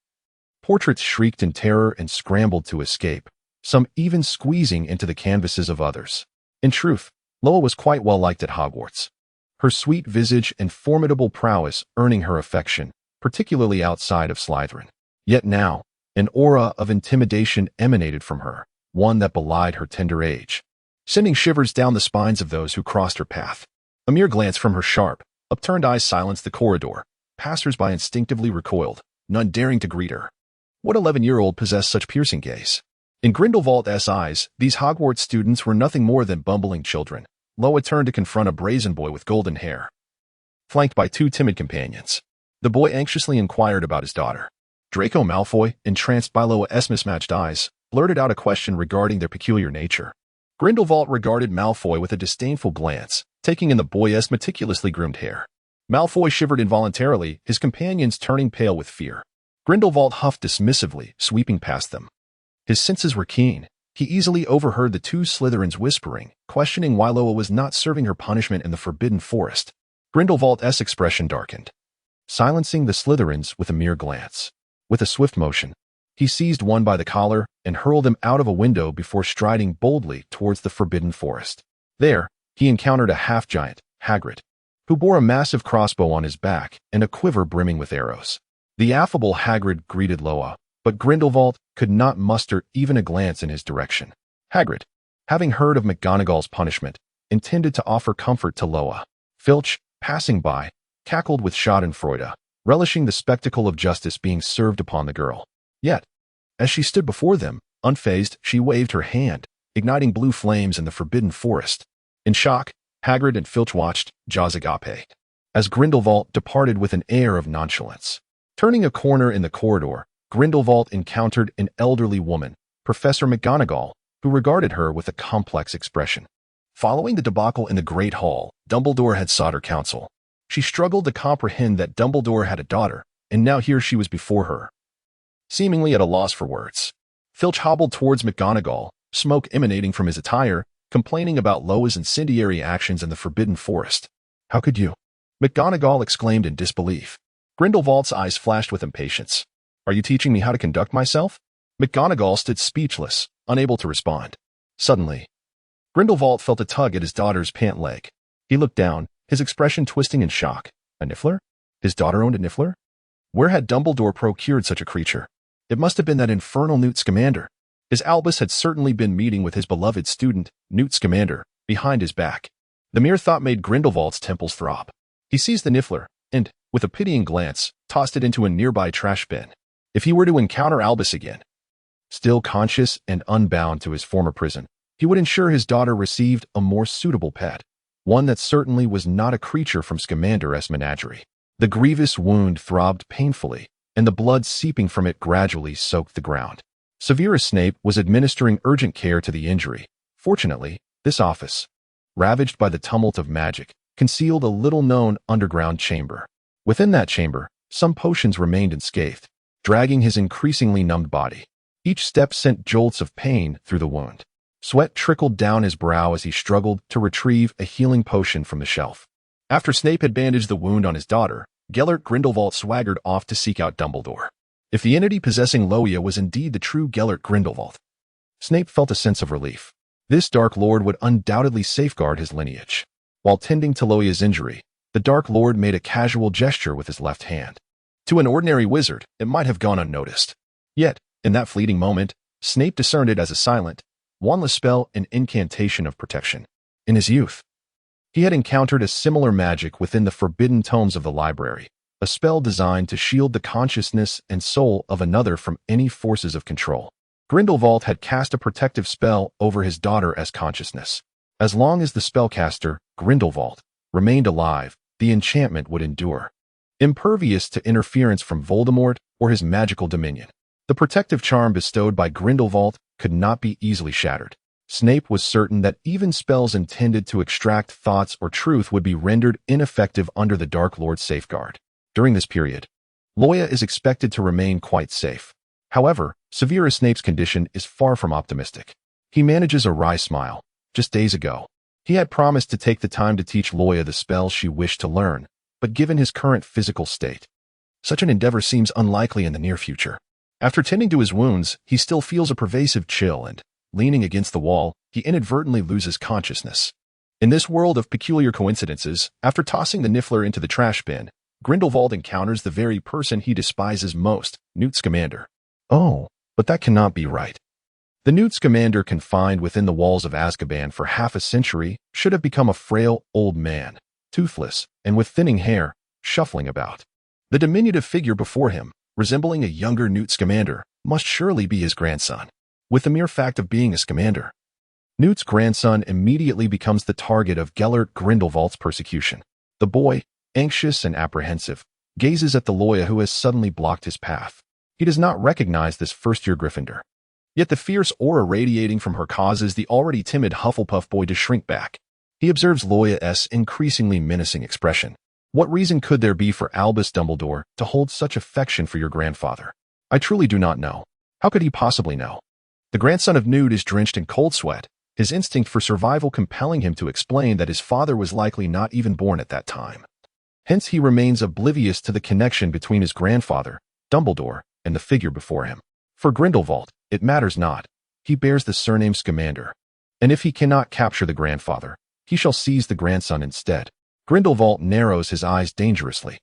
Speaker 1: portraits shrieked in terror and scrambled to escape, some even squeezing into the canvases of others. In truth, Loya was quite well liked at Hogwarts, her sweet visage and formidable prowess earning her affection, particularly outside of Slytherin. Yet now, an aura of intimidation emanated from her, one that belied her tender age, sending shivers down the spines of those who crossed her path. A mere glance from her sharp, upturned eyes silenced the corridor. Passers-by instinctively recoiled, none daring to greet her. What 11-year-old possessed such piercing gaze? In Grindelwald's eyes, these Hogwarts students were nothing more than bumbling children. Loya turned to confront a brazen boy with golden hair, flanked by two timid companions. The boy anxiously inquired about his daughter. Draco Malfoy, entranced by Loya's mismatched eyes, blurted out a question regarding their peculiar nature. Grindelwald regarded Malfoy with a disdainful glance, taking in the boy's meticulously groomed hair. Malfoy shivered involuntarily, his companions turning pale with fear. Grindelwald huffed dismissively, sweeping past them. His senses were keen. He easily overheard the two Slytherins whispering, questioning why Loya was not serving her punishment in the Forbidden Forest. Grindelwald's expression darkened, silencing the Slytherins with a mere glance. With a swift motion, he seized one by the collar and hurled him out of a window before striding boldly towards the Forbidden Forest. There, he encountered a half-giant, Hagrid, who bore a massive crossbow on his back and a quiver brimming with arrows. The affable Hagrid greeted Loya, but Grindelwald could not muster even a glance in his direction. Hagrid, having heard of McGonagall's punishment, intended to offer comfort to Loya. Filch, passing by, cackled with schadenfreude, relishing the spectacle of justice being served upon the girl. Yet, as she stood before them, unfazed, she waved her hand, igniting blue flames in the Forbidden Forest. In shock, Hagrid and Filch watched, jaws agape, as Grindelwald departed with an air of nonchalance. Turning a corner in the corridor, Grindelwald encountered an elderly woman, Professor McGonagall, who regarded her with a complex expression. Following the debacle in the Great Hall, Dumbledore had sought her counsel. She struggled to comprehend that Dumbledore had a daughter, and now here she was before her, seemingly at a loss for words. Filch hobbled towards McGonagall, smoke emanating from his attire, complaining about Loya's incendiary actions in the Forbidden Forest. "How could you?" McGonagall exclaimed in disbelief. Grindelwald's eyes flashed with impatience. "Are you teaching me how to conduct myself?" McGonagall stood speechless, unable to respond. Suddenly, Grindelwald felt a tug at his daughter's pant leg. He looked down, his expression twisting in shock. A Niffler? His daughter owned a Niffler? Where had Dumbledore procured such a creature? It must have been that infernal Newt Scamander. His Albus had certainly been meeting with his beloved student, Newt Scamander, behind his back. The mere thought made Grindelwald's temples throb. He seized the Niffler, and, with a pitying glance, tossed it into a nearby trash bin. If he were to encounter Albus again, still conscious and unbound to his former prison, He would ensure his daughter received a more suitable pet, one that certainly was not a creature from Scamander's menagerie. The grievous wound throbbed painfully, and the blood seeping from it gradually soaked the ground. Severus Snape was administering urgent care to the injury. Fortunately, this office, ravaged by the tumult of magic, concealed a little-known underground chamber. Within that chamber, some potions remained unscathed, dragging his increasingly numbed body. Each step sent jolts of pain through the wound. Sweat trickled down his brow as he struggled to retrieve a healing potion from the shelf. After Snape had bandaged the wound on his daughter, Gellert Grindelwald swaggered off to seek out Dumbledore. If the entity possessing Loya was indeed the true Gellert Grindelwald, Snape felt a sense of relief. This Dark Lord would undoubtedly safeguard his lineage. While tending to Loya's injury, the Dark Lord made a casual gesture with his left hand. To an ordinary wizard, it might have gone unnoticed. Yet, in that fleeting moment, Snape discerned it as a silent, wandless spell, an incantation of protection. In his youth, he had encountered a similar magic within the forbidden tomes of the library, a spell designed to shield the consciousness and soul of another from any forces of control. Grindelwald had cast a protective spell over his daughter's consciousness. As long as the spellcaster, Grindelwald, remained alive, the enchantment would endure, impervious to interference from Voldemort or his magical dominion. The protective charm bestowed by Grindelwald could not be easily shattered. Snape was certain that even spells intended to extract thoughts or truth would be rendered ineffective under the Dark Lord's safeguard. During this period, Loya is expected to remain quite safe. However, Severus Snape's condition is far from optimistic. He manages a wry smile. Just days ago, he had promised to take the time to teach Loya the spells she wished to learn, but given his current physical state, such an endeavor seems unlikely in the near future. After tending to his wounds, he still feels a pervasive chill and, leaning against the wall, he inadvertently loses consciousness. In this world of peculiar coincidences, after tossing the Niffler into the trash bin, Grindelwald encounters the very person he despises most, Newt Scamander. Oh, but that cannot be right. The Newt Scamander confined within the walls of Azkaban for half a century should have become a frail old man, toothless, and with thinning hair, shuffling about. The diminutive figure before him, resembling a younger Newt Scamander, must surely be his grandson. With the mere fact of being a Scamander, Newt's grandson immediately becomes the target of Gellert Grindelwald's persecution. The boy, anxious and apprehensive, gazes at the Loya who has suddenly blocked his path. He does not recognize this first-year Gryffindor. Yet the fierce aura radiating from her causes the already timid Hufflepuff boy to shrink back. He observes Loya's increasingly menacing expression. What reason could there be for Albus Dumbledore to hold such affection for your grandfather? I truly do not know. How could he possibly know? The grandson of Newt is drenched in cold sweat, his instinct for survival compelling him to explain that his father was likely not even born at that time. Hence he remains oblivious to the connection between his grandfather, Dumbledore, and the figure before him. For Grindelwald, it matters not. He bears the surname Scamander. And if he cannot capture the grandfather, he shall seize the grandson instead. Grindelwald narrows his eyes dangerously.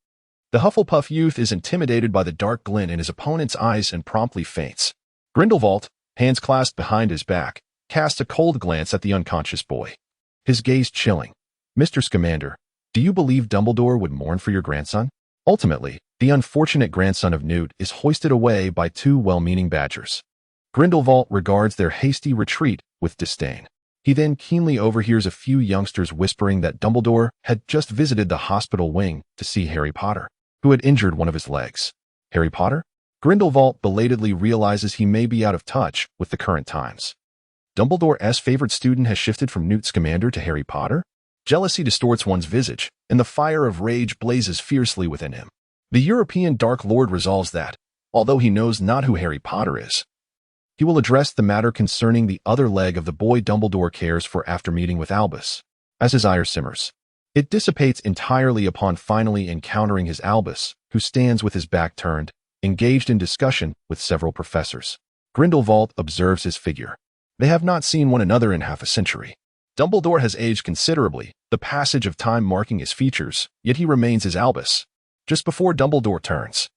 Speaker 1: The Hufflepuff youth is intimidated by the dark glint in his opponent's eyes and promptly faints. Grindelwald, hands clasped behind his back, casts a cold glance at the unconscious boy. His gaze chilling. Mr. Scamander, do you believe Dumbledore would mourn for your grandson? Ultimately, the unfortunate grandson of Newt is hoisted away by two well-meaning badgers. Grindelwald regards their hasty retreat with disdain. He then keenly overhears a few youngsters whispering that Dumbledore had just visited the hospital wing to see Harry Potter, who had injured one of his legs. Harry Potter? Grindelwald belatedly realizes he may be out of touch with the current times. Dumbledore's favorite student has shifted from Newt Scamander to Harry Potter? Jealousy distorts one's visage, and the fire of rage blazes fiercely within him. The European Dark Lord resolves that, although he knows not who Harry Potter is, he will address the matter concerning the other leg of the boy Dumbledore cares for after meeting with Albus. As his ire simmers, it dissipates entirely upon finally encountering his Albus, who stands with his back turned, engaged in discussion with several professors. Grindelwald observes his figure. They have not seen one another in half a century. Dumbledore has aged considerably, the passage of time marking his features, yet he remains his Albus. Just before Dumbledore turns,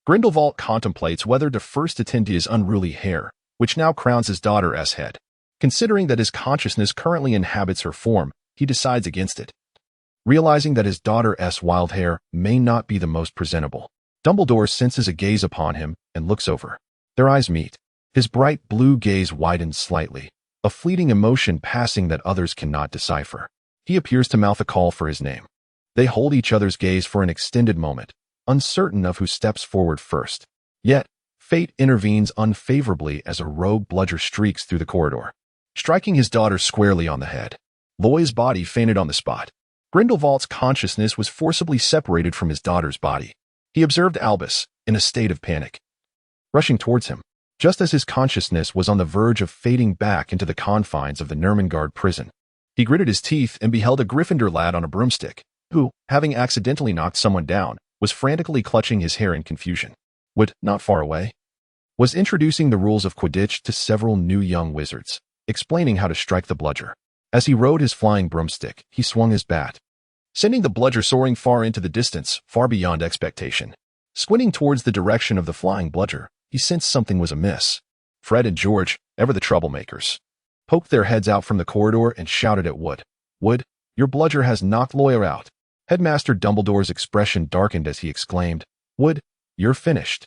Speaker 1: Grindelwald contemplates whether to first attend to his unruly hair, which now crowns his daughter's head. Considering that his consciousness currently inhabits her form, he decides against it. Realizing that his daughter's wild hair may not be the most presentable, Dumbledore senses a gaze upon him and looks over. Their eyes meet. His bright blue gaze widens slightly, a fleeting emotion passing that others cannot decipher. He appears to mouth a call for his name. They hold each other's gaze for an extended moment, uncertain of who steps forward first. Yet, fate intervenes unfavorably as a rogue bludger streaks through the corridor, striking his daughter squarely on the head. Loya's body fainted on the spot. Grindelwald's consciousness was forcibly separated from his daughter's body. He observed Albus, in a state of panic, rushing towards him, just as his consciousness was on the verge of fading back into the confines of the Nurmengard prison. He gritted his teeth and beheld a Gryffindor lad on a broomstick, who, having accidentally knocked someone down, was frantically clutching his hair in confusion. Wood, not far away, was introducing the rules of Quidditch to several new young wizards, explaining how to strike the bludger. As he rode his flying broomstick, he swung his bat, sending the bludger soaring far into the distance, far beyond expectation. Squinting towards the direction of the flying bludger, he sensed something was amiss. Fred and George, ever the troublemakers, poked their heads out from the corridor and shouted at Wood. "Wood, your bludger has knocked Loya out." Headmaster Dumbledore's expression darkened as he exclaimed, "Wood, you're finished.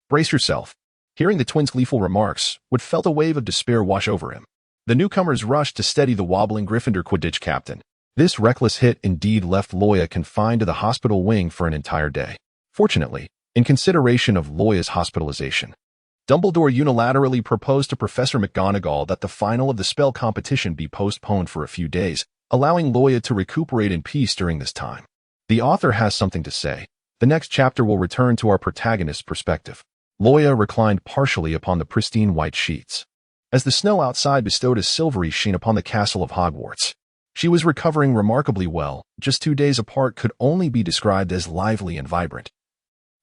Speaker 1: Brace yourself." Hearing the twins' gleeful remarks, Wood felt a wave of despair wash over him. The newcomers rushed to steady the wobbling Gryffindor Quidditch captain. This reckless hit indeed left Loya confined to the hospital wing for an entire day. Fortunately, in consideration of Loya's hospitalization, Dumbledore unilaterally proposed to Professor McGonagall that the final of the spell competition be postponed for a few days, allowing Loya to recuperate in peace during this time. The author has something to say. The next chapter will return to our protagonist's perspective. Loya reclined partially upon the pristine white sheets, as the snow outside bestowed a silvery sheen upon the castle of Hogwarts. She was recovering remarkably well. Just 2 days apart could only be described as lively and vibrant,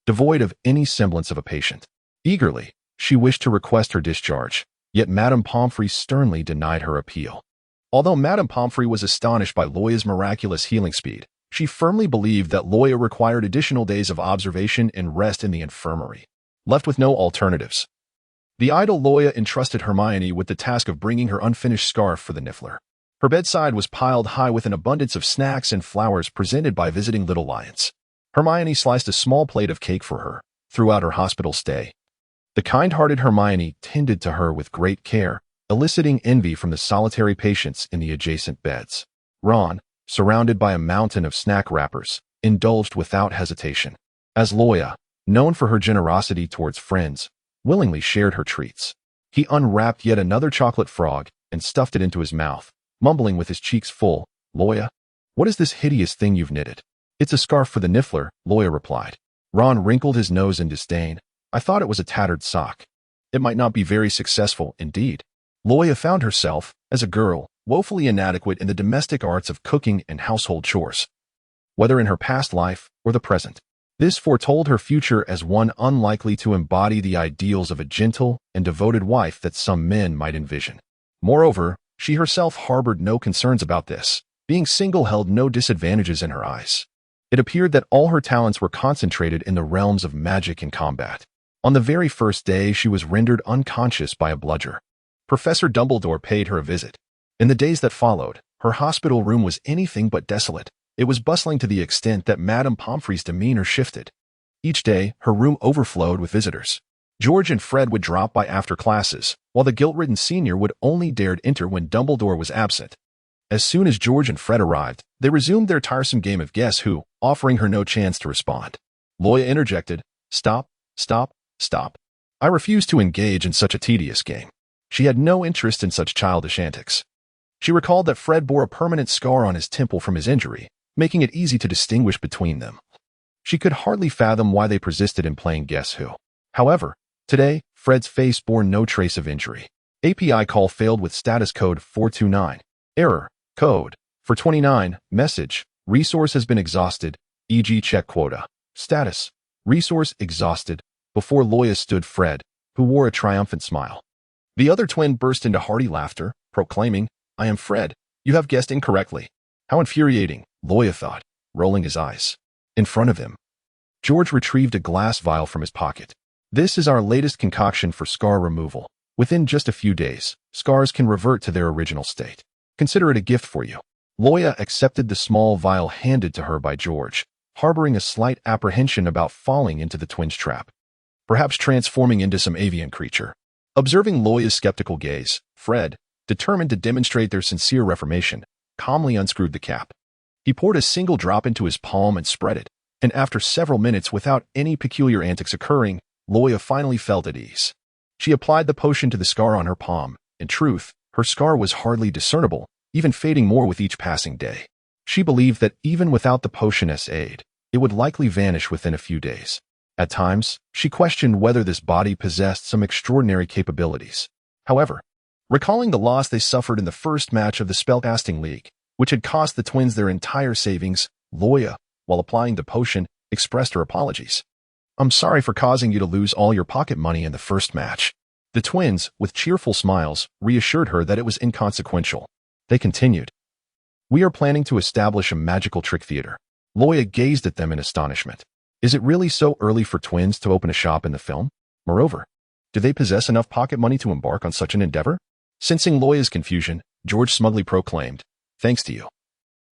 Speaker 1: devoid of any semblance of a patient. Eagerly, she wished to request her discharge, yet Madame Pomfrey sternly denied her appeal. Although Madame Pomfrey was astonished by Loya's miraculous healing speed, she firmly believed that Loya required additional days of observation and rest in the infirmary. Left with no alternatives, the idle Loya entrusted Hermione with the task of bringing her unfinished scarf for the Niffler. Her bedside was piled high with an abundance of snacks and flowers presented by visiting little lions. Hermione sliced a small plate of cake for her throughout her hospital stay. The kind-hearted Hermione tended to her with great care, eliciting envy from the solitary patients in the adjacent beds. Ron, surrounded by a mountain of snack wrappers, indulged without hesitation, as Loya, known for her generosity towards friends, willingly shared her treats. He unwrapped yet another chocolate frog and stuffed it into his mouth, mumbling with his cheeks full, "Loya, what is this hideous thing you've knitted?" "It's a scarf for the Niffler," Loya replied. Ron wrinkled his nose in disdain. "I thought it was a tattered sock. It might not be very successful, indeed." Loya found herself, as a girl, woefully inadequate in the domestic arts of cooking and household chores, whether in her past life or the present. This foretold her future as one unlikely to embody the ideals of a gentle and devoted wife that some men might envision. Moreover, she herself harbored no concerns about this. Being single held no disadvantages in her eyes. It appeared that all her talents were concentrated in the realms of magic and combat. On the very first day, she was rendered unconscious by a bludger. Professor Dumbledore paid her a visit. In the days that followed, her hospital room was anything but desolate. It was bustling to the extent that Madame Pomfrey's demeanor shifted. Each day, her room overflowed with visitors. George and Fred would drop by after classes, while the guilt-ridden senior would only dare enter when Dumbledore was absent. As soon as George and Fred arrived, they resumed their tiresome game of Guess Who, offering her no chance to respond. Loya interjected, "Stop, stop, stop. I refuse to engage in such a tedious game." She had no interest in such childish antics. She recalled that Fred bore a permanent scar on his temple from his injury, making it easy to distinguish between them. She could hardly fathom why they persisted in playing Guess Who. However, today, Fred's face bore no trace of injury. API call failed with status code 429. Error. Code. For 29. Message. Resource has been exhausted, e.g. check quota. Status. Resource exhausted. Before Loya stood Fred, who wore a triumphant smile. The other twin burst into hearty laughter, proclaiming, "I am Fred. You have guessed incorrectly." How infuriating, Loya thought, rolling his eyes. In front of him, George retrieved a glass vial from his pocket. "This is our latest concoction for scar removal. Within just a few days, scars can revert to their original state. Consider it a gift for you." Loya accepted the small vial handed to her by George, harboring a slight apprehension about falling into the twins' trap, perhaps transforming into some avian creature. Observing Loya's skeptical gaze, Fred, determined to demonstrate their sincere reformation, calmly unscrewed the cap. He poured a single drop into his palm and spread it, and after several minutes without any peculiar antics occurring, Loya finally felt at ease. She applied the potion to the scar on her palm. In truth, her scar was hardly discernible, even fading more with each passing day. She believed that even without the potion's aid, it would likely vanish within a few days. At times, she questioned whether this body possessed some extraordinary capabilities. However, recalling the loss they suffered in the first match of the spellcasting league, which had cost the twins their entire savings, Loya, while applying the potion, expressed her apologies. "I'm sorry for causing you to lose all your pocket money in the first match." The twins, with cheerful smiles, reassured her that it was inconsequential. They continued, "We are planning to establish a magical trick theater." Loya gazed at them in astonishment. Is it really so early for twins to open a shop in the film? Moreover, do they possess enough pocket money to embark on such an endeavor? Sensing Loya's confusion, George smugly proclaimed, "Thanks to you.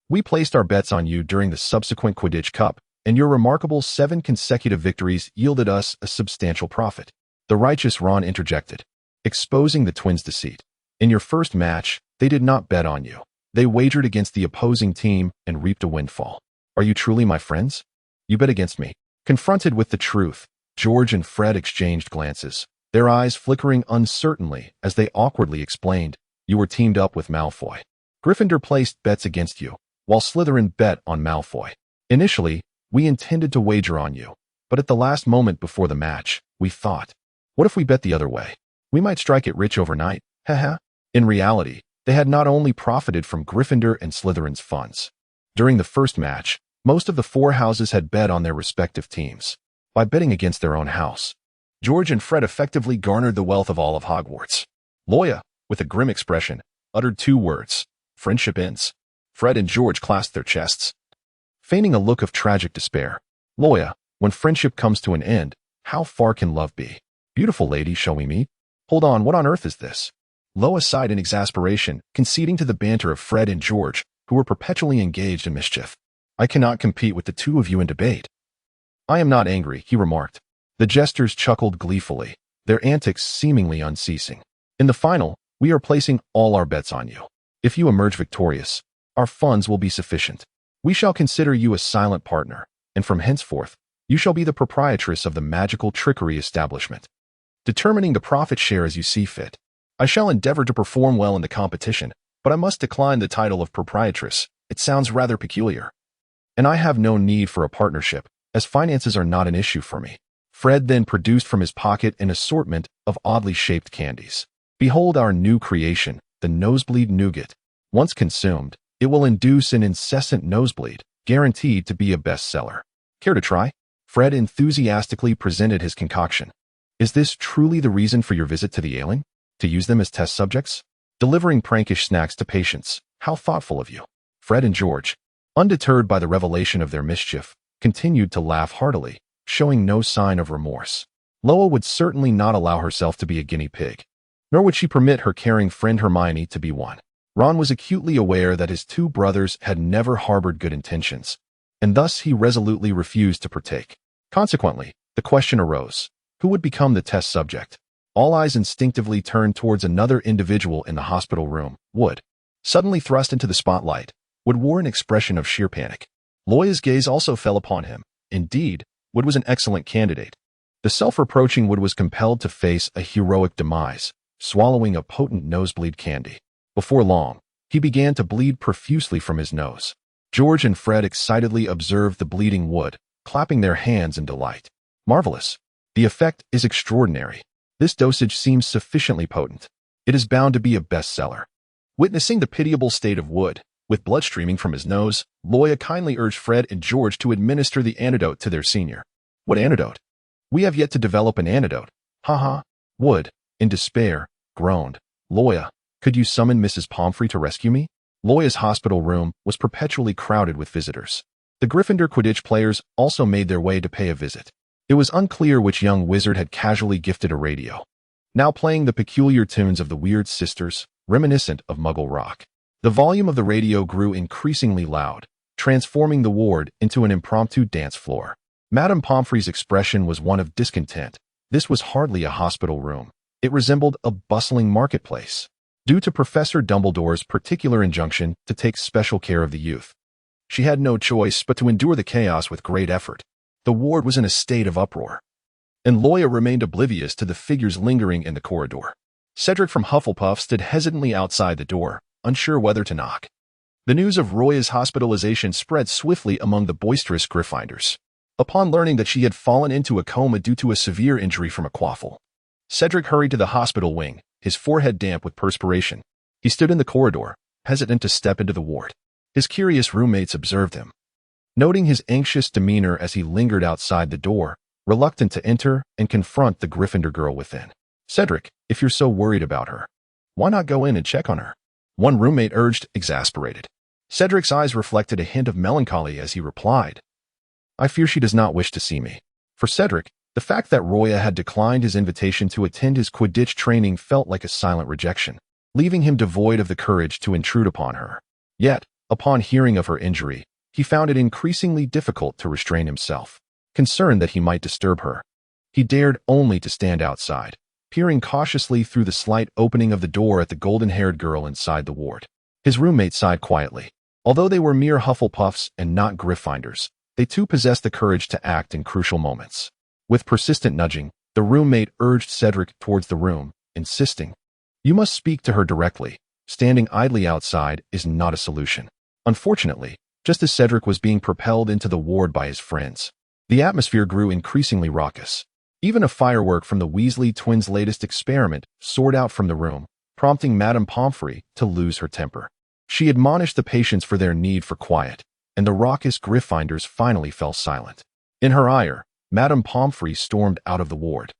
Speaker 1: We placed our bets on you during the subsequent Quidditch Cup, and your remarkable 7 consecutive victories yielded us a substantial profit." The righteous Ron interjected, exposing the twins' deceit. "In your first match, they did not bet on you. They wagered against the opposing team and reaped a windfall. Are you truly my friends? You bet against me." Confronted with the truth, George and Fred exchanged glances, their eyes flickering uncertainly as they awkwardly explained, "You were teamed up with Malfoy. Gryffindor placed bets against you, while Slytherin bet on Malfoy. Initially, we intended to wager on you, but at the last moment before the match, we thought, what if we bet the other way? We might strike it rich overnight, haha." In reality, they had not only profited from Gryffindor and Slytherin's funds. During the first match, most of the 4 houses had bet on their respective teams. By betting against their own house, George and Fred effectively garnered the wealth of all of Hogwarts. Loya, with a grim expression, uttered 2 words, "Friendship ends." Fred and George clasped their chests, feigning a look of tragic despair. "Loya, when friendship comes to an end, how far can love be? Beautiful lady, shall we meet? Hold on, what on earth is this?" Loya sighed in exasperation, conceding to the banter of Fred and George, who were perpetually engaged in mischief. "I cannot compete with the 2 of you in debate." "I am not angry," he remarked. The jesters chuckled gleefully, their antics seemingly unceasing. "In the final, we are placing all our bets on you. If you emerge victorious, our funds will be sufficient. We shall consider you a silent partner, and from henceforth, you shall be the proprietress of the magical trickery establishment, determining the profit share as you see fit. I shall endeavor to perform well in the competition, but I must decline the title of proprietress. It sounds rather peculiar. And I have no need for a partnership, as finances are not an issue for me." Fred then produced from his pocket an assortment of oddly shaped candies. "Behold our new creation, the nosebleed nougat. Once consumed, it will induce an incessant nosebleed, guaranteed to be a bestseller. Care to try?" Fred enthusiastically presented his concoction. "Is this truly the reason for your visit to the ailing? To use them as test subjects? Delivering prankish snacks to patients? How thoughtful of you." Fred and George, undeterred by the revelation of their mischief, continued to laugh heartily, showing no sign of remorse. Loya would certainly not allow herself to be a guinea pig, nor would she permit her caring friend Hermione to be one. Ron was acutely aware that his 2 brothers had never harbored good intentions, and thus he resolutely refused to partake. Consequently, the question arose, who would become the test subject? All eyes instinctively turned towards another individual in the hospital room. Wood, suddenly thrust into the spotlight, Wood wore an expression of sheer panic. Loya's gaze also fell upon him. Indeed, Wood was an excellent candidate. The self-reproaching Wood was compelled to face a heroic demise, swallowing a potent nosebleed candy. Before long, he began to bleed profusely from his nose. George and Fred excitedly observed the bleeding Wood, clapping their hands in delight. "Marvelous. The effect is extraordinary. This dosage seems sufficiently potent. It is bound to be a bestseller." Witnessing the pitiable state of Wood, with blood streaming from his nose, Loya kindly urged Fred and George to administer the antidote to their senior. "What antidote? We have yet to develop an antidote. Ha." Wood, in despair, groaned. "Loya, could you summon Mrs. Pomfrey to rescue me?" Loya's hospital room was perpetually crowded with visitors. The Gryffindor Quidditch players also made their way to pay a visit. It was unclear which young wizard had casually gifted a radio, now playing the peculiar tunes of the Weird Sisters, reminiscent of Muggle rock. The volume of the radio grew increasingly loud, transforming the ward into an impromptu dance floor. Madame Pomfrey's expression was one of discontent. This was hardly a hospital room. It resembled a bustling marketplace. due to Professor Dumbledore's particular injunction to take special care of the youth. She had no choice but to endure the chaos with great effort. The ward was in a state of uproar, and Loya remained oblivious to the figures lingering in the corridor. Cedric from Hufflepuff stood hesitantly outside the door, unsure whether to knock. The news of Roya's hospitalization spread swiftly among the boisterous Gryffindors. Upon learning that she had fallen into a coma due to a severe injury from a quaffle, Cedric hurried to the hospital wing, his forehead damp with perspiration. He stood in the corridor, hesitant to step into the ward. His curious roommates observed him, noting his anxious demeanor as he lingered outside the door, reluctant to enter and confront the Gryffindor girl within. "Cedric, if you're so worried about her, why not go in and check on her?" one roommate urged, exasperated. Cedric's eyes reflected a hint of melancholy as he replied, "I fear she does not wish to see me." For Cedric, the fact that Roya had declined his invitation to attend his Quidditch training felt like a silent rejection, leaving him devoid of the courage to intrude upon her. Yet, upon hearing of her injury, he found it increasingly difficult to restrain himself. Concerned that he might disturb her, he dared only to stand outside, peering cautiously through the slight opening of the door at the golden-haired girl inside the ward. His roommate sighed quietly. Although they were mere Hufflepuffs and not Gryffindors, they too possessed the courage to act in crucial moments. With persistent nudging, the roommate urged Cedric towards the room, insisting, "You must speak to her directly. Standing idly outside is not a solution." Unfortunately, just as Cedric was being propelled into the ward by his friends, the atmosphere grew increasingly raucous. Even a firework from the Weasley twins' latest experiment soared out from the room, prompting Madame Pomfrey to lose her temper. She admonished the patients for their need for quiet, and the raucous Gryffindors finally fell silent. In her ire, Madame Pomfrey stormed out of the ward,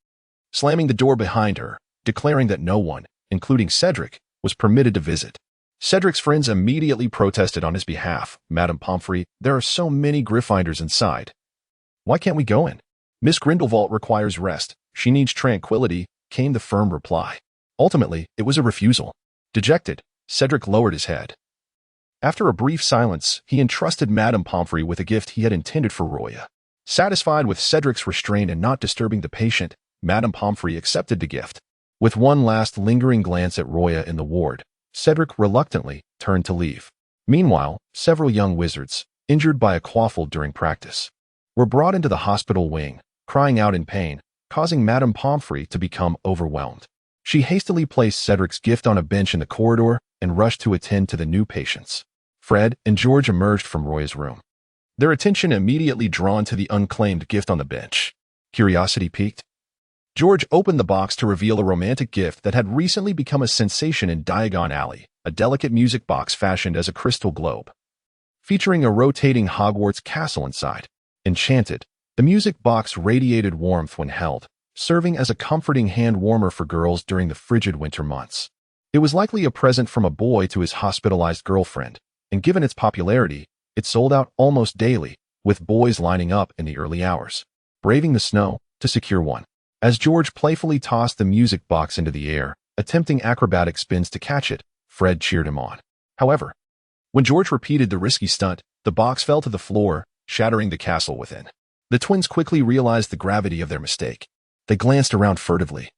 Speaker 1: slamming the door behind her, declaring that no one, including Cedric, was permitted to visit. Cedric's friends immediately protested on his behalf. "Madame Pomfrey, there are so many Gryffindors inside. Why can't we go in?" "Miss Grindelwald requires rest. She needs tranquility," came the firm reply. Ultimately, it was a refusal. Dejected, Cedric lowered his head. After a brief silence, he entrusted Madame Pomfrey with a gift he had intended for Roya. Satisfied with Cedric's restraint and not disturbing the patient, Madame Pomfrey accepted the gift. With one last lingering glance at Roya in the ward, Cedric reluctantly turned to leave. Meanwhile, several young wizards, injured by a quaffle during practice, were brought into the hospital wing, crying out in pain, causing Madame Pomfrey to become overwhelmed. She hastily placed Cedric's gift on a bench in the corridor and rushed to attend to the new patients. Fred and George emerged from Roya's room, their attention immediately drawn to the unclaimed gift on the bench. Curiosity piqued, George opened the box to reveal a romantic gift that had recently become a sensation in Diagon Alley, a delicate music box fashioned as a crystal globe, featuring a rotating Hogwarts castle inside. Enchanted, the music box radiated warmth when held, serving as a comforting hand warmer for girls during the frigid winter months. It was likely a present from a boy to his hospitalized girlfriend, and given its popularity, it sold out almost daily, with boys lining up in the early hours, braving the snow to secure one. As George playfully tossed the music box into the air, attempting acrobatic spins to catch it, Fred cheered him on. However, when George repeated the risky stunt, the box fell to the floor, shattering the castle within. The twins quickly realized the gravity of their mistake. They glanced around furtively,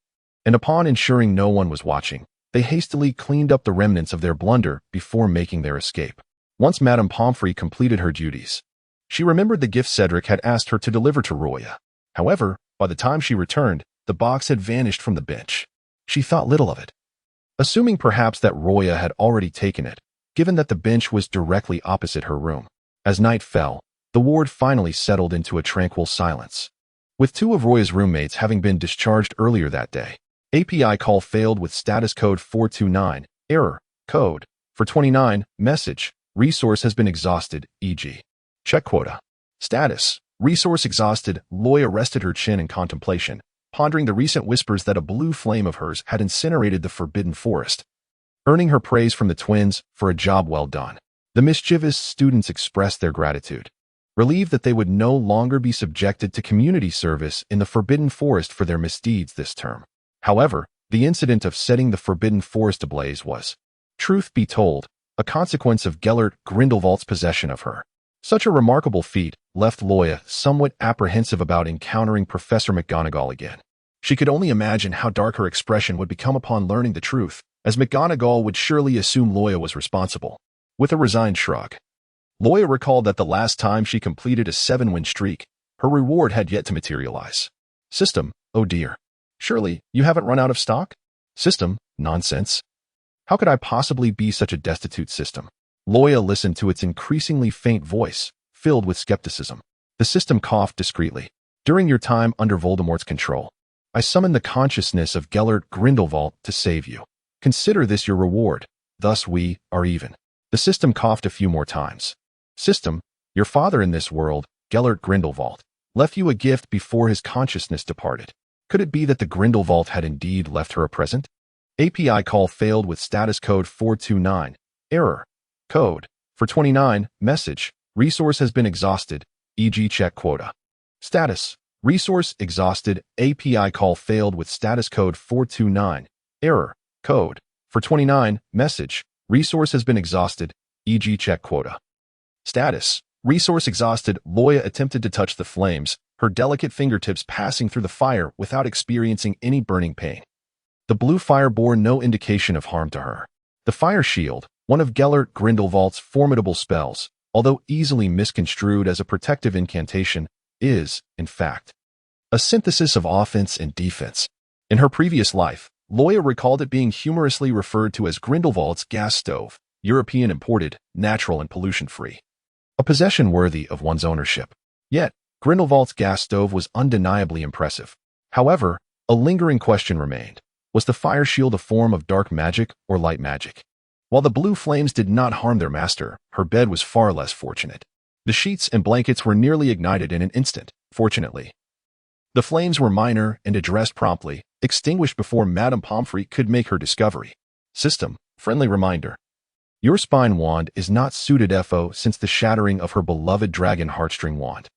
Speaker 1: and upon ensuring no one was watching, they hastily cleaned up the remnants of their blunder before making their escape. Once Madame Pomfrey completed her duties, she remembered the gift Cedric had asked her to deliver to Roya. However, by the time she returned, the box had vanished from the bench. She thought little of it, assuming perhaps that Roya had already taken it, given that the bench was directly opposite her room. As night fell, the ward finally settled into a tranquil silence. With two of Roya's roommates having been discharged earlier that day, API call failed with status code 429, error, code, for 29, message, resource has been exhausted, e.g. check quota. Status, resource exhausted. Loya rested her chin in contemplation, pondering the recent whispers that a blue flame of hers had incinerated the Forbidden Forest, earning her praise from the twins for a job well done. The mischievous students expressed their gratitude, relieved that they would no longer be subjected to community service in the Forbidden Forest for their misdeeds this term. However, the incident of setting the Forbidden Forest ablaze was, truth be told, a consequence of Gellert Grindelwald's possession of her. Such a remarkable feat left Loya somewhat apprehensive about encountering Professor McGonagall again. She could only imagine how dark her expression would become upon learning the truth, as McGonagall would surely assume Loya was responsible. With a resigned shrug, Loya recalled that the last time she completed a 7-win streak, her reward had yet to materialize. System, oh dear. Surely, you haven't run out of stock? System, nonsense. How could I possibly be such a destitute system? Loya listened to its increasingly faint voice, filled with skepticism. The system coughed discreetly. During your time under Voldemort's control, I summoned the consciousness of Gellert Grindelwald to save you. Consider this your reward. Thus we are even. The system coughed a few more times. System, your father in this world, Gellert Grindelwald, left you a gift before his consciousness departed. Could it be that the Grindelwald had indeed left her a present? API call failed with status code 429. Error. Code. For 29. Message. Resource has been exhausted. E.g. check quota. Status. Resource exhausted. API call failed with status code 429. Error. Code. For 29. Message. Resource has been exhausted. E.g. check quota. Status. Resource exhausted. Loya attempted to touch the flames, her delicate fingertips passing through the fire without experiencing any burning pain. The blue fire bore no indication of harm to her. The fire shield, one of Gellert Grindelwald's formidable spells, although easily misconstrued as a protective incantation, is, in fact, a synthesis of offense and defense. In her previous life, Loya recalled it being humorously referred to as Grindelwald's gas stove, European imported, natural and pollution-free. A possession worthy of one's ownership. Yet, Grindelwald's gas stove was undeniably impressive. However, a lingering question remained. Was the fire shield a form of dark magic or light magic? While the blue flames did not harm their master, her bed was far less fortunate. The sheets and blankets were nearly ignited in an instant, fortunately. The flames were minor and addressed promptly, extinguished before Madame Pomfrey could make her discovery. System, friendly reminder. Your spine wand is not suited FO since the shattering of her beloved dragon heartstring wand.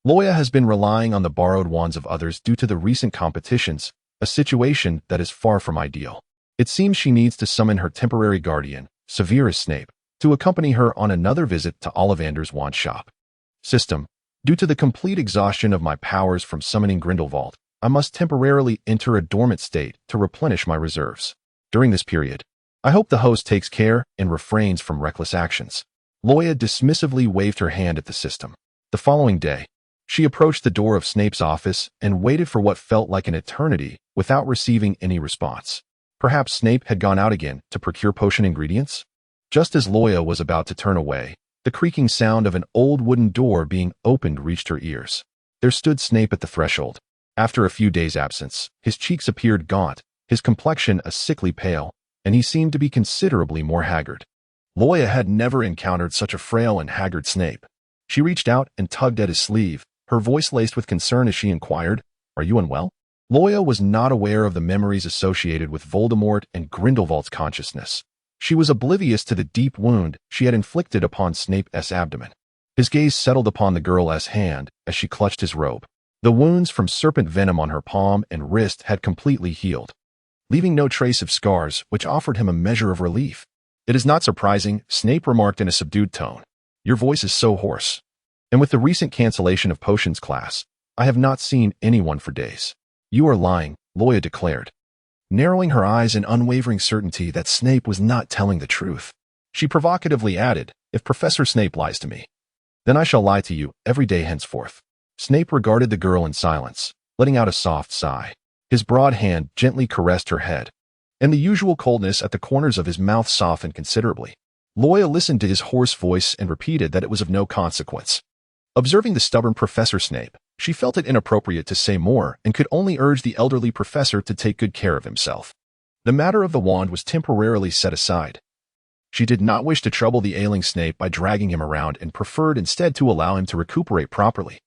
Speaker 1: Loya has been relying on the borrowed wands of others due to the recent competitions, a situation that is far from ideal. It seems she needs to summon her temporary guardian, Severus Snape, to accompany her on another visit to Ollivander's wand shop. System, due to the complete exhaustion of my powers from summoning Grindelwald, I must temporarily enter a dormant state to replenish my reserves. During this period, I hope the host takes care and refrains from reckless actions. Loya dismissively waved her hand at the system. The following day, she approached the door of Snape's office and waited for what felt like an eternity without receiving any response. Perhaps Snape had gone out again to procure potion ingredients? Just as Loya was about to turn away, the creaking sound of an old wooden door being opened reached her ears. There stood Snape at the threshold. After a few days' absence, his cheeks appeared gaunt, his complexion a sickly pale, and he seemed to be considerably more haggard. Loya had never encountered such a frail and haggard Snape. She reached out and tugged at his sleeve, her voice laced with concern as she inquired, "Are you unwell?" Loya was not aware of the memories associated with Voldemort and Grindelwald's consciousness. She was oblivious to the deep wound she had inflicted upon Snape's abdomen. His gaze settled upon the girl's hand as she clutched his robe. The wounds from serpent venom on her palm and wrist had completely healed, leaving no trace of scars, which offered him a measure of relief. "It is not surprising," Snape remarked in a subdued tone. "Your voice is so hoarse. And with the recent cancellation of potions class, I have not seen anyone for days." "You are lying," Loya declared, narrowing her eyes in unwavering certainty that Snape was not telling the truth. She provocatively added, "If Professor Snape lies to me, then I shall lie to you every day henceforth." Snape regarded the girl in silence, letting out a soft sigh. His broad hand gently caressed her head, and the usual coldness at the corners of his mouth softened considerably. Loya listened to his hoarse voice and repeated that it was of no consequence. Observing the stubborn Professor Snape, she felt it inappropriate to say more and could only urge the elderly professor to take good care of himself. The matter of the wand was temporarily set aside. She did not wish to trouble the ailing Snape by dragging him around and preferred instead to allow him to recuperate properly.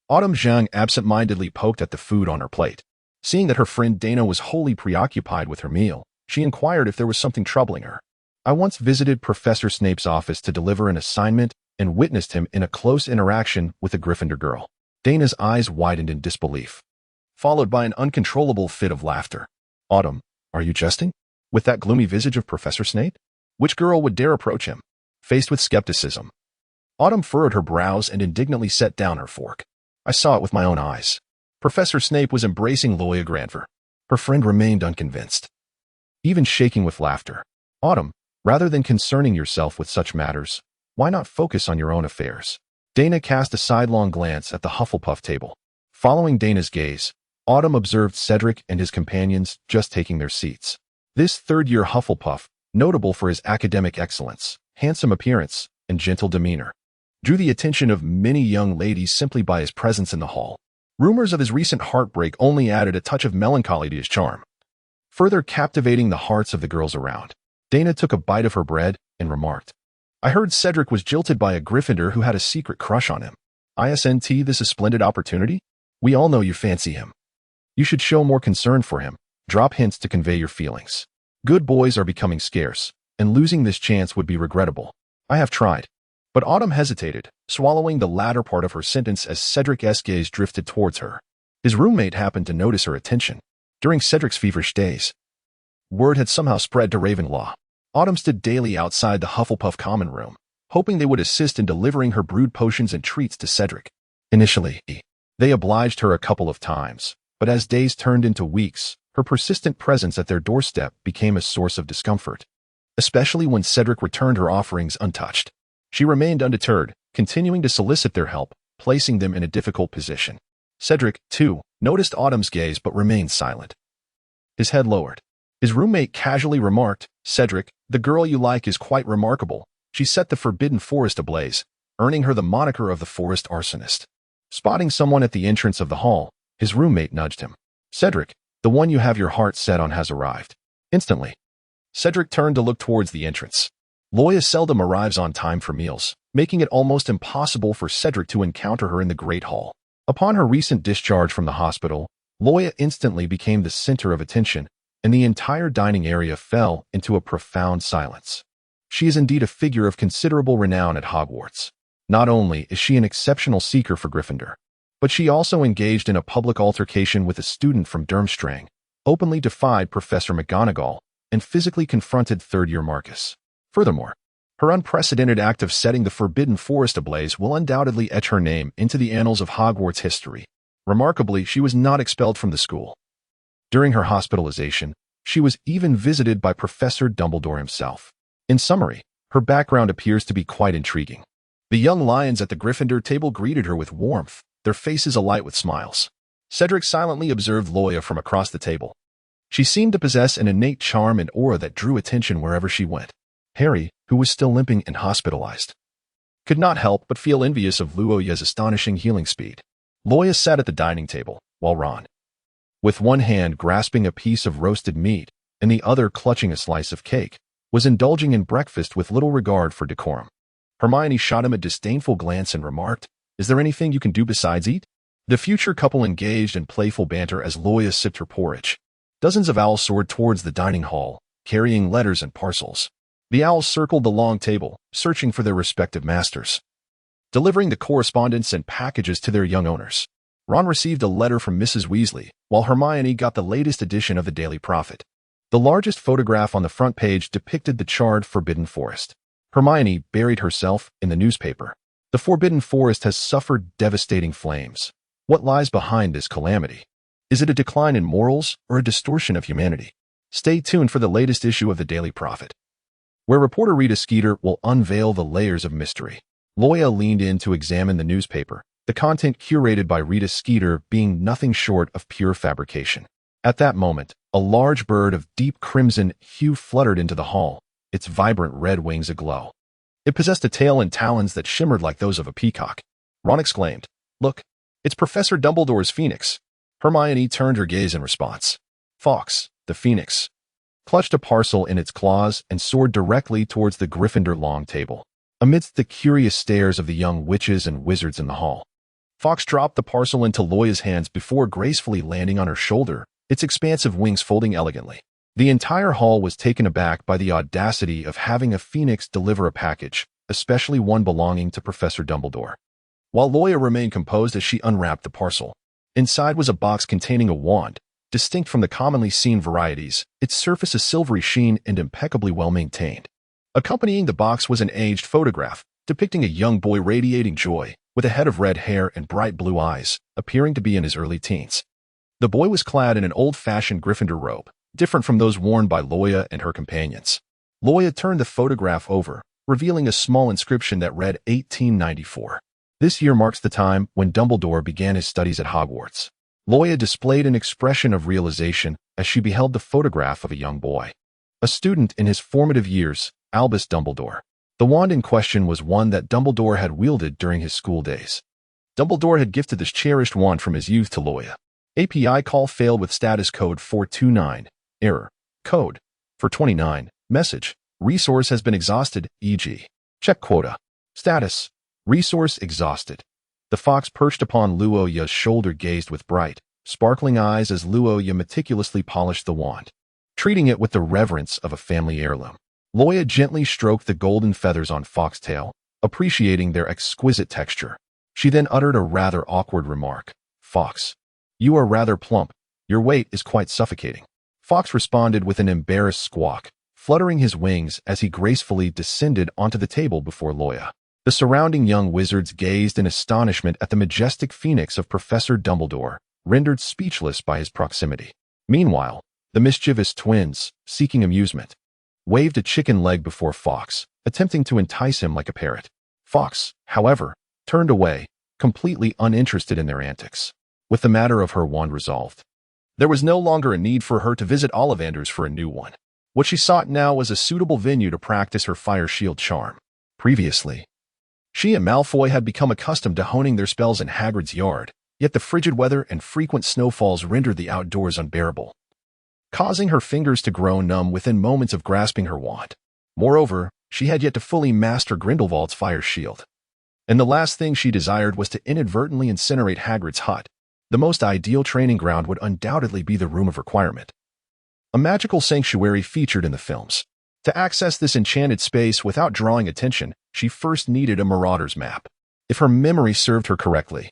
Speaker 1: Autumn Zhang absent-mindedly poked at the food on her plate. Seeing that her friend Dana was wholly preoccupied with her meal, she inquired if there was something troubling her. "I once visited Professor Snape's office to deliver an assignment and witnessed him in a close interaction with a Gryffindor girl." Dana's eyes widened in disbelief, followed by an uncontrollable fit of laughter. "Autumn, are you jesting? With that gloomy visage of Professor Snape? Which girl would dare approach him?" Faced with skepticism, Autumn furrowed her brows and indignantly set down her fork. "I saw it with my own eyes." Professor Snape was embracing Loya Granver. Her friend remained unconvinced. even shaking with laughter. Autumn, rather than concerning yourself with such matters, why not focus on your own affairs? Dana cast a sidelong glance at the Hufflepuff table. Following Dana's gaze, Autumn observed Cedric and his companions just taking their seats. This third-year Hufflepuff, notable for his academic excellence, handsome appearance, and gentle demeanor, drew the attention of many young ladies simply by his presence in the hall. Rumors of his recent heartbreak only added a touch of melancholy to his charm, further captivating the hearts of the girls around. Dana took a bite of her bread and remarked, "I heard Cedric was jilted by a Gryffindor who had a secret crush on him. Isn't this a splendid opportunity? We all know you fancy him. You should show more concern for him. Drop hints to convey your feelings. Good boys are becoming scarce, and losing this chance would be regrettable. I have tried." But Autumn hesitated, swallowing the latter part of her sentence as Cedric's gaze drifted towards her. His roommate happened to notice her attention. During Cedric's feverish days, word had somehow spread to Ravenclaw. Autumn stood daily outside the Hufflepuff common room, hoping they would assist in delivering her brewed potions and treats to Cedric. Initially, they obliged her a couple of times, but as days turned into weeks, her persistent presence at their doorstep became a source of discomfort, especially when Cedric returned her offerings untouched. She remained undeterred, continuing to solicit their help, placing them in a difficult position. Cedric, too, noticed Autumn's gaze but remained silent. His head lowered. His roommate casually remarked, "Cedric, the girl you like is quite remarkable. She set the Forbidden Forest ablaze, earning her the moniker of the Forest Arsonist." Spotting someone at the entrance of the hall, his roommate nudged him. "Cedric, the one you have your heart set on has arrived." Instantly, Cedric turned to look towards the entrance. Loya seldom arrives on time for meals, making it almost impossible for Cedric to encounter her in the Great Hall. Upon her recent discharge from the hospital, Loya instantly became the center of attention, and the entire dining area fell into a profound silence. She is indeed a figure of considerable renown at Hogwarts. Not only is she an exceptional seeker for Gryffindor, but she also engaged in a public altercation with a student from Durmstrang, openly defied Professor McGonagall, and physically confronted third-year Marcus. Furthermore, her unprecedented act of setting the Forbidden Forest ablaze will undoubtedly etch her name into the annals of Hogwarts history. Remarkably, she was not expelled from the school. During her hospitalization, she was even visited by Professor Dumbledore himself. In summary, her background appears to be quite intriguing. The young lions at the Gryffindor table greeted her with warmth, their faces alight with smiles. Cedric silently observed Loya from across the table. She seemed to possess an innate charm and aura that drew attention wherever she went. Harry, who was still limping and hospitalized, could not help but feel envious of Loya's astonishing healing speed. Loya sat at the dining table, while Ron, with one hand grasping a piece of roasted meat and the other clutching a slice of cake, was indulging in breakfast with little regard for decorum. Hermione shot him a disdainful glance and remarked, "Is there anything you can do besides eat?" The future couple engaged in playful banter as Loya sipped her porridge. Dozens of owls soared towards the dining hall, carrying letters and parcels. The owls circled the long table, searching for their respective masters, delivering the correspondence and packages to their young owners. Ron received a letter from Mrs. Weasley, while Hermione got the latest edition of the Daily Prophet. The largest photograph on the front page depicted the charred Forbidden Forest. Hermione buried herself in the newspaper. The Forbidden Forest has suffered devastating flames. What lies behind this calamity? Is it a decline in morals or a distortion of humanity? Stay tuned for the latest issue of the Daily Prophet, where reporter Rita Skeeter will unveil the layers of mystery. Loya leaned in to examine the newspaper, the content curated by Rita Skeeter being nothing short of pure fabrication. At that moment, a large bird of deep crimson hue fluttered into the hall, its vibrant red wings aglow. It possessed a tail and talons that shimmered like those of a peacock. Ron exclaimed, "Look, it's Professor Dumbledore's phoenix." Hermione turned her gaze in response. Fawkes, the phoenix, clutched a parcel in its claws and soared directly towards the Gryffindor long table. Amidst the curious stares of the young witches and wizards in the hall, Fawkes dropped the parcel into Loya's hands before gracefully landing on her shoulder, its expansive wings folding elegantly. The entire hall was taken aback by the audacity of having a phoenix deliver a package, especially one belonging to Professor Dumbledore. While Loya remained composed as she unwrapped the parcel, inside was a box containing a wand, distinct from the commonly seen varieties, its surface a silvery sheen and impeccably well-maintained. Accompanying the box was an aged photograph, depicting a young boy radiating joy, with a head of red hair and bright blue eyes, appearing to be in his early teens. The boy was clad in an old-fashioned Gryffindor robe, different from those worn by Loya and her companions. Loya turned the photograph over, revealing a small inscription that read 1894. This year marks the time when Dumbledore began his studies at Hogwarts. Loya displayed an expression of realization as she beheld the photograph of a young boy. A student in his formative years, Albus Dumbledore. The wand in question was one that Dumbledore had wielded during his school days. Dumbledore had gifted this cherished wand from his youth to Loya. API call failed with status code 429. Error. Code. 429. Message. Resource has been exhausted, e.g. Check quota. Status. Resource exhausted. The fox perched upon Luoya's shoulder gazed with bright, sparkling eyes as Luoya meticulously polished the wand, treating it with the reverence of a family heirloom. Loya gently stroked the golden feathers on Foxtail, appreciating their exquisite texture. She then uttered a rather awkward remark. Fox, you are rather plump. Your weight is quite suffocating. Fox responded with an embarrassed squawk, fluttering his wings as he gracefully descended onto the table before Loya. The surrounding young wizards gazed in astonishment at the majestic phoenix of Professor Dumbledore, rendered speechless by his proximity. Meanwhile, the mischievous twins, seeking amusement, waved a chicken leg before Fox, attempting to entice him like a parrot. Fox, however, turned away, completely uninterested in their antics. With the matter of her wand resolved, there was no longer a need for her to visit Ollivanders for a new one. What she sought now was a suitable venue to practice her fire shield charm. Previously, she and Malfoy had become accustomed to honing their spells in Hagrid's yard, yet the frigid weather and frequent snowfalls rendered the outdoors unbearable, causing her fingers to grow numb within moments of grasping her wand. Moreover, she had yet to fully master Grindelwald's fire shield. And the last thing she desired was to inadvertently incinerate Hagrid's hut. The most ideal training ground would undoubtedly be the Room of Requirement, a magical sanctuary featured in the films. To access this enchanted space without drawing attention, she first needed a Marauder's map. If her memory served her correctly,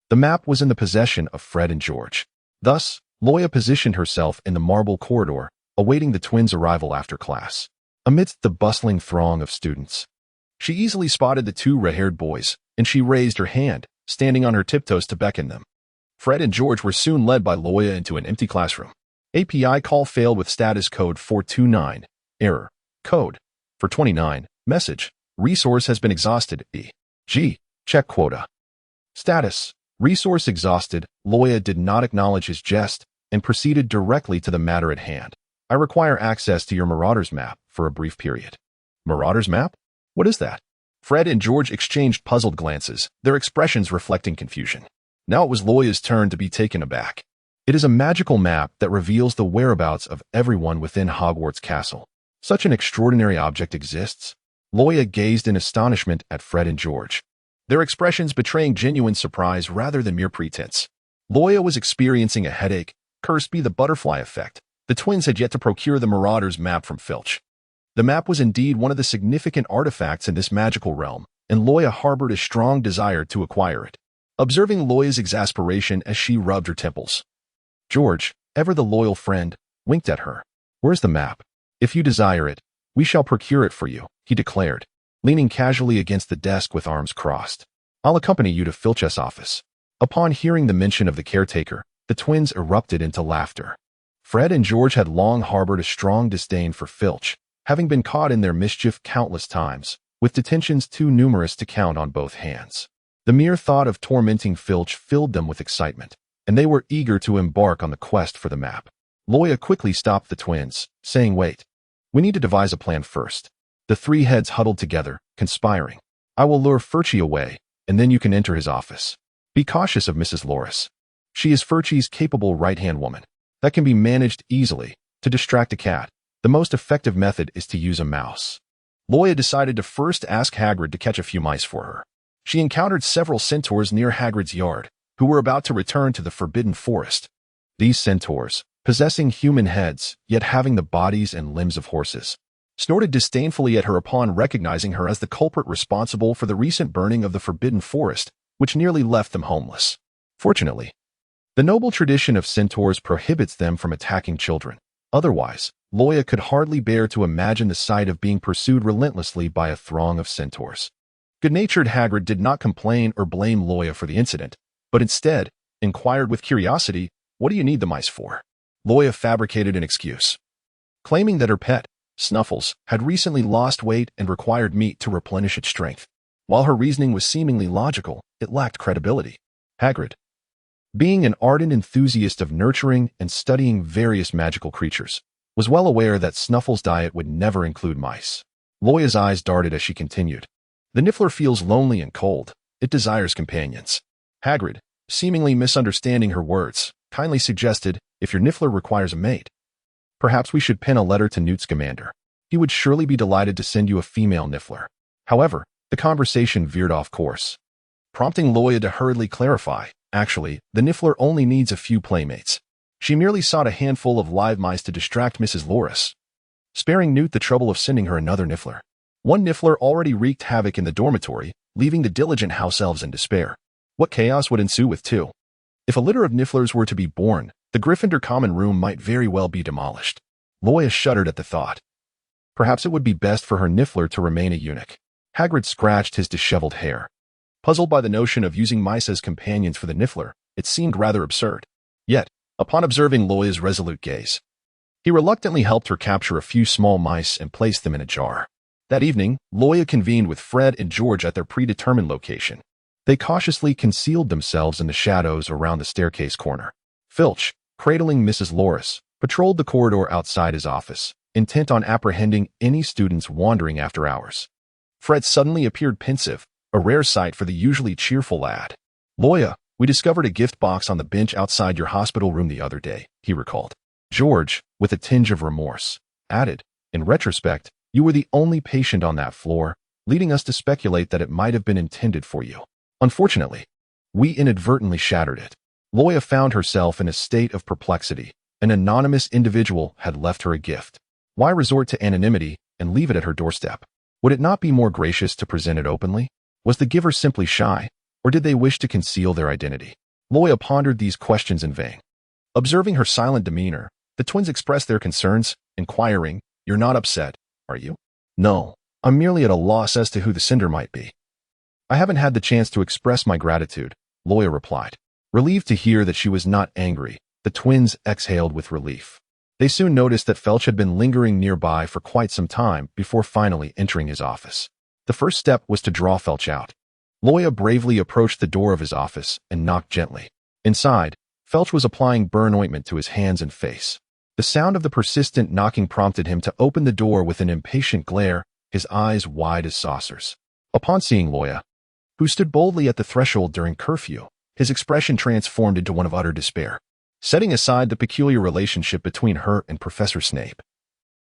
Speaker 1: the map was in the possession of Fred and George. Thus, Loya positioned herself in the marble corridor, awaiting the twins' arrival after class. Amidst the bustling throng of students, she easily spotted the two red-haired boys, and she raised her hand, standing on her tiptoes to beckon them. Fred and George were soon led by Loya into an empty classroom. API call failed with status code 429. Error. Code. 429. Message. Resource has been exhausted, e.g. Check quota. Status. Resource exhausted. Loya did not acknowledge his jest and proceeded directly to the matter at hand. I require access to your Marauder's map for a brief period. Marauder's map? What is that? Fred and George exchanged puzzled glances, their expressions reflecting confusion. Now it was Loya's turn to be taken aback. It is a magical map that reveals the whereabouts of everyone within Hogwarts Castle. Such an extraordinary object exists? Loya gazed in astonishment at Fred and George, their expressions betraying genuine surprise rather than mere pretense. Loya was experiencing a headache, cursed be the butterfly effect. The twins had yet to procure the Marauder's map from Filch. The map was indeed one of the significant artifacts in this magical realm, and Loya harbored a strong desire to acquire it. Observing Loya's exasperation as she rubbed her temples, George, ever the loyal friend, winked at her. Where's the map? If you desire it, we shall procure it for you, he declared, leaning casually against the desk with arms crossed. I'll accompany you to Filch's office. Upon hearing the mention of the caretaker, the twins erupted into laughter. Fred and George had long harbored a strong disdain for Filch, having been caught in their mischief countless times, with detentions too numerous to count on both hands. The mere thought of tormenting Filch filled them with excitement, and they were eager to embark on the quest for the map. Loya quickly stopped the twins, saying, "Wait. We need to devise a plan first." The three heads huddled together, conspiring. "I will lure Furchie away, and then you can enter his office. Be cautious of Mrs. Loris. She is Furchie's capable right-hand woman. That can be managed easily. To distract a cat, the most effective method is to use a mouse." Loya decided to first ask Hagrid to catch a few mice for her. She encountered several centaurs near Hagrid's yard, who were about to return to the Forbidden Forest. These centaurs, possessing human heads, yet having the bodies and limbs of horses, snorted disdainfully at her upon recognizing her as the culprit responsible for the recent burning of the Forbidden Forest, which nearly left them homeless. Fortunately, the noble tradition of centaurs prohibits them from attacking children. Otherwise, Loya could hardly bear to imagine the sight of being pursued relentlessly by a throng of centaurs. Good-natured Hagrid did not complain or blame Loya for the incident, but instead inquired with curiosity, "What do you need the mice for?" Loya fabricated an excuse, claiming that her pet, Snuffles, had recently lost weight and required meat to replenish its strength. While her reasoning was seemingly logical, it lacked credibility. Hagrid, being an ardent enthusiast of nurturing and studying various magical creatures, was well aware that Snuffles' diet would never include mice. Loya's eyes darted as she continued. The Niffler feels lonely and cold. It desires companions. Hagrid, seemingly misunderstanding her words, kindly suggested, if your Niffler requires a mate, perhaps we should pen a letter to Newt Scamander. He would surely be delighted to send you a female Niffler. However, the conversation veered off course, prompting Loya to hurriedly clarify, actually, the Niffler only needs a few playmates. She merely sought a handful of live mice to distract Mrs. Loris, sparing Newt the trouble of sending her another Niffler. One Niffler already wreaked havoc in the dormitory, leaving the diligent house elves in despair. What chaos would ensue with two? If a litter of Nifflers were to be born, the Gryffindor common room might very well be demolished. Loya shuddered at the thought. Perhaps it would be best for her Niffler to remain a eunuch. Hagrid scratched his disheveled hair. Puzzled by the notion of using mice as companions for the Niffler, it seemed rather absurd. Yet, upon observing Loya's resolute gaze, he reluctantly helped her capture a few small mice and place them in a jar. That evening, Loya convened with Fred and George at their predetermined location. They cautiously concealed themselves in the shadows around the staircase corner. Filch, cradling Mrs. Loris, patrolled the corridor outside his office, intent on apprehending any students wandering after hours. Fred suddenly appeared pensive, a rare sight for the usually cheerful lad. Loya, we discovered a gift box on the bench outside your hospital room the other day, he recalled. George, with a tinge of remorse, added, in retrospect, you were the only patient on that floor, leading us to speculate that it might have been intended for you. Unfortunately, we inadvertently shattered it. Loya found herself in a state of perplexity. An anonymous individual had left her a gift. Why resort to anonymity and leave it at her doorstep? Would it not be more gracious to present it openly? Was the giver simply shy, or did they wish to conceal their identity? Loya pondered these questions in vain. Observing her silent demeanor, the twins expressed their concerns, inquiring, "You're not upset, are you?" "No, I'm merely at a loss as to who the sender might be." "I haven't had the chance to express my gratitude," Loya replied. Relieved to hear that she was not angry, the twins exhaled with relief. They soon noticed that Filch had been lingering nearby for quite some time before finally entering his office. The first step was to draw Filch out. Loya bravely approached the door of his office and knocked gently. Inside, Filch was applying burn ointment to his hands and face. The sound of the persistent knocking prompted him to open the door with an impatient glare, his eyes wide as saucers. Upon seeing Loya, who stood boldly at the threshold during curfew, his expression transformed into one of utter despair. Setting aside the peculiar relationship between her and Professor Snape,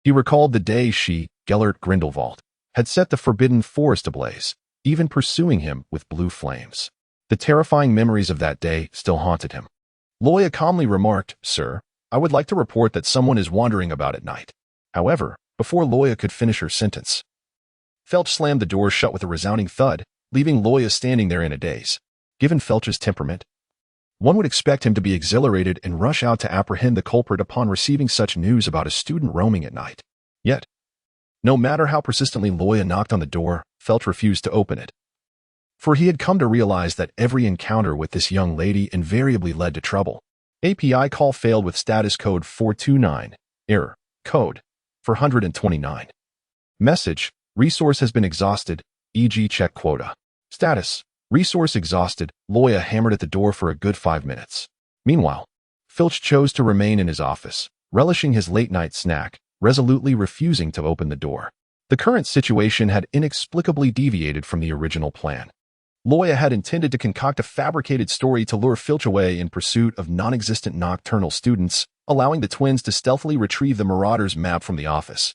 Speaker 1: he recalled the day she, Gellert Grindelwald, had set the forbidden forest ablaze, even pursuing him with blue flames. The terrifying memories of that day still haunted him. Loya calmly remarked, "Sir, I would like to report that someone is wandering about at night." However, before Loya could finish her sentence, Filch slammed the door shut with a resounding thud, leaving Loya standing there in a daze. Given Filch's temperament, one would expect him to be exhilarated and rush out to apprehend the culprit upon receiving such news about a student roaming at night. Yet, no matter how persistently Loya knocked on the door, Filch refused to open it. For he had come to realize that every encounter with this young lady invariably led to trouble. API call failed with status code 429. Error. Code 429. Message. Resource has been exhausted, e.g. check quota. Status. Resource exhausted. Loya hammered at the door for a good 5 minutes. Meanwhile, Filch chose to remain in his office, relishing his late-night snack, resolutely refusing to open the door. The current situation had inexplicably deviated from the original plan. Loya had intended to concoct a fabricated story to lure Filch away in pursuit of non-existent nocturnal students, allowing the twins to stealthily retrieve the Marauder's map from the office.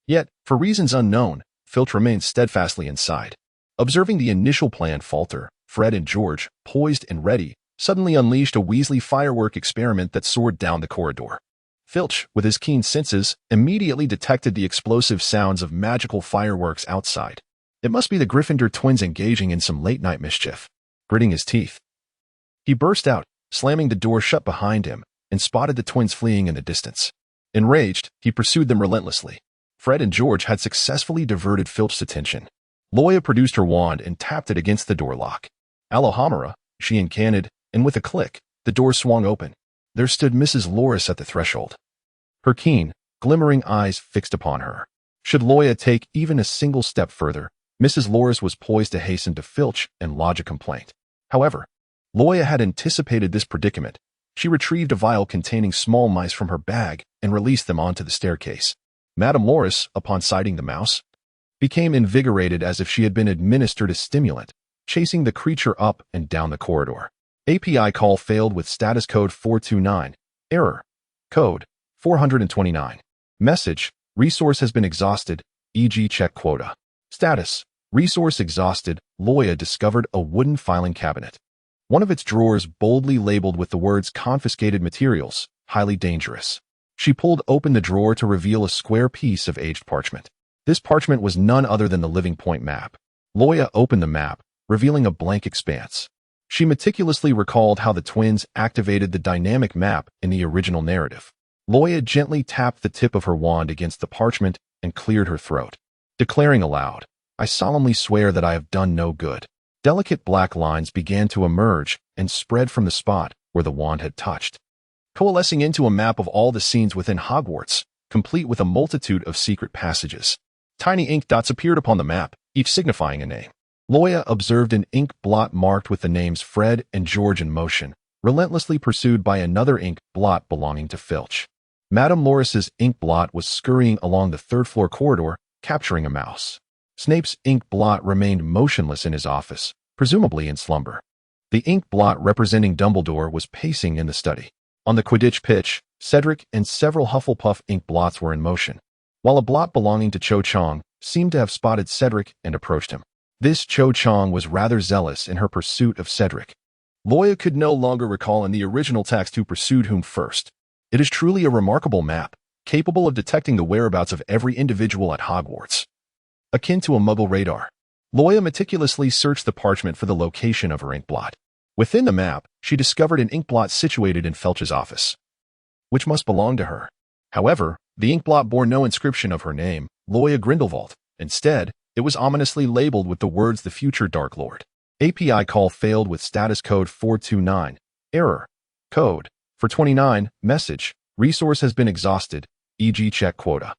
Speaker 1: Yet, for reasons unknown, Filch remained steadfastly inside. Observing the initial plan falter, Fred and George, poised and ready, suddenly unleashed a Weasley firework experiment that soared down the corridor. Filch, with his keen senses, immediately detected the explosive sounds of magical fireworks outside. It must be the Gryffindor twins engaging in some late-night mischief. Gritting his teeth, he burst out, slamming the door shut behind him, and spotted the twins fleeing in the distance. Enraged, he pursued them relentlessly. Fred and George had successfully diverted Filch's attention. Loya produced her wand and tapped it against the door lock. Alohomora, she incanted, and with a click, the door swung open. there stood Mrs. Loris at the threshold, her keen, glimmering eyes fixed upon her. Should Loya take even a single step further, Mrs. Loris was poised to hasten to Filch and lodge a complaint. However, Loya had anticipated this predicament. She retrieved a vial containing small mice from her bag and released them onto the staircase. Madame Loris, upon sighting the mouse, became invigorated as if she had been administered a stimulant, chasing the creature up and down the corridor. API call failed with status code 429. Error. Code 429. Message. Resource has been exhausted, e.g. check quota. Status. Resource exhausted. Loya discovered a wooden filing cabinet. One of its drawers boldly labeled with the words confiscated materials, highly dangerous. She pulled open the drawer to reveal a square piece of aged parchment. This parchment was none other than the Living Point map. Loya opened the map, revealing a blank expanse. She meticulously recalled how the twins activated the dynamic map in the original narrative. Loya gently tapped the tip of her wand against the parchment and cleared her throat, declaring aloud, "I solemnly swear that I have done no good." Delicate black lines began to emerge and spread from the spot where the wand had touched, coalescing into a map of all the scenes within Hogwarts, complete with a multitude of secret passages. Tiny ink dots appeared upon the map, each signifying a name. Loya observed an ink blot marked with the names Fred and George in motion, relentlessly pursued by another ink blot belonging to Filch. Madame Loris's ink blot was scurrying along the third-floor corridor, capturing a mouse. Snape's ink blot remained motionless in his office, presumably in slumber. The ink blot representing Dumbledore was pacing in the study. On the Quidditch pitch, Cedric and several Hufflepuff ink blots were in motion, while a blot belonging to Cho Chang seemed to have spotted Cedric and approached him. This Cho Chang was rather zealous in her pursuit of Cedric. Loya could no longer recall in the original text who pursued whom first. It is truly a remarkable map, capable of detecting the whereabouts of every individual at Hogwarts. Akin to a Muggle radar, Loya meticulously searched the parchment for the location of her ink blot. Within the map, she discovered an ink blot situated in Filch's office, which must belong to her. However, the ink blot bore no inscription of her name, Loya Grindelwald. Instead, it was ominously labeled with the words the future Dark Lord. API call failed with status code 429. Error. Code 429. Message. Resource has been exhausted, e.g. check quota.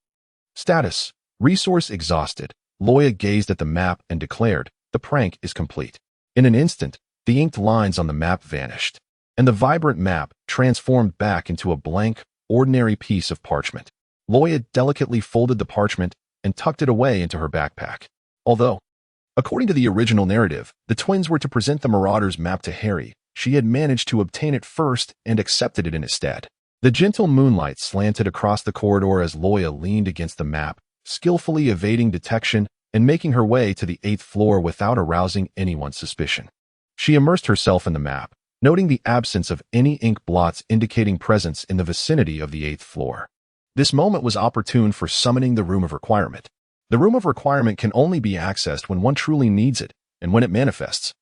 Speaker 1: Status. Resource exhausted. Loya gazed at the map and declared, "The prank is complete." In an instant, the inked lines on the map vanished, and the vibrant map transformed back into a blank, ordinary piece of parchment. Loya delicately folded the parchment and tucked it away into her backpack. Although, according to the original narrative, the twins were to present the Marauder's map to Harry, she had managed to obtain it first and accepted it in his stead. The gentle moonlight slanted across the corridor as Loya leaned against the map, skillfully evading detection and making her way to the 8th floor without arousing anyone's suspicion. She immersed herself in the map, noting the absence of any ink blots indicating presence in the vicinity of the 8th floor. This moment was opportune for summoning the Room of Requirement. The Room of Requirement can only be accessed when one truly needs it, and when it manifests,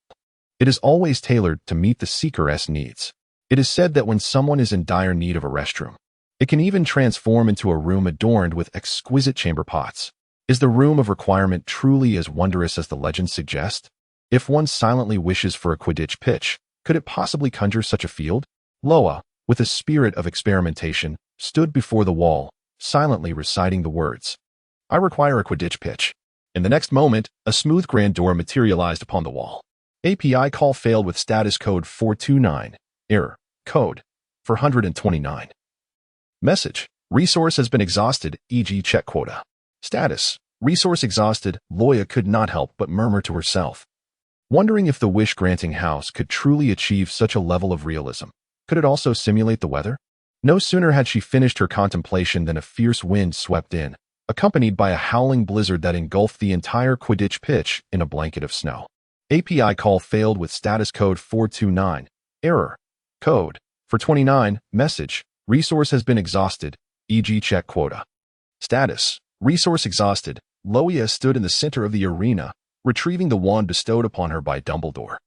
Speaker 1: it is always tailored to meet the seeker's needs. It is said that when someone is in dire need of a restroom, it can even transform into a room adorned with exquisite chamber pots. Is the Room of Requirement truly as wondrous as the legends suggest? If one silently wishes for a Quidditch pitch, could it possibly conjure such a field? Loya, with a spirit of experimentation, stood before the wall, silently reciting the words, "I require a Quidditch pitch." In the next moment, a smooth grand door materialized upon the wall. API call failed with status code 429. Error. Code 429. Message. Resource has been exhausted, e.g. check quota. Status. Resource exhausted. Loya could not help but murmur to herself, wondering if the wish-granting house could truly achieve such a level of realism. Could it also simulate the weather? No sooner had she finished her contemplation than a fierce wind swept in, accompanied by a howling blizzard that engulfed the entire Quidditch pitch in a blanket of snow. API call failed with status code 429. Error. Code 429. Message. Resource has been exhausted, e.g. check quota. Status. Resource exhausted. Loya stood in the center of the arena, retrieving the wand bestowed upon her by Dumbledore.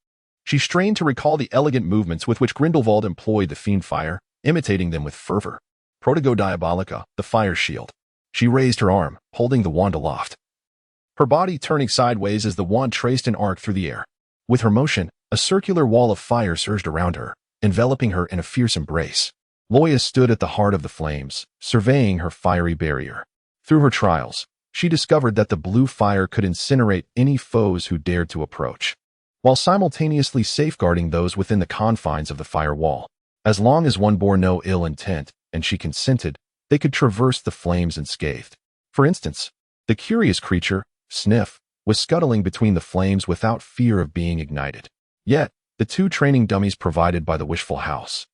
Speaker 1: She strained to recall the elegant movements with which Grindelwald employed the fiend fire, imitating them with fervor. Protego Diabolica, the fire shield. She raised her arm, holding the wand aloft, her body turning sideways as the wand traced an arc through the air. With her motion, a circular wall of fire surged around her, enveloping her in a fierce embrace. Loya stood at the heart of the flames, surveying her fiery barrier. Through her trials, she discovered that the blue fire could incinerate any foes who dared to approach, while simultaneously safeguarding those within the confines of the firewall. As long as one bore no ill intent, and she consented, they could traverse the flames unscathed. For instance, the curious creature, Sniff, was scuttling between the flames without fear of being ignited. Yet, the two training dummies provided by the Wishful House,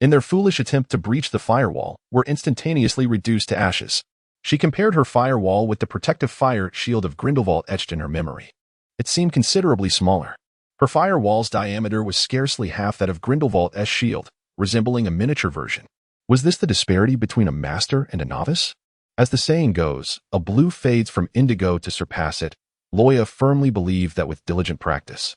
Speaker 1: in their foolish attempt to breach the firewall, were instantaneously reduced to ashes. She compared her firewall with the protective fire shield of Grindelwald etched in her memory. It seemed considerably smaller. Her firewall's diameter was scarcely half that of Grindelwald's shield, resembling a miniature version. Was this the disparity between a master and a novice? As the saying goes, a blue fades from indigo to surpass it. Loya firmly believed that with diligent practice,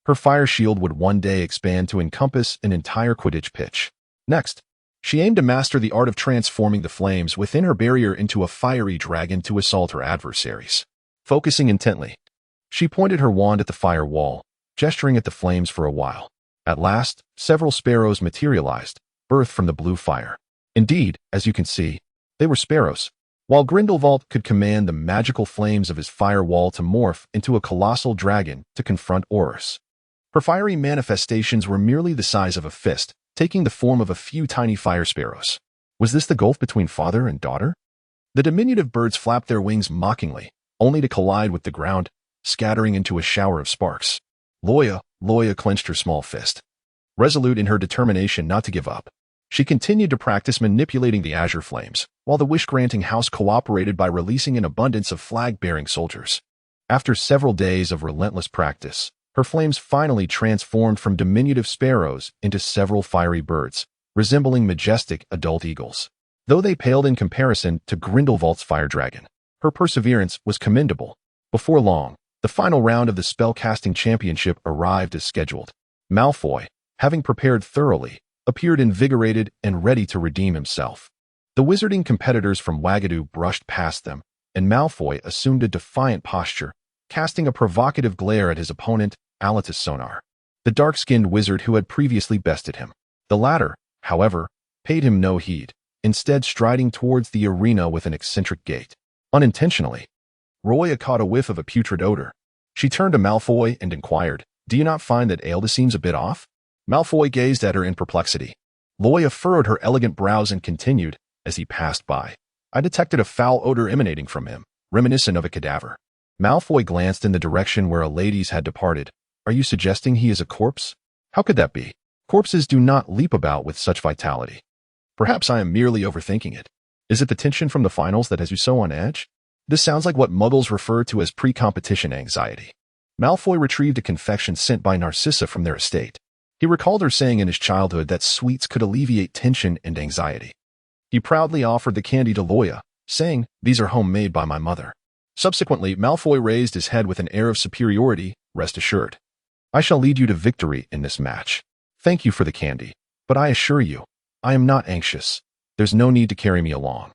Speaker 1: her fire shield would one day expand to encompass an entire Quidditch pitch. Next, she aimed to master the art of transforming the flames within her barrier into a fiery dragon to assault her adversaries. Focusing intently, she pointed her wand at the fire wall, gesturing at the flames for a while. At last, several sparrows materialized, birthed from the blue fire. Indeed, as you can see, they were sparrows. While Grindelwald could command the magical flames of his firewall to morph into a colossal dragon to confront Aurors, her fiery manifestations were merely the size of a fist, taking the form of a few tiny fire sparrows. Was this the gulf between father and daughter? The diminutive birds flapped their wings mockingly, only to collide with the ground, scattering into a shower of sparks. Loya clenched her small fist, resolute in her determination not to give up. She continued to practice manipulating the azure flames, while the wish-granting house cooperated by releasing an abundance of flag-bearing soldiers. After several days of relentless practice, her flames finally transformed from diminutive sparrows into several fiery birds, resembling majestic adult eagles. Though they paled in comparison to Grindelwald's fire dragon, her perseverance was commendable. Before long, the final round of the spellcasting championship arrived as scheduled. Malfoy, having prepared thoroughly, appeared invigorated and ready to redeem himself. The wizarding competitors from Wagadu brushed past them, and Malfoy assumed a defiant posture, casting a provocative glare at his opponent, Alatus Sonar, the dark-skinned wizard who had previously bested him. The latter, however, paid him no heed, instead striding towards the arena with an eccentric gait. Unintentionally, Roya caught a whiff of a putrid odor. She turned to Malfoy and inquired, "Do you not find that Aelda seems a bit off?" Malfoy gazed at her in perplexity. Loya furrowed her elegant brows and continued, as he passed by, "I detected a foul odor emanating from him, reminiscent of a cadaver." Malfoy glanced in the direction where a lady's had departed. "Are you suggesting he is a corpse? How could that be? Corpses do not leap about with such vitality." "Perhaps I am merely overthinking it. Is it the tension from the finals that has you so on edge? This sounds like what Muggles refer to as pre-competition anxiety." Malfoy retrieved a confection sent by Narcissa from their estate. He recalled her saying in his childhood that sweets could alleviate tension and anxiety. He proudly offered the candy to Loya, saying, "These are homemade by my mother." Subsequently, Malfoy raised his head with an air of superiority. "Rest assured, I shall lead you to victory in this match. Thank you for the candy, but I assure you, I am not anxious. There's no need to carry me along."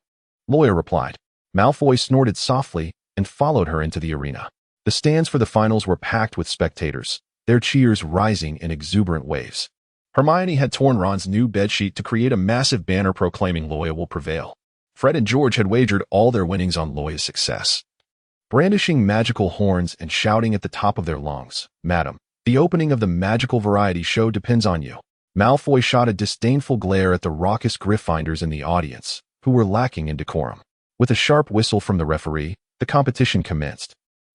Speaker 1: Loya replied. Malfoy snorted softly and followed her into the arena. The stands for the finals were packed with spectators, their cheers rising in exuberant waves. Hermione had torn Ron's new bedsheet to create a massive banner proclaiming Loya will prevail. Fred and George had wagered all their winnings on Loya's success, brandishing magical horns and shouting at the top of their lungs, "Madam, the opening of the magical variety show depends on you." Malfoy shot a disdainful glare at the raucous Gryffindors in the audience, who were lacking in decorum. With a sharp whistle from the referee, the competition commenced.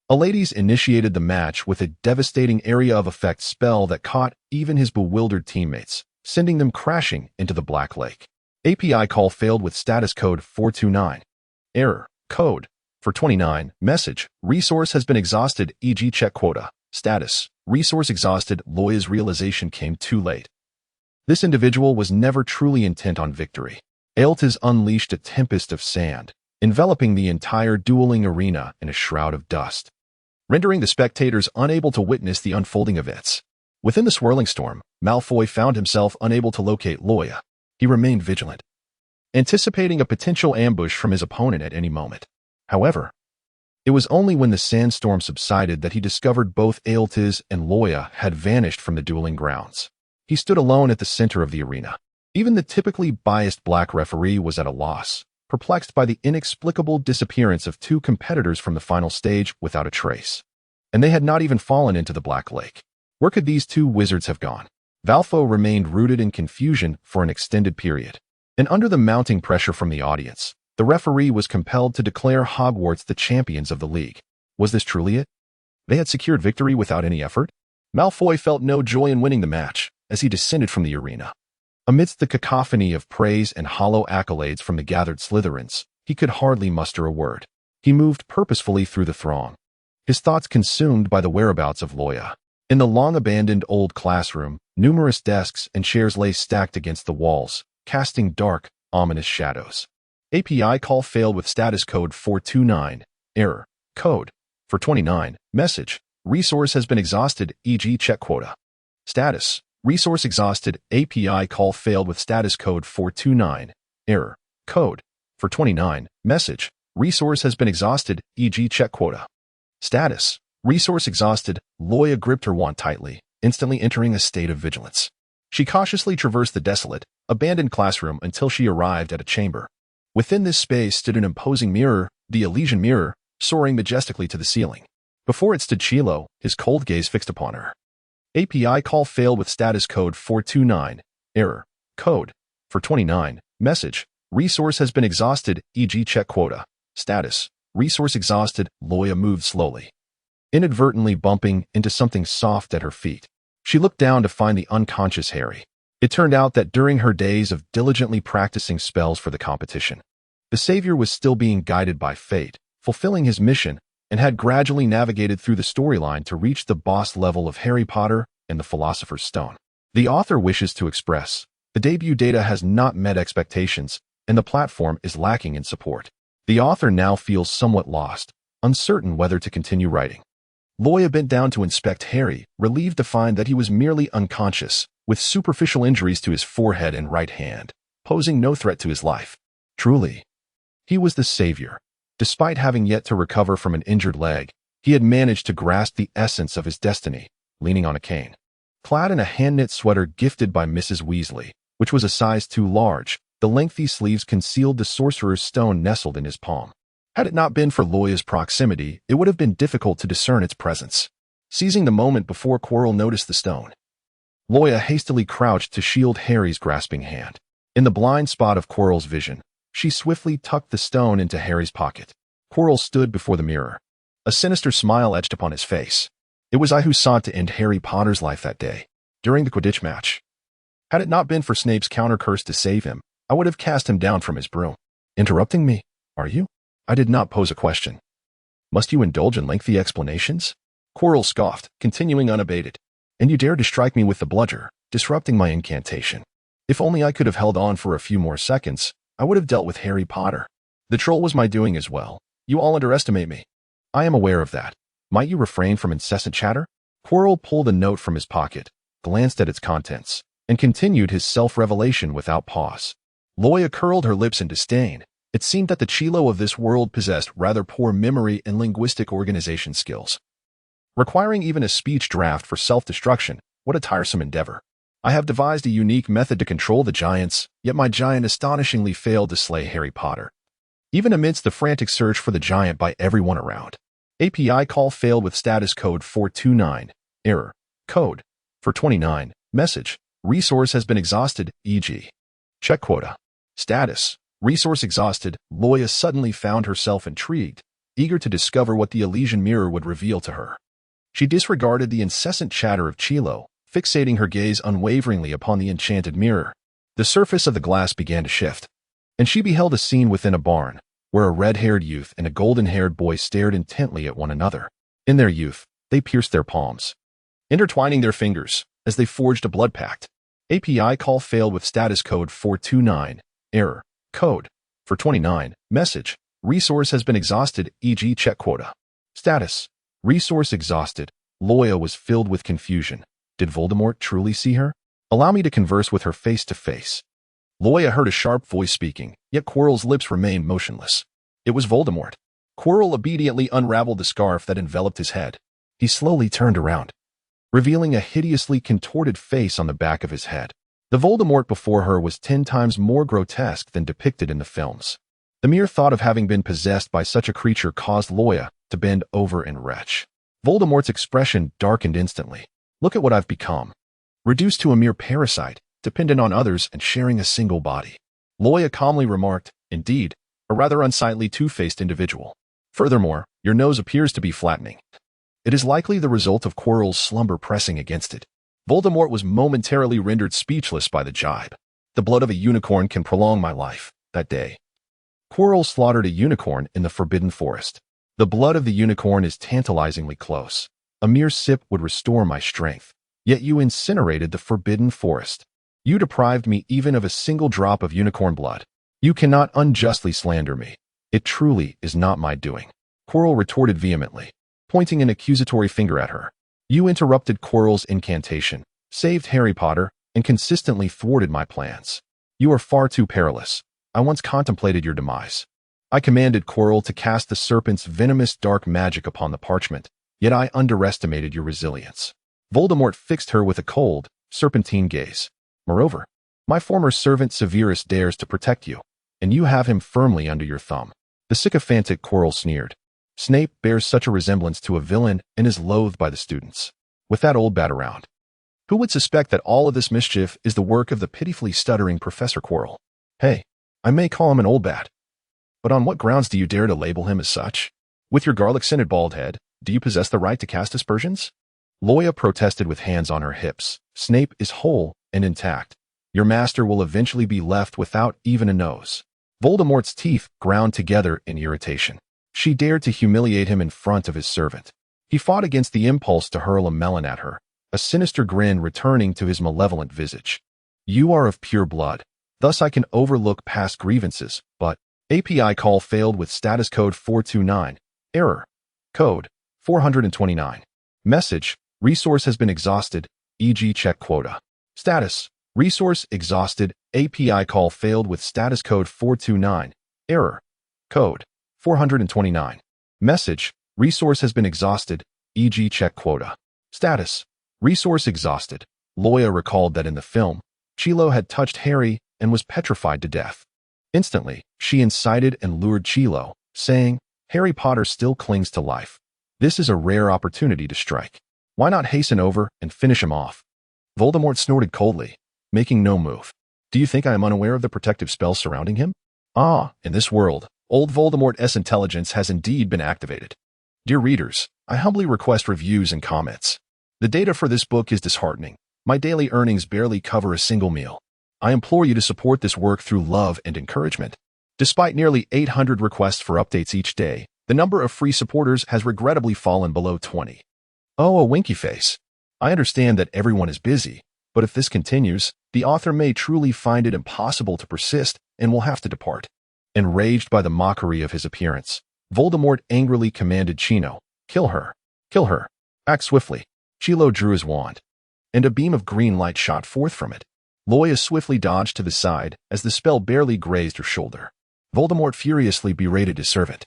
Speaker 1: A ladies initiated the match with a devastating area of effect spell that caught even his bewildered teammates, sending them crashing into the Black Lake. API call failed with status code 429. Error. Code 429. Message. Resource has been exhausted, e.g. check quota. Status. Resource exhausted. Loya's realization came too late. This individual was never truly intent on victory. Aeltas unleashed a tempest of sand, enveloping the entire dueling arena in a shroud of dust, rendering the spectators unable to witness the unfolding events. Within the swirling storm, Malfoy found himself unable to locate Loya. He remained vigilant, anticipating a potential ambush from his opponent at any moment. However, it was only when the sandstorm subsided that he discovered both Aeltas and Loya had vanished from the dueling grounds. He stood alone at the center of the arena, Even the typically biased black referee was at a loss, perplexed by the inexplicable disappearance of two competitors from the final stage without a trace. And they had not even fallen into the Black Lake. Where could these two wizards have gone? Malfoy remained rooted in confusion for an extended period. And under the mounting pressure from the audience, the referee was compelled to declare Hogwarts the champions of the league. Was this truly it? They had secured victory without any effort? Malfoy felt no joy in winning the match as he descended from the arena. Amidst the cacophony of praise and hollow accolades from the gathered Slytherins, he could hardly muster a word. He moved purposefully through the throng, his thoughts consumed by the whereabouts of Loya. In the long-abandoned old classroom, numerous desks and chairs lay stacked against the walls, casting dark, ominous shadows. API call failed with status code 429. Error. Code. For 29. Message. Resource has been exhausted, e.g. check quota. Status. Resource exhausted. API call failed with status code 429. Error. Code. For 29. Message. Resource has been exhausted, e.g. check quota. Status. Resource exhausted. Loya gripped her wand tightly, instantly entering a state of vigilance. She cautiously traversed the desolate, abandoned classroom until she arrived at a chamber. Within this space stood an imposing mirror, the Elysian mirror, soaring majestically to the ceiling. Before it stood Chilo, his cold gaze fixed upon her. API call failed with status code 429. Error. Code. For 29. Message. Resource has been exhausted, e.g. check quota. Status. Resource exhausted. Loya moved slowly, inadvertently bumping into something soft at her feet. She looked down to find the unconscious Harry. It turned out that during her days of diligently practicing spells for the competition, the Savior was still being guided by fate, fulfilling his mission, and had gradually navigated through the storyline to reach the boss level of Harry Potter and the Philosopher's Stone. The author wishes to express, the debut data has not met expectations, and the platform is lacking in support. The author now feels somewhat lost, uncertain whether to continue writing. Loya bent down to inspect Harry, relieved to find that he was merely unconscious, with superficial injuries to his forehead and right hand, posing no threat to his life. Truly, he was the Savior. Despite having yet to recover from an injured leg, he had managed to grasp the essence of his destiny, leaning on a cane. Clad in a hand-knit sweater gifted by Mrs. Weasley, which was a size too large, the lengthy sleeves concealed the Sorcerer's Stone nestled in his palm. Had it not been for Loya's proximity, it would have been difficult to discern its presence. Seizing the moment before Quirrell noticed the stone, Loya hastily crouched to shield Harry's grasping hand. In the blind spot of Quirrell's vision, she swiftly tucked the stone into Harry's pocket. Quirrell stood before the mirror. A sinister smile etched upon his face. It was I who sought to end Harry Potter's life that day, during the Quidditch match. Had it not been for Snape's counter-curse to save him, I would have cast him down from his broom. Interrupting me, are you? I did not pose a question. Must you indulge in lengthy explanations? Quirrell scoffed, continuing unabated. And you dared to strike me with the bludger, disrupting my incantation. If only I could have held on for a few more seconds, I would have dealt with Harry Potter. The troll was my doing as well. You all underestimate me. I am aware of that. Might you refrain from incessant chatter? Quirrell pulled a note from his pocket, glanced at its contents, and continued his self-revelation without pause. Loya curled her lips in disdain. It seemed that the Chilo of this world possessed rather poor memory and linguistic organization skills. Requiring even a speech draft for self-destruction, what a tiresome endeavor. I have devised a unique method to control the giants, yet my giant astonishingly failed to slay Harry Potter. Even amidst the frantic search for the giant by everyone around. API call failed with status code 429. Error. Code. For 29. Message. Resource has been exhausted, e.g. check quota. Status. Resource exhausted. Loya suddenly found herself intrigued, eager to discover what the Elysian mirror would reveal to her. She disregarded the incessant chatter of Chilo, fixating her gaze unwaveringly upon the enchanted mirror. The surface of the glass began to shift, and she beheld a scene within a barn, where a red-haired youth and a golden-haired boy stared intently at one another. In their youth, they pierced their palms, intertwining their fingers as they forged a blood pact. API call failed with status code 429. Error. Code. For 29. Message. Resource has been exhausted, e.g. check quota. Status. Resource exhausted. Loya was filled with confusion. Did Voldemort truly see her? Allow me to converse with her face to face. Loya heard a sharp voice speaking, yet Quirrell's lips remained motionless. It was Voldemort. Quirrell obediently unraveled the scarf that enveloped his head. He slowly turned around, revealing a hideously contorted face on the back of his head. The Voldemort before her was 10 times more grotesque than depicted in the films. The mere thought of having been possessed by such a creature caused Loya to bend over and retch. Voldemort's expression darkened instantly. Look at what I've become. Reduced to a mere parasite, dependent on others and sharing a single body. Loya calmly remarked, indeed, a rather unsightly two-faced individual. Furthermore, your nose appears to be flattening. It is likely the result of Quirrell's slumber pressing against it. Voldemort was momentarily rendered speechless by the jibe. The blood of a unicorn can prolong my life. That day, Quirrell slaughtered a unicorn in the Forbidden Forest. The blood of the unicorn is tantalizingly close. A mere sip would restore my strength. Yet you incinerated the Forbidden Forest. You deprived me even of a single drop of unicorn blood. You cannot unjustly slander me. It truly is not my doing. Quirrell retorted vehemently, pointing an accusatory finger at her. You interrupted Quirrell's incantation, saved Harry Potter, and consistently thwarted my plans. You are far too perilous. I once contemplated your demise. I commanded Quirrell to cast the serpent's venomous dark magic upon the parchment, yet I underestimated your resilience. Voldemort fixed her with a cold, serpentine gaze. Moreover, my former servant Severus dares to protect you, and you have him firmly under your thumb. The sycophantic Quirrell sneered. Snape bears such a resemblance to a villain and is loathed by the students. With that old bat around, who would suspect that all of this mischief is the work of the pitifully stuttering Professor Quirrell? Hey, I may call him an old bat, but on what grounds do you dare to label him as such? With your garlic-scented bald head, do you possess the right to cast aspersions? Loya protested with hands on her hips. Snape is whole and intact. Your master will eventually be left without even a nose. Voldemort's teeth ground together in irritation. She dared to humiliate him in front of his servant. He fought against the impulse to hurl a melon at her, a sinister grin returning to his malevolent visage. You are of pure blood. Thus I can overlook past grievances, but API call failed with status code 429. Error. Code 429. Message. Resource has been exhausted, e.g. check quota. Status. Resource exhausted. API call failed with status code 429. Error. Code 429. Message. Resource has been exhausted, e.g. check quota. Status. Resource exhausted. Loya recalled that in the film, Chilo had touched Harry and was petrified to death. Instantly, she incited and lured Chilo, saying, Harry Potter still clings to life. This is a rare opportunity to strike. Why not hasten over and finish him off? Voldemort snorted coldly, making no move. Do you think I am unaware of the protective spells surrounding him? Ah, in this world, old Voldemort's intelligence has indeed been activated. Dear readers, I humbly request reviews and comments. The data for this book is disheartening. My daily earnings barely cover a single meal. I implore you to support this work through love and encouragement. Despite nearly 800 requests for updates each day, the number of free supporters has regrettably fallen below 20. Oh, a winky face. I understand that everyone is busy, but if this continues, the author may truly find it impossible to persist and will have to depart. Enraged by the mockery of his appearance, Voldemort angrily commanded Chino, Kill her. Kill her. Act swiftly. Chilo drew his wand, and a beam of green light shot forth from it. Loya swiftly dodged to the side as the spell barely grazed her shoulder. Voldemort furiously berated his servant.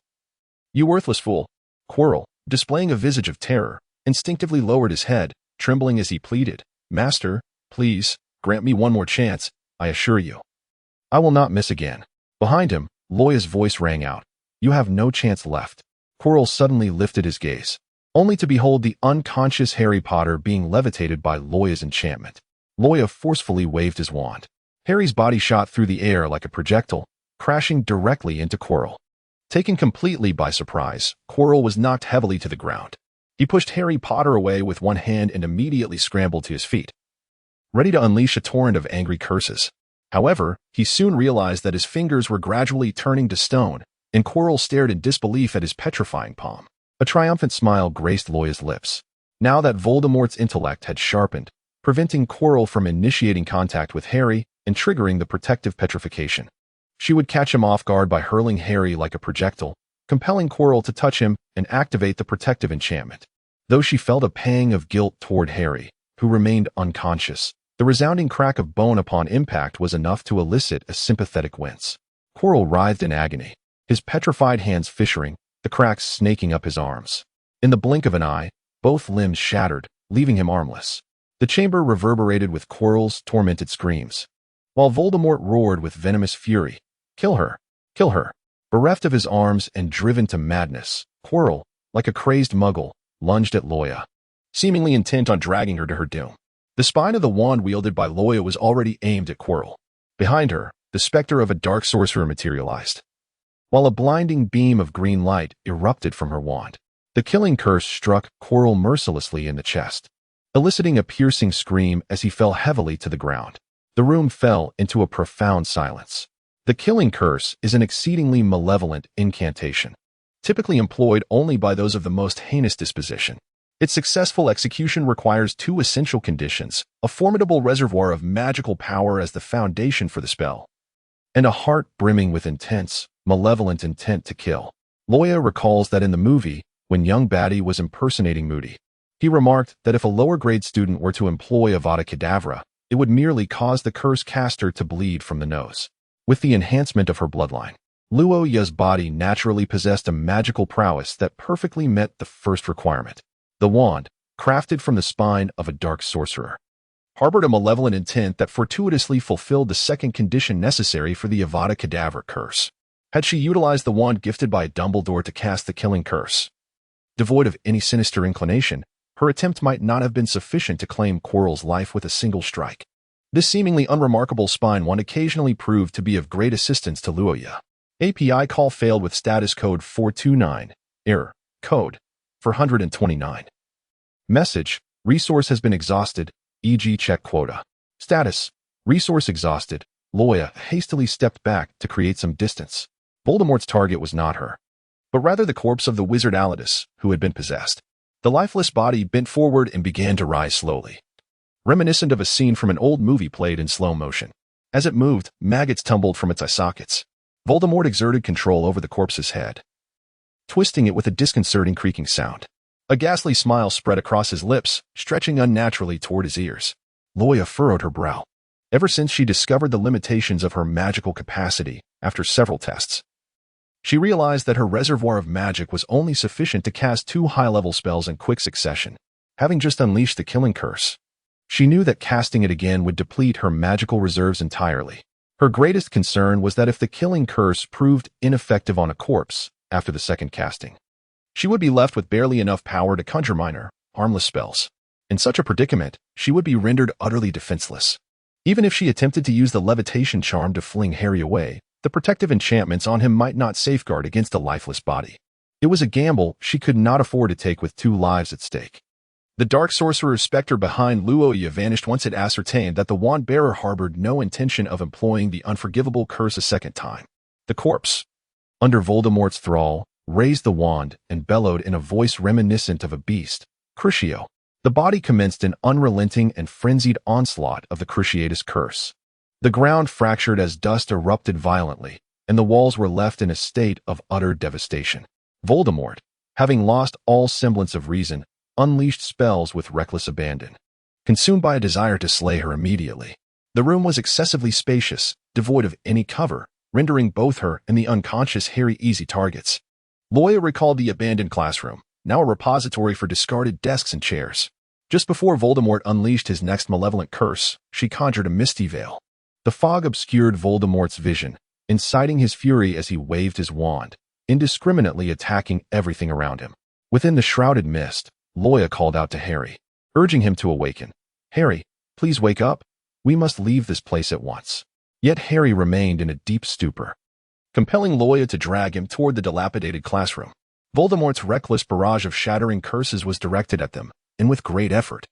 Speaker 1: You worthless fool. Quirrell, displaying a visage of terror, instinctively lowered his head, trembling as he pleaded, Master, please, grant me one more chance, I assure you. I will not miss again. Behind him, Loya's voice rang out. You have no chance left. Quirrell suddenly lifted his gaze, only to behold the unconscious Harry Potter being levitated by Loya's enchantment. Loya forcefully waved his wand. Harry's body shot through the air like a projectile, crashing directly into Quirrell. Taken completely by surprise, Quirrell was knocked heavily to the ground. He pushed Harry Potter away with one hand and immediately scrambled to his feet, ready to unleash a torrent of angry curses. However, he soon realized that his fingers were gradually turning to stone, and Quirrell stared in disbelief at his petrifying palm. A triumphant smile graced Loya's lips. Now that Voldemort's intellect had sharpened, preventing Quirrell from initiating contact with Harry and triggering the protective petrification. She would catch him off guard by hurling Harry like a projectile, compelling Quirrell to touch him and activate the protective enchantment. Though she felt a pang of guilt toward Harry, who remained unconscious, the resounding crack of bone upon impact was enough to elicit a sympathetic wince. Quirrell writhed in agony, his petrified hands fissuring, the cracks snaking up his arms. In the blink of an eye, both limbs shattered, leaving him armless. The chamber reverberated with Quirrell's tormented screams, while Voldemort roared with venomous fury. Kill her! Kill her! Bereft of his arms and driven to madness, Quirrell, like a crazed muggle, lunged at Loya, seemingly intent on dragging her to her doom. The spine of the wand wielded by Loya was already aimed at Quirrell. Behind her, the specter of a dark sorcerer materialized, while a blinding beam of green light erupted from her wand. The killing curse struck Quirrell mercilessly in the chest, eliciting a piercing scream as he fell heavily to the ground. The room fell into a profound silence. The killing curse is an exceedingly malevolent incantation, typically employed only by those of the most heinous disposition. Its successful execution requires two essential conditions: a formidable reservoir of magical power as the foundation for the spell, and a heart brimming with intense, malevolent intent to kill. Loya recalls that in the movie, when young Batty was impersonating Moody, he remarked that if a lower-grade student were to employ Avada Kedavra, it would merely cause the curse caster to bleed from the nose. With the enhancement of her bloodline, Luoya's body naturally possessed a magical prowess that perfectly met the first requirement. The wand, crafted from the spine of a dark sorcerer, harbored a malevolent intent that fortuitously fulfilled the second condition necessary for the Avada Kedavra curse. Had she utilized the wand gifted by Dumbledore to cast the killing curse, devoid of any sinister inclination, her attempt might not have been sufficient to claim Quirrell's life with a single strike. This seemingly unremarkable spine wand occasionally proved to be of great assistance to Loya. API call failed with status code 429, error, code 429. Message, resource has been exhausted, e.g. check quota. Status, resource exhausted. Loya hastily stepped back to create some distance. Voldemort's target was not her, but rather the corpse of the wizard Aladus, who had been possessed. The lifeless body bent forward and began to rise slowly, reminiscent of a scene from an old movie played in slow motion. As it moved, maggots tumbled from its eye sockets. Voldemort exerted control over the corpse's head, twisting it with a disconcerting creaking sound. A ghastly smile spread across his lips, stretching unnaturally toward his ears. Loya furrowed her brow. Ever since she discovered the limitations of her magical capacity after several tests, she realized that her reservoir of magic was only sufficient to cast 2 high-level spells in quick succession. Having just unleashed the killing curse, she knew that casting it again would deplete her magical reserves entirely. Her greatest concern was that if the killing curse proved ineffective on a corpse after the second casting, she would be left with barely enough power to conjure minor, harmless spells. In such a predicament, she would be rendered utterly defenseless. Even if she attempted to use the levitation charm to fling Harry away, the protective enchantments on him might not safeguard against a lifeless body. It was a gamble she could not afford to take with 2 lives at stake. The dark sorcerer's specter behind Luoya vanished once it ascertained that the wand-bearer harbored no intention of employing the unforgivable curse a second time. The corpse, under Voldemort's thrall, raised the wand and bellowed in a voice reminiscent of a beast, Crucio. The body commenced an unrelenting and frenzied onslaught of the Cruciatus curse. The ground fractured as dust erupted violently, and the walls were left in a state of utter devastation. Voldemort, having lost all semblance of reason, unleashed spells with reckless abandon, consumed by a desire to slay her immediately. The room was excessively spacious, devoid of any cover, rendering both her and the unconscious Harry easy targets. Loya recalled the abandoned classroom, now a repository for discarded desks and chairs. Just before Voldemort unleashed his next malevolent curse, she conjured a misty veil. The fog obscured Voldemort's vision, inciting his fury as he waved his wand, indiscriminately attacking everything around him. Within the shrouded mist, Loya called out to Harry, urging him to awaken. "Harry, please wake up. We must leave this place at once." Yet Harry remained in a deep stupor, compelling Loya to drag him toward the dilapidated classroom. Voldemort's reckless barrage of shattering curses was directed at them, and with great effort,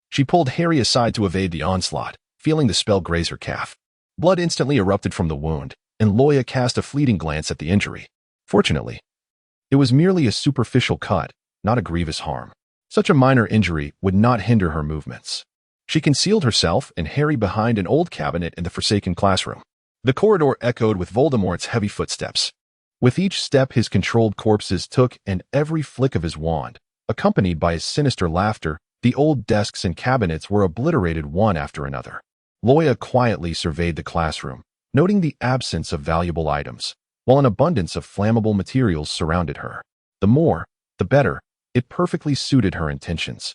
Speaker 1: she pulled Harry aside to evade the onslaught, feeling the spell graze her calf. Blood instantly erupted from the wound, and Loya cast a fleeting glance at the injury. Fortunately, it was merely a superficial cut, not a grievous harm. Such a minor injury would not hinder her movements. She concealed herself and Harry behind an old cabinet in the forsaken classroom. The corridor echoed with Voldemort's heavy footsteps. With each step his controlled corpses took and every flick of his wand, accompanied by his sinister laughter, the old desks and cabinets were obliterated one after another. Loya quietly surveyed the classroom, noting the absence of valuable items, while an abundance of flammable materials surrounded her. The more, the better. It perfectly suited her intentions.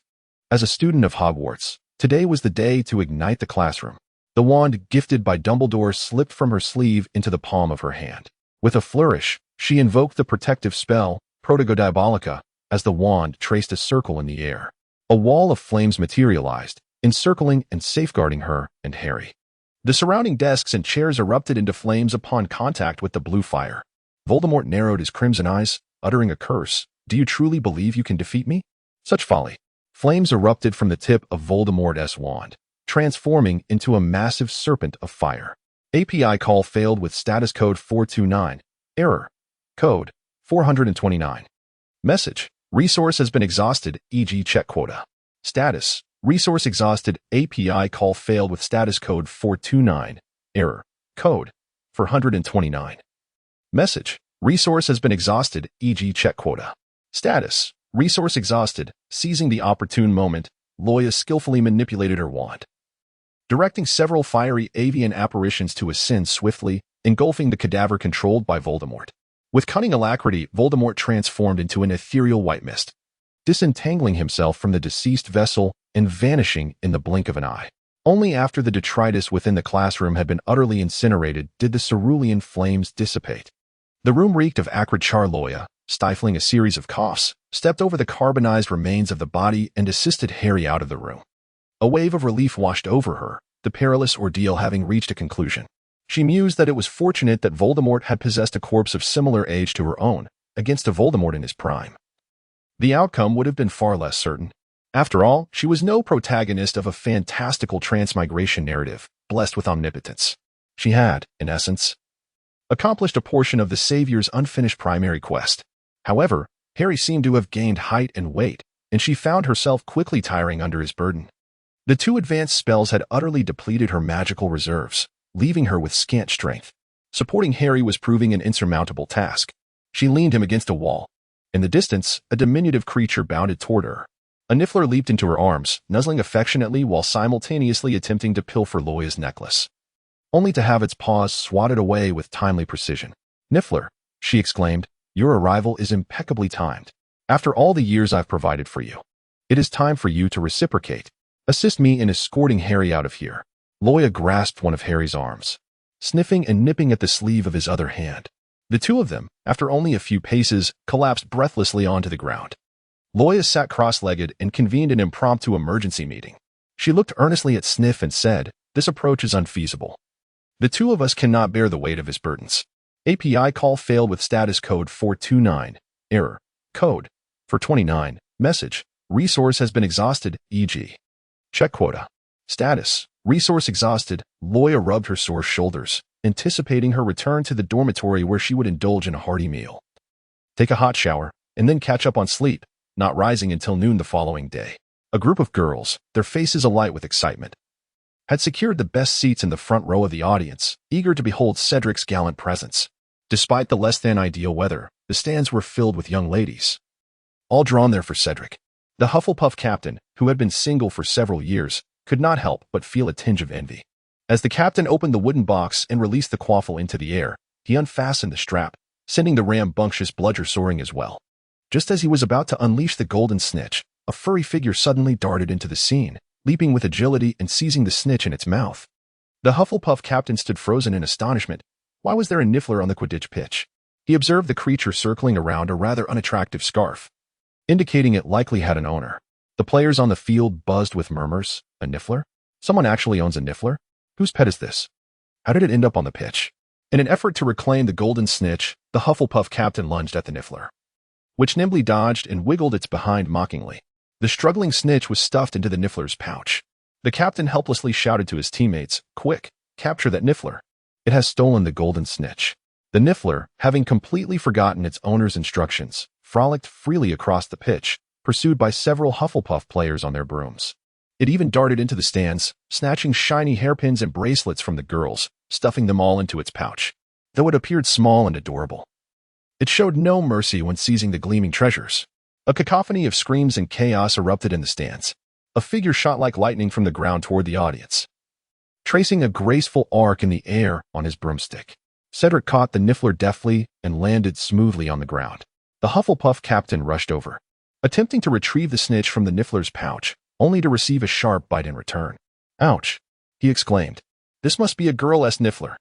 Speaker 1: As a student of Hogwarts, Today was the day to ignite the classroom. The wand gifted by Dumbledore slipped from her sleeve into the palm of her hand. With a flourish, she invoked the protective spell, Protego Diabolica, as the wand traced a circle in the air. A wall of flames materialized, encircling and safeguarding her and Harry. The surrounding desks and chairs erupted into flames upon contact with the blue fire. Voldemort narrowed his crimson eyes, uttering a curse. "Do you truly believe you can defeat me? Such folly." Flames erupted from the tip of Voldemort's wand, transforming into a massive serpent of fire. API call failed with status code 429. Error. Code 429. Message. Resource has been exhausted, e.g. check quota. Status. Resource exhausted. API call failed with status code 429. Error. Code 429. Message. Resource has been exhausted, e.g. check quota. Status. Resource exhausted. Seizing the opportune moment, Loya skillfully manipulated her wand, directing several fiery avian apparitions to ascend swiftly, engulfing the cadaver controlled by Voldemort. With cunning alacrity, Voldemort transformed into an ethereal white mist, disentangling himself from the deceased vessel and vanishing in the blink of an eye. Only after the detritus within the classroom had been utterly incinerated did the cerulean flames dissipate. The room reeked of acrid char. Loya, stifling a series of coughs, stepped over the carbonized remains of the body and assisted Harry out of the room. A wave of relief washed over her, the perilous ordeal having reached a conclusion. She mused that it was fortunate that Voldemort had possessed a corpse of similar age to her own, against a Voldemort in his prime. The outcome would have been far less certain. After all, she was no protagonist of a fantastical transmigration narrative, blessed with omnipotence. She had, in essence, accomplished a portion of the Savior's unfinished primary quest. However, Harry seemed to have gained height and weight, and she found herself quickly tiring under his burden. The two advanced spells had utterly depleted her magical reserves, leaving her with scant strength. Supporting Harry was proving an insurmountable task. She leaned him against a wall. In the distance, a diminutive creature bounded toward her. A Niffler leaped into her arms, nuzzling affectionately while simultaneously attempting to pilfer Loya's necklace, only to have its paws swatted away with timely precision. "Niffler," she exclaimed, "your arrival is impeccably timed. After all the years I've provided for you, it is time for you to reciprocate. Assist me in escorting Harry out of here." Loya grasped one of Harry's arms, sniffing and nipping at the sleeve of his other hand. The two of them, after only a few paces, collapsed breathlessly onto the ground. Loya sat cross-legged and convened an impromptu emergency meeting. She looked earnestly at Sniff and said, "This approach is unfeasible. The two of us cannot bear the weight of his burdens." API call failed with status code 429. Error. Code 429. Message. Resource has been exhausted, e.g. check quota. Status. Resource exhausted. Loya rubbed her sore shoulders, anticipating her return to the dormitory where she would indulge in a hearty meal, take a hot shower, and then catch up on sleep, not rising until noon the following day. A group of girls, their faces alight with excitement, had secured the best seats in the front row of the audience, eager to behold Cedric's gallant presence. Despite the less-than-ideal weather, the stands were filled with young ladies, all drawn there for Cedric. The Hufflepuff captain, who had been single for several years, could not help but feel a tinge of envy. As the captain opened the wooden box and released the quaffle into the air, he unfastened the strap, sending the rambunctious bludger soaring as well. Just as he was about to unleash the golden snitch, a furry figure suddenly darted into the scene, leaping with agility and seizing the snitch in its mouth. The Hufflepuff captain stood frozen in astonishment. Why was there a Niffler on the Quidditch pitch? He observed the creature circling around a rather unattractive scarf, indicating it likely had an owner. The players on the field buzzed with murmurs. A Niffler? Someone actually owns a Niffler? Whose pet is this? How did it end up on the pitch? In an effort to reclaim the golden snitch, the Hufflepuff captain lunged at the Niffler, which nimbly dodged and wiggled its behind mockingly. The struggling snitch was stuffed into the Niffler's pouch. The captain helplessly shouted to his teammates, "Quick, capture that Niffler. It has stolen the golden snitch." The Niffler, having completely forgotten its owner's instructions, frolicked freely across the pitch, pursued by several Hufflepuff players on their brooms. It even darted into the stands, snatching shiny hairpins and bracelets from the girls, stuffing them all into its pouch. Though it appeared small and adorable, it showed no mercy when seizing the gleaming treasures. A cacophony of screams and chaos erupted in the stands. A figure shot like lightning from the ground toward the audience, tracing a graceful arc in the air on his broomstick. Cedric caught the Niffler deftly and landed smoothly on the ground. The Hufflepuff captain rushed over, attempting to retrieve the snitch from the Niffler's pouch, only to receive a sharp bite in return. "Ouch," he exclaimed. "This must be a girl-s Niffler.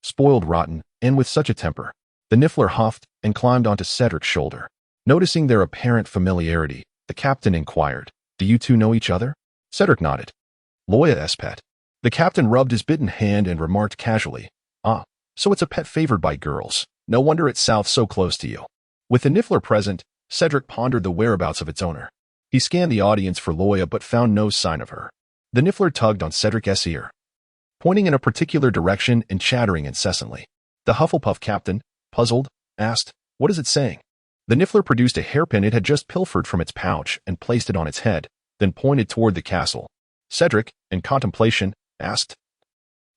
Speaker 1: Spoiled rotten, and with such a temper." The Niffler huffed and climbed onto Cedric's shoulder. Noticing their apparent familiarity, the captain inquired, "Do you two know each other?" Cedric nodded. "Loya's pet." The captain rubbed his bitten hand and remarked casually, "Ah, so it's a pet favored by girls. No wonder it's south so close to you." With the Niffler present, Cedric pondered the whereabouts of its owner. He scanned the audience for Loya but found no sign of her. The Niffler tugged on Cedric's ear, pointing in a particular direction and chattering incessantly. The Hufflepuff captain, puzzled, asked, "What is it saying?" The Niffler produced a hairpin it had just pilfered from its pouch and placed it on its head, then pointed toward the castle. Cedric, in contemplation, asked,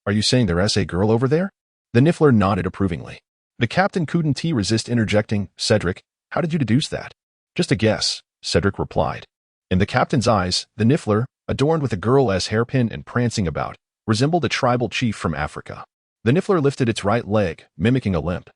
Speaker 1: "Are you saying there's a girl over there?" The Niffler nodded approvingly. The captain couldn't resist interjecting, "Cedric, how did you deduce that?" "Just a guess," Cedric replied. In the captain's eyes, the Niffler, adorned with a girl's hairpin and prancing about, resembled a tribal chief from Africa. The Niffler lifted its right leg, mimicking a limp.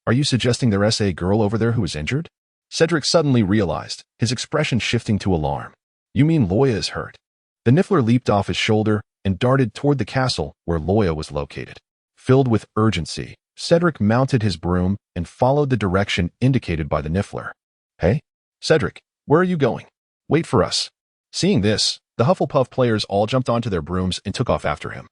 Speaker 1: "Are you suggesting there's a girl over there who is injured?" Cedric suddenly realized, his expression shifting to alarm. "You mean Loya is hurt?" The Niffler leaped off his shoulder and darted toward the castle where Loya was located. Filled with urgency, Cedric mounted his broom and followed the direction indicated by the Niffler. "Hey, Cedric, where are you going? Wait for us." Seeing this, the Hufflepuff players all jumped onto their brooms and took off after him.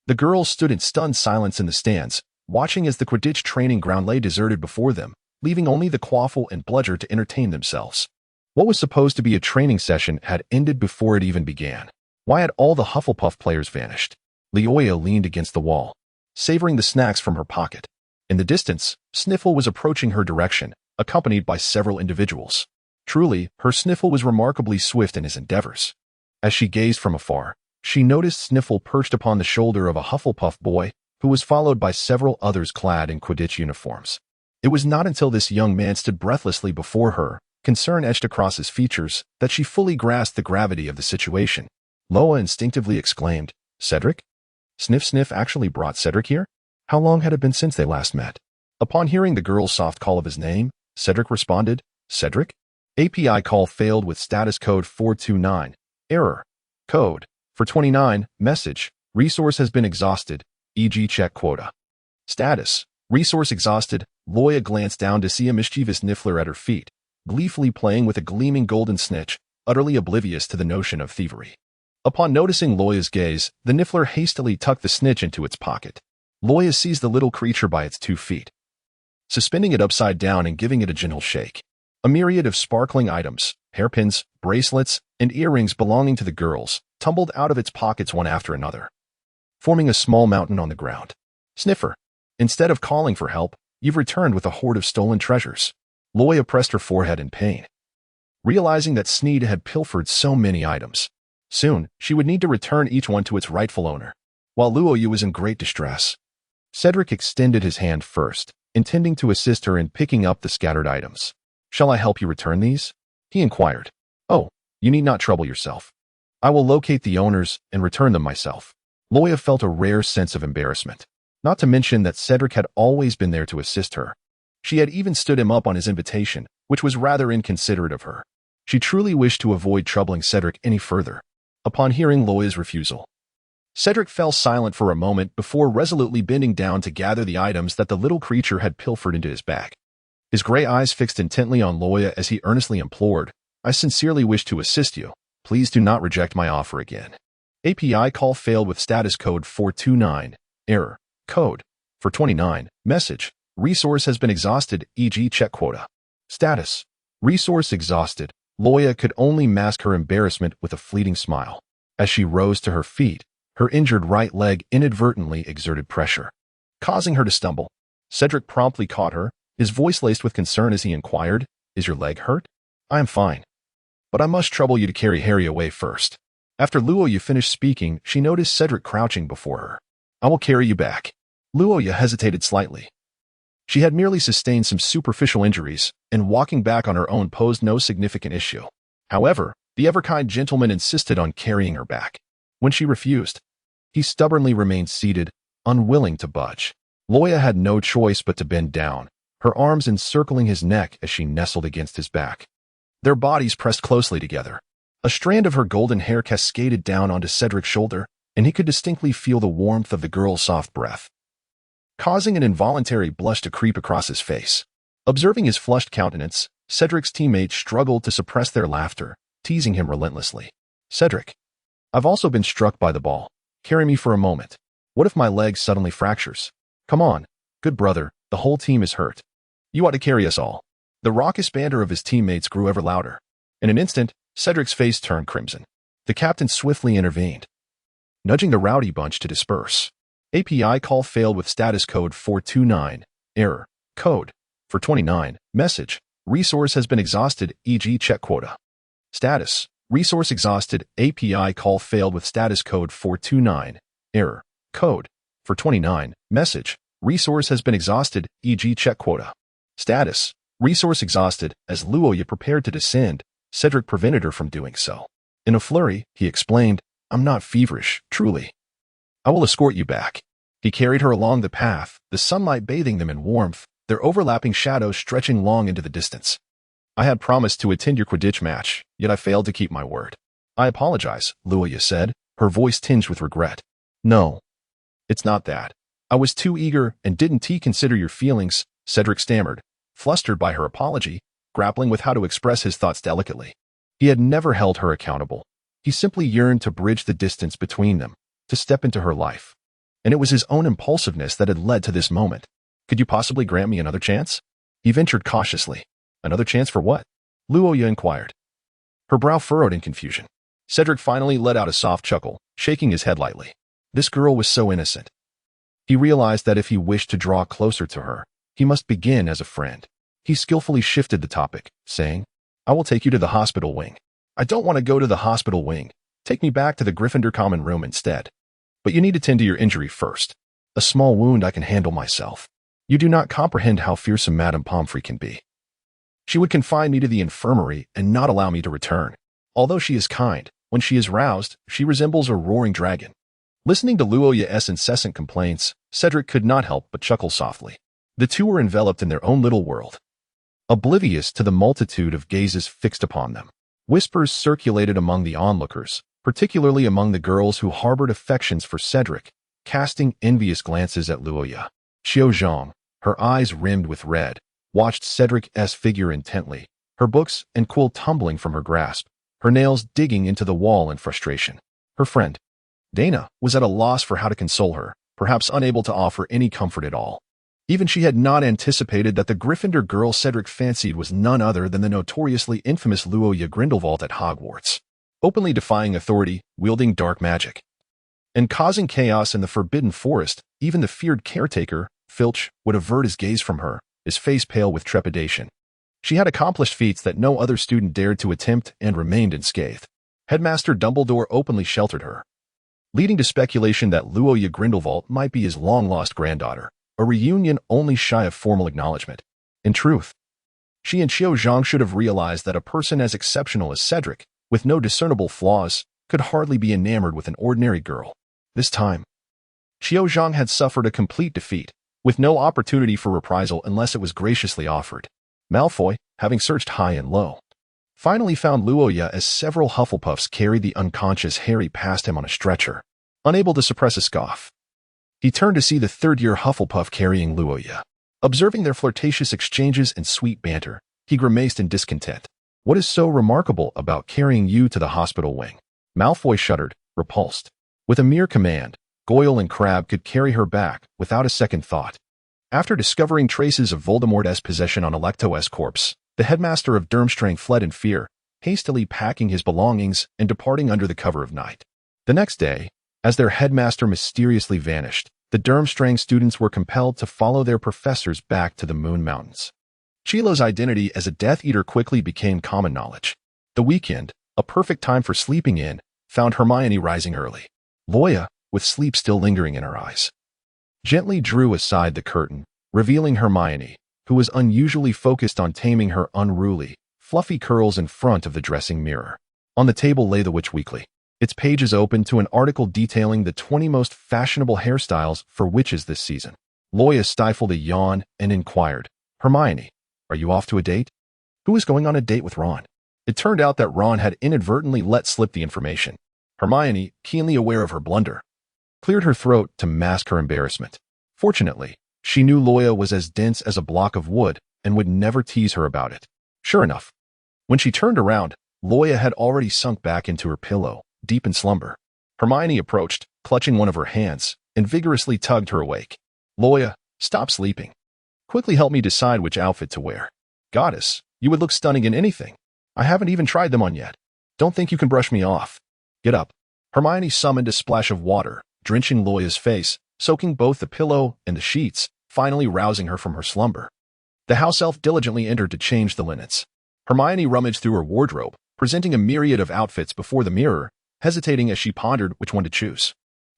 Speaker 1: The girls stood in stunned silence in the stands, watching as the Quidditch training ground lay deserted before them, leaving only the Quaffle and Bludger to entertain themselves. What was supposed to be a training session had ended before it even began. Why had all the Hufflepuff players vanished? Loya leaned against the wall, savoring the snacks from her pocket. In the distance, Sniffle was approaching her direction, accompanied by several individuals. Truly, her Sniffle was remarkably swift in his endeavors. As she gazed from afar, she noticed Sniffle perched upon the shoulder of a Hufflepuff boy, who was followed by several others clad in Quidditch uniforms. It was not until this young man stood breathlessly before her, concern etched across his features, that she fully grasped the gravity of the situation. Loya instinctively exclaimed, "Cedric?" Sniff Sniff actually brought Cedric here? How long had it been since they last met? Upon hearing the girl's soft call of his name, Cedric responded, "Cedric?" API call failed with status code 429. Error. Code. For 29, message. Resource has been exhausted, e.g. check quota. Status. Resource exhausted. Loya glanced down to see a mischievous Niffler at her feet, gleefully playing with a gleaming golden snitch, utterly oblivious to the notion of thievery. Upon noticing Loya's gaze, the Niffler hastily tucked the snitch into its pocket. Loya seized the little creature by its 2 feet, suspending it upside down and giving it a gentle shake. A myriad of sparkling items, hairpins, bracelets, and earrings belonging to the girls, tumbled out of its pockets one after another, forming a small mountain on the ground. "Sniffer, instead of calling for help, you've returned with a hoard of stolen treasures." Loya pressed her forehead in pain, realizing that Sneed had pilfered so many items. Soon, she would need to return each one to its rightful owner. While Luoyu was in great distress, Cedric extended his hand first, intending to assist her in picking up the scattered items. "Shall I help you return these?" he inquired. "Oh, you need not trouble yourself. I will locate the owners and return them myself." Loya felt a rare sense of embarrassment, not to mention that Cedric had always been there to assist her. She had even stood him up on his invitation, which was rather inconsiderate of her. She truly wished to avoid troubling Cedric any further. Upon hearing Loya's refusal, Cedric fell silent for a moment before resolutely bending down to gather the items that the little creature had pilfered into his bag. His gray eyes fixed intently on Loya as he earnestly implored, "I sincerely wish to assist you. Please do not reject my offer again." API call failed with status code 429. Error. Code. For 29. Message. Resource has been exhausted, e.g. check quota. Status. Resource exhausted. Loya could only mask her embarrassment with a fleeting smile. As she rose to her feet, her injured right leg inadvertently exerted pressure, causing her to stumble. Cedric promptly caught her, his voice laced with concern as he inquired, "Is your leg hurt?" "I am fine, but I must trouble you to carry Harry away first." After Luoya finished speaking, she noticed Cedric crouching before her. "I will carry you back." Luoya hesitated slightly. She had merely sustained some superficial injuries, and walking back on her own posed no significant issue. However, the ever-kind gentleman insisted on carrying her back. When she refused, he stubbornly remained seated, unwilling to budge. Loya had no choice but to bend down, her arms encircling his neck as she nestled against his back. Their bodies pressed closely together. A strand of her golden hair cascaded down onto Cedric's shoulder, and he could distinctly feel the warmth of the girl's soft breath, causing an involuntary blush to creep across his face. Observing his flushed countenance, Cedric's teammates struggled to suppress their laughter, teasing him relentlessly. "Cedric, I've also been struck by the ball. Carry me for a moment. What if my leg suddenly fractures? Come on, good brother, the whole team is hurt. You ought to carry us all." The raucous banter of his teammates grew ever louder. In an instant, Cedric's face turned crimson. The captain swiftly intervened, nudging the rowdy bunch to disperse. API call failed with status code 429. Error. Code 429. Message. Resource has been exhausted, e.g. check quota. Status. Resource exhausted. API call failed with status code 429. Error. Code 429. Message. Resource has been exhausted, e.g. check quota. Status. Resource exhausted. As Loya prepared to descend, Cedric prevented her from doing so. In a flurry, he explained, "I'm not feverish, truly. I will escort you back." He carried her along the path, the sunlight bathing them in warmth, their overlapping shadows stretching long into the distance. "I had promised to attend your Quidditch match, yet I failed to keep my word." "I apologize," Loya said, her voice tinged with regret. "No, it's not that. I was too eager and didn't consider your feelings," Cedric stammered, flustered by her apology, grappling with how to express his thoughts delicately. He had never held her accountable. He simply yearned to bridge the distance between them, to step into her life. And it was his own impulsiveness that had led to this moment. "Could you possibly grant me another chance?" He ventured cautiously. "Another chance for what?" Loya inquired, her brow furrowed in confusion. Cedric finally let out a soft chuckle, shaking his head lightly. This girl was so innocent. He realized that if he wished to draw closer to her, he must begin as a friend. He skillfully shifted the topic, saying, "I will take you to the hospital wing." "I don't want to go to the hospital wing. Take me back to the Gryffindor common room instead. But you need to tend to your injury first. A small wound I can handle myself. You do not comprehend how fearsome Madame Pomfrey can be. She would confine me to the infirmary and not allow me to return. Although she is kind, when she is roused, she resembles a roaring dragon." Listening to Loya's incessant complaints, Cedric could not help but chuckle softly. The two were enveloped in their own little world, oblivious to the multitude of gazes fixed upon them. Whispers circulated among the onlookers, particularly among the girls who harbored affections for Cedric, casting envious glances at Loya. Xiao Zhang, her eyes rimmed with red, watched Cedric's figure intently, her books and quill tumbling from her grasp, her nails digging into the wall in frustration. Her friend, Dana, was at a loss for how to console her, perhaps unable to offer any comfort at all. Even she had not anticipated that the Gryffindor girl Cedric fancied was none other than the notoriously infamous Loya Grindelwald at Hogwarts, openly defying authority, wielding dark magic, and causing chaos in the Forbidden Forest. Even the feared caretaker, Filch, would avert his gaze from her, his face pale with trepidation. She had accomplished feats that no other student dared to attempt and remained unscathed. Headmaster Dumbledore openly sheltered her, leading to speculation that Loya Grindelwald might be his long-lost granddaughter, a reunion only shy of formal acknowledgement. In truth, she and Xiao Zhang should have realized that a person as exceptional as Cedric, with no discernible flaws, could hardly be enamored with an ordinary girl. This time, Xiao Zhang had suffered a complete defeat, with no opportunity for reprisal unless it was graciously offered. Malfoy, having searched high and low, finally found Loya as several Hufflepuffs carried the unconscious Harry past him on a stretcher, unable to suppress a scoff. He turned to see the third-year Hufflepuff carrying Loya. Observing their flirtatious exchanges and sweet banter, he grimaced in discontent. "What is so remarkable about carrying you to the hospital wing?" Malfoy shuddered, repulsed. With a mere command, Goyle and Crabbe could carry her back without a second thought. After discovering traces of Voldemort's possession on Electo's corpse, the headmaster of Durmstrang fled in fear, hastily packing his belongings and departing under the cover of night. The next day, as their headmaster mysteriously vanished, the Durmstrang students were compelled to follow their professors back to the Moon Mountains. Chilo's identity as a Death Eater quickly became common knowledge. The weekend, a perfect time for sleeping in, found Hermione rising early. Loya, with sleep still lingering in her eyes, gently drew aside the curtain, revealing Hermione, who was unusually focused on taming her unruly, fluffy curls in front of the dressing mirror. On the table lay the Witch Weekly, its pages open to an article detailing the 20 most fashionable hairstyles for witches this season. Loya stifled a yawn and inquired, "Hermione, are you off to a date?" "Who is going on a date with Ron?" It turned out that Ron had inadvertently let slip the information. Hermione, keenly aware of her blunder, cleared her throat to mask her embarrassment. Fortunately, she knew Loya was as dense as a block of wood and would never tease her about it. Sure enough, when she turned around, Loya had already sunk back into her pillow, deep in slumber. Hermione approached, clutching one of her hands, and vigorously tugged her awake. Loya, stop sleeping. Quickly help me decide which outfit to wear. Goddess, you would look stunning in anything. I haven't even tried them on yet. Don't think you can brush me off. Get up. Hermione summoned a splash of water, drenching Loya's face, soaking both the pillow and the sheets, finally rousing her from her slumber. The house elf diligently entered to change the linens. Hermione rummaged through her wardrobe, presenting a myriad of outfits before the mirror, hesitating as she pondered which one to choose.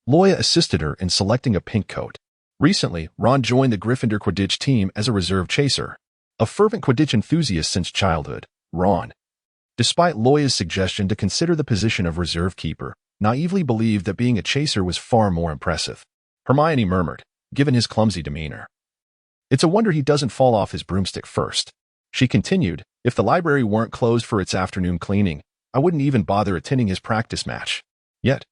Speaker 1: Loya assisted her in selecting a pink coat. Recently, Ron joined the Gryffindor Quidditch team as a reserve chaser. A fervent Quidditch enthusiast since childhood, Ron, despite Loya's suggestion to consider the position of reserve keeper, naively believed that being a chaser was far more impressive. Hermione murmured, given his clumsy demeanor. It's a wonder he doesn't fall off his broomstick first. She continued, if the library weren't closed for its afternoon cleaning, I wouldn't even bother attending his practice match. Yet,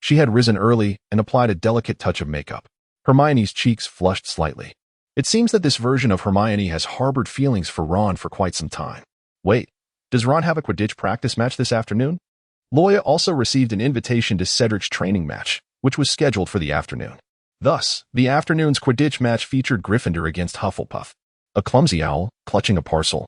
Speaker 1: she had risen early and applied a delicate touch of makeup. Hermione's cheeks flushed slightly. It seems that this version of Hermione has harbored feelings for Ron for quite some time. Wait, does Ron have a Quidditch practice match this afternoon? Loya also received an invitation to Cedric's training match, which was scheduled for the afternoon. Thus, the afternoon's Quidditch match featured Gryffindor against Hufflepuff. A clumsy owl, clutching a parcel,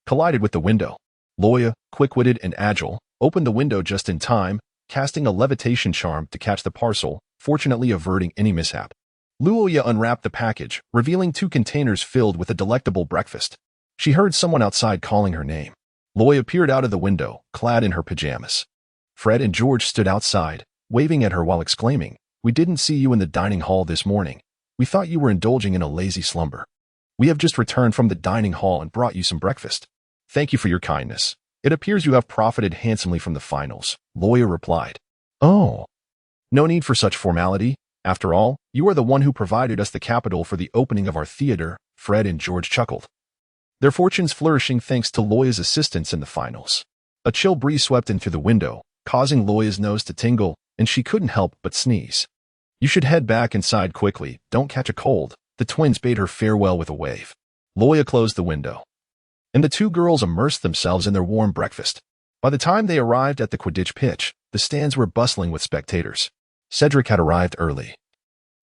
Speaker 1: collided with the window. Loya, quick-witted and agile, opened the window just in time, casting a levitation charm to catch the parcel, fortunately averting any mishap. Loya unwrapped the package, revealing 2 containers filled with a delectable breakfast. She heard someone outside calling her name. Loya peered out of the window, clad in her pajamas. Fred and George stood outside, waving at her while exclaiming, "We didn't see you in the dining hall this morning. We thought you were indulging in a lazy slumber. We have just returned from the dining hall and brought you some breakfast. Thank you for your kindness. It appears you have profited handsomely from the finals," Loya replied. "Oh, no need for such formality. After all, you are the one who provided us the capital for the opening of our theater," Fred and George chuckled, their fortunes flourishing thanks to Loya's assistance in the finals. A chill breeze swept in through the window, causing Loya's nose to tingle, and she couldn't help but sneeze. "You should head back inside quickly, don't catch a cold," the twins bade her farewell with a wave. Loya closed the window, and the 2 girls immersed themselves in their warm breakfast. By the time they arrived at the Quidditch pitch, the stands were bustling with spectators. Cedric had arrived early,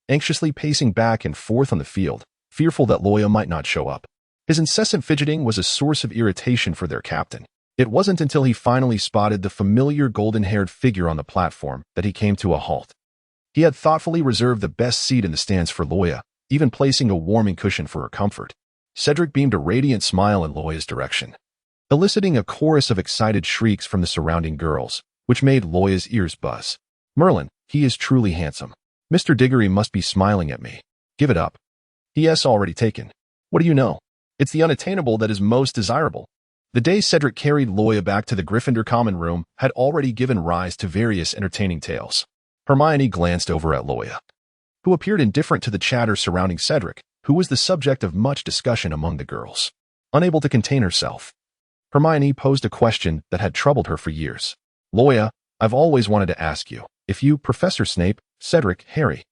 Speaker 1: anxiously pacing back and forth on the field, fearful that Loya might not show up. His incessant fidgeting was a source of irritation for their captain. It wasn't until he finally spotted the familiar golden-haired figure on the platform that he came to a halt. He had thoughtfully reserved the best seat in the stands for Loya, even placing a warming cushion for her comfort. Cedric beamed a radiant smile in Loya's direction, eliciting a chorus of excited shrieks from the surrounding girls, which made Loya's ears buzz. "Merlin, he is truly handsome. Mr. Diggory must be smiling at me. Give it up. He has already taken. What do you know? It's the unattainable that is most desirable." The day Cedric carried Loya back to the Gryffindor common room had already given rise to various entertaining tales. Hermione glanced over at Loya, who appeared indifferent to the chatter surrounding Cedric, who was the subject of much discussion among the girls. Unable to contain herself, Hermione posed a question that had troubled her for years. "Loya, I've always wanted to ask you, if you, Professor Snape, Cedric, Harry,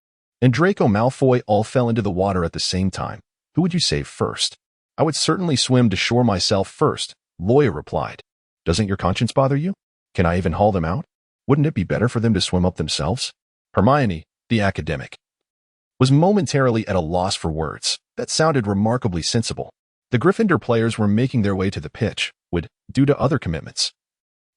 Speaker 1: and Draco Malfoy all fell into the water at the same time, who would you save first?" "I would certainly swim to shore myself first," Loya replied. "Doesn't your conscience bother you? Can I even haul them out? Wouldn't it be better for them to swim up themselves?" Hermione, the academic, was momentarily at a loss for words. That sounded remarkably sensible. The Gryffindor players were making their way to the pitch, would, due to other commitments,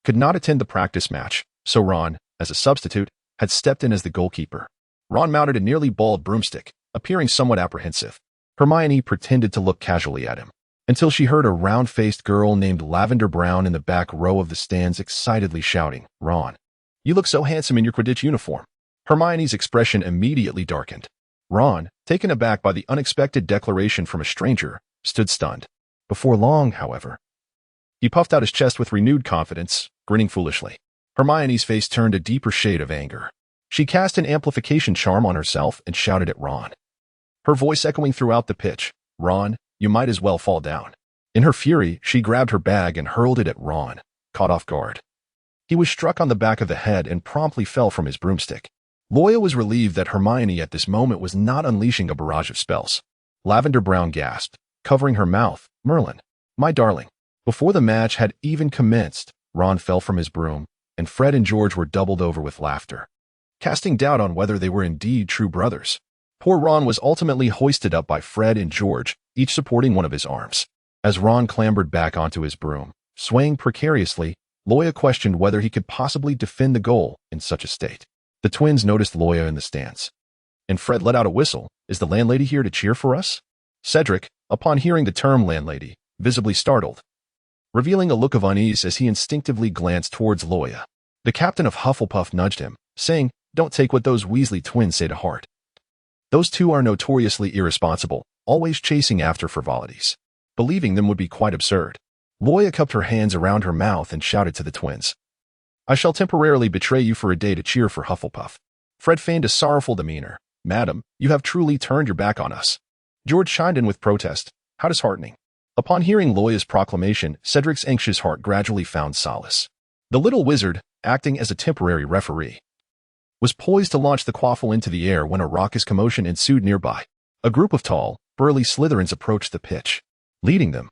Speaker 1: could not attend the practice match, so Ron, as a substitute, had stepped in as the goalkeeper. Ron mounted a nearly bald broomstick, appearing somewhat apprehensive. Hermione pretended to look casually at him, until she heard a round-faced girl named Lavender Brown in the back row of the stands excitedly shouting, "Ron, you look so handsome in your Quidditch uniform." Hermione's expression immediately darkened. Ron, taken aback by the unexpected declaration from a stranger, stood stunned. Before long, however, he puffed out his chest with renewed confidence, grinning foolishly. Hermione's face turned a deeper shade of anger. She cast an amplification charm on herself and shouted at Ron, her voice echoing throughout the pitch, "Ron, you might as well fall down. In her fury, she grabbed her bag and hurled it at Ron, caught off guard. He was struck on the back of the head and promptly fell from his broomstick. Loya was relieved that Hermione at this moment was not unleashing a barrage of spells. Lavender Brown gasped, covering her mouth. "Merlin, my darling." Before the match had even commenced, Ron fell from his broom, and Fred and George were doubled over with laughter, casting doubt on whether they were indeed true brothers. Poor Ron was ultimately hoisted up by Fred and George, each supporting one of his arms. As Ron clambered back onto his broom, swaying precariously, Loya questioned whether he could possibly defend the goal in such a state. The twins noticed Loya in the stands, and Fred let out a whistle. "Is the landlady here to cheer for us?" Cedric, upon hearing the term landlady, visibly startled, revealing a look of unease as he instinctively glanced towards Loya. The captain of Hufflepuff nudged him, saying, "Don't take what those Weasley twins say to heart. Those two are notoriously irresponsible, always chasing after frivolities. Believing them would be quite absurd." Loya cupped her hands around her mouth and shouted to the twins, "I shall temporarily betray you for a day to cheer for Hufflepuff." Fred feigned a sorrowful demeanor. "Madam, you have truly turned your back on us." George chimed in with protest. "How disheartening." Upon hearing Loya's proclamation, Cedric's anxious heart gradually found solace. The little wizard, acting as a temporary referee, was poised to launch the quaffle into the air when a raucous commotion ensued nearby. A group of tall, burly Slytherins approached the pitch. Leading them,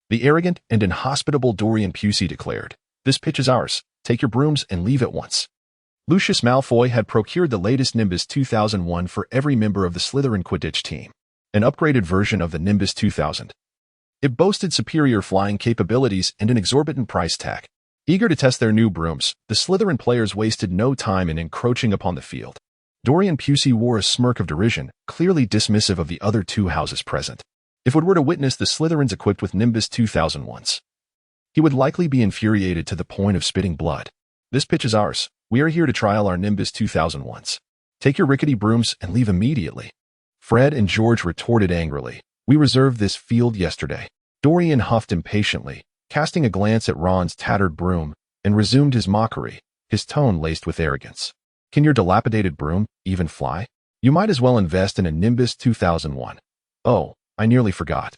Speaker 1: the arrogant and inhospitable Dorian Pusey declared, "This pitch is ours. Take your brooms and leave at once." Lucius Malfoy had procured the latest Nimbus 2001 for every member of the Slytherin Quidditch team, an upgraded version of the Nimbus 2000. It boasted superior flying capabilities and an exorbitant price tag. Eager to test their new brooms, the Slytherin players wasted no time in encroaching upon the field. Dorian Pusey wore a smirk of derision, clearly dismissive of the other two houses present. If it were to witness the Slytherins equipped with Nimbus 2001s, he would likely be infuriated to the point of spitting blood. "This pitch is ours. We are here to trial our Nimbus 2001s. Take your rickety brooms and leave immediately." Fred and George retorted angrily, "We reserved this field yesterday." Dorian huffed impatiently, casting a glance at Ron's tattered broom, and resumed his mockery, his tone laced with arrogance. "Can your dilapidated broom even fly? You might as well invest in a Nimbus 2001. Oh, I nearly forgot.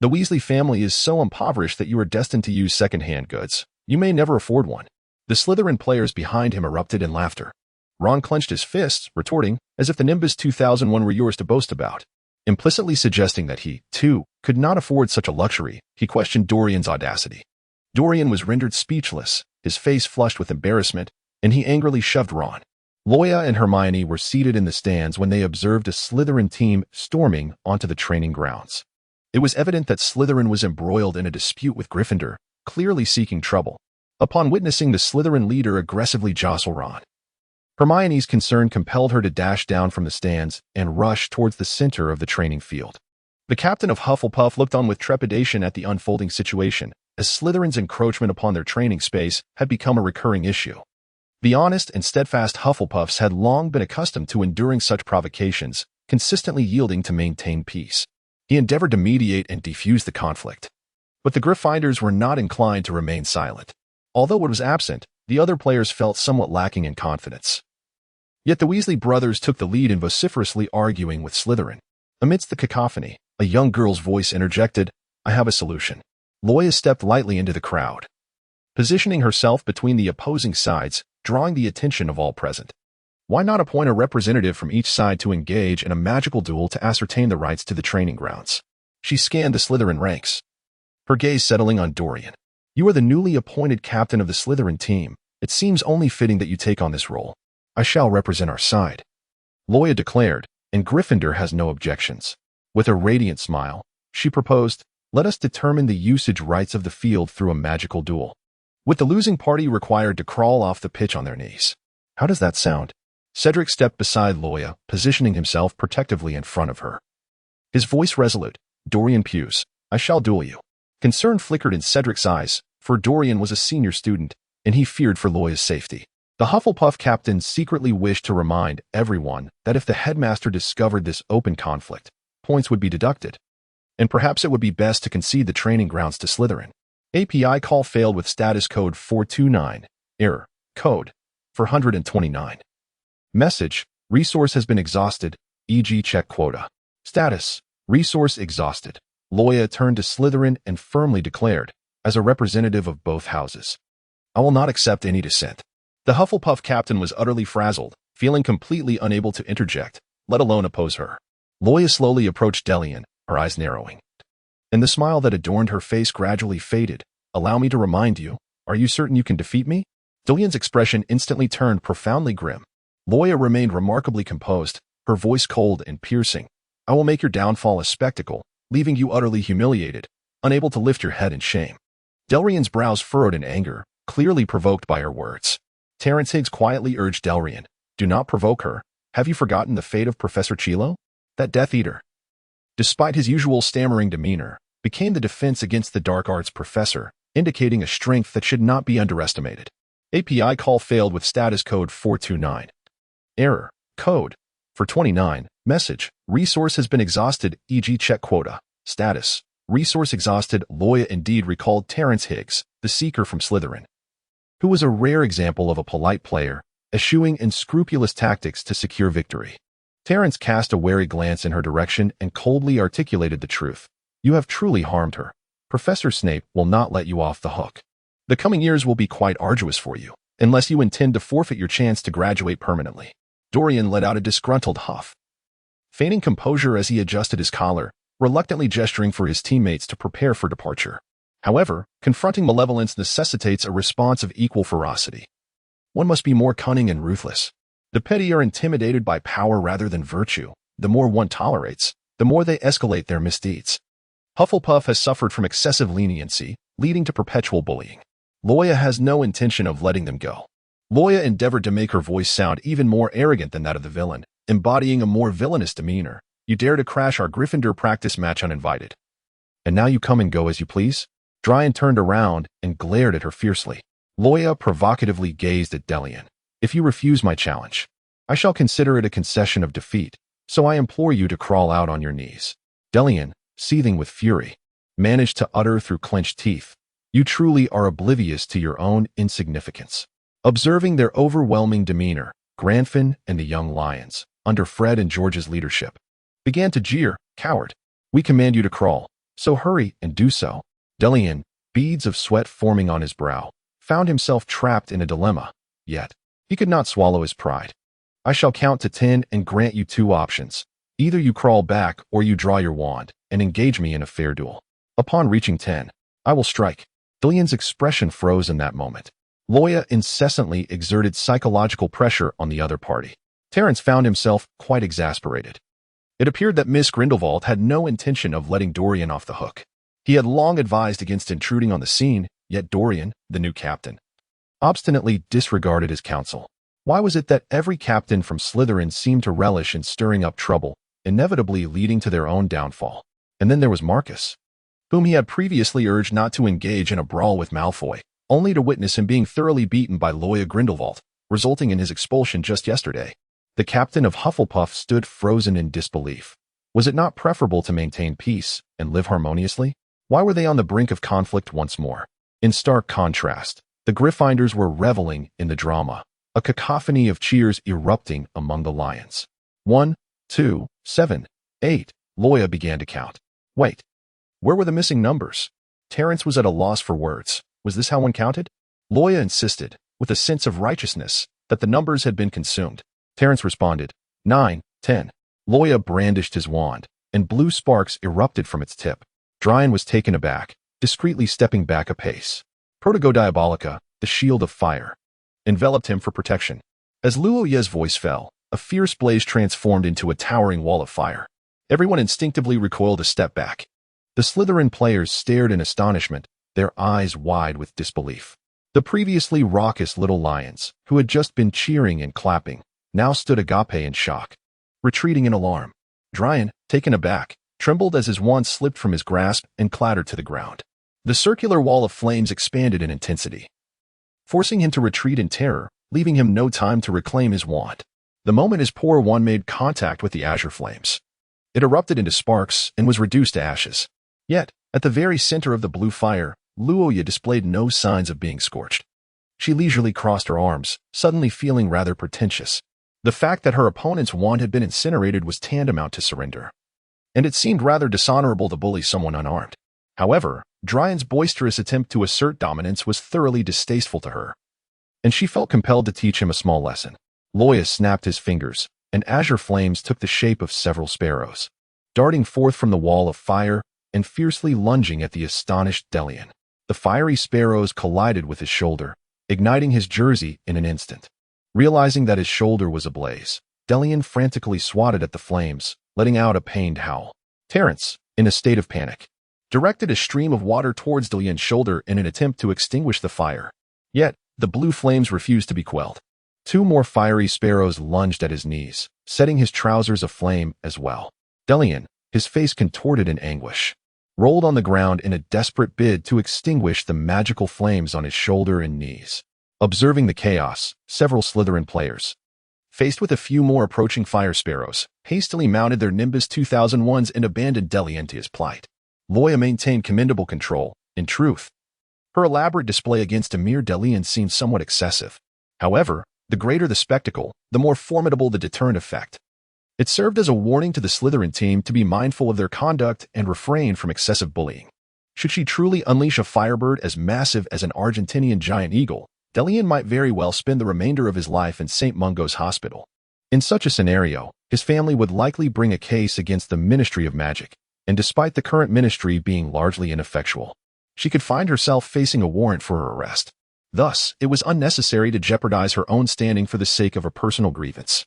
Speaker 1: The Weasley family is so impoverished that you are destined to use second-hand goods. You may never afford one." The Slytherin players behind him erupted in laughter. Ron clenched his fists, retorting, "As if the Nimbus 2001 were yours to boast about." Implicitly suggesting that he, too, could not afford such a luxury, he questioned Dorian's audacity. Dorian was rendered speechless, his face flushed with embarrassment, and he angrily shoved Ron. Loya and Hermione were seated in the stands when they observed a Slytherin team storming onto the training grounds. It was evident that Slytherin was embroiled in a dispute with Gryffindor, clearly seeking trouble. Upon witnessing the Slytherin leader aggressively jostle Ron, Hermione's concern compelled her to dash down from the stands and rush towards the center of the training field. The captain of Hufflepuff looked on with trepidation at the unfolding situation, as Slytherin's encroachment upon their training space had become a recurring issue. The honest and steadfast Hufflepuffs had long been accustomed to enduring such provocations, consistently yielding to maintain peace. He endeavored to mediate and defuse the conflict. But the Gryffindors were not inclined to remain silent. Although it was absent, the other players felt somewhat lacking in confidence. Yet the Weasley brothers took the lead in vociferously arguing with Slytherin. Amidst the cacophony, a young girl's voice interjected, "I have a solution." Loya stepped lightly into the crowd, positioning herself between the opposing sides, drawing the attention of all present. Why not appoint a representative from each side to engage in a magical duel to ascertain the rights to the training grounds? She scanned the Slytherin ranks, her gaze settling on Dorian. "You are the newly appointed captain of the Slytherin team. It seems only fitting that you take on this role." "I shall represent our side," Loya declared, "and Gryffindor has no objections." With a radiant smile, she proposed, "Let us determine the usage rights of the field through a magical duel, with the losing party required to crawl off the pitch on their knees." "How does that sound?" Cedric stepped beside Loya, positioning himself protectively in front of her. His voice resolute, "Dorian Pusey, I shall duel you." Concern flickered in Cedric's eyes, for Dorian was a senior student, and he feared for Loya's safety. The Hufflepuff captain secretly wished to remind everyone that if the headmaster discovered this open conflict, points would be deducted, and perhaps it would be best to concede the training grounds to Slytherin. API call failed with status code 429, error, code 429. Message, resource has been exhausted, e.g. check quota. Status, resource exhausted. Loya turned to Slytherin and firmly declared, as a representative of both houses, "I will not accept any dissent." The Hufflepuff captain was utterly frazzled, feeling completely unable to interject, let alone oppose her. Loya slowly approached Delian, her eyes narrowing, and the smile that adorned her face gradually faded. "Allow me to remind you, are you certain you can defeat me?" Delian's expression instantly turned profoundly grim. Loya remained remarkably composed, her voice cold and piercing. "I will make your downfall a spectacle, leaving you utterly humiliated, unable to lift your head in shame." Delrian's brows furrowed in anger, clearly provoked by her words. Terence Higgs quietly urged Delrian, "Do not provoke her. Have you forgotten the fate of Professor Chilo? That Death Eater?" Despite his usual stammering demeanor, became the defense against the dark arts professor, indicating a strength that should not be underestimated. API call failed with status code 429. Error. Code. For 29. Message. Resource has been exhausted, e.g. check quota. Status. Resource exhausted. Loya indeed recalled Terence Higgs, the Seeker from Slytherin, who was a rare example of a polite player, eschewing unscrupulous tactics to secure victory. Terence cast a wary glance in her direction and coldly articulated the truth. "You have truly harmed her. Professor Snape will not let you off the hook. The coming years will be quite arduous for you, unless you intend to forfeit your chance to graduate permanently." Dorian let out a disgruntled huff, feigning composure as he adjusted his collar, reluctantly gesturing for his teammates to prepare for departure. However, confronting malevolence necessitates a response of equal ferocity. One must be more cunning and ruthless. The petty are intimidated by power rather than virtue. The more one tolerates, the more they escalate their misdeeds. Hufflepuff has suffered from excessive leniency, leading to perpetual bullying. Loya has no intention of letting them go. Loya endeavored to make her voice sound even more arrogant than that of the villain, embodying a more villainous demeanor. "You dare to crash our Gryffindor practice match uninvited. And now you come and go as you please?" Dryan turned around and glared at her fiercely. Loya provocatively gazed at Delian. "If you refuse my challenge, I shall consider it a concession of defeat, so I implore you to crawl out on your knees." Delian, seething with fury, managed to utter through clenched teeth, "You truly are oblivious to your own insignificance." Observing their overwhelming demeanor, Granfin and the young lions, under Fred and George's leadership, began to jeer. "Coward! We command you to crawl, so hurry and do so." Delian, beads of sweat forming on his brow, found himself trapped in a dilemma, yet he could not swallow his pride. "I shall count to 10 and grant you two options. Either you crawl back or you draw your wand and engage me in a fair duel. Upon reaching 10, I will strike." Delian's expression froze in that moment. Loya incessantly exerted psychological pressure on the other party. Terence found himself quite exasperated. It appeared that Miss Grindelwald had no intention of letting Dorian off the hook. He had long advised against intruding on the scene, yet Dorian, the new captain, obstinately disregarded his counsel. Why was it that every captain from Slytherin seemed to relish in stirring up trouble, inevitably leading to their own downfall? And then there was Marcus, whom he had previously urged not to engage in a brawl with Malfoy, only to witness him being thoroughly beaten by Loya Grindelwald, resulting in his expulsion just yesterday. The captain of Hufflepuff stood frozen in disbelief. Was it not preferable to maintain peace and live harmoniously? Why were they on the brink of conflict once more? In stark contrast, the Gryffindors were reveling in the drama, a cacophony of cheers erupting among the lions. 1, 2, 7, 8. Loya began to count. Wait, where were the missing numbers? Terence was at a loss for words. Was this how one counted? Loya insisted, with a sense of righteousness, that the numbers had been consumed. Terence responded, 9, 10. Loya brandished his wand, and blue sparks erupted from its tip. Dryan was taken aback, discreetly stepping back a pace. Protego Diabolica, the shield of fire, enveloped him for protection. As Luoya's voice fell, a fierce blaze transformed into a towering wall of fire. Everyone instinctively recoiled a step back. The Slytherin players stared in astonishment, their eyes wide with disbelief. The previously raucous little lions, who had just been cheering and clapping, now stood agape in shock, retreating in alarm. Dryan, taken aback, trembled as his wand slipped from his grasp and clattered to the ground. The circular wall of flames expanded in intensity, forcing him to retreat in terror, leaving him no time to reclaim his wand. The moment his poor wand made contact with the azure flames, it erupted into sparks and was reduced to ashes. Yet, at the very center of the blue fire, Luoya displayed no signs of being scorched. She leisurely crossed her arms, suddenly feeling rather pretentious. The fact that her opponent's wand had been incinerated was tantamount to surrender. and it seemed rather dishonorable to bully someone unarmed. However, Dryan's boisterous attempt to assert dominance was thoroughly distasteful to her, and she felt compelled to teach him a small lesson. Loya snapped his fingers, and azure flames took the shape of several sparrows, darting forth from the wall of fire and fiercely lunging at the astonished Delian. The fiery sparrows collided with his shoulder, igniting his jersey in an instant. Realizing that his shoulder was ablaze, Delian frantically swatted at the flames, letting out a pained howl. Terence, in a state of panic, directed a stream of water towards Delian's shoulder in an attempt to extinguish the fire. Yet, the blue flames refused to be quelled. 2 more fiery sparrows lunged at his knees, setting his trousers aflame as well. Delian, his face contorted in anguish, rolled on the ground in a desperate bid to extinguish the magical flames on his shoulder and knees. Observing the chaos, several Slytherin players, faced with a few more approaching fire sparrows, hastily mounted their Nimbus 2001s and abandoned Delian to his plight. Loya maintained commendable control. In truth, her elaborate display against a mere Delian seemed somewhat excessive. However, the greater the spectacle, the more formidable the deterrent effect. It served as a warning to the Slytherin team to be mindful of their conduct and refrain from excessive bullying. Should she truly unleash a firebird as massive as an Argentinian giant eagle, Delian might very well spend the remainder of his life in St. Mungo's hospital. In such a scenario, his family would likely bring a case against the Ministry of Magic, and despite the current ministry being largely ineffectual, she could find herself facing a warrant for her arrest. Thus, it was unnecessary to jeopardize her own standing for the sake of a personal grievance.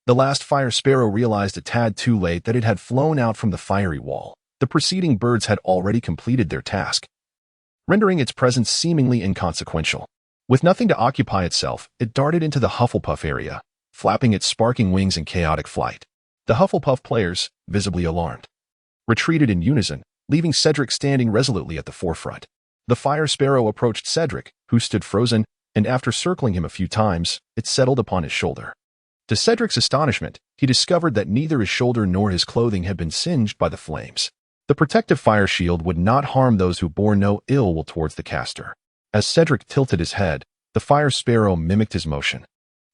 Speaker 1: The last fire sparrow realized a tad too late that it had flown out from the fiery wall. The preceding birds had already completed their task, rendering its presence seemingly inconsequential. With nothing to occupy itself, it darted into the Hufflepuff area, flapping its sparking wings in chaotic flight. The Hufflepuff players, visibly alarmed, retreated in unison, leaving Cedric standing resolutely at the forefront. The fire sparrow approached Cedric, who stood frozen, and after circling him a few times, it settled upon his shoulder. To Cedric's astonishment, he discovered that neither his shoulder nor his clothing had been singed by the flames. The protective fire shield would not harm those who bore no ill will towards the caster. As Cedric tilted his head, the fire sparrow mimicked his motion,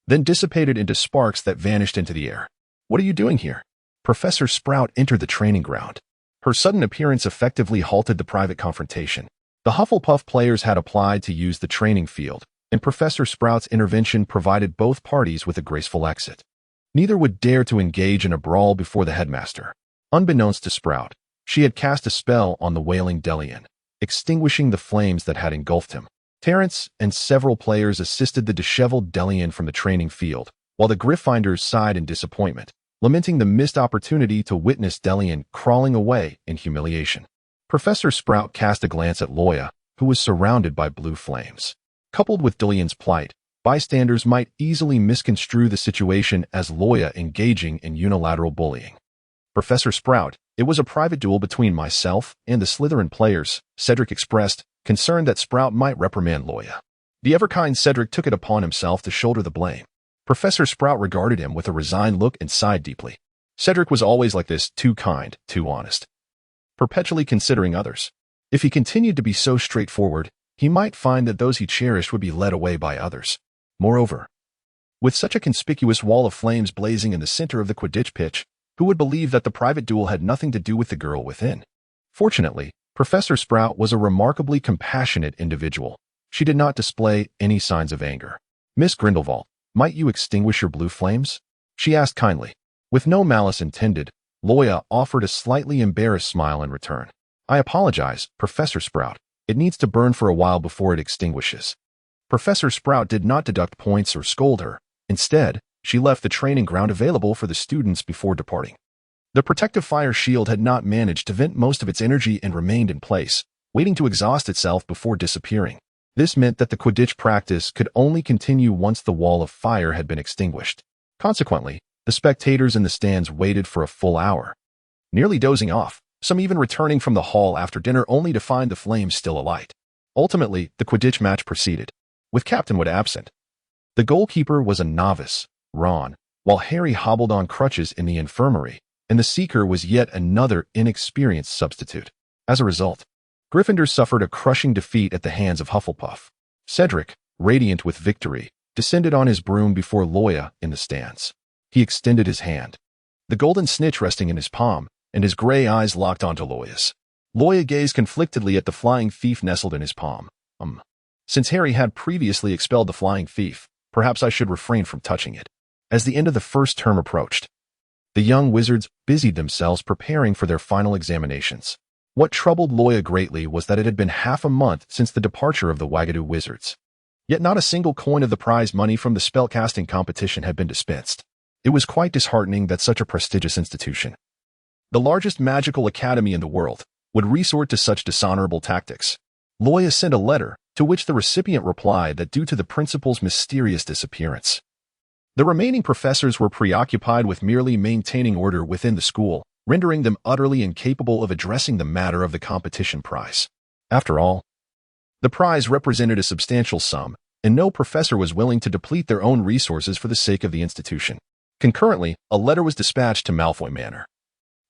Speaker 1: then dissipated into sparks that vanished into the air. "What are you doing here?" Professor Sprout entered the training ground. Her sudden appearance effectively halted the private confrontation. The Hufflepuff players had applied to use the training field, and Professor Sprout's intervention provided both parties with a graceful exit. Neither would dare to engage in a brawl before the headmaster. Unbeknownst to Sprout, she had cast a spell on the wailing Delian, extinguishing the flames that had engulfed him. Terence and several players assisted the disheveled Delian from the training field, while the Gryffindors sighed in disappointment, lamenting the missed opportunity to witness Delian crawling away in humiliation. Professor Sprout cast a glance at Loya, who was surrounded by blue flames. Coupled with Delian's plight, bystanders might easily misconstrue the situation as Loya engaging in unilateral bullying. "Professor Sprout, it was a private duel between myself and the Slytherin players," Cedric expressed, concerned that Sprout might reprimand Loya. The ever-kind Cedric took it upon himself to shoulder the blame. Professor Sprout regarded him with a resigned look and sighed deeply. Cedric was always like this, too kind, too honest, perpetually considering others. If he continued to be so straightforward, he might find that those he cherished would be led away by others. Moreover, with such a conspicuous wall of flames blazing in the center of the Quidditch pitch, who would believe that the private duel had nothing to do with the girl within? Fortunately, Professor Sprout was a remarkably compassionate individual. She did not display any signs of anger. "Miss Grindelwald, might you extinguish your blue flames?" she asked kindly. With no malice intended, Loya offered a slightly embarrassed smile in return. "I apologize, Professor Sprout. It needs to burn for a while before it extinguishes." Professor Sprout did not deduct points or scold her. Instead, she left the training ground available for the students before departing. The protective fire shield had not managed to vent most of its energy and remained in place, waiting to exhaust itself before disappearing. This meant that the Quidditch practice could only continue once the wall of fire had been extinguished. Consequently, the spectators in the stands waited for a full hour, nearly dozing off, some even returning from the hall after dinner only to find the flames still alight. Ultimately, the Quidditch match proceeded, with Captain Wood absent. The goalkeeper was a novice, Ron, while Harry hobbled on crutches in the infirmary, and the Seeker was yet another inexperienced substitute. As a result, Gryffindor suffered a crushing defeat at the hands of Hufflepuff. Cedric, radiant with victory, descended on his broom before Loya in the stands. He extended his hand, the golden snitch resting in his palm, and his gray eyes locked onto Loya's. Loya gazed conflictedly at the flying thief nestled in his palm. Since Harry had previously expelled the flying thief, perhaps I should refrain from touching it. As the end of the first term approached, the young wizards busied themselves preparing for their final examinations. What troubled Loya greatly was that it had been half a month since the departure of the Wagadu wizards. Yet not a single coin of the prize money from the spellcasting competition had been dispensed. It was quite disheartening that such a prestigious institution, the largest magical academy in the world, would resort to such dishonorable tactics. Loya sent a letter, to which the recipient replied that due to the principal's mysterious disappearance, the remaining professors were preoccupied with merely maintaining order within the school, rendering them utterly incapable of addressing the matter of the competition prize. After all, the prize represented a substantial sum, and no professor was willing to deplete their own resources for the sake of the institution. Concurrently, a letter was dispatched to Malfoy Manor,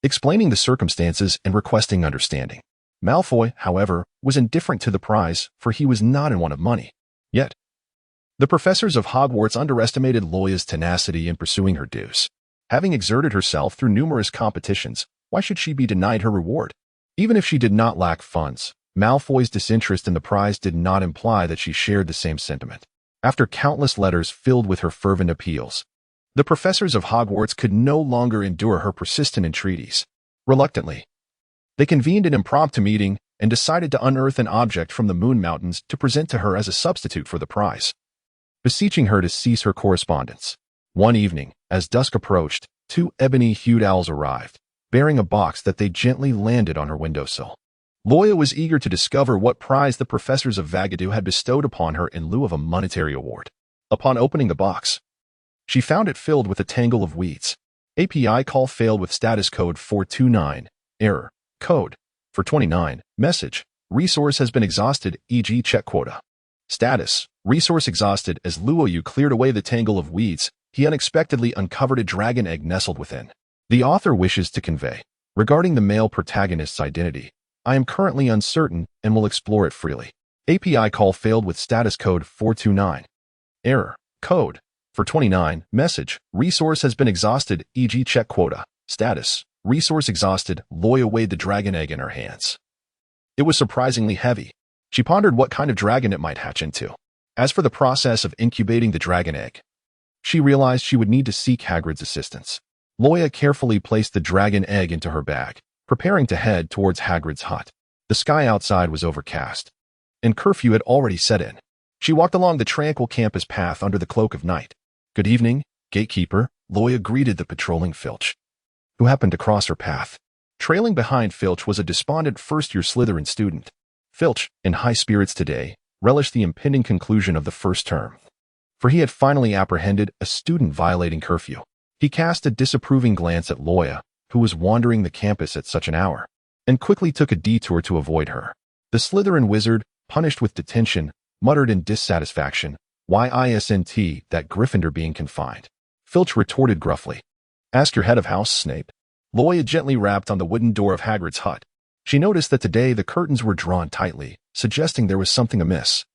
Speaker 1: explaining the circumstances and requesting understanding. Malfoy, however, was indifferent to the prize, for he was not in want of money. Yet, the professors of Hogwarts underestimated Loya's tenacity in pursuing her dues. Having exerted herself through numerous competitions, why should she be denied her reward? Even if she did not lack funds, Malfoy's disinterest in the prize did not imply that she shared the same sentiment. After countless letters filled with her fervent appeals, the professors of Hogwarts could no longer endure her persistent entreaties. Reluctantly, they convened an impromptu meeting and decided to unearth an object from the Moon Mountains to present to her as a substitute for the prize, beseeching her to cease her correspondence. One evening, as dusk approached, two ebony-hued owls arrived, bearing a box that they gently landed on her windowsill. Loya was eager to discover what prize the professors of Wagadu had bestowed upon her in lieu of a monetary award. Upon opening the box, she found it filled with a tangle of weeds. API call failed with status code 429. Error. Code. For 29. Message. Resource has been exhausted, e.g. check quota. Status. Resource exhausted. As Luoyu cleared away the tangle of weeds, he unexpectedly uncovered a dragon egg nestled within. The author wishes to convey, regarding the male protagonist's identity, I am currently uncertain and will explore it freely. API call failed with status code 429. Error. Code. For 29. Message. Resource has been exhausted, e.g. check quota. Status. Resource exhausted. Loya weighed the dragon egg in her hands. It was surprisingly heavy. She pondered what kind of dragon it might hatch into. As for the process of incubating the dragon egg, she realized she would need to seek Hagrid's assistance. Loya carefully placed the dragon egg into her bag, preparing to head towards Hagrid's hut. The sky outside was overcast, and curfew had already set in. She walked along the tranquil campus path under the cloak of night. Good evening, gatekeeper, Loya greeted the patrolling Filch, who happened to cross her path. Trailing behind Filch was a despondent first-year Slytherin student. Filch, in high spirits today, relished the impending conclusion of the first term, for he had finally apprehended a student violating curfew. He cast a disapproving glance at Loya, who was wandering the campus at such an hour, and quickly took a detour to avoid her. The Slytherin wizard, punished with detention, muttered in dissatisfaction, "Why isn't that Gryffindor being confined?" Filch retorted gruffly, "Ask your head of house, Snape." Loya gently rapped on the wooden door of Hagrid's hut. She noticed that today the curtains were drawn tightly, suggesting there was something amiss.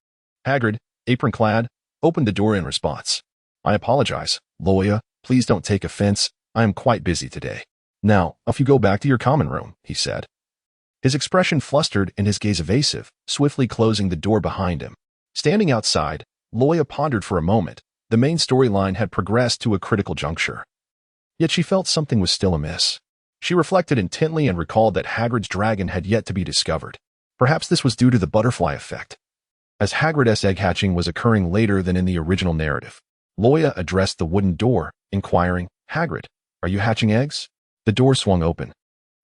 Speaker 1: Hagrid, apron-clad, opened the door in response. "I apologize, Loya. Please don't take offense. I am quite busy today." "Now, if you go back to your common room," he said, his expression flustered and his gaze evasive, swiftly closing the door behind him. Standing outside, Loya pondered for a moment. The main storyline had progressed to a critical juncture. Yet she felt something was still amiss. She reflected intently and recalled that Hagrid's dragon had yet to be discovered. Perhaps this was due to the butterfly effect, as Hagrid's egg hatching was occurring later than in the original narrative. Loya addressed the wooden door, inquiring, "Hagrid, are you hatching eggs?" The door swung open,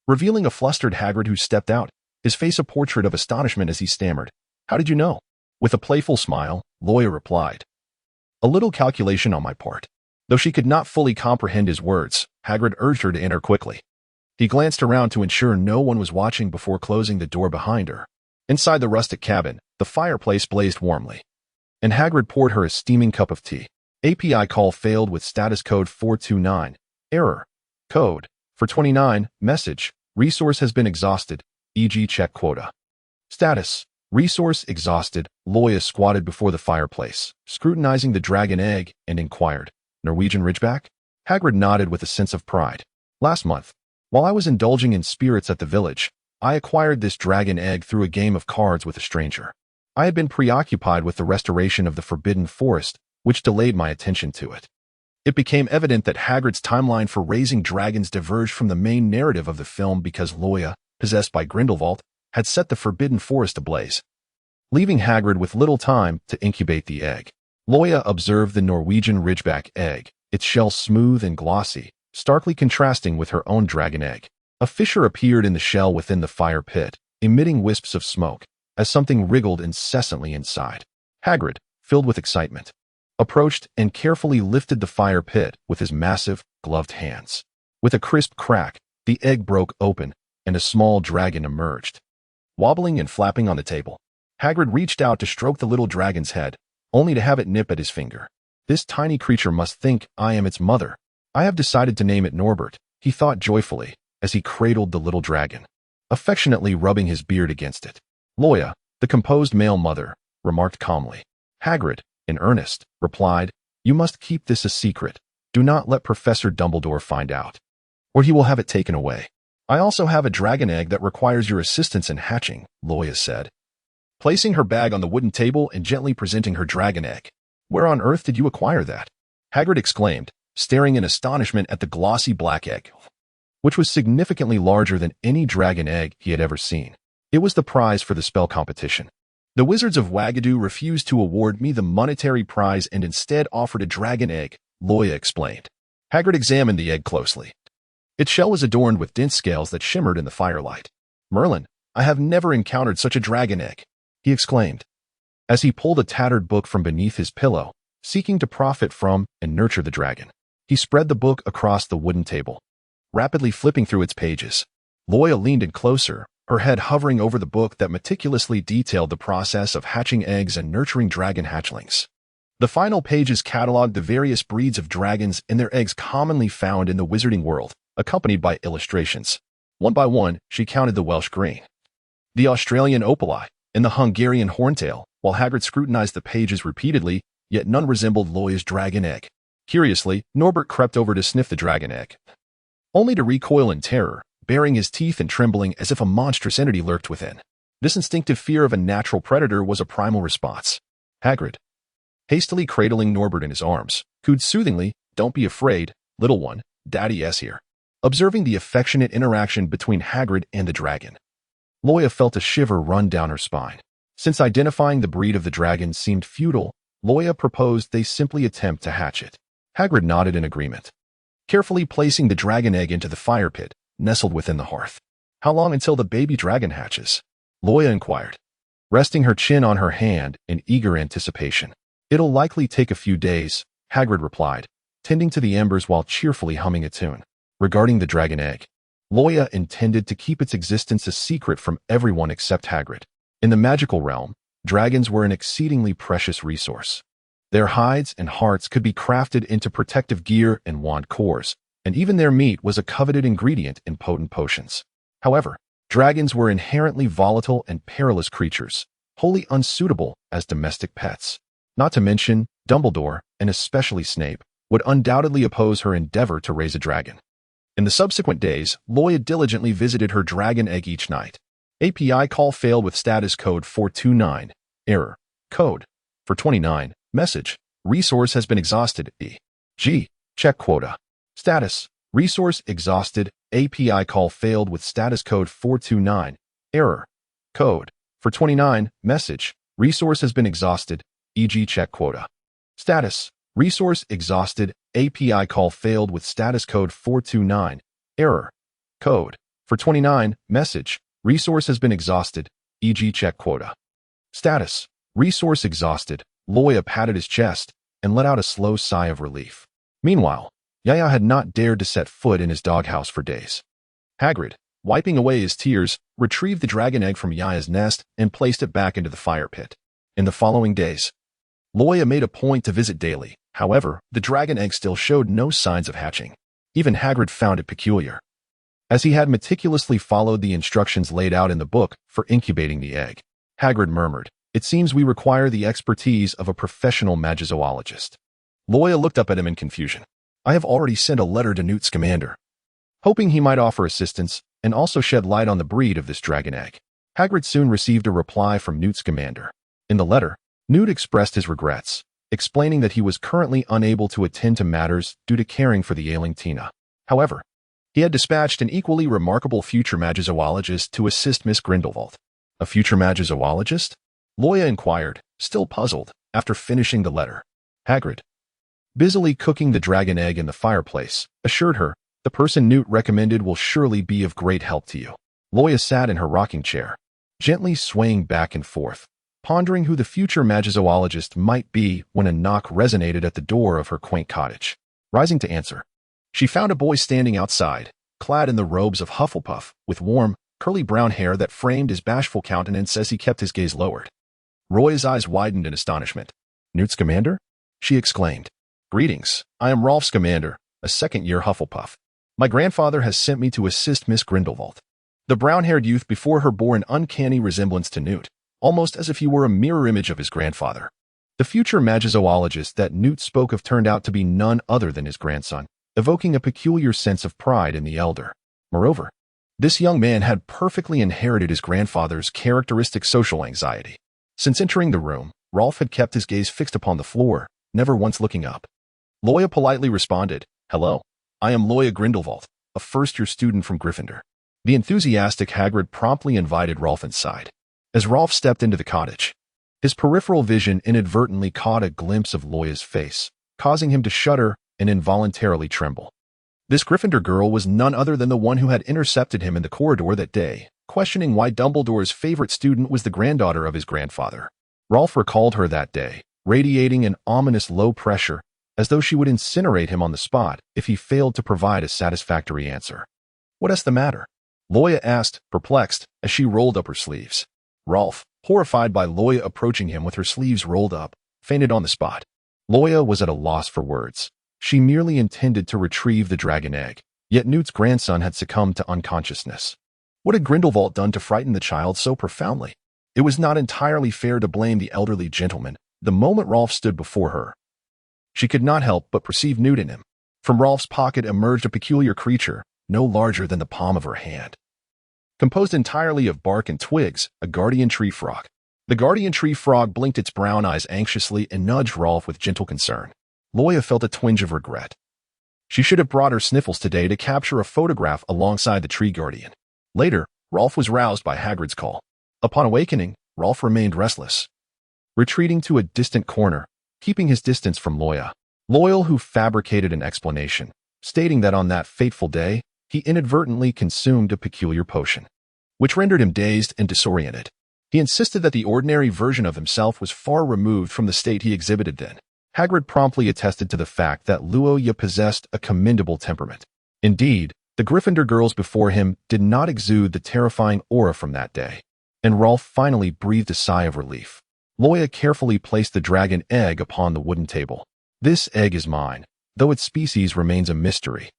Speaker 1: revealing a flustered Hagrid who stepped out, his face a portrait of astonishment as he stammered, "How did you know?" With a playful smile, Loya replied, "A little calculation on my part." Though she could not fully comprehend his words, Hagrid urged her to enter quickly. He glanced around to ensure no one was watching before closing the door behind her. Inside the rustic cabin, the fireplace blazed warmly, and Hagrid poured her a steaming cup of tea. API call failed with status code 429. Error. Code. For 29. Message. Resource has been exhausted, e.g. check quota. Status. Resource exhausted. Loya squatted before the fireplace, scrutinizing the dragon egg, and inquired, "Norwegian Ridgeback?" Hagrid nodded with a sense of pride. "Last month, While I was indulging in spirits at the village, I acquired this dragon egg through a game of cards with a stranger. I had been preoccupied with the restoration of the Forbidden Forest, which delayed my attention to it. It became evident that Hagrid's timeline for raising dragons diverged from the main narrative of the film because Loya, possessed by Grindelwald, had set the Forbidden Forest ablaze, leaving Hagrid with little time to incubate the egg. Loya observed the Norwegian Ridgeback egg, its shell smooth and glossy, starkly contrasting with her own dragon egg. A fissure appeared in the shell within the fire pit, emitting wisps of smoke, as something wriggled incessantly inside. Hagrid, filled with excitement, approached and carefully lifted the fire pit with his massive, gloved hands. With a crisp crack, the egg broke open, and a small dragon emerged. Wobbling and flapping on the table, Hagrid reached out to stroke the little dragon's head, only to have it nip at his finger. This tiny creature must think I am its mother. I have decided to name it Norbert, he thought joyfully, as he cradled the little dragon, affectionately rubbing his beard against it. Loya, the composed male mother, remarked calmly. Hagrid, in earnest, replied, "You must keep this a secret. Do not let Professor Dumbledore find out, or he will have it taken away." "I also have a dragon egg that requires your assistance in hatching," Loya said, placing her bag on the wooden table and gently presenting her dragon egg. "Where on earth did you acquire that?" Hagrid exclaimed, staring in astonishment at the glossy black egg, which was significantly larger than any dragon egg he had ever seen. It was the prize for the spell competition. "The Wizards of Wagadoo refused to award me the monetary prize and instead offered a dragon egg," Loya explained. Hagrid examined the egg closely. Its shell was adorned with dense scales that shimmered in the firelight. "Merlin, I have never encountered such a dragon egg," he exclaimed, as he pulled a tattered book from beneath his pillow, seeking to profit from and nurture the dragon. He spread the book across the wooden table, rapidly flipping through its pages. Loya leaned in closer, her head hovering over the book that meticulously detailed the process of hatching eggs and nurturing dragon hatchlings. The final pages cataloged the various breeds of dragons and their eggs commonly found in the wizarding world, accompanied by illustrations. One by one, she counted the Welsh green, the Australian opali, and the Hungarian horntail, while Hagrid scrutinized the pages repeatedly, yet none resembled Loya's dragon egg. Curiously, Norbert crept over to sniff the dragon egg, only to recoil in terror, baring his teeth and trembling as if a monstrous entity lurked within. This instinctive fear of a natural predator was a primal response. Hagrid, hastily cradling Norbert in his arms, cooed soothingly, "Don't be afraid, little one, Daddy is here." Observing the affectionate interaction between Hagrid and the dragon, Loya felt a shiver run down her spine. Since identifying the breed of the dragon seemed futile, Loya proposed they simply attempt to hatch it. Hagrid nodded in agreement, carefully placing the dragon egg into the fire pit, nestled within the hearth. "How long until the baby dragon hatches?" Loya inquired, resting her chin on her hand in eager anticipation. "It'll likely take a few days," Hagrid replied, tending to the embers while cheerfully humming a tune. Regarding the dragon egg, Loya intended to keep its existence a secret from everyone except Hagrid. In the magical realm, dragons were an exceedingly precious resource. Their hides and hearts could be crafted into protective gear and wand cores, and even their meat was a coveted ingredient in potent potions. However, dragons were inherently volatile and perilous creatures, wholly unsuitable as domestic pets. Not to mention, Dumbledore, and especially Snape, would undoubtedly oppose her endeavor to raise a dragon. In the subsequent days, Loya diligently visited her dragon egg each night. API call failed with status code 429. Error. Code. For 29. Message. Resource has been exhausted. E.g. Check quota. Status. Resource exhausted. API call failed with status code 429. Error. Code. For 29. Message. Resource has been exhausted. E.g. check quota. Status. Resource exhausted. API call failed with status code 429. Error. Code. For 29. Message. Resource has been exhausted. E.g. check quota. Status. Resource exhausted. Loya patted his chest and let out a slow sigh of relief. Meanwhile, Yaya had not dared to set foot in his doghouse for days. Hagrid, wiping away his tears, retrieved the dragon egg from Yaya's nest and placed it back into the fire pit. In the following days, Loya made a point to visit daily. However, the dragon egg still showed no signs of hatching. Even Hagrid found it peculiar, as he had meticulously followed the instructions laid out in the book for incubating the egg. Hagrid murmured, "It seems we require the expertise of a professional magizoologist." Loya looked up at him in confusion. "I have already sent a letter to Newt Scamander." hoping he might offer assistance and also shed light on the breed of this dragon egg. Hagrid soon received a reply from Newt Scamander. In the letter, Newt expressed his regrets, explaining that he was currently unable to attend to matters due to caring for the ailing Tina. However, he had dispatched an equally remarkable future magizoologist to assist Miss Grindelwald. A future magizoologist? Loya inquired, still puzzled, after finishing the letter. Hagrid, busily cooking the dragon egg in the fireplace, assured her, the person Newt recommended will surely be of great help to you. Loya sat in her rocking chair, gently swaying back and forth, pondering who the future magizoologist might be when a knock resonated at the door of her quaint cottage. Rising to answer, she found a boy standing outside, clad in the robes of Hufflepuff, with warm, curly brown hair that framed his bashful countenance as he kept his gaze lowered. Roy's eyes widened in astonishment. Newt Scamander? She exclaimed. Greetings, I am Rolf Scamander, a second-year Hufflepuff. My grandfather has sent me to assist Miss Grindelwald. The brown-haired youth before her bore an uncanny resemblance to Newt, almost as if he were a mirror image of his grandfather. The future magizoologist that Newt spoke of turned out to be none other than his grandson, evoking a peculiar sense of pride in the elder. Moreover, this young man had perfectly inherited his grandfather's characteristic social anxiety. Since entering the room, Rolf had kept his gaze fixed upon the floor, never once looking up. Loya politely responded, Hello, I am Loya Grindelwald, a first-year student from Gryffindor. The enthusiastic Hagrid promptly invited Rolf inside. As Rolf stepped into the cottage, his peripheral vision inadvertently caught a glimpse of Loya's face, causing him to shudder and involuntarily tremble. This Gryffindor girl was none other than the one who had intercepted him in the corridor that day, questioning why Dumbledore's favorite student was the granddaughter of his grandfather. Rolf recalled her that day, radiating an ominous low pressure, as though she would incinerate him on the spot if he failed to provide a satisfactory answer. What is the matter? Loya asked, perplexed, as she rolled up her sleeves. Rolf, horrified by Loya approaching him with her sleeves rolled up, fainted on the spot. Loya was at a loss for words. She merely intended to retrieve the dragon egg, yet Newt's grandson had succumbed to unconsciousness. What had Grindelwald done to frighten the child so profoundly? It was not entirely fair to blame the elderly gentleman the moment Rolf stood before her. She could not help but perceive Newt in him. From Rolf's pocket emerged a peculiar creature, no larger than the palm of her hand. Composed entirely of bark and twigs, a guardian tree frog. The guardian tree frog blinked its brown eyes anxiously and nudged Rolf with gentle concern. Loya felt a twinge of regret. She should have brought her Sniffles today to capture a photograph alongside the tree guardian. Later, Rolf was roused by Hagrid's call. Upon awakening, Rolf remained restless, retreating to a distant corner, keeping his distance from Loya. Loyal, who fabricated an explanation, stating that on that fateful day, he inadvertently consumed a peculiar potion, which rendered him dazed and disoriented. He insisted that the ordinary version of himself was far removed from the state he exhibited then. Hagrid promptly attested to the fact that Loya possessed a commendable temperament. Indeed, the Gryffindor girls before him did not exude the terrifying aura from that day, and Rolf finally breathed a sigh of relief. Loya carefully placed the dragon egg upon the wooden table. This egg is mine, though its species remains a mystery.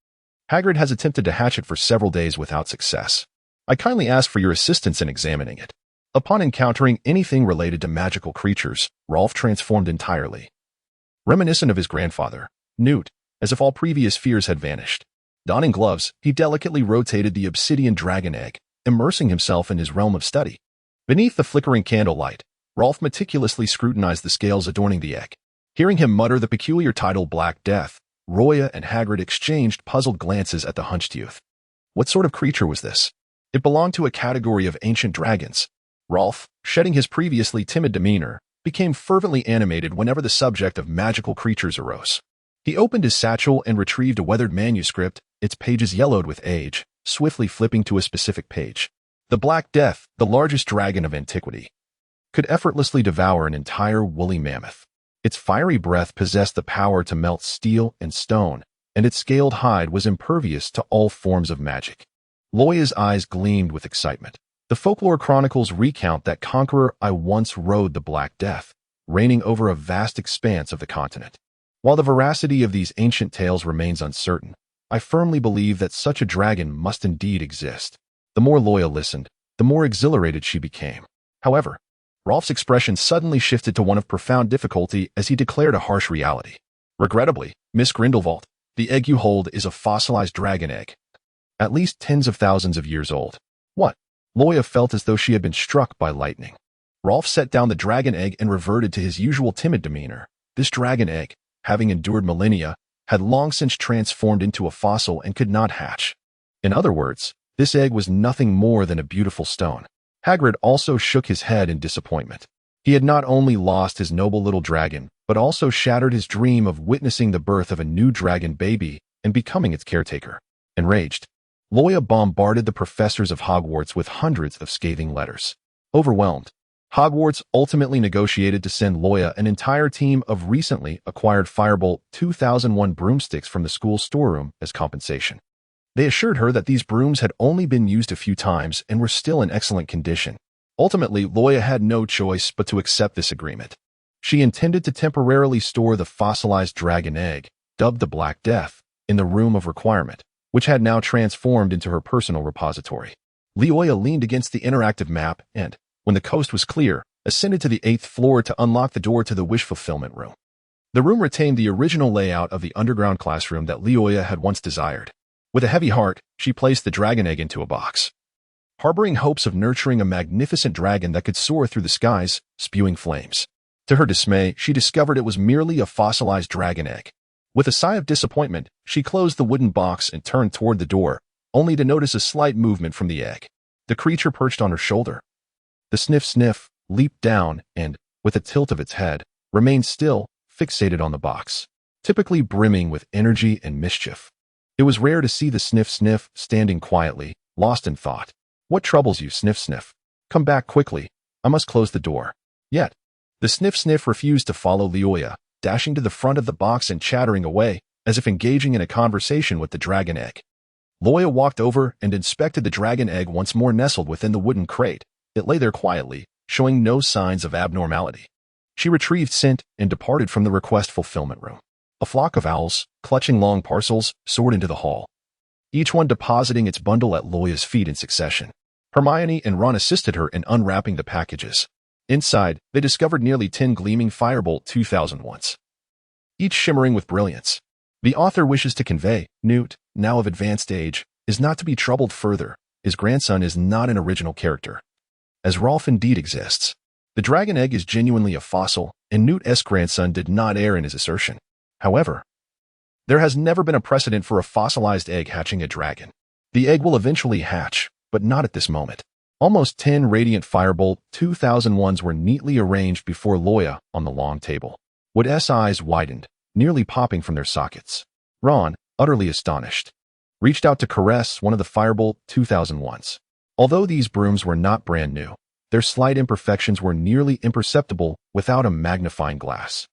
Speaker 1: Hagrid has attempted to hatch it for several days without success. I kindly ask for your assistance in examining it. Upon encountering anything related to magical creatures, Rolf transformed entirely. Reminiscent of his grandfather, Newt, as if all previous fears had vanished. Donning gloves, he delicately rotated the obsidian dragon egg, immersing himself in his realm of study. Beneath the flickering candlelight, Rolf meticulously scrutinized the scales adorning the egg. Hearing him mutter the peculiar title Black Death, Roya and Hagrid exchanged puzzled glances at the hunched youth. What sort of creature was this? It belonged to a category of ancient dragons. Rolf, shedding his previously timid demeanor, became fervently animated whenever the subject of magical creatures arose. He opened his satchel and retrieved a weathered manuscript, its pages yellowed with age, swiftly flipping to a specific page. The Black Death, the largest dragon of antiquity, could effortlessly devour an entire woolly mammoth. Its fiery breath possessed the power to melt steel and stone, and its scaled hide was impervious to all forms of magic. Loya's eyes gleamed with excitement. The folklore chronicles recount that conqueror I once rode the Black Death, reigning over a vast expanse of the continent. While the veracity of these ancient tales remains uncertain, I firmly believe that such a dragon must indeed exist. The more Loya listened, the more exhilarated she became. However, Rolf's expression suddenly shifted to one of profound difficulty as he declared a harsh reality. Regrettably, Miss Grindelwald, the egg you hold is a fossilized dragon egg. at least tens of thousands of years old. What? Loya felt as though she had been struck by lightning. Rolf set down the dragon egg and reverted to his usual timid demeanor. This dragon egg, having endured millennia, had long since transformed into a fossil and could not hatch. In other words, this egg was nothing more than a beautiful stone. Hagrid also shook his head in disappointment. He had not only lost his noble little dragon, but also shattered his dream of witnessing the birth of a new dragon baby and becoming its caretaker. Enraged, Loya bombarded the professors of Hogwarts with hundreds of scathing letters. Overwhelmed, Hogwarts ultimately negotiated to send Loya an entire team of recently acquired Firebolt 2001 broomsticks from the school's storeroom as compensation. They assured her that these brooms had only been used a few times and were still in excellent condition. Ultimately, Loya had no choice but to accept this agreement. She intended to temporarily store the fossilized dragon egg, dubbed the Black Death, in the Room of Requirement, which had now transformed into her personal repository. Loya leaned against the interactive map and, when the coast was clear, ascended to the 8th floor to unlock the door to the wish fulfillment room. The room retained the original layout of the underground classroom that Loya had once desired. With a heavy heart, she placed the dragon egg into a box. Harboring hopes of nurturing a magnificent dragon that could soar through the skies, spewing flames. To her dismay, she discovered it was merely a fossilized dragon egg. With a sigh of disappointment, she closed the wooden box and turned toward the door, only to notice a slight movement from the egg. The creature perched on her shoulder. The sniff leaped down and, with a tilt of its head, remained still, fixated on the box, typically brimming with energy and mischief. It was rare to see the sniff standing quietly, lost in thought. What troubles you, sniff? Come back quickly. I must close the door. Yet, the sniff refused to follow Loya, dashing to the front of the box and chattering away, as if engaging in a conversation with the dragon egg. Loya walked over and inspected the dragon egg once more nestled within the wooden crate. It lay there quietly, showing no signs of abnormality. She retrieved scent and departed from the request fulfillment room. A flock of owls, clutching long parcels, soared into the hall, each one depositing its bundle at Loya's feet in succession. Hermione and Ron assisted her in unwrapping the packages. Inside, they discovered nearly 10 gleaming Firebolt 2001s, each shimmering with brilliance. The author wishes to convey, Newt, now of advanced age, is not to be troubled further. His grandson is not an original character, as Rolf indeed exists. The dragon egg is genuinely a fossil, and Newt's grandson did not err in his assertion. However, there has never been a precedent for a fossilized egg hatching a dragon. The egg will eventually hatch, but not at this moment. Almost 10 radiant Firebolt 2001s were neatly arranged before Loya on the long table. Wood's eyes widened, nearly popping from their sockets. Ron, utterly astonished, reached out to caress one of the Firebolt 2001s. Although these brooms were not brand new, their slight imperfections were nearly imperceptible without a magnifying glass.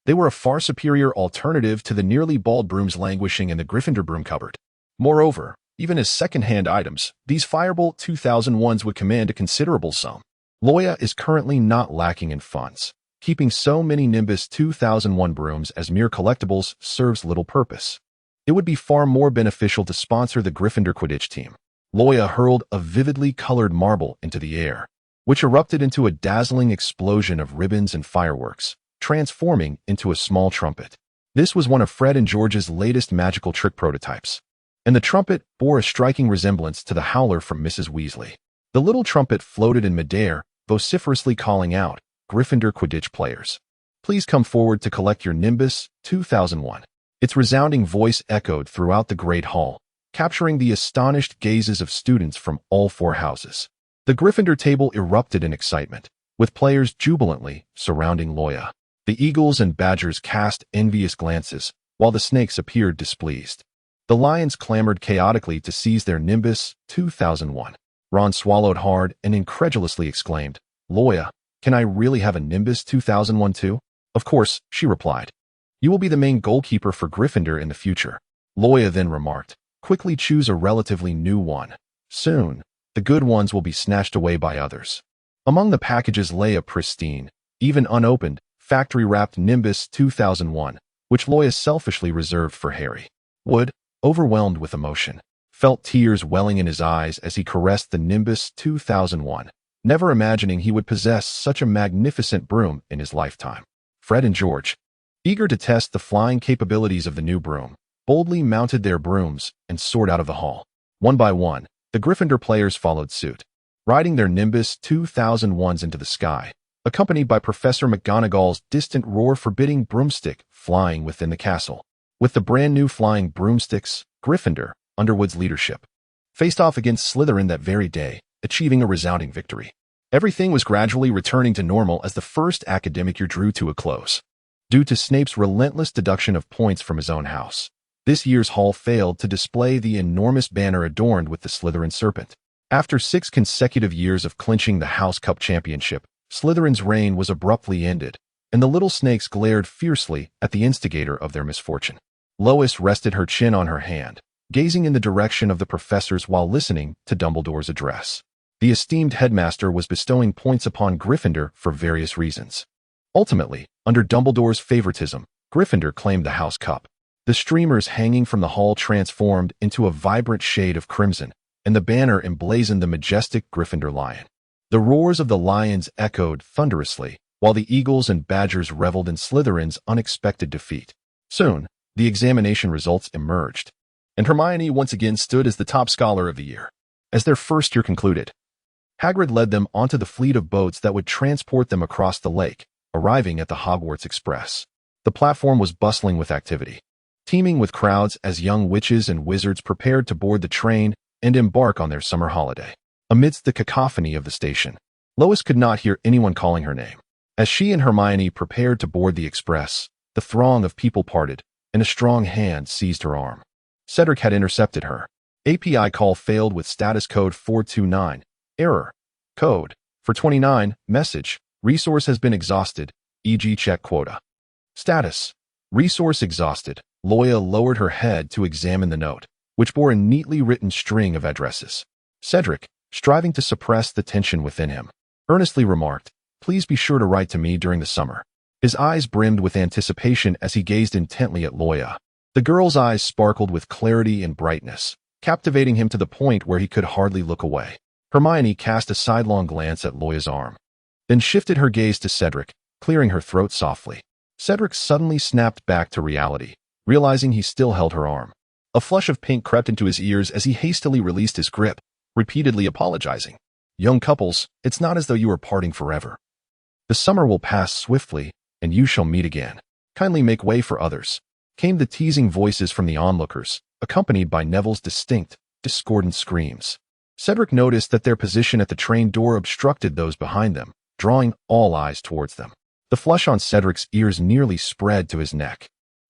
Speaker 1: They were a far superior alternative to the nearly bald brooms languishing in the Gryffindor broom cupboard. Moreover, even as second-hand items, these Firebolt 2001s would command a considerable sum. Loya is currently not lacking in funds. Keeping so many Nimbus 2001 brooms as mere collectibles serves little purpose. It would be far more beneficial to sponsor the Gryffindor Quidditch team. Loya hurled a vividly colored marble into the air, which erupted into a dazzling explosion of ribbons and fireworks, transforming into a small trumpet. This was one of Fred and George's latest magical trick prototypes, and the trumpet bore a striking resemblance to the howler from Mrs. Weasley. The little trumpet floated in midair, vociferously calling out, "Gryffindor Quidditch players, please come forward to collect your Nimbus 2001. Its resounding voice echoed throughout the great hall, capturing the astonished gazes of students from all 4 houses. The Gryffindor table erupted in excitement, with players jubilantly surrounding Loya. The eagles and badgers cast envious glances, while the snakes appeared displeased. The lions clamored chaotically to seize their Nimbus 2001. Ron swallowed hard and incredulously exclaimed, "Loya, can I really have a Nimbus 2001 too?" "Of course," she replied. "You will be the main goalkeeper for Gryffindor in the future." Loya then remarked, "Quickly choose a relatively new one. Soon, the good ones will be snatched away by others." Among the packages lay a pristine, even unopened, factory-wrapped Nimbus 2001, which Loya selfishly reserved for Harry. Wood, overwhelmed with emotion, felt tears welling in his eyes as he caressed the Nimbus 2001, never imagining he would possess such a magnificent broom in his lifetime. Fred and George, eager to test the flying capabilities of the new broom, boldly mounted their brooms and soared out of the hall. One by one, the Gryffindor players followed suit, riding their Nimbus 2001s into the sky, accompanied by Professor McGonagall's distant roar forbidding broomstick flying within the castle. With the brand new flying broomsticks, Gryffindor, under Wood's leadership, faced off against Slytherin that very day, achieving a resounding victory. Everything was gradually returning to normal as the first academic year drew to a close. Due to Snape's relentless deduction of points from his own house, this year's hall failed to display the enormous banner adorned with the Slytherin serpent. After 6 consecutive years of clinching the House Cup championship, Slytherin's reign was abruptly ended, and the little snakes glared fiercely at the instigator of their misfortune. Lois rested her chin on her hand, gazing in the direction of the professors while listening to Dumbledore's address. The esteemed headmaster was bestowing points upon Gryffindor for various reasons. Ultimately, under Dumbledore's favoritism, Gryffindor claimed the House Cup. The streamers hanging from the hall transformed into a vibrant shade of crimson, and the banner emblazoned the majestic Gryffindor lion. The roars of the lions echoed thunderously, while the eagles and badgers reveled in Slytherin's unexpected defeat. Soon, the examination results emerged, and Hermione once again stood as the top scholar of the year. As their first year concluded, Hagrid led them onto the fleet of boats that would transport them across the lake, arriving at the Hogwarts Express. The platform was bustling with activity, teeming with crowds as young witches and wizards prepared to board the train and embark on their summer holiday. Amidst the cacophony of the station, Lois could not hear anyone calling her name. As she and Hermione prepared to board the express, the throng of people parted, and a strong hand seized her arm. Cedric had intercepted her. API call failed with status code 429. Error. Code. For 29. Message. Resource has been exhausted. E.g. check quota. Status. Resource exhausted. Loya lowered her head to examine the note, which bore a neatly written string of addresses. Cedric, striving to suppress the tension within him, earnestly remarked, "Please be sure to write to me during the summer." His eyes brimmed with anticipation as he gazed intently at Loya. The girl's eyes sparkled with clarity and brightness, captivating him to the point where he could hardly look away. Hermione cast a sidelong glance at Loya's arm, then shifted her gaze to Cedric, clearing her throat softly. Cedric suddenly snapped back to reality, realizing he still held her arm. A flush of pink crept into his ears as he hastily released his grip, repeatedly apologizing. "Young couples, it's not as though you are parting forever. The summer will pass swiftly, and you shall meet again. Kindly make way for others," came the teasing voices from the onlookers, accompanied by Neville's distinct, discordant screams. Cedric noticed that their position at the train door obstructed those behind them, drawing all eyes towards them. The flush on Cedric's ears nearly spread to his neck.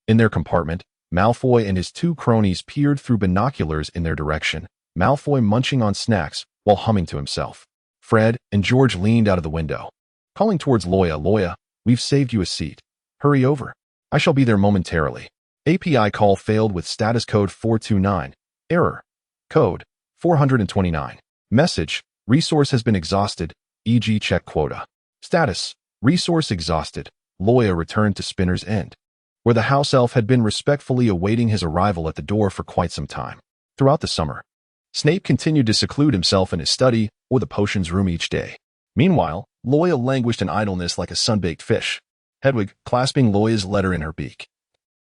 Speaker 1: In their compartment, Malfoy and his 2 cronies peered through binoculars in their direction, Malfoy munching on snacks while humming to himself. Fred and George leaned out of the window, calling towards Loya. "Loya, we've saved you a seat. Hurry over. I shall be there momentarily." API call failed with status code 429. Error. Code. 429. Message. Resource has been exhausted. E.g. check quota. Status. Resource exhausted. Loya returned to Spinner's End, where the house elf had been respectfully awaiting his arrival at the door for quite some time. Throughout the summer, Snape continued to seclude himself in his study or the potions room each day. Meanwhile, Loya languished in idleness like a sun-baked fish, Hedwig clasping Loya's letter in her beak.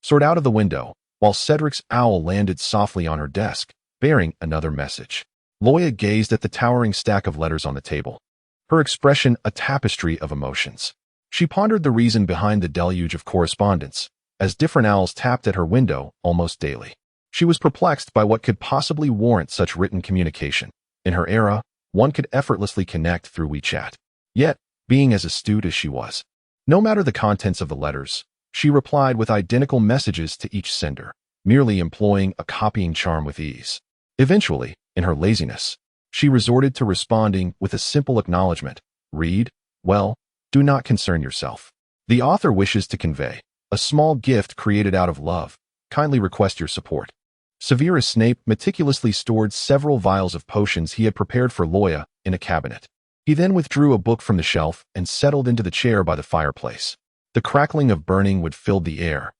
Speaker 1: Soared out of the window, while Cedric's owl landed softly on her desk, bearing another message. Loya gazed at the towering stack of letters on the table, her expression a tapestry of emotions. She pondered the reason behind the deluge of correspondence, as different owls tapped at her window almost daily. She was perplexed by what could possibly warrant such written communication. In her era, one could effortlessly connect through WeChat. Yet, being as astute as she was, no matter the contents of the letters, she replied with identical messages to each sender, merely employing a copying charm with ease. Eventually, in her laziness, she resorted to responding with a simple acknowledgement. "Read, well, do not concern yourself. The author wishes to convey a small gift created out of love. Kindly request your support." Severus Snape meticulously stored several vials of potions he had prepared for Loya in a cabinet. He then withdrew a book from the shelf and settled into the chair by the fireplace. The crackling of burning wood filled the air,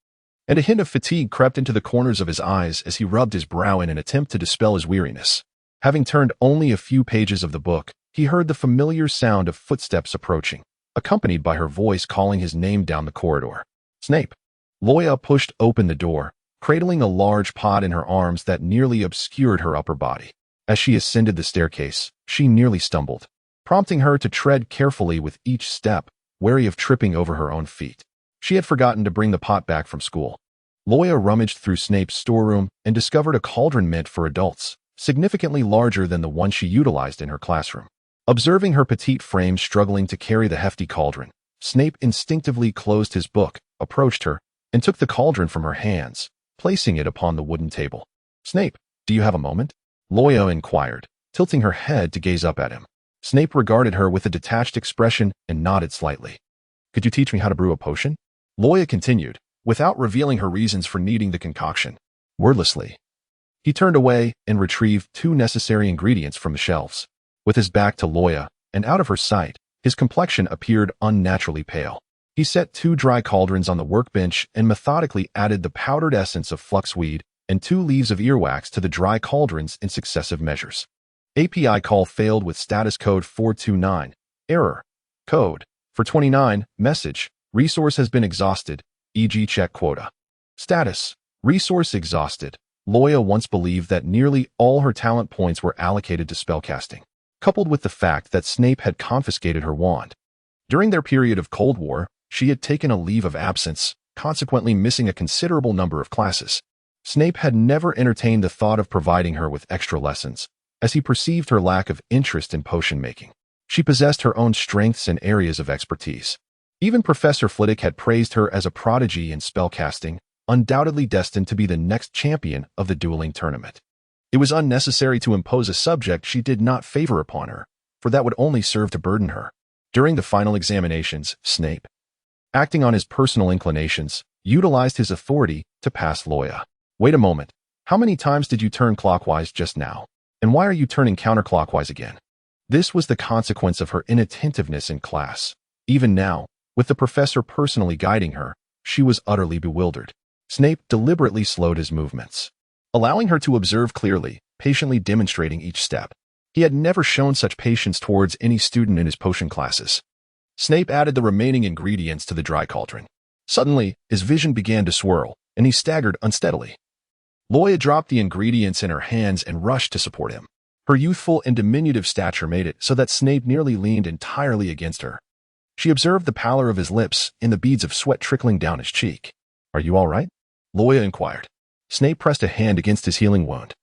Speaker 1: and a hint of fatigue crept into the corners of his eyes as he rubbed his brow in an attempt to dispel his weariness. Having turned only a few pages of the book, he heard the familiar sound of footsteps approaching, accompanied by her voice calling his name down the corridor. "Snape." Loya pushed open the door, cradling a large pot in her arms that nearly obscured her upper body. As she ascended the staircase, she nearly stumbled, prompting her to tread carefully with each step, wary of tripping over her own feet. She had forgotten to bring the pot back from school. Loya rummaged through Snape's storeroom and discovered a cauldron meant for adults, significantly larger than the one she utilized in her classroom. Observing her petite frame struggling to carry the hefty cauldron, Snape instinctively closed his book, approached her, and took the cauldron from her hands, placing it upon the wooden table. "Snape, do you have a moment?" Loya inquired, tilting her head to gaze up at him. Snape regarded her with a detached expression and nodded slightly. "Could you teach me how to brew a potion?" Loya continued, without revealing her reasons for needing the concoction. Wordlessly, he turned away and retrieved 2 necessary ingredients from the shelves. With his back to Loya and out of her sight, his complexion appeared unnaturally pale. He set 2 dry cauldrons on the workbench and methodically added the powdered essence of fluxweed and 2 leaves of earwax to the dry cauldrons in successive measures. API call failed with status code 429. Error. Code. For 29. Message. Resource has been exhausted. E.g. check quota. Status. Resource exhausted. Loya once believed that nearly all her talent points were allocated to spellcasting, coupled with the fact that Snape had confiscated her wand. During their period of Cold War, she had taken a leave of absence, consequently missing a considerable number of classes. Snape had never entertained the thought of providing her with extra lessons, as he perceived her lack of interest in potion making. She possessed her own strengths and areas of expertise. Even Professor Flitwick had praised her as a prodigy in spellcasting, undoubtedly destined to be the next champion of the dueling tournament. It was unnecessary to impose a subject she did not favor upon her, for that would only serve to burden her. During the final examinations, Snape, acting on his personal inclinations, utilized his authority to pass Loya. "Wait a moment. How many times did you turn clockwise just now? And why are you turning counterclockwise again?" This was the consequence of her inattentiveness in class. Even now, with the professor personally guiding her, she was utterly bewildered. Snape deliberately slowed his movements, allowing her to observe clearly, patiently demonstrating each step. He had never shown such patience towards any student in his potion classes. Snape added the remaining ingredients to the dry cauldron. Suddenly, his vision began to swirl, and he staggered unsteadily. Loya dropped the ingredients in her hands and rushed to support him. Her youthful and diminutive stature made it so that Snape nearly leaned entirely against her. She observed the pallor of his lips and the beads of sweat trickling down his cheek. "Are you all right?" Loya inquired. Snape pressed a hand against his healing wound.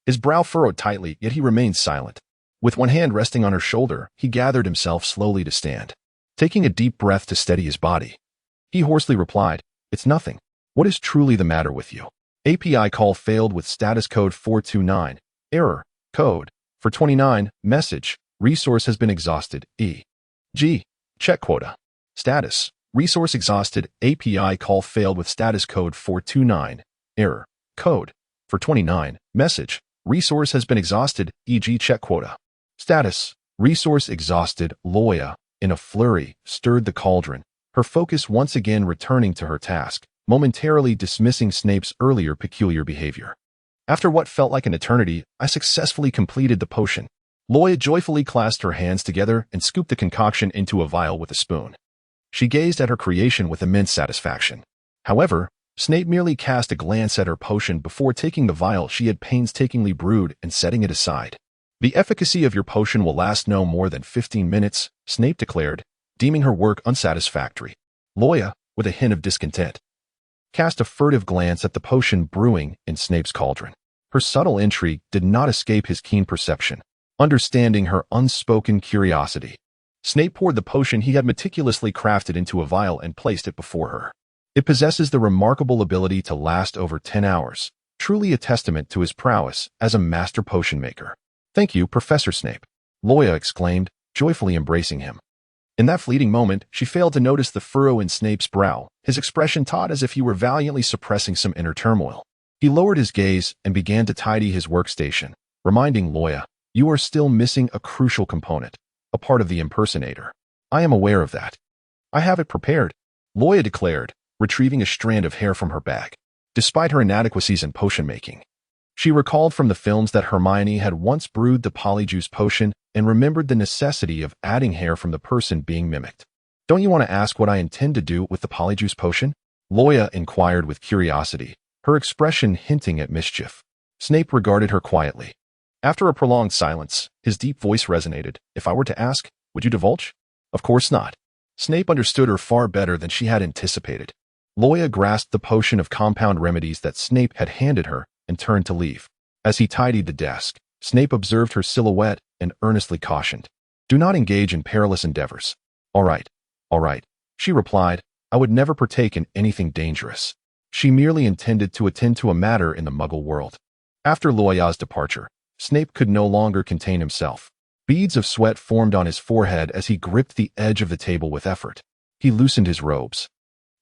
Speaker 1: His brow furrowed tightly, yet he remained silent. With one hand resting on her shoulder, he gathered himself slowly to stand. Taking a deep breath to steady his body, he hoarsely replied, "It's nothing. What is truly the matter with you?" API call failed with status code 429. Error. Code. For 29. Message. Resource has been exhausted. E.g. check quota. Status. Resource exhausted. API call failed with status code 429. Error. Code. For 29. Message. Resource has been exhausted. E.g. check quota. Status. Resource exhausted. Loya, in a flurry, stirred the cauldron, her focus once again returning to her task, momentarily dismissing Snape's earlier peculiar behavior. "After what felt like an eternity, I successfully completed the potion." Loya joyfully clasped her hands together and scooped the concoction into a vial with a spoon. She gazed at her creation with immense satisfaction. However, Snape merely cast a glance at her potion before taking the vial she had painstakingly brewed and setting it aside. "The efficacy of your potion will last no more than 15 minutes, Snape declared, deeming her work unsatisfactory. Loya, with a hint of discontent, cast a furtive glance at the potion brewing in Snape's cauldron. Her subtle intrigue did not escape his keen perception, understanding her unspoken curiosity. Snape poured the potion he had meticulously crafted into a vial and placed it before her. It possesses the remarkable ability to last over 10 hours, truly a testament to his prowess as a master potion maker. "Thank you, Professor Snape," Loya exclaimed, joyfully embracing him. In that fleeting moment, she failed to notice the furrow in Snape's brow, his expression taut as if he were valiantly suppressing some inner turmoil. He lowered his gaze and began to tidy his workstation, reminding Loya, "You are still missing a crucial component, a part of the impersonator. I am aware of that." "I have it prepared," Loya declared, retrieving a strand of hair from her bag. Despite her inadequacies in potion making, she recalled from the films that Hermione had once brewed the polyjuice potion and remembered the necessity of adding hair from the person being mimicked. "Don't you want to ask what I intend to do with the polyjuice potion?" Loya inquired with curiosity, her expression hinting at mischief. Snape regarded her quietly. After a prolonged silence, his deep voice resonated. "If I were to ask, would you divulge?" "Of course not." Snape understood her far better than she had anticipated. Loya grasped the potion of compound remedies that Snape had handed her and turned to leave. As he tidied the desk, Snape observed her silhouette and earnestly cautioned, "Do not engage in perilous endeavors." All right, she replied. "I would never partake in anything dangerous." She merely intended to attend to a matter in the Muggle world. After Loya's departure, Snape could no longer contain himself. Beads of sweat formed on his forehead as he gripped the edge of the table with effort. He loosened his robes,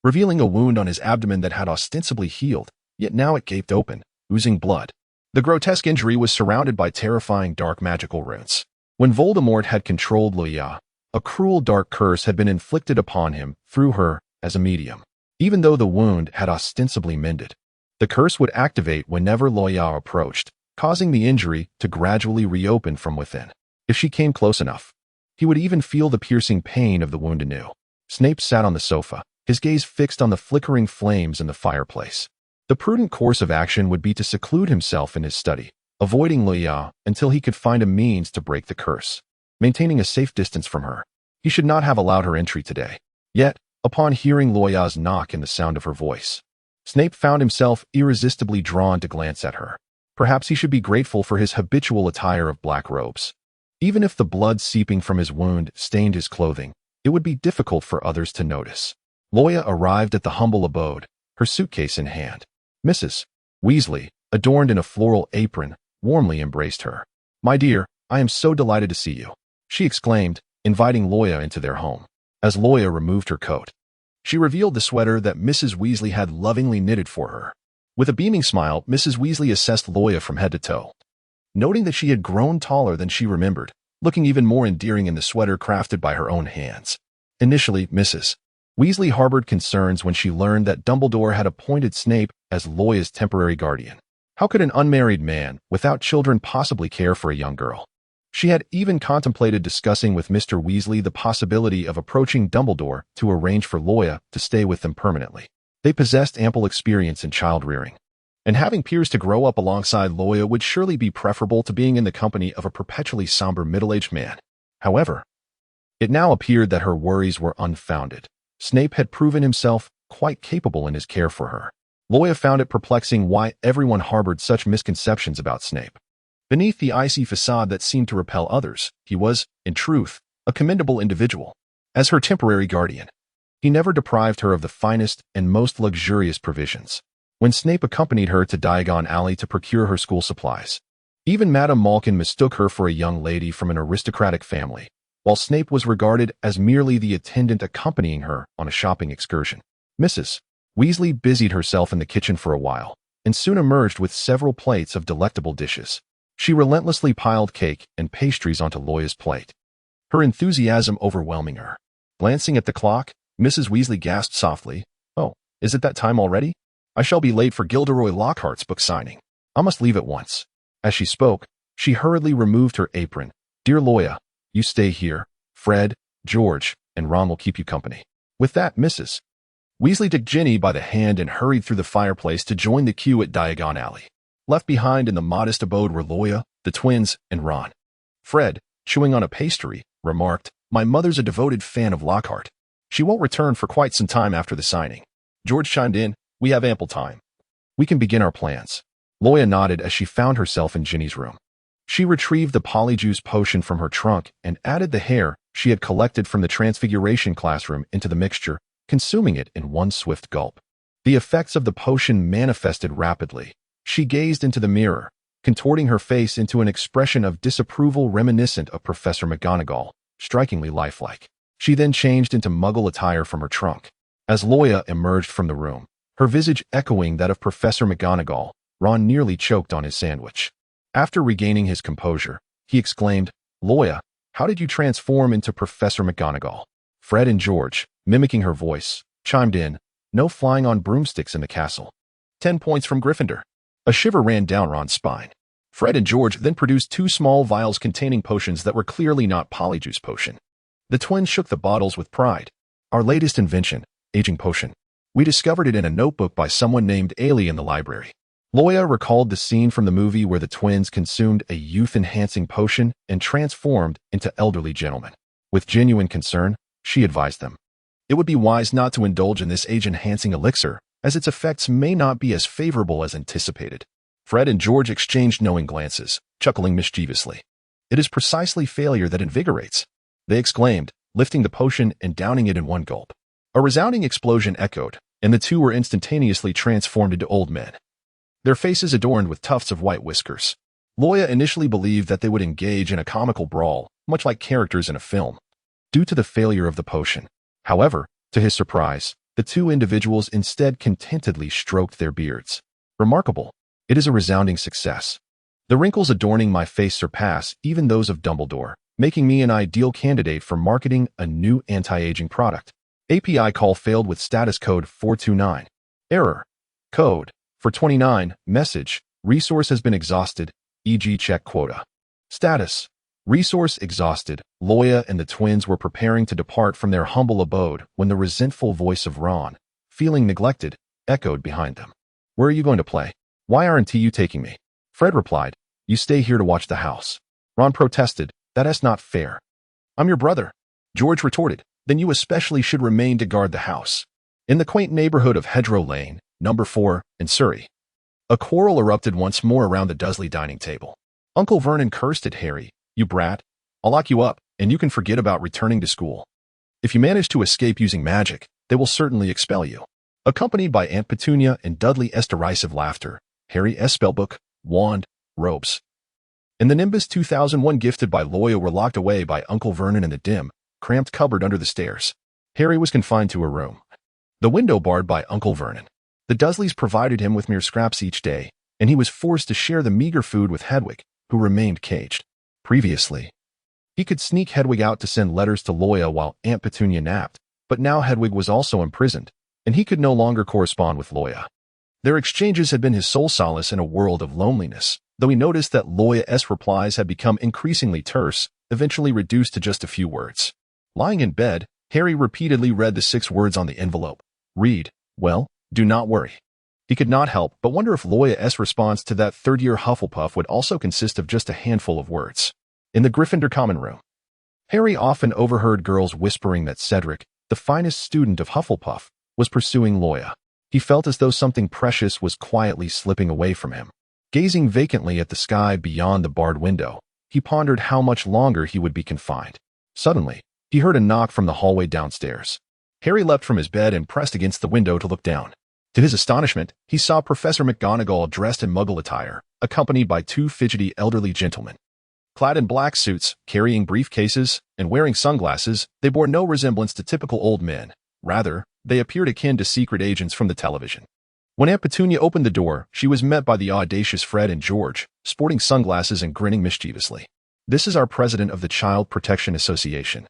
Speaker 1: revealing a wound on his abdomen that had ostensibly healed, yet now it gaped open, oozing blood. The grotesque injury was surrounded by terrifying dark magical runes. When Voldemort had controlled Loya, a cruel dark curse had been inflicted upon him through her as a medium. Even though the wound had ostensibly mended, the curse would activate whenever Loya approached, causing the injury to gradually reopen from within. If she came close enough, he would even feel the piercing pain of the wound anew. Snape sat on the sofa, his gaze fixed on the flickering flames in the fireplace. The prudent course of action would be to seclude himself in his study, avoiding Loya until he could find a means to break the curse, maintaining a safe distance from her. He should not have allowed her entry today. Yet, upon hearing Loya's knock and the sound of her voice, Snape found himself irresistibly drawn to glance at her. Perhaps he should be grateful for his habitual attire of black robes. Even if the blood seeping from his wound stained his clothing, it would be difficult for others to notice. Loya arrived at the humble abode, her suitcase in hand. Mrs. Weasley, adorned in a floral apron, warmly embraced her. "My dear, I am so delighted to see you," she exclaimed, inviting Loya into their home. As Loya removed her coat, she revealed the sweater that Mrs. Weasley had lovingly knitted for her. With a beaming smile, Mrs. Weasley assessed Loya from head to toe, noting that she had grown taller than she remembered, looking even more endearing in the sweater crafted by her own hands. Initially, Mrs. Weasley harbored concerns when she learned that Dumbledore had appointed Snape as Loya's temporary guardian. How could an unmarried man, without children, possibly care for a young girl? She had even contemplated discussing with Mr. Weasley the possibility of approaching Dumbledore to arrange for Loya to stay with them permanently. They possessed ample experience in child-rearing, and having peers to grow up alongside Loya would surely be preferable to being in the company of a perpetually somber middle-aged man. However, it now appeared that her worries were unfounded. Snape had proven himself quite capable in his care for her. Loya found it perplexing why everyone harbored such misconceptions about Snape. Beneath the icy facade that seemed to repel others, he was, in truth, a commendable individual. As her temporary guardian, he never deprived her of the finest and most luxurious provisions. When Snape accompanied her to Diagon Alley to procure her school supplies, even Madame Malkin mistook her for a young lady from an aristocratic family, while Snape was regarded as merely the attendant accompanying her on a shopping excursion. Mrs. Weasley busied herself in the kitchen for a while, and soon emerged with several plates of delectable dishes. She relentlessly piled cake and pastries onto Loya's plate, her enthusiasm overwhelming her. Glancing at the clock, Mrs. Weasley gasped softly, "Oh, is it that time already? I shall be late for Gilderoy Lockhart's book signing. I must leave at once." As she spoke, she hurriedly removed her apron. "Dear Loya, you stay here. Fred, George, and Ron will keep you company." With that, Mrs. Weasley took Ginny by the hand and hurried through the fireplace to join the queue at Diagon Alley. Left behind in the modest abode were Loya, the twins, and Ron. Fred, chewing on a pastry, remarked, "My mother's a devoted fan of Lockhart. She won't return for quite some time after the signing." George chimed in, "We have ample time. We can begin our plans." Loya nodded as she found herself in Ginny's room. She retrieved the polyjuice potion from her trunk and added the hair she had collected from the Transfiguration classroom into the mixture, consuming it in one swift gulp. The effects of the potion manifested rapidly. She gazed into the mirror, contorting her face into an expression of disapproval reminiscent of Professor McGonagall, strikingly lifelike. She then changed into Muggle attire from her trunk. As Loya emerged from the room, her visage echoing that of Professor McGonagall, Ron nearly choked on his sandwich. After regaining his composure, he exclaimed, "Loya, how did you transform into Professor McGonagall?" Fred and George, mimicking her voice, chimed in, "No flying on broomsticks in the castle. 10 points from Gryffindor." A shiver ran down Ron's spine. Fred and George then produced 2 small vials containing potions that were clearly not polyjuice potion. The twins shook the bottles with pride. "Our latest invention, aging potion. We discovered it in a notebook by someone named Ailey in the library. Loya recalled the scene from the movie where the twins consumed a youth-enhancing potion and transformed into elderly gentlemen. With genuine concern, she advised them. It would be wise not to indulge in this age-enhancing elixir, as its effects may not be as favorable as anticipated. Fred and George exchanged knowing glances, chuckling mischievously. It is precisely failure that invigorates, they exclaimed, lifting the potion and downing it in one gulp. A resounding explosion echoed, and the two were instantaneously transformed into old men, their faces adorned with tufts of white whiskers. Loya initially believed that they would engage in a comical brawl, much like characters in a film, due to the failure of the potion. However, to his surprise, the two individuals instead contentedly stroked their beards. Remarkable. It is a resounding success. The wrinkles adorning my face surpass even those of Dumbledore, making me an ideal candidate for marketing a new anti-aging product. API call failed with status code 429. Error. Code 429. Message. Resource has been exhausted, e.g. check quota. Status. Resource exhausted. Loya and the twins were preparing to depart from their humble abode when the resentful voice of Ron, feeling neglected, echoed behind them. Where are you going to play? Why aren't you taking me? Fred replied, you stay here to watch the house. Ron protested, that's not fair. I'm your brother. George retorted, then you especially should remain to guard the house. In the quaint neighborhood of Hedgerow Lane, number 4, in Surrey, a quarrel erupted once more around the Dursley dining table. Uncle Vernon cursed at Harry, you brat. I'll lock you up, and you can forget about returning to school. If you manage to escape using magic, they will certainly expel you. Accompanied by Aunt Petunia and Dudley's derisive laughter, Harry's spellbook, wand, robes, and the Nimbus 2001 gifted by Loya were locked away by Uncle Vernon in the dim, cramped cupboard under the stairs. Harry was confined to a room, the window barred by Uncle Vernon. The Dursleys provided him with mere scraps each day, and he was forced to share the meager food with Hedwig, who remained caged. Previously, he could sneak Hedwig out to send letters to Loya while Aunt Petunia napped, but now Hedwig was also imprisoned, and he could no longer correspond with Loya. Their exchanges had been his sole solace in a world of loneliness, though he noticed that Loya's replies had become increasingly terse, eventually reduced to just a few words. Lying in bed, Harry repeatedly read the 6 words on the envelope. Read, well, do not worry. He could not help but wonder if Loya's response to that third-year Hufflepuff would also consist of just a handful of words. In the Gryffindor common room, Harry often overheard girls whispering that Cedric, the finest student of Hufflepuff, was pursuing Loya. He felt as though something precious was quietly slipping away from him. Gazing vacantly at the sky beyond the barred window, he pondered how much longer he would be confined. Suddenly, he heard a knock from the hallway downstairs. Harry leapt from his bed and pressed against the window to look down. To his astonishment, he saw Professor McGonagall dressed in Muggle attire, accompanied by 2 fidgety elderly gentlemen. Clad in black suits, carrying briefcases, and wearing sunglasses, they bore no resemblance to typical old men. Rather, they appeared akin to secret agents from the television. When Aunt Petunia opened the door, she was met by the audacious Fred and George, sporting sunglasses and grinning mischievously. This is our president of the Child Protection Association,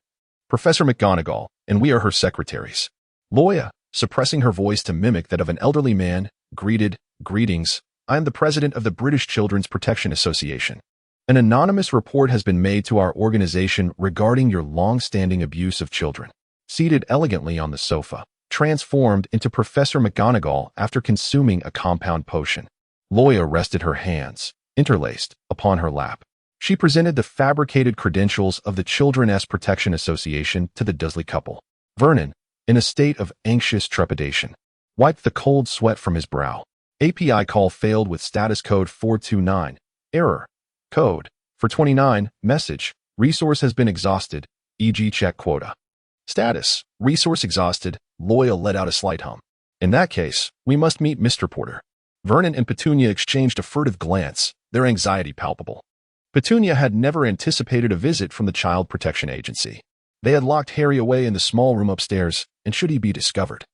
Speaker 1: Professor McGonagall, and we are her secretaries. Loya, suppressing her voice to mimic that of an elderly man, greeted, greetings, I am the president of the British Children's Protection Association. An anonymous report has been made to our organization regarding your long-standing abuse of children. Seated elegantly on the sofa, transformed into Professor McGonagall after consuming a compound potion, Loya rested her hands, interlaced, upon her lap. She presented the fabricated credentials of the Children's Protection Association to the Dursley couple. Vernon, in a state of anxious trepidation, wiped the cold sweat from his brow. API call failed with status code 429. Error. Code 429. Message. Resource has been exhausted, e.g. check quota. Status. Resource exhausted. Loya let out a slight hum. In that case, we must meet Mr. Porter. Vernon and Petunia exchanged a furtive glance, their anxiety palpable. Petunia had never anticipated a visit from the Child Protection Agency. They had locked Harry away in the small room upstairs, and should he be discovered,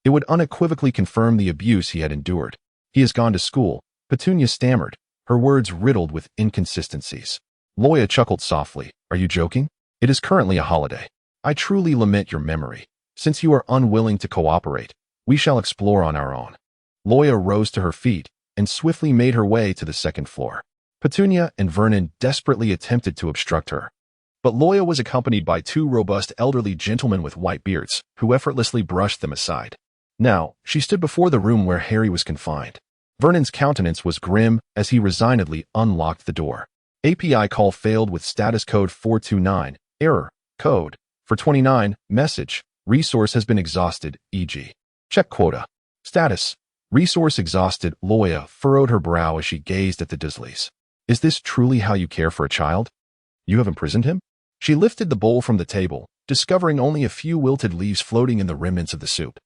Speaker 1: it would unequivocally confirm the abuse he had endured. He has gone to school, Petunia stammered, her words riddled with inconsistencies. Loya chuckled softly. Are you joking? It is currently a holiday. I truly lament your memory. Since you are unwilling to cooperate, we shall explore on our own. Loya rose to her feet and swiftly made her way to the second floor. Petunia and Vernon desperately attempted to obstruct her, but Loya was accompanied by 2 robust elderly gentlemen with white beards, who effortlessly brushed them aside. Now, she stood before the room where Harry was confined. Vernon's countenance was grim as he resignedly unlocked the door. API call failed with status code 429, error, code, for 29, message, resource has been exhausted, e.g. check quota. Status, resource exhausted. Loya furrowed her brow as she gazed at the Dursleys. Is this truly how you care for a child? You have imprisoned him? She lifted the bowl from the table, discovering only a few wilted leaves floating in the remnants of the soup.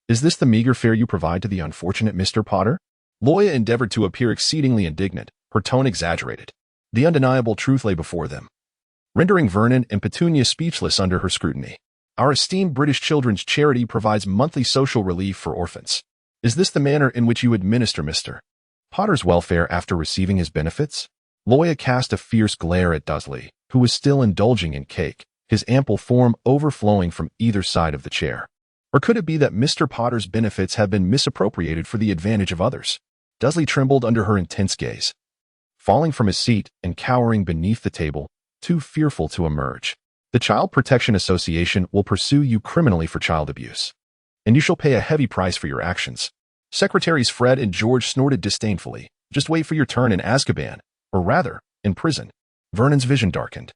Speaker 1: Is this the meager fare you provide to the unfortunate Mr. Potter? Loya endeavored to appear exceedingly indignant, her tone exaggerated. The undeniable truth lay before them, rendering Vernon and Petunia speechless under her scrutiny. Our esteemed British Children's Charity provides monthly social relief for orphans. Is this the manner in which you administer Mr. Potter's welfare after receiving his benefits? Loya cast a fierce glare at Dursley, who was still indulging in cake, his ample form overflowing from either side of the chair. Or could it be that Mr. Potter's benefits have been misappropriated for the advantage of others? Dursley trembled under her intense gaze. Falling from his seat and cowering beneath the table, too fearful to emerge. The Child Protection Association will pursue you criminally for child abuse. And you shall pay a heavy price for your actions. Secretaries Fred and George snorted disdainfully. Just wait for your turn in Azkaban, or rather, in prison. Vernon's vision darkened,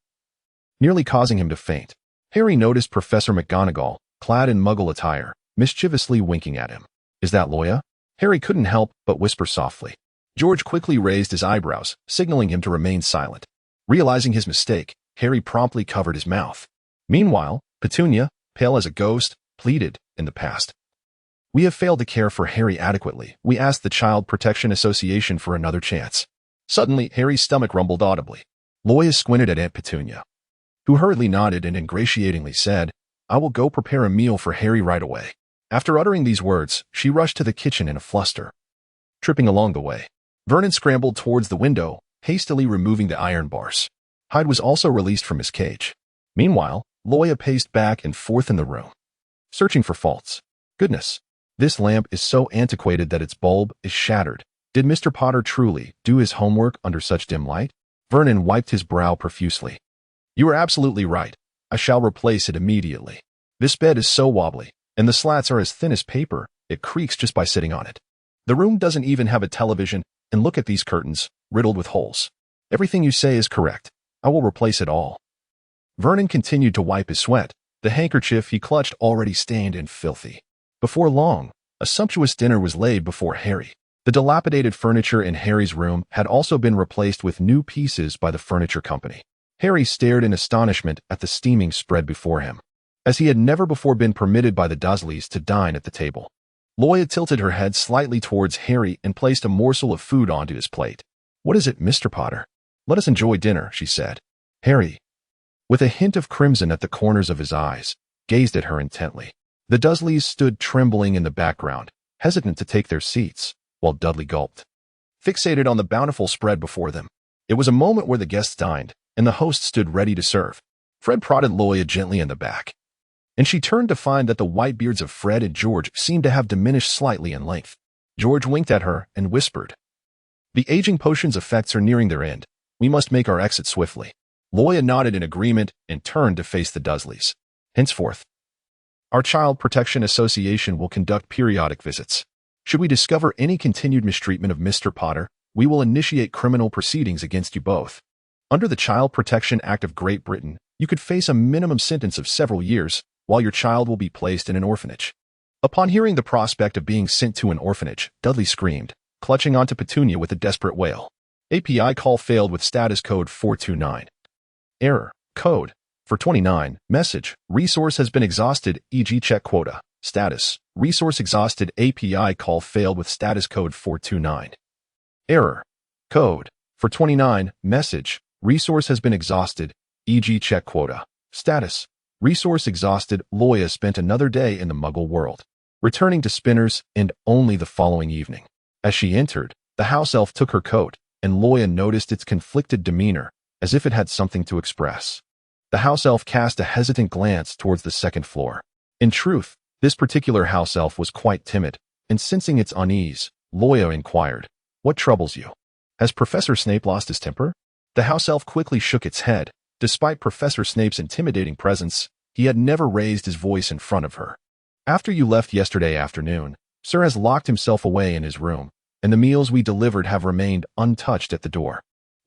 Speaker 1: nearly causing him to faint. Harry noticed Professor McGonagall, clad in Muggle attire, mischievously winking at him. Is that Loya? Harry couldn't help but whisper softly. George quickly raised his eyebrows, signaling him to remain silent. Realizing his mistake, Harry promptly covered his mouth. Meanwhile, Petunia, pale as a ghost, pleaded, in the past. We have failed to care for Harry adequately. We asked the Child Protection Association for another chance. Suddenly, Harry's stomach rumbled audibly. Loya squinted at Aunt Petunia, who hurriedly nodded and ingratiatingly said, I will go prepare a meal for Harry right away. After uttering these words, she rushed to the kitchen in a fluster, tripping along the way. Vernon scrambled towards the window, hastily removing the iron bars. Hyde was also released from his cage. Meanwhile, Loya paced back and forth in the room, searching for faults. Goodness, this lamp is so antiquated that its bulb is shattered. Did Mr. Potter truly do his homework under such dim light? Vernon wiped his brow profusely. You are absolutely right. I shall replace it immediately. This bed is so wobbly, and the slats are as thin as paper, it creaks just by sitting on it. The room doesn't even have a television, and look at these curtains, riddled with holes. Everything you say is correct. I will replace it all. Vernon continued to wipe his sweat, the handkerchief he clutched already stained and filthy. Before long, a sumptuous dinner was laid before Harry. The dilapidated furniture in Harry's room had also been replaced with new pieces by the furniture company. Harry stared in astonishment at the steaming spread before him, as he had never before been permitted by the Dursleys to dine at the table. Loya tilted her head slightly towards Harry and placed a morsel of food onto his plate. What is it, Mr. Potter? Let us enjoy dinner, she said. Harry, with a hint of crimson at the corners of his eyes, gazed at her intently. The Dursleys stood trembling in the background, hesitant to take their seats, while Dudley gulped, fixated on the bountiful spread before them. It was a moment where the guests dined, and the host stood ready to serve. Fred prodded Loya gently in the back, and she turned to find that the white beards of Fred and George seemed to have diminished slightly in length. George winked at her and whispered, The aging potion's effects are nearing their end. We must make our exit swiftly. Loya nodded in agreement and turned to face the Dursleys. Henceforth, our Child Protection Association will conduct periodic visits. Should we discover any continued mistreatment of Mr. Potter, we will initiate criminal proceedings against you both. Under the Child Protection Act of Great Britain, you could face a minimum sentence of several years, while your child will be placed in an orphanage. Upon hearing the prospect of being sent to an orphanage, Dudley screamed, clutching onto Petunia with a desperate wail. API call failed with status code 429. Error. Code. For 29. Message. Resource has been exhausted, e.g. check quota. Status. Resource exhausted. API call failed with status code 429. Error. Code. For 29. Message. Resource has been exhausted, e.g. check quota. Status. Resource exhausted. Loya spent another day in the Muggle world, returning to Spinner's and only the following evening. As she entered, the house elf took her coat, and Loya noticed its conflicted demeanor, as if it had something to express. The house elf cast a hesitant glance towards the second floor. In truth, this particular house elf was quite timid, and sensing its unease, Loya inquired, What troubles you? Has Professor Snape lost his temper? The house elf quickly shook its head. Despite Professor Snape's intimidating presence, he had never raised his voice in front of her. After you left yesterday afternoon, Sir has locked himself away in his room, and the meals we delivered have remained untouched at the door.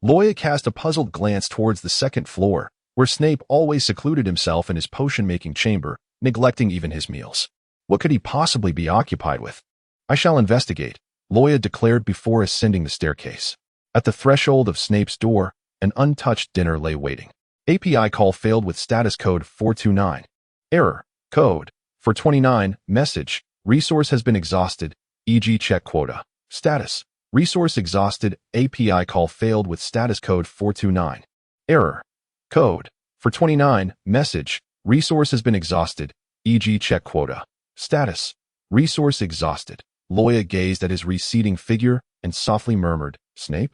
Speaker 1: Loya cast a puzzled glance towards the second floor, where Snape always secluded himself in his potion-making chamber, neglecting even his meals. What could he possibly be occupied with? I shall investigate, Loya declared before ascending the staircase. At the threshold of Snape's door, an untouched dinner lay waiting. API call failed with status code 429. Error. Code. For 29. Message. Resource has been exhausted, e.g. check quota. Status. Resource exhausted. API call failed with status code 429. Error. Code. For 29. Message. Resource has been exhausted, e.g. check quota. Status. Resource exhausted. Loya gazed at his receding figure and softly murmured, Snape?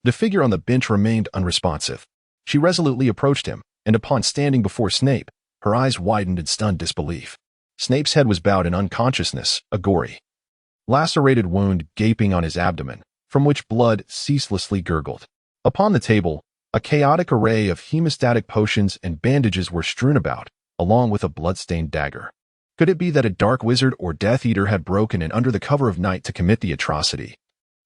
Speaker 1: The figure on the bench remained unresponsive. She resolutely approached him, and upon standing before Snape, her eyes widened in stunned disbelief. Snape's head was bowed in unconsciousness, a gory, lacerated wound gaping on his abdomen, from which blood ceaselessly gurgled. Upon the table, a chaotic array of hemostatic potions and bandages were strewn about, along with a blood-stained dagger. Could it be that a dark wizard or Death Eater had broken in under the cover of night to commit the atrocity,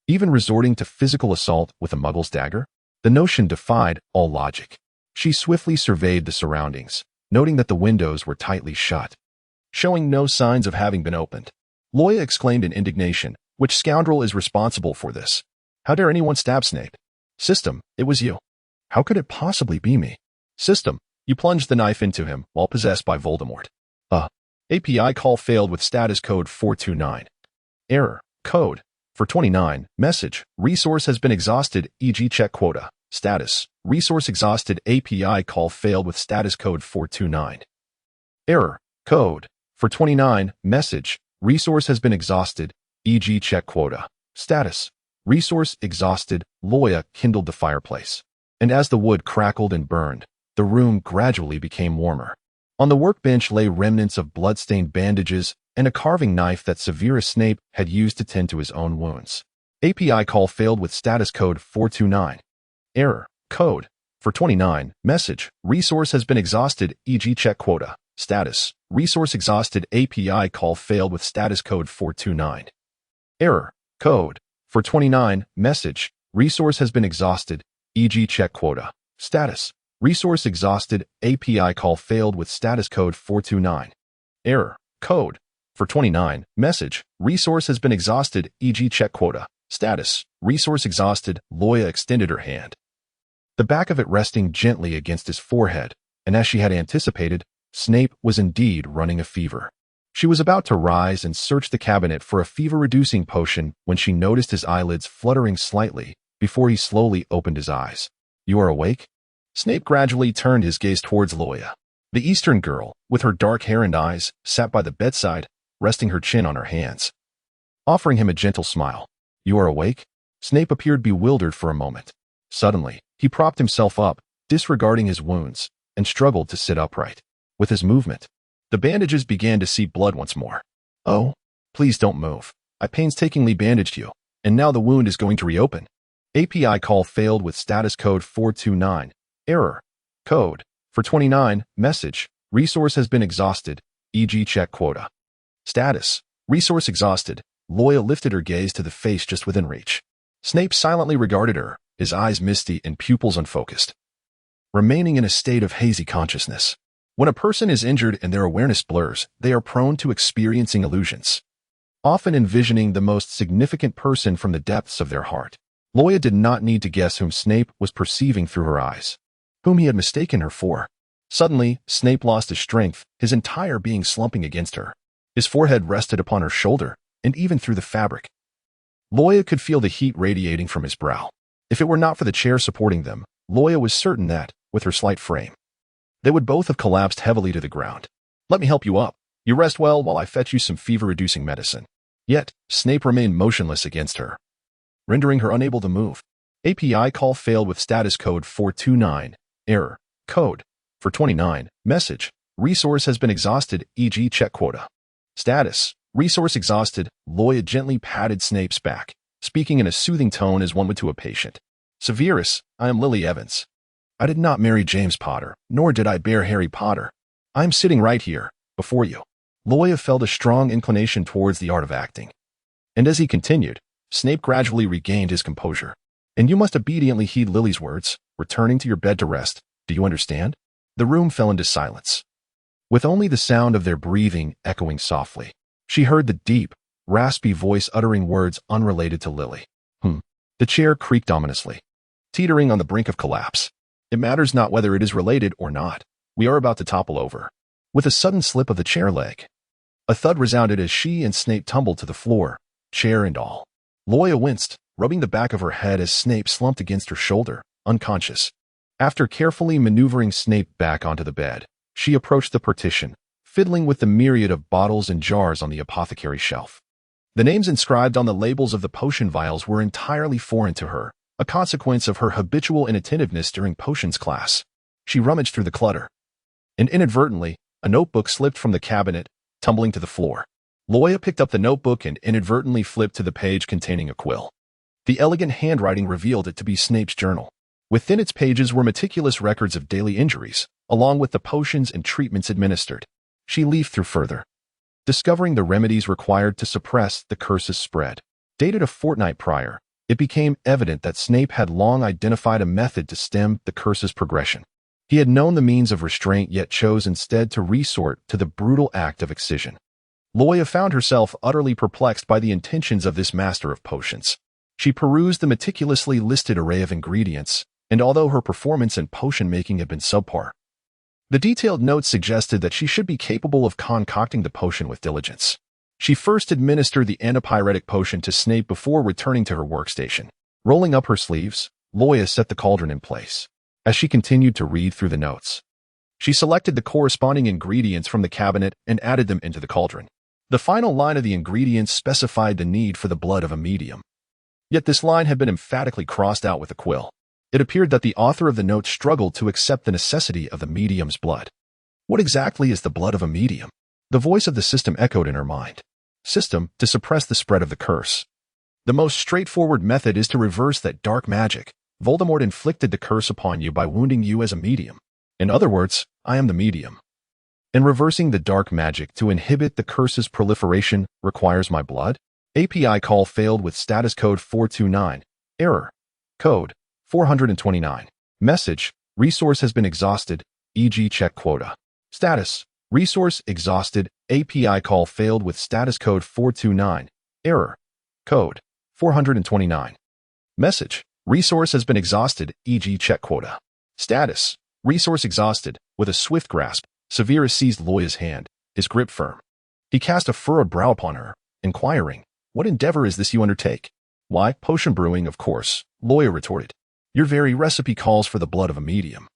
Speaker 1: even resorting to physical assault with a muggle's dagger? The notion defied all logic. She swiftly surveyed the surroundings, noting that the windows were tightly shut, showing no signs of having been opened. Loya exclaimed in indignation, which scoundrel is responsible for this? How dare anyone stab Snape? System, it was you. How could it possibly be me? System, you plunged the knife into him while possessed by Voldemort. API call failed with status code 429. Error. Code. For 29. Message. Resource has been exhausted, e.g. check quota. Status. Resource exhausted. API call failed with status code 429. Error. Code. For 29. Message. Resource has been exhausted, e.g. check quota. Status. Resource exhausted. Loya kindled the fireplace, and as the wood crackled and burned, the room gradually became warmer. On the workbench lay remnants of blood-stained bandages and a carving knife that Severus Snape had used to tend to his own wounds. API call failed with status code 429. Error. Code. For 29. Message. Resource has been exhausted, e.g. check quota. Status. Resource exhausted. API call failed with status code 429. Error. Code. For 29. Message. Resource has been exhausted, e.g. check quota. Status. Resource exhausted. API call failed with status code 429. Error. Code. For 29. Message. Resource has been exhausted, e.g. check quota. Status. Resource exhausted. Loya extended her hand, the back of it resting gently against his forehead, and as she had anticipated, Snape was indeed running a fever. She was about to rise and search the cabinet for a fever-reducing potion when she noticed his eyelids fluttering slightly before he slowly opened his eyes. You are awake? Snape gradually turned his gaze towards Loya. The Eastern girl, with her dark hair and eyes, sat by the bedside, resting her chin on her hands, offering him a gentle smile. You are awake? Snape appeared bewildered for a moment. Suddenly, he propped himself up, disregarding his wounds, and struggled to sit upright. With his movement, the bandages began to seep blood once more. Oh, please don't move. I painstakingly bandaged you, and now the wound is going to reopen. API call failed with status code 429. Error. Code. For 29. Message. Resource has been exhausted, e.g. check quota. Status. Resource exhausted. Loya lifted her gaze to the face just within reach. Snape silently regarded her, his eyes misty and pupils unfocused, remaining in a state of hazy consciousness. When a person is injured and their awareness blurs, they are prone to experiencing illusions, often envisioning the most significant person from the depths of their heart. Loya did not need to guess whom Snape was perceiving through her eyes, whom he had mistaken her for. Suddenly, Snape lost his strength, his entire being slumping against her. His forehead rested upon her shoulder, and even through the fabric, Loya could feel the heat radiating from his brow. If it were not for the chair supporting them, Loya was certain that, with her slight frame, they would both have collapsed heavily to the ground. Let me help you up. You rest well while I fetch you some fever-reducing medicine. Yet, Snape remained motionless against her, rendering her unable to move. API call failed with status code 429. Error. Code. For 29. Message. Resource has been exhausted, e.g. check quota. Status. Resource exhausted. Loya gently patted Snape's back, speaking in a soothing tone as one would to a patient. Severus, I am Lily Evans. I did not marry James Potter, nor did I bear Harry Potter. I am sitting right here, before you. Loya felt a strong inclination towards the art of acting. And as he continued, Snape gradually regained his composure. And you must obediently heed Lily's words, returning to your bed to rest. Do you understand? The room fell into silence, with only the sound of their breathing echoing softly. She heard the deep, raspy voice uttering words unrelated to Lily. The chair creaked ominously, teetering on the brink of collapse. It matters not whether it is related or not. We are about to topple over. With a sudden slip of the chair leg, a thud resounded as she and Snape tumbled to the floor, chair and all. Loya winced, rubbing the back of her head as Snape slumped against her shoulder, unconscious. After carefully maneuvering Snape back onto the bed, she approached the partition, fiddling with the myriad of bottles and jars on the apothecary shelf. The names inscribed on the labels of the potion vials were entirely foreign to her, a consequence of her habitual inattentiveness during potions class. She rummaged through the clutter, and inadvertently, a notebook slipped from the cabinet, tumbling to the floor. Loya picked up the notebook and inadvertently flipped to the page containing a quill. The elegant handwriting revealed it to be Snape's journal. Within its pages were meticulous records of daily injuries, along with the potions and treatments administered. She leafed through further, discovering the remedies required to suppress the curse's spread. Dated a fortnight prior, it became evident that Snape had long identified a method to stem the curse's progression. He had known the means of restraint yet chose instead to resort to the brutal act of excision. Loya found herself utterly perplexed by the intentions of this master of potions. She perused the meticulously listed array of ingredients, and although her performance in potion-making had been subpar, the detailed notes suggested that she should be capable of concocting the potion with diligence. She first administered the antipyretic potion to Snape before returning to her workstation. Rolling up her sleeves, Loya set the cauldron in place. As she continued to read through the notes, she selected the corresponding ingredients from the cabinet and added them into the cauldron. The final line of the ingredients specified the need for the blood of a medium. Yet this line had been emphatically crossed out with a quill. It appeared that the author of the note struggled to accept the necessity of the medium's blood. What exactly is the blood of a medium? The voice of the system echoed in her mind. System, to suppress the spread of the curse. The most straightforward method is to reverse that dark magic. Voldemort inflicted the curse upon you by wounding you as a medium. In other words, I am the medium. And reversing the dark magic to inhibit the curse's proliferation requires my blood? API call failed with status code 429. Error. Code 429. Message. Resource has been exhausted, e.g. check quota. Status. Resource exhausted. API call failed with status code 429. Error. Code 429. Message. Resource has been exhausted, e.g. check quota. Status. Resource exhausted. With a swift grasp, Severus seized Loya's hand, his grip firm. He cast a furrowed brow upon her, inquiring, "What endeavor is this you undertake?" "Why, potion brewing, of course," Loya retorted. "Your very recipe calls for the blood of a medium."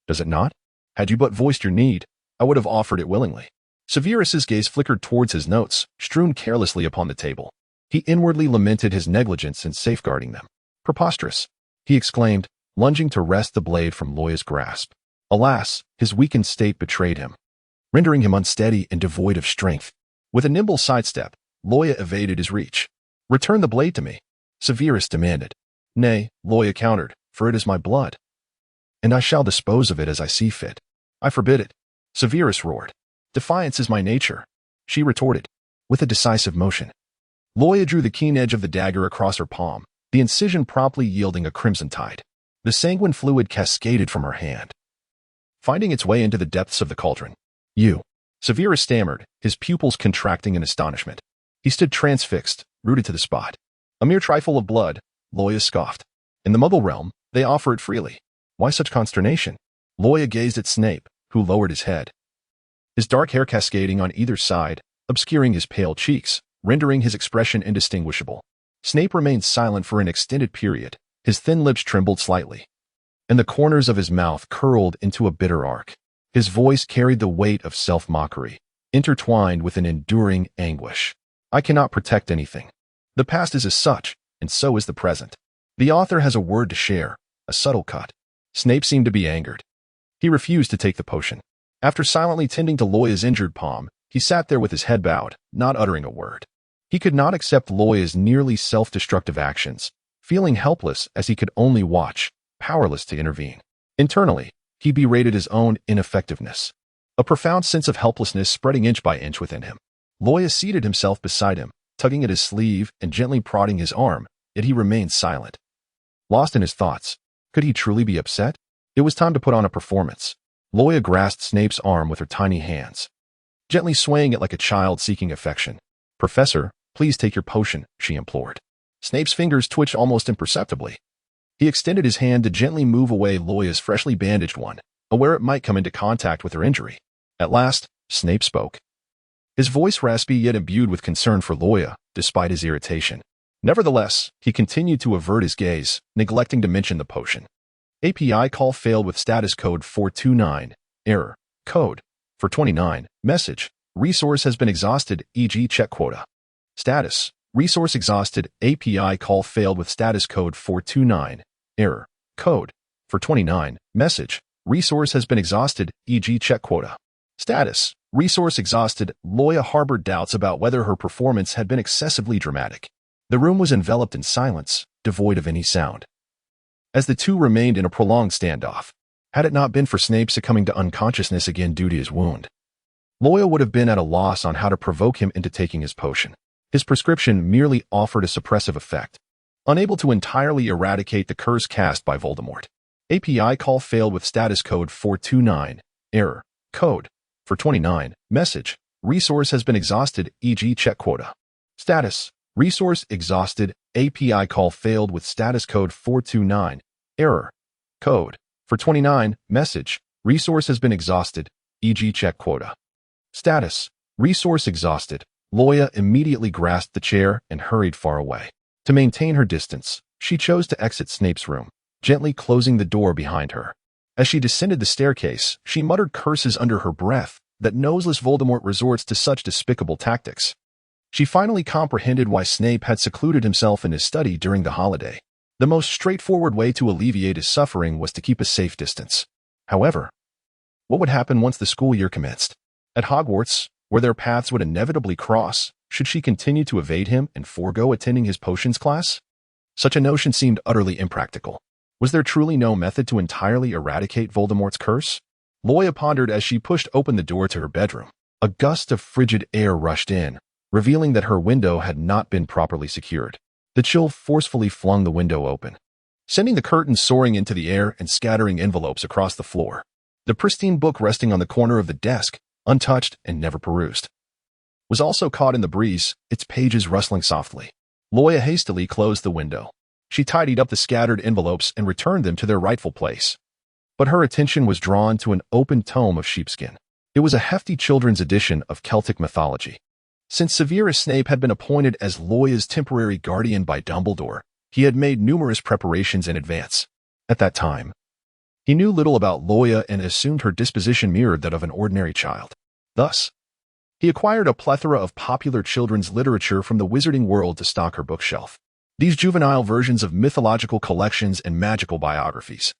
Speaker 1: "Does it not? Had you but voiced your need, I would have offered it willingly." Severus's gaze flickered towards his notes, strewn carelessly upon the table. He inwardly lamented his negligence in safeguarding them. "Preposterous," he exclaimed, lunging to wrest the blade from Loya's grasp. Alas, his weakened state betrayed him, rendering him unsteady and devoid of strength. With a nimble sidestep, Loya evaded his reach. "Return the blade to me," Severus demanded. "Nay," Loya countered, "for it is my blood, and I shall dispose of it as I see fit." "I forbid it," Severus roared. "Defiance is my nature," she retorted, with a decisive motion. Loya drew the keen edge of the dagger across her palm, the incision promptly yielding a crimson tide. The sanguine fluid cascaded from her hand, finding its way into the depths of the cauldron. "You," Severus stammered, his pupils contracting in astonishment. He stood transfixed, rooted to the spot. "A mere trifle of blood," Loya scoffed. "In the Muggle realm, they offer it freely. Why such consternation?" Loya gazed at Snape, who lowered his head, his dark hair cascading on either side, obscuring his pale cheeks, rendering his expression indistinguishable. Snape remained silent for an extended period. His thin lips trembled slightly, and the corners of his mouth curled into a bitter arc. His voice carried the weight of self-mockery, intertwined with an enduring anguish. "I cannot protect anything. The past is as such, and so is the present. The author has a word to share, a subtle cut." Snape seemed to be angered. He refused to take the potion. After silently tending to Loya's injured palm, he sat there with his head bowed, not uttering a word. He could not accept Loya's nearly self-destructive actions, feeling helpless as he could only watch, powerless to intervene. Internally, he berated his own ineffectiveness. a profound sense of helplessness spreading inch by inch within him. Loya seated himself beside him, tugging at his sleeve and gently prodding his arm, yet he remained silent. Lost in his thoughts, could he truly be upset? It was time to put on a performance. Loya grasped Snape's arm with her tiny hands, gently swaying it like a child seeking affection. "Professor, please take your potion," she implored. Snape's fingers twitched almost imperceptibly. He extended his hand to gently move away Loya's freshly bandaged one, aware it might come into contact with her injury. At last, Snape spoke. His voice raspy yet imbued with concern for Loya, despite his irritation. Nevertheless, he continued to avert his gaze, neglecting to mention the potion. API call failed with status code 429. Error. Code. For 29. Message. Resource has been exhausted, e.g. check quota. Status. Resource exhausted. API call failed with status code 429. Error. Code. For 29. Message. Resource has been exhausted, e.g. check quota. Status. Resource exhausted. Loya harbored doubts about whether her performance had been excessively dramatic. The room was enveloped in silence, devoid of any sound, as the two remained in a prolonged standoff. Had it not been for Snape succumbing to unconsciousness again due to his wound, Loya would have been at a loss on how to provoke him into taking his potion. His prescription merely offered a suppressive effect, unable to entirely eradicate the curse cast by Voldemort. API call failed with status code 429. Error. Code. For 29. Message. Resource has been exhausted, e.g. check quota. Status. Resource exhausted. API call failed with status code 429. Error. Code. For 29. Message. Resource has been exhausted, e.g. check quota. Status. Resource exhausted. Loya immediately grasped the chair and hurried far away. To maintain her distance, she chose to exit Snape's room, gently closing the door behind her. As she descended the staircase, she muttered curses under her breath that noseless Voldemort resorts to such despicable tactics. She finally comprehended why Snape had secluded himself in his study during the holiday. The most straightforward way to alleviate his suffering was to keep a safe distance. However, what would happen once the school year commenced? At Hogwarts, where their paths would inevitably cross, should she continue to evade him and forego attending his potions class? Such a notion seemed utterly impractical. Was there truly no method to entirely eradicate Voldemort's curse? Loya pondered as she pushed open the door to her bedroom. A gust of frigid air rushed in, revealing that her window had not been properly secured. The chill forcefully flung the window open, sending the curtains soaring into the air and scattering envelopes across the floor. The pristine book resting on the corner of the desk, untouched and never perused, was also caught in the breeze, its pages rustling softly. Loya hastily closed the window. She tidied up the scattered envelopes and returned them to their rightful place. But her attention was drawn to an open tome of sheepskin. It was a hefty children's edition of Celtic mythology. Since Severus Snape had been appointed as Loya's temporary guardian by Dumbledore, he had made numerous preparations in advance. At that time, he knew little about Loya and assumed her disposition mirrored that of an ordinary child. Thus, he acquired a plethora of popular children's literature from the wizarding world to stock her bookshelf. These juvenile versions of mythological collections and magical biographies,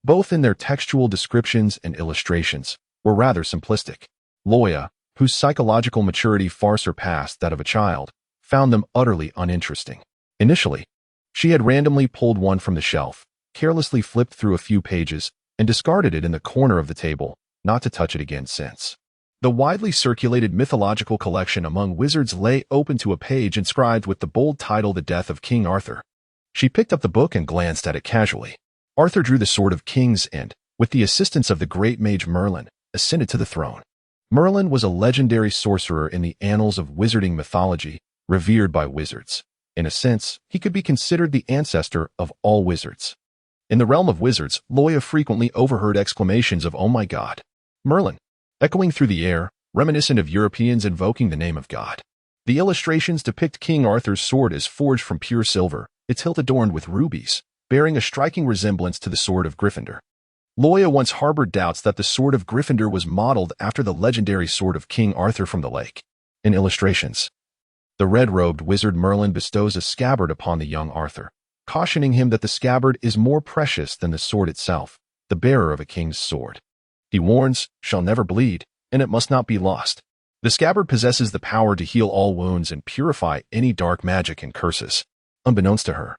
Speaker 1: both in their textual descriptions and illustrations, were rather simplistic. Loya, whose psychological maturity far surpassed that of a child, found them utterly uninteresting. Initially, she had randomly pulled one from the shelf, carelessly flipped through a few pages, and discarded it in the corner of the table, not to touch it again since. The widely circulated mythological collection among wizards lay open to a page inscribed with the bold title The Death of King Arthur. She picked up the book and glanced at it casually. Arthur drew the sword of kings and, with the assistance of the great mage Merlin, ascended to the throne. Merlin was a legendary sorcerer in the annals of wizarding mythology, revered by wizards. In a sense, he could be considered the ancestor of all wizards. In the realm of wizards, Loya frequently overheard exclamations of "Oh my God, Merlin," echoing through the air, reminiscent of Europeans invoking the name of God. The illustrations depict King Arthur's sword as forged from pure silver, its hilt adorned with rubies, bearing a striking resemblance to the sword of Gryffindor. Loya once harbored doubts that the sword of Gryffindor was modeled after the legendary sword of King Arthur from the lake. In illustrations, the red-robed wizard Merlin bestows a scabbard upon the young Arthur, cautioning him that the scabbard is more precious than the sword itself, the bearer of a king's sword. He warns, shall never bleed, and it must not be lost. The scabbard possesses the power to heal all wounds and purify any dark magic and curses. Unbeknownst to her,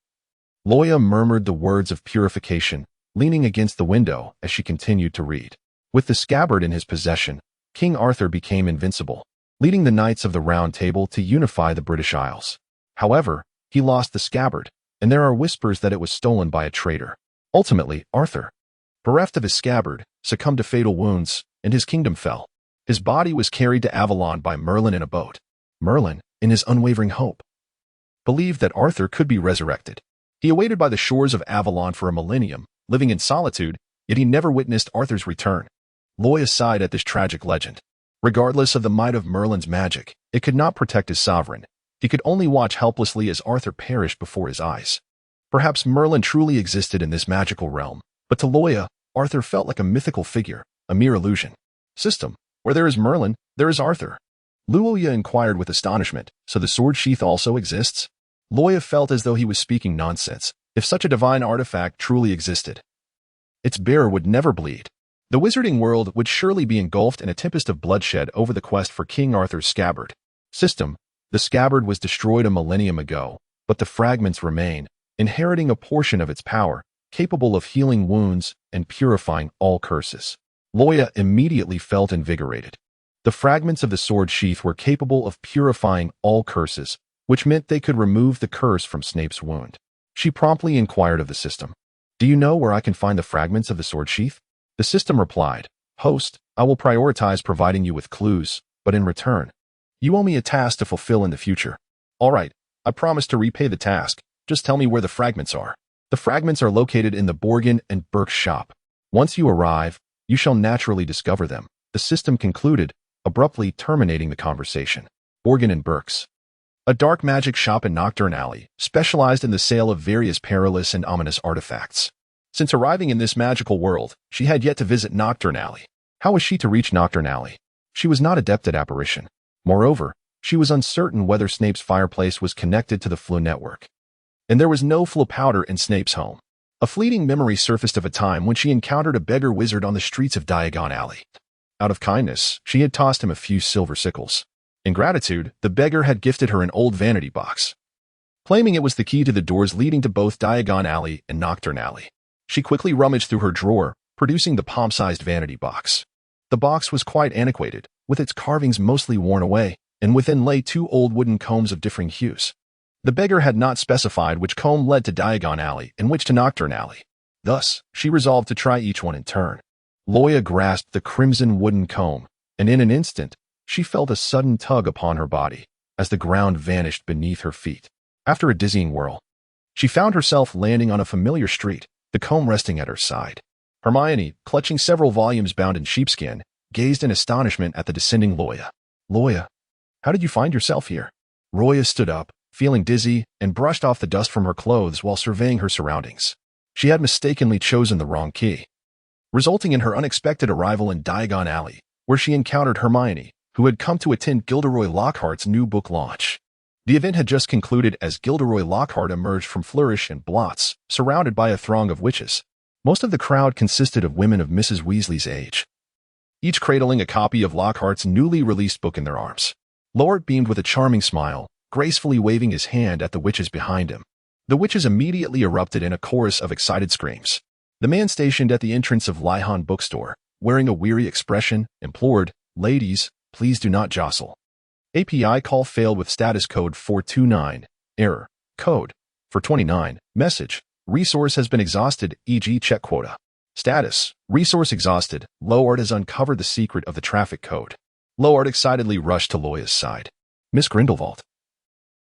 Speaker 1: Loya murmured the words of purification, leaning against the window as she continued to read. With the scabbard in his possession, King Arthur became invincible, leading the Knights of the Round Table to unify the British Isles. However, he lost the scabbard, and there are whispers that it was stolen by a traitor. Ultimately, Arthur, bereft of his scabbard, succumbed to fatal wounds, and his kingdom fell. His body was carried to Avalon by Merlin in a boat. Merlin, in his unwavering hope, believed that Arthur could be resurrected. He awaited by the shores of Avalon for a millennium, living in solitude, yet he never witnessed Arthur's return. Loya sighed at this tragic legend. Regardless of the might of Merlin's magic, it could not protect his sovereign. He could only watch helplessly as Arthur perished before his eyes. Perhaps Merlin truly existed in this magical realm, but to Loya, Arthur felt like a mythical figure, a mere illusion. System, where there is Merlin, there is Arthur. Loya inquired with astonishment, so the sword sheath also exists? Loya felt as though he was speaking nonsense. If such a divine artifact truly existed, its bearer would never bleed. The wizarding world would surely be engulfed in a tempest of bloodshed over the quest for King Arthur's scabbard. System, the scabbard was destroyed a millennium ago, but the fragments remain, inheriting a portion of its power, capable of healing wounds and purifying all curses. Loya immediately felt invigorated. The fragments of the sword sheath were capable of purifying all curses, which meant they could remove the curse from Snape's wound. She promptly inquired of the system, "Do you know where I can find the fragments of the sword sheath?" The system replied, "Host, I will prioritize providing you with clues, but in return, you owe me a task to fulfill in the future." "All right, I promise to repay the task. Just tell me where the fragments are." "The fragments are located in the Borgin and Burke's shop. Once you arrive, you shall naturally discover them," the system concluded, abruptly terminating the conversation. Borgin and Burke's, a dark magic shop in Knockturn Alley, specialized in the sale of various perilous and ominous artifacts. Since arriving in this magical world, she had yet to visit Knockturn Alley. How was she to reach Knockturn Alley? She was not adept at apparition. Moreover, she was uncertain whether Snape's fireplace was connected to the Floo network. And there was no Floo powder in Snape's home. A fleeting memory surfaced of a time when she encountered a beggar wizard on the streets of Diagon Alley. Out of kindness, she had tossed him a few silver sickles. In gratitude, the beggar had gifted her an old vanity box, claiming it was the key to the doors leading to both Diagon Alley and Knockturn Alley. She quickly rummaged through her drawer, producing the palm-sized vanity box. The box was quite antiquated, with its carvings mostly worn away, and within lay two old wooden combs of differing hues. The beggar had not specified which comb led to Diagon Alley and which to Knockturn Alley. Thus, she resolved to try each one in turn. Loya grasped the crimson wooden comb, and in an instant, she felt a sudden tug upon her body, as the ground vanished beneath her feet. After a dizzying whirl, she found herself landing on a familiar street, the comb resting at her side. Hermione, clutching several volumes bound in sheepskin, gazed in astonishment at the descending Loya. "Loya, how did you find yourself here?" Loya stood up, feeling dizzy, and brushed off the dust from her clothes while surveying her surroundings. She had mistakenly chosen the wrong key, resulting in her unexpected arrival in Diagon Alley, where she encountered Hermione, who had come to attend Gilderoy Lockhart's new book launch. The event had just concluded as Gilderoy Lockhart emerged from Flourish and Blots, surrounded by a throng of witches. Most of the crowd consisted of women of Mrs. Weasley's age, each cradling a copy of Lockhart's newly released book in their arms. Lord beamed with a charming smile, gracefully waving his hand at the witches behind him. The witches immediately erupted in a chorus of excited screams. The man stationed at the entrance of Lyhon bookstore, wearing a weary expression, implored, "Ladies, please do not jostle." API call failed with status code 429. Error. Code. For 29. Message. Resource has been exhausted, e.g. check quota. Status. Resource exhausted. Loyard has uncovered the secret of the traffic code. Loyard excitedly rushed to Loya's side. "Miss Grindelwald,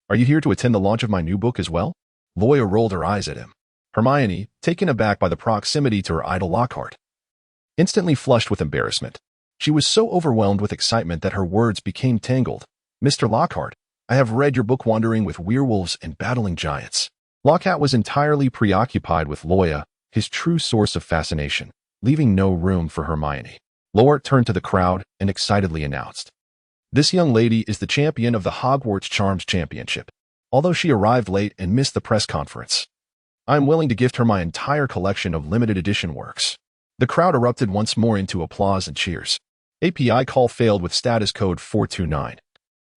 Speaker 1: are you here to attend the launch of my new book as well?" Loya rolled her eyes at him. Hermione, taken aback by the proximity to her idol Lockhart, instantly flushed with embarrassment. She was so overwhelmed with excitement that her words became tangled. "Mr. Lockhart, I have read your book Wandering with Werewolves and Battling Giants." Lockhart was entirely preoccupied with Loya, his true source of fascination, leaving no room for Hermione. Loyard turned to the crowd and excitedly announced, "This young lady is the champion of the Hogwarts Charms Championship. Although she arrived late and missed the press conference, I am willing to gift her my entire collection of limited edition works." The crowd erupted once more into applause and cheers. API call failed with status code 429.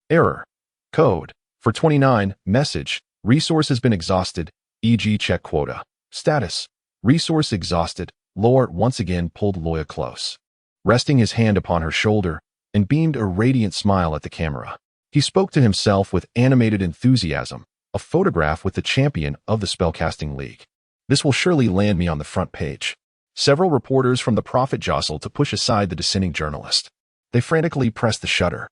Speaker 1: Error. Code. For 29. Message. Resource has been exhausted, e.g. check quota. Status. Resource exhausted. Loyard once again pulled Loya close. Resting his hand upon her shoulder, and beamed a radiant smile at the camera. He spoke to himself with animated enthusiasm, a photograph with the champion of the spellcasting league. This will surely land me on the front page. Several reporters from the Prophet jostled to push aside the dissenting journalist. They frantically pressed the shutter,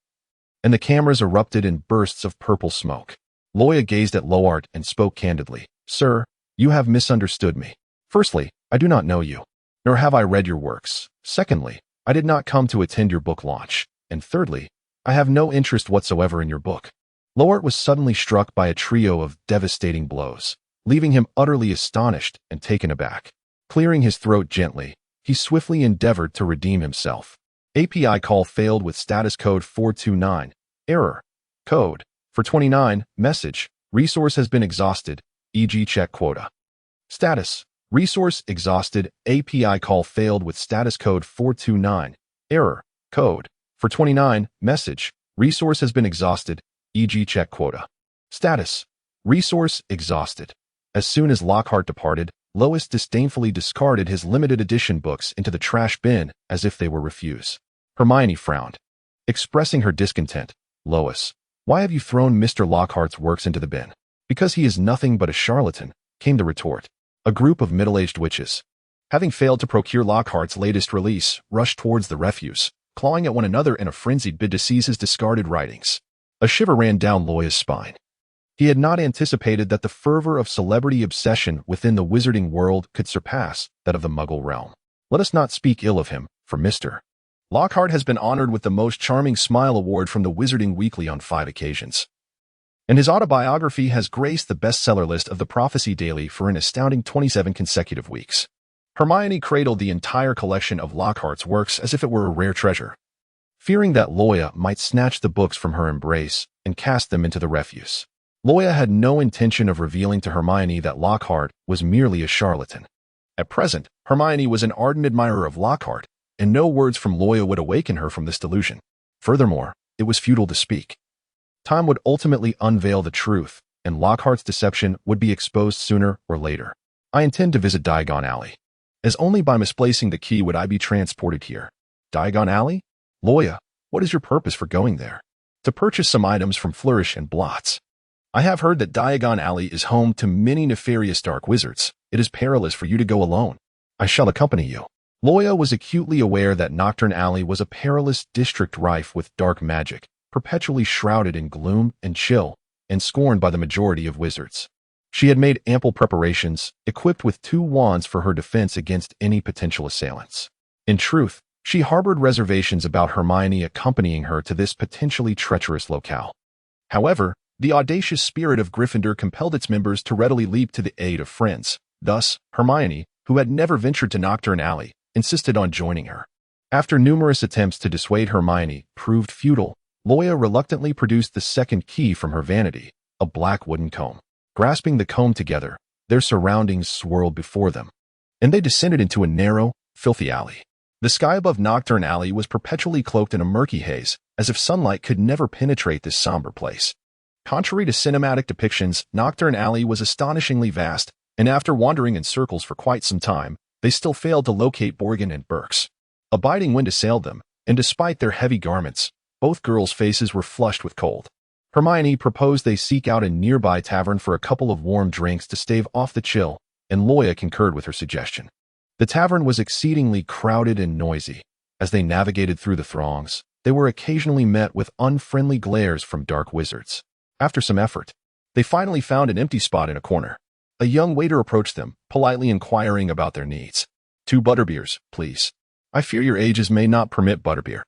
Speaker 1: and the cameras erupted in bursts of purple smoke. Loya gazed at Loart and spoke candidly. Sir, you have misunderstood me. Firstly, I do not know you, nor have I read your works. Secondly, I did not come to attend your book launch. And thirdly, I have no interest whatsoever in your book. Loart was suddenly struck by a trio of devastating blows, leaving him utterly astonished and taken aback. Clearing his throat gently, he swiftly endeavored to redeem himself. API call failed with status code 429. Error. Code. For 29. Message. Resource has been exhausted, e.g. check quota. Status. Resource exhausted. API call failed with status code 429. Error. Code. For 29. Message. Resource has been exhausted, e.g. check quota. Status. Resource exhausted. As soon as Lockhart departed, Lois disdainfully discarded his limited edition books into the trash bin as if they were refuse. Hermione frowned, expressing her discontent. Lois, why have you thrown Mr. Lockhart's works into the bin? Because he is nothing but a charlatan, came the retort. A group of middle-aged witches, having failed to procure Lockhart's latest release, rushed towards the refuse, clawing at one another in a frenzied bid to seize his discarded writings. A shiver ran down Loya's spine. He had not anticipated that the fervor of celebrity obsession within the wizarding world could surpass that of the Muggle realm. Let us not speak ill of him, for Mr. Lockhart has been honored with the Most Charming Smile Award from the Wizarding Weekly on 5 occasions. And his autobiography has graced the bestseller list of the Prophecy Daily for an astounding 27 consecutive weeks. Hermione cradled the entire collection of Lockhart's works as if it were a rare treasure, fearing that Loya might snatch the books from her embrace and cast them into the refuse. Loya had no intention of revealing to Hermione that Lockhart was merely a charlatan. At present, Hermione was an ardent admirer of Lockhart, and no words from Loya would awaken her from this delusion. Furthermore, it was futile to speak. Time would ultimately unveil the truth, and Lockhart's deception would be exposed sooner or later. I intend to visit Diagon Alley, as only by misplacing the key would I be transported here. Diagon Alley? Loya, what is your purpose for going there? To purchase some items from Flourish and Blots. I have heard that Diagon Alley is home to many nefarious dark wizards. It is perilous for you to go alone. I shall accompany you. Loya was acutely aware that Nocturne Alley was a perilous district rife with dark magic, perpetually shrouded in gloom and chill, and scorned by the majority of wizards. She had made ample preparations, equipped with 2 wands for her defense against any potential assailants. In truth, she harbored reservations about Hermione accompanying her to this potentially treacherous locale. However, the audacious spirit of Gryffindor compelled its members to readily leap to the aid of friends. Thus, Hermione, who had never ventured to Nocturne Alley, insisted on joining her. After numerous attempts to dissuade Hermione proved futile, Loya reluctantly produced the second key from her vanity, a black wooden comb. Grasping the comb together, their surroundings swirled before them, and they descended into a narrow, filthy alley. The sky above Nocturne Alley was perpetually cloaked in a murky haze, as if sunlight could never penetrate this somber place. Contrary to cinematic depictions, Nocturne Alley was astonishingly vast, and after wandering in circles for quite some time, they still failed to locate Borgin and Burks. A biting wind assailed them, and despite their heavy garments, both girls' faces were flushed with cold. Hermione proposed they seek out a nearby tavern for a couple of warm drinks to stave off the chill, and Loya concurred with her suggestion. The tavern was exceedingly crowded and noisy. As they navigated through the throngs, they were occasionally met with unfriendly glares from dark wizards. After some effort, they finally found an empty spot in a corner. A young waiter approached them, politely inquiring about their needs. 2 butterbeers, please. I fear your ages may not permit butterbeer.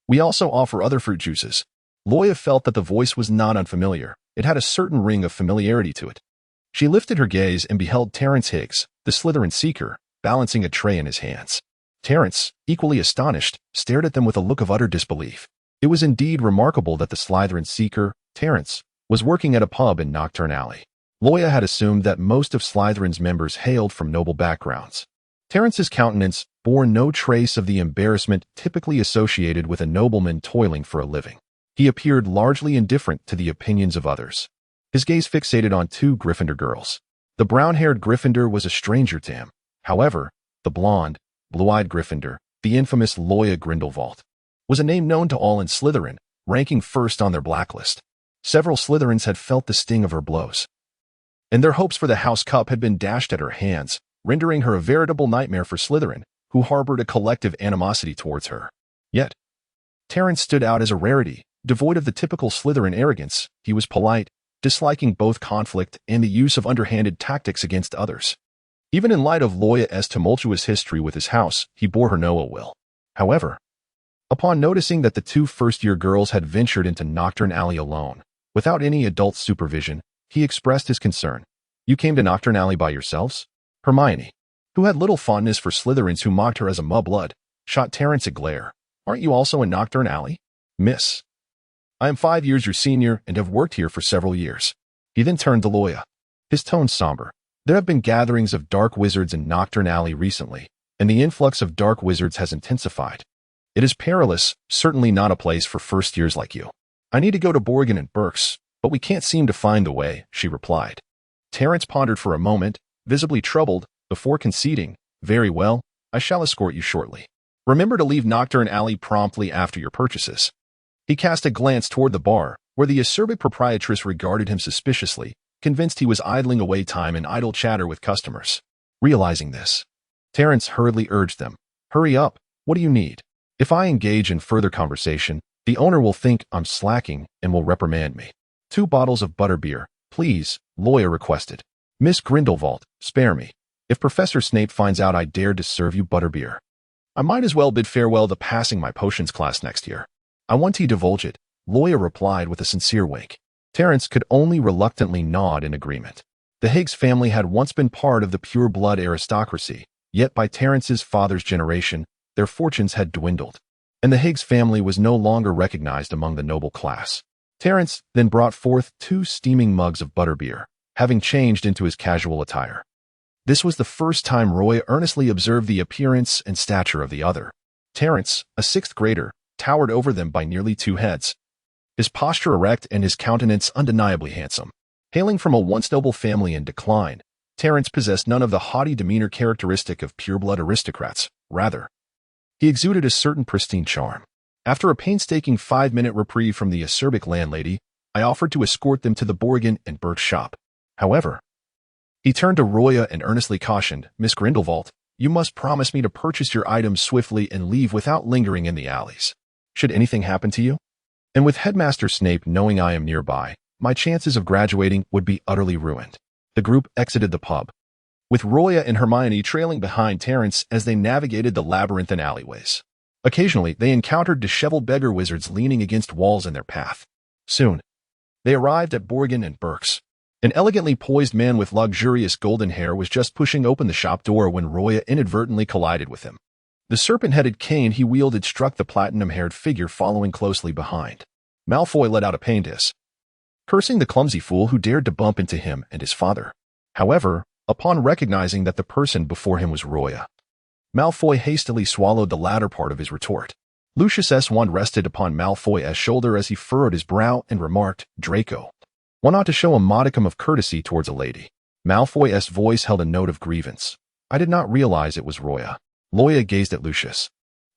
Speaker 1: We also offer other fruit juices. Loya felt that the voice was not unfamiliar. It had a certain ring of familiarity to it. She lifted her gaze and beheld Terence Higgs, the Slytherin Seeker, balancing a tray in his hands. Terence, equally astonished, stared at them with a look of utter disbelief. It was indeed remarkable that the Slytherin Seeker, Terence, was working at a pub in Nocturne Alley. Loya had assumed that most of Slytherin's members hailed from noble backgrounds. Terence's countenance bore no trace of the embarrassment typically associated with a nobleman toiling for a living. He appeared largely indifferent to the opinions of others. His gaze fixated on 2 Gryffindor girls. The brown-haired Gryffindor was a stranger to him. However, the blonde, blue-eyed Gryffindor, the infamous Loya Grindelwald, was a name known to all in Slytherin, ranking first on their blacklist. Several Slytherins had felt the sting of her blows, and their hopes for the House Cup had been dashed at her hands, rendering her a veritable nightmare for Slytherin, who harbored a collective animosity towards her. Yet, Terence stood out as a rarity, devoid of the typical Slytherin arrogance. He was polite, disliking both conflict and the use of underhanded tactics against others. Even in light of Loya's tumultuous history with his house, he bore her no ill will. However, upon noticing that the two first-year girls had ventured into Knockturn Alley alone, without any adult supervision, he expressed his concern. "You came to Knockturn Alley by yourselves?" Hermione, who had little fondness for Slytherins who mocked her as a mudblood, shot Terence a glare. "Aren't you also in Knockturn Alley, miss? I am 5 years your senior and have worked here for several years." He then turned to Loya, his tone somber. "There have been gatherings of dark wizards in Knockturn Alley recently, and the influx of dark wizards has intensified. It is perilous, certainly not a place for first years like you. I need to go to Borgin and Burke's, but we can't seem to find the way," she replied. Terence pondered for a moment, visibly troubled, before conceding, "Very well, I shall escort you shortly. Remember to leave Knockturn Alley promptly after your purchases." He cast a glance toward the bar, where the acerbic proprietress regarded him suspiciously, convinced he was idling away time in idle chatter with customers. Realizing this, Terence hurriedly urged them, "Hurry up, what do you need? If I engage in further conversation, the owner will think I'm slacking and will reprimand me." "2 bottles of butterbeer, please," Loya requested. "Miss Grindelwald, spare me. If Professor Snape finds out I dared to serve you butterbeer, I might as well bid farewell to passing my potions class next year." "I want to divulge it," Loya replied with a sincere wink. Terence could only reluctantly nod in agreement. The Higgs family had once been part of the pure-blood aristocracy, yet by Terence's father's generation, their fortunes had dwindled, and the Higgs family was no longer recognized among the noble class. Terence then brought forth 2 steaming mugs of butterbeer, having changed into his casual attire. This was the first time Roy earnestly observed the appearance and stature of the other. Terence, a 6th grader, towered over them by nearly 2 heads, his posture erect and his countenance undeniably handsome. Hailing from a once noble family in decline, Terence possessed none of the haughty demeanor characteristic of pureblood aristocrats. Rather, he exuded a certain pristine charm. After a painstaking 5-minute reprieve from the acerbic landlady, I offered to escort them to the Borgin and Burke shop. However, he turned to Roya and earnestly cautioned, "Miss Grindelwald, you must promise me to purchase your items swiftly and leave without lingering in the alleys. Should anything happen to you? And with Headmaster Snape knowing I am nearby, my chances of graduating would be utterly ruined." The group exited the pub, with Roya and Hermione trailing behind Terence as they navigated the labyrinthine alleyways. Occasionally, they encountered disheveled beggar wizards leaning against walls in their path. Soon, they arrived at Borgin and Burke's. An elegantly poised man with luxurious golden hair was just pushing open the shop door when Roya inadvertently collided with him. The serpent-headed cane he wielded struck the platinum-haired figure following closely behind. Malfoy let out a pained hiss, cursing the clumsy fool who dared to bump into him and his father. However, upon recognizing that the person before him was Roya, Malfoy hastily swallowed the latter part of his retort. Lucius's wand rested upon Malfoy's shoulder as he furrowed his brow and remarked, "Draco, one ought to show a modicum of courtesy towards a lady." Malfoy's voice held a note of grievance. "I did not realize it was Roya." Loya gazed at Lucius,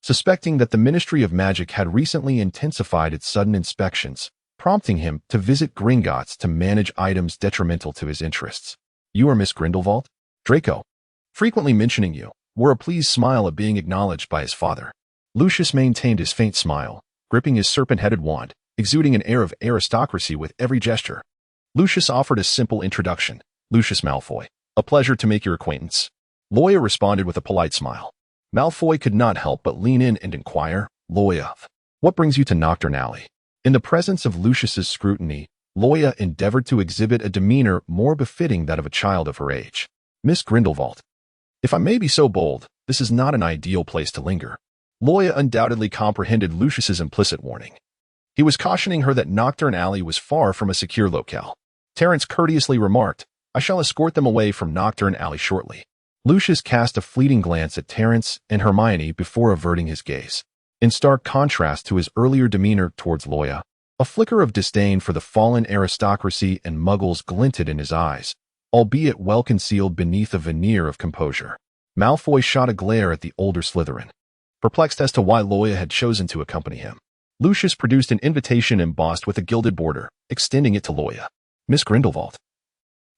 Speaker 1: suspecting that the Ministry of Magic had recently intensified its sudden inspections, prompting him to visit Gringotts to manage items detrimental to his interests. "You are Miss Grindelwald?" Draco, frequently mentioning you, wore a pleased smile at being acknowledged by his father. Lucius maintained his faint smile, gripping his serpent-headed wand, exuding an air of aristocracy with every gesture. Lucius offered a simple introduction. "Lucius Malfoy. A pleasure to make your acquaintance." Loya responded with a polite smile. Malfoy could not help but lean in and inquire, "Loya, what brings you to Knockturn Alley?" In the presence of Lucius's scrutiny, Loya endeavored to exhibit a demeanor more befitting that of a child of her age. "Miss Grindelwald, if I may be so bold, this is not an ideal place to linger." Loya undoubtedly comprehended Lucius's implicit warning. He was cautioning her that Knockturn Alley was far from a secure locale. Terence courteously remarked, "I shall escort them away from Knockturn Alley shortly." Lucius cast a fleeting glance at Terence and Hermione before averting his gaze. In stark contrast to his earlier demeanor towards Loya, a flicker of disdain for the fallen aristocracy and muggles glinted in his eyes, albeit well concealed beneath a veneer of composure. Malfoy shot a glare at the older Slytherin. perplexed as to why Loya had chosen to accompany him. Lucius produced an invitation embossed with a gilded border, extending it to Loya. Miss Grindelwald.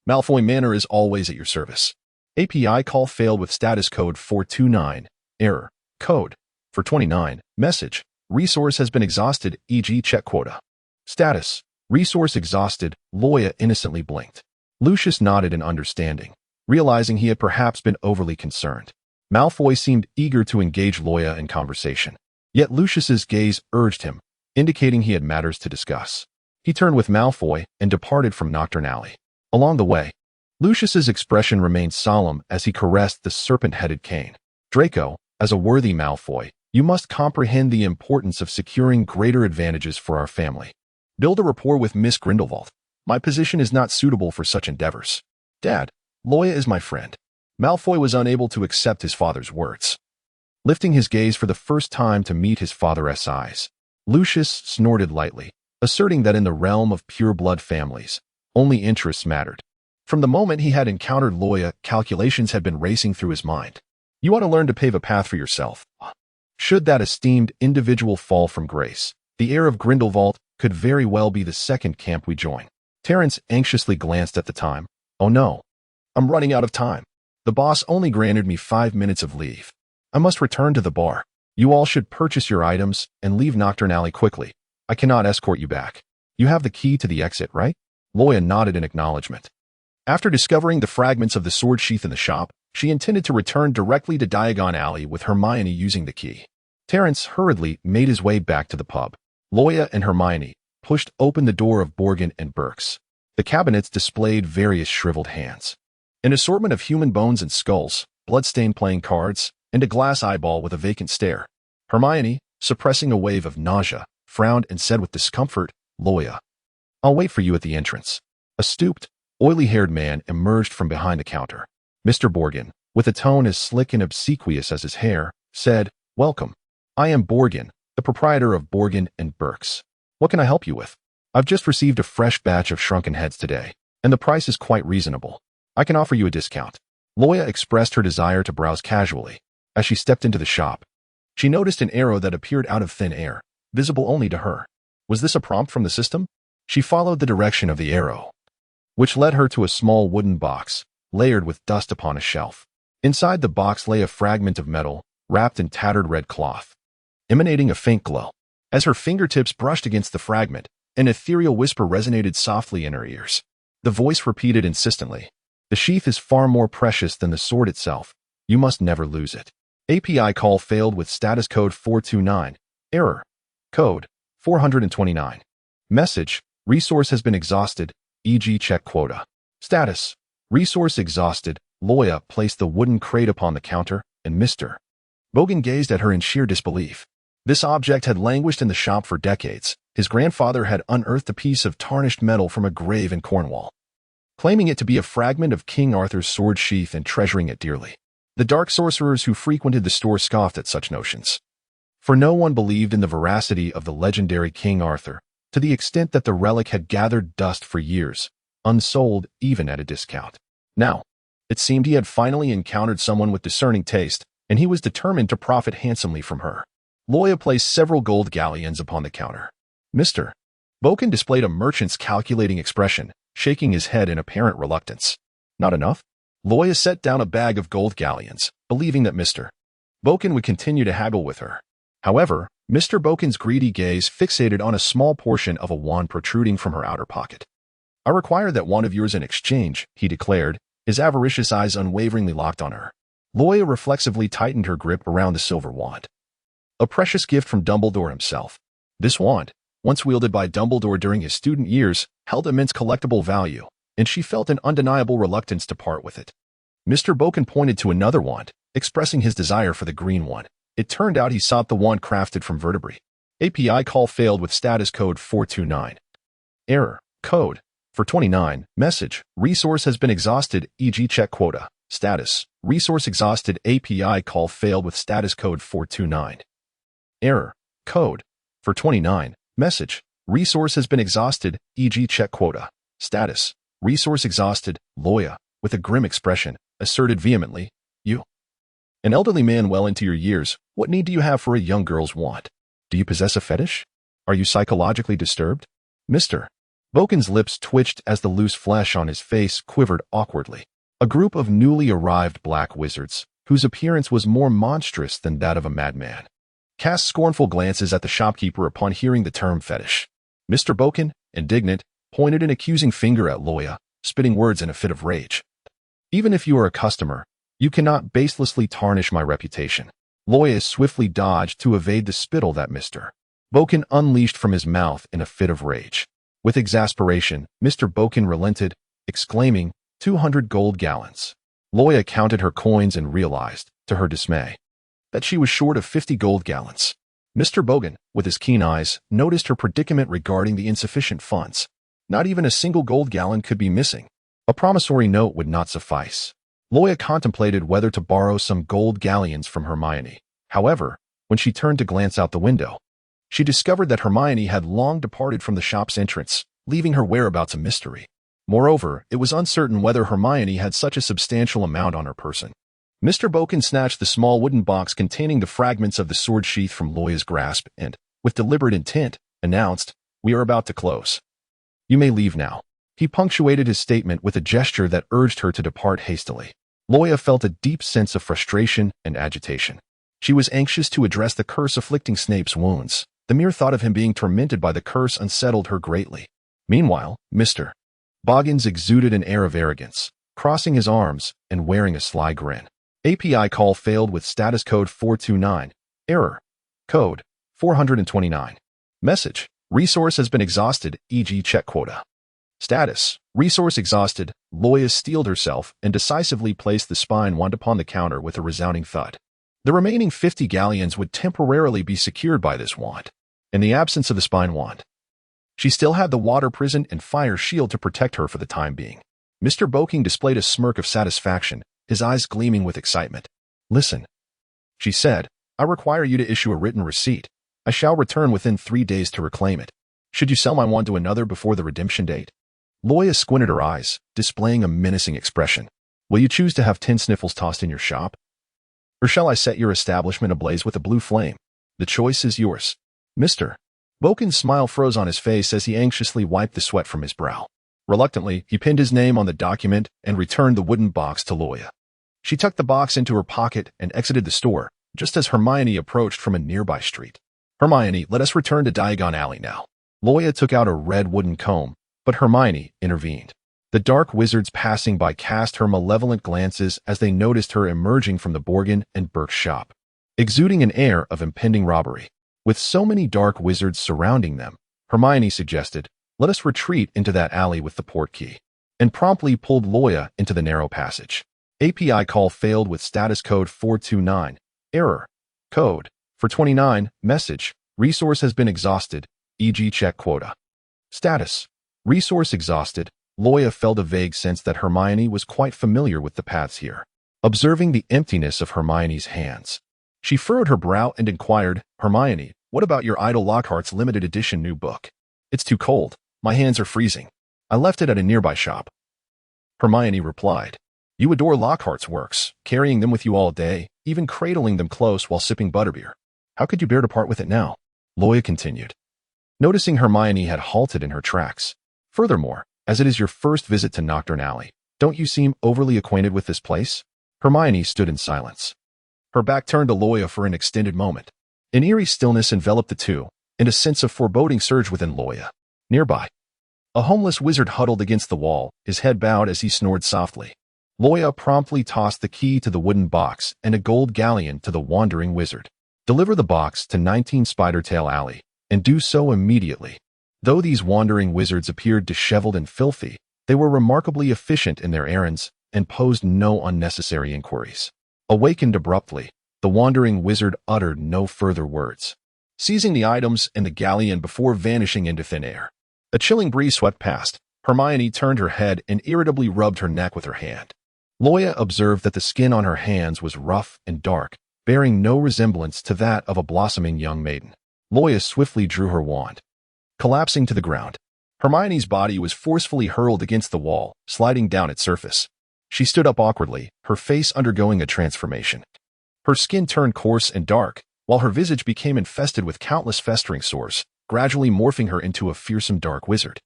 Speaker 1: Malfoy Manor is always at your service. API call failed with status code 429. Error. Code. For 29. Message. Resource has been exhausted, e.g. check quota. Status. Resource exhausted. Loya innocently blinked. Lucius nodded in understanding, realizing he had perhaps been overly concerned. Malfoy seemed eager to engage Loya in conversation. Yet Lucius's gaze urged him, indicating he had matters to discuss. He turned with Malfoy and departed from Nocturne Alley. Along the way, Lucius's expression remained solemn as he caressed the serpent-headed cane. Draco, as a worthy Malfoy, you must comprehend the importance of securing greater advantages for our family. Build a rapport with Miss Grindelwald. My position is not suitable for such endeavors. Dad, Loya is my friend. Malfoy was unable to accept his father's words. Lifting his gaze for the first time to meet his father's eyes, Lucius snorted lightly, asserting that in the realm of pure-blood families, only interests mattered. From the moment he had encountered Loya, calculations had been racing through his mind. You ought to learn to pave a path for yourself. Should that esteemed individual fall from grace, the heir of Grindelwald could very well be the second camp we join. Terence anxiously glanced at the time. Oh no. I'm running out of time. The boss only granted me 5 minutes of leave. I must return to the bar. You all should purchase your items and leave Nocturne Alley quickly. I cannot escort you back. You have the key to the exit, right? Loya nodded in acknowledgement. After discovering the fragments of the sword sheath in the shop, she intended to return directly to Diagon Alley with Hermione using the key. Terence hurriedly made his way back to the pub. Loya and Hermione pushed open the door of Borgin and Burke's. The cabinets displayed various shriveled hands. An assortment of human bones and skulls, blood-stained playing cards, and a glass eyeball with a vacant stare. Hermione, suppressing a wave of nausea, frowned and said with discomfort, Loya, I'll wait for you at the entrance. A stooped, oily-haired man emerged from behind the counter. Mr. Borgin, with a tone as slick and obsequious as his hair, said, Welcome. I am Borgin, the proprietor of Borgin and Burke's. What can I help you with? I've just received a fresh batch of shrunken heads today, and the price is quite reasonable. I can offer you a discount. Loya expressed her desire to browse casually. As she stepped into the shop, she noticed an arrow that appeared out of thin air, visible only to her. Was this a prompt from the system? She followed the direction of the arrow, which led her to a small wooden box, layered with dust upon a shelf. Inside the box lay a fragment of metal, wrapped in tattered red cloth, emanating a faint glow. As her fingertips brushed against the fragment, an ethereal whisper resonated softly in her ears. The voice repeated insistently, The sheath is far more precious than the sword itself. You must never lose it. API call failed with status code 429. Error. Code 429. Message. Resource has been exhausted, e.g. check quota. Status. Resource exhausted. Loya placed the wooden crate upon the counter, and Mr. Borgin gazed at her in sheer disbelief. This object had languished in the shop for decades. His grandfather had unearthed a piece of tarnished metal from a grave in Cornwall, claiming it to be a fragment of King Arthur's sword sheath and treasuring it dearly. The dark sorcerers who frequented the store scoffed at such notions, for no one believed in the veracity of the legendary King Arthur, to the extent that the relic had gathered dust for years, unsold even at a discount. Now, it seemed he had finally encountered someone with discerning taste, and he was determined to profit handsomely from her. Loya placed several gold galleons upon the counter. Mr. Borgin displayed a merchant's calculating expression, shaking his head in apparent reluctance. Not enough? Loya set down a bag of gold galleons, believing that Mr. Borgin would continue to haggle with her. However, Mr. Borgin's greedy gaze fixated on a small portion of a wand protruding from her outer pocket. I require that wand of yours in exchange, he declared, his avaricious eyes unwaveringly locked on her. Loya reflexively tightened her grip around the silver wand. A precious gift from Dumbledore himself. This wand, once wielded by Dumbledore during his student years, held immense collectible value, and she felt an undeniable reluctance to part with it. Mr. Borgin pointed to another wand, expressing his desire for the green one. It turned out he sought the wand crafted from vertebrae. API call failed with status code 429. Error. Code. For 29. Message. Resource has been exhausted, e.g. check quota. Status. Resource exhausted. API call failed with status code 429. Error. Code. For 29. Message. Resource has been exhausted, e.g. check quota. Status. Resource exhausted. Loya, with a grim expression, asserted vehemently, You An elderly man well into your years, what need do you have for a young girl's want? Do you possess a fetish? Are you psychologically disturbed? Mr. Boken's lips twitched as the loose flesh on his face quivered awkwardly. A group of newly arrived black wizards, whose appearance was more monstrous than that of a madman, cast scornful glances at the shopkeeper upon hearing the term fetish. Mr. Boken, indignant, pointed an accusing finger at Loya, spitting words in a fit of rage. Even if you are a customer, you cannot baselessly tarnish my reputation. Loya swiftly dodged to evade the spittle that Mr. Boken unleashed from his mouth in a fit of rage. With exasperation, Mr. Boken relented, exclaiming, 200 gold gallons. Loya counted her coins and realized, to her dismay, that she was short of 50 gold gallons. Mr. Boken, with his keen eyes, noticed her predicament regarding the insufficient funds. Not even a single gold gallon could be missing. A promissory note would not suffice. Loya contemplated whether to borrow some gold galleons from Hermione. However, when she turned to glance out the window, she discovered that Hermione had long departed from the shop's entrance, leaving her whereabouts a mystery. Moreover, it was uncertain whether Hermione had such a substantial amount on her person. Mr. Boken snatched the small wooden box containing the fragments of the sword sheath from Loya's grasp and, with deliberate intent, announced, "We are about to close. You may leave now." He punctuated his statement with a gesture that urged her to depart hastily. Loya felt a deep sense of frustration and agitation. She was anxious to address the curse afflicting Snape's wounds. The mere thought of him being tormented by the curse unsettled her greatly. Meanwhile, Mr. Boggins exuded an air of arrogance, crossing his arms and wearing a sly grin. API call failed with status code 429. Error. Code 429. Message. Resource has been exhausted, e.g. check quota. Status. Resource exhausted. Loya steeled herself and decisively placed the spine wand upon the counter with a resounding thud. The remaining 50 galleons would temporarily be secured by this wand. In the absence of the spine wand, she still had the water prison and fire shield to protect her for the time being. Mr. Boken displayed a smirk of satisfaction, his eyes gleaming with excitement. "Listen," she said, "I require you to issue a written receipt. I shall return within 3 days to reclaim it. Should you sell my wand to another before the redemption date?" Loya squinted her eyes, displaying a menacing expression. "Will you choose to have 10 sniffles tossed in your shop? Or shall I set your establishment ablaze with a blue flame? The choice is yours." Mr. Boken's smile froze on his face as he anxiously wiped the sweat from his brow. Reluctantly, he pinned his name on the document and returned the wooden box to Loya. She tucked the box into her pocket and exited the store, just as Hermione approached from a nearby street. "Hermione, let us return to Diagon Alley now." Loya took out a red wooden comb, but Hermione intervened. The dark wizards passing by cast her malevolent glances as they noticed her emerging from the Borgin and Burke's shop, exuding an air of impending robbery. With so many dark wizards surrounding them, Hermione suggested, "Let us retreat into that alley with the port key," and promptly pulled Loya into the narrow passage. API call failed with status code 429. Error. Code 429. Message. Resource has been exhausted, e.g. check quota. Status. Resource exhausted. Loya felt a vague sense that Hermione was quite familiar with the paths here. Observing the emptiness of Hermione's hands, she furrowed her brow and inquired, "Hermione, what about your idol Lockhart's limited edition new book?" "It's too cold. My hands are freezing. I left it at a nearby shop." Hermione replied, "You adore Lockhart's works, carrying them with you all day, even cradling them close while sipping butterbeer. How could you bear to part with it now?" Loya continued, noticing Hermione had halted in her tracks. "Furthermore, as it is your first visit to Knockturn Alley, don't you seem overly acquainted with this place?" Hermione stood in silence, her back turned to Loya for an extended moment. An eerie stillness enveloped the two, and a sense of foreboding surged within Loya. Nearby, a homeless wizard huddled against the wall, his head bowed as he snored softly. Loya promptly tossed the key to the wooden box and a gold galleon to the wandering wizard. "Deliver the box to 19 Spidertail Alley, and do so immediately." Though these wandering wizards appeared disheveled and filthy, they were remarkably efficient in their errands and posed no unnecessary inquiries. Awakened abruptly, the wandering wizard uttered no further words, seizing the items and the galleon before vanishing into thin air. A chilling breeze swept past. Hermione turned her head and irritably rubbed her neck with her hand. Loya observed that the skin on her hands was rough and dark, bearing no resemblance to that of a blossoming young maiden. Loya swiftly drew her wand, collapsing to the ground. Hermione's body was forcefully hurled against the wall, sliding down its surface. She stood up awkwardly, her face undergoing a transformation. Her skin turned coarse and dark, while her visage became infested with countless festering sores, gradually morphing her into a fearsome dark wizard.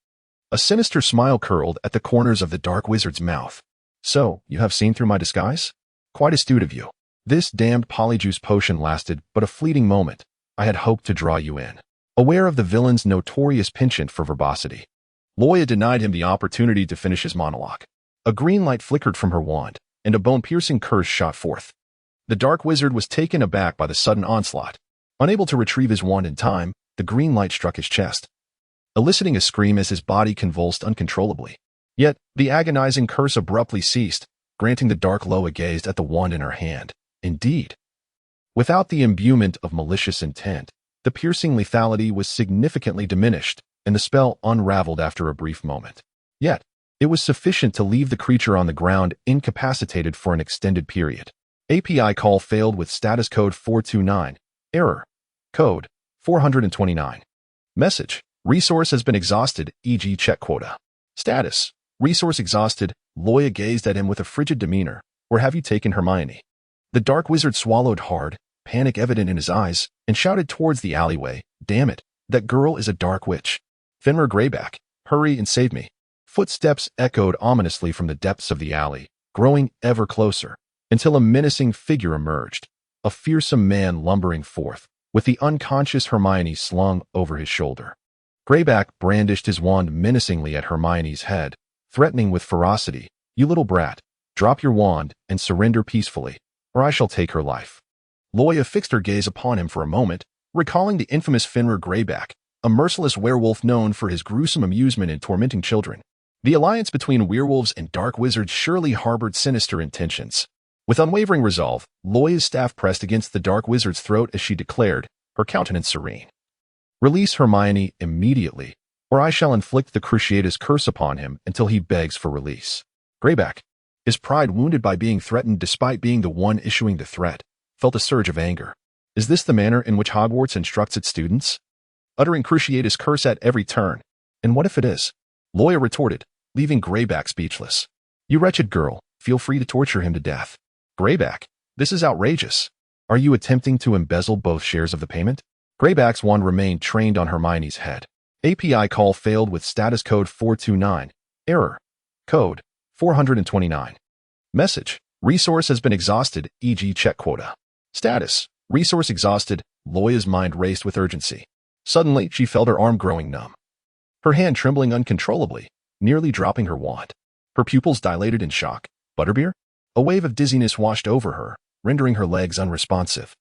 Speaker 1: A sinister smile curled at the corners of the dark wizard's mouth. "So, you have seen through my disguise? Quite astute of you. This damned polyjuice potion lasted but a fleeting moment. I had hoped to draw you in." Aware of the villain's notorious penchant for verbosity, Loya denied him the opportunity to finish his monologue. A green light flickered from her wand, and a bone-piercing curse shot forth. The dark wizard was taken aback by the sudden onslaught. Unable to retrieve his wand in time, the green light struck his chest, eliciting a scream as his body convulsed uncontrollably. Yet, the agonizing curse abruptly ceased, granting the dark Loya gazed at the wand in her hand. Indeed, without the imbuement of malicious intent, the piercing lethality was significantly diminished, and the spell unraveled after a brief moment. Yet, it was sufficient to leave the creature on the ground incapacitated for an extended period. API call failed with status code 429. Error. Code 429. Message. Resource has been exhausted, e.g. check quota. Status. Resource exhausted. Loya gazed at him with a frigid demeanor. "Where have you taken Hermione?" The dark wizard swallowed hard, panic evident in his eyes, and shouted towards the alleyway, "Damn it, that girl is a dark witch. Fenrir Greyback, hurry and save me." Footsteps echoed ominously from the depths of the alley, growing ever closer, until a menacing figure emerged, a fearsome man lumbering forth, with the unconscious Hermione slung over his shoulder. Greyback brandished his wand menacingly at Hermione's head, threatening with ferocity, "You little brat, drop your wand and surrender peacefully, or I shall take her life." Loya fixed her gaze upon him for a moment, recalling the infamous Fenrir Greyback, a merciless werewolf known for his gruesome amusement in tormenting children. The alliance between werewolves and dark wizards surely harbored sinister intentions. With unwavering resolve, Loya's staff pressed against the dark wizard's throat as she declared, her countenance serene. "Release Hermione immediately, or I shall inflict the Cruciatus curse upon him until he begs for release." Greyback, his pride wounded by being threatened despite being the one issuing the threat, felt a surge of anger. Is this the manner in which Hogwarts instructs its students? Uttering Cruciatus curse at every turn. And what if it is? Loya retorted, leaving Greyback speechless. "You wretched girl, feel free to torture him to death." "Greyback, this is outrageous. Are you attempting to embezzle both shares of the payment?" Greyback's wand remained trained on Hermione's head. API call failed with status code 429. Error. Code 429. Message. Resource has been exhausted, e.g. check quota. Status. Resource exhausted. Loya's mind raced with urgency. Suddenly, she felt her arm growing numb, her hand trembling uncontrollably, nearly dropping her wand. Her pupils dilated in shock. Butterbeer? A wave of dizziness washed over her, rendering her legs unresponsive,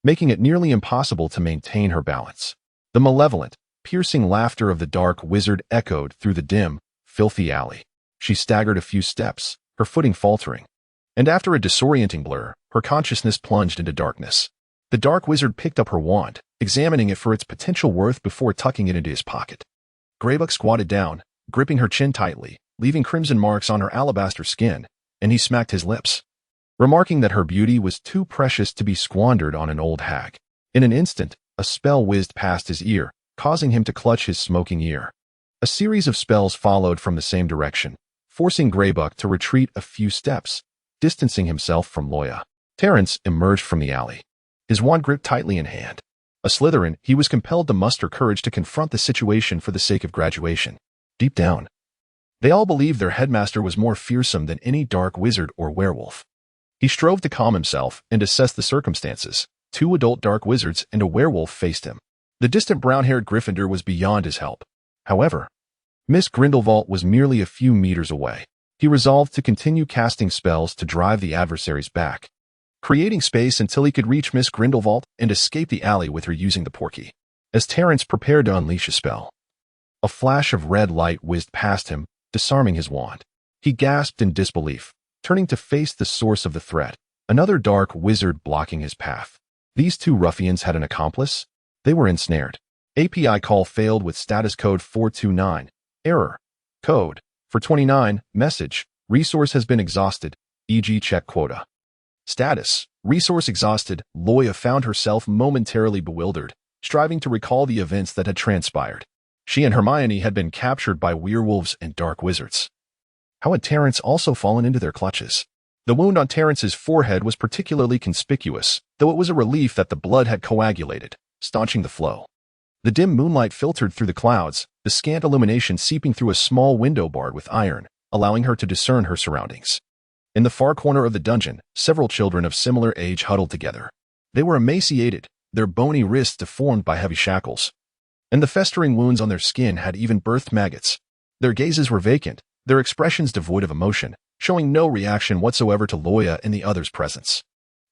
Speaker 1: making it nearly impossible to maintain her balance. The malevolent, piercing laughter of the dark wizard echoed through the dim, filthy alley. She staggered a few steps, her footing faltering, and after a disorienting blur, her consciousness plunged into darkness. The dark wizard picked up her wand, examining it for its potential worth before tucking it into his pocket. Greyback squatted down, gripping her chin tightly, leaving crimson marks on her alabaster skin, and he smacked his lips, remarking that her beauty was too precious to be squandered on an old hag. In an instant, a spell whizzed past his ear, causing him to clutch his smoking ear. A series of spells followed from the same direction, forcing Greyback to retreat a few steps, distancing himself from Loya. Terence emerged from the alley, his wand gripped tightly in hand. A Slytherin, he was compelled to muster courage to confront the situation for the sake of graduation. Deep down, they all believed their headmaster was more fearsome than any dark wizard or werewolf. He strove to calm himself and assess the circumstances. 2 adult dark wizards and a werewolf faced him. The distant brown-haired Gryffindor was beyond his help. However, Miss Grindelwald was merely a few meters away. He resolved to continue casting spells to drive the adversaries back, creating space until he could reach Miss Grindelwald and escape the alley with her using the portkey. As Terence prepared to unleash a spell, a flash of red light whizzed past him, disarming his wand. He gasped in disbelief, turning to face the source of the threat, another dark wizard blocking his path. These 2 ruffians had an accomplice? They were ensnared. API call failed with status code 429. Error. Code 429. Message. Resource has been exhausted, e.g. check quota. Status. Resource exhausted. Loya found herself momentarily bewildered, striving to recall the events that had transpired. She and Hermione had been captured by werewolves and dark wizards. How had Terence also fallen into their clutches? The wound on Terrence's forehead was particularly conspicuous, though it was a relief that the blood had coagulated, staunching the flow. The dim moonlight filtered through the clouds, the scant illumination seeping through a small window barred with iron, allowing her to discern her surroundings. In the far corner of the dungeon, several children of similar age huddled together. They were emaciated, their bony wrists deformed by heavy shackles, and the festering wounds on their skin had even birthed maggots. Their gazes were vacant, their expressions devoid of emotion, showing no reaction whatsoever to Loya and the others' presence.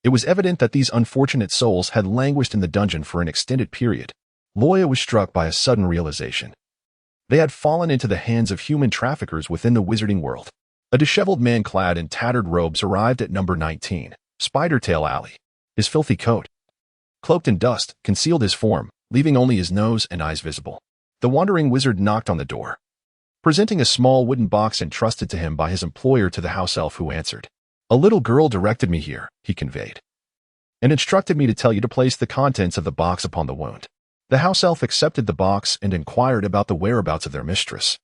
Speaker 1: It was evident that these unfortunate souls had languished in the dungeon for an extended period. Loya was struck by a sudden realization. They had fallen into the hands of human traffickers within the wizarding world. A disheveled man clad in tattered robes arrived at number 19, Spidertail Alley. His filthy coat, cloaked in dust, concealed his form, leaving only his nose and eyes visible. The wandering wizard knocked on the door, presenting a small wooden box entrusted to him by his employer to the house elf who answered. "A little girl directed me here," he conveyed, "and instructed me to tell you to place the contents of the box upon the wound." The house elf accepted the box and inquired about the whereabouts of their mistress.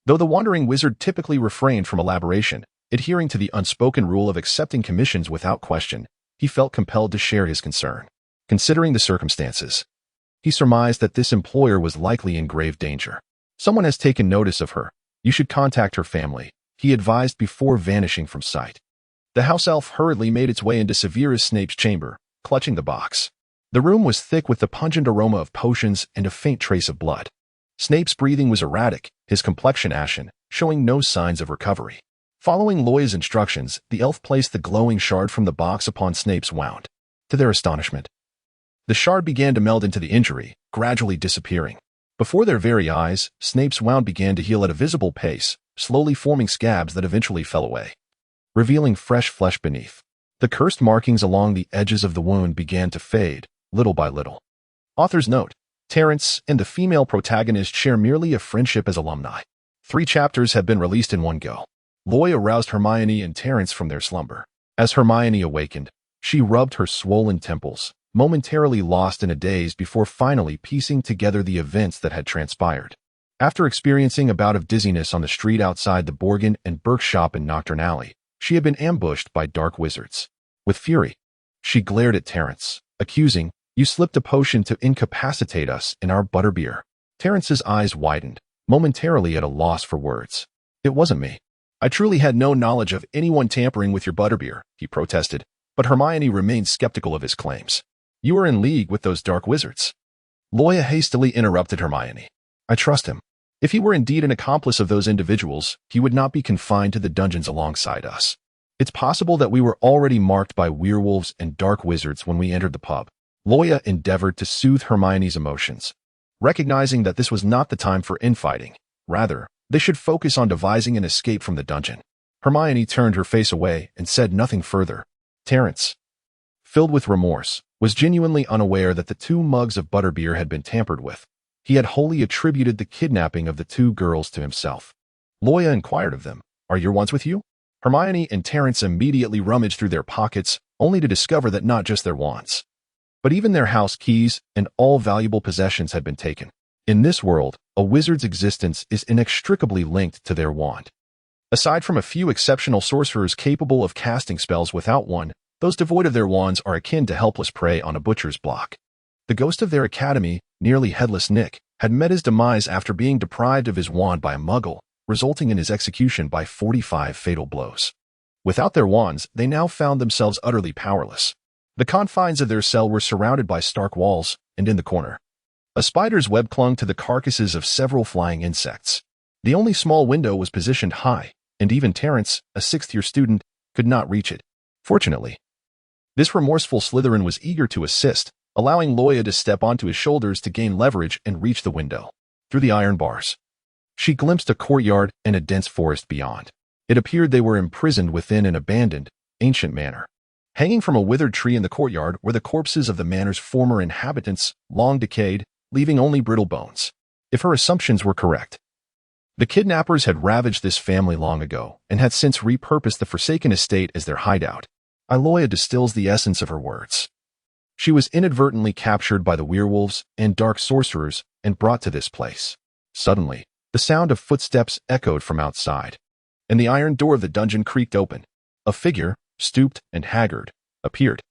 Speaker 1: Though the wandering wizard typically refrained from elaboration, adhering to the unspoken rule of accepting commissions without question, he felt compelled to share his concern. Considering the circumstances, he surmised that this employer was likely in grave danger. "Someone has taken notice of her. You should contact her family," he advised before vanishing from sight. The house elf hurriedly made its way into Severus Snape's chamber, clutching the box. The room was thick with the pungent aroma of potions and a faint trace of blood. Snape's breathing was erratic, his complexion ashen, showing no signs of recovery. Following Loya's instructions, the elf placed the glowing shard from the box upon Snape's wound. To their astonishment, the shard began to meld into the injury, gradually disappearing. Before their very eyes, Snape's wound began to heal at a visible pace, slowly forming scabs that eventually fell away, revealing fresh flesh beneath. The cursed markings along the edges of the wound began to fade, little by little. Author's note: Terrence and the female protagonist share merely a friendship as alumni. 3 chapters have been released in one go. Loya roused Hermione and Terrence from their slumber. As Hermione awakened, she rubbed her swollen temples, momentarily lost in a daze before finally piecing together the events that had transpired. After experiencing a bout of dizziness on the street outside the Borgin and Burke shop in Nocturne Alley, she had been ambushed by dark wizards. With fury, she glared at Terrence, accusing, "You slipped a potion to incapacitate us in our butterbeer." Terrence's eyes widened, momentarily at a loss for words. "It wasn't me. I truly had no knowledge of anyone tampering with your butterbeer," he protested, but Hermione remained skeptical of his claims. "You are in league with those dark wizards." Loya hastily interrupted Hermione. "I trust him. If he were indeed an accomplice of those individuals, he would not be confined to the dungeons alongside us. It's possible that we were already marked by werewolves and dark wizards when we entered the pub." Loya endeavored to soothe Hermione's emotions, recognizing that this was not the time for infighting. Rather, they should focus on devising an escape from the dungeon. Hermione turned her face away and said nothing further. Terrence, filled with remorse, was genuinely unaware that the 2 mugs of butterbeer had been tampered with. He had wholly attributed the kidnapping of the 2 girls to himself. Loya inquired of them, "Are your wands with you?" Hermione and Terrence immediately rummaged through their pockets, only to discover that not just their wands, but even their house keys and all valuable possessions had been taken. In this world, a wizard's existence is inextricably linked to their wand. Aside from a few exceptional sorcerers capable of casting spells without one, those devoid of their wands are akin to helpless prey on a butcher's block. The ghost of their academy, nearly headless Nick, had met his demise after being deprived of his wand by a muggle, resulting in his execution by 45 fatal blows. Without their wands, they now found themselves utterly powerless. The confines of their cell were surrounded by stark walls, and in the corner, a spider's web clung to the carcasses of several flying insects. The only small window was positioned high, and even Terrence, a 6th-year student, could not reach it. Fortunately, this remorseful Slytherin was eager to assist, allowing Loya to step onto his shoulders to gain leverage and reach the window. Through the iron bars, she glimpsed a courtyard and a dense forest beyond. It appeared they were imprisoned within an abandoned, ancient manor. Hanging from a withered tree in the courtyard were the corpses of the manor's former inhabitants, long decayed, leaving only brittle bones. If her assumptions were correct, the kidnappers had ravaged this family long ago and had since repurposed the forsaken estate as their hideout. Loya distills the essence of her words. She was inadvertently captured by the werewolves and dark sorcerers and brought to this place. Suddenly, the sound of footsteps echoed from outside, and the iron door of the dungeon creaked open. A figure, stooped and haggard, appeared.